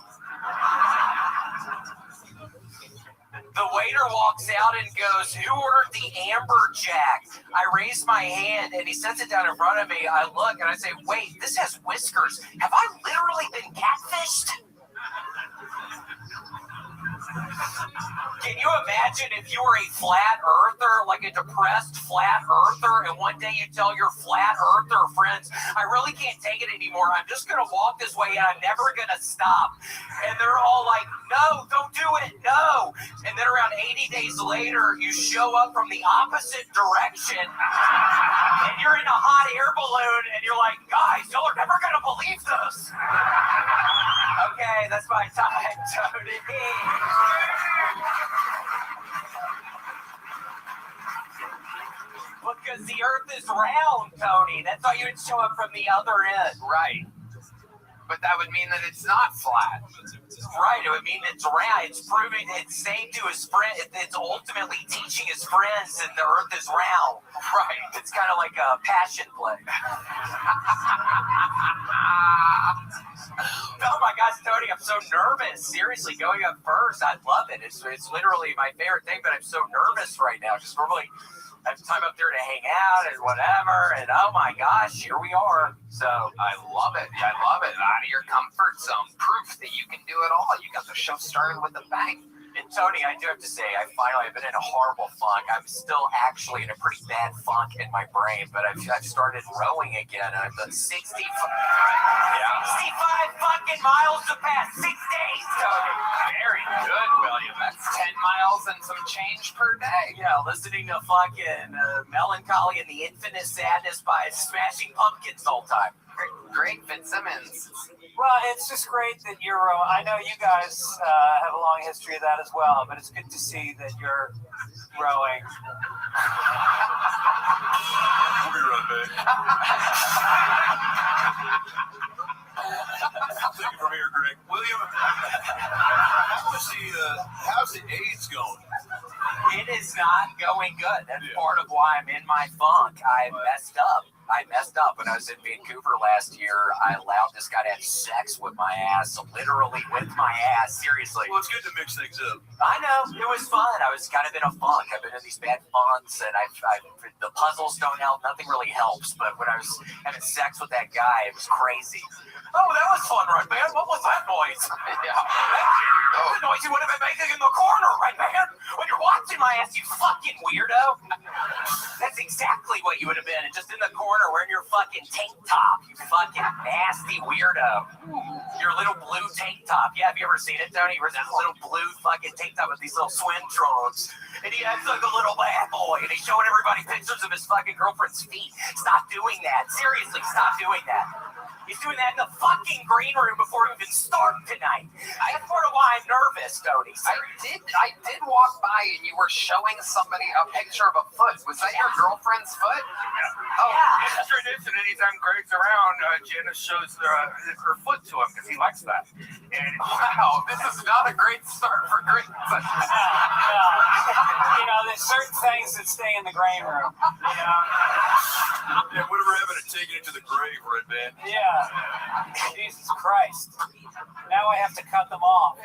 The waiter walks out and goes, who ordered the Amberjack? I raise my hand and he sets it down in front of me. I look and I say, wait, this has whiskers. Have I literally been catfished? Can you imagine if you were a flat earther, like a depressed flat earther, and one day you tell your flat earther friends, I really can't take it anymore. I'm just going to walk this way and I'm never going to stop. And they're all like, no, don't do it, no. And then around 80 days later, you show up from the opposite direction and you're in a hot air balloon and you're like, guys, y'all are never going to believe this. Okay, that's my time, Tony. Because the earth is round, Tony. That's why you would show up from the other end. Right. But that would mean that it's not flat. Right, it would mean it's round. It's proving, it's saying to his friend, it's ultimately teaching his friends that the earth is round. Right. It's kind of like a passion play. I'm so nervous. Seriously, going up first, I love it. It's literally my favorite thing, but I'm so nervous right now. Just normally I have time up there to hang out and whatever, and oh my gosh, here we are. So I love it. I love it. Out of your comfort zone. Proof that you can do it all. You got the show started with a bang. And Tony, I do have to say, I've been in a horrible funk. I'm still actually in a pretty bad funk in my brain, but I've started rowing again. I've done 65 fucking miles the past 6 days, Tony. Very good, William. That's 10 miles and some change per day. Yeah, listening to fucking Melancholy and the Infinite Sadness by Smashing Pumpkins the whole time. Great, Fitzsimmons. Well, it's just great that you're. I know you guys have a long history of that as well, but it's good to see that you're rowing. We'll be right back. Take it from here, Greg. William, how's the AIDS going? It is not going good. That's part of why I'm in my funk. I messed up when I was in Vancouver last year. I allowed this guy to have sex with my ass, literally with my ass. Seriously. Well, it's good to mix things up. I know. It was fun. I was kind of in a funk. I've been in these bad funks, and the puzzles don't help. Nothing really helps. But when I was having sex with that guy, it was crazy. Oh, that was fun, right, man? What was that noise? The noise you would have been making in the corner, right, man? When you're watching my ass, you fucking weirdo. That's exactly what you would have been, just in the corner wearing your fucking tank top, you fucking nasty weirdo. Your little blue tank top. Yeah, have you ever seen it, Tony? Where's that little blue fucking tank top with these little swim trunks? And he acts like a little bad boy, and he's showing everybody pictures of his fucking girlfriend's feet. Stop doing that. Seriously, stop doing that. He's doing that in the fucking green room before we even start tonight. That's part of why I'm nervous, Tony. I did walk by and you were showing somebody a picture of a foot. Was that your girlfriend's foot? Oh, yeah. It's a tradition. Anytime Greg's around, Jenna shows her foot to him because he likes that. And wow, this is not a great start for Greg. No. There's certain things that stay in the green room. Yeah, whatever happened to taking it to the grave, Red Man? Yeah. Jesus Christ. Now I have to cut them off.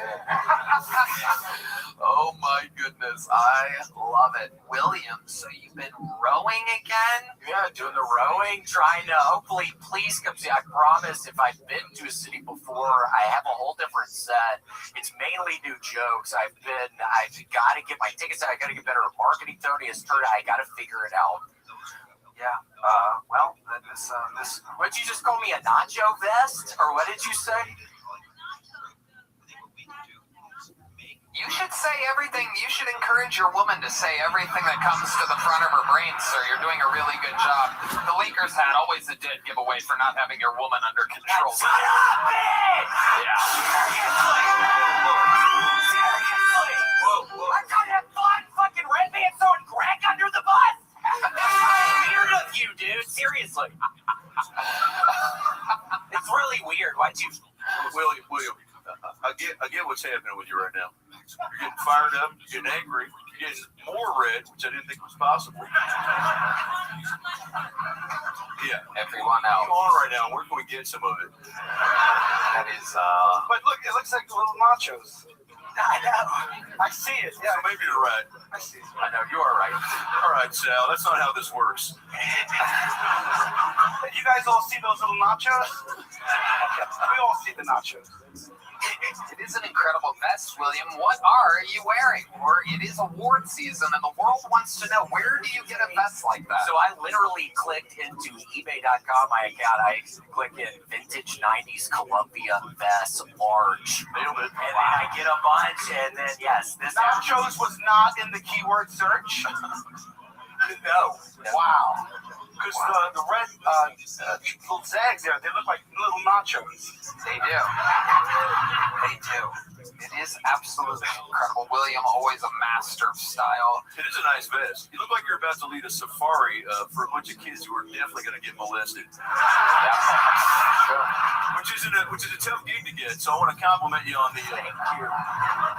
Oh my goodness, I love it. William, so you've been rowing again? Yeah, doing the rowing, trying to hopefully please come see. I promise if I've been to a city before, I have a whole different set. It's mainly new jokes. I've got to get my tickets out. I got to get better at marketing, Tony. I got to figure it out. Yeah. Well, this. What did you just call me, a nacho vest? Or what did you say? You should say everything. You should encourage your woman to say everything that comes to the front of her brain, sir. You're doing a really good job. The Lakers hat always a dead giveaway for not having your woman under control. Shut up, bitch! Yeah. Seriously! Whoa. I'm trying to have fun. Fucking Red Man throwing Greg under the bus. Weird of you, dude. Seriously. It's really weird. Why'd you... William, I get what's happening with you right now. You're getting fired up, you're getting angry, you're getting more red, which I didn't think was possible. Yeah. Everyone else. Come on right now, where can we get some of it? That is, But look, it looks like little nachos. I know. I see it. Yeah. So maybe you're right. I see it. I know, you are right. All right, Sal, that's not how this works. You guys all see those little nachos? We all see the nachos. It is an incredible vest, William. What are you wearing? Or it is award season, and the world wants to know, where do you get a vest like that? So I literally clicked into ebay.com, my account. I click in vintage 90s Columbia vest, large. Nailed it. And then I get a bunch, and then, yes, this Nachos was not in the keyword search. No. Wow. Because the red little zags there, they look like little nachos. They do. They do. It is absolutely incredible. William, always a master of style. It is a nice vest. You look like you're about to lead a safari for a bunch of kids who are definitely going to get molested. Which is a tough gig to get. So I want to compliment you on the. Thank you.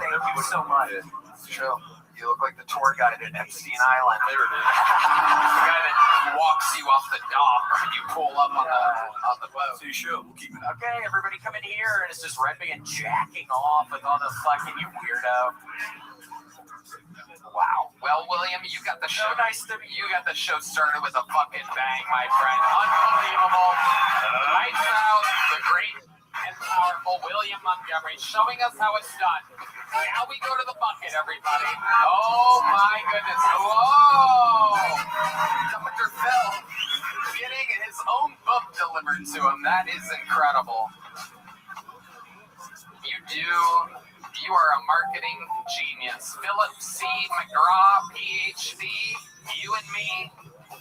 Thank you so much. It's true. You look like the tour guide at Epstein Island. There it is. The guy that walks you off the dock when you pull up on the boat. to your show. We'll keep it. Okay, everybody come in here, and it's just Rabbi and jacking off with all the fucking, you weirdo. Wow. Well, William, you got the show. Nice to meet you. Got the show started with a fucking bang, my friend. Unbelievable. Lights out. The great and powerful William Montgomery showing us how it's done. Now we go to the bucket, everybody. Oh my goodness. Whoa! Dr. Phil getting his own book delivered to him. That is incredible. You are a marketing genius. Philip C. McGraw, PhD, you and me.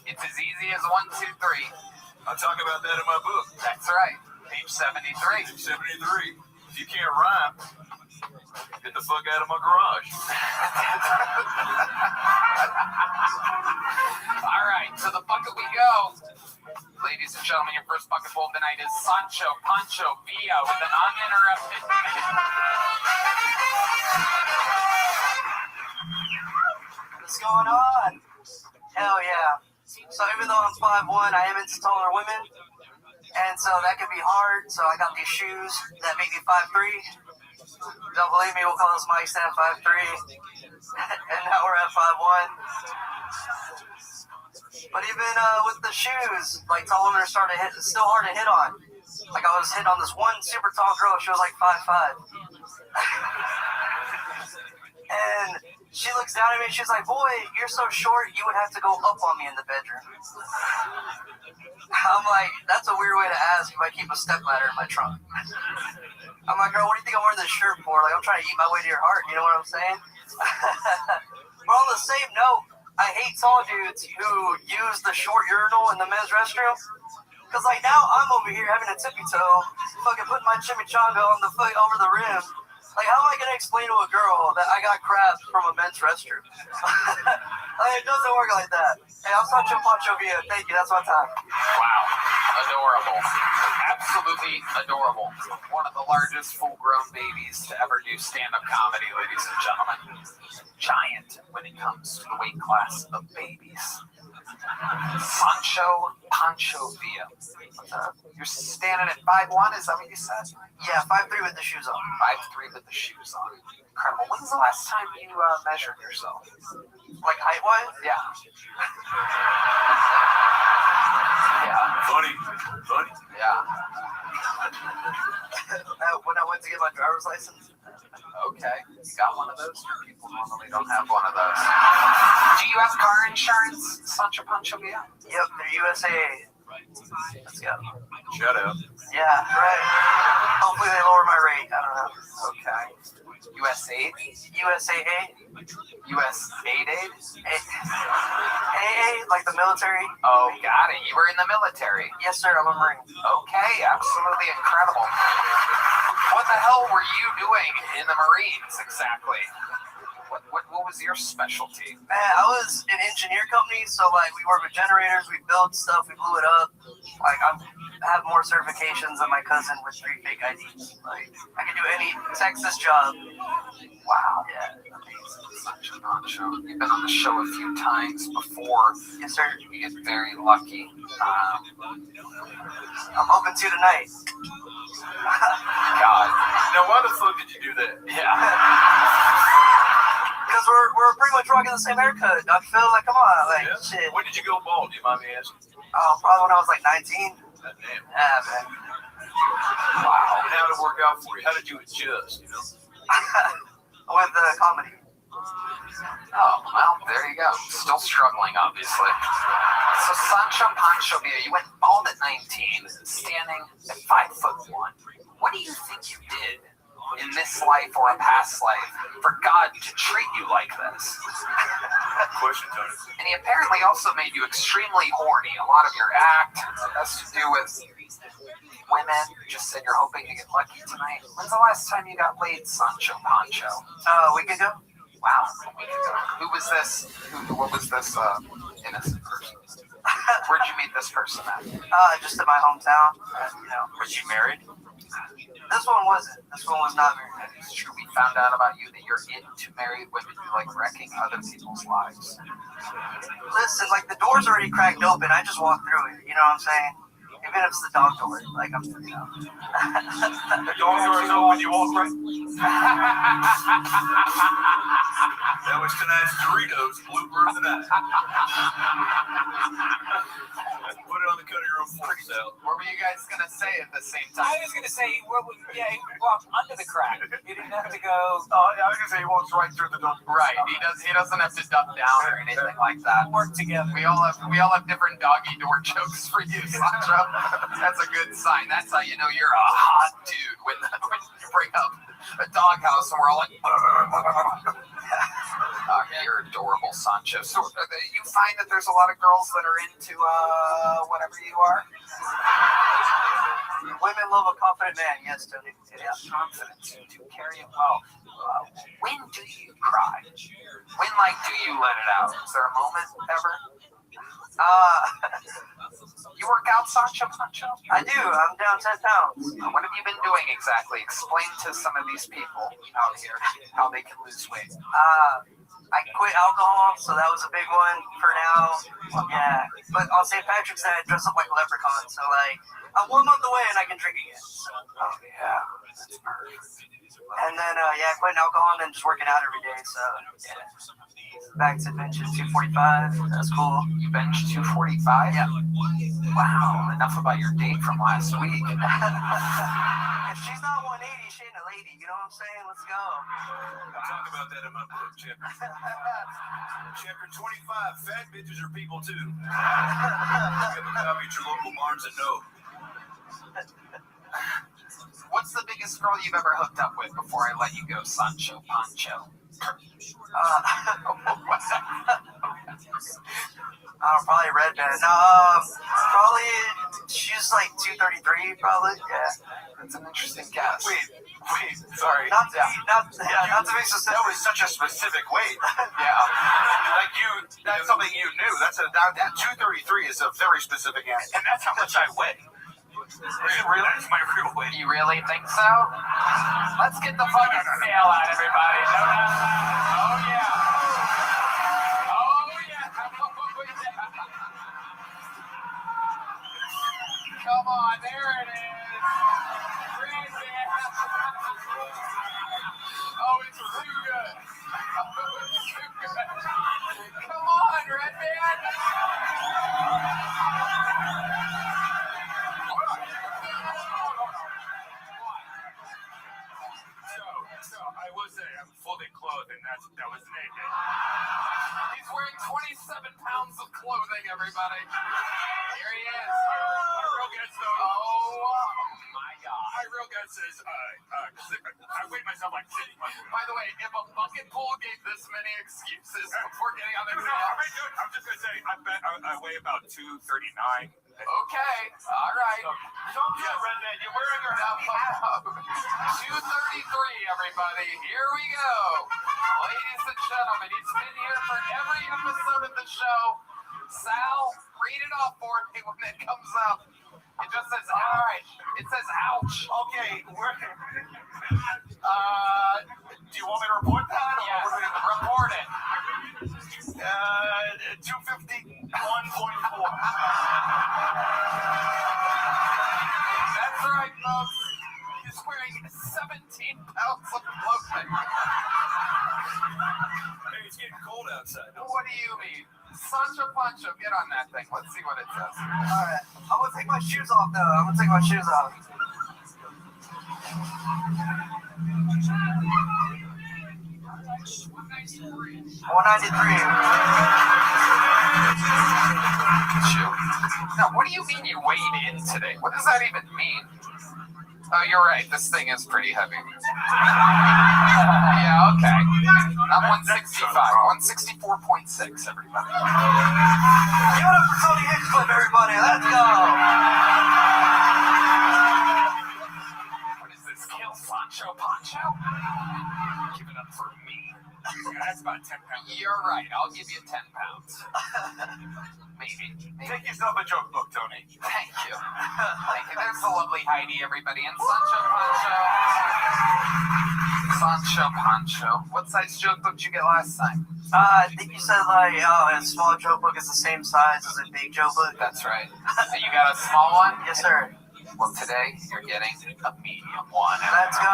It's as easy as 1, 2, 3. I talk about that in my book. That's right. Page 73. 73. If you can't rhyme, get the fuck out of my garage. All right, to the bucket we go. Ladies and gentlemen, your first bucket bowl tonight is Sancho Pancho Villa with an uninterrupted. What's going on? Hell yeah. So even though I'm 5'1", I am into taller women. And so that can be hard. So I got these shoes that make me 5'3". Don't believe me, we'll call this mic stand 5'3". And now we're at 5'1". But even with the shoes, like tall women are starting to hit, it's still hard to hit on. Like I was hitting on this one super tall girl, she was like 5'5". And she looks down at me and she's like, boy, you're so short, you would have to go up on me in the bedroom. I'm like, that's a weird way to ask if I keep a stepladder in my trunk. I'm like, girl, what do you think I'm wearing this shirt for? Like, I'm trying to eat my way to your heart, you know what I'm saying? But on the same note, I hate tall dudes who use the short urinal in the men's restroom. Because, like, now I'm over here having a tippy toe, fucking putting my chimichanga on the foot over the rim. Like, how am I going to explain to a girl that I got crap from a men's restroom? Like, it doesn't work like that. Hey, I'm Sancho Pancho Villa. Thank you. That's my time. Wow. Adorable. Absolutely adorable. One of the largest full-grown babies to ever do stand-up comedy, ladies and gentlemen. Giant when it comes to the weight class of babies. Sancho Pancho Villa. You're standing at 5'1", is that what you said? Yeah, 5'3" with the shoes on. 5'3" with the shoes on. Incredible. When's the last time you measured yourself? Like height-wise? Yeah. Funny. Yeah. When I went to get my driver's license. Okay. You got one of those? People normally don't have one of those. Do you have car insurance, Sancho Pancho Villa? Yep, they're USAA. Let's go. Shout out. Yeah, right. Hopefully they lower my rate. I don't know. Okay. USAA? AA, like the military. Oh, got it. You were in the military. Yes, sir. I'm a Marine. Okay, absolutely incredible. What the hell were you doing in the Marines exactly? What was your specialty? Man, I was in engineer company, so like we work with generators, we build stuff, we blew it up. Like I have more certifications than my cousin with 3 fake IDs. Like I can do any Texas job. Wow. Yeah. Sancho Pancho. You've been on the show a few times before. Yes, sir. You get very lucky. I'm hoping to tonight. God. Now, why the fuck did you do that? Yeah. Because we're pretty much rocking the same haircut. I feel like, come on, like, shit. When did you go bald? Do you mind me asking? Probably when I was like 19. God damn. Yeah, man. Wow. And how did it work out for you? How did you adjust, you know? With comedy. Oh, well, there you go. Still struggling, obviously. So, Sancho Pancho Villa, you went bald at 19, standing at 5'1". What do you think you did in this life or a past life for God to treat you like this? Question, Tony. And he apparently also made you extremely horny. A lot of your act has to do with women. You just said you're hoping to get lucky tonight. When's the last time you got laid, Sancho Pancho? A week ago. Wow, a week ago. Who was this? What was this innocent person? Where'd you meet this person at? Just in my hometown. You know. Was you married? This one wasn't. This one was not married. It's true. We found out about you that you're into married women. You like wrecking other people's lives. Listen, like the door's already cracked open. I just walked through it. You know what I'm saying? If Even if it's the dog door, like I'm, The dog door is open, you walk right. That was tonight's Doritos blooper of the night. Put it on the cutting room floor, Sal. What were you guys gonna say at the same time? I was gonna say, well, yeah, he walked under the crack. He didn't have to go. I was gonna say he walks right through the door. Right, he doesn't have to duck down or anything like that. Work together. We all have different doggy door jokes for you, Sandra. That's a good sign. That's how you know you're a hot dude when you bring up a doghouse and we're all like, you're adorable, Sancho. So you find that there's a lot of girls that are into whatever you are? Women love a confident man, yes, Tony. Yeah, confidence to carry it well. When do you cry? When, do you let it out? Is there a moment ever? You work out, Sancho Pancho? I do. I'm down 10 pounds. What have you been doing exactly? Explain to some of these people out here how they can lose weight. I quit alcohol, so that was a big one for now. Yeah, but on St. Patrick's Day, I dress up like a leprechaun, so I'm 1 month away and I can drink again. So. Oh yeah, that's perfect. And then quitting alcohol and then just working out every day. So yeah, back to benching 245. That's cool. You bench 245? Yeah. Wow. Enough about your date from last week. If she's not 180, she ain't a lady. You know what I'm saying? Let's go. I'll talk about that in my book, Chapter. Chapter 25, fat bitches are people too. Get a copy at your local Barnes & Noble. What's the biggest girl you've ever hooked up with before I let you go, Sancho Pancho? Probably Red Band. Probably she's like 233. Probably, yeah. That's an interesting guess. Wait, sorry. Not to be specific. That was such a specific weight. Yeah. That's something you knew. That 233 is a very specific answer. And that's how much I weigh. Really? That's my real weight. You really think so? Let's get the fucking scale out, everybody. No. Oh, yeah. Come on, there it is. Oh, it's too good. Come on, Red Band. So I will say I'm fully clothed, and that was naked. He's wearing 27 pounds of clothing, everybody. Here he is. My real guess, though. Oh, my God. My real guess is, I weighed myself like 6 months ago. By the way, if a bucket pool gave this many excuses before getting on the No, I'm just going to say, I weigh about 239. Okay, all right. Don't be a redneck. You're wearing your hat. 233, everybody. Here we go. Ladies and gentlemen, he's been here for every episode of the show. Sal, read it off for me when it comes up. It just says, all right. It says, ouch. Okay, do you want me to report that? Yes, report it. 251.4. That's right, folks. He's wearing 17 pounds of clothing. Hey, it's getting cold outside. What do you mean? Sancho Pancho, get on that thing. Let's see what it says. Alright. I'm gonna take my shoes off, though. I'm gonna take my shoes off. Now, what do you mean you weighed in today? What does that even mean? Oh, you're right. This thing is pretty heavy. Yeah, okay. I'm 165. 164.6, everybody. Give it up for Tony Hinchcliffe, everybody. Let's go. What is this? Kill Sancho Pancho? Give it up for me. That's about 10 pounds. You're right. I'll give you 10 pounds. Maybe. Take yourself a joke book, Tony. Thank you. Thank you. There's the lovely Heidi, everybody, and Sancho Pancho. What size joke book did you get last time? I think you said like, a small joke book is the same size as a big joke book. That's right. So you got a small one? Yes, sir. Well, today you're getting a medium one. Let's go.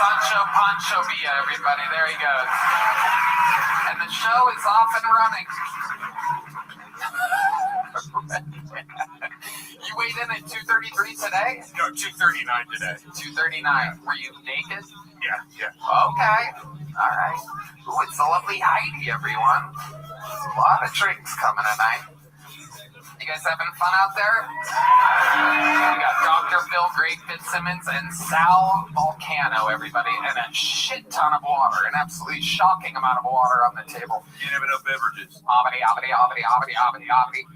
Sancho Pancho Villa, everybody. There he goes. And the show is off and running. You weighed in at 233 today? No, 239 today. 239. Were you naked? Yeah. Okay. All right. Ooh, it's the lovely Heidi, everyone. There's a lot of drinks coming tonight. You guys having fun out there? We got Dr. Phil, Greg Fitzsimmons, and Sal Volcano, everybody, and a shit ton of water, an absolutely shocking amount of water on the table. You have enough beverages.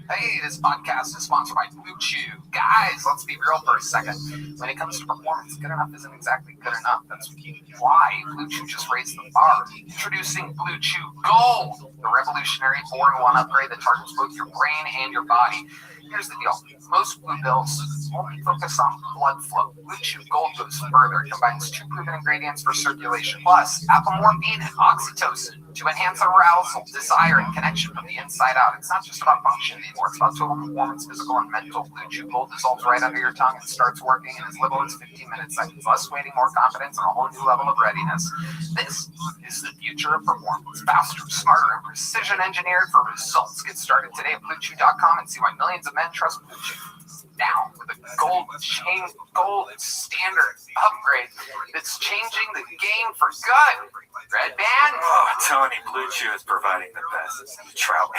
Hey, this podcast is sponsored by Blue Chew. Guys, let's be real for a second. When it comes to performance, good enough isn't exactly good enough. That's why Blue Chew just raised the bar. Introducing Blue Chew Gold, the revolutionary 4-in-1 upgrade that targets both your brain and your body. Here's the deal. Most blue pills only focus on blood flow. Blue Chew Gold goes further. It combines 2 proven ingredients for circulation, plus apomorphine and oxytocin to enhance arousal, desire, and connection from the inside out. It's not just about function anymore. It's about total performance, physical and mental. Blue Chew Gold dissolves right under your tongue and starts working in as little as 15 minutes. Less waiting, more confidence, and a whole new level of readiness. This is the future of performance. Faster, smarter, and precision engineered for results. Get started today at BlueChew.com and see why millions of men trust Blue Chew. Now, with a gold standard upgrade that's changing the game for good. Red Band? Oh, Tony, Blue Chew is providing the best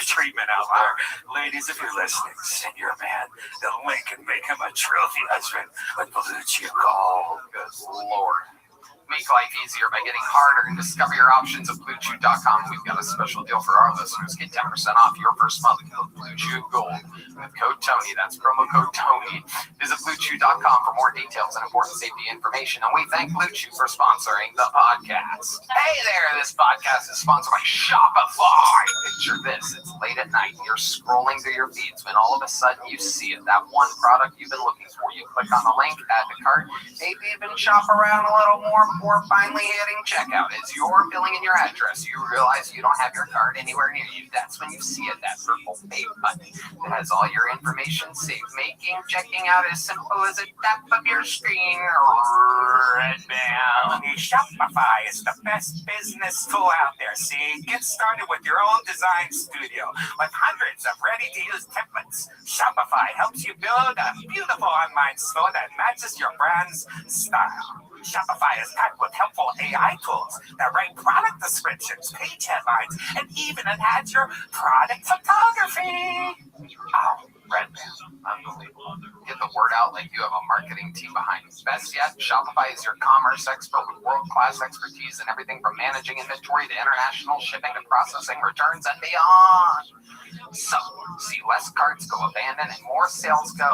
treatment out there. Ladies, if you're listening, send your man the link and make him a trophy husband with Blue Chew Gold. Good Lord. Make life easier by getting harder and discover your options at BlueChew.com. We've got a special deal for our listeners. Get 10% off your first month with Blue Chew Gold with code Tony. That's promo code Tony. Visit BlueChew.com for more details and important safety information. And we thank Blue Chew for sponsoring the podcast. Hey there, this podcast is sponsored by Shopify. Picture this. It's late at night and you're scrolling through your feeds when all of a sudden you see it. That one product you've been looking for. You click on the link, add to cart, maybe even shop around a little more before finally hitting checkout. As you're filling in your address, you realize you don't have your card anywhere near you. That's when you see it, that purple pay button that has all your information saved. Making checking out as simple as a tap of your screen. Red Band. Shopify is the best business tool out there. See, get started with your own design studio with hundreds of ready-to-use templates. Shopify helps you build a beautiful online store that matches your brand's style. Shopify is packed with helpful AI tools that write product descriptions, page headlines, and even enhance your product photography. Oh, Red Band. Unbelievable. Get the word out like you have a marketing team behind you. Best yet, Shopify is your commerce expert with world-class expertise in everything from managing inventory to international shipping to processing returns and beyond. So, see less carts go abandoned and more sales go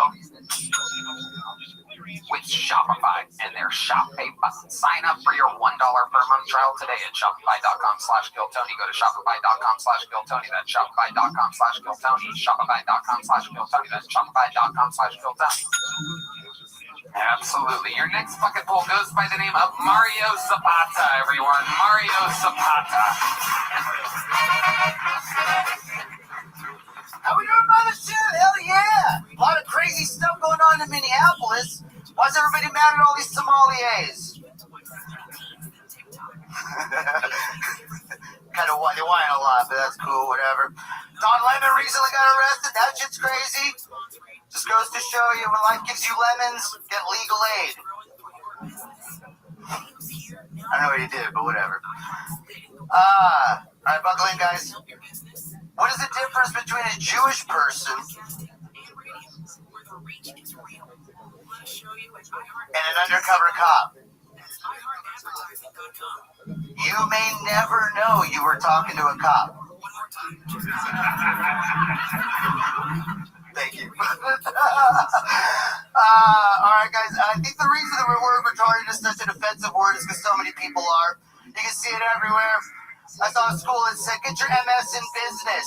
with Shopify and their Shop Pay button. Sign up for your $1 per month trial today at Shopify.com/KillTony. Go to Shopify.com/KillTony. That's Shopify.com/KillTony. Shopify.com/KillTony. That's Shopify.com/KillTony. Absolutely. Your next bucket pool goes by the name of Mario Zapata, everyone. Mario Zapata. How we doing, brother? Shit, hell yeah! A lot of crazy stuff going on in Minneapolis. Why's everybody mad at all these sommeliers? Kind of they whine a lot, but that's cool, whatever. Don Lemon recently got arrested. That shit's crazy. Just goes to show you when life gives you lemons, get legal aid. I don't know what he did, but whatever. Alright, buckle in, guys. What is the difference between a Jewish person and an undercover cop? You may never know you were talking to a cop. Thank you. Alright, guys, I think the reason the word retarded is such an offensive word is because so many people are. You can see it everywhere. I saw a school that said, get your MS in business.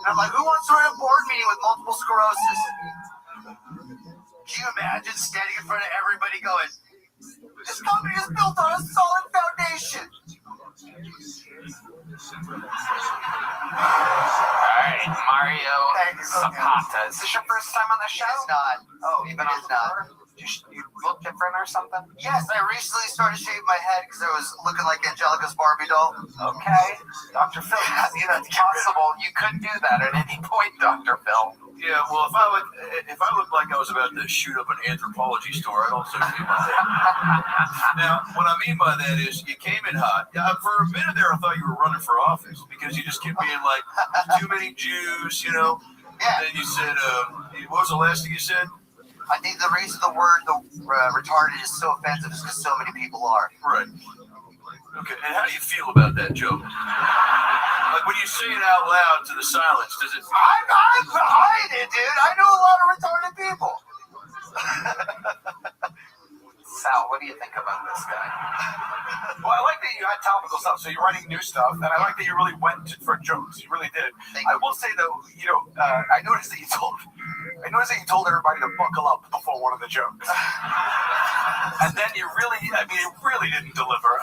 And I'm like, who wants to run a board meeting with multiple sclerosis? Can you imagine standing in front of everybody going, this company is built on a solid foundation. Alright, Mario Zapata. Is this your first time on the show? It's not. Oh, you've been on before? You look different or something? Yes, I recently started shaving my head because I was looking like Angelica's Barbie doll. Okay. Dr. Phil, it's possible you could do that at any point, Dr. Phil. Yeah, well, if I looked like I was about to shoot up an anthropology store, I'd also shave my head. Now, what I mean by that is you came in hot. For a minute there, I thought you were running for office because you just kept being like, too many Jews, you know? Yeah. And then you said, what was the last thing you said? I think the reason the word retarded is so offensive is because so many people are. Right. Okay, and how do you feel about that joke? Like when you say it out loud to the silence, does it... I'm behind it, dude. I know a lot of retarded people. Sal, what do you think about this guy? Well, I like that you had topical stuff, so you're writing new stuff, and I like that you really went for jokes. You really did. I will say though, you know, I noticed that you told everybody to buckle up before one of the jokes, and then you really, I mean, it really didn't deliver.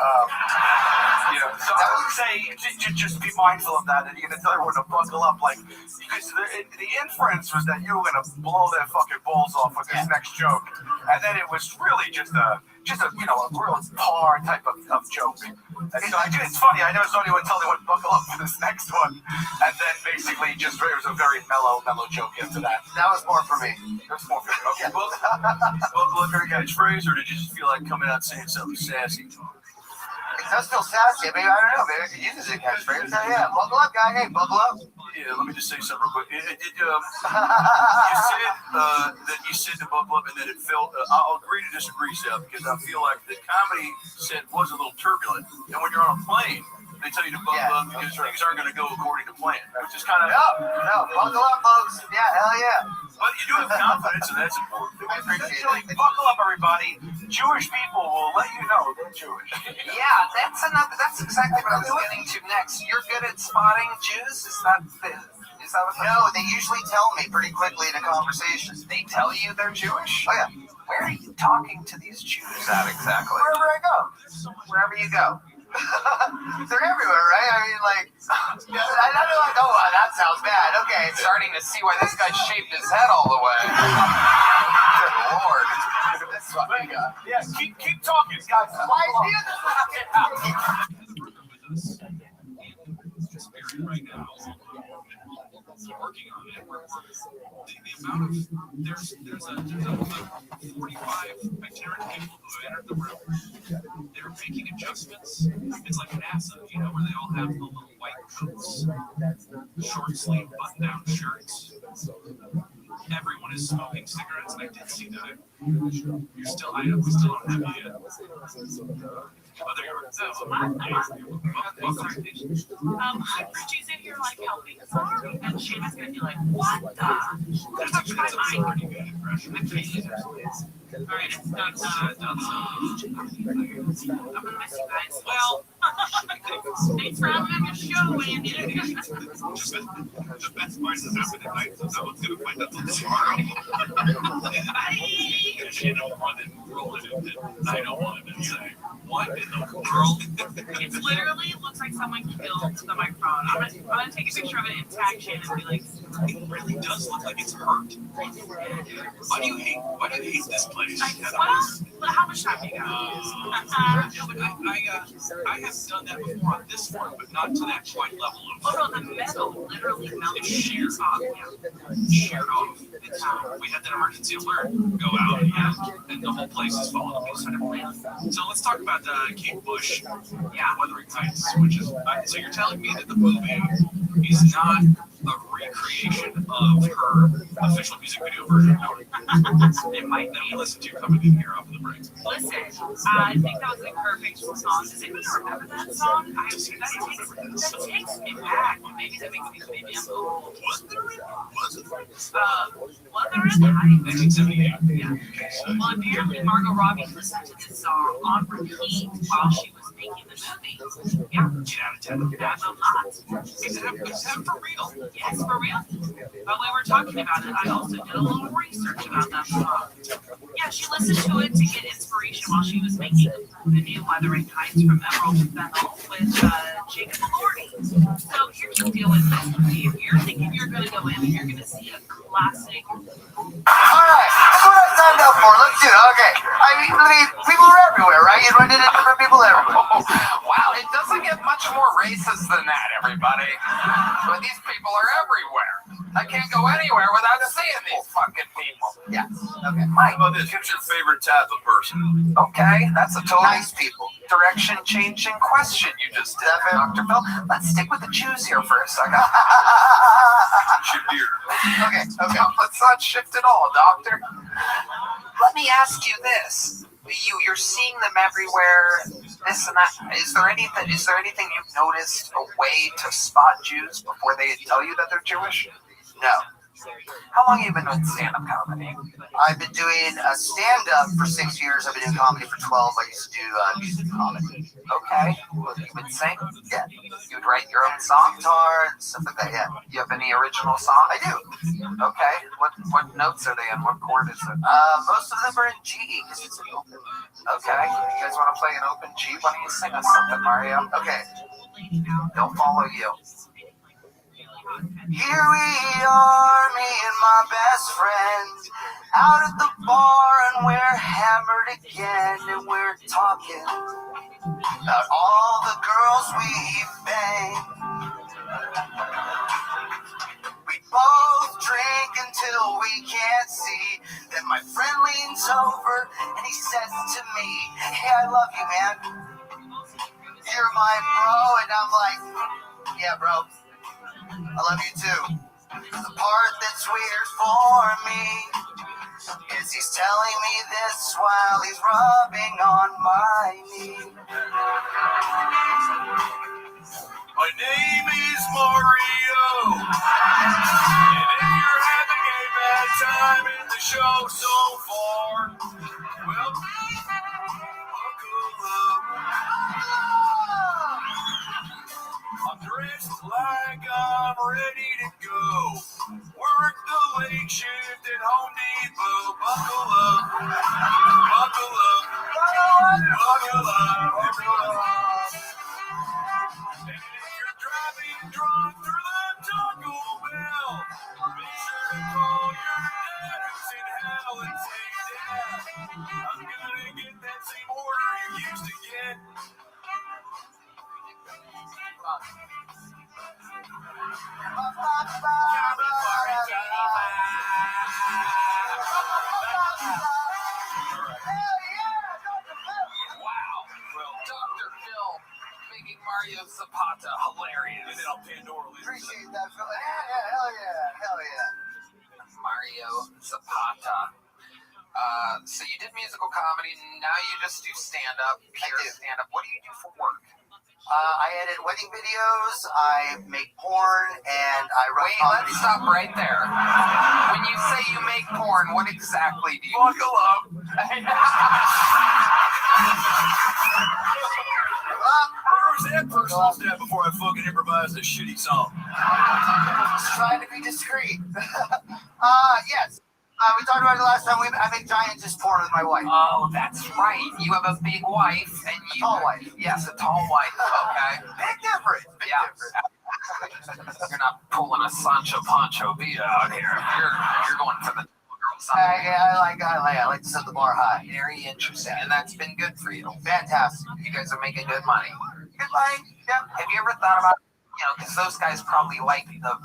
You know, so I would say just be mindful of that, and you're gonna tell everyone to buckle up, like, because the inference was that you were gonna blow their fucking balls off with this next joke, and then it was really just a you know, a real par type of joke. And so it's funny, I never saw anyone tell anyone to buckle up for this next one, and then basically just it was a very mellow joke after that. That was more for me. It was more for you. Okay, well, buckle up your catchphrase, or did you just feel like coming out saying something sassy? It does feel sassy. I mean, I don't know. Maybe I could use it as a catchphrase. Yeah, buckle up, guy. Hey, buckle up. Yeah, let me just say something real quick. You said to buckle up, and then it felt. I'll agree to disagree, Sal, because I feel like the comedy set was a little turbulent. And when you're on a plane, they tell you to buckle up because things aren't going to go according to plan, which is kind of no, buckle up, folks. Yeah, hell yeah. But you do have confidence, and that's important. I appreciate it. Buckle up, everybody. Jewish people will let you know they're Jewish. Yeah, that's exactly what I was getting to next. You're good at spotting Jews? Is that what? No, they usually tell me pretty quickly in a conversation. They tell you they're Jewish? Oh, yeah. Where are you talking to these Jews at exactly? Wherever I go. Wherever you go. They're everywhere, right? I mean, like, I don't know, like, oh, that sounds bad. Okay. Starting to see why this guy shaved his head all the way. Good Lord. That's what we got. Yeah, keep talking, guys. Why is he right now. Working on it. The amount of there's a 45 itinerant people who entered the room. They're making adjustments. It's like NASA, you know, where they all have the little white coats, short sleeve button-down shirts. Everyone is smoking cigarettes, and I did see that. We still don't have you yet. Oh, there you are. So, I'm She's in here like helping sorry, and Shayna's gonna be like, what the? That's a pretty good impression. Alright, it's done. I'm gonna miss you guys. Well, thanks for having me on your show, Andy. The best part is happening tonight, so someone's gonna find out tomorrow. You know more than rolling it, I don't want to say. What in the world? It's literally looks like someone killed the microphone. I'm gonna take a picture of it and tag Shannon and be like, it really does look like it's hurt. Why do you hate this place? Well, how much time do you got? I have done that before on this one, but not to that quite level of. Oh no, the metal literally melted. It's sheared off. We had that emergency alert go out, and the whole place is falling apart. So let's talk about Kate Bush, Wuthering Heights, which is. So you're telling me that the movie is not a recreation of her official music video version? It might be. Listen to coming in here off of the break. Listen, I think that was a perfect song. Does anybody remember that song? That takes me back. Maybe that makes me maybe I'm old. Wuthering Heights. 1978. Yeah. Well, apparently Margot Robbie listened to this song on repeat while she was making the movie. Yeah, 2 out of 10. That's a lot. Is it for real? Yes, for real. But we were talking about it. I also did a little research about that song. Yeah, she listened to it to get inspiration while she was making the new Wuthering Heights from Emerald to Fennel with Jacob Elordi. So here's the deal with this movie. If you're thinking you're going to go in and you're going to see a classic. Alright, that's what I signed up for. Let's do it. Okay. I mean, people are everywhere, right? You run into different people everywhere. Wow, it doesn't get much more racist than that, everybody. But these people are everywhere. I can't go anywhere without seeing these fucking people. Yes. Okay. Mike, How about this? Who's your favorite type of person? Okay, that's a total nice people. direction changing question you just did, Dr. Phil. Let's stick with the Jews here for a second. Shift gear. Okay. Let's not shift at all, Doctor. Let me ask you this. You're seeing them everywhere, this and that. Is there anything you've noticed, a way to spot Jews before they tell you that they're Jewish? No. How long have you been doing stand-up comedy? I've been doing stand-up for 6 years. I've been doing comedy for 12. I used to do music comedy. Okay. Well, you would sing? Yeah. You'd write your own songs? Guitar and stuff like that, yeah. You have any original songs? I do. Okay. What notes are they in? What chord is it? Most of them are in G because it's an open. Okay. You guys want to play an open G? Why don't you sing us something, Mario? Okay. They'll follow you. Here we are, me and my best friend, out at the bar and we're hammered again, and we're talking about all the girls we banged. We both drink until we can't see. Then my friend leans over and he says to me, "Hey, I love you, man. You're my bro." And I'm like, "Yeah, bro. I love you too." The part that's weird for me is he's telling me this while he's rubbing on my knee. My name is Mario. And if you're having a bad time in the show so far, well, buckle up. I'm dressed like I'm ready to go. Work the late shift at Home Depot. Buckle up. Buckle up. Buckle up. Buckle up. And if you're driving drunk through the Taco Bell, be sure to call your dad who's in hell and say, "Dad, I'm gonna get that same order you used to get." Wow. Well, Dr. Phil making Mario Zapata hilarious. And then I'll Pandora later. Appreciate that, Phil. Yeah, hell yeah. Mario Zapata. So you did musical comedy, now you just do stand-up, pure stand-up. What do you do for work? I edit wedding videos, I make porn, and I write comedy. Let's stop right there. When you say you make porn, what exactly do you Buckle up. Where was that personal step before I fucking improvised a shitty song? Just trying to be discreet. Yes. We talked about it last time. I make giantess porn with my wife. Oh, that's right. You have a big wife and you. Tall wife. Yes, a tall wife. Okay. Big difference. Big difference. You're not pulling a Sancho Pancho Villa out here. You're going for the girl side. I like to set the bar high. Very interesting, and that's been good for you. Fantastic. You guys are making good money. Good money. Yeah. Have you ever thought about, because those guys probably like the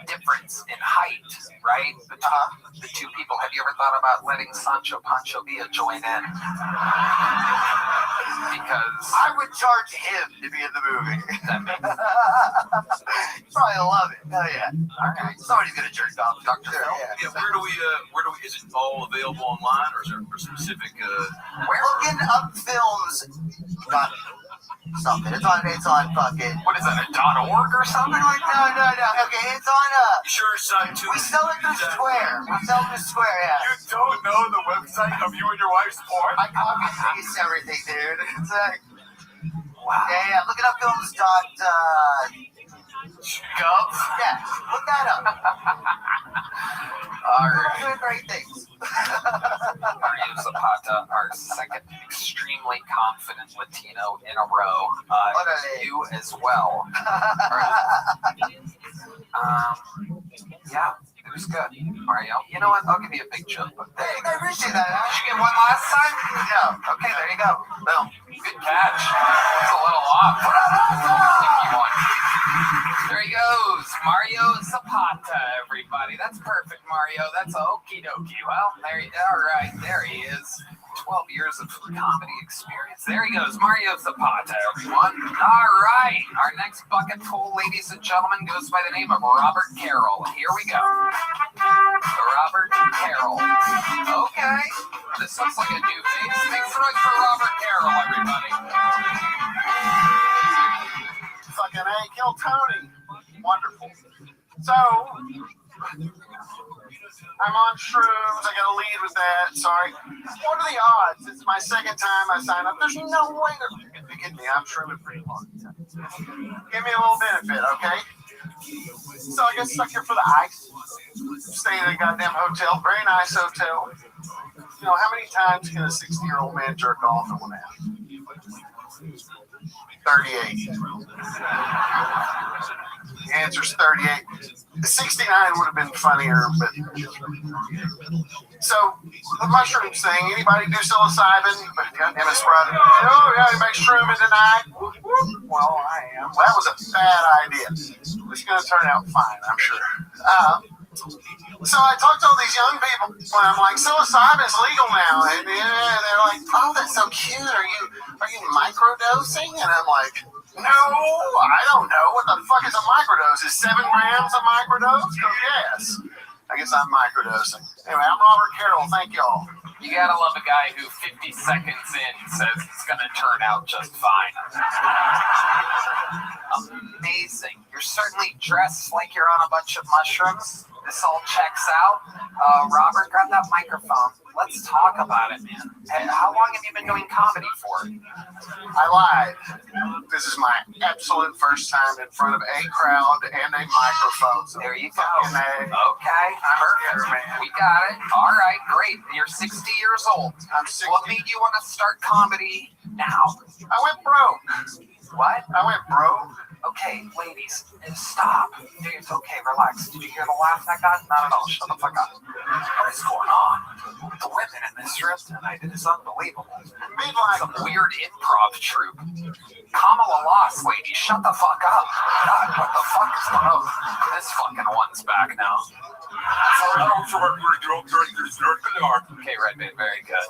difference in height, right? Between the two people. Have you ever thought about letting Sancho Pancho Villa join in? Because I would charge him to be in the movie. He'd probably love it. Hell yeah. All right. Somebody's gonna jerk off. Dr. Phil? Yeah, where do we, is it all available online, or is there a specific, Looking up films. Got something. It's on fucking. What is that, a .org or something like that? No. Okay, it's on You sure it's not too? We sell it through Square. Yeah. You don't know the website of you and your wife's porn? I copy and paste everything, dude. It's like Wow. Yeah, look it up, films.gov. Yeah, look that up. All We're right. doing great things. Mario Zapata, our second extremely confident Latino in a row. You as well. Yeah, it was good, Mario. You know what? I'll give you a big jump. Hey, I appreciate that. Did you get one last time? Yeah. Okay, there you go. Boom. Good catch. It's a little off. If you want. There he goes. Mario Zapata, everybody. That's perfect, Mario. That's okie dokie. Well, all right, there he is. 12 years of comedy experience. There he goes, Mario Zapata, everyone. All right, our next bucket full, ladies and gentlemen, goes by the name of Robert Carroll. Here we go. Robert Carroll. Okay, this looks like a new face. Make some noise for Robert Carroll, everybody. Fucking A, kill Tony. Wonderful. So, I'm on shrooms. I got to lead with that. Sorry. What are the odds? It's my second time I signed up. There's no way to get me. I'm shrooming pretty long. Give me a little benefit, okay? So I get stuck here for the ice. Stay in a goddamn hotel. Very nice hotel. You know, how many times can a 60-year-old man jerk off in 1 hour? 38. The answer's 38. 69 would have been funnier, but so the mushrooms thing. Anybody do psilocybin? Goddamn it, Sprite. Oh yeah, anybody shrooming tonight? Well, I am. Well, that was a bad idea. It's gonna turn out fine, I'm sure. So I talked to all these young people, and I'm like, psilocybin's legal now, and they're like, oh, that's so cute. Are you microdosing? And I'm like, no, I don't know. What the fuck is a microdose? Is 7 grams a microdose? Yes. I guess I'm microdosing. Anyway, I'm Robert Carroll. Thank y'all. You gotta love a guy who 50 seconds in says it's gonna turn out just fine. Amazing. You're certainly dressed like you're on a bunch of mushrooms. This all checks out. Robert, grab that microphone. Let's talk about it, man. How long have you been doing comedy for? I lied. This is my absolute first time in front of a crowd and a microphone. So there you go. Okay, perfect. We got it. All right, great. You're 60 years old. I'm 60. What made you want to start comedy now? I went broke. What? I went broke. Okay, ladies, stop. It's okay, relax. Did you hear the laugh that got? Not at all. Shut the fuck up. What is going on? The women in this room tonight, it is unbelievable. Some weird improv troupe. Kamala lost, lady. Shut the fuck up. God, what the fuck is going on? This fucking one's back now. Okay, Redman, very good.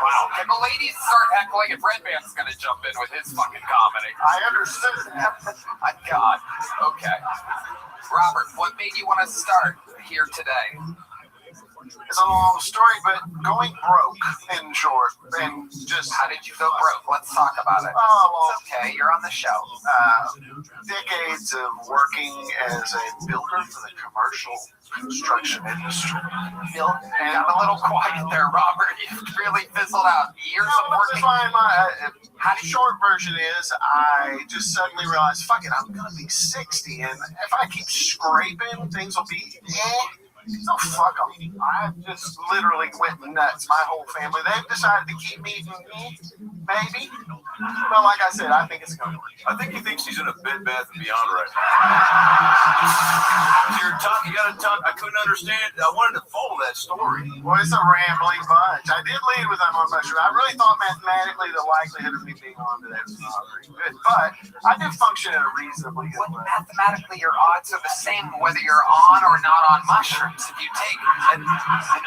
Wow, can the ladies start heckling if Redman's gonna jump in with his fucking comedy? I understood that. My God. Okay. Robert, what made you want to start here today? It's a long story, but going broke, in short, and just... How did you go broke? Let's talk about it. Oh, well... It's okay, you're on the show. Decades of working as a builder for the commercial construction industry. You got a little quiet there, Robert. You really fizzled out. Years of working. Short version is, I just suddenly realized, fuck it, I'm going to be 60, and if I keep scraping, things will be so fuck them. I just literally went nuts. My whole family, they've decided to keep me from me, maybe. But like I said, I think it's going to work. I think he thinks he's in a Bed Bath & Beyond right now. You got to talk. I couldn't understand. I wanted to follow that story. Well, it's a rambling bunch. I did lead with I'm on mushroom. I really thought mathematically the likelihood of me being on today was not very good. But I do function at a reasonably good level. Mathematically, your odds are the same whether you're on or not on mushrooms. If you take an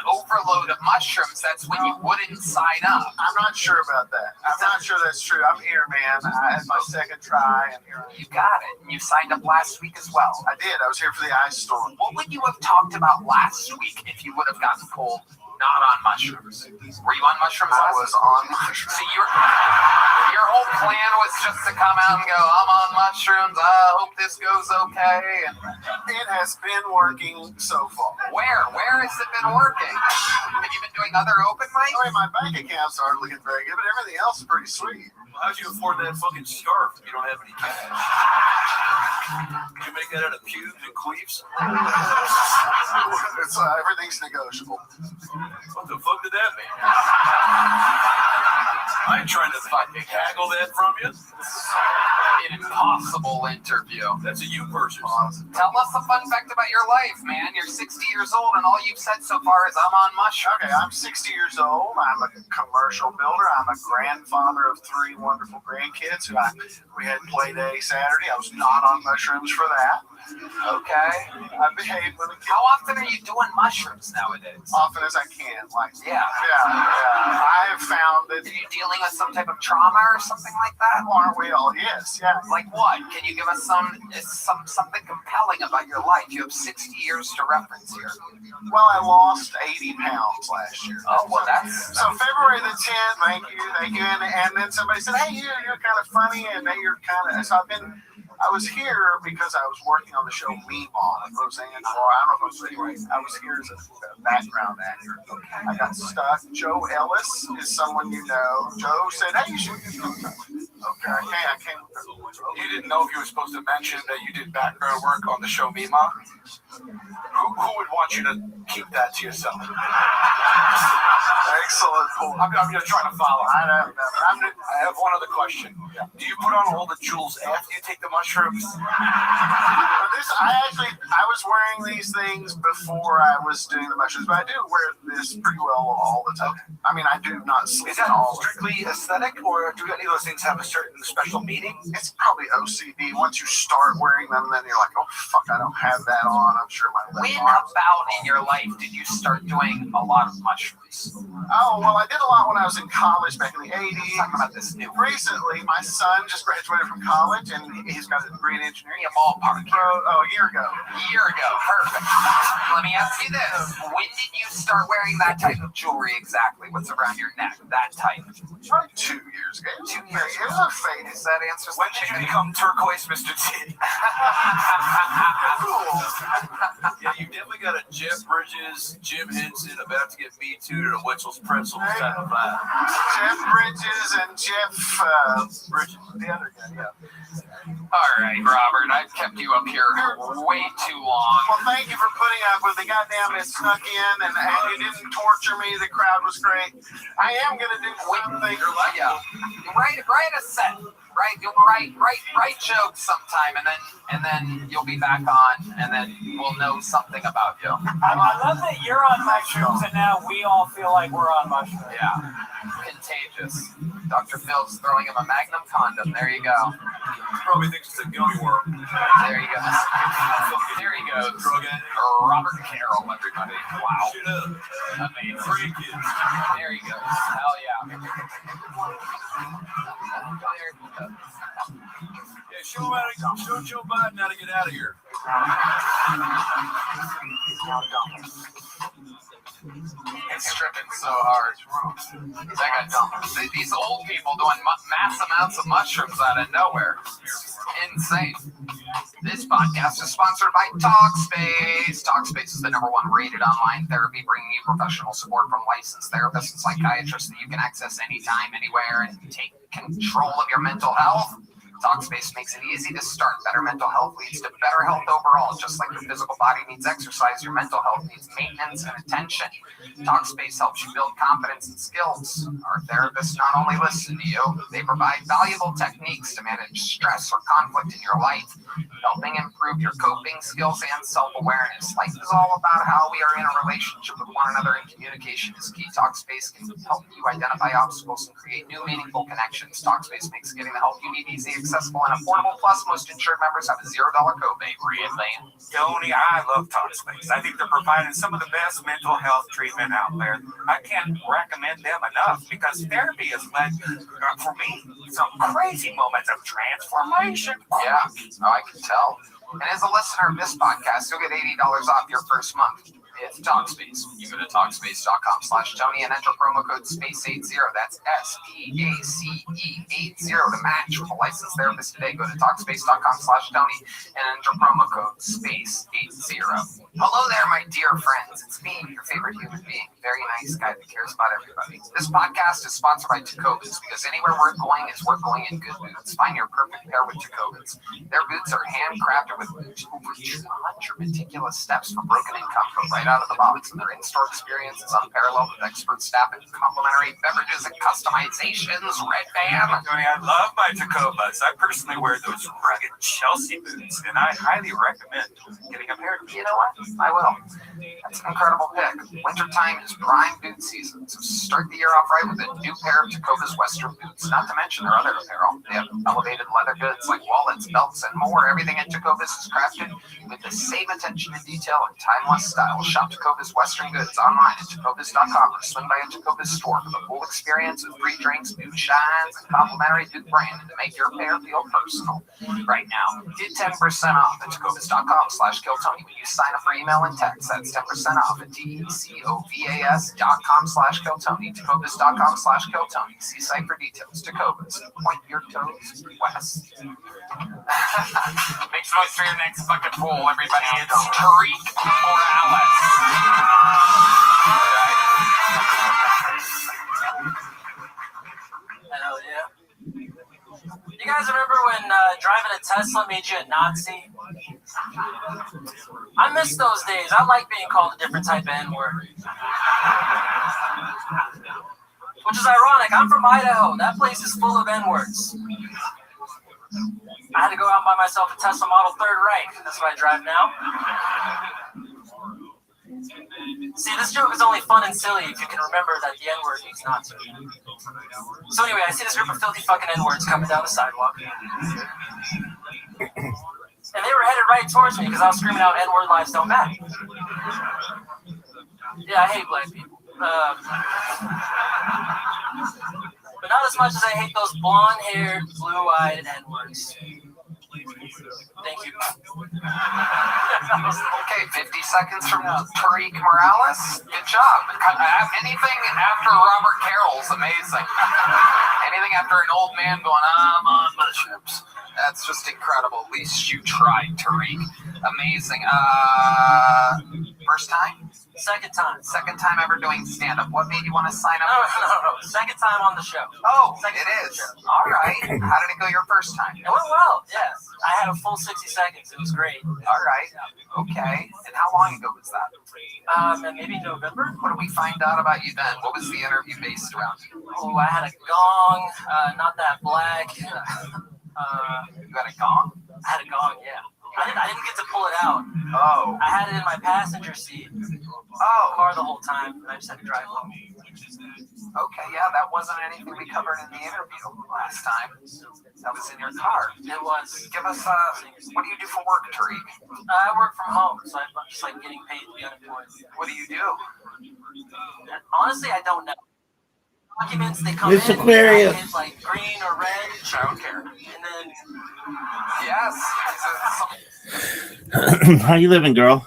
overload of mushrooms, that's when you wouldn't sign up. I'm not sure about that. I'm not sure that's true. I'm here, man. I had my second try, and here I am. You got it. You signed up last week as well. I did. I was here for the ice storm. What would you have talked about last week if you would have gotten pulled not on mushrooms? Were you on mushrooms last week? I was on mushrooms. So your whole plan was just to come out and go, I'm on mushrooms. I hope this goes okay. And it has been working so far. Where has it been working? Have you been doing other open mics? I mean, my bank account's aren't looking very good, but everything else is pretty sweet. How'd you afford that fucking scarf if you don't have any cash? Did you make that out of pubes and queefs? It's everything's negotiable. What the fuck did that mean? I ain't trying to fucking haggle that from you. An impossible interview. That's a you purchase. Tell us a fun fact about your life, man. You're 60 years old, and all you've said so far is I'm on mushrooms. Okay, I'm 60 years old. I'm a commercial builder. I'm a grandfather of 3 wonderful grandkids. We had play day Saturday. I was not on mushrooms for that. Okay. I behaved with a kid. How often are you doing mushrooms nowadays? Often as I can. Yeah. I have found that. Are you dealing with some type of trauma or something like that? Aren't we all? Yes. Yeah. Like what? Can you give us something compelling about your life? You have 60 years to reference here. Well, I lost 80 pounds last year. Oh, well, that's... So February the 10th, thank you. And then somebody said, hey, you're kind of funny, and then you're kind of... So I was here because I was working on the show Meemaw with Roseanne. I don't know if it was anyway. I was here as a background actor. I got stuck. Joe Ellis is someone you know. Joe said, hey, you should... Okay, I can't. You didn't know if you were supposed to mention that you did background work on the show Meemaw? Who would want you to keep that to yourself? Excellent point. I'm just trying to follow. I have one other question. Do you put on all the jewels after you take the mushrooms? I was wearing these things before I was doing the mushrooms, but I do wear this pretty well all the time. I mean, I do not sleep. Is that strictly aesthetic, or do any of those things have a certain special meaning? It's probably OCD. Once you start wearing them, then you're like, oh, fuck, I don't have that on. I'm sure my When about in your life did you start doing a lot of mushrooms? Oh, well, I did a lot when I was in college back in the 80s. Talking about this new. Recently, my son just graduated from college, and he's got a degree in engineering. A ballpark. A year ago. Perfect. Let me ask you this. When did you start wearing that type of jewelry exactly? What's around your neck? That type? Probably 2 years ago. 2 years. It was a fade. Does that answer? When did you become turquoise, Mr. T? Cool. Yeah, you definitely got a Jeff Bridges, Jim Henson about to get Me Too to the Wetzel's Pretzels type of vibe. Jeff Bridges and Jeff Bridges, the other guy, yeah. All right, Robert, I've kept you up here way too long. Well, thank you for putting up with the goddamn it snuck in, and you didn't torture me. The crowd was great. I am going to do something. Write a set. Write jokes sometime, and then you'll be back on, and then we'll know something about you. I love that you're on mushrooms, and now we all feel like we're on mushrooms. Yeah, contagious. Dr. Phil's throwing him a Magnum condom. There you go. Probably thinks it's a gummy worm. There you go. There he goes. Drug addict. Robert Carroll, everybody. Wow. Shut up. Amazing. Free kids. There he goes. Hell yeah. There he goes. Yeah, show Joe Biden how to get out of here. It's tripping so hard. That got dumb. These old people doing mass amounts of mushrooms out of nowhere. Insane. This podcast is sponsored by Talkspace. Talkspace is the #1 rated online therapy, bringing you professional support from licensed therapists and psychiatrists that you can access anytime, anywhere, and take control of your mental health. Talkspace makes it easy to start. Better mental health leads to better health overall. Just like your physical body needs exercise, your mental health needs maintenance and attention. Talkspace helps you build confidence and skills. Our therapists not only listen to you, they provide valuable techniques to manage stress or conflict in your life, helping improve your coping skills and self-awareness. Life is all about how we are in a relationship with one another, and communication is key. Talkspace can help you identify obstacles and create new meaningful connections. Talkspace makes getting the help you need easy, accessible, and affordable. Plus, most insured members have a $0 copay. Really? Tony, I love Talkspace. I think they're providing some of the best mental health treatment out there. I can't recommend them enough because therapy has led, for me, some crazy moments of transformation. Yeah, I can tell. And as a listener of this podcast, you'll get $80 off your first month. It's Talkspace. You go to Talkspace.com/Tony and enter promo code SPACE80. That's SPACE80 to match with a licensed therapist today. Go to Talkspace.com/Tony and enter promo code SPACE80. Hello there, my dear friends. It's me, your favorite human being. Very nice guy that cares about everybody. This podcast is sponsored by Jacobus because anywhere we're going is we're going in good boots. Find your perfect pair with Jacobus. Their boots are handcrafted with over 200 meticulous steps for broken in comfort right out of the box, and their in-store experience is unparalleled with expert staff and complimentary beverages and customizations. Red Band. Tony, I love my Jacobas. I personally wear those rugged Chelsea boots, and I highly recommend getting a pair. You know what? I will. That's an incredible pick. Wintertime is prime boot season, so start the year off right with a new pair of Jacobus Western boots. Not to mention their other apparel. They have elevated leather goods like wallets, belts, and more. Everything at Jacobus is crafted with the same attention to detail and timeless style. Shop Jacobus Western goods online at Jacobus.com or swing by a Jacobus store for the full experience of free drinks, boot shines, and complimentary boot branding to make your pair feel personal. Right now, get 10% off at Jacobus.com/KillTony when you sign up for email and text. That's 10% off at Tecovas.com/KillTony. Jacobus.com/KillTony. See site for details. Jacobus. Point your toes west. Make some noise for your next fucking pool, everybody. It's Tariq Morales. Hell yeah. You guys remember when driving a Tesla made you a Nazi? I miss those days. I like being called a different type of N-word. Which is ironic. I'm from Idaho. That place is full of N-words. I had to go out and buy myself a Tesla Model 3rd Reich. That's what I drive now. See, this joke is only fun and silly if you can remember that the N-word means Nazi. So anyway, I see this group of filthy fucking N-words coming down the sidewalk. And they were headed right towards me because I was screaming out N-word lives don't matter. Yeah, I hate black people. But not as much as I hate those blonde-haired, blue-eyed N-words. Thank you. Okay, 50 seconds from Tariq Morales. Good job. Anything after Robert Carroll's amazing. Anything after an old man going, I'm on the ships. That's just incredible. At least you tried, Tariq. Amazing. First time? Second time. Second time ever doing stand-up. What made you want to sign up? No. Second time on the show. Oh, it is. All right. How did it go your first time? It went well, yes. I had a full 60 seconds. It was great. All right. Okay. And how long ago was that? Maybe November. What did we find out about you then? What was the interview based around? Oh, I had a gong. Not that black. You got a gong? I had a gong, yeah. I didn't get to pull it out. Oh. I had it in my passenger seat. Oh. Car the whole time, and I just had to drive home. Okay, yeah, that wasn't anything we covered in the interview last time. That was in your car. It was. Give us, what do you do for work, Tariq? I work from home, so I'm just like getting paid to be unemployed. What do you do? Honestly, I don't know. Documents, they come Miss in, Aquarius. I hit like green or red. I don't care. And then... Yes. How you living, girl?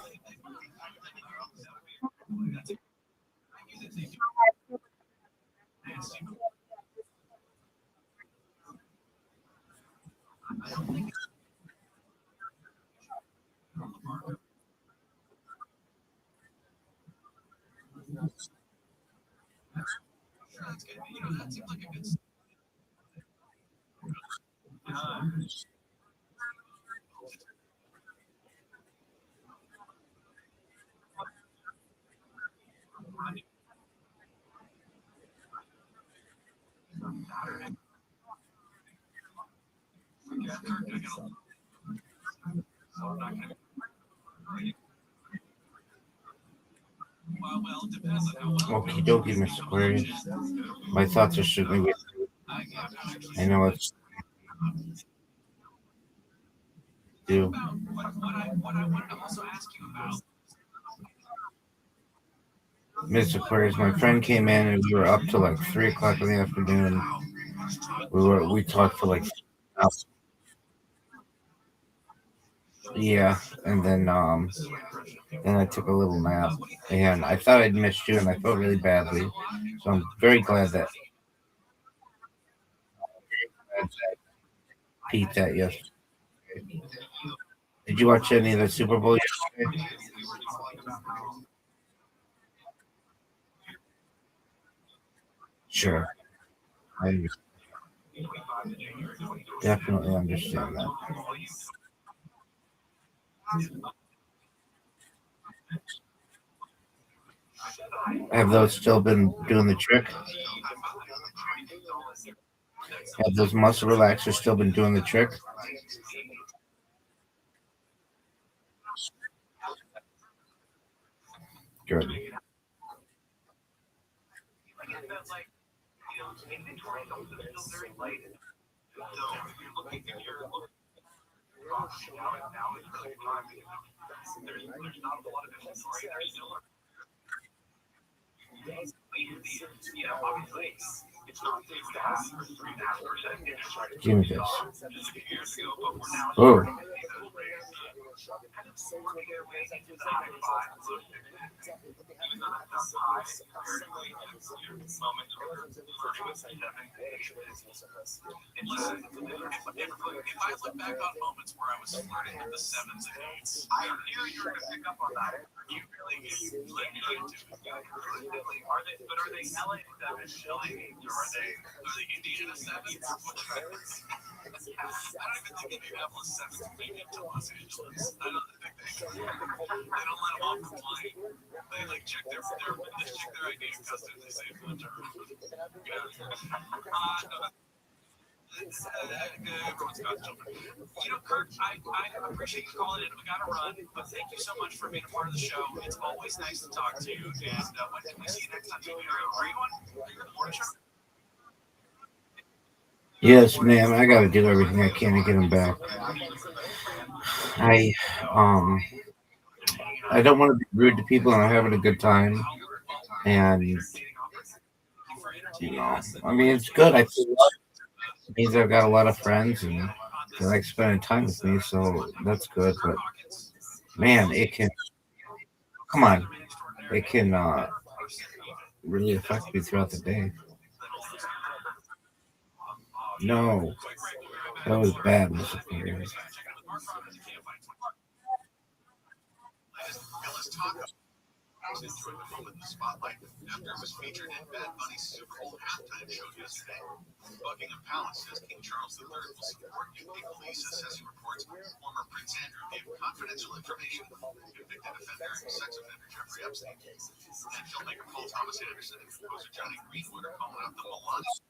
Okie dokie, Mr. Aquarius. My thoughts are certainly with you. I know it's do. Mr. Aquarius, my friend came in and we were up till like 3 o'clock in the afternoon. We talked for like Yeah, and then I took a little nap, and I thought I'd missed you, and I felt really badly. So I'm very glad that Pete that yesterday. Did you watch any of the Super Bowl yesterday? Sure, I definitely understand that. Have those still been doing the trick? Have those muscle relaxers still been doing the trick? Good. Give me this. Oh. If I look back on moments where I was flirting with the sevens and eights, I knew you were going to pick up on that. You really let me into it. Are they? But are they LA sevens, LA eights, or are they Indiana sevens? I don't even think Indianapolis sevens make it to Los Angeles. I don't think they don't let them off the plane. They like check their ID and customs. They say for the term. Everyone's got jumping. Kurt, I appreciate you calling in. We got to run, but thank you so much for being a part of the show. It's always nice to talk to you. And when can we see you next on TV? Are you on the morning show? Yes, ma'am. I got to do everything I can to get him back. I um I don't want to be rude to people, and I'm having a good time. And I mean, it's good. I feel it means I've got a lot of friends, and they like spending time with me, so that's good. But man, it can come on, it can really affect me throughout the day. No, that was bad, Mr. Perez. Enjoyed the moment in the spotlight after it was featured in Bad Bunny's Super Bowl halftime show yesterday. Buckingham Palace says King Charles III will support UK police assessing reports former Prince Andrew gave confidential information to convicted offender and sex offender Jeffrey Epstein. And filmmaker Paul Thomas Anderson and composer Johnny Greenwood are calling out the Melania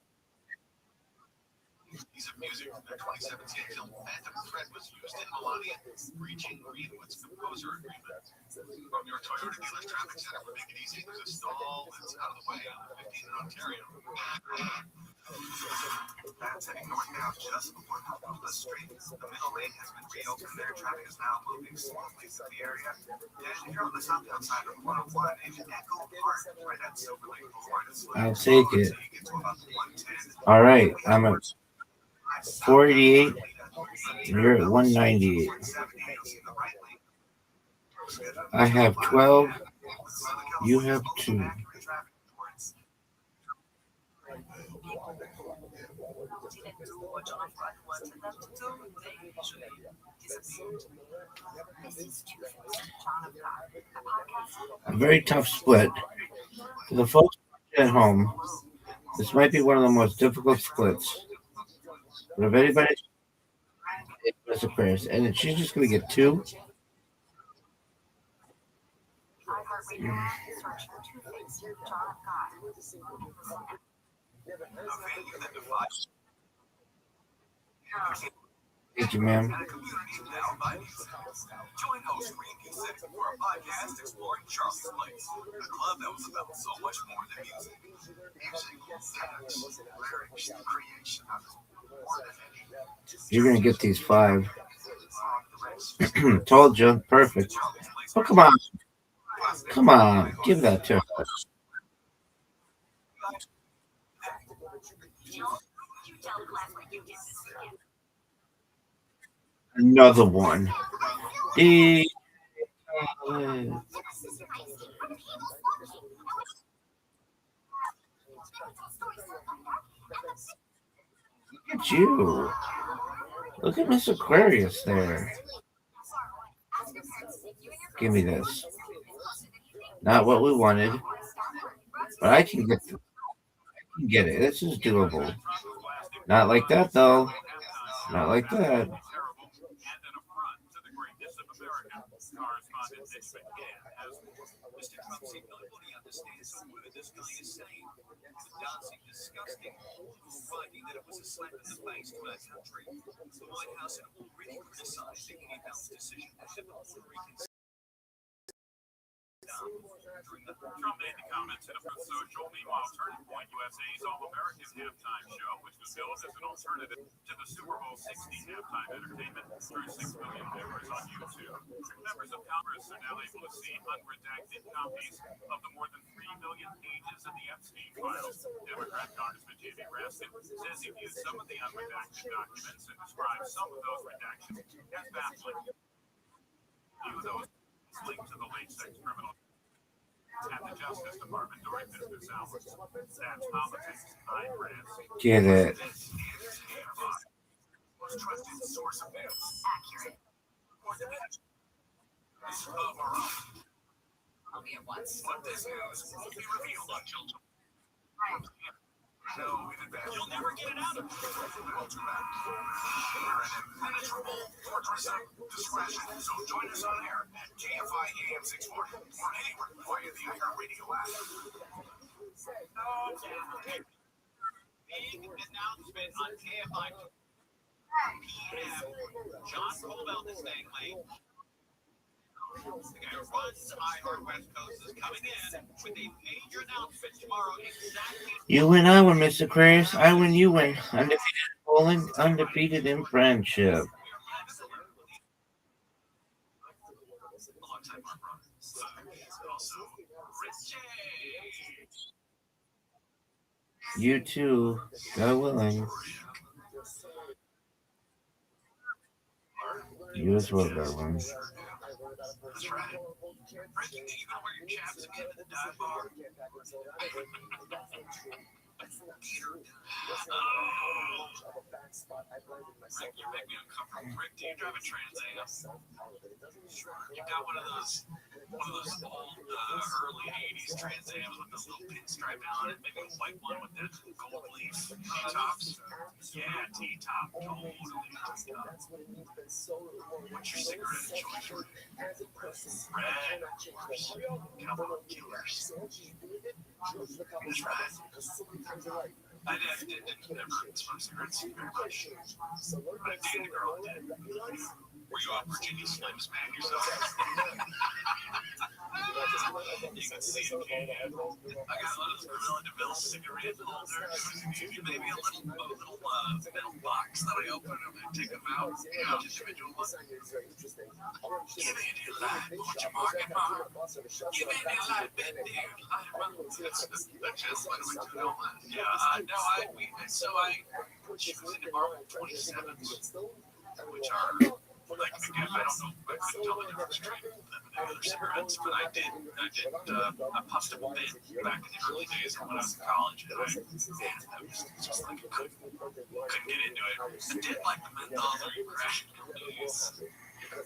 piece of music from their 2017 film Phantom Thread was used in Melania breaching Greenwood's composer agreement. From your Toyota dealer's traffic center, we make it easy. There's a stall that's out of the way on 15 in Ontario. That's heading north now just before Restream. The middle lane has been reopened there. Traffic is now moving smoothly through the area. And if you're on the southbound side of 101, it's Echo Park right at Silver Lake Boulevard. I'll take it. All right, I'm at 48. You're at 198. I have 12. You have 2. A very tough split. For the folks at home, this might be one of the most difficult splits. But if anybody, it's a prayers, and she's just going to get 2. Thank you, ma'am. Join host Randy Six for a podcast exploring Charlie's Place, a club that was about so much more than music. Music, lyrics, creation of more than any. You're going to get these 5. Told you. Perfect. Oh, come on. Come on. Give that to her. Another one. Look at you. Look at Miss Aquarius there. Give me this. Not what we wanted, but I can get it. This is doable. Not like that though. Not like that. Mr. Trump said nobody understands a word this guy is saying. The dancing disgusting, finding that it was a slap in the face to our country. The White House had already criticized the House decision to ship the Puerto Ricans. Trump made the comments in a Truth Social. Meanwhile, Turning Point USA's All-American halftime show, which was billed as an alternative to the Super Bowl 60 halftime entertainment, drew 6 million viewers on YouTube. Members of Congress are now able to see unredacted copies of the more than 3 million pages of the Epstein files. Democrat Congressman J.B. Raskin says he viewed some of the unredacted documents and described some of those redactions as baffling. Few of those linked to the late sex criminal at the Justice Department during business hours. That's politics. I'm Rance. Get it. Most trusted source of news. Accurate. I'll be at once. But this news won't be revealed until tomorrow. No, in advance. You'll never get it out of me. We're an impenetrable fortress of discretion. So join us on air at KFI AM 640 or anywhere via the iHeartRadio app. Big announcement on KFI PM. John Colbelt is staying late. The guy who runs iHeart West Coast is coming in with a major announcement tomorrow. Exactly. You win, I win, Mr. Aquarius. I win, you win. Undefeated in bowling, undefeated in friendship. You too, God willing. You as well, darling. That's right. Frankie, you gonna wear your chaps again at the dive bar? Rick, you make me uncomfortable. Rick, do you drive a Trans Am? You got one of those old early 80s Trans Ams with those little pinstripe on it, maybe a white one with that gold leaf T-tops. Yeah, T-top, totally. What's your cigarette of choice? Red, Cowboy Killers. That's right. I didn't never smoke cigarettes very much. But I dated a girl that did. Were you on Virginia Slims, man, yourself? You can see it, kid. I got one of those Gorilla DeVille cigarette holders. Maybe a little metal box that I open and I take them out. Individual ones. Give me your life, won't you mark it, Mom? Give me your life, baby. That's just what we do. Yeah, no, she was in the Marvel 27s, which are, like, again, I don't know, I couldn't tell the difference between them and other cigarettes, but I did a puffed a bit back in the early days when I was in college, and I was just like, couldn't get into it. I did like the menthols or you crack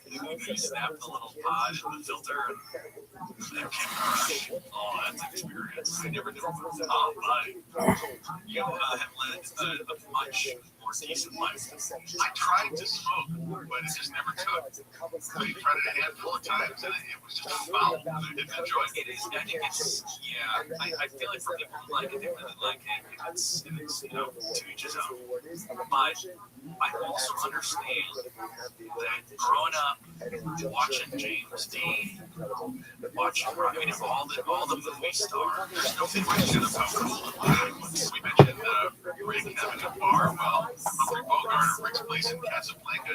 you snap the little pod in the filter, and that can crush. Oh, that's an experience. I never did. Oh, buddy. You have led a much more decent life. I tried to smoke, but it just never took. I tried it a handful of times, and it was just foul. I didn't enjoy it. It is, I think it's, yeah, I feel like for people who like it, they really like it. It's to each his own. But I also understand that growing up, watching James Dean, watching, I mean, all the movie stars, there's nothing mentioned about cool. We mentioned Rick having a bar. Well, Humphrey Bogart or Rick's place in Casablanca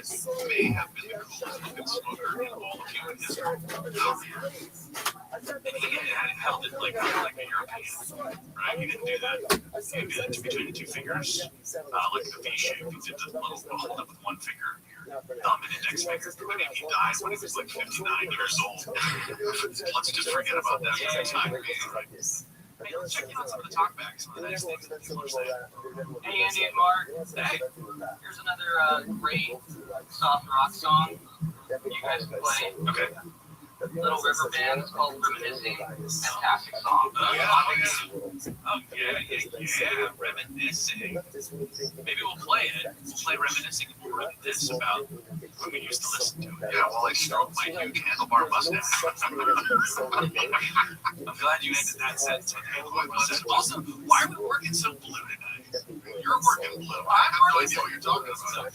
may have been the coolest looking smoker in all of human history. And he had held it like a European, right? He didn't do that. He did it between the two fingers, like the V shape. He did the little hold up with one finger. thumb and index finger. I mean, he died when he was like 59 years old. Let's just forget about that for the time being. Hey, let's check in on some of the talkbacks, some of the nice things that people are saying. Hey, Andy and Mark. Hey, Here's another great soft rock song you guys can play. okay. Little river band called Reminiscing. Fantastic song. Oh, yeah. Reminiscing. Maybe we'll play it. We'll play Reminiscing and we'll reminisce about when we used to listen to it. Yeah, while I stroke my huge handlebar mustache. I'm glad you ended that sentence with handlebar mustache. Also, why are we working so blue tonight? You're working blue. I hardly know what you're talking about.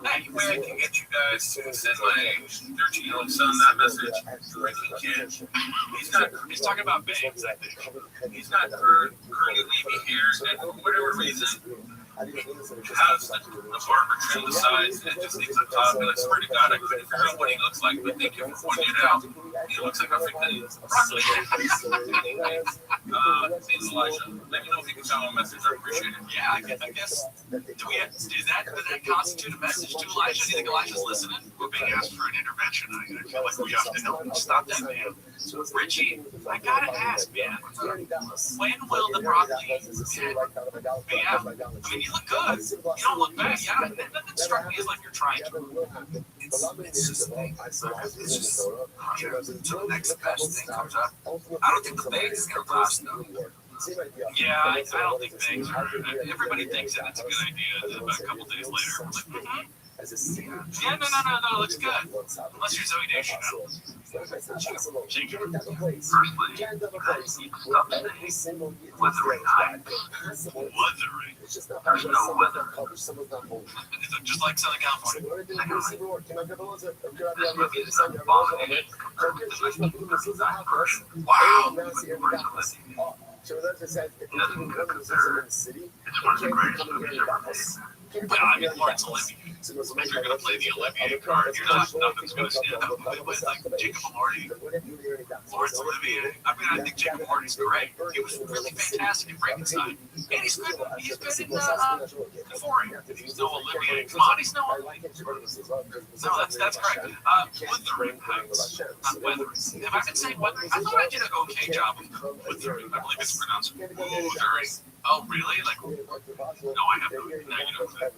Hey, way I can get you guys to send my 13-year-old son that message. He's talking about bangs, I think. He's got curly wavy hair, and for whatever reason, has the barber trim the sides and just leaves the top. And I swear to God, I couldn't figure out what he looks like. But thank you for pointing it out. He looks like a freaking broccoli. Name's Elijah. Let me know if you can send him a message. I appreciate it. Yeah, I guess. Does that constitute a message to Elijah? Do you think Elijah's listening? We're being asked for an intervention. I feel like we have to help him stop that man. Richie, I gotta ask, man. When will the broccoli be out? I mean, you look good. You don't look bad. Yeah, it doesn't strike me as like you're trying to. It's just a thing. It's just, until the next best thing comes up. I don't think the bag is going to last, though. Yeah, I don't think bangs are. Everybody thinks that it's a good idea. But a couple days later, I'm like, yeah, no, looks good. Unless you're Zoe Nation. Firstly, Wuthering Heights. Wuthering? There's no weather. Just like Southern California. This movie is an abomination. Wow. It's one of the greatest movies ever. But I mean, Lawrence Olivier. If you're going to play the Olivier card, nothing's going to stand up. But like Jacob Elordi, Lawrence Olivier, I think Jacob Elordi's great. It was really fantastic in Frankenstein. And he's good in Euphoria. He's no Olivier. Come on, he's no Olivier. No, that's correct. Wuthering Heights, not Weathering. Have I been saying Weathering? I thought I did an okay job of Wuthering. I believe it's pronounced Wuthering. Oh, really? Like, no, I have no. Now you know.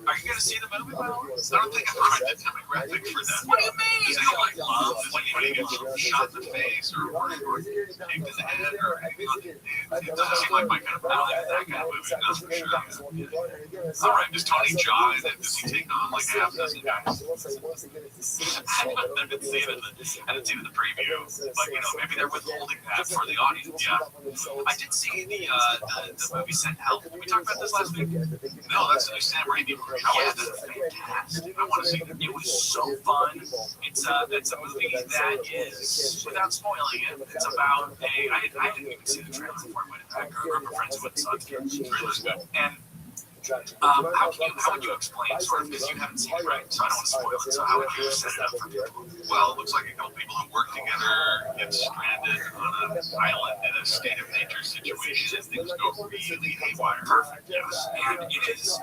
Are you going to see the movie, Will? I don't think I've read the demographic for that. What do you mean? You don't like love when you get shot in the face or kicked in the head or anything on it. It doesn't seem like my kind of, I don't think that kind of movie, that's for sure. All right, does Tony Jaa, does he take on like half a dozen guys? I didn't see it in the preview, but you know, maybe they're withholding that for the audience. Yeah, I did see the movie Sent Help. Did we talk about this last week? No, that's the new Sam Raimi movie. Yeah, that's fantastic. I want to see it. It was so fun. It's a movie that is, without spoiling it, it's about I didn't even see the trailer before I went. I had a group of friends who went and saw it. The trailer's good. And how would you explain, sort of, because you haven't seen it, right? So I don't want to spoil it. So how would you set it up for people? Well, it looks like a couple people who work together get stranded on an island in a state of nature situation, and things go really haywire. Perfect, yes. And it is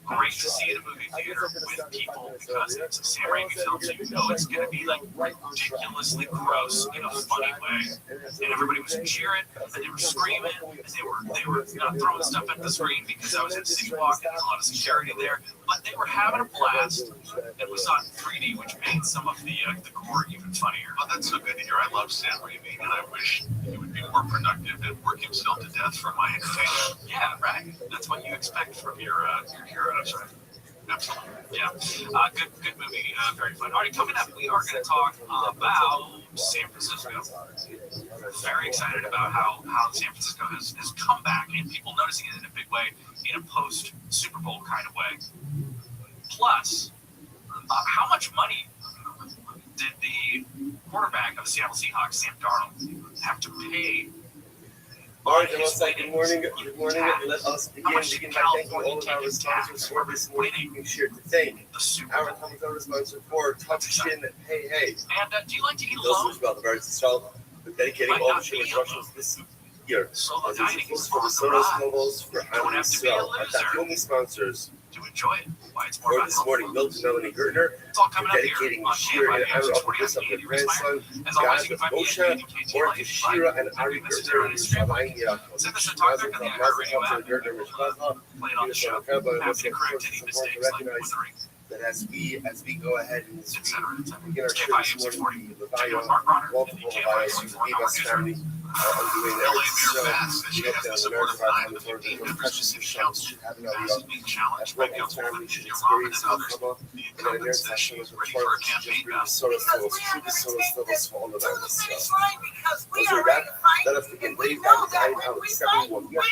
great to see in a movie theater with people because it's a Sam Raimi film, so you know it's going to be like ridiculously gross in a funny way. And everybody was cheering, and they were screaming, and they were throwing stuff at the screen because I was at City Walk and there's a lot of security there. But they were having a blast, and we saw it in 3D, which made some of the gore even funnier. Oh, that's so good to hear. I love Sam Raimi, and I wish he would be more productive and work himself to death for my entertainment. Yeah, right. That's what you expect from your heroes. Right. Absolutely. Yeah. Good movie. Very fun. All right, coming up, we are going to talk about San Francisco. Very excited about how San Francisco has come back and people noticing it in a big way, in a post-Super Bowl kind of way. Plus, how much money did the quarterback of the Seattle Seahawks, Sam Darnold, have to pay? All right, good morning. Good morning. Let us begin by thanking all of our sponsors for this morning. Be sure to thank our Tommy sponsor for Tough Shin Hey. And do you like to eat alone? Those about the very style of dedicating all the show instructions this Here, Solo as dining it's is for the on the Soros rise. novels for Don't have to be a Israel. The only sponsors To enjoy it. Why it's more for about this morning, Milton Melanie Gertner, It's all for coming up here dedicating on this year in KFI honor of the 640 birth of on their KFI. grandson, As always, you God can find me at Moshe, KDKT or Live. to Shira and Ari Every message Gertner, on Instagram. Shalayia, Send us a talk back on the iHeartRadio app. Gertner, Play it on the show. Happy to correct any mistakes like with the ring, that as we go ahead and as etc. we begin our show this morning, the Levaya, multiple Levayas, the Vivas family, are doing their let us begin waiting down the island out 71. We have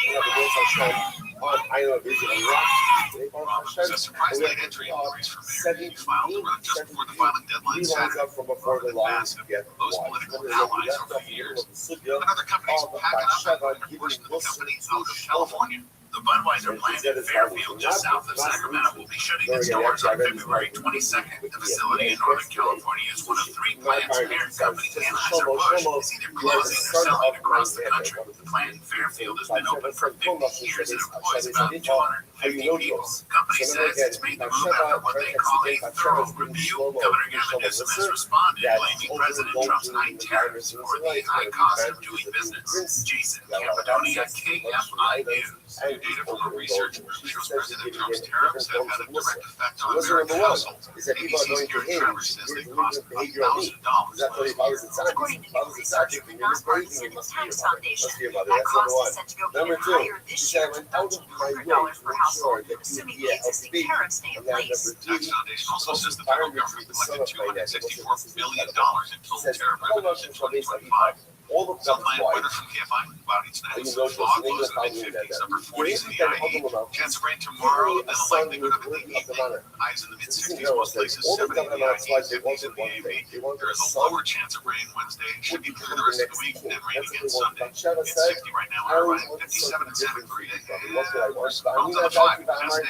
on island of Israel and Rock. Surprise night entry inquiries for mayor. You filed the run just before the filing deadline Saturday. Up from before the lines get Most political allies over the years. Another company's packing up and pushing the company out of California. The Budweiser plant in Fairfield, just south of Sacramento, will be shutting its doors on February 22nd. The facility in Northern California is one of 3 plants parent company Anheuser-Busch is either closing or selling across the country. The plant in Fairfield has been open for 50 years and employs about 250 people. Company says it's made the move after what they call a thorough review. Governor Gavin Newsom has responded, blaming President Trump's high tariffs for the high cost of doing business. Jason Cappadonia, KFI News. Data from our research shows President Trump's tariffs have had a direct effect on American households. ABC's Karen Travers says they cost about $1,000 According to new research from the nonpartisan Tax Foundation, that cost is set to go even higher this year to $1,300 per household, assuming the existing tariffs stay in place. Tax Foundation also says the federal government collected $264 billion in total tariff revenues in 2025. Some planet weather from KFI, cloudy tonight, some fog, lows in the mid-50s, upper 40s in the IE. Chance of rain tomorrow, and a likelihood of it in the evening. Highs in the mid-60s, most places, 70 in the IE, 50s in the AV. There is a lower chance of rain Wednesday, should be clear the rest of the week, and rain again Sunday. It's 60 right now in Irvine, 57 in Santa Clarita. Bones on the 5, past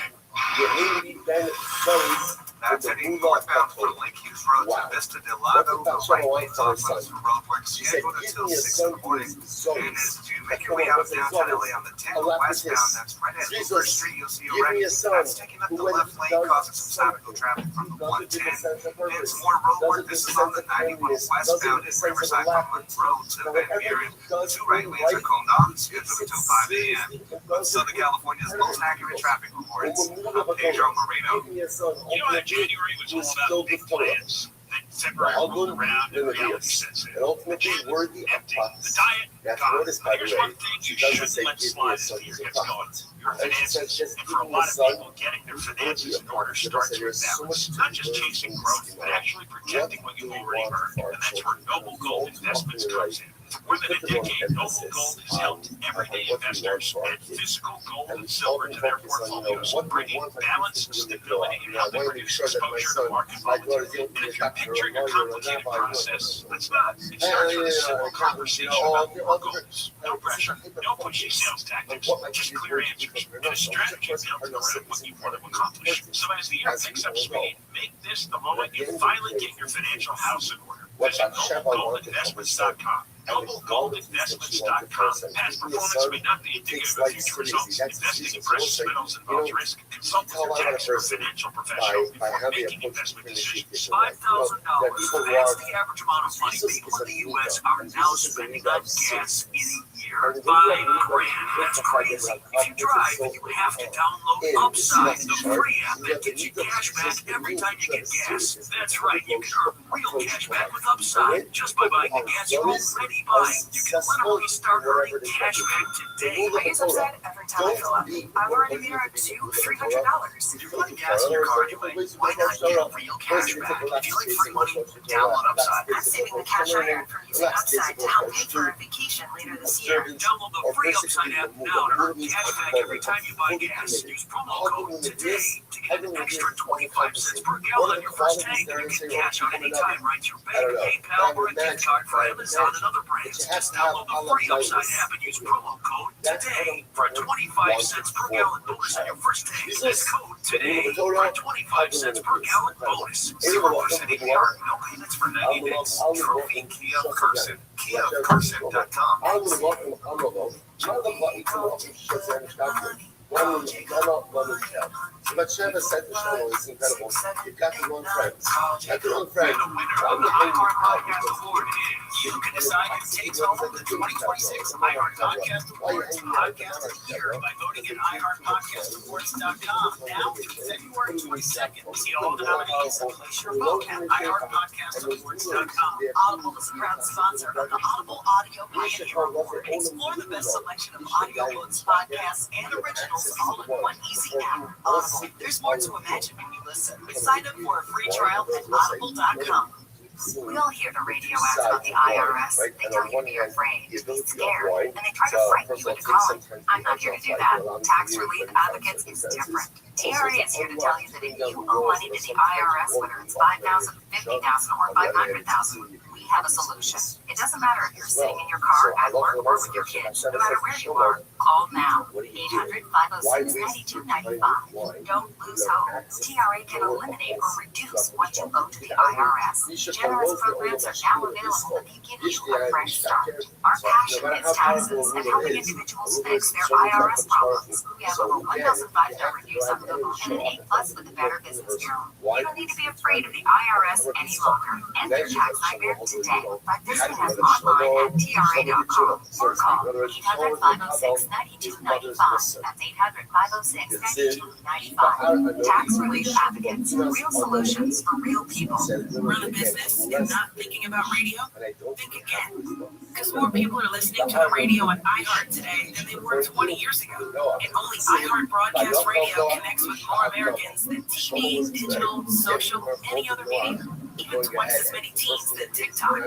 That's heading northbound from Lake Hughes Road to Vista del Lago. The right lane's off for road work scheduled until 6 in the morning. And as you make your way out of downtown LA on the 10 westbound, that's right at First Street, you'll see a wreck. That's taking up the left lane, causing some cyclical traffic from the 110. And some more road work. This is on the 91 westbound at Riverside Parkland Road to Van Buren. The 2 right lanes are coned off, scheduled until 5 a.m. Southern California's most accurate traffic reports. I'm Pedro Moreno. You know that January was all about big plans. February rolled around and reality sets in. Ultimately worthy of The diet, God. Here's one thing you shouldn't let slide as the year gets going. Your finances. And for a lot of people, getting their finances in order starts with balance. Not just chasing growth, but actually protecting what you already earned. And that's where Noble Gold Investments comes in. For more than a decade, Noble Gold has helped everyday investors add physical gold and silver to their portfolios, bringing balance, stability, and how they reduce exposure to market volatility. And if you're picturing a complicated process, let's not. It starts with a simple conversation about your goals. No pressure, no pushy sales tactics, just clear answers, and a strategy built around what you want to accomplish. So as the year picks up speed, make this the moment you finally get your financial house in order. Visit NobleGoldInvestments.com. NobleGoldInvestments.com. Past performance may not be indicative of future results. Investing in precious metals involves risk. Consult with your tax or financial professional before making investment decisions. $5,000. That's the average amount of money people in the U.S. are now spending on gas in a year. $5 grand. That's crazy. If you drive, you have to download Upside, the free app that gives you cash back every time you get gas. That's right. You can earn real cash back with Upside just by buying the gas you're already buying. You can literally start earning cash back today. I use Upside every time I fill up. I've already made around $200-$300. If you're putting gas in your car anyway, why not get real cash back? If you like free money, download Upside. I'm saving the cash I earned from using Upside to help pay for a vacation later this year. Download the free Upside app now to earn cash back every time you buy gas. Use promo code TODAY to get an extra 25 cents per gallon on your first tank. You can cash out anytime right through bank, PayPal, or a gift card for Amazon and other brands. Just download the free Upside app and use promo code TODAY for a 25 25 cents per gallon bonus on your first tank. This code today for 25 cents per gallon bonus. 0% APR, no payments for 90 days. Trophy Kia of Carson. KiaofCarson.com. But Chevy said the show is incredible. You've got the one friend. Got the one friend. The winner of the iHeart Podcast Award is you can decide who takes home the 2026 iHeart Podcast Awards. Podcast of the Year by voting at iHeartPodcastAwards.com now through February 22nd. See all the nominees and place your vote at iHeartPodcastAwards.com. Audible is a proud sponsor of the Audible Audio Pioneer Award. Explore the best selection of audiobooks, podcasts, and originals all in one easy app. Audible. There's more to imagine when you listen. Sign up for a free trial at audible.com. We all hear the radio ads about the IRS. They tell you to be afraid, be scared, and they try to frighten you into calling. I'm not here to do that. Tax Relief Advocates is different. TRA is here to tell you that if you owe money to the IRS, whether it's $5,000, $50,000, or $500,000, we have a solution. It doesn't matter if you're sitting in your car, at work, or with your kids. No matter where you are, call now. 800-506-9295. Don't lose hope. TRA can eliminate or reduce what you owe to the IRS. Generous programs are now available that can give you a fresh start. Our passion is taxes and helping individuals fix their IRS problems. We have over 1,005 reviews on Google and an A+ with the Better Business Bureau. You don't need to be afraid of the IRS any longer. End your tax nightmare today by visiting us online at TRA.com or call 800-506-9295. That's 800-506-9295. Tax Relief Advocates. Real solutions for real people. Run a business and not thinking about radio? Think again. Because more people are listening to the radio on iHeart today than they were 20 years ago. And only iHeart Broadcast Radio connects with more Americans than TV, digital, social, any other media. Even twice as many teens than TikTok.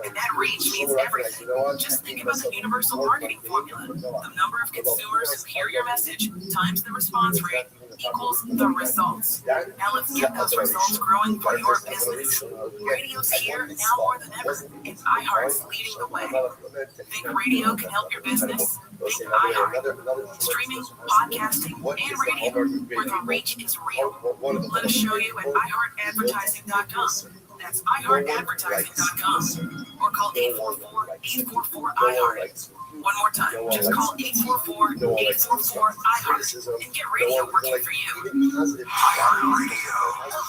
And that reach means everything. Just think about the universal marketing formula. The number of consumers who hear your message times the response rate equals the results. Now let's get those results growing for your business. Radio's here now more than ever, and iHeart's leading the way. Think radio can help your business? Think iHeart. Streaming, podcasting, and radio, where the reach is real. Let us show you at iHeartAdvertising.com. That's iHeartAdvertising.com. Or call 844-844-iHeart. One more time, just call 844-844-iHeart and get radio working for you. iHeart Radio.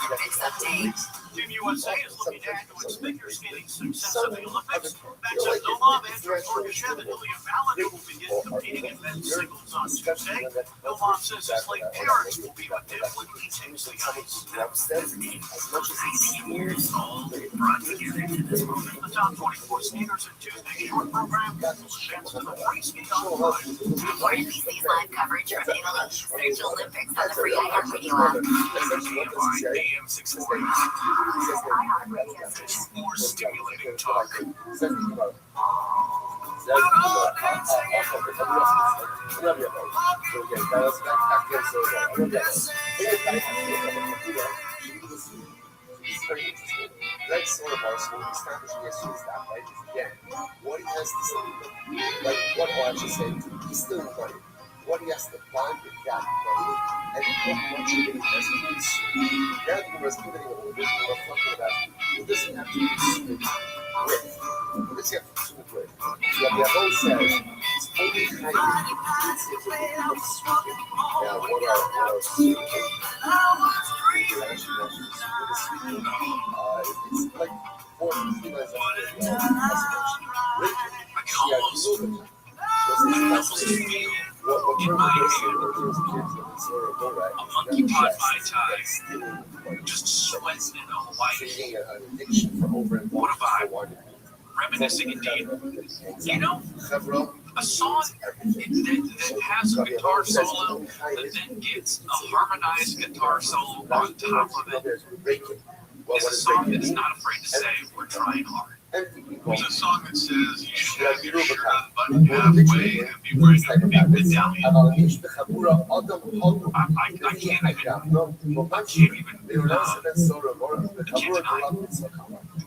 Olympics update. Team USA is looking to add to its figure skating success at the Olympics. That's as Novak enters Gorbachev and Ilya Malin will begin competing in men's singles on Tuesday. Novak says his late parents will be with him when he takes the ice. Brought together to this moment. The top 24 skaters in Tuesday's short program will advance to the free ski on line. For NBC's live coverage from Italy, search Olympics on the free iHeart Radio app. AM 640. iHeart Radio station. More stimulating talk. Like sort of our school, he's trying to get through stuff, right? Again, what he has to say, like what I should say, he's still money. What he has to find with that money, and how much he really has to do. Now that he was giving a little bit more talking about, he doesn't have to do it with. What does he have to do it with? So the whole says, it's only kind of, now what are it's like 4 females A monkey pot Mai Tai. Just sweats in Hawaii. What about reminiscing indeed? You know, a song that has a guitar solo that then gets a harmonized guitar solo on top of it is a song that's not afraid to say we're trying hard. It's a song that says you should have your shirt unbuttoned halfway and be wearing a big medallion. I can't even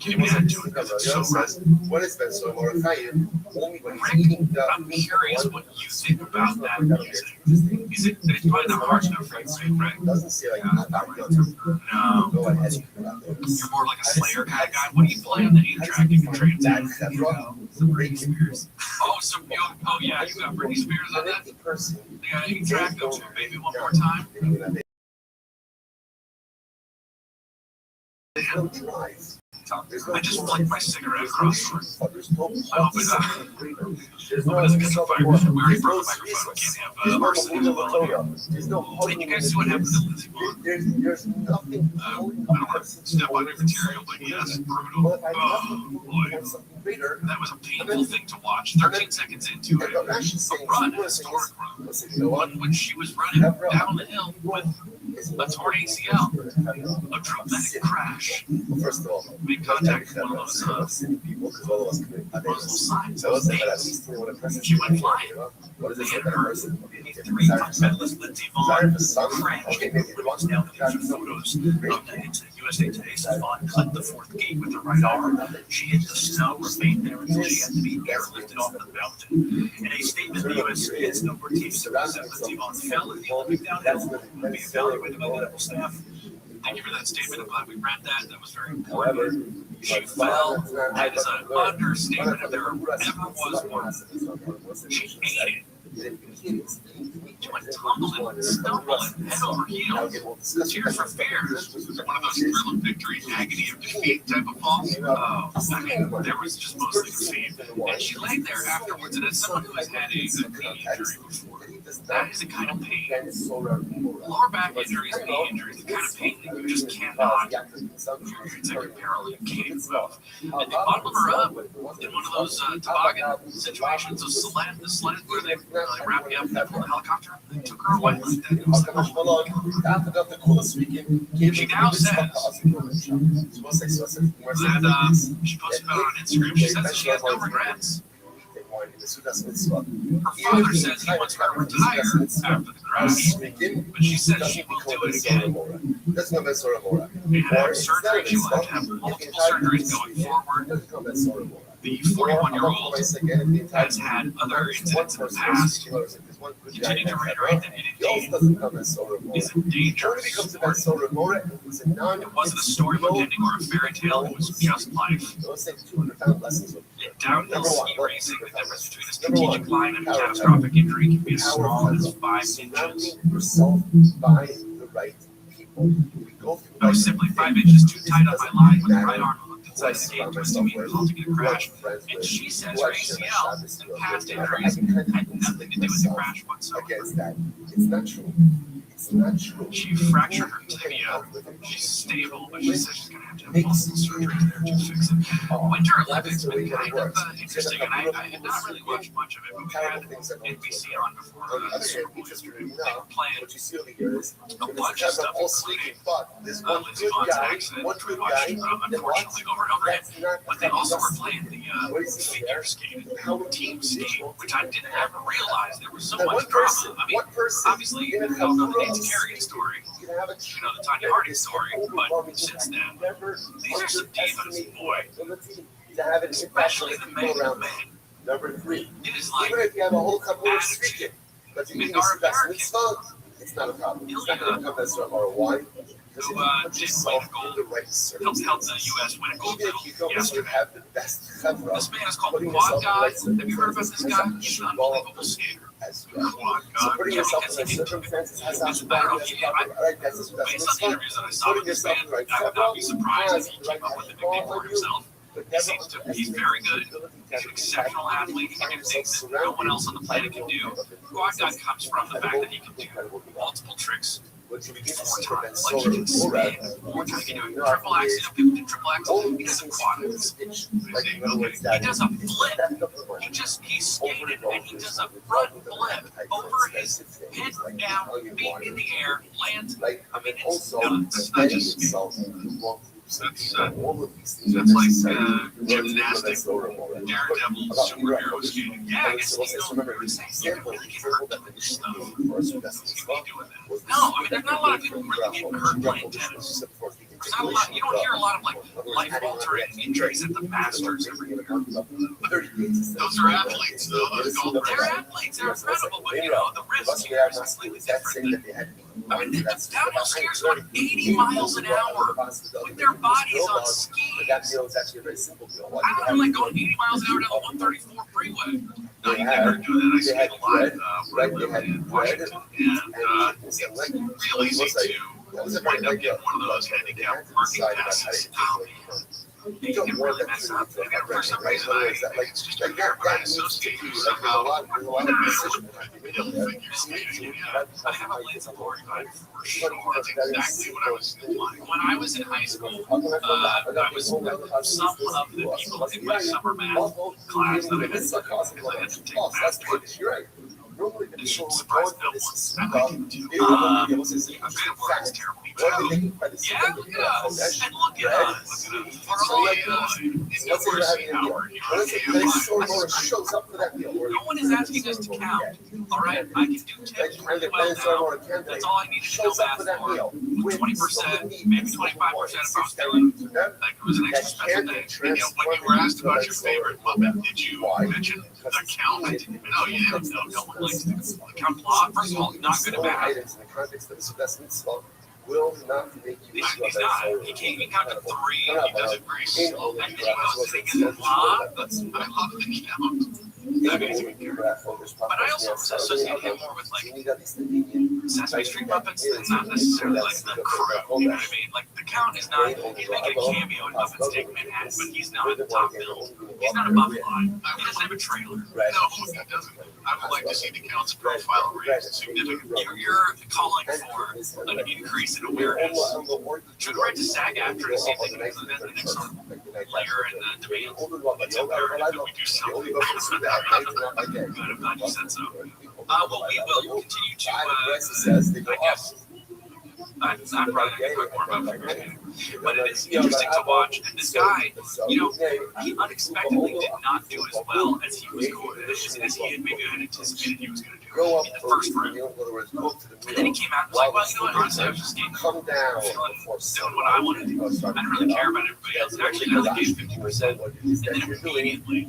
It wasn't just because of the other says, what is Ben Solomon Chaim? Only when he's eating the I'm curious what you think about that music. Is it that it's probably not hard enough for you to say, right? Doesn't say like not that good. No. Go ahead. You're more like a Slayer kind of guy. What do you play on the 8-track you can translate? Some Britney Spears. Oh, yeah, you got Britney Spears on that? They got 8-track go to maybe one more time. I just flicked my cigarette across the room. I hope it doesn't catch on fire. We already broke the microphone. We can't have arsenic as well. Did you guys see what happened to Lindsey Vonn? There's nothing. I don't want to step on your material, but yeah, that's brutal. Oh, boy. That was a painful thing to watch. 13 seconds into it, a run, a historic run. One when she was running down the hill with a torn ACL, a dramatic crash. First of all, made contact with one of those signs. She went flying. They hit her. Three medalist Lindsey Vonn crashed. We watched now the photos of that incident. USA Today says Vonn cut the fourth gate with her right arm. She hit the snow, remained there until she had to be airlifted off the mountain. In a statement, the U.S. snowboard team said Lindsey Vonn fell in the Olympic downhill and will be evaluated by medical staff. Thank you for that statement. I'm glad we read that. That was very important. She fell. That is an understatement if there ever was one. She ate it. She went tumbling, stumbling, head over heels. Tears for fears. One of those thrill of victory, agony of defeat type of falls. Oh, I mean, there was just mostly defeat. And she lay there afterwards, and as someone who has had a knee injury before, that is the kind of pain. Lower back injuries, knee injuries, the kind of pain that you just cannot. It's like a peril you can't even move. And they bundled her up in one of those toboggan situations of sled, the sled where they wrapped me up in that helicopter. They took her away like that. It was like, she now says that she posted about it on Instagram. She says that she has no regrets. Her father says he wants her to retire after the crash, but she says she will do it again. And after surgery, she will have to have multiple surgeries going forward. The 41-year-old has had other incidents in the past. Continue to reiterate that it indeed is a dangerous sport. It wasn't a storybook ending or a fairy tale, it was just life. In downhill ski racing, the difference between a strategic line and a catastrophic injury can be as small as 5 inches. I was simply 5 inches too tight on my line with the right arm hooked inside the gate, twisting me and causing a crash. And she says her ACL and past injuries had nothing to do with the crash whatsoever. She fractured her tibia. She's stable, but she says she's going to have to have multiple surgeries there to fix it. Winter Olympics been kind of interesting, and I had not really watched much of it, but we had NBC on before the Super Bowl history. They were playing a bunch of stuff, including Lindsey Vonn's accident, which we watched unfortunately over and over again. But they also were playing the figure skating, team skating, which I didn't ever realize there was so much drama. I mean, obviously, you don't know the Nancy Kerrigan story, you know the Tanya Harding story, but since then, these are some divas, boy. Especially the men. Number 3. It is like even if you have a whole couple of speaking, but you need to best in song, it's not a problem. It's not going to come as a ROI. Who did win a gold, helped the U.S. win a gold medal yesterday. This man is called Quad God. Have you heard about this guy? He's an unbelievable skater. Quad God. Yeah, because he can do it. I don't know if based on the interviews that I saw with this man, I would not be surprised if he came up with a nickname for himself. He's very good. He's an exceptional athlete. He can do things that no one else on the planet can do. Quad God comes from the fact that he can do multiple tricks 4 times. Like he can spin 4 times. He can do a triple X. You know, people do triple X. He does a quad X. He does a flip. He skated and he does a front flip over his head down, feet in the air, lands. I mean, it's nuts. It's not just skating. That's like gymnastics, daredevil, superhero skating. Yeah, I guess he's known for saying you can really get hurt doing this stuff. He's going to be doing that. No, I mean, there's not a lot of people really getting hurt playing tennis. There's not a lot. You don't hear a lot of like life-altering injuries at the Masters every year. Those are athletes, though. Those golfers. They're athletes. They're incredible, but you know the risk here is completely different. I mean, the downhill skiers are going 80 miles an hour with their bodies on skis. I don't like going 80 miles an hour down the 134 freeway. No, you never do that. I see it a lot in Washington, and it's real easy to wind up getting one of those handicapped parking passes. You can really mess up. And for some reason, it's just a year, but I associate you somehow. I haven't played some board time for sure. That's exactly what I was implying. When I was in high school, I was some of the people in my summer math class that I had to because I had to take math twice. It should surprise no one. I like it too. I'm good at work. It's terrible. Yeah, look at us. And look at us. We're all in no mercy, Howard. No one is asking us to count. All right? I can do tips really well now. That's all I need to know math for. 20%, maybe 25% if I was doing like it was an extra special day. And when you were asked about your favorite Muppet, did you mention the count? No, you didn't. No one likes the count law. First of all, not good at math. Will not make you he's not. He can't even count to 3. He does it very slow. And then he goes to take his law. I love the count. I mean, he's a good character. But I also associate him more with like Sesame Street Muppets and not necessarily like the crew. You know what I mean? Like the count is not. He's making a cameo in Muppets Take Manhattan, but he's not the top bill. He's not above the line. He doesn't have a trailer. No, he doesn't. I would like to see the count's profile raised significantly. You're calling for an increase in awareness. Should write to SAG-AFTRA to see if they can implement an excellent layer in the demand. It's imperative that we do something. Good, I'm glad you said so. Well, we will continue to, I guess, I'm probably not going to talk more about figure, but it is interesting to watch. And this guy, you know, he unexpectedly did not do as well as he was going, as he had maybe anticipated he was going to do in the first round. And then he came out and was like, well, you know what, honestly, I was just doing what I wanted to do. I didn't really care about everybody else. Actually, I only gave 50%. And then immediately,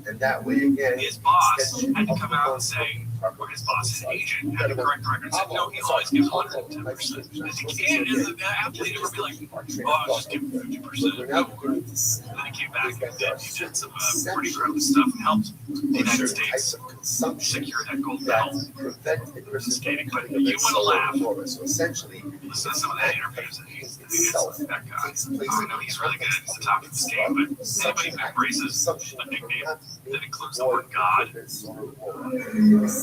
his boss had to come out and say, or his boss, his agent, had to correct the record and said, no, he always gives 110%. As an athlete, it would be like, oh, I was just giving 50%. And then he came back and did some pretty incredible stuff and helped the United States secure that gold medal in skating. But you want to laugh. Listen to some of the interviews that he did with that guy. I know he's really good at the top of the skate, but anybody who embraces a nickname that includes the word God,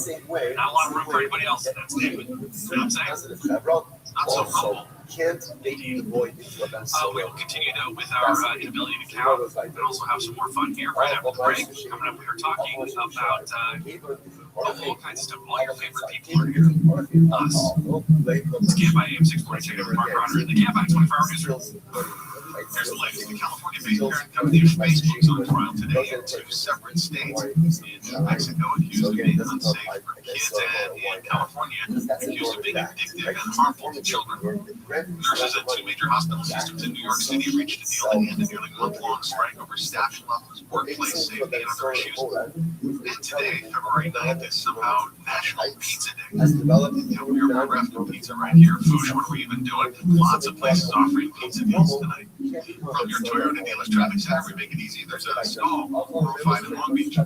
not a lot of room for anybody else in that statement. You know what I'm saying? Not so humble. We will continue with our inability to count, and also have some more fun here right after the break. Coming up, we are talking about all kinds of stuff. All your favorite people are here. Us. It's KFI AM 642, Mark Rodder, the KFI 24-hour newsroom. There's the latest. The California-based parent company of Facebook is on trial today in 2 separate states. In Mexico, accused of being unsafe for kids, and in California, accused of being addictive and harmful to children. Nurses at 2 major hospital systems in New York City reached a deal at the end of nearly month-long strike over staffing levels, workplace safety, and other issues. And today, February 9th, is somehow National Pizza Day. You know, we're grafting pizza right here. Foosh, what are we even doing? Lots of places offering pizza deals tonight. From your Toyota dealer's traffic center, we make it easy. There's a stall, 405 in Long Beach.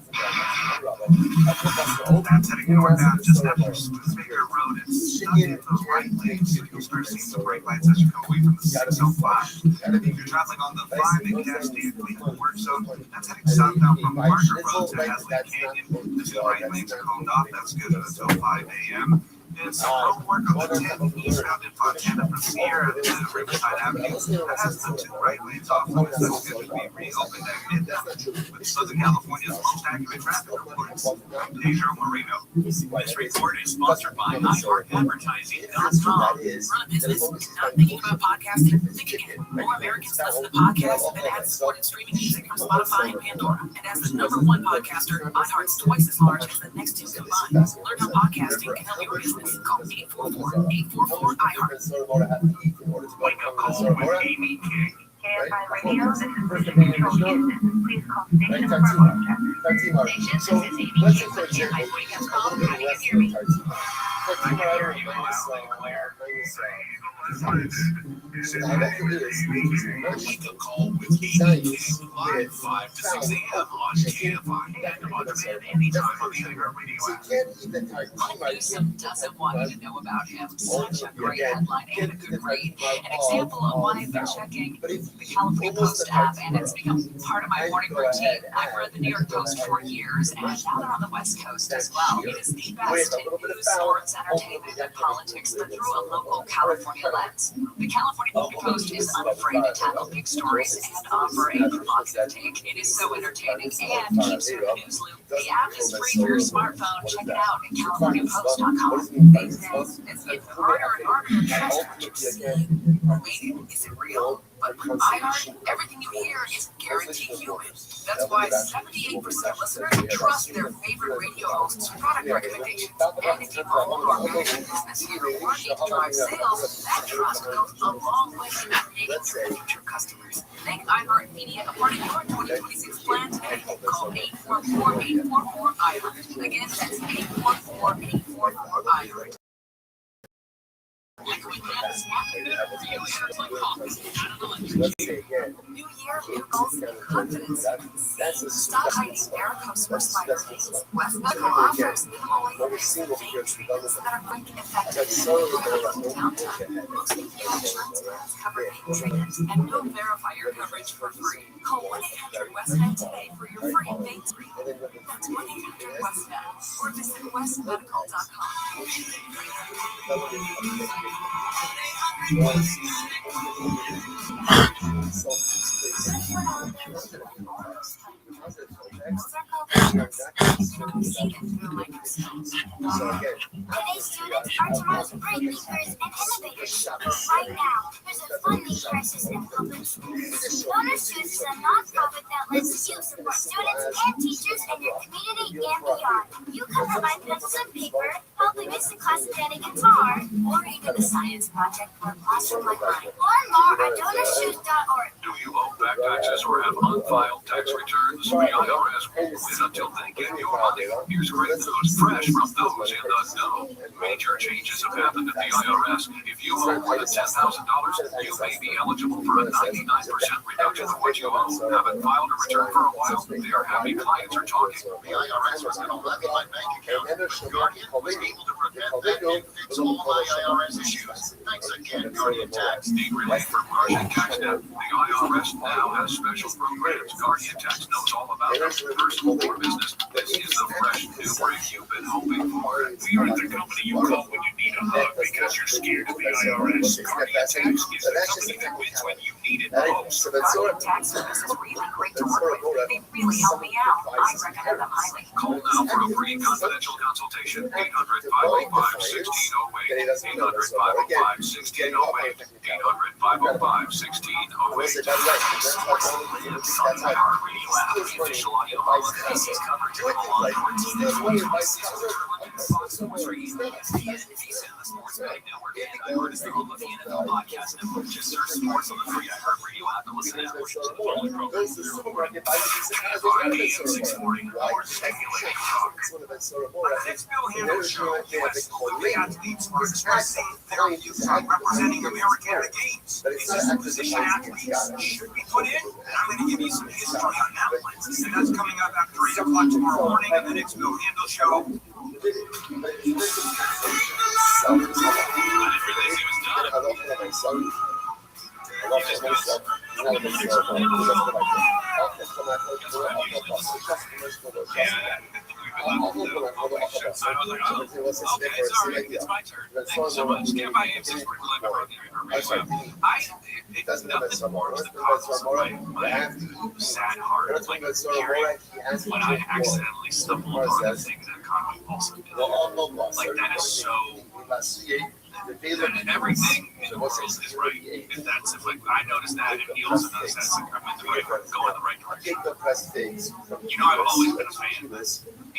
That's heading north down just after Speaker Road. It's stuck in those right lanes. You'll start seeing some brake lights as you come away from the 605. If you're traveling on the 5 in Cascade Cleveland work zone, that's heading southbound from Parker Road to Hazlet Canyon. The 2 right lanes are coned off. That's good until 5 a.m. And some road work on the 10 eastbound in Fontana from Sierra to Riverside Avenue. That has the 2 right lanes off limits. That's scheduled to be reopened at midnight. With Southern California's most accurate traffic reports, I'm Pedro Marino. This report is sponsored by iHeartAdvertising.com. Run a business? Not thinking about podcasting? Thinking it. More Americans listen to podcasts than ad-supported streaming music from Spotify and Pandora. And as the #1 podcaster, iHeart's twice as large as the next 2 combined. Learn how podcasting can help your business. Call 844-844-iHeart. Wake up call with Amy King. KFI Radio, this is Mission Control Houston. Please call station for voice check. Station, this is Amy here with KFI Wake-Up Call. How do you hear me? I can hear you loud and clear. Wake Up Call with Amy King, live 5 to 6 a.m. on KFI and on demand anytime on the iHeartRadio app. Glenn Newsom doesn't want you to know about him. Such a great headline and a good read. An example of why I've been checking the California Post app, and it's become part of my morning routine. I've read the New York Post for years, and now they're on the West Coast as well. It is the best in news, sports, entertainment, and politics, but through a local California lens. The California Post is unafraid to tackle big stories and offer a provocative take. It is so entertaining and keeps you in the news loop. The app is free for your smartphone. Check it out at CaliforniaPost.com. These days, it's getting harder and harder to trust what you see. Wait, is it real? But with iHeart, everything you hear is guaranteed human. That's why 78% of listeners trust their favorite radio hosts' product recommendations. And if you own or manage a business here working to drive sales, that trust goes a long way in creating your future customers. Make iHeart Media a part of your 2026 plan today. Call 844-844-iHeart. Again, that's 844-844-iHeart. Like weekends, like coffee, new year, new goals, new confidence. Stop hiding varicose or spider veins. West Medical offers minimal waivers and things that are quick, effective, and downtime. Most insurance plans cover pain treatment and will verify your coverage for free. Call 1-800-WEST-MED today for your free vein screen. That's 1-800-WEST-MED or visit westmedical.com. Today's students are tomorrow's great leaders and innovators. Right now, there's a funding crisis in public schools. Donors Choose is a nonprofit that lets you support students and teachers in your community and beyond. You can provide pencils and paper, help the music class play a guitar, or even a science project for a classroom like mine. Learn more at DonorsChoose.org. Do you owe back taxes or have unfiled tax returns? The IRS won't wait until they get your money. Here's great news, fresh from those in the know. Major changes have happened at the IRS. If you owe more than $10,000, you may be eligible for a 99% reduction of what you owe. Haven't filed a return for a while? They are happy clients are talking. The IRS was going to levy my bank account. Guardian was able to prevent that and fix all my IRS issues. Thanks again, Guardian Tax. Need relief from Guardian Tax debt? The IRS now has special programs. Guardian Tax knows all about it. Personal or business, this is the fresh new break you've been hoping for. We are the company you call when you need a hug because you're scared of the IRS. Guardian Tax is the company that wins when you need it most. Guardian Tax Service is really great to work with. They really help me out. I recommend them highly. Call now for a free confidential consultation. 800-505-1608. 800-505-1608. 800-505-1608. Official Iowa cases coverage of law enforcement. Sports Betting Network and iHeart is the home of the NFL Podcast Network. Just search sports on the free iHeart Radio app and listen to portions of the following program. Friday at 6:40, more speculating talk. On the next Bill Handel show, U.S. Olympic athletes will express their views on representing America at the Games. Is this a position athletes should be put in? And I'm going to give you some history on that one. And that's coming up after 8 o'clock tomorrow morning on the next Bill Handel show. I didn't realize he was done. It's my turn. Thank you so much. Stand by AM 6 for it does nothing warms the causes of my sad heart. Like hearing when I accidentally stumble upon the thing that Conway also did. Like that is so. And everything in the world is right. If that's if like I noticed that, and he also noticed that, so I'm in the right, going in the right direction. You know, I've always been a fan,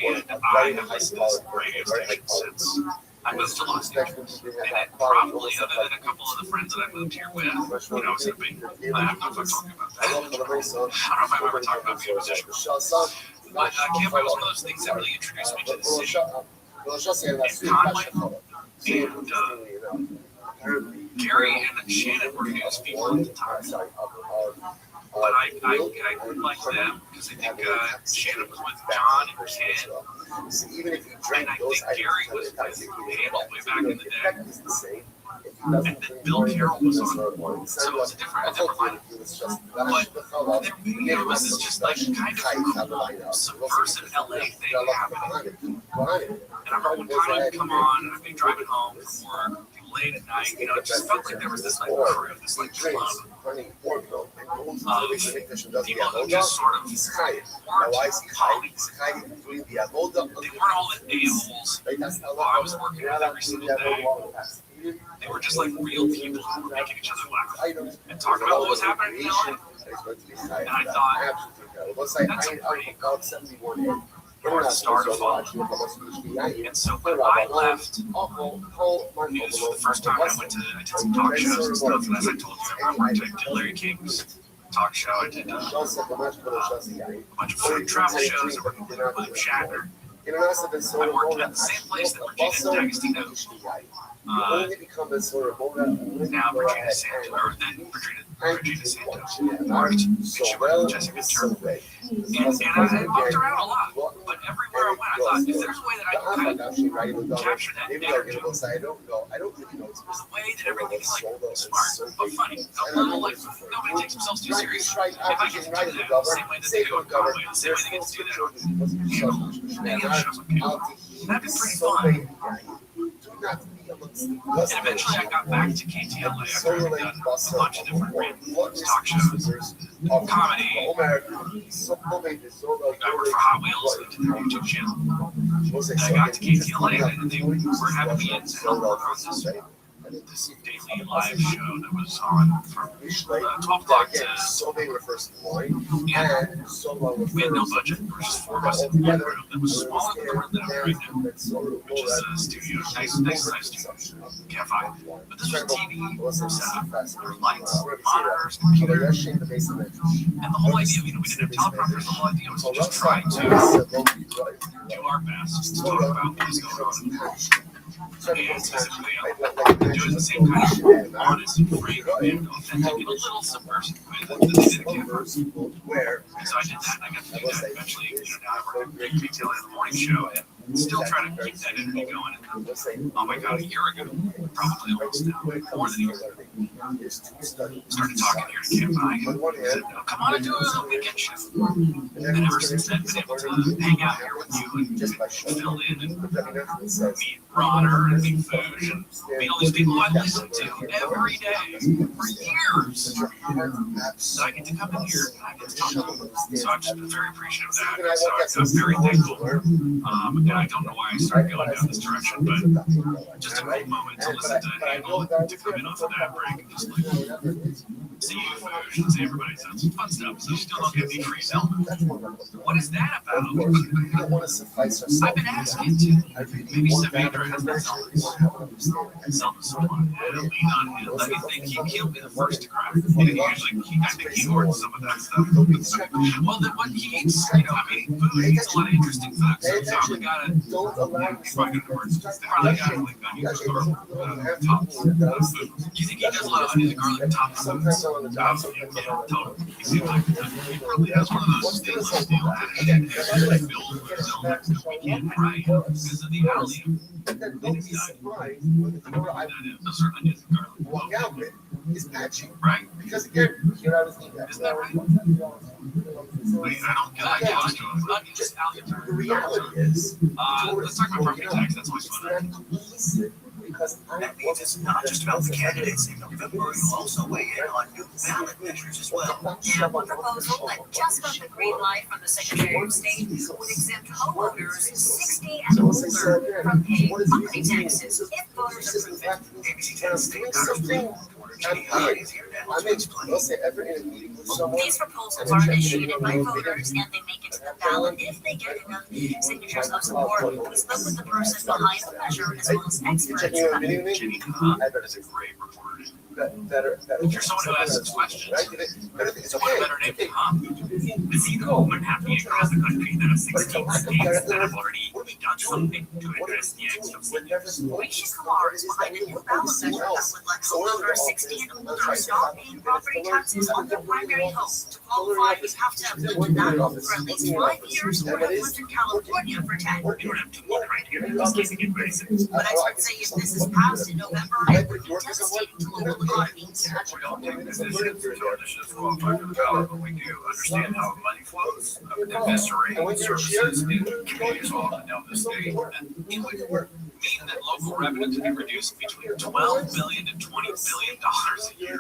and I have listened to this radio station since I I moved to Los Angeles, and it probably, other than a couple of the friends that I moved here with, when I was in a band, I don't know if I'm talking about that. I don't know if I've ever talked about being a musician before. But Camp was one of those things that really introduced me to the city and Conway. And Gary and Shannon were his people at the time. But I like them because I think Shannon was with John and Ken. And I think Gary was with Hamill way back in the day. And then Bill Carroll was on. So it was a different lineup. But there was this just like kind of cool subversive LA thing happening. And I remember when Conway would come on and I'd be driving home from work late at night, you know, it just felt like there was this like crew, this like club of people who just sort of weren't colleagues. They weren't all the a-holes while I was working with every single day. They were just like real people who were making each other laugh and talking about what was happening in LA. And I thought, that's a pretty cool start of all. And so when I left, this was the first time I did some talk shows and stuff. And as I told you, I worked at Larry King's talk show. I did a bunch of travel shows. I worked with William Shatner. I worked at the same place that Regina D'Agostino, now Regina Santos, or then Regina Santos, worked, and she worked with Jessica Turner. And I bumped around a lot, but everywhere I went, I thought, if there's a way that I can kind of capture that energy, the way that everything is like smart but funny, a little like nobody takes themselves too serious. If I get to do that the same way that they do in Conway, the same way they get to do that on many other shows on cable, that'd be pretty fun. And eventually I got back to KTLA after having done a bunch of different random talk shows, comedy. I worked for Hot Wheels and did their YouTube channel. And I got to KTLA and they were having me in to help work on this daily live show that was on from 12 o'clock to and we had no budget. There were just 4 of us in one room that was smaller than the room that I'm right now, which is a studio, nice studio, Cafe. But this was a TV setup. There were lights, monitors, computers, and the whole idea, we didn't have teleprompters, the whole idea was to just try to do our best to talk about what was going on. And specifically, doing the same kind of honest and frank and authentic and a little subversive way that they did at Campus. And so I did that, and I got to do that eventually. You know, now I work at Retail in the morning show and still trying to keep that energy going. And, oh my God, a year ago, probably almost now, more than a year ago, started talking here to Camp I and said, come on and do a weekend show. And ever since then, been able to hang out here with you and fill in and meet Ronner and meet Foosh and meet all these people I listen to every day for years. So I get to come in here and I get to talk to them. So I'm just very appreciative of that. So I'm very thankful. And I don't know why I started going down this direction, but just a cool moment to listen to Hamill to come in off of that break and just like see you, Foosh, and see everybody. So it's fun stuff. So you still don't get the free element. What is that about? I've been asking to. Maybe Savandra has been selling someone and lean on him. Let me think he'll be the first to cry. And I think he ordered some of that stuff. Well, then what he eats, you know, I mean, food, he eats a lot of interesting food. So he's probably got to, like onions or tops food. You think he does a lot of onions and garlic tops foods? Yeah, totally. He seems like he probably has one of those stainless steel dishes that build himself because we can't fry him because of the allium. In his diet. Those are onions and garlic. Walk out with is patchy. Right. Because again, here I was eating that. Isn't that right? Wait, I don't get onions, allium. The reality is, let's talk about property tax. That's always fun. Because that means it's not just about the candidates in November. You'll also weigh in on new ballot measures as well. Yeah, one proposal that just got the green light from the Secretary of State would exempt homeowners 60 and older from paying property taxes if voters approve it. ABC 10 state voters pay These proposals are initiated by voters and they make it to the ballot if they get enough signatures of support. We spoke with the person behind the measure as well as experts about it. Jimmy Cobb is a great reporter. If you're someone who asks questions, what better name than Cobb? Is he the only happening across the country that have 16 states that have already done something to address the eggs of seniors? Risha Kumar is behind a new ballot measure that would let voters 60 and older stop paying property taxes on their primary home. To qualify, you have to have lived in that home for at least 5 years or have lived in California for 10. You don't have to look right here. Just keeping it very simple. But experts say if this is passed in November, it would be devastating to local economies. We don't take this issue as qualified for the ballot, but we do understand how money flows, investor aid services in communities all down the state, and it would mean that local revenue could be reduced between $12 billion and $20 billion a year.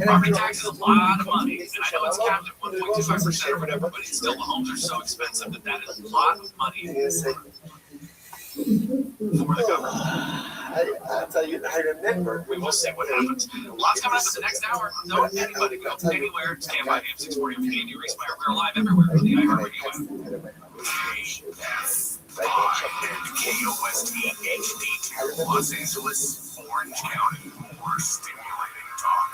Property tax is a lot of money, and I know it's capped at 1.25% or whatever, but it's still, the homes are so expensive that is a lot of money for the government. I'll tell you, I remember. We will see what happens. Lots coming up in the next hour. Don't anybody go anywhere. Stand by AM 640 on Canadian Respire. We're live everywhere on the iHeartRadio app. KOST HD2, Los Angeles, Orange County. More stimulating talk.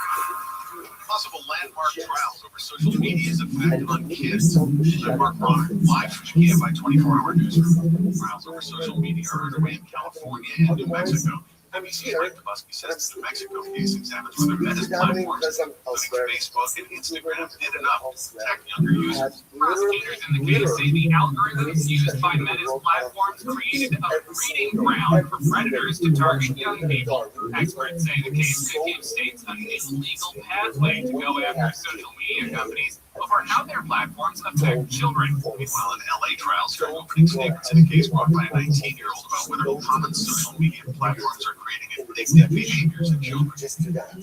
Possible landmark trials over social media's effect on kids. Landmark Bronner, live from the KFI 24-hour newsroom. Trials over social media are underway in California and New Mexico. NBC's Mike Dubusky says the New Mexico case examines whether Meta's platforms, including Facebook and Instagram, did enough to protect younger users. Prosecutors in the case say the algorithms used by Meta's platforms created a breeding ground for predators to target young people. Experts say the case could give states an illegal pathway to go after social media companies over how their platforms affect children. Meanwhile, an LA trial started opening statements in a case brought by a 19-year-old about whether common social media platforms are creating addictive behaviors in children.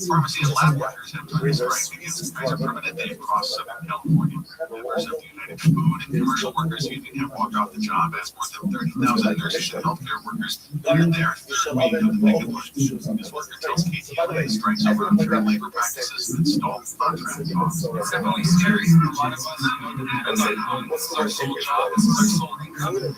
Pharmacy and lab workers have joined the strike against Kaiser Permanente across Southern California. Members of the United Food and Commercial Workers Union have walked off the job as more than 30,000 nurses and healthcare workers entered their third week of the mega push. This worker tells KTLA strikes over unfair labor practices that stall contract costs. It's definitely scary. A lot of us know that this is our sole job, this is our sole income, and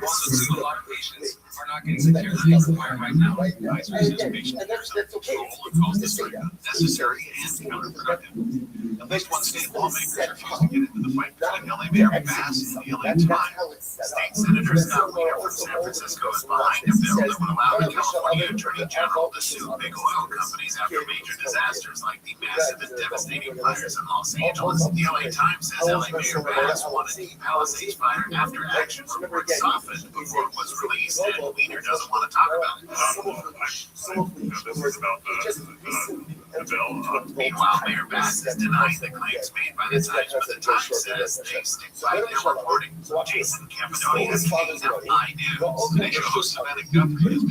also too, a lot of patients are not getting the care they require right now. Kaiser says patient care is under control and costs are necessary and counterproductive. At least one state lawmaker refused to get into the fight between LA Mayor Bass and the LA Times. State Senator Scott Wiener from San Francisco is behind a bill that would allow the California Attorney General to sue big oil companies after major disasters like the massive and devastating fires in Los Angeles. The LA Times says LA Mayor Bass wanted the Palisades fire after actions were softened before it was released, and Wiener doesn't want to talk about it. Meanwhile, Mayor Bass is denying the claims made by the Times, but the Times says they stick by their reporting. Jason Campanoni has KFI News. Today show host Savannah Guthrie has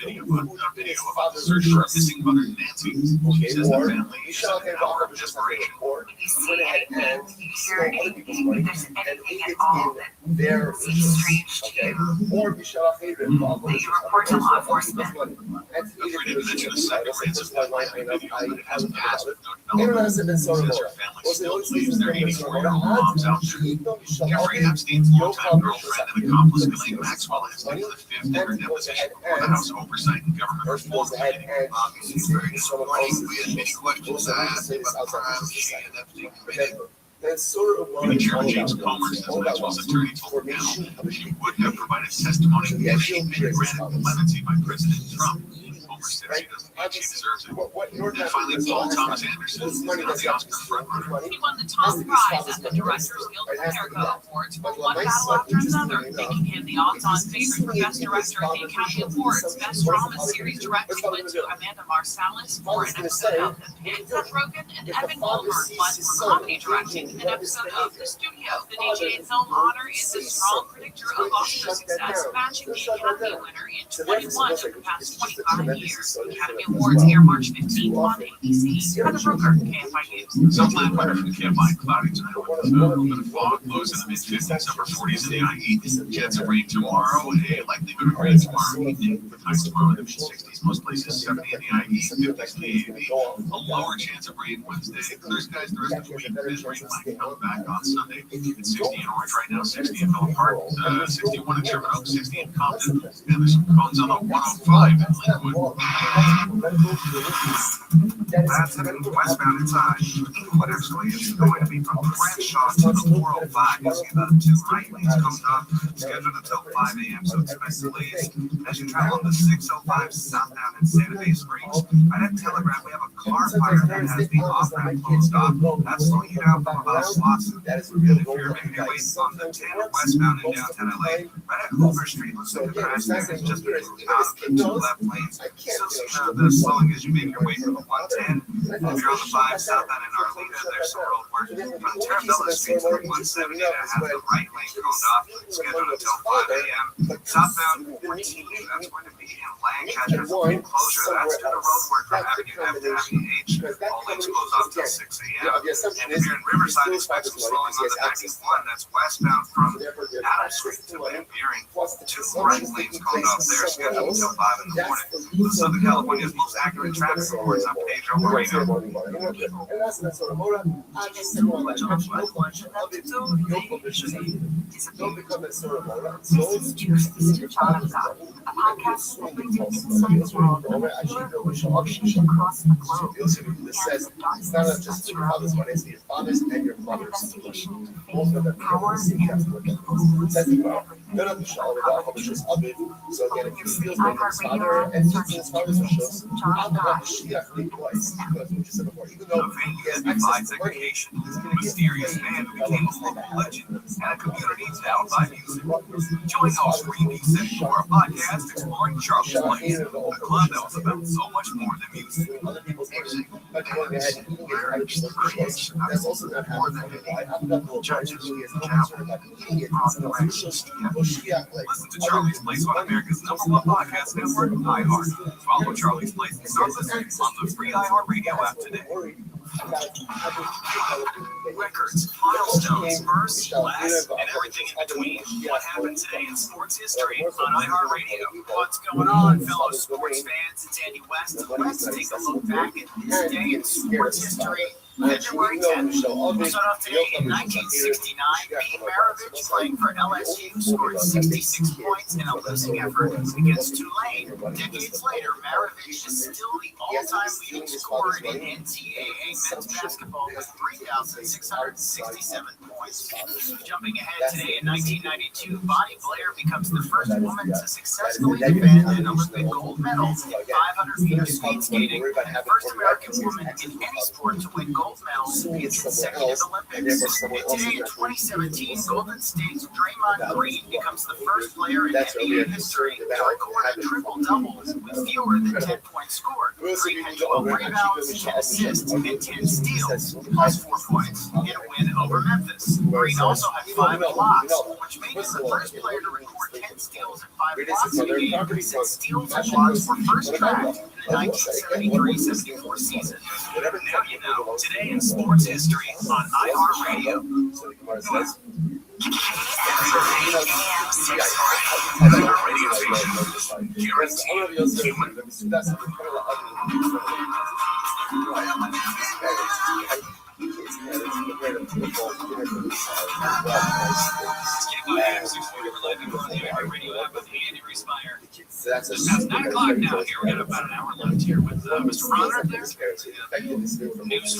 made a new video about the search for a missing mother, Nancy. She says the family is in an hour of desperation. If you see anything, if you hear anything, if there's anything at all that seems strange to you, that you report to law enforcement. Guthrie didn't mention a second ransom deadline in the video, but it has passed with no development. Says her family still believes their 84-year-old mom's out there. Jeffrey Epstein's longtime girlfriend and accomplice Ghislaine Maxwell has been to the fifth ever deposition before the House Oversight and Government Reform Committee. Obviously, it's very disappointing. We had many questions to ask about the crimes she and Epstein committed. Committee Chairman James Comer says Maxwell's attorney told the panel she would have provided testimony if she'd been granted clemency by President Trump. Comer says she doesn't think she deserves it. And finally, Paul Thomas Anderson is now the Oscar frontrunner. He won the top prize at the Directors Guild of America Awards for one battle after another, making him the odds-on favorite for Best Director at the Academy Awards. Best Drama Series directing went to Amanda Marsalis for an episode of The Pit. Seth Rogen and Evan Goldberg won for comedy directing an episode of The Studio. The DJ Film Honor is a strong predictor of Oscar success, matching the Academy winner in 21 of the past 25 years. year. Academy Awards air March 15th on ABC. Heather Brooker, KFIU. Some bad weather for the Campine. Cloudy tonight with a little bit of fog. Lows in the mid-50s, upper 40s in the IE. Chance of rain tomorrow. A likelihood of rain tomorrow evening. With highs tomorrow in the mid-60s. Most places 70 in the IE, 50s in the AV. A lower chance of rain Wednesday. Clear skies the rest of the week. Mid rain might come back on Sunday. It's 60 in Orange right now, 60 in Villa Park, 61 in Sherman Oaks, 60 in Compton. And there's some cones on the 105 in Lakewood. That's heading westbound inside. What actually is going to be from Crenshaw to the 405. You see the two right lanes coming up, scheduled until 5 a.m. So expect delays as you travel on the 605 southbound in Santa Fe Springs. Right at Telegraph, we have a car fire that has the off-ramp closed off. That's slowing you down from about Slauson. If you're making your way on the 10 westbound in downtown LA, right at Hoover Street, looks like the crash there is just out of the two left lanes. Still seeing the slowing as you make your way through the 110. If you're on the 5 southbound in Arleta, there's some road work. From Terravella Street through 170 that has the right lane closed off, scheduled until 5 a.m. Southbound 14, that's going to be in Lancaster. Closure, that's due to road work from Avenue F to Avenue H. All lanes closed off till 6 a.m. And if you're in Riverside, expect some slowing on the 91. That's westbound from Adams Street to Van Buren. Two right lanes closed off there, scheduled until 5 in the morning. Southern California's most accurate traffic reports on Pedro Moreno. This is Juice, the John of God, a podcast that brings you insights from the religion across the globe. It's not just your fathers, but it's your fathers and your mothers. Both of them power none of the show without publishers of it. So again, if you feel like his father and his father's shows, I'm not Mashiach think twice. Because we just said before, even though he has access to money, he's going to get mysterious man who became a local legend and a community town by music. Join host Greenpeace and for a podcast exploring Charlie's Place, a club that was about so much more than music. Music, that's also not more than judges, listen to Charlie's Place on America's #1 podcast network, iHeart. Follow Charlie's Place and start listening on the free iHeart Radio app today. Records, milestones, first, last, and everything in between. What happened today in sports history on iHeartRadio? What's going on, fellow sports fans? It's Andy West. Let's take a look back at this day in sports history. February 10th. We'll start off today in 1969. Pete Maravich, playing for LSU, scored 66 points in a losing effort against Tulane. Decades later, Maravich is still the all-time leading scorer in NCAA men's basketball with 3,667 points. Jumping ahead today in 1992, Bonnie Blair becomes the first woman to successfully defend an Olympic gold medal in 500 meter speed skating, and first American woman in any sport to win gold medals in consecutive Olympics. And today in 2017, Golden State's Draymond Green becomes the first player in NBA history to record a triple-double with fewer than 10 points scored. Green had 12 rebounds, 10 assists, and 10 steals, plus 4 points in a win over Memphis. Green also had 5 blocks, which made him the first player to record 10 steals and 5 blocks in a game, since steals and blocks were first tracked in the 1973-74 season. Now you know, today in sports history on iHeartRadio. Radio station, guaranteed human. It's 9 o'clock now. Here we got about an hour left here with Mr. Ron there. Newsroom, News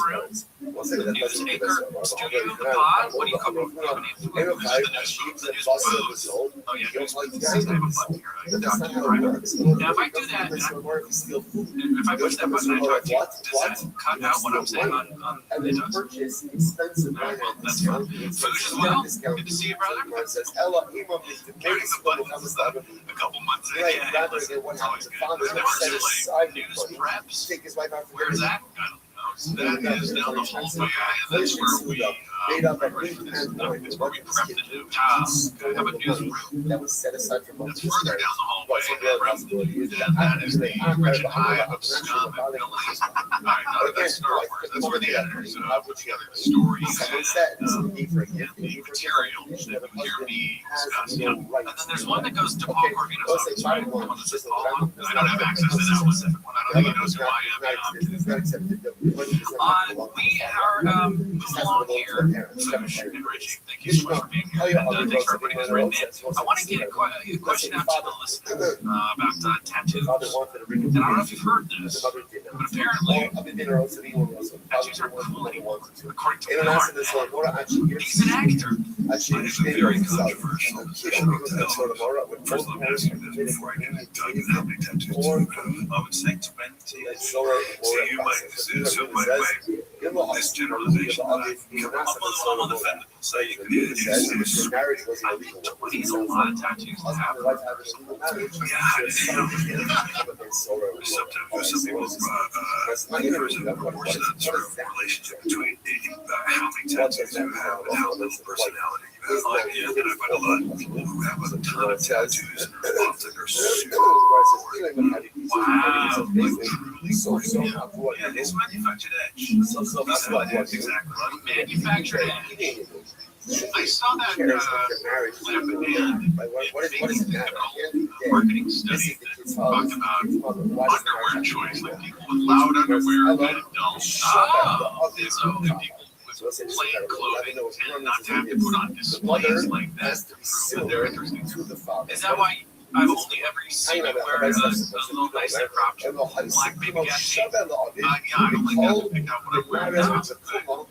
Anchor, Studio, the pod. What do you call it? The news booth. Oh yeah, news booth. I have a button here. I can talk to you right now. Now if I do that, if I push that button and I talk to you, does that cut out what I'm saying on it does? Alright, well, that's fun. Food as well. Good to see you, brother. Carrying the buttons a couple months in. Yeah, listen, it's always good. Never too late. News preps. Where's that? I don't know. That is down the hallway. That's where we made up of meat and wine. It's where we prep the news. Have a newsroom. That was set aside for That's further down the hallway. That is the rich hive of scum and villainy. Alright, that's Star Wars. That's where the editors put together the stories and the materials that you hear me discuss. And then there's one that goes to Paul Corvino's office, right? The one that says Paul on. I don't have access to that one. I don't think he knows who I am. We are moving along here. Richie, thank you so much for being here. And thanks for everybody who's written in. I want to get a question out to the listeners about tattoos. And I don't know if you've heard this, but apparently tattoos aren't cool anymore, according to Mark. He's an actor. It's very controversial. First, let me ask you this before I get into how many tattoos you have. I would say 20. So you might, so by the way, this generalization that I'm undefendable. So you could use 20 is a lot of tattoos to have. Some people force that sort of relationship between how many tattoos you have and how little personality you have. And I find a lot of people who have a ton of tattoos and often are super boring. Wow, truly boring. Yeah, it's manufactured edge. That's what it is, exactly. Manufactured edge. I saw that clip and what is it? Marketing study that talked about underwear choice, like people with loud underwear kind of don't. So people with plain clothing tend not to have to put on displays like that to prove that they're interesting. Is that why I've only ever seen you wear a little nice crop black baby cat jeans? Yeah, I don't think I've picked out what I'm wearing now.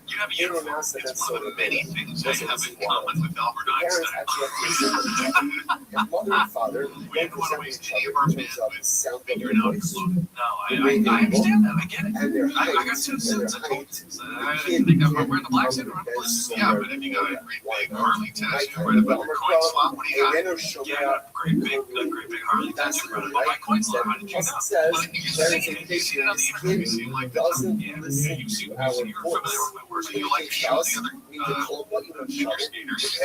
You have a uniform. It's one of the many things I have in common with Albert Einstein. We didn't want to waste any of our bandwidth figuring out clothing. No, I understand that. I get it. I got two suits at home. I think I'm wearing the black suit or the blue suit. Yeah, but if you got a great big Harley tattoo right above your coin slot, what do you got? Yeah, great big Harley tattoo right above my coin slot. How did you know? Well, you see it on the internet. You seem like that. Yeah, you seem you're familiar with my work. You like to show the other figure skaters.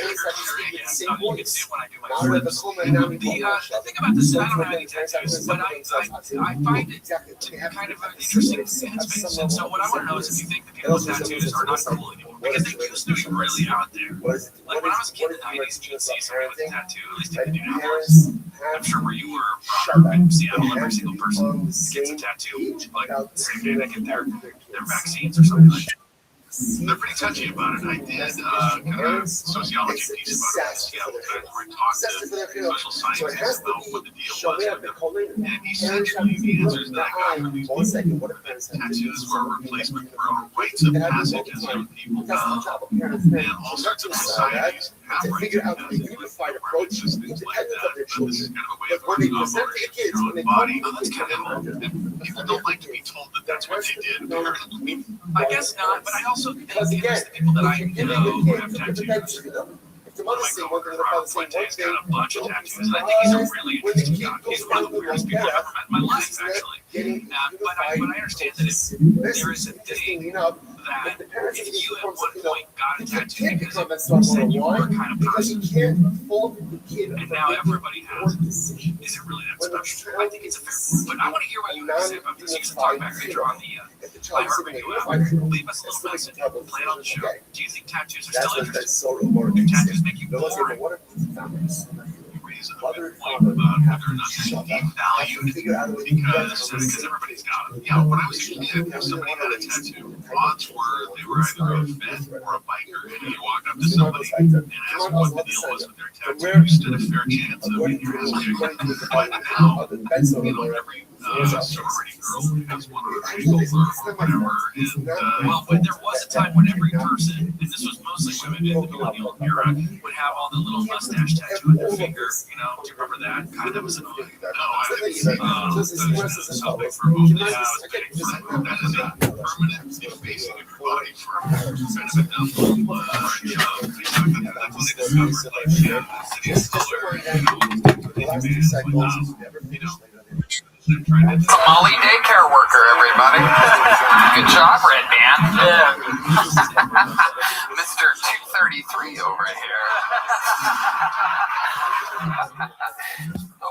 You can see it when I do my flips. The thing about this is I don't have any tattoos, but I find it to be kind of an interesting space. And so what I want to know is if you think the people with tattoos are not cool anymore. Because they used to be really out there. Like when I was a kid in the 90s, you'd see someone with a tattoo, at least in Indianapolis. I'm sure where you were in Seattle, every single person gets a tattoo, like the same day they get their vaccines or something like that. They're pretty touchy about it. I did kind of a sociology piece about it in Seattle, where I talked to social scientists about what the deal was. And essentially, the answers that I got from these people were that tattoos were a replacement for rites of passage, as young people know, and all sorts of societies have rites of passage, where it's just things like that. But this is kind of a way of ownership of your own body. That's kind of, and people don't like to be told that that's what they did, apparently. I guess not, but I also think the people that I know who have tattoos. One of my coworkers, Robert Fuente's got a bunch of tattoos, and I think he's a really interesting guy. He's one of the weirdest people I've ever met in my life, actually. But I understand that if there is a thing that if you at one point got a tattoo because it said you were a kind of person, and now everybody has it, is it really that special? I think it's a fair point. But I want to hear what you have to say about this. You can talk back later on the iHeartRadio app. Leave us a little message. Play it on the show. Do you think tattoos are still interesting? Do tattoos make you boring? Reason about whether or not they be valued because everybody's got them. Yeah, when I was a kid, if somebody had a tattoo, odds were they were either a vet or a biker, and you walked up to somebody and asked what the deal was with their tattoo, you stood a fair chance of being translated. But now, every sorority girl has one or whatever. And, well, but there was a time when every person, and this was mostly women in the millennial era, would have all the little mustache tattoo on their finger. You know, do you remember that? Kind of was annoying. No, I didn't. Something for moving out. That is a permanent effacing of your body for kind of a dumb that's when they discovered, like, the city of color, Molly daycare worker, everybody. Good job, Red Man. Yeah. Mr. 33 over here.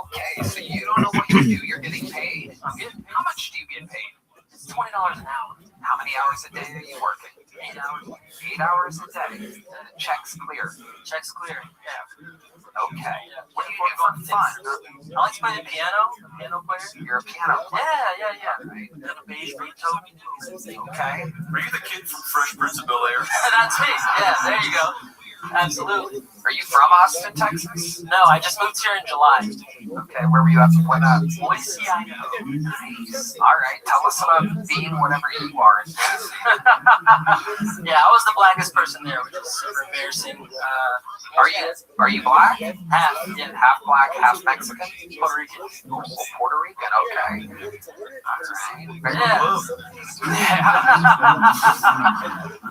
Okay, so you don't know what you do. You're getting paid. How much do you get paid? It's $20 an hour. How many hours a day are you working? 8 hours. 8 hours a day. Check's clear. Check's clear. Yeah. Okay. What do you do for fun? I like to play the piano. Piano player. You're a piano player. Yeah. And a bass Beethoven. Okay. Are you the kid from Fresh Prince of Bel-Air? That's me. Yeah, there you go. Absolutely. Are you from Austin, Texas? No, I just moved here in July. Okay, where were you at before that? Boise, Idaho. Nice. All right, tell us about being whatever you are. Yeah, I was the blackest person there, which is super embarrassing. Are you black? Half, yeah. Half black, half Mexican? Puerto Rican. Oh, Puerto Rican, okay. All right.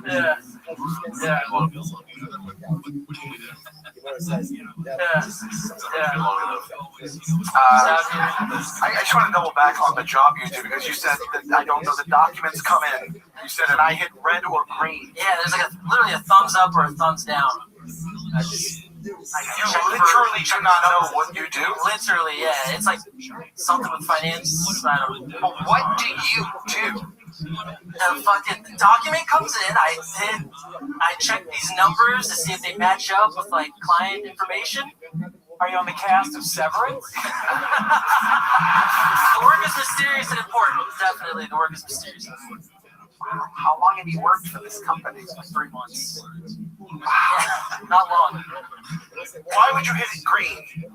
Yeah. I just want to double back on the job you do because you said that I don't know the documents come in. You said that I hit red or green. Yeah, there's like literally a thumbs up or a thumbs down. You literally do not know what you do? Literally, yeah. It's like something with finance. I don't know. But what do you do? The fucking document comes in. I check these numbers to see if they match up with like client information. Are you on the cast of Severance? The work is mysterious and important. Definitely, the work is mysterious. How long have you worked for this company? Like 3 months. Yeah, not long. Why would you hit it green?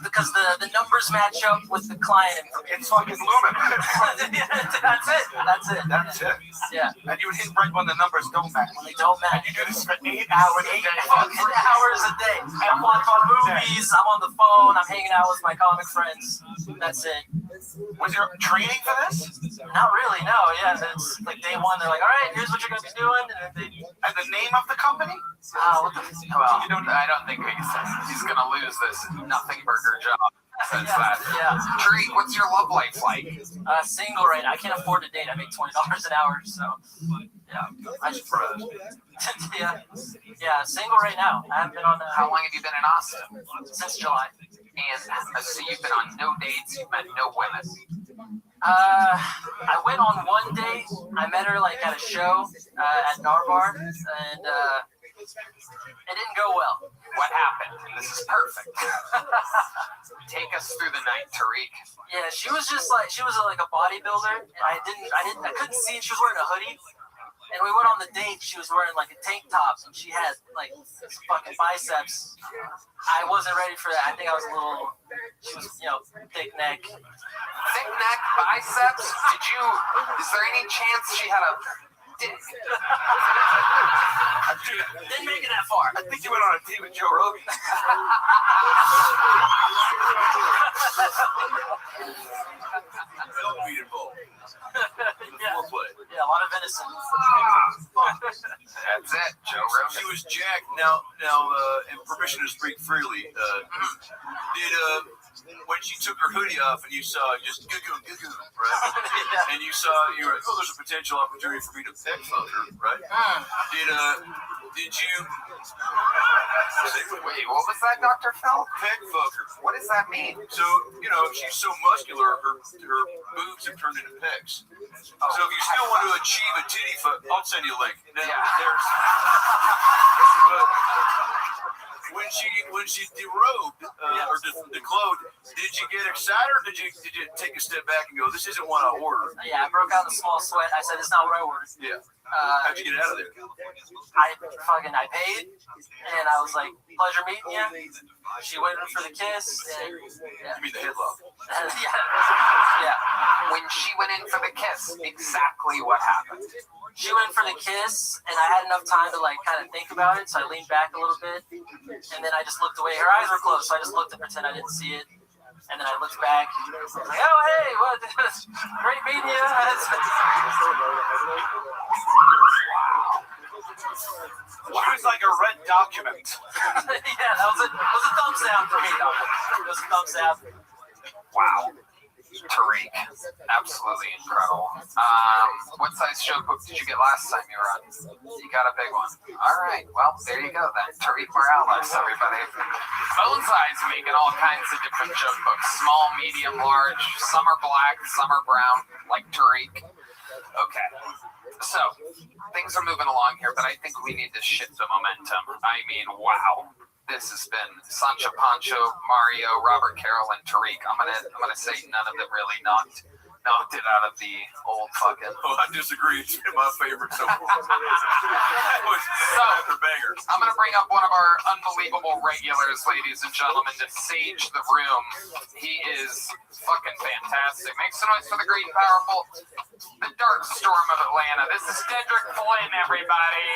Because the numbers match up with the client information. It's fucking Lumen. That's it. Yeah. And you would hit red when the numbers don't match. When they don't match. And you do this for 8 hours a day. 8 hours a day. I'm watching movies. I'm on the phone. I'm hanging out with my comic friends. That's it. Was there training for this? Not really. No. Yeah. It's like day one. They're like, all right, here's what you're gonna be doing, and the name of the company? Well, I don't think he's gonna lose this nothing burger job. Since that. Yeah. Tariq, what's your love life like? Single right now. I can't afford to date. I make $20 an hour, so yeah. I should yeah, single right now. I haven't been on. How long have you been in Austin? Since July. And so you've been on no dates. You've met no women. I went on one date. I met her like at a show at Narbar, and it didn't go well. What happened? This is perfect. Take us through the night, Tariq. Yeah, she was like a bodybuilder. And I couldn't see. She was wearing a hoodie. And we went on the date. She was wearing like a tank top, and she had like fucking biceps. I wasn't ready for that. I think I was a little. She was, thick neck. Thick neck, biceps. Is there any chance she had a dick? Didn't make it that far. I think you went on a date with Joe Rogan. Yeah, a lot of venison. That's it, Joe Rogan. She was jacked. Now, and permission to speak freely. When she took her hoodie off and you saw just goo-goo, right? And you were like, there's a potential opportunity for me to peck fuck her, right? Did you? Wait, what was that, Dr. Phil? Peck fuck her. What does that mean? So, she's so muscular, her boobs have turned into pecs. So if you still want to achieve a titty fuck, I'll send you a link. When she derobed or declothed, did you get excited or did you take a step back and go, this isn't what I ordered? Yeah, I broke out in a small sweat. I said, it's not what I ordered. Yeah. How'd you get out of there? I paid, and I was like, pleasure meeting you. She waited for the kiss. And, You mean the headlock? Yeah. When she went in for the kiss, exactly what happened? She went for the kiss, and I had enough time to kind of think about it, so I leaned back a little bit, and then I just looked away. Her eyes were closed, so I just looked to pretend I didn't see it, and then I looked back. I was like, oh, hey, what? Great meeting you. She was like a red document. Yeah, that was a thumbs down for me. It was a thumbs down. Wow. Tariq, absolutely incredible. What size show book did you get last time you were on? You got a big one. All right, well, there you go then. Tariq Morales, everybody. Boneseye's making all kinds of different joke books. Small, medium, large. Some are black, some are brown, like Tariq. Okay. So, things are moving along here, but I think we need to shift the momentum. I mean, wow. This has been Sancho Pancho, Mario, Robert Carroll, and Tariq. I'm gonna say none of them really knocked it out of the old fucking. Oh, I disagree. It's my favorite so far. Bangers. I'm gonna bring up one of our unbelievable regulars, ladies and gentlemen, to sage the room. He is fucking fantastic. Make some noise for the great and powerful, the Dark Storm of Atlanta. This is Dedrick Flynn, everybody.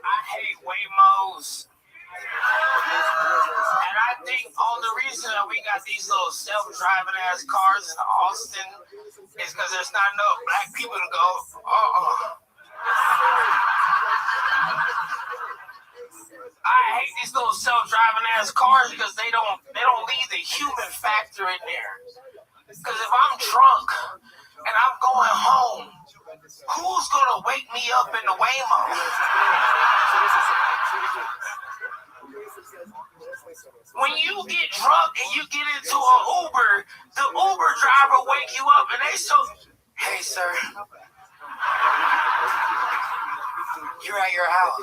I hate Waymos. And I think the reason that we got these little self-driving ass cars in Austin is because there's not enough black people to go, I hate these little self-driving ass cars because they don't leave the human factor in there. Because if I'm drunk and I'm going home, who's gonna wake me up in the Waymo? When you get drunk and you get into an Uber, the Uber driver wake you up and they so, hey sir, you're at your house.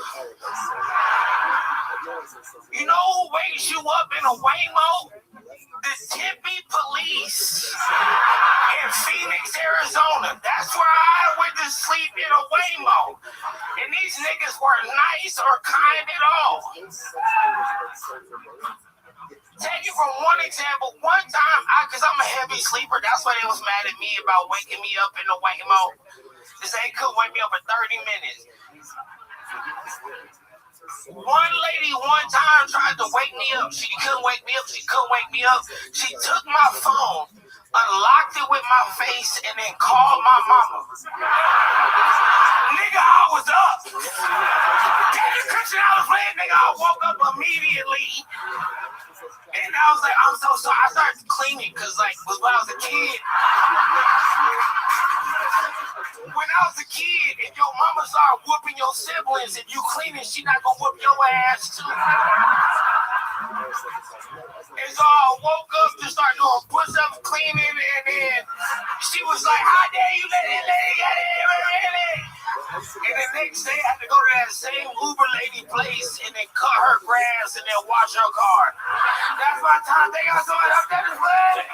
You know who wakes you up in a Waymo? The Tempe police in Phoenix, Arizona. That's where I went to sleep in a Waymo. And these niggas weren't nice or kind at all. Take it from one example. One time, because I'm a heavy sleeper, that's why they was mad at me about waking me up in the Waymo. Because they couldn't wake me up for 30 minutes. One lady one time tried to wake me up. She couldn't wake me up. She took my phone, unlocked it with my face, and then called my mama. Nigga, I was up. Daddy Christian, I was playing, nigga. I woke up immediately. And I was like, I'm so sorry. I started cleaning because, like, when I was a kid. When I was a kid, if your mama started whooping your siblings, if you cleaning, she not gonna whoop your ass too. And so I woke up to start doing push-ups, cleaning, and then she was like, how dare you let it lady get it? And the next day, I had to go to that same Uber lady place and then cut her grass and then wash her car. That's my time. They got so much up there to play.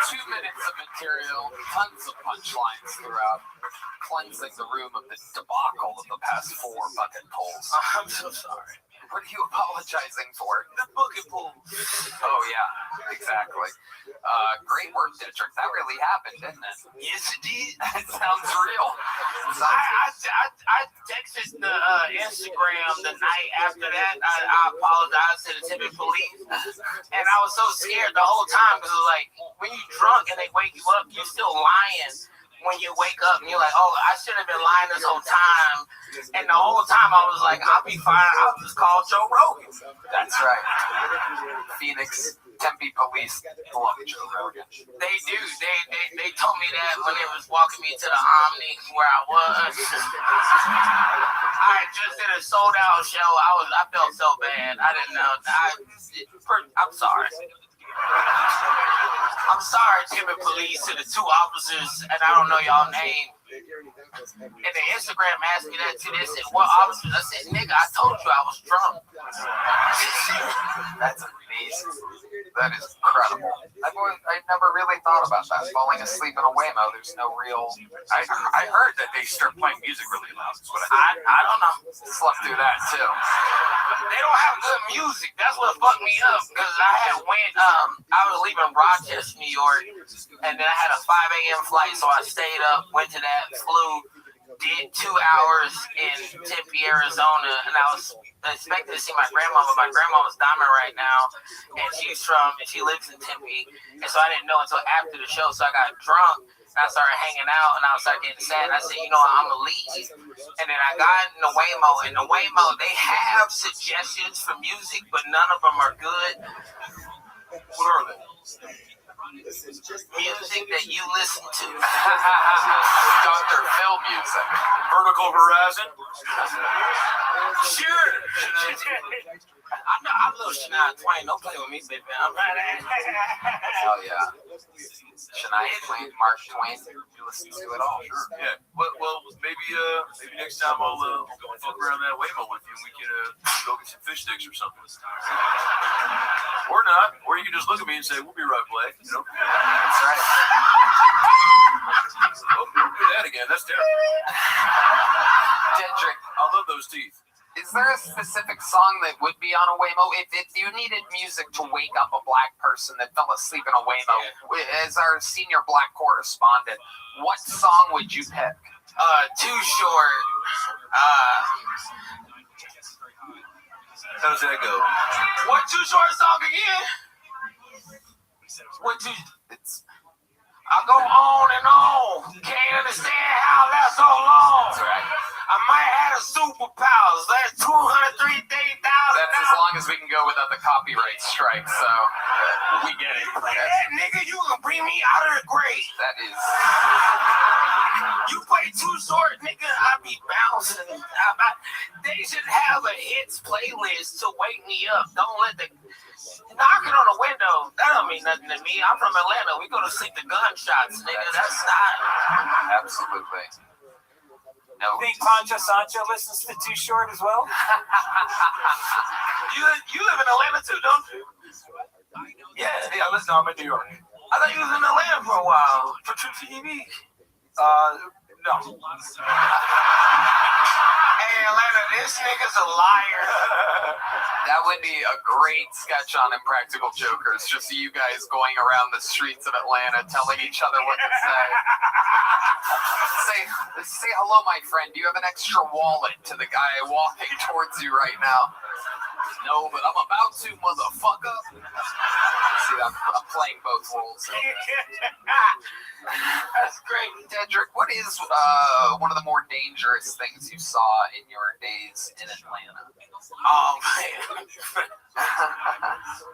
2 minutes of material, tons of punchlines throughout, cleansing the room of the debacle of the past 4 bucket pulls. I'm so sorry. What are you apologizing for? The bucket pull. Oh, yeah, exactly. Great work, Dedrick. That really happened, didn't it? Yes, it did. It sounds real. I texted the Instagram the night after that. I apologized to the Tempe police. And I was so scared the whole time because it was like, when you drunk and they wake you up, you're still lying. When you wake up and you're like, oh, I shouldn't have been lying this whole time. And the whole time I was like, I'll be fine. I'll just call Joe Rogan. That's right. Phoenix Tempe police love Joe Rogan. They do. They told me that when they was walking me to the Omni where I was. I just did a sold out show. I felt so bad. I didn't know. I'm sorry. I'm sorry, Tempe police, to the 2 officers, and I don't know y'all name. And the Instagram asked me that too. They said, what officers? I said, nigga, I told you I was drunk. That's amazing. That is incredible. I never really thought about that. Falling asleep in a Waymo, there's no real... I heard that they start playing music really loud. That's what I don't know. Slept through that too. They don't have good music. That's what fucked me up. Because I was leaving Rochester, New York, and then I had a 5 a.m. flight, so I stayed up, went to that, flew, did 2 hours in Tempe, Arizona, and I was expected to see my grandma, but my grandma was dying right now, and she lives in Tempe, and so I didn't know until after the show, so I got drunk, And I started hanging out, and I started getting sad. And I said, you know what, I'm going to leave. And then I got in the Waymo, and the Waymo, they have suggestions for music, but none of them are good. What are they? Music that you listen to. Dr. Phil music. Vertical Horizon? Sure. I love Shania Twain. Don't play with me, baby. I'm right at it. Hell yeah. Shania Twain, Mark Twain. You listen to it all, sure. Yeah. Well, maybe next time I'll go and fuck around that Waymo with you, and we can go get some fish sticks or something. Or not. Or you can just look at me and say, "We'll be right back." You know. That's right. Oh, don't do that again. That's terrible. Dedrick, I love those teeth. is there a specific song that would be on a Waymo? If you needed music to wake up a black person that fell asleep in a Waymo, as our senior black correspondent, what song would you pick? Too Short. How does that go? What Too Short song again? What Too... I go on and on. Can't understand how that's so long. That's right. I might have a superpowers. That's 203,000. That's as long as we can go without the copyright strike, so we get it. That nigga, you gonna bring me out of the grave. That is... You play Too Short, nigga, I be bouncing. They should have a hits playlist to wake me up. Don't let the... Knocking on the window, that don't mean nothing to me. I'm from Atlanta. We go to sleep to gunshots, nigga. That's not... Absolutely. No. Think Pancho Sancho listens to Too Short as well? You live in Atlanta too, don't you? Yeah, listen, I'm in New York. I thought you was in Atlanta for a while. For True TV. No. Hey, Atlanta, this nigga's a liar. That would be a great sketch on Impractical Jokers. Just you guys going around the streets of Atlanta telling each other what to say. Say hello, my friend. Do you have an extra wallet to the guy walking towards you right now? No, but I'm about to, motherfucker. See, I'm playing both roles. That's great. Dedrick, what is one of the more dangerous things you saw in your days in Atlanta? Oh, man.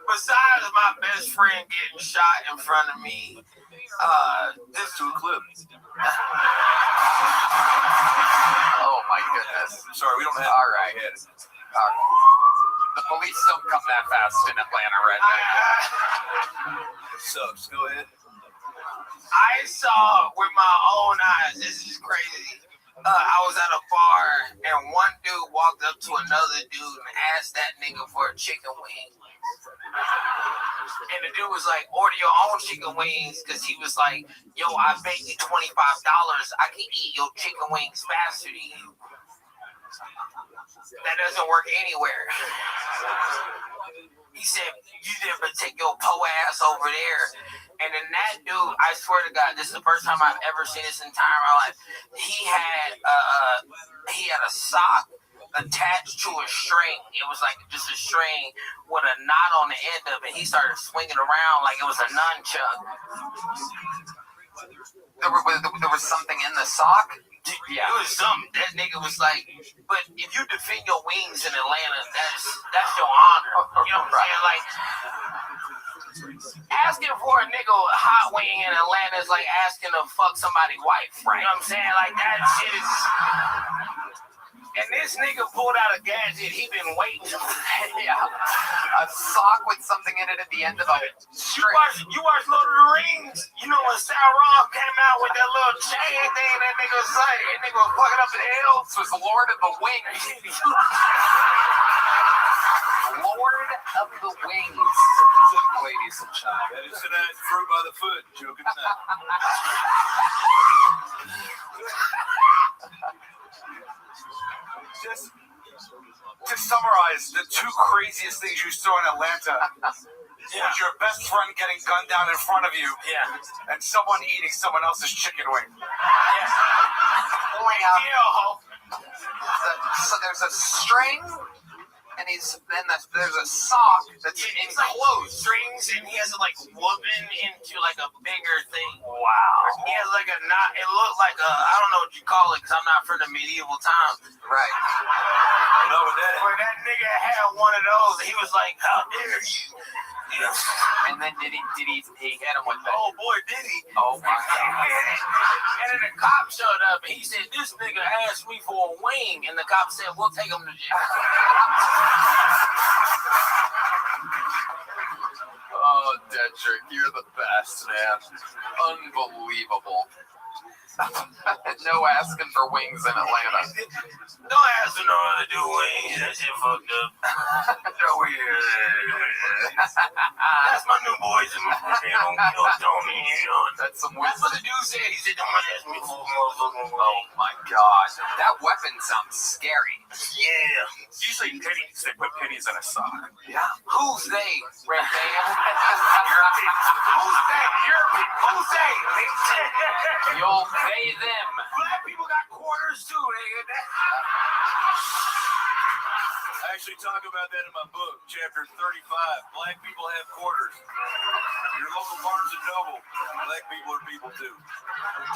Besides my best friend getting shot in front of me, this to a clip. Oh, my goodness. Sorry, we don't have... All right. The police don't come that fast in Atlanta right now. It sucks. Go ahead. I saw with my own eyes. This is crazy. I was at a bar, and one dude walked up to another dude and asked that nigga for a chicken wing. And the dude was like, order your own chicken wings, because he was like, yo, I bet you $25 I can eat your chicken wings faster than you. That doesn't work anywhere. He said, you never take your po ass over there. And then that dude, I swear to God, this is the first time I've ever seen this entire my life. He had a sock attached to a string. It was like just a string with a knot on the end of it. He started swinging around like it was a nunchuck. There was something in the sock? Yeah, it was something. That nigga was like, but if you defend your wings in Atlanta, that's your honor. You know what I'm saying? Like, asking for a nigga hot wing in Atlanta is like asking to fuck somebody's wife. Right? You know what I'm saying? Like, that shit is... And this nigga pulled out a gadget he been waiting. Yeah. A sock with something in it at the end of a string. You watch Lord of the Rings? You know when Sauron came out with that little chain thing, that nigga was like, that nigga was fucking up the hell? This was Lord of the Wings. Lord of the Wings. Ladies and gentlemen. That is that fruit by the foot. Joking that. Just to summarize, the two craziest things you saw in Atlanta was your best friend getting gunned down in front of you, and someone eating someone else's chicken wing. So there's a string and there's a sock that's enclosed. Strings, and he has it like whooping into like a bigger thing. Wow. He has like a knot. It looked like a, I don't know what you call it because I'm not from the medieval times. Right. When that nigga had one of those, he was like, "How dare you?" And then did he hit him with that? Oh boy, did he? Oh my God. And then the cop showed up and he said, "This nigga asked me for a wing," and the cop said, "We'll take him to jail." Oh, Dedrick, you're the best, man. Unbelievable. No asking for wings in Atlanta. Don't ask for no other do wings. That shit fucked up. No, That's my new boys. That's some That's what the dude said. He said, "Don't ask me for a motherfucking wing." Oh my God. That weapon sounds scary. Yeah. Usually pennies, they put pennies in a sock. Yeah. Who's they? Red Band? Who's they? Who's they? You'll pay them. Black people got quarters too, nigga. I actually talk about that in my book, chapter 35. Black people have quarters. Your local Barnes and Noble. Black people are people too.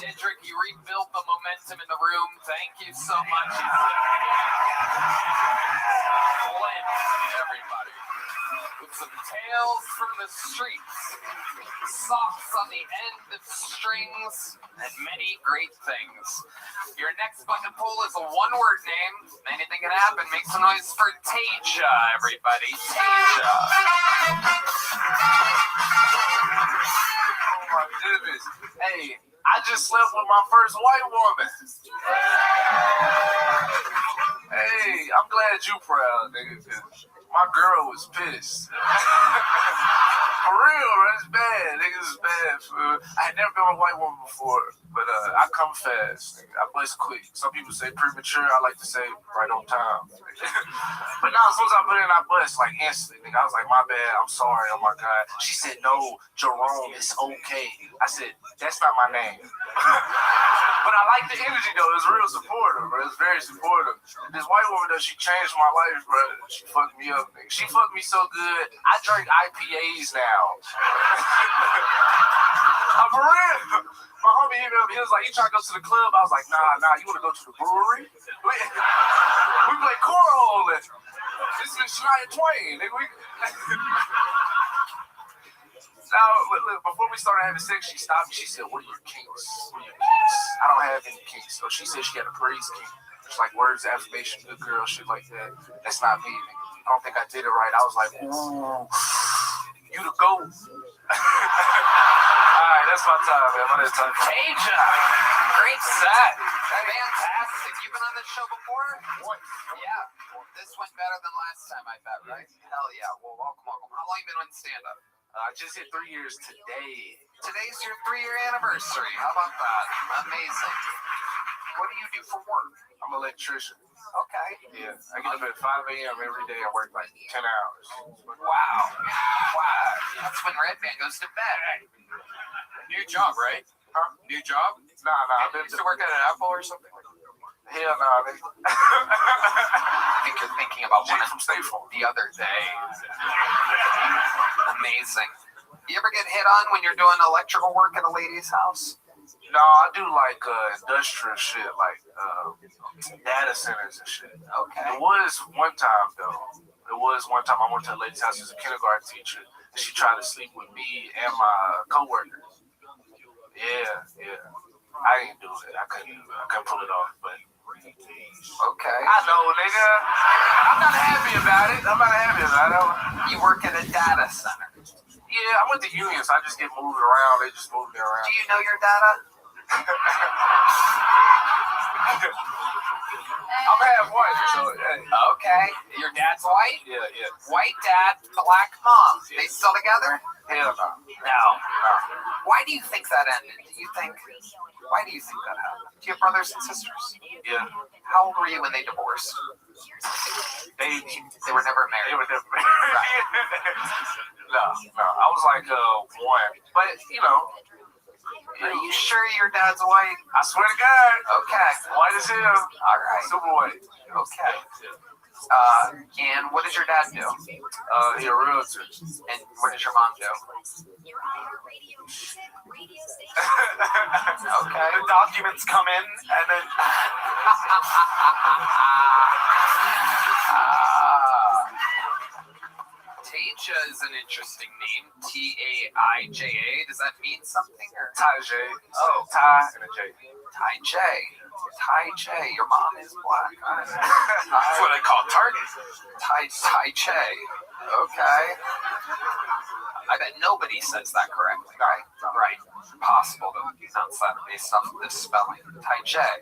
Dedrick, you rebuilt the momentum in the room. Thank you so much. Blend everybody with some tales from the streets, socks on the end of strings, and many great things. Your next bucket poll is a one-word name. Anything can happen. Make some noise for Tasia, everybody. Tasia. Oh my goodness. Hey, I just slept with my first white woman. Hey, I'm glad you proud, nigga. My girl was pissed. For real, man, it's bad. Niggas is bad. I had never been with a white woman before, but I come fast. Nigga. I bust quick. Some people say premature. I like to say right on time. But now, as soon as I put it in, I bust like instantly. Nigga. I was like, my bad. I'm sorry. Oh my God. She said, no, Jerome, it's okay. I said, that's not my name. But I like the energy though. It's real supportive, bro. It's very supportive. This white woman though, she changed my life, bro. She fucked me up, nigga. She fucked me so good. I drink IPAs now. I'm for real. My homie hit me up. He was like, "You trying to go to the club?" I was like, Nah. You want to go to the brewery? We play cornhole. This is Shania Twain, nigga. Now, look, before we started having sex, she stopped me. She said, "What are your kinks? What are your kinks?" I don't have any kinks. So she said she had a praise kink. It's like words, affirmation, good girl, shit like that. That's not me, nigga. I don't think I did it right. I was like, ooh, you the GOAT. All right, that's my time, man. My time. Tasia, great set. Fantastic. You've been on this show before? What? Yeah. This went better than last time, I bet, right? Hell yeah. Well, welcome. How long you been on stand-up? I just hit 3 years today. Today's your 3-year anniversary. How about that? Amazing. What do you do for work? I'm an electrician. Okay. Yeah, I get up at 5 a.m. every day. I work like 10 hours. Wow. That's when Red Band goes to bed. New job, right? Huh? New job? Nah. I've been to work at an Apple or something. Hell nah, nigga. I think you're thinking about one from State Farm the other day. Amazing. You ever get hit on when you're doing electrical work at a lady's house? No, I do like industrial shit, like data centers and shit. Okay. It was one time I went to a lady's house as a kindergarten teacher, and she tried to sleep with me and my coworker. Yeah. I didn't do it. I couldn't pull it off, but. Okay. I know, nigga. I'm not happy about it. You work at a data center. Yeah, I went to union, so I just get moved around. They just move me around. Do you know your data? I'm half white, so hey. Okay. Your dad's white? Yeah. White dad, black mom. They still together? Hell no. No. Why do you think that ended? Why do you think that happened? Do you have brothers and sisters? Yeah. How old were you when they divorced? They were never married. No. I was like 1. But, you know. Are you sure your dad's white? I swear to God. Okay. White as hell. All right. Super white. Okay. And what does your dad do? He's a realtor. And what does your mom do? Okay. The documents come in, and then Taija is an interesting name. Taija. Does that mean something? Or Taija. Oh, Ty and a J. Taija. Your mom is black. That's what they call Target. Taija. Okay. I bet nobody says that correctly, right? Right. Possible to pronounce that based off of this spelling. Taija.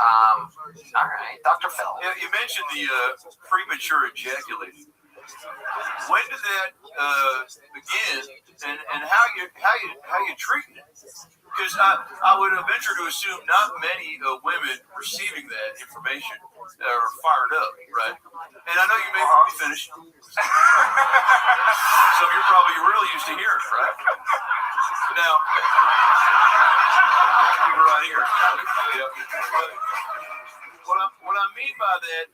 All right, Dr. Phil. Yeah, you mentioned the premature ejaculating. When did that begin, and how you treat it? Because I would venture to assume not many women receiving that information are fired up, right? And I know you may be finished. So you're probably really used to hearing it, right? Now, right here. Yeah. What I mean by that,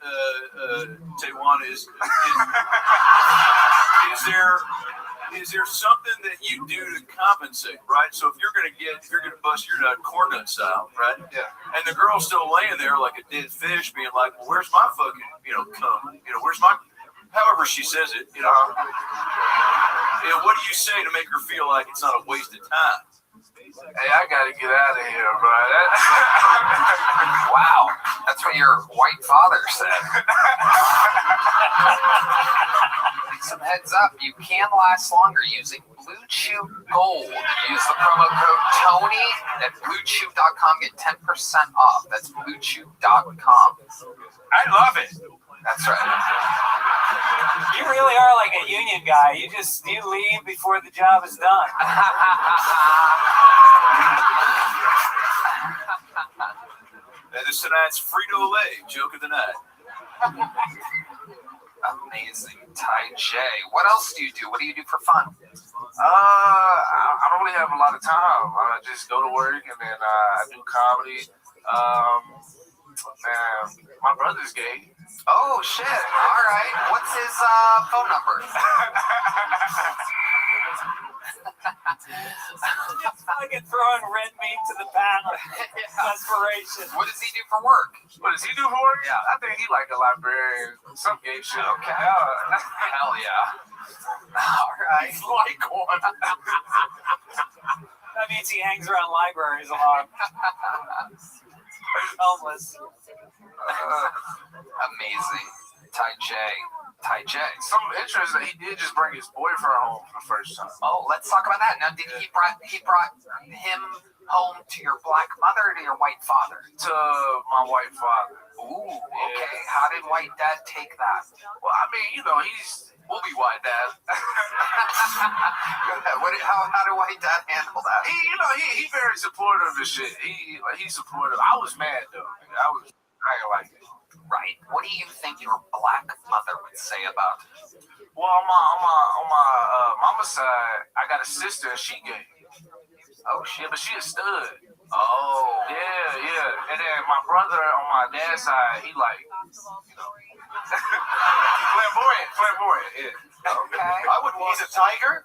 Taiwan, is there something that you do to compensate, right? So if you're gonna bust your nut corn nut style, right? Yeah. And the girl's still laying there like a dead fish, being like, well, "Where's my fucking, cum? Where's my?" However she says it, what do you say to make her feel like it's not a waste of time? Hey, I gotta get out of here, bro. Wow, that's what your white father said. Some heads up, you can last longer using Blue Chew Gold. Use the promo code TONY at BlueChew.com. Get 10% off. That's BlueChew.com. I love it. That's right. You really are like a union guy. You leave before the job is done. That is tonight's Frito-Lay joke of the night. Amazing. Taija. What else do you do? What do you do for fun? I don't really have a lot of time. I just go to work and then I do comedy. Man, my brother's gay. Oh, shit. All right. What's his phone number? Fucking throwing red meat to the panel. Desperation. What does he do for work? What does he do for work? Yeah. I think he like a librarian. Some gay shit. Okay. Hell yeah. All right. He's like one. That means he hangs around libraries a lot. Homeless. Amazing. Taija. Some interest that he did just bring his boyfriend home for the first time. Oh, let's talk about that. Now, did he brought him home to your black mother or to your white father? To my white father. Ooh, okay. Yeah. How did white dad take that? Well, I mean, we'll be white dad. How did white dad handle that? He very supportive of shit. He's supportive. I was mad though. I didn't like it. Right. What do you think your black mother would say about it? Well, on my mama's side, I got a sister and she gay. Oh shit. Yeah, but she a stud. Oh. Yeah. And then my brother on my dad's side, he like, flamboyant. Yeah. Okay. He's a tiger?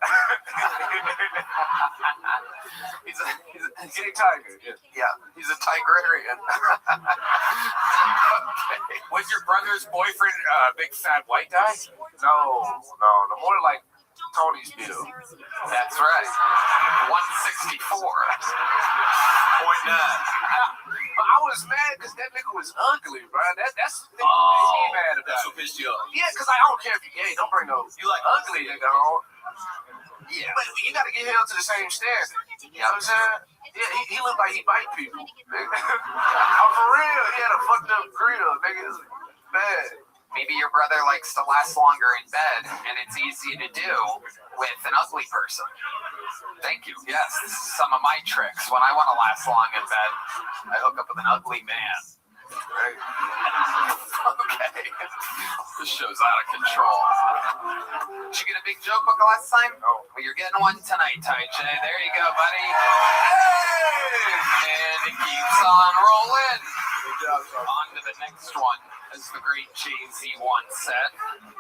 he's a gay tiger. Yeah. He's a Tigerian. Okay. Was your brother's boyfriend a big fat white guy? No. More like Tony's bill. That's right. 164.9. But I was mad because that nigga was ugly, bro. That's the thing that made me mad about. That's what pissed you off. Yeah, because I don't care if you're gay. Don't bring no. You like ugly nigga home. Yeah. But you got to get held to the same standard. You know what I'm saying? Yeah, he looked like he bite people. I'm for real. He had a fucked up grill, nigga. It's bad. Maybe your brother likes to last longer in bed, and it's easy to do with an ugly person. Thank you. Yes, this is some of my tricks. When I want to last long in bed, I hook up with an ugly man. Right. Okay. This show's out of control. Did you get a big joke book last time? No. Well, you're getting one tonight, Taija. There you go, buddy. Hey! And it keeps on rolling. Good job, son. On to the next one. as the great Jay-Z once said.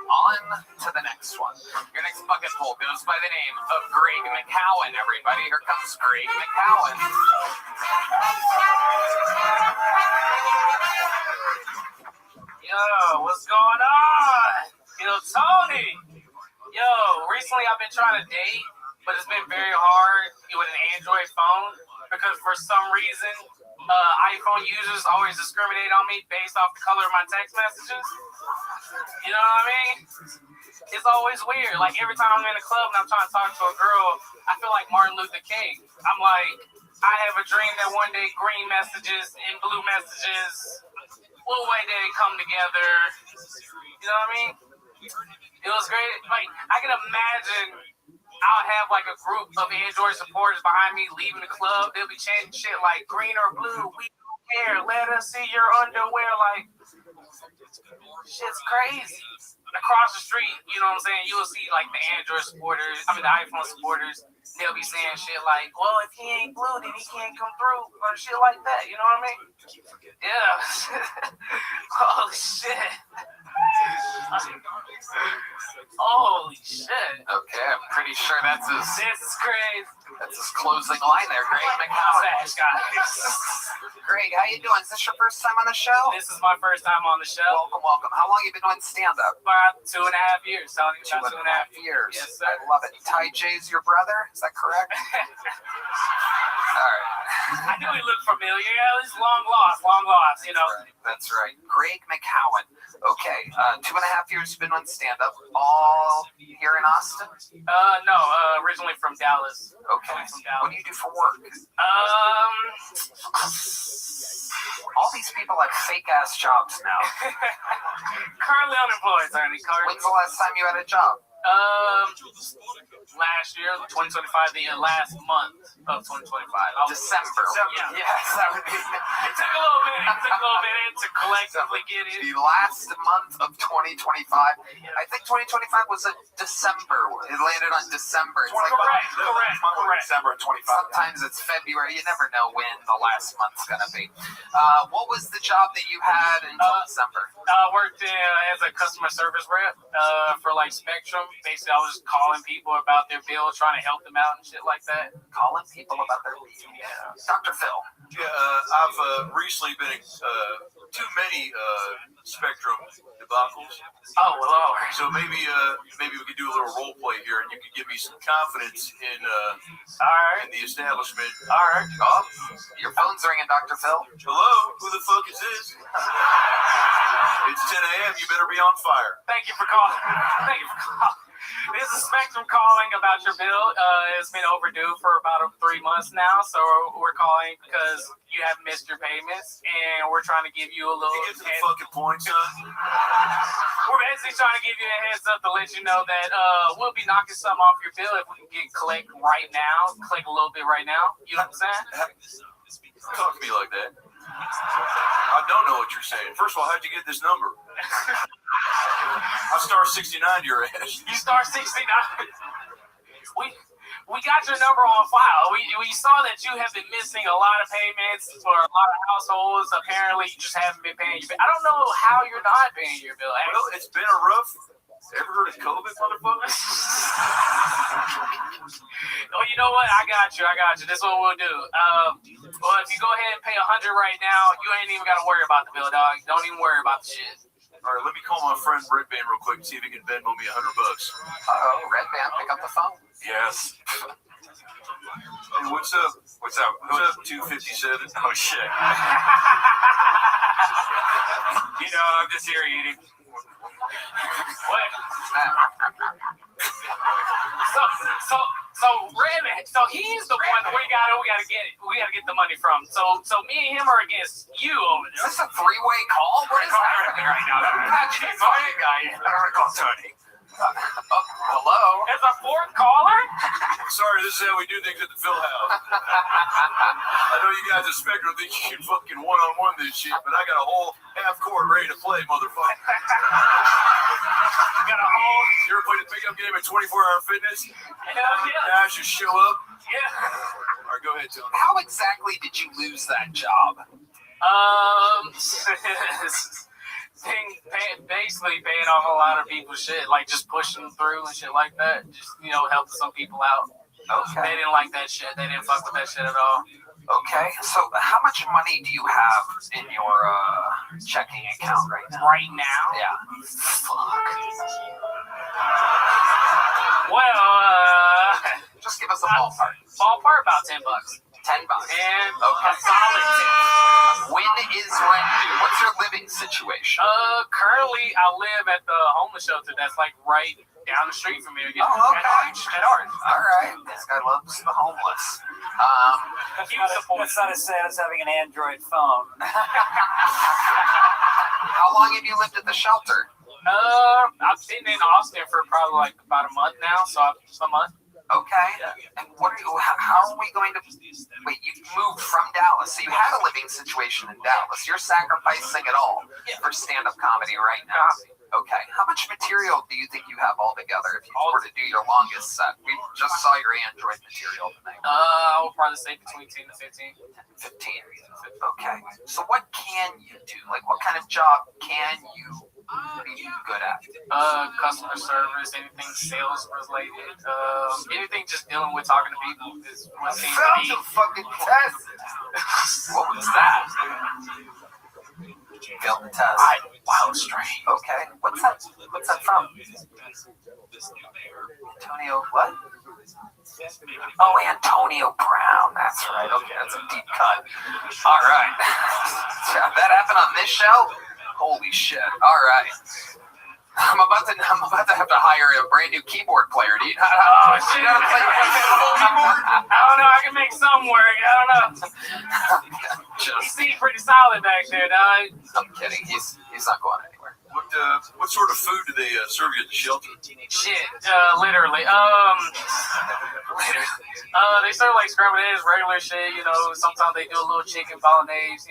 On to the next one. Your next bucket poll goes by the name of Greg McCowan, everybody. Here comes Greg McCowan. Yo, what's going on? Yo, Tony. Yo, recently I've been trying to date, but it's been very hard with an Android phone because for some reason, iPhone users always discriminate on me based off the color of my text messages. You know what I mean? It's always weird. Like every time I'm in a club and I'm trying to talk to a girl, I feel like Martin Luther King. I'm like, I have a dream that one day green messages and blue messages will one day come together. You know what I mean? It was great. Like, I can imagine I'll have like a group of Android supporters behind me leaving the club. They'll be chanting shit like green or blue, we don't care. Let us see your underwear. Like, shit's crazy. Across the street, you know what I'm saying? You'll see like the Android supporters, the iPhone supporters. They'll be saying shit like, well, if he ain't blue, then he can't come through, or shit like that. You know what I mean? Yeah. Holy shit. Holy shit. Okay, I'm pretty sure that's his. This is crazy. That's his closing line there, Greg McCowan. Greg, how you doing? Is this your first time on the show? This is my first time on the show. Welcome, welcome. How long have you been doing stand-up? About 2.5 years. Tony. 2.5 years. Yes, sir. I love it. Ty J's your brother? Is that correct? All right. I knew he looked familiar. Yeah, he's long lost, you know. That's right. Greg McCowan. Okay, 2.5 years you've been on stand-up. All here in Austin? No, originally from Dallas. Okay. From Dallas. What do you do for work? All these people have fake-ass jobs now. Currently unemployed, Tony. When's the last time you had a job? Last year, 2025, the last month of 2025. December. Yeah. Yes, that would be. It took a little bit to collectively get it. The last month of 2025. I think 2025 was a December. It landed on December. It's Correct. December 25. Sometimes it's February. You never know when the last month's gonna be. What was the job that you had until December? I worked as a customer service rep for like Spectrum. Basically, I was just calling people about their bill, trying to help them out and shit like that. Calling people about their bill. Yeah. Dr. Phil. Yeah, I've recently been too many Spectrum debacles. Oh, well. So maybe we could do a little role play here, and you could give me some confidence in in the establishment. All right. Oh, your phone's ringing, Dr. Phil. Hello, who the fuck is this? It's 10 a.m. You better be on fire. Thank you for calling. This is Spectrum calling about your bill. It's been overdue for about 3 months now, so we're calling because you have missed your payments, and we're trying to give you a little. You get to the fucking point, son. We're basically trying to give you a heads up to let you know that we'll be knocking something off your bill if we can get click right now. Click a little bit right now. You know what I'm saying? Talk to me like that. I don't know what you're saying. First of all, how'd you get this number? I star 69 to your ass. You star 69. We got your number on file. We saw that you have been missing a lot of payments for a lot of households. Apparently, you just haven't been paying your bill. I don't know how you're not paying your bill. Well, it's been a rough. Ever heard of COVID, motherfucker? Oh, you know what? I got you. This is what we'll do. Well, if you go ahead and pay $100 right now, you ain't even got to worry about the bill, dog. Don't even worry about the shit. All right, let me call my friend Red Band real quick and see if he can Venmo me $100. Uh-oh, Red Band, pick up the phone. Yes. Hey, what's up? What's up? What's up, 257? Oh, shit. You know, I'm just here eating. What? So Raymond, so he's the one that we gotta get the money from. So me and him are against you over there. Is this a three-way call? What is happening right now? He's my guy. I'm gonna call Tony. Hello? There's a fourth caller? Sorry, this is how we do things at the Phil House. I know you guys at Spectrum think you can fucking one-on-one this shit, but I got a whole half court ready to play, motherfucker. You got a whole... You ever played a pickup game at 24-hour fitness? Hell yeah. Guys just show up? Yeah. All right, go ahead, Tony. How exactly did you lose that job? basically paying off a lot of people's shit, like just pushing them through and shit like that. Just, helping some people out. Okay. They didn't like that shit. They didn't fuck with that shit at all. Okay. So how much money do you have in your checking account right now? Right now? Yeah. Fuck. Well, just give us a ballpark. Ballpark about $10. $10. And okay. A solid 10. When is rent due? What's your living situation? Currently I live at the homeless shelter that's like right down the street from here. Oh, okay. At Orange. All right. This guy loves the homeless. That's not as sad as having an Android phone. How long have you lived at the shelter? I've been in Austin for probably like about a month now, so a month. Okay. And how are we going to... Wait, you moved from Dallas, so you had a living situation in Dallas. You're sacrificing it all for stand-up comedy right now. Okay. How much material do you think you have altogether if you were to do your longest set? We just saw your Android material tonight. I would probably say between 10 to 15. 15. Okay. So what can you do? Like, what kind of job can you be good at? Customer service, anything sales related, anything just dealing with talking to people is what seems to be. Fucking test. What was that? Failed the test. Wow, strange. Okay. What's that from? Antonio what? Oh, Antonio Brown. That's right. Okay, that's a deep cut. All right. That happened on this show? Holy shit. All right. I'm about to have to hire a brand new keyboard player. Do you know how to play keyboard? I don't know. I can make some work. I don't know. He seemed pretty solid back there, dog. I'm kidding. He's not going anywhere. What sort of food do they serve you at the shelter? Shit, literally. They serve like scrambled eggs, regular shit. Sometimes they do a little chicken bolognese.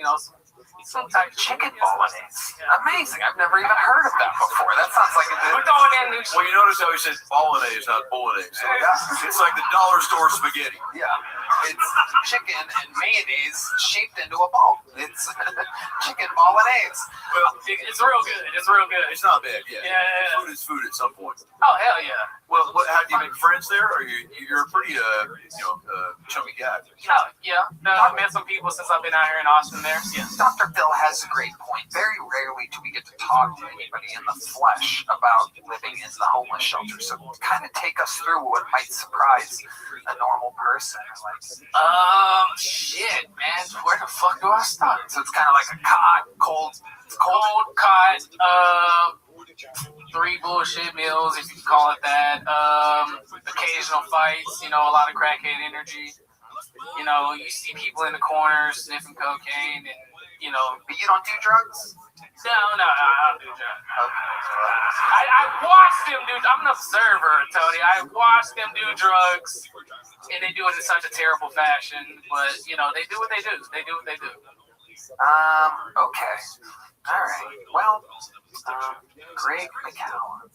Some type of chicken bolognese. Amazing. I've never even heard of that before. That sounds like We're throwing in new shit. Well, you notice how he says bolognese, not bolognese. So it's like the dollar store spaghetti. Yeah. It's chicken and mayonnaise shaped into a ball. It's chicken bolognese. Well, it's real good. It's real good. It's not bad, yeah. Yeah. Food is food at some point. Oh, hell yeah. Well, how do you make friends there? Or you're a pretty, chummy guy. Yeah. I've met some people since I've been out here in Austin there. Yeah. Dr. Bill has a great point. Very rarely do we get to talk to anybody in the flesh about living in the homeless shelter. So kind of take us through what might surprise a normal person. Shit, man. Where the fuck do I start? So it's kind of like a cot, cold cot, 3 bullshit meals, if you can call it that. Occasional fights, a lot of crackhead energy. You see people in the corners sniffing cocaine and, But you don't do drugs? No, I don't do drugs. I watched them do. I'm an observer, Tony. I watched them do drugs, and they do it in such a terrible fashion. But they do what they do. They do what they do. Okay. All right. Well, Greg McCowan.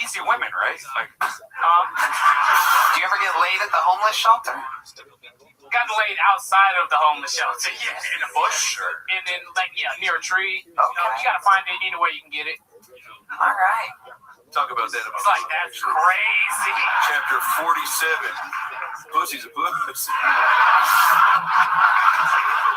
Easy women, right? Like, do you ever get laid at the homeless shelter? Got laid outside of the homeless shelter. Yeah, in a bush, or and then near a tree. Okay. You gotta find it any way you can get it. All right. Talk about that. It's like that's crazy. Chapter 47. Pussy's a pussy.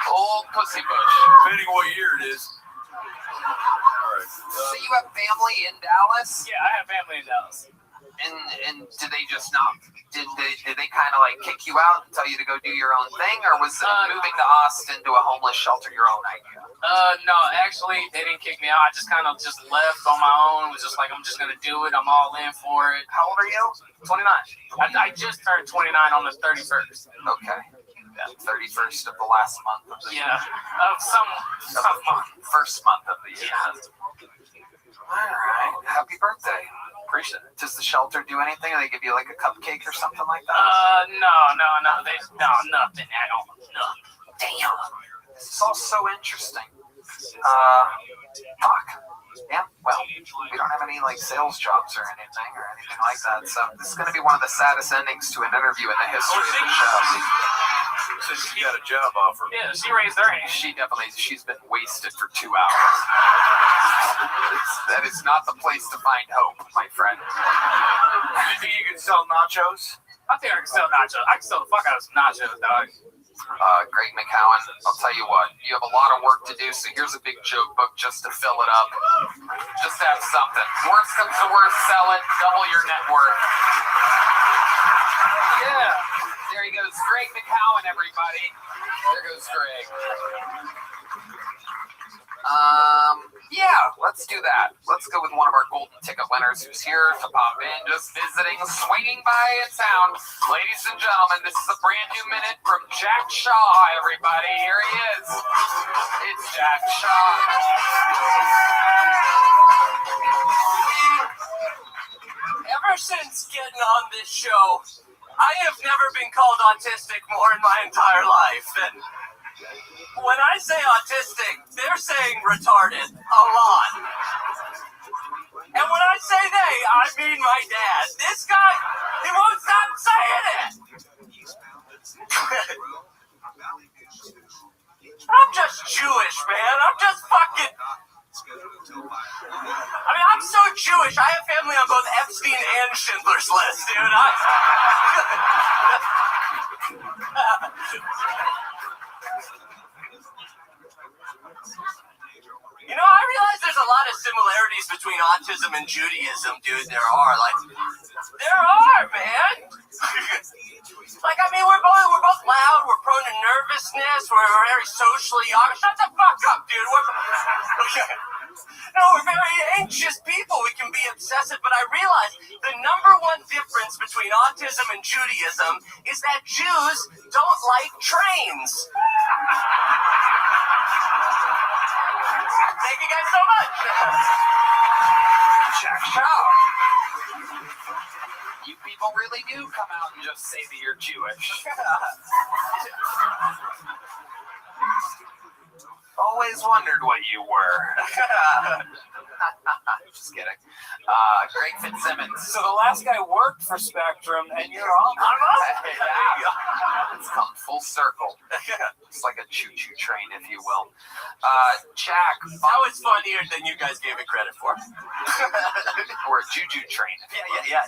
Old pussy bush. Depending what year it is. All right. So you have family in Dallas? Yeah, I have family in Dallas. And did they just not? Did they kind of like kick you out and tell you to go do your own thing, or was moving to Austin to a homeless shelter your own idea? No, actually, they didn't kick me out. I just kind of left on my own. It was just like, I'm just gonna do it. I'm all in for it. How old are you? 29. I just turned 29 on the 31st. Okay. Yeah, 31st of the last month of the year. Of some month. First month of the year. Yeah. All right. Happy birthday. Appreciate it. Does the shelter do anything? Do they give you like a cupcake or something like that? No. Nothing at all. No. Damn. This is all so interesting. Fuck. Yeah, well, we don't have any like sales jobs or anything like that, so this is going to be one of the saddest endings to an interview in the history of the show. So she got a job offer. Yeah, she raised her hand. She's been wasted for 2 hours. That is not the place to find hope, my friend. You think you can sell nachos? I think I can sell nachos. I can sell the fuck out of some nachos, dog. Greg McCowan, I'll tell you what, you have a lot of work to do, so here's a big joke book just to fill it up. Just have something. Worst comes to worst, sell it, double your net worth. Yeah, there he goes. Greg McCowan, everybody. There goes Greg. Yeah, let's do that. Let's go with one of our golden ticket winners who's here to pop in, just visiting, swinging by in town. Ladies and gentlemen, this is a brand new minute from Jack Shaw, everybody. Here he is. It's Jack Shaw. Ever since getting on this show, I have never been called autistic more in my entire life. And when I say autistic, they're saying retarded a lot. And when I say they, I mean my dad. This guy, he won't stop saying it. I'm just Jewish, man. I'm just fucking... I mean, I'm so Jewish. I have family on both Epstein and Schindler's List, dude. You know, I realize there's a lot of similarities between autism and Judaism, dude. There are, man. Like, I mean, we're both loud. We're prone to nervousness. We're very socially awkward. Shut the fuck up, dude. We're very anxious people. We can be obsessive, but I realize the number one difference between autism and Judaism is that Jews don't like trains. Thank you guys so much. Jack Shaw. You people really do come out and just say that you're Jewish. Always wondered what you were. Just kidding. Greg Fitzsimmons. So the last guy worked for Spectrum, and you're on. It's come full circle. It's like a choo-choo train, if you will. Jack. That was funnier than you guys gave it credit for. Or a choo-choo train. Yeah.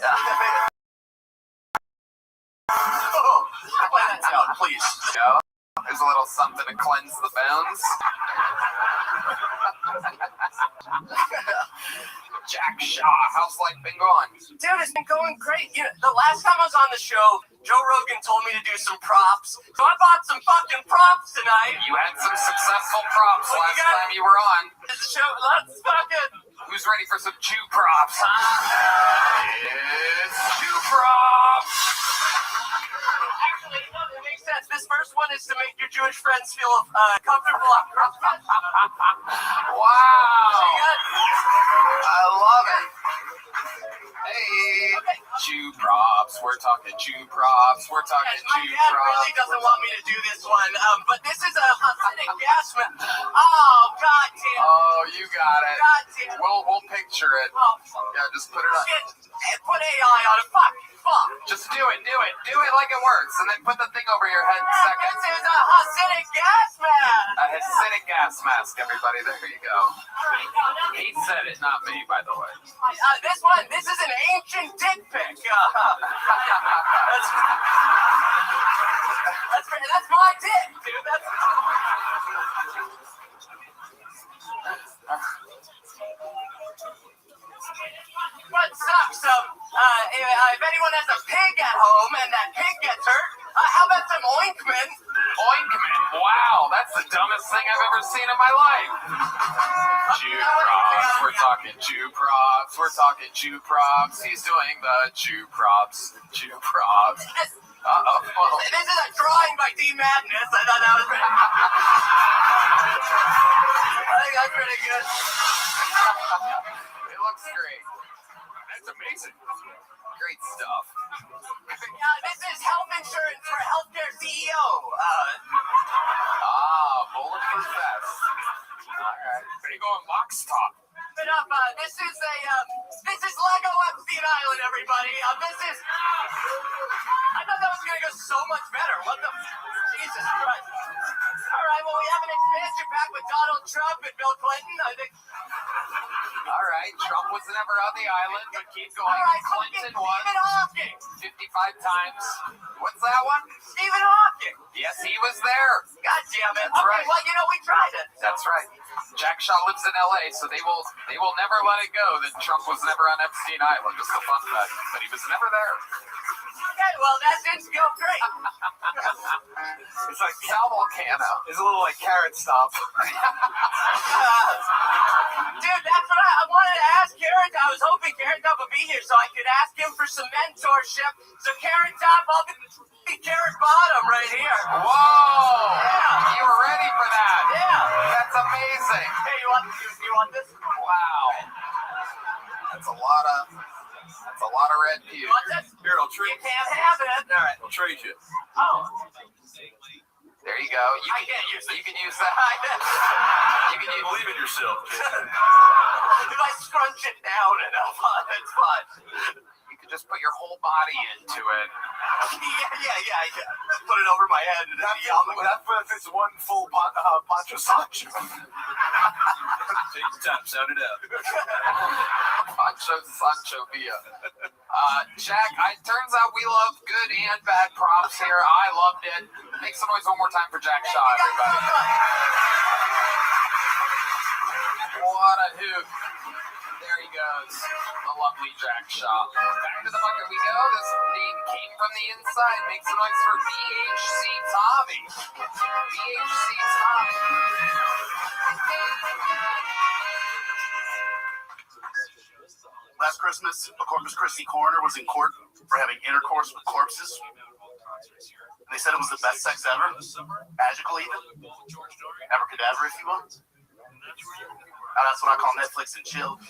Oh, play that sound, please. There's a little something to cleanse the bones. Jack Shaw, how's life been going? Dude, it's been going great. You know, the last time I was on the show, Joe Rogan told me to do some props. So I bought some fucking props tonight. You had some successful props last time you were on. Let's fucking... Who's ready for some Jew props? It's Jew props! Actually, it makes sense. This first one is to make your Jewish friends feel comfortable on Christmas. Wow! I love it. Hey, Jew props. We're talking Jew props. We're talking Jew props. My dad really doesn't want me to do this one, but this is a Hasidic gas man. Oh, goddamn. Oh, you got it. Goddamn. We'll picture it. Yeah, just put it on. Shit. Put AI on it. Fuck. Just do it like it works, and then put the thing over your head in seconds. This is a Hasidic gas mask. A Hasidic gas mask, everybody. There you go. He said it, not me, by the way. This is an ancient dick pic. That's my dick, dude. What sucks? If anyone has a pig at home and that pig gets hurt, how about some ointment? Ointment? Wow, that's the dumbest thing I've ever seen in my life. Jew props. We're talking Jew props. We're talking Jew props. He's doing the Jew props. Jew props. Uh-oh. This is a drawing by D Madness. I thought that was pretty. I think that's pretty good. It looks great. That's amazing. Great stuff. This is health insurance for healthcare CEO. Bulletproof vest. Alright. Big on box top. This is Lego Epstein Island, everybody. I thought that was gonna go so much better. What the? Jesus Christ. All right, well, we have an expansion pack with Donald Trump and Bill Clinton. I think. right. Trump was never on the island, but keep going. All right, Clinton was Stephen Hawking. 55 times. What's that one? Stephen Hawking. Yes, he was there. God damn it. That's Okay, right. well, we tried it. That's right. Jack Shaw lives in LA, so they will never let it go that Trump was never on Epstein Island. Just a fun fact. But he was never there. Okay, well, that didn't go great. It's like Sal Volcano. It's a little like Carrot Stop. Dude, that's what I wanted to ask Carrot Top. I was hoping Carrot Top would be here so I could ask him for some mentorship. So Carrot Top, I'll be Carrot Bottom right here. Whoa! Yeah. You were ready for that. Yeah. That's amazing. Hey, you want this? Wow. That's a lot of red pew. You want this? Here, I'll trade You can't have it. All right. I'll trade you. Oh. There you go. You can use that. You can use. Believe in yourself. If I scrunch it down enough, that's fine. You can just put your whole body into it. Yeah. Put it over my head and That fits one full Pancho Sancho. Take the time, sound it out. Pancho Sancho Villa. Jack, it turns out we love good and bad props here. I loved it. Make some noise one more time for Jack Shaw, everybody. What a hoot. There he goes. The lovely Jack Shaw. Back to the bucket we go. This name came from the inside. Make some noise for BHC Tommy. BHC Tommy. Last Christmas, a Corpus Christi coroner was in court for having intercourse with corpses. And they said it was the best sex ever. Magical even. Abracadabra, if you will. That's what I call Netflix and chill.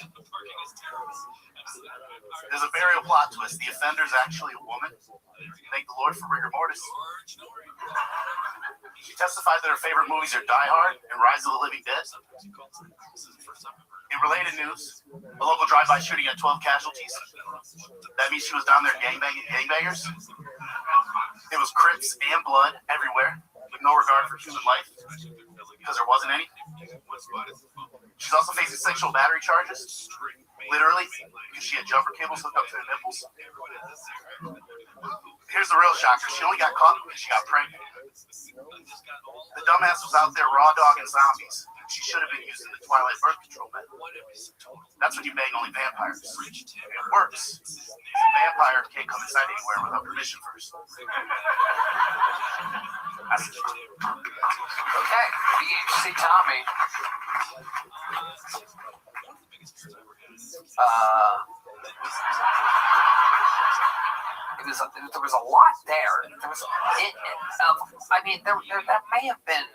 There's a burial plot twist. The offender is actually a woman. Thank the Lord for rigor mortis. She testified that her favorite movies are Die Hard and Rise of the Living Dead. In related news, a local drive-by shooting had 12 casualties. That means she was down there gangbanging gangbangers. It was Crips and blood everywhere, with no regard for human life, because there wasn't any. She's also facing sexual battery charges, literally, because she had jumper cables hooked up to her nipples. Here's the real shocker. She only got caught because she got pregnant. The dumbass was out there raw dogging zombies. She should have been using the Twilight birth control method. That's when you bang only vampires. It works. A vampire can't come inside anywhere without permission first. Okay, BHC Tommy. There was a lot there. There was, that may have been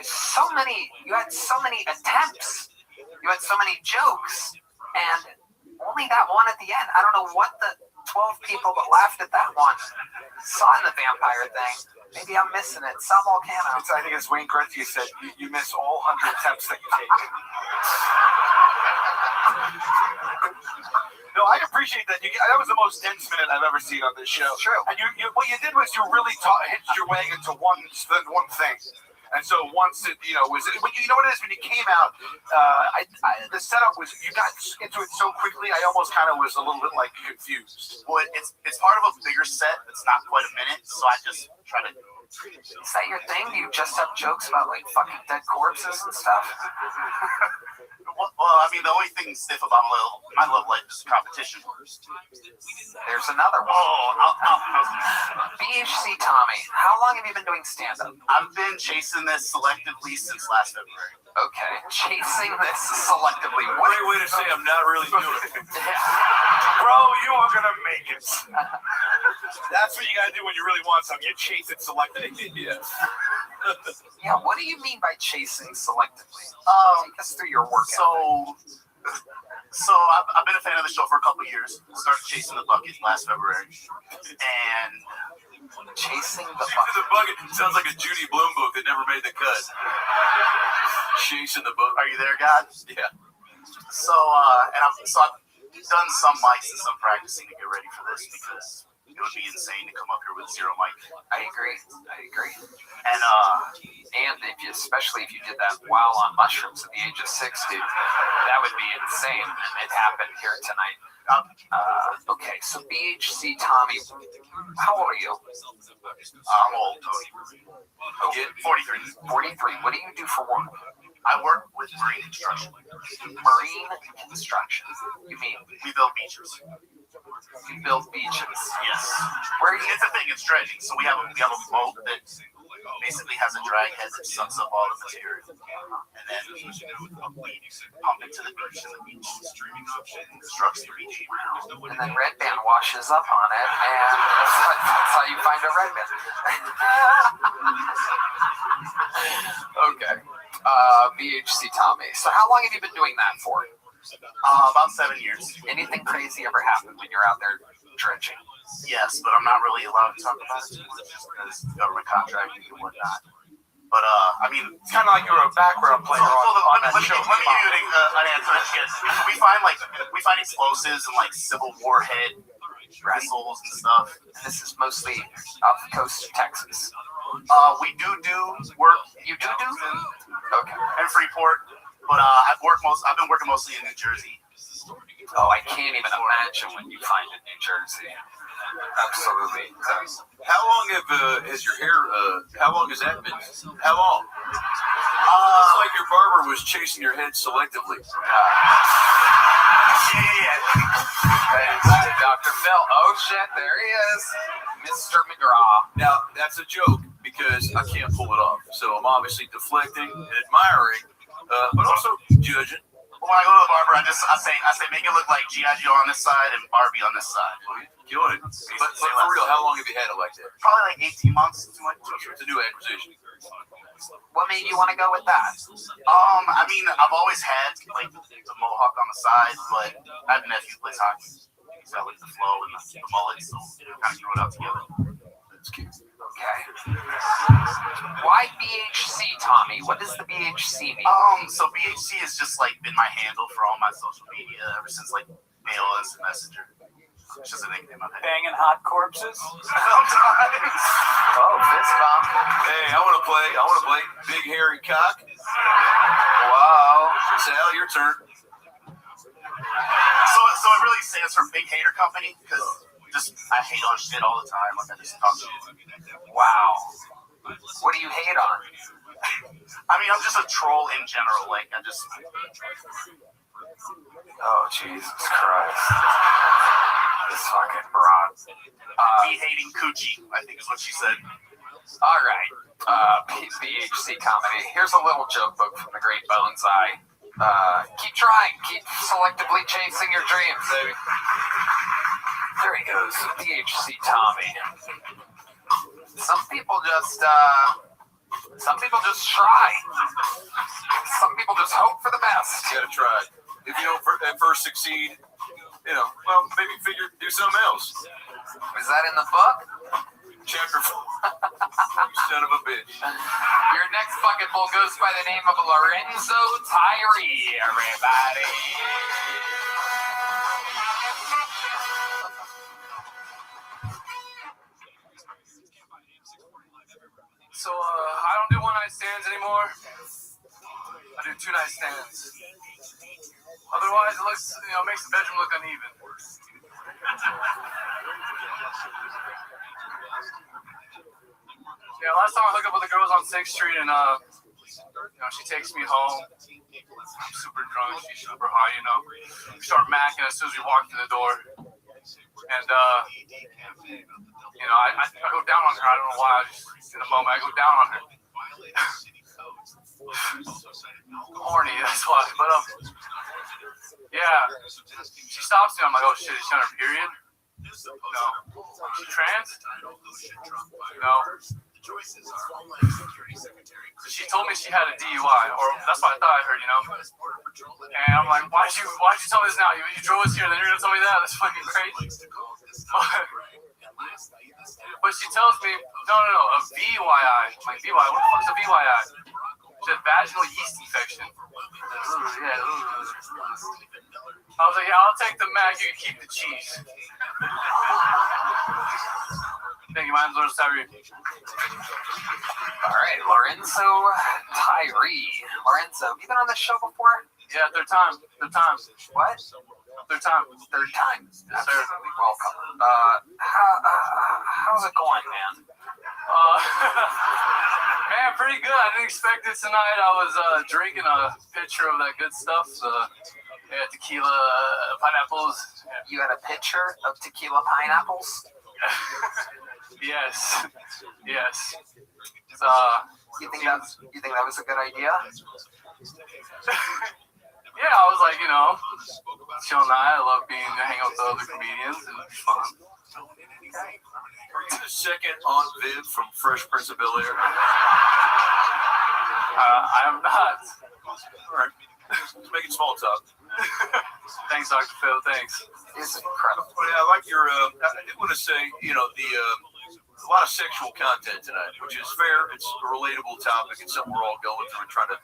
so many. You had so many attempts. You had so many jokes, and only that one at the end. I don't know what the 12 people that laughed at that one saw in the vampire thing. Maybe I'm missing it. Sal Volcano. I think it's Wayne Gretzky said, you miss all 100 attempts that you take. No, I appreciate that. That was the most dense minute I've ever seen on this show. It's true. And what you did was you really hitched your wagon to one thing. And so once it, you know what it is when you came out, the setup was, you got into it so quickly, I almost kind of was a little bit like confused. Well, it's part of a bigger set. It's not quite a minute, so I just try to. Is that your thing? Do you just have jokes about like fucking dead corpses and stuff? Well, I mean, the only thing stiff about my love life is competition. There's another one. BHC Tommy, how long have you been doing stand-up? I've been chasing this selectively since last February. Okay, chasing this selectively. What a way to say I'm not really doing it. Bro, you are going to make it. That's what you got to do when you really want something. You chase it selectively. Yeah, what do you mean by chasing selectively? Take us through your work. So I've been a fan of the show for a couple of years. Started chasing the bucket last February. And chasing the bucket sounds like a Judy Blume book that never made the cut. Chasing the bucket. Are you there, God? Yeah. So I've done some mics and some practicing to get ready for this because it would be insane to come up here with zero mic. I agree. And Especially if you did that while on mushrooms at the age of 60, that would be insane. And it happened here tonight. Okay, so BHC Tommy, how old are you? I'm old, Tony. Okay, 43. 43. What do you do for work? I work with marine construction. Marine construction? You mean? We build beaches. You build beaches? Yes. It's a thing, it's dredging. So we have a boat that basically has a drag head that sucks up all the material. And then we pump it to the beach, and the beach constructs the beach. And then Red Band washes up on it, and that's how you find a red band. Okay. BHC Tommy. So how long have you been doing that for? About 7 years. Anything crazy ever happen when you're out there dredging? Yes, but I'm not really allowed to talk about it because government contracting and whatnot. But I mean, It's kind of like you were a background player on that show. Let me give you an answer. We find explosives and like Civil War head vessels and stuff. And this is mostly off the coast of Texas. We do work. You do? Okay. And Freeport, but I've been working mostly in New Jersey. Oh, I can't even imagine what you find in New Jersey. Absolutely. How long has your hair? How long has that been? How long? It's like your barber was chasing your head selectively. That is Dr. Phil. Oh shit, there he is, Mr. McGraw. Now that's a joke because I can't pull it off. So I'm obviously deflecting and admiring, but also judging. When I go to the barber, I say make it look like G.I. Joe on this side and Barbie on this side. Killing it. But for real, how long have you had it like that? Probably like 18 months. It's a new acquisition. What made you want to go with that? I mean, I've always had like the mohawk on the side, but I have a nephew who plays hockey, so I like the flow and the mullet, so kind of threw it out together. That's cute. Okay. Why BHC, Tommy? What does the BHC mean? So BHC has just like been my handle for all my social media ever since like Mail Instant Messenger. It's just a nickname I've had. Banging hot corpses? Sometimes. Oh, fist bump. Hey, I want to play Big Hairy Cock. Wow. Sal, your turn. So it really stands for Big Hater Company because I hate on shit all the time. Like I just talk shit. Wow. What do you hate on? I mean, I'm just a troll in general. Like I just. Oh, Jesus Christ. This fucking broad. Me hating coochie, I think is what she said. All right. BHC comedy. Here's a little joke book from the great Boneseye. Keep trying. Keep selectively chasing your dreams, baby. There he goes. BHC Tommy. Some people just try. Some people just hope for the best. You gotta try. If you don't at first succeed, well, maybe do something else. Is that in the book? Chapter 4. You son of a bitch. Your next bucket bowl goes by the name of Lorenzo Tyree, everybody. So, I don't do one-night stands anymore. I do two-night stands. Otherwise, it looks, makes the bedroom look uneven. Yeah, last time I hooked up with the girls on 6th Street, and she takes me home. I'm super drunk. She's super high. We start macking as soon as we walk through the door, and I go down on her. I don't know why. I just in the moment I go down on her. Horny, that's why. But yeah, she stops me. I'm like, oh shit, is she on her period? No. She trans? No. She told me she had a DUI, or that's what I thought I heard, And I'm like, why'd you tell me this now? You drove us here, then you're gonna tell me that? That's fucking crazy. But she tells me, no, a VYI. I'm like, VYI? What the fuck's a VYI? She had vaginal yeast infection. Yeah. I was like, yeah, I'll take the mac. You can keep the cheese. Thank you, mine's Tyree. All right, Lorenzo Tyree. Lorenzo, have you been on this show before? Yeah, third time. What? Third time. Yes, sir. Absolutely welcome. How's it going, man? Man, pretty good. I didn't expect it tonight. I was drinking a pitcher of that good stuff. Tequila, pineapples. Yeah. You had a pitcher of tequila pineapples? Yes. You think that was a good idea? Yeah, I was like, chill night. I love hanging out with the other comedians, and it's fun. Are you the second Aunt Viv from Fresh Prince of Bel-Air? I am not. All right. Let's make it small talk. Thanks, Dr. Phil. Thanks. It's incredible. Well, yeah, I like your. I did want to say, a lot of sexual content tonight, which is fair. It's a relatable topic. It's something we're all going through and trying to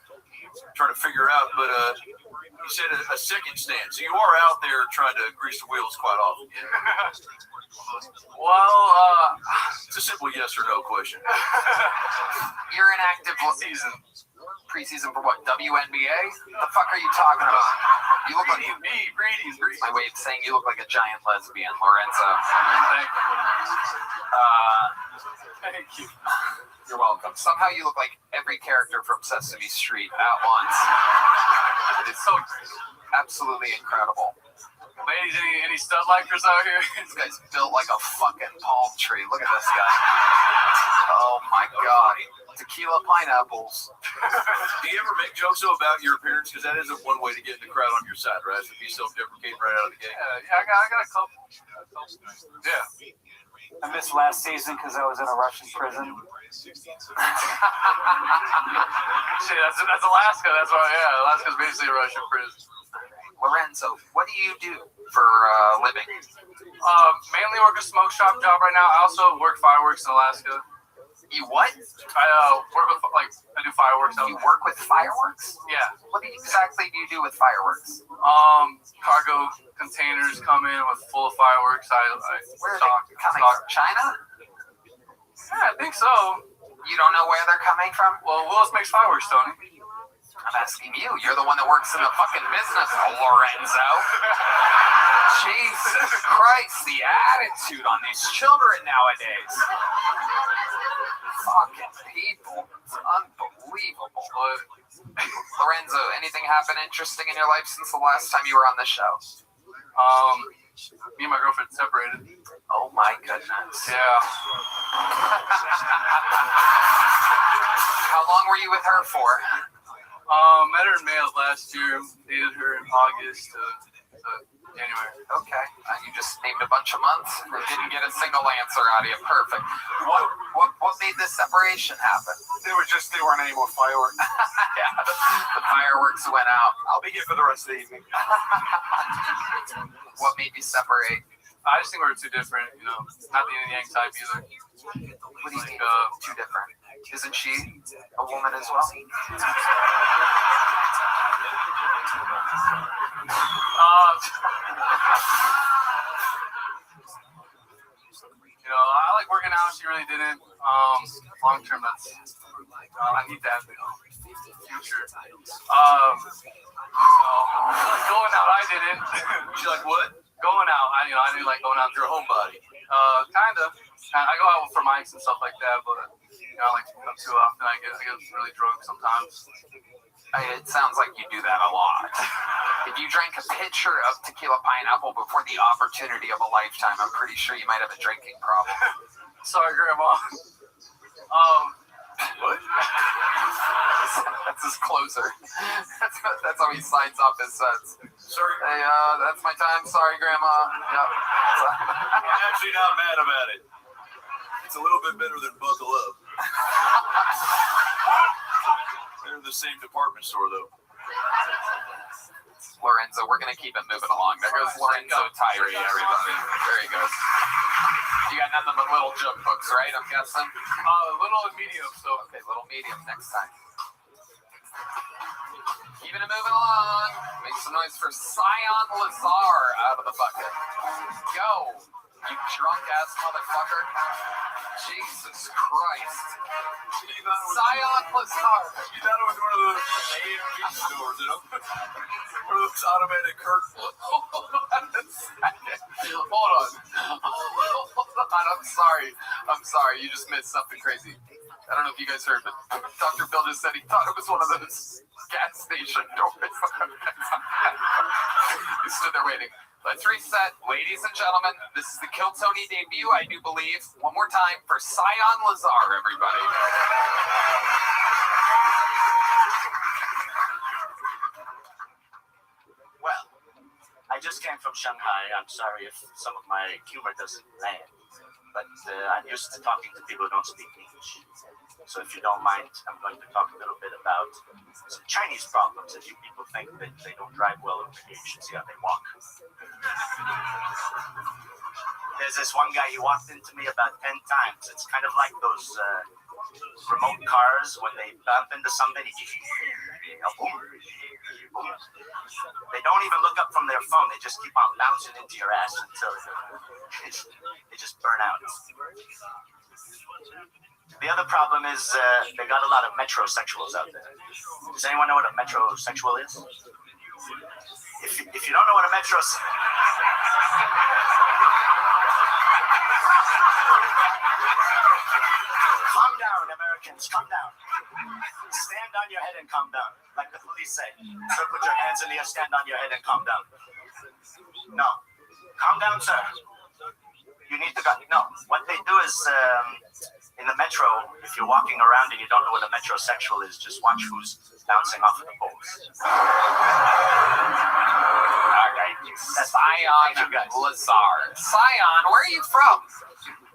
figure out. But you said a second stand, so you are out there trying to grease the wheels quite often. Well, it's a simple yes or no question. You're in active season. Preseason for what? WNBA? The fuck are you talking about? You look like breeding. My way of saying you look like a giant lesbian, Lorenzo. Thank you. You're welcome. Somehow you look like every character from Sesame Street at once. It's so great. Absolutely incredible. Ladies, any stud likers out here? This guy's built like a fucking palm tree. Look at this guy. Oh my god. Tequila pineapples. Do you ever make jokes though about your appearance? Because that isn't one way to get the crowd on your side, right? To be self-deprecating right out of the gate. Yeah, I got a couple. Yeah. I missed last season because I was in a Russian prison. Shit, that's Alaska. That's why. Yeah, Alaska's basically a Russian prison. Lorenzo, what do you do for a living? Mainly work a smoke shop job right now. I also work fireworks in Alaska. You what? I work with I do fireworks. You work with fireworks? Yeah. What exactly do you do with fireworks? Cargo containers come in with full of fireworks. Where are they coming from? China? Yeah, I think so. You don't know where they're coming from? Well, who else makes fireworks, Tony? I'm asking you. You're the one that works in the fucking business, Lorenzo. Jesus Christ, the attitude on these children nowadays. Fucking people. It's unbelievable. Lorenzo, anything happen interesting in your life since the last time you were on the show? Me and my girlfriend separated. Oh my goodness. Yeah. How long were you with her for? Met her in May of last year. Dated her in August to January. Okay. You just named a bunch of months and didn't get a single answer out of you. Perfect. What made this separation happen? They weren't any more fireworks. Yeah, the fireworks went out. I'll be here for the rest of the evening. What made you separate? I just think we're too different, not the yin and yang type either. What do you mean too different? Isn't she a woman as well? I like working out. She really didn't. Long term, that's I need that future. Going out, I didn't. She's like, what? Going out, I do like going out. Your homebody. Kinda. I go out for mics and stuff like that, but I like to come too often. I get really drunk sometimes. It sounds like you do that a lot. If you drank a pitcher of tequila pineapple before the opportunity of a lifetime, I'm pretty sure you might have a drinking problem. Sorry, Grandma. What? That's his closer. That's how he signs off his sets. Sorry. Hey, that's my time. Sorry, Grandma. Yep. I'm actually not mad about it. It's a little bit better than Buckle Up. They're in the same department store, though. Lorenzo, we're going to keep it moving along. There goes Lorenzo Tyree, everybody. There he goes. You got nothing but little joke books, right? I'm guessing? Little and medium, so. Okay, little medium next time. Keeping it moving along. Make some noise for Sion Lazar out of the bucket. Go, you drunk ass motherfucker. Jesus Christ. Sion Lazar. You thought it was one of those AMV stores, you know? One of those automatic curtains. Hold on a second. Hold on. I'm sorry. You just missed something crazy. I don't know if you guys heard, but Dr. Bill just said he thought it was one of those gas station doors. He stood there waiting. Let's reset. Ladies and gentlemen, this is the Kill Tony debut, I do believe. One more time for Sion Lazar, everybody. Well, I just came from Shanghai. I'm sorry if some of my humor doesn't land, but I'm used to talking to people who don't speak English. So if you don't mind, I'm going to talk a little bit about some Chinese problems that you people think that they don't drive well over here. You should see how they walk. There's this one guy, he walked into me about 10 times. It's kind of like those remote cars when they bump into somebody. They don't even look up from their phone. They just keep on bouncing into your ass until they just burn out. The other problem is they got a lot of metrosexuals out there. Does anyone know what a metrosexual is? If you don't know what a calm down, Americans, calm down. Stand on your head and calm down, like the police say. So put your hands in the air, stand on your head and calm down. No, calm down, sir. You need to go. No, what they do is in the metro, if you're walking around and you don't know what a metrosexual is, just watch who's bouncing off of the poles. All right, Sion Lazar. Sion, where are you from?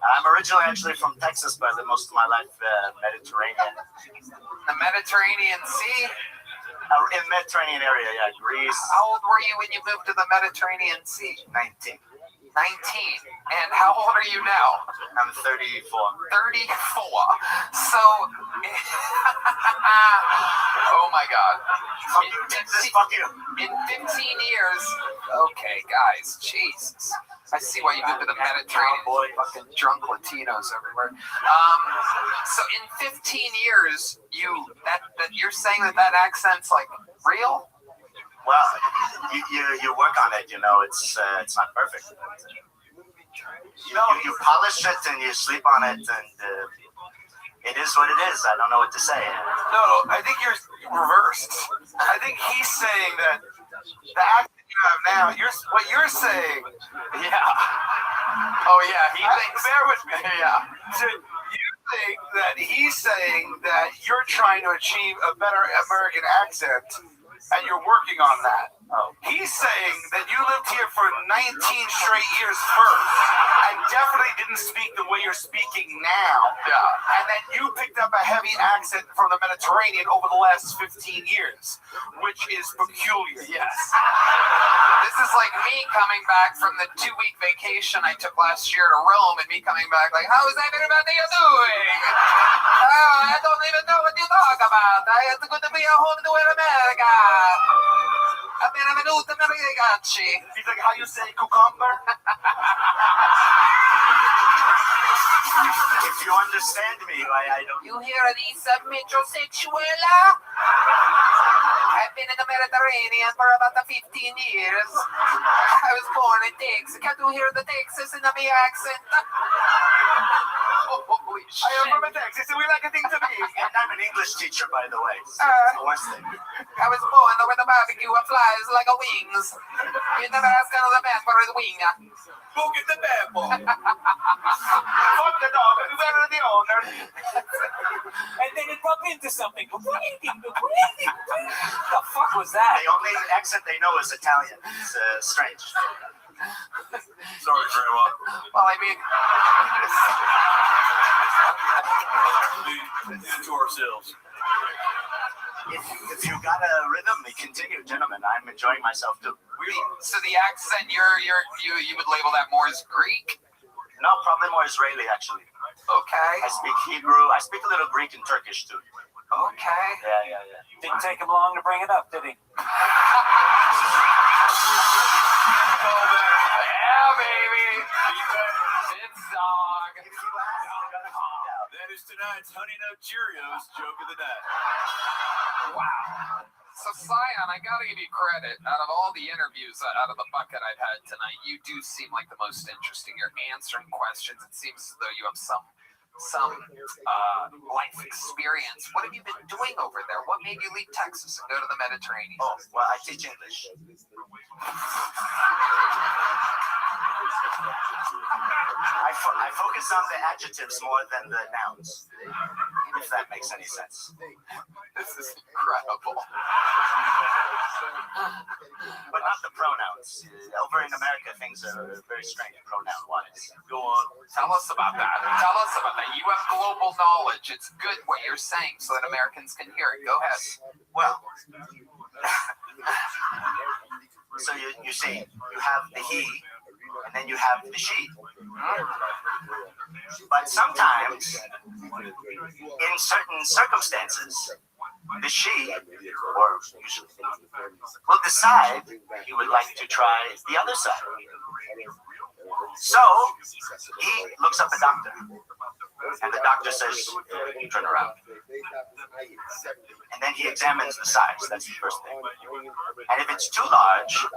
I'm originally actually from Texas, but I lived most of my life Mediterranean. The Mediterranean Sea? In the Mediterranean area, yeah, Greece. How old were you when you moved to the Mediterranean Sea? 19. 19. And how old are you now? I'm 34. 34. So, oh my God. In 15 years, okay, guys, Jesus. I see why you moved to the Mediterranean. Fucking drunk Latinos everywhere. So in 15 years, you're saying that accent's like real? Well, you work on it, you know. It's not perfect. You polish it and you sleep on it, and it is what it is. I don't know what to say. No, I think you're reversed. I think he's saying that the accent you have now, what you're saying. Yeah. Oh yeah. He thinks. Bear with me. Yeah. So you think that he's saying that you're trying to achieve a better American accent, and you're working on that. Oh. He's saying that you lived here for 19 straight years first, and definitely didn't speak the way you're speaking now. Yeah. And then you picked up a heavy accent from the Mediterranean over the last 15 years, which is peculiar. Yes. This is like me coming back from the 2-week vacation I took last year to Rome, and me coming back like, how's everybody doing? Oh, I don't even know what you talk about. It's good to be at home to America. Benvenuto Americacci. He's like, how you say cucumber? If you understand me, I don't. You hear this metrosexual? I've been in the Mediterranean for about 15 years. I was born in Texas. Can't you hear the Texas in my accent? Holy shit. I am from Texas, and we like a thing to be. And I'm an English teacher, by the way. So that's the worst thing. I was born where the barbecue flies like a wings. You never ask another man for his wing. Go get the bad boy. Fuck the dog, and better the owner. And then it bumped into something. The fuck was that? The only accent they know is Italian. It's strange. Sorry, Grandma. Well, I mean, We did it to ourselves. If you got a rhythm, continue, gentlemen. I'm enjoying myself too. So the accent you would label that more as Greek? No, probably more Israeli actually. Okay. I speak Hebrew. I speak a little Greek and Turkish too. Okay. Yeah. Didn't take him long to bring it up, did he? Yeah, baby. It's dog. That is tonight's Honey Nut Cheerios joke of the night. Wow. So, Scion, I gotta give you credit. Out of all the interviews out of the bucket I've had tonight, you do seem like the most interesting. You're answering questions. It seems as though you have some life experience. What have you been doing over there? What made you leave Texas and go to the Mediterranean? Oh, well, I teach English. I focus on the adjectives more than the nouns, if that makes any sense. This is incredible. But not the pronouns. Over in America, things are very strange pronoun-wise. Go on. Tell us about that. Tell us about that. You have global knowledge. It's good what you're saying so that Americans can hear it. Go ahead. Well, so you see, you have the he, and then you have the she. But sometimes, in certain circumstances, the she, or usually, will decide he would like to try the other side. So, he looks up the doctor, and the doctor says, turn around. And then he examines the size, that's the first thing. And if it's too large,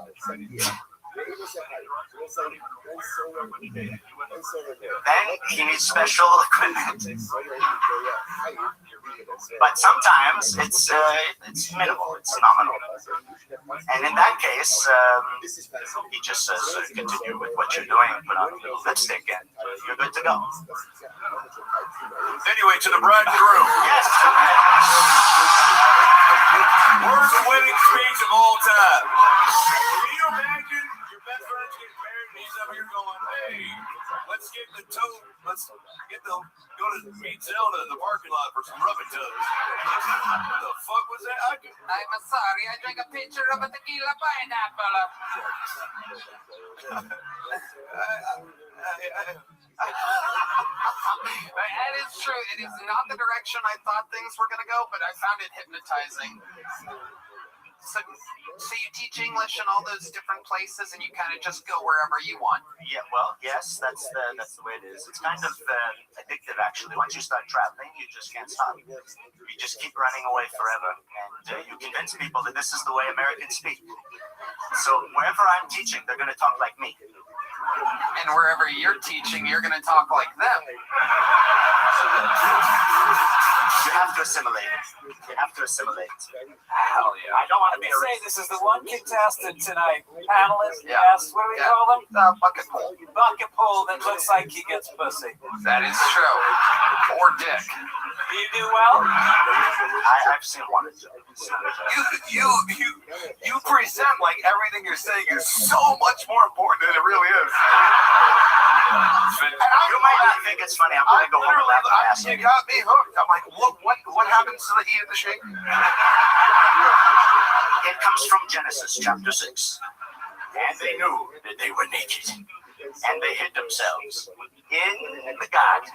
then he needs special equipment. But sometimes it's minimal, it's nominal. And in that case, he just says, continue with what you're doing, put on a little lipstick, and you're good to go. Anyway, to the bride and groom. Yes. Worst wedding speech of all time. Can you imagine your best friend's getting married and he's up here going, hey, let's go to meet Zelda in the parking lot for some rubbing tubs. What the fuck was that? I'm sorry, I drank a pitcher of a tequila pineapple. That is true. It is not the direction I thought things were going to go, but I found it hypnotizing. So you teach English in all those different places, and you kind of just go wherever you want. Yeah, well, yes, that's the way it is. It's kind of addictive, actually. Once you start traveling, you just can't stop. You just keep running away forever, and you convince people that this is the way Americans speak. So wherever I'm teaching, they're going to talk like me. And wherever you're teaching, you're going to talk like them. You have to assimilate. You have to assimilate. Hell yeah. I don't want to be a racist. This is the one contestant tonight. Panelist, Yeah. yes, what do we call them? Bucket pull. Bucket pull that looks like he gets pussy. That is true. Or dick. Do you do well? I've seen one or two. You present like everything you're saying is so much more important than it really is. You might not think it's funny. I'm going to go home and laugh my ass off. You got me hooked. I'm like, what happens to the he and the she? It comes from Genesis chapter 6. And they knew that they were naked. And they hid themselves in the garden.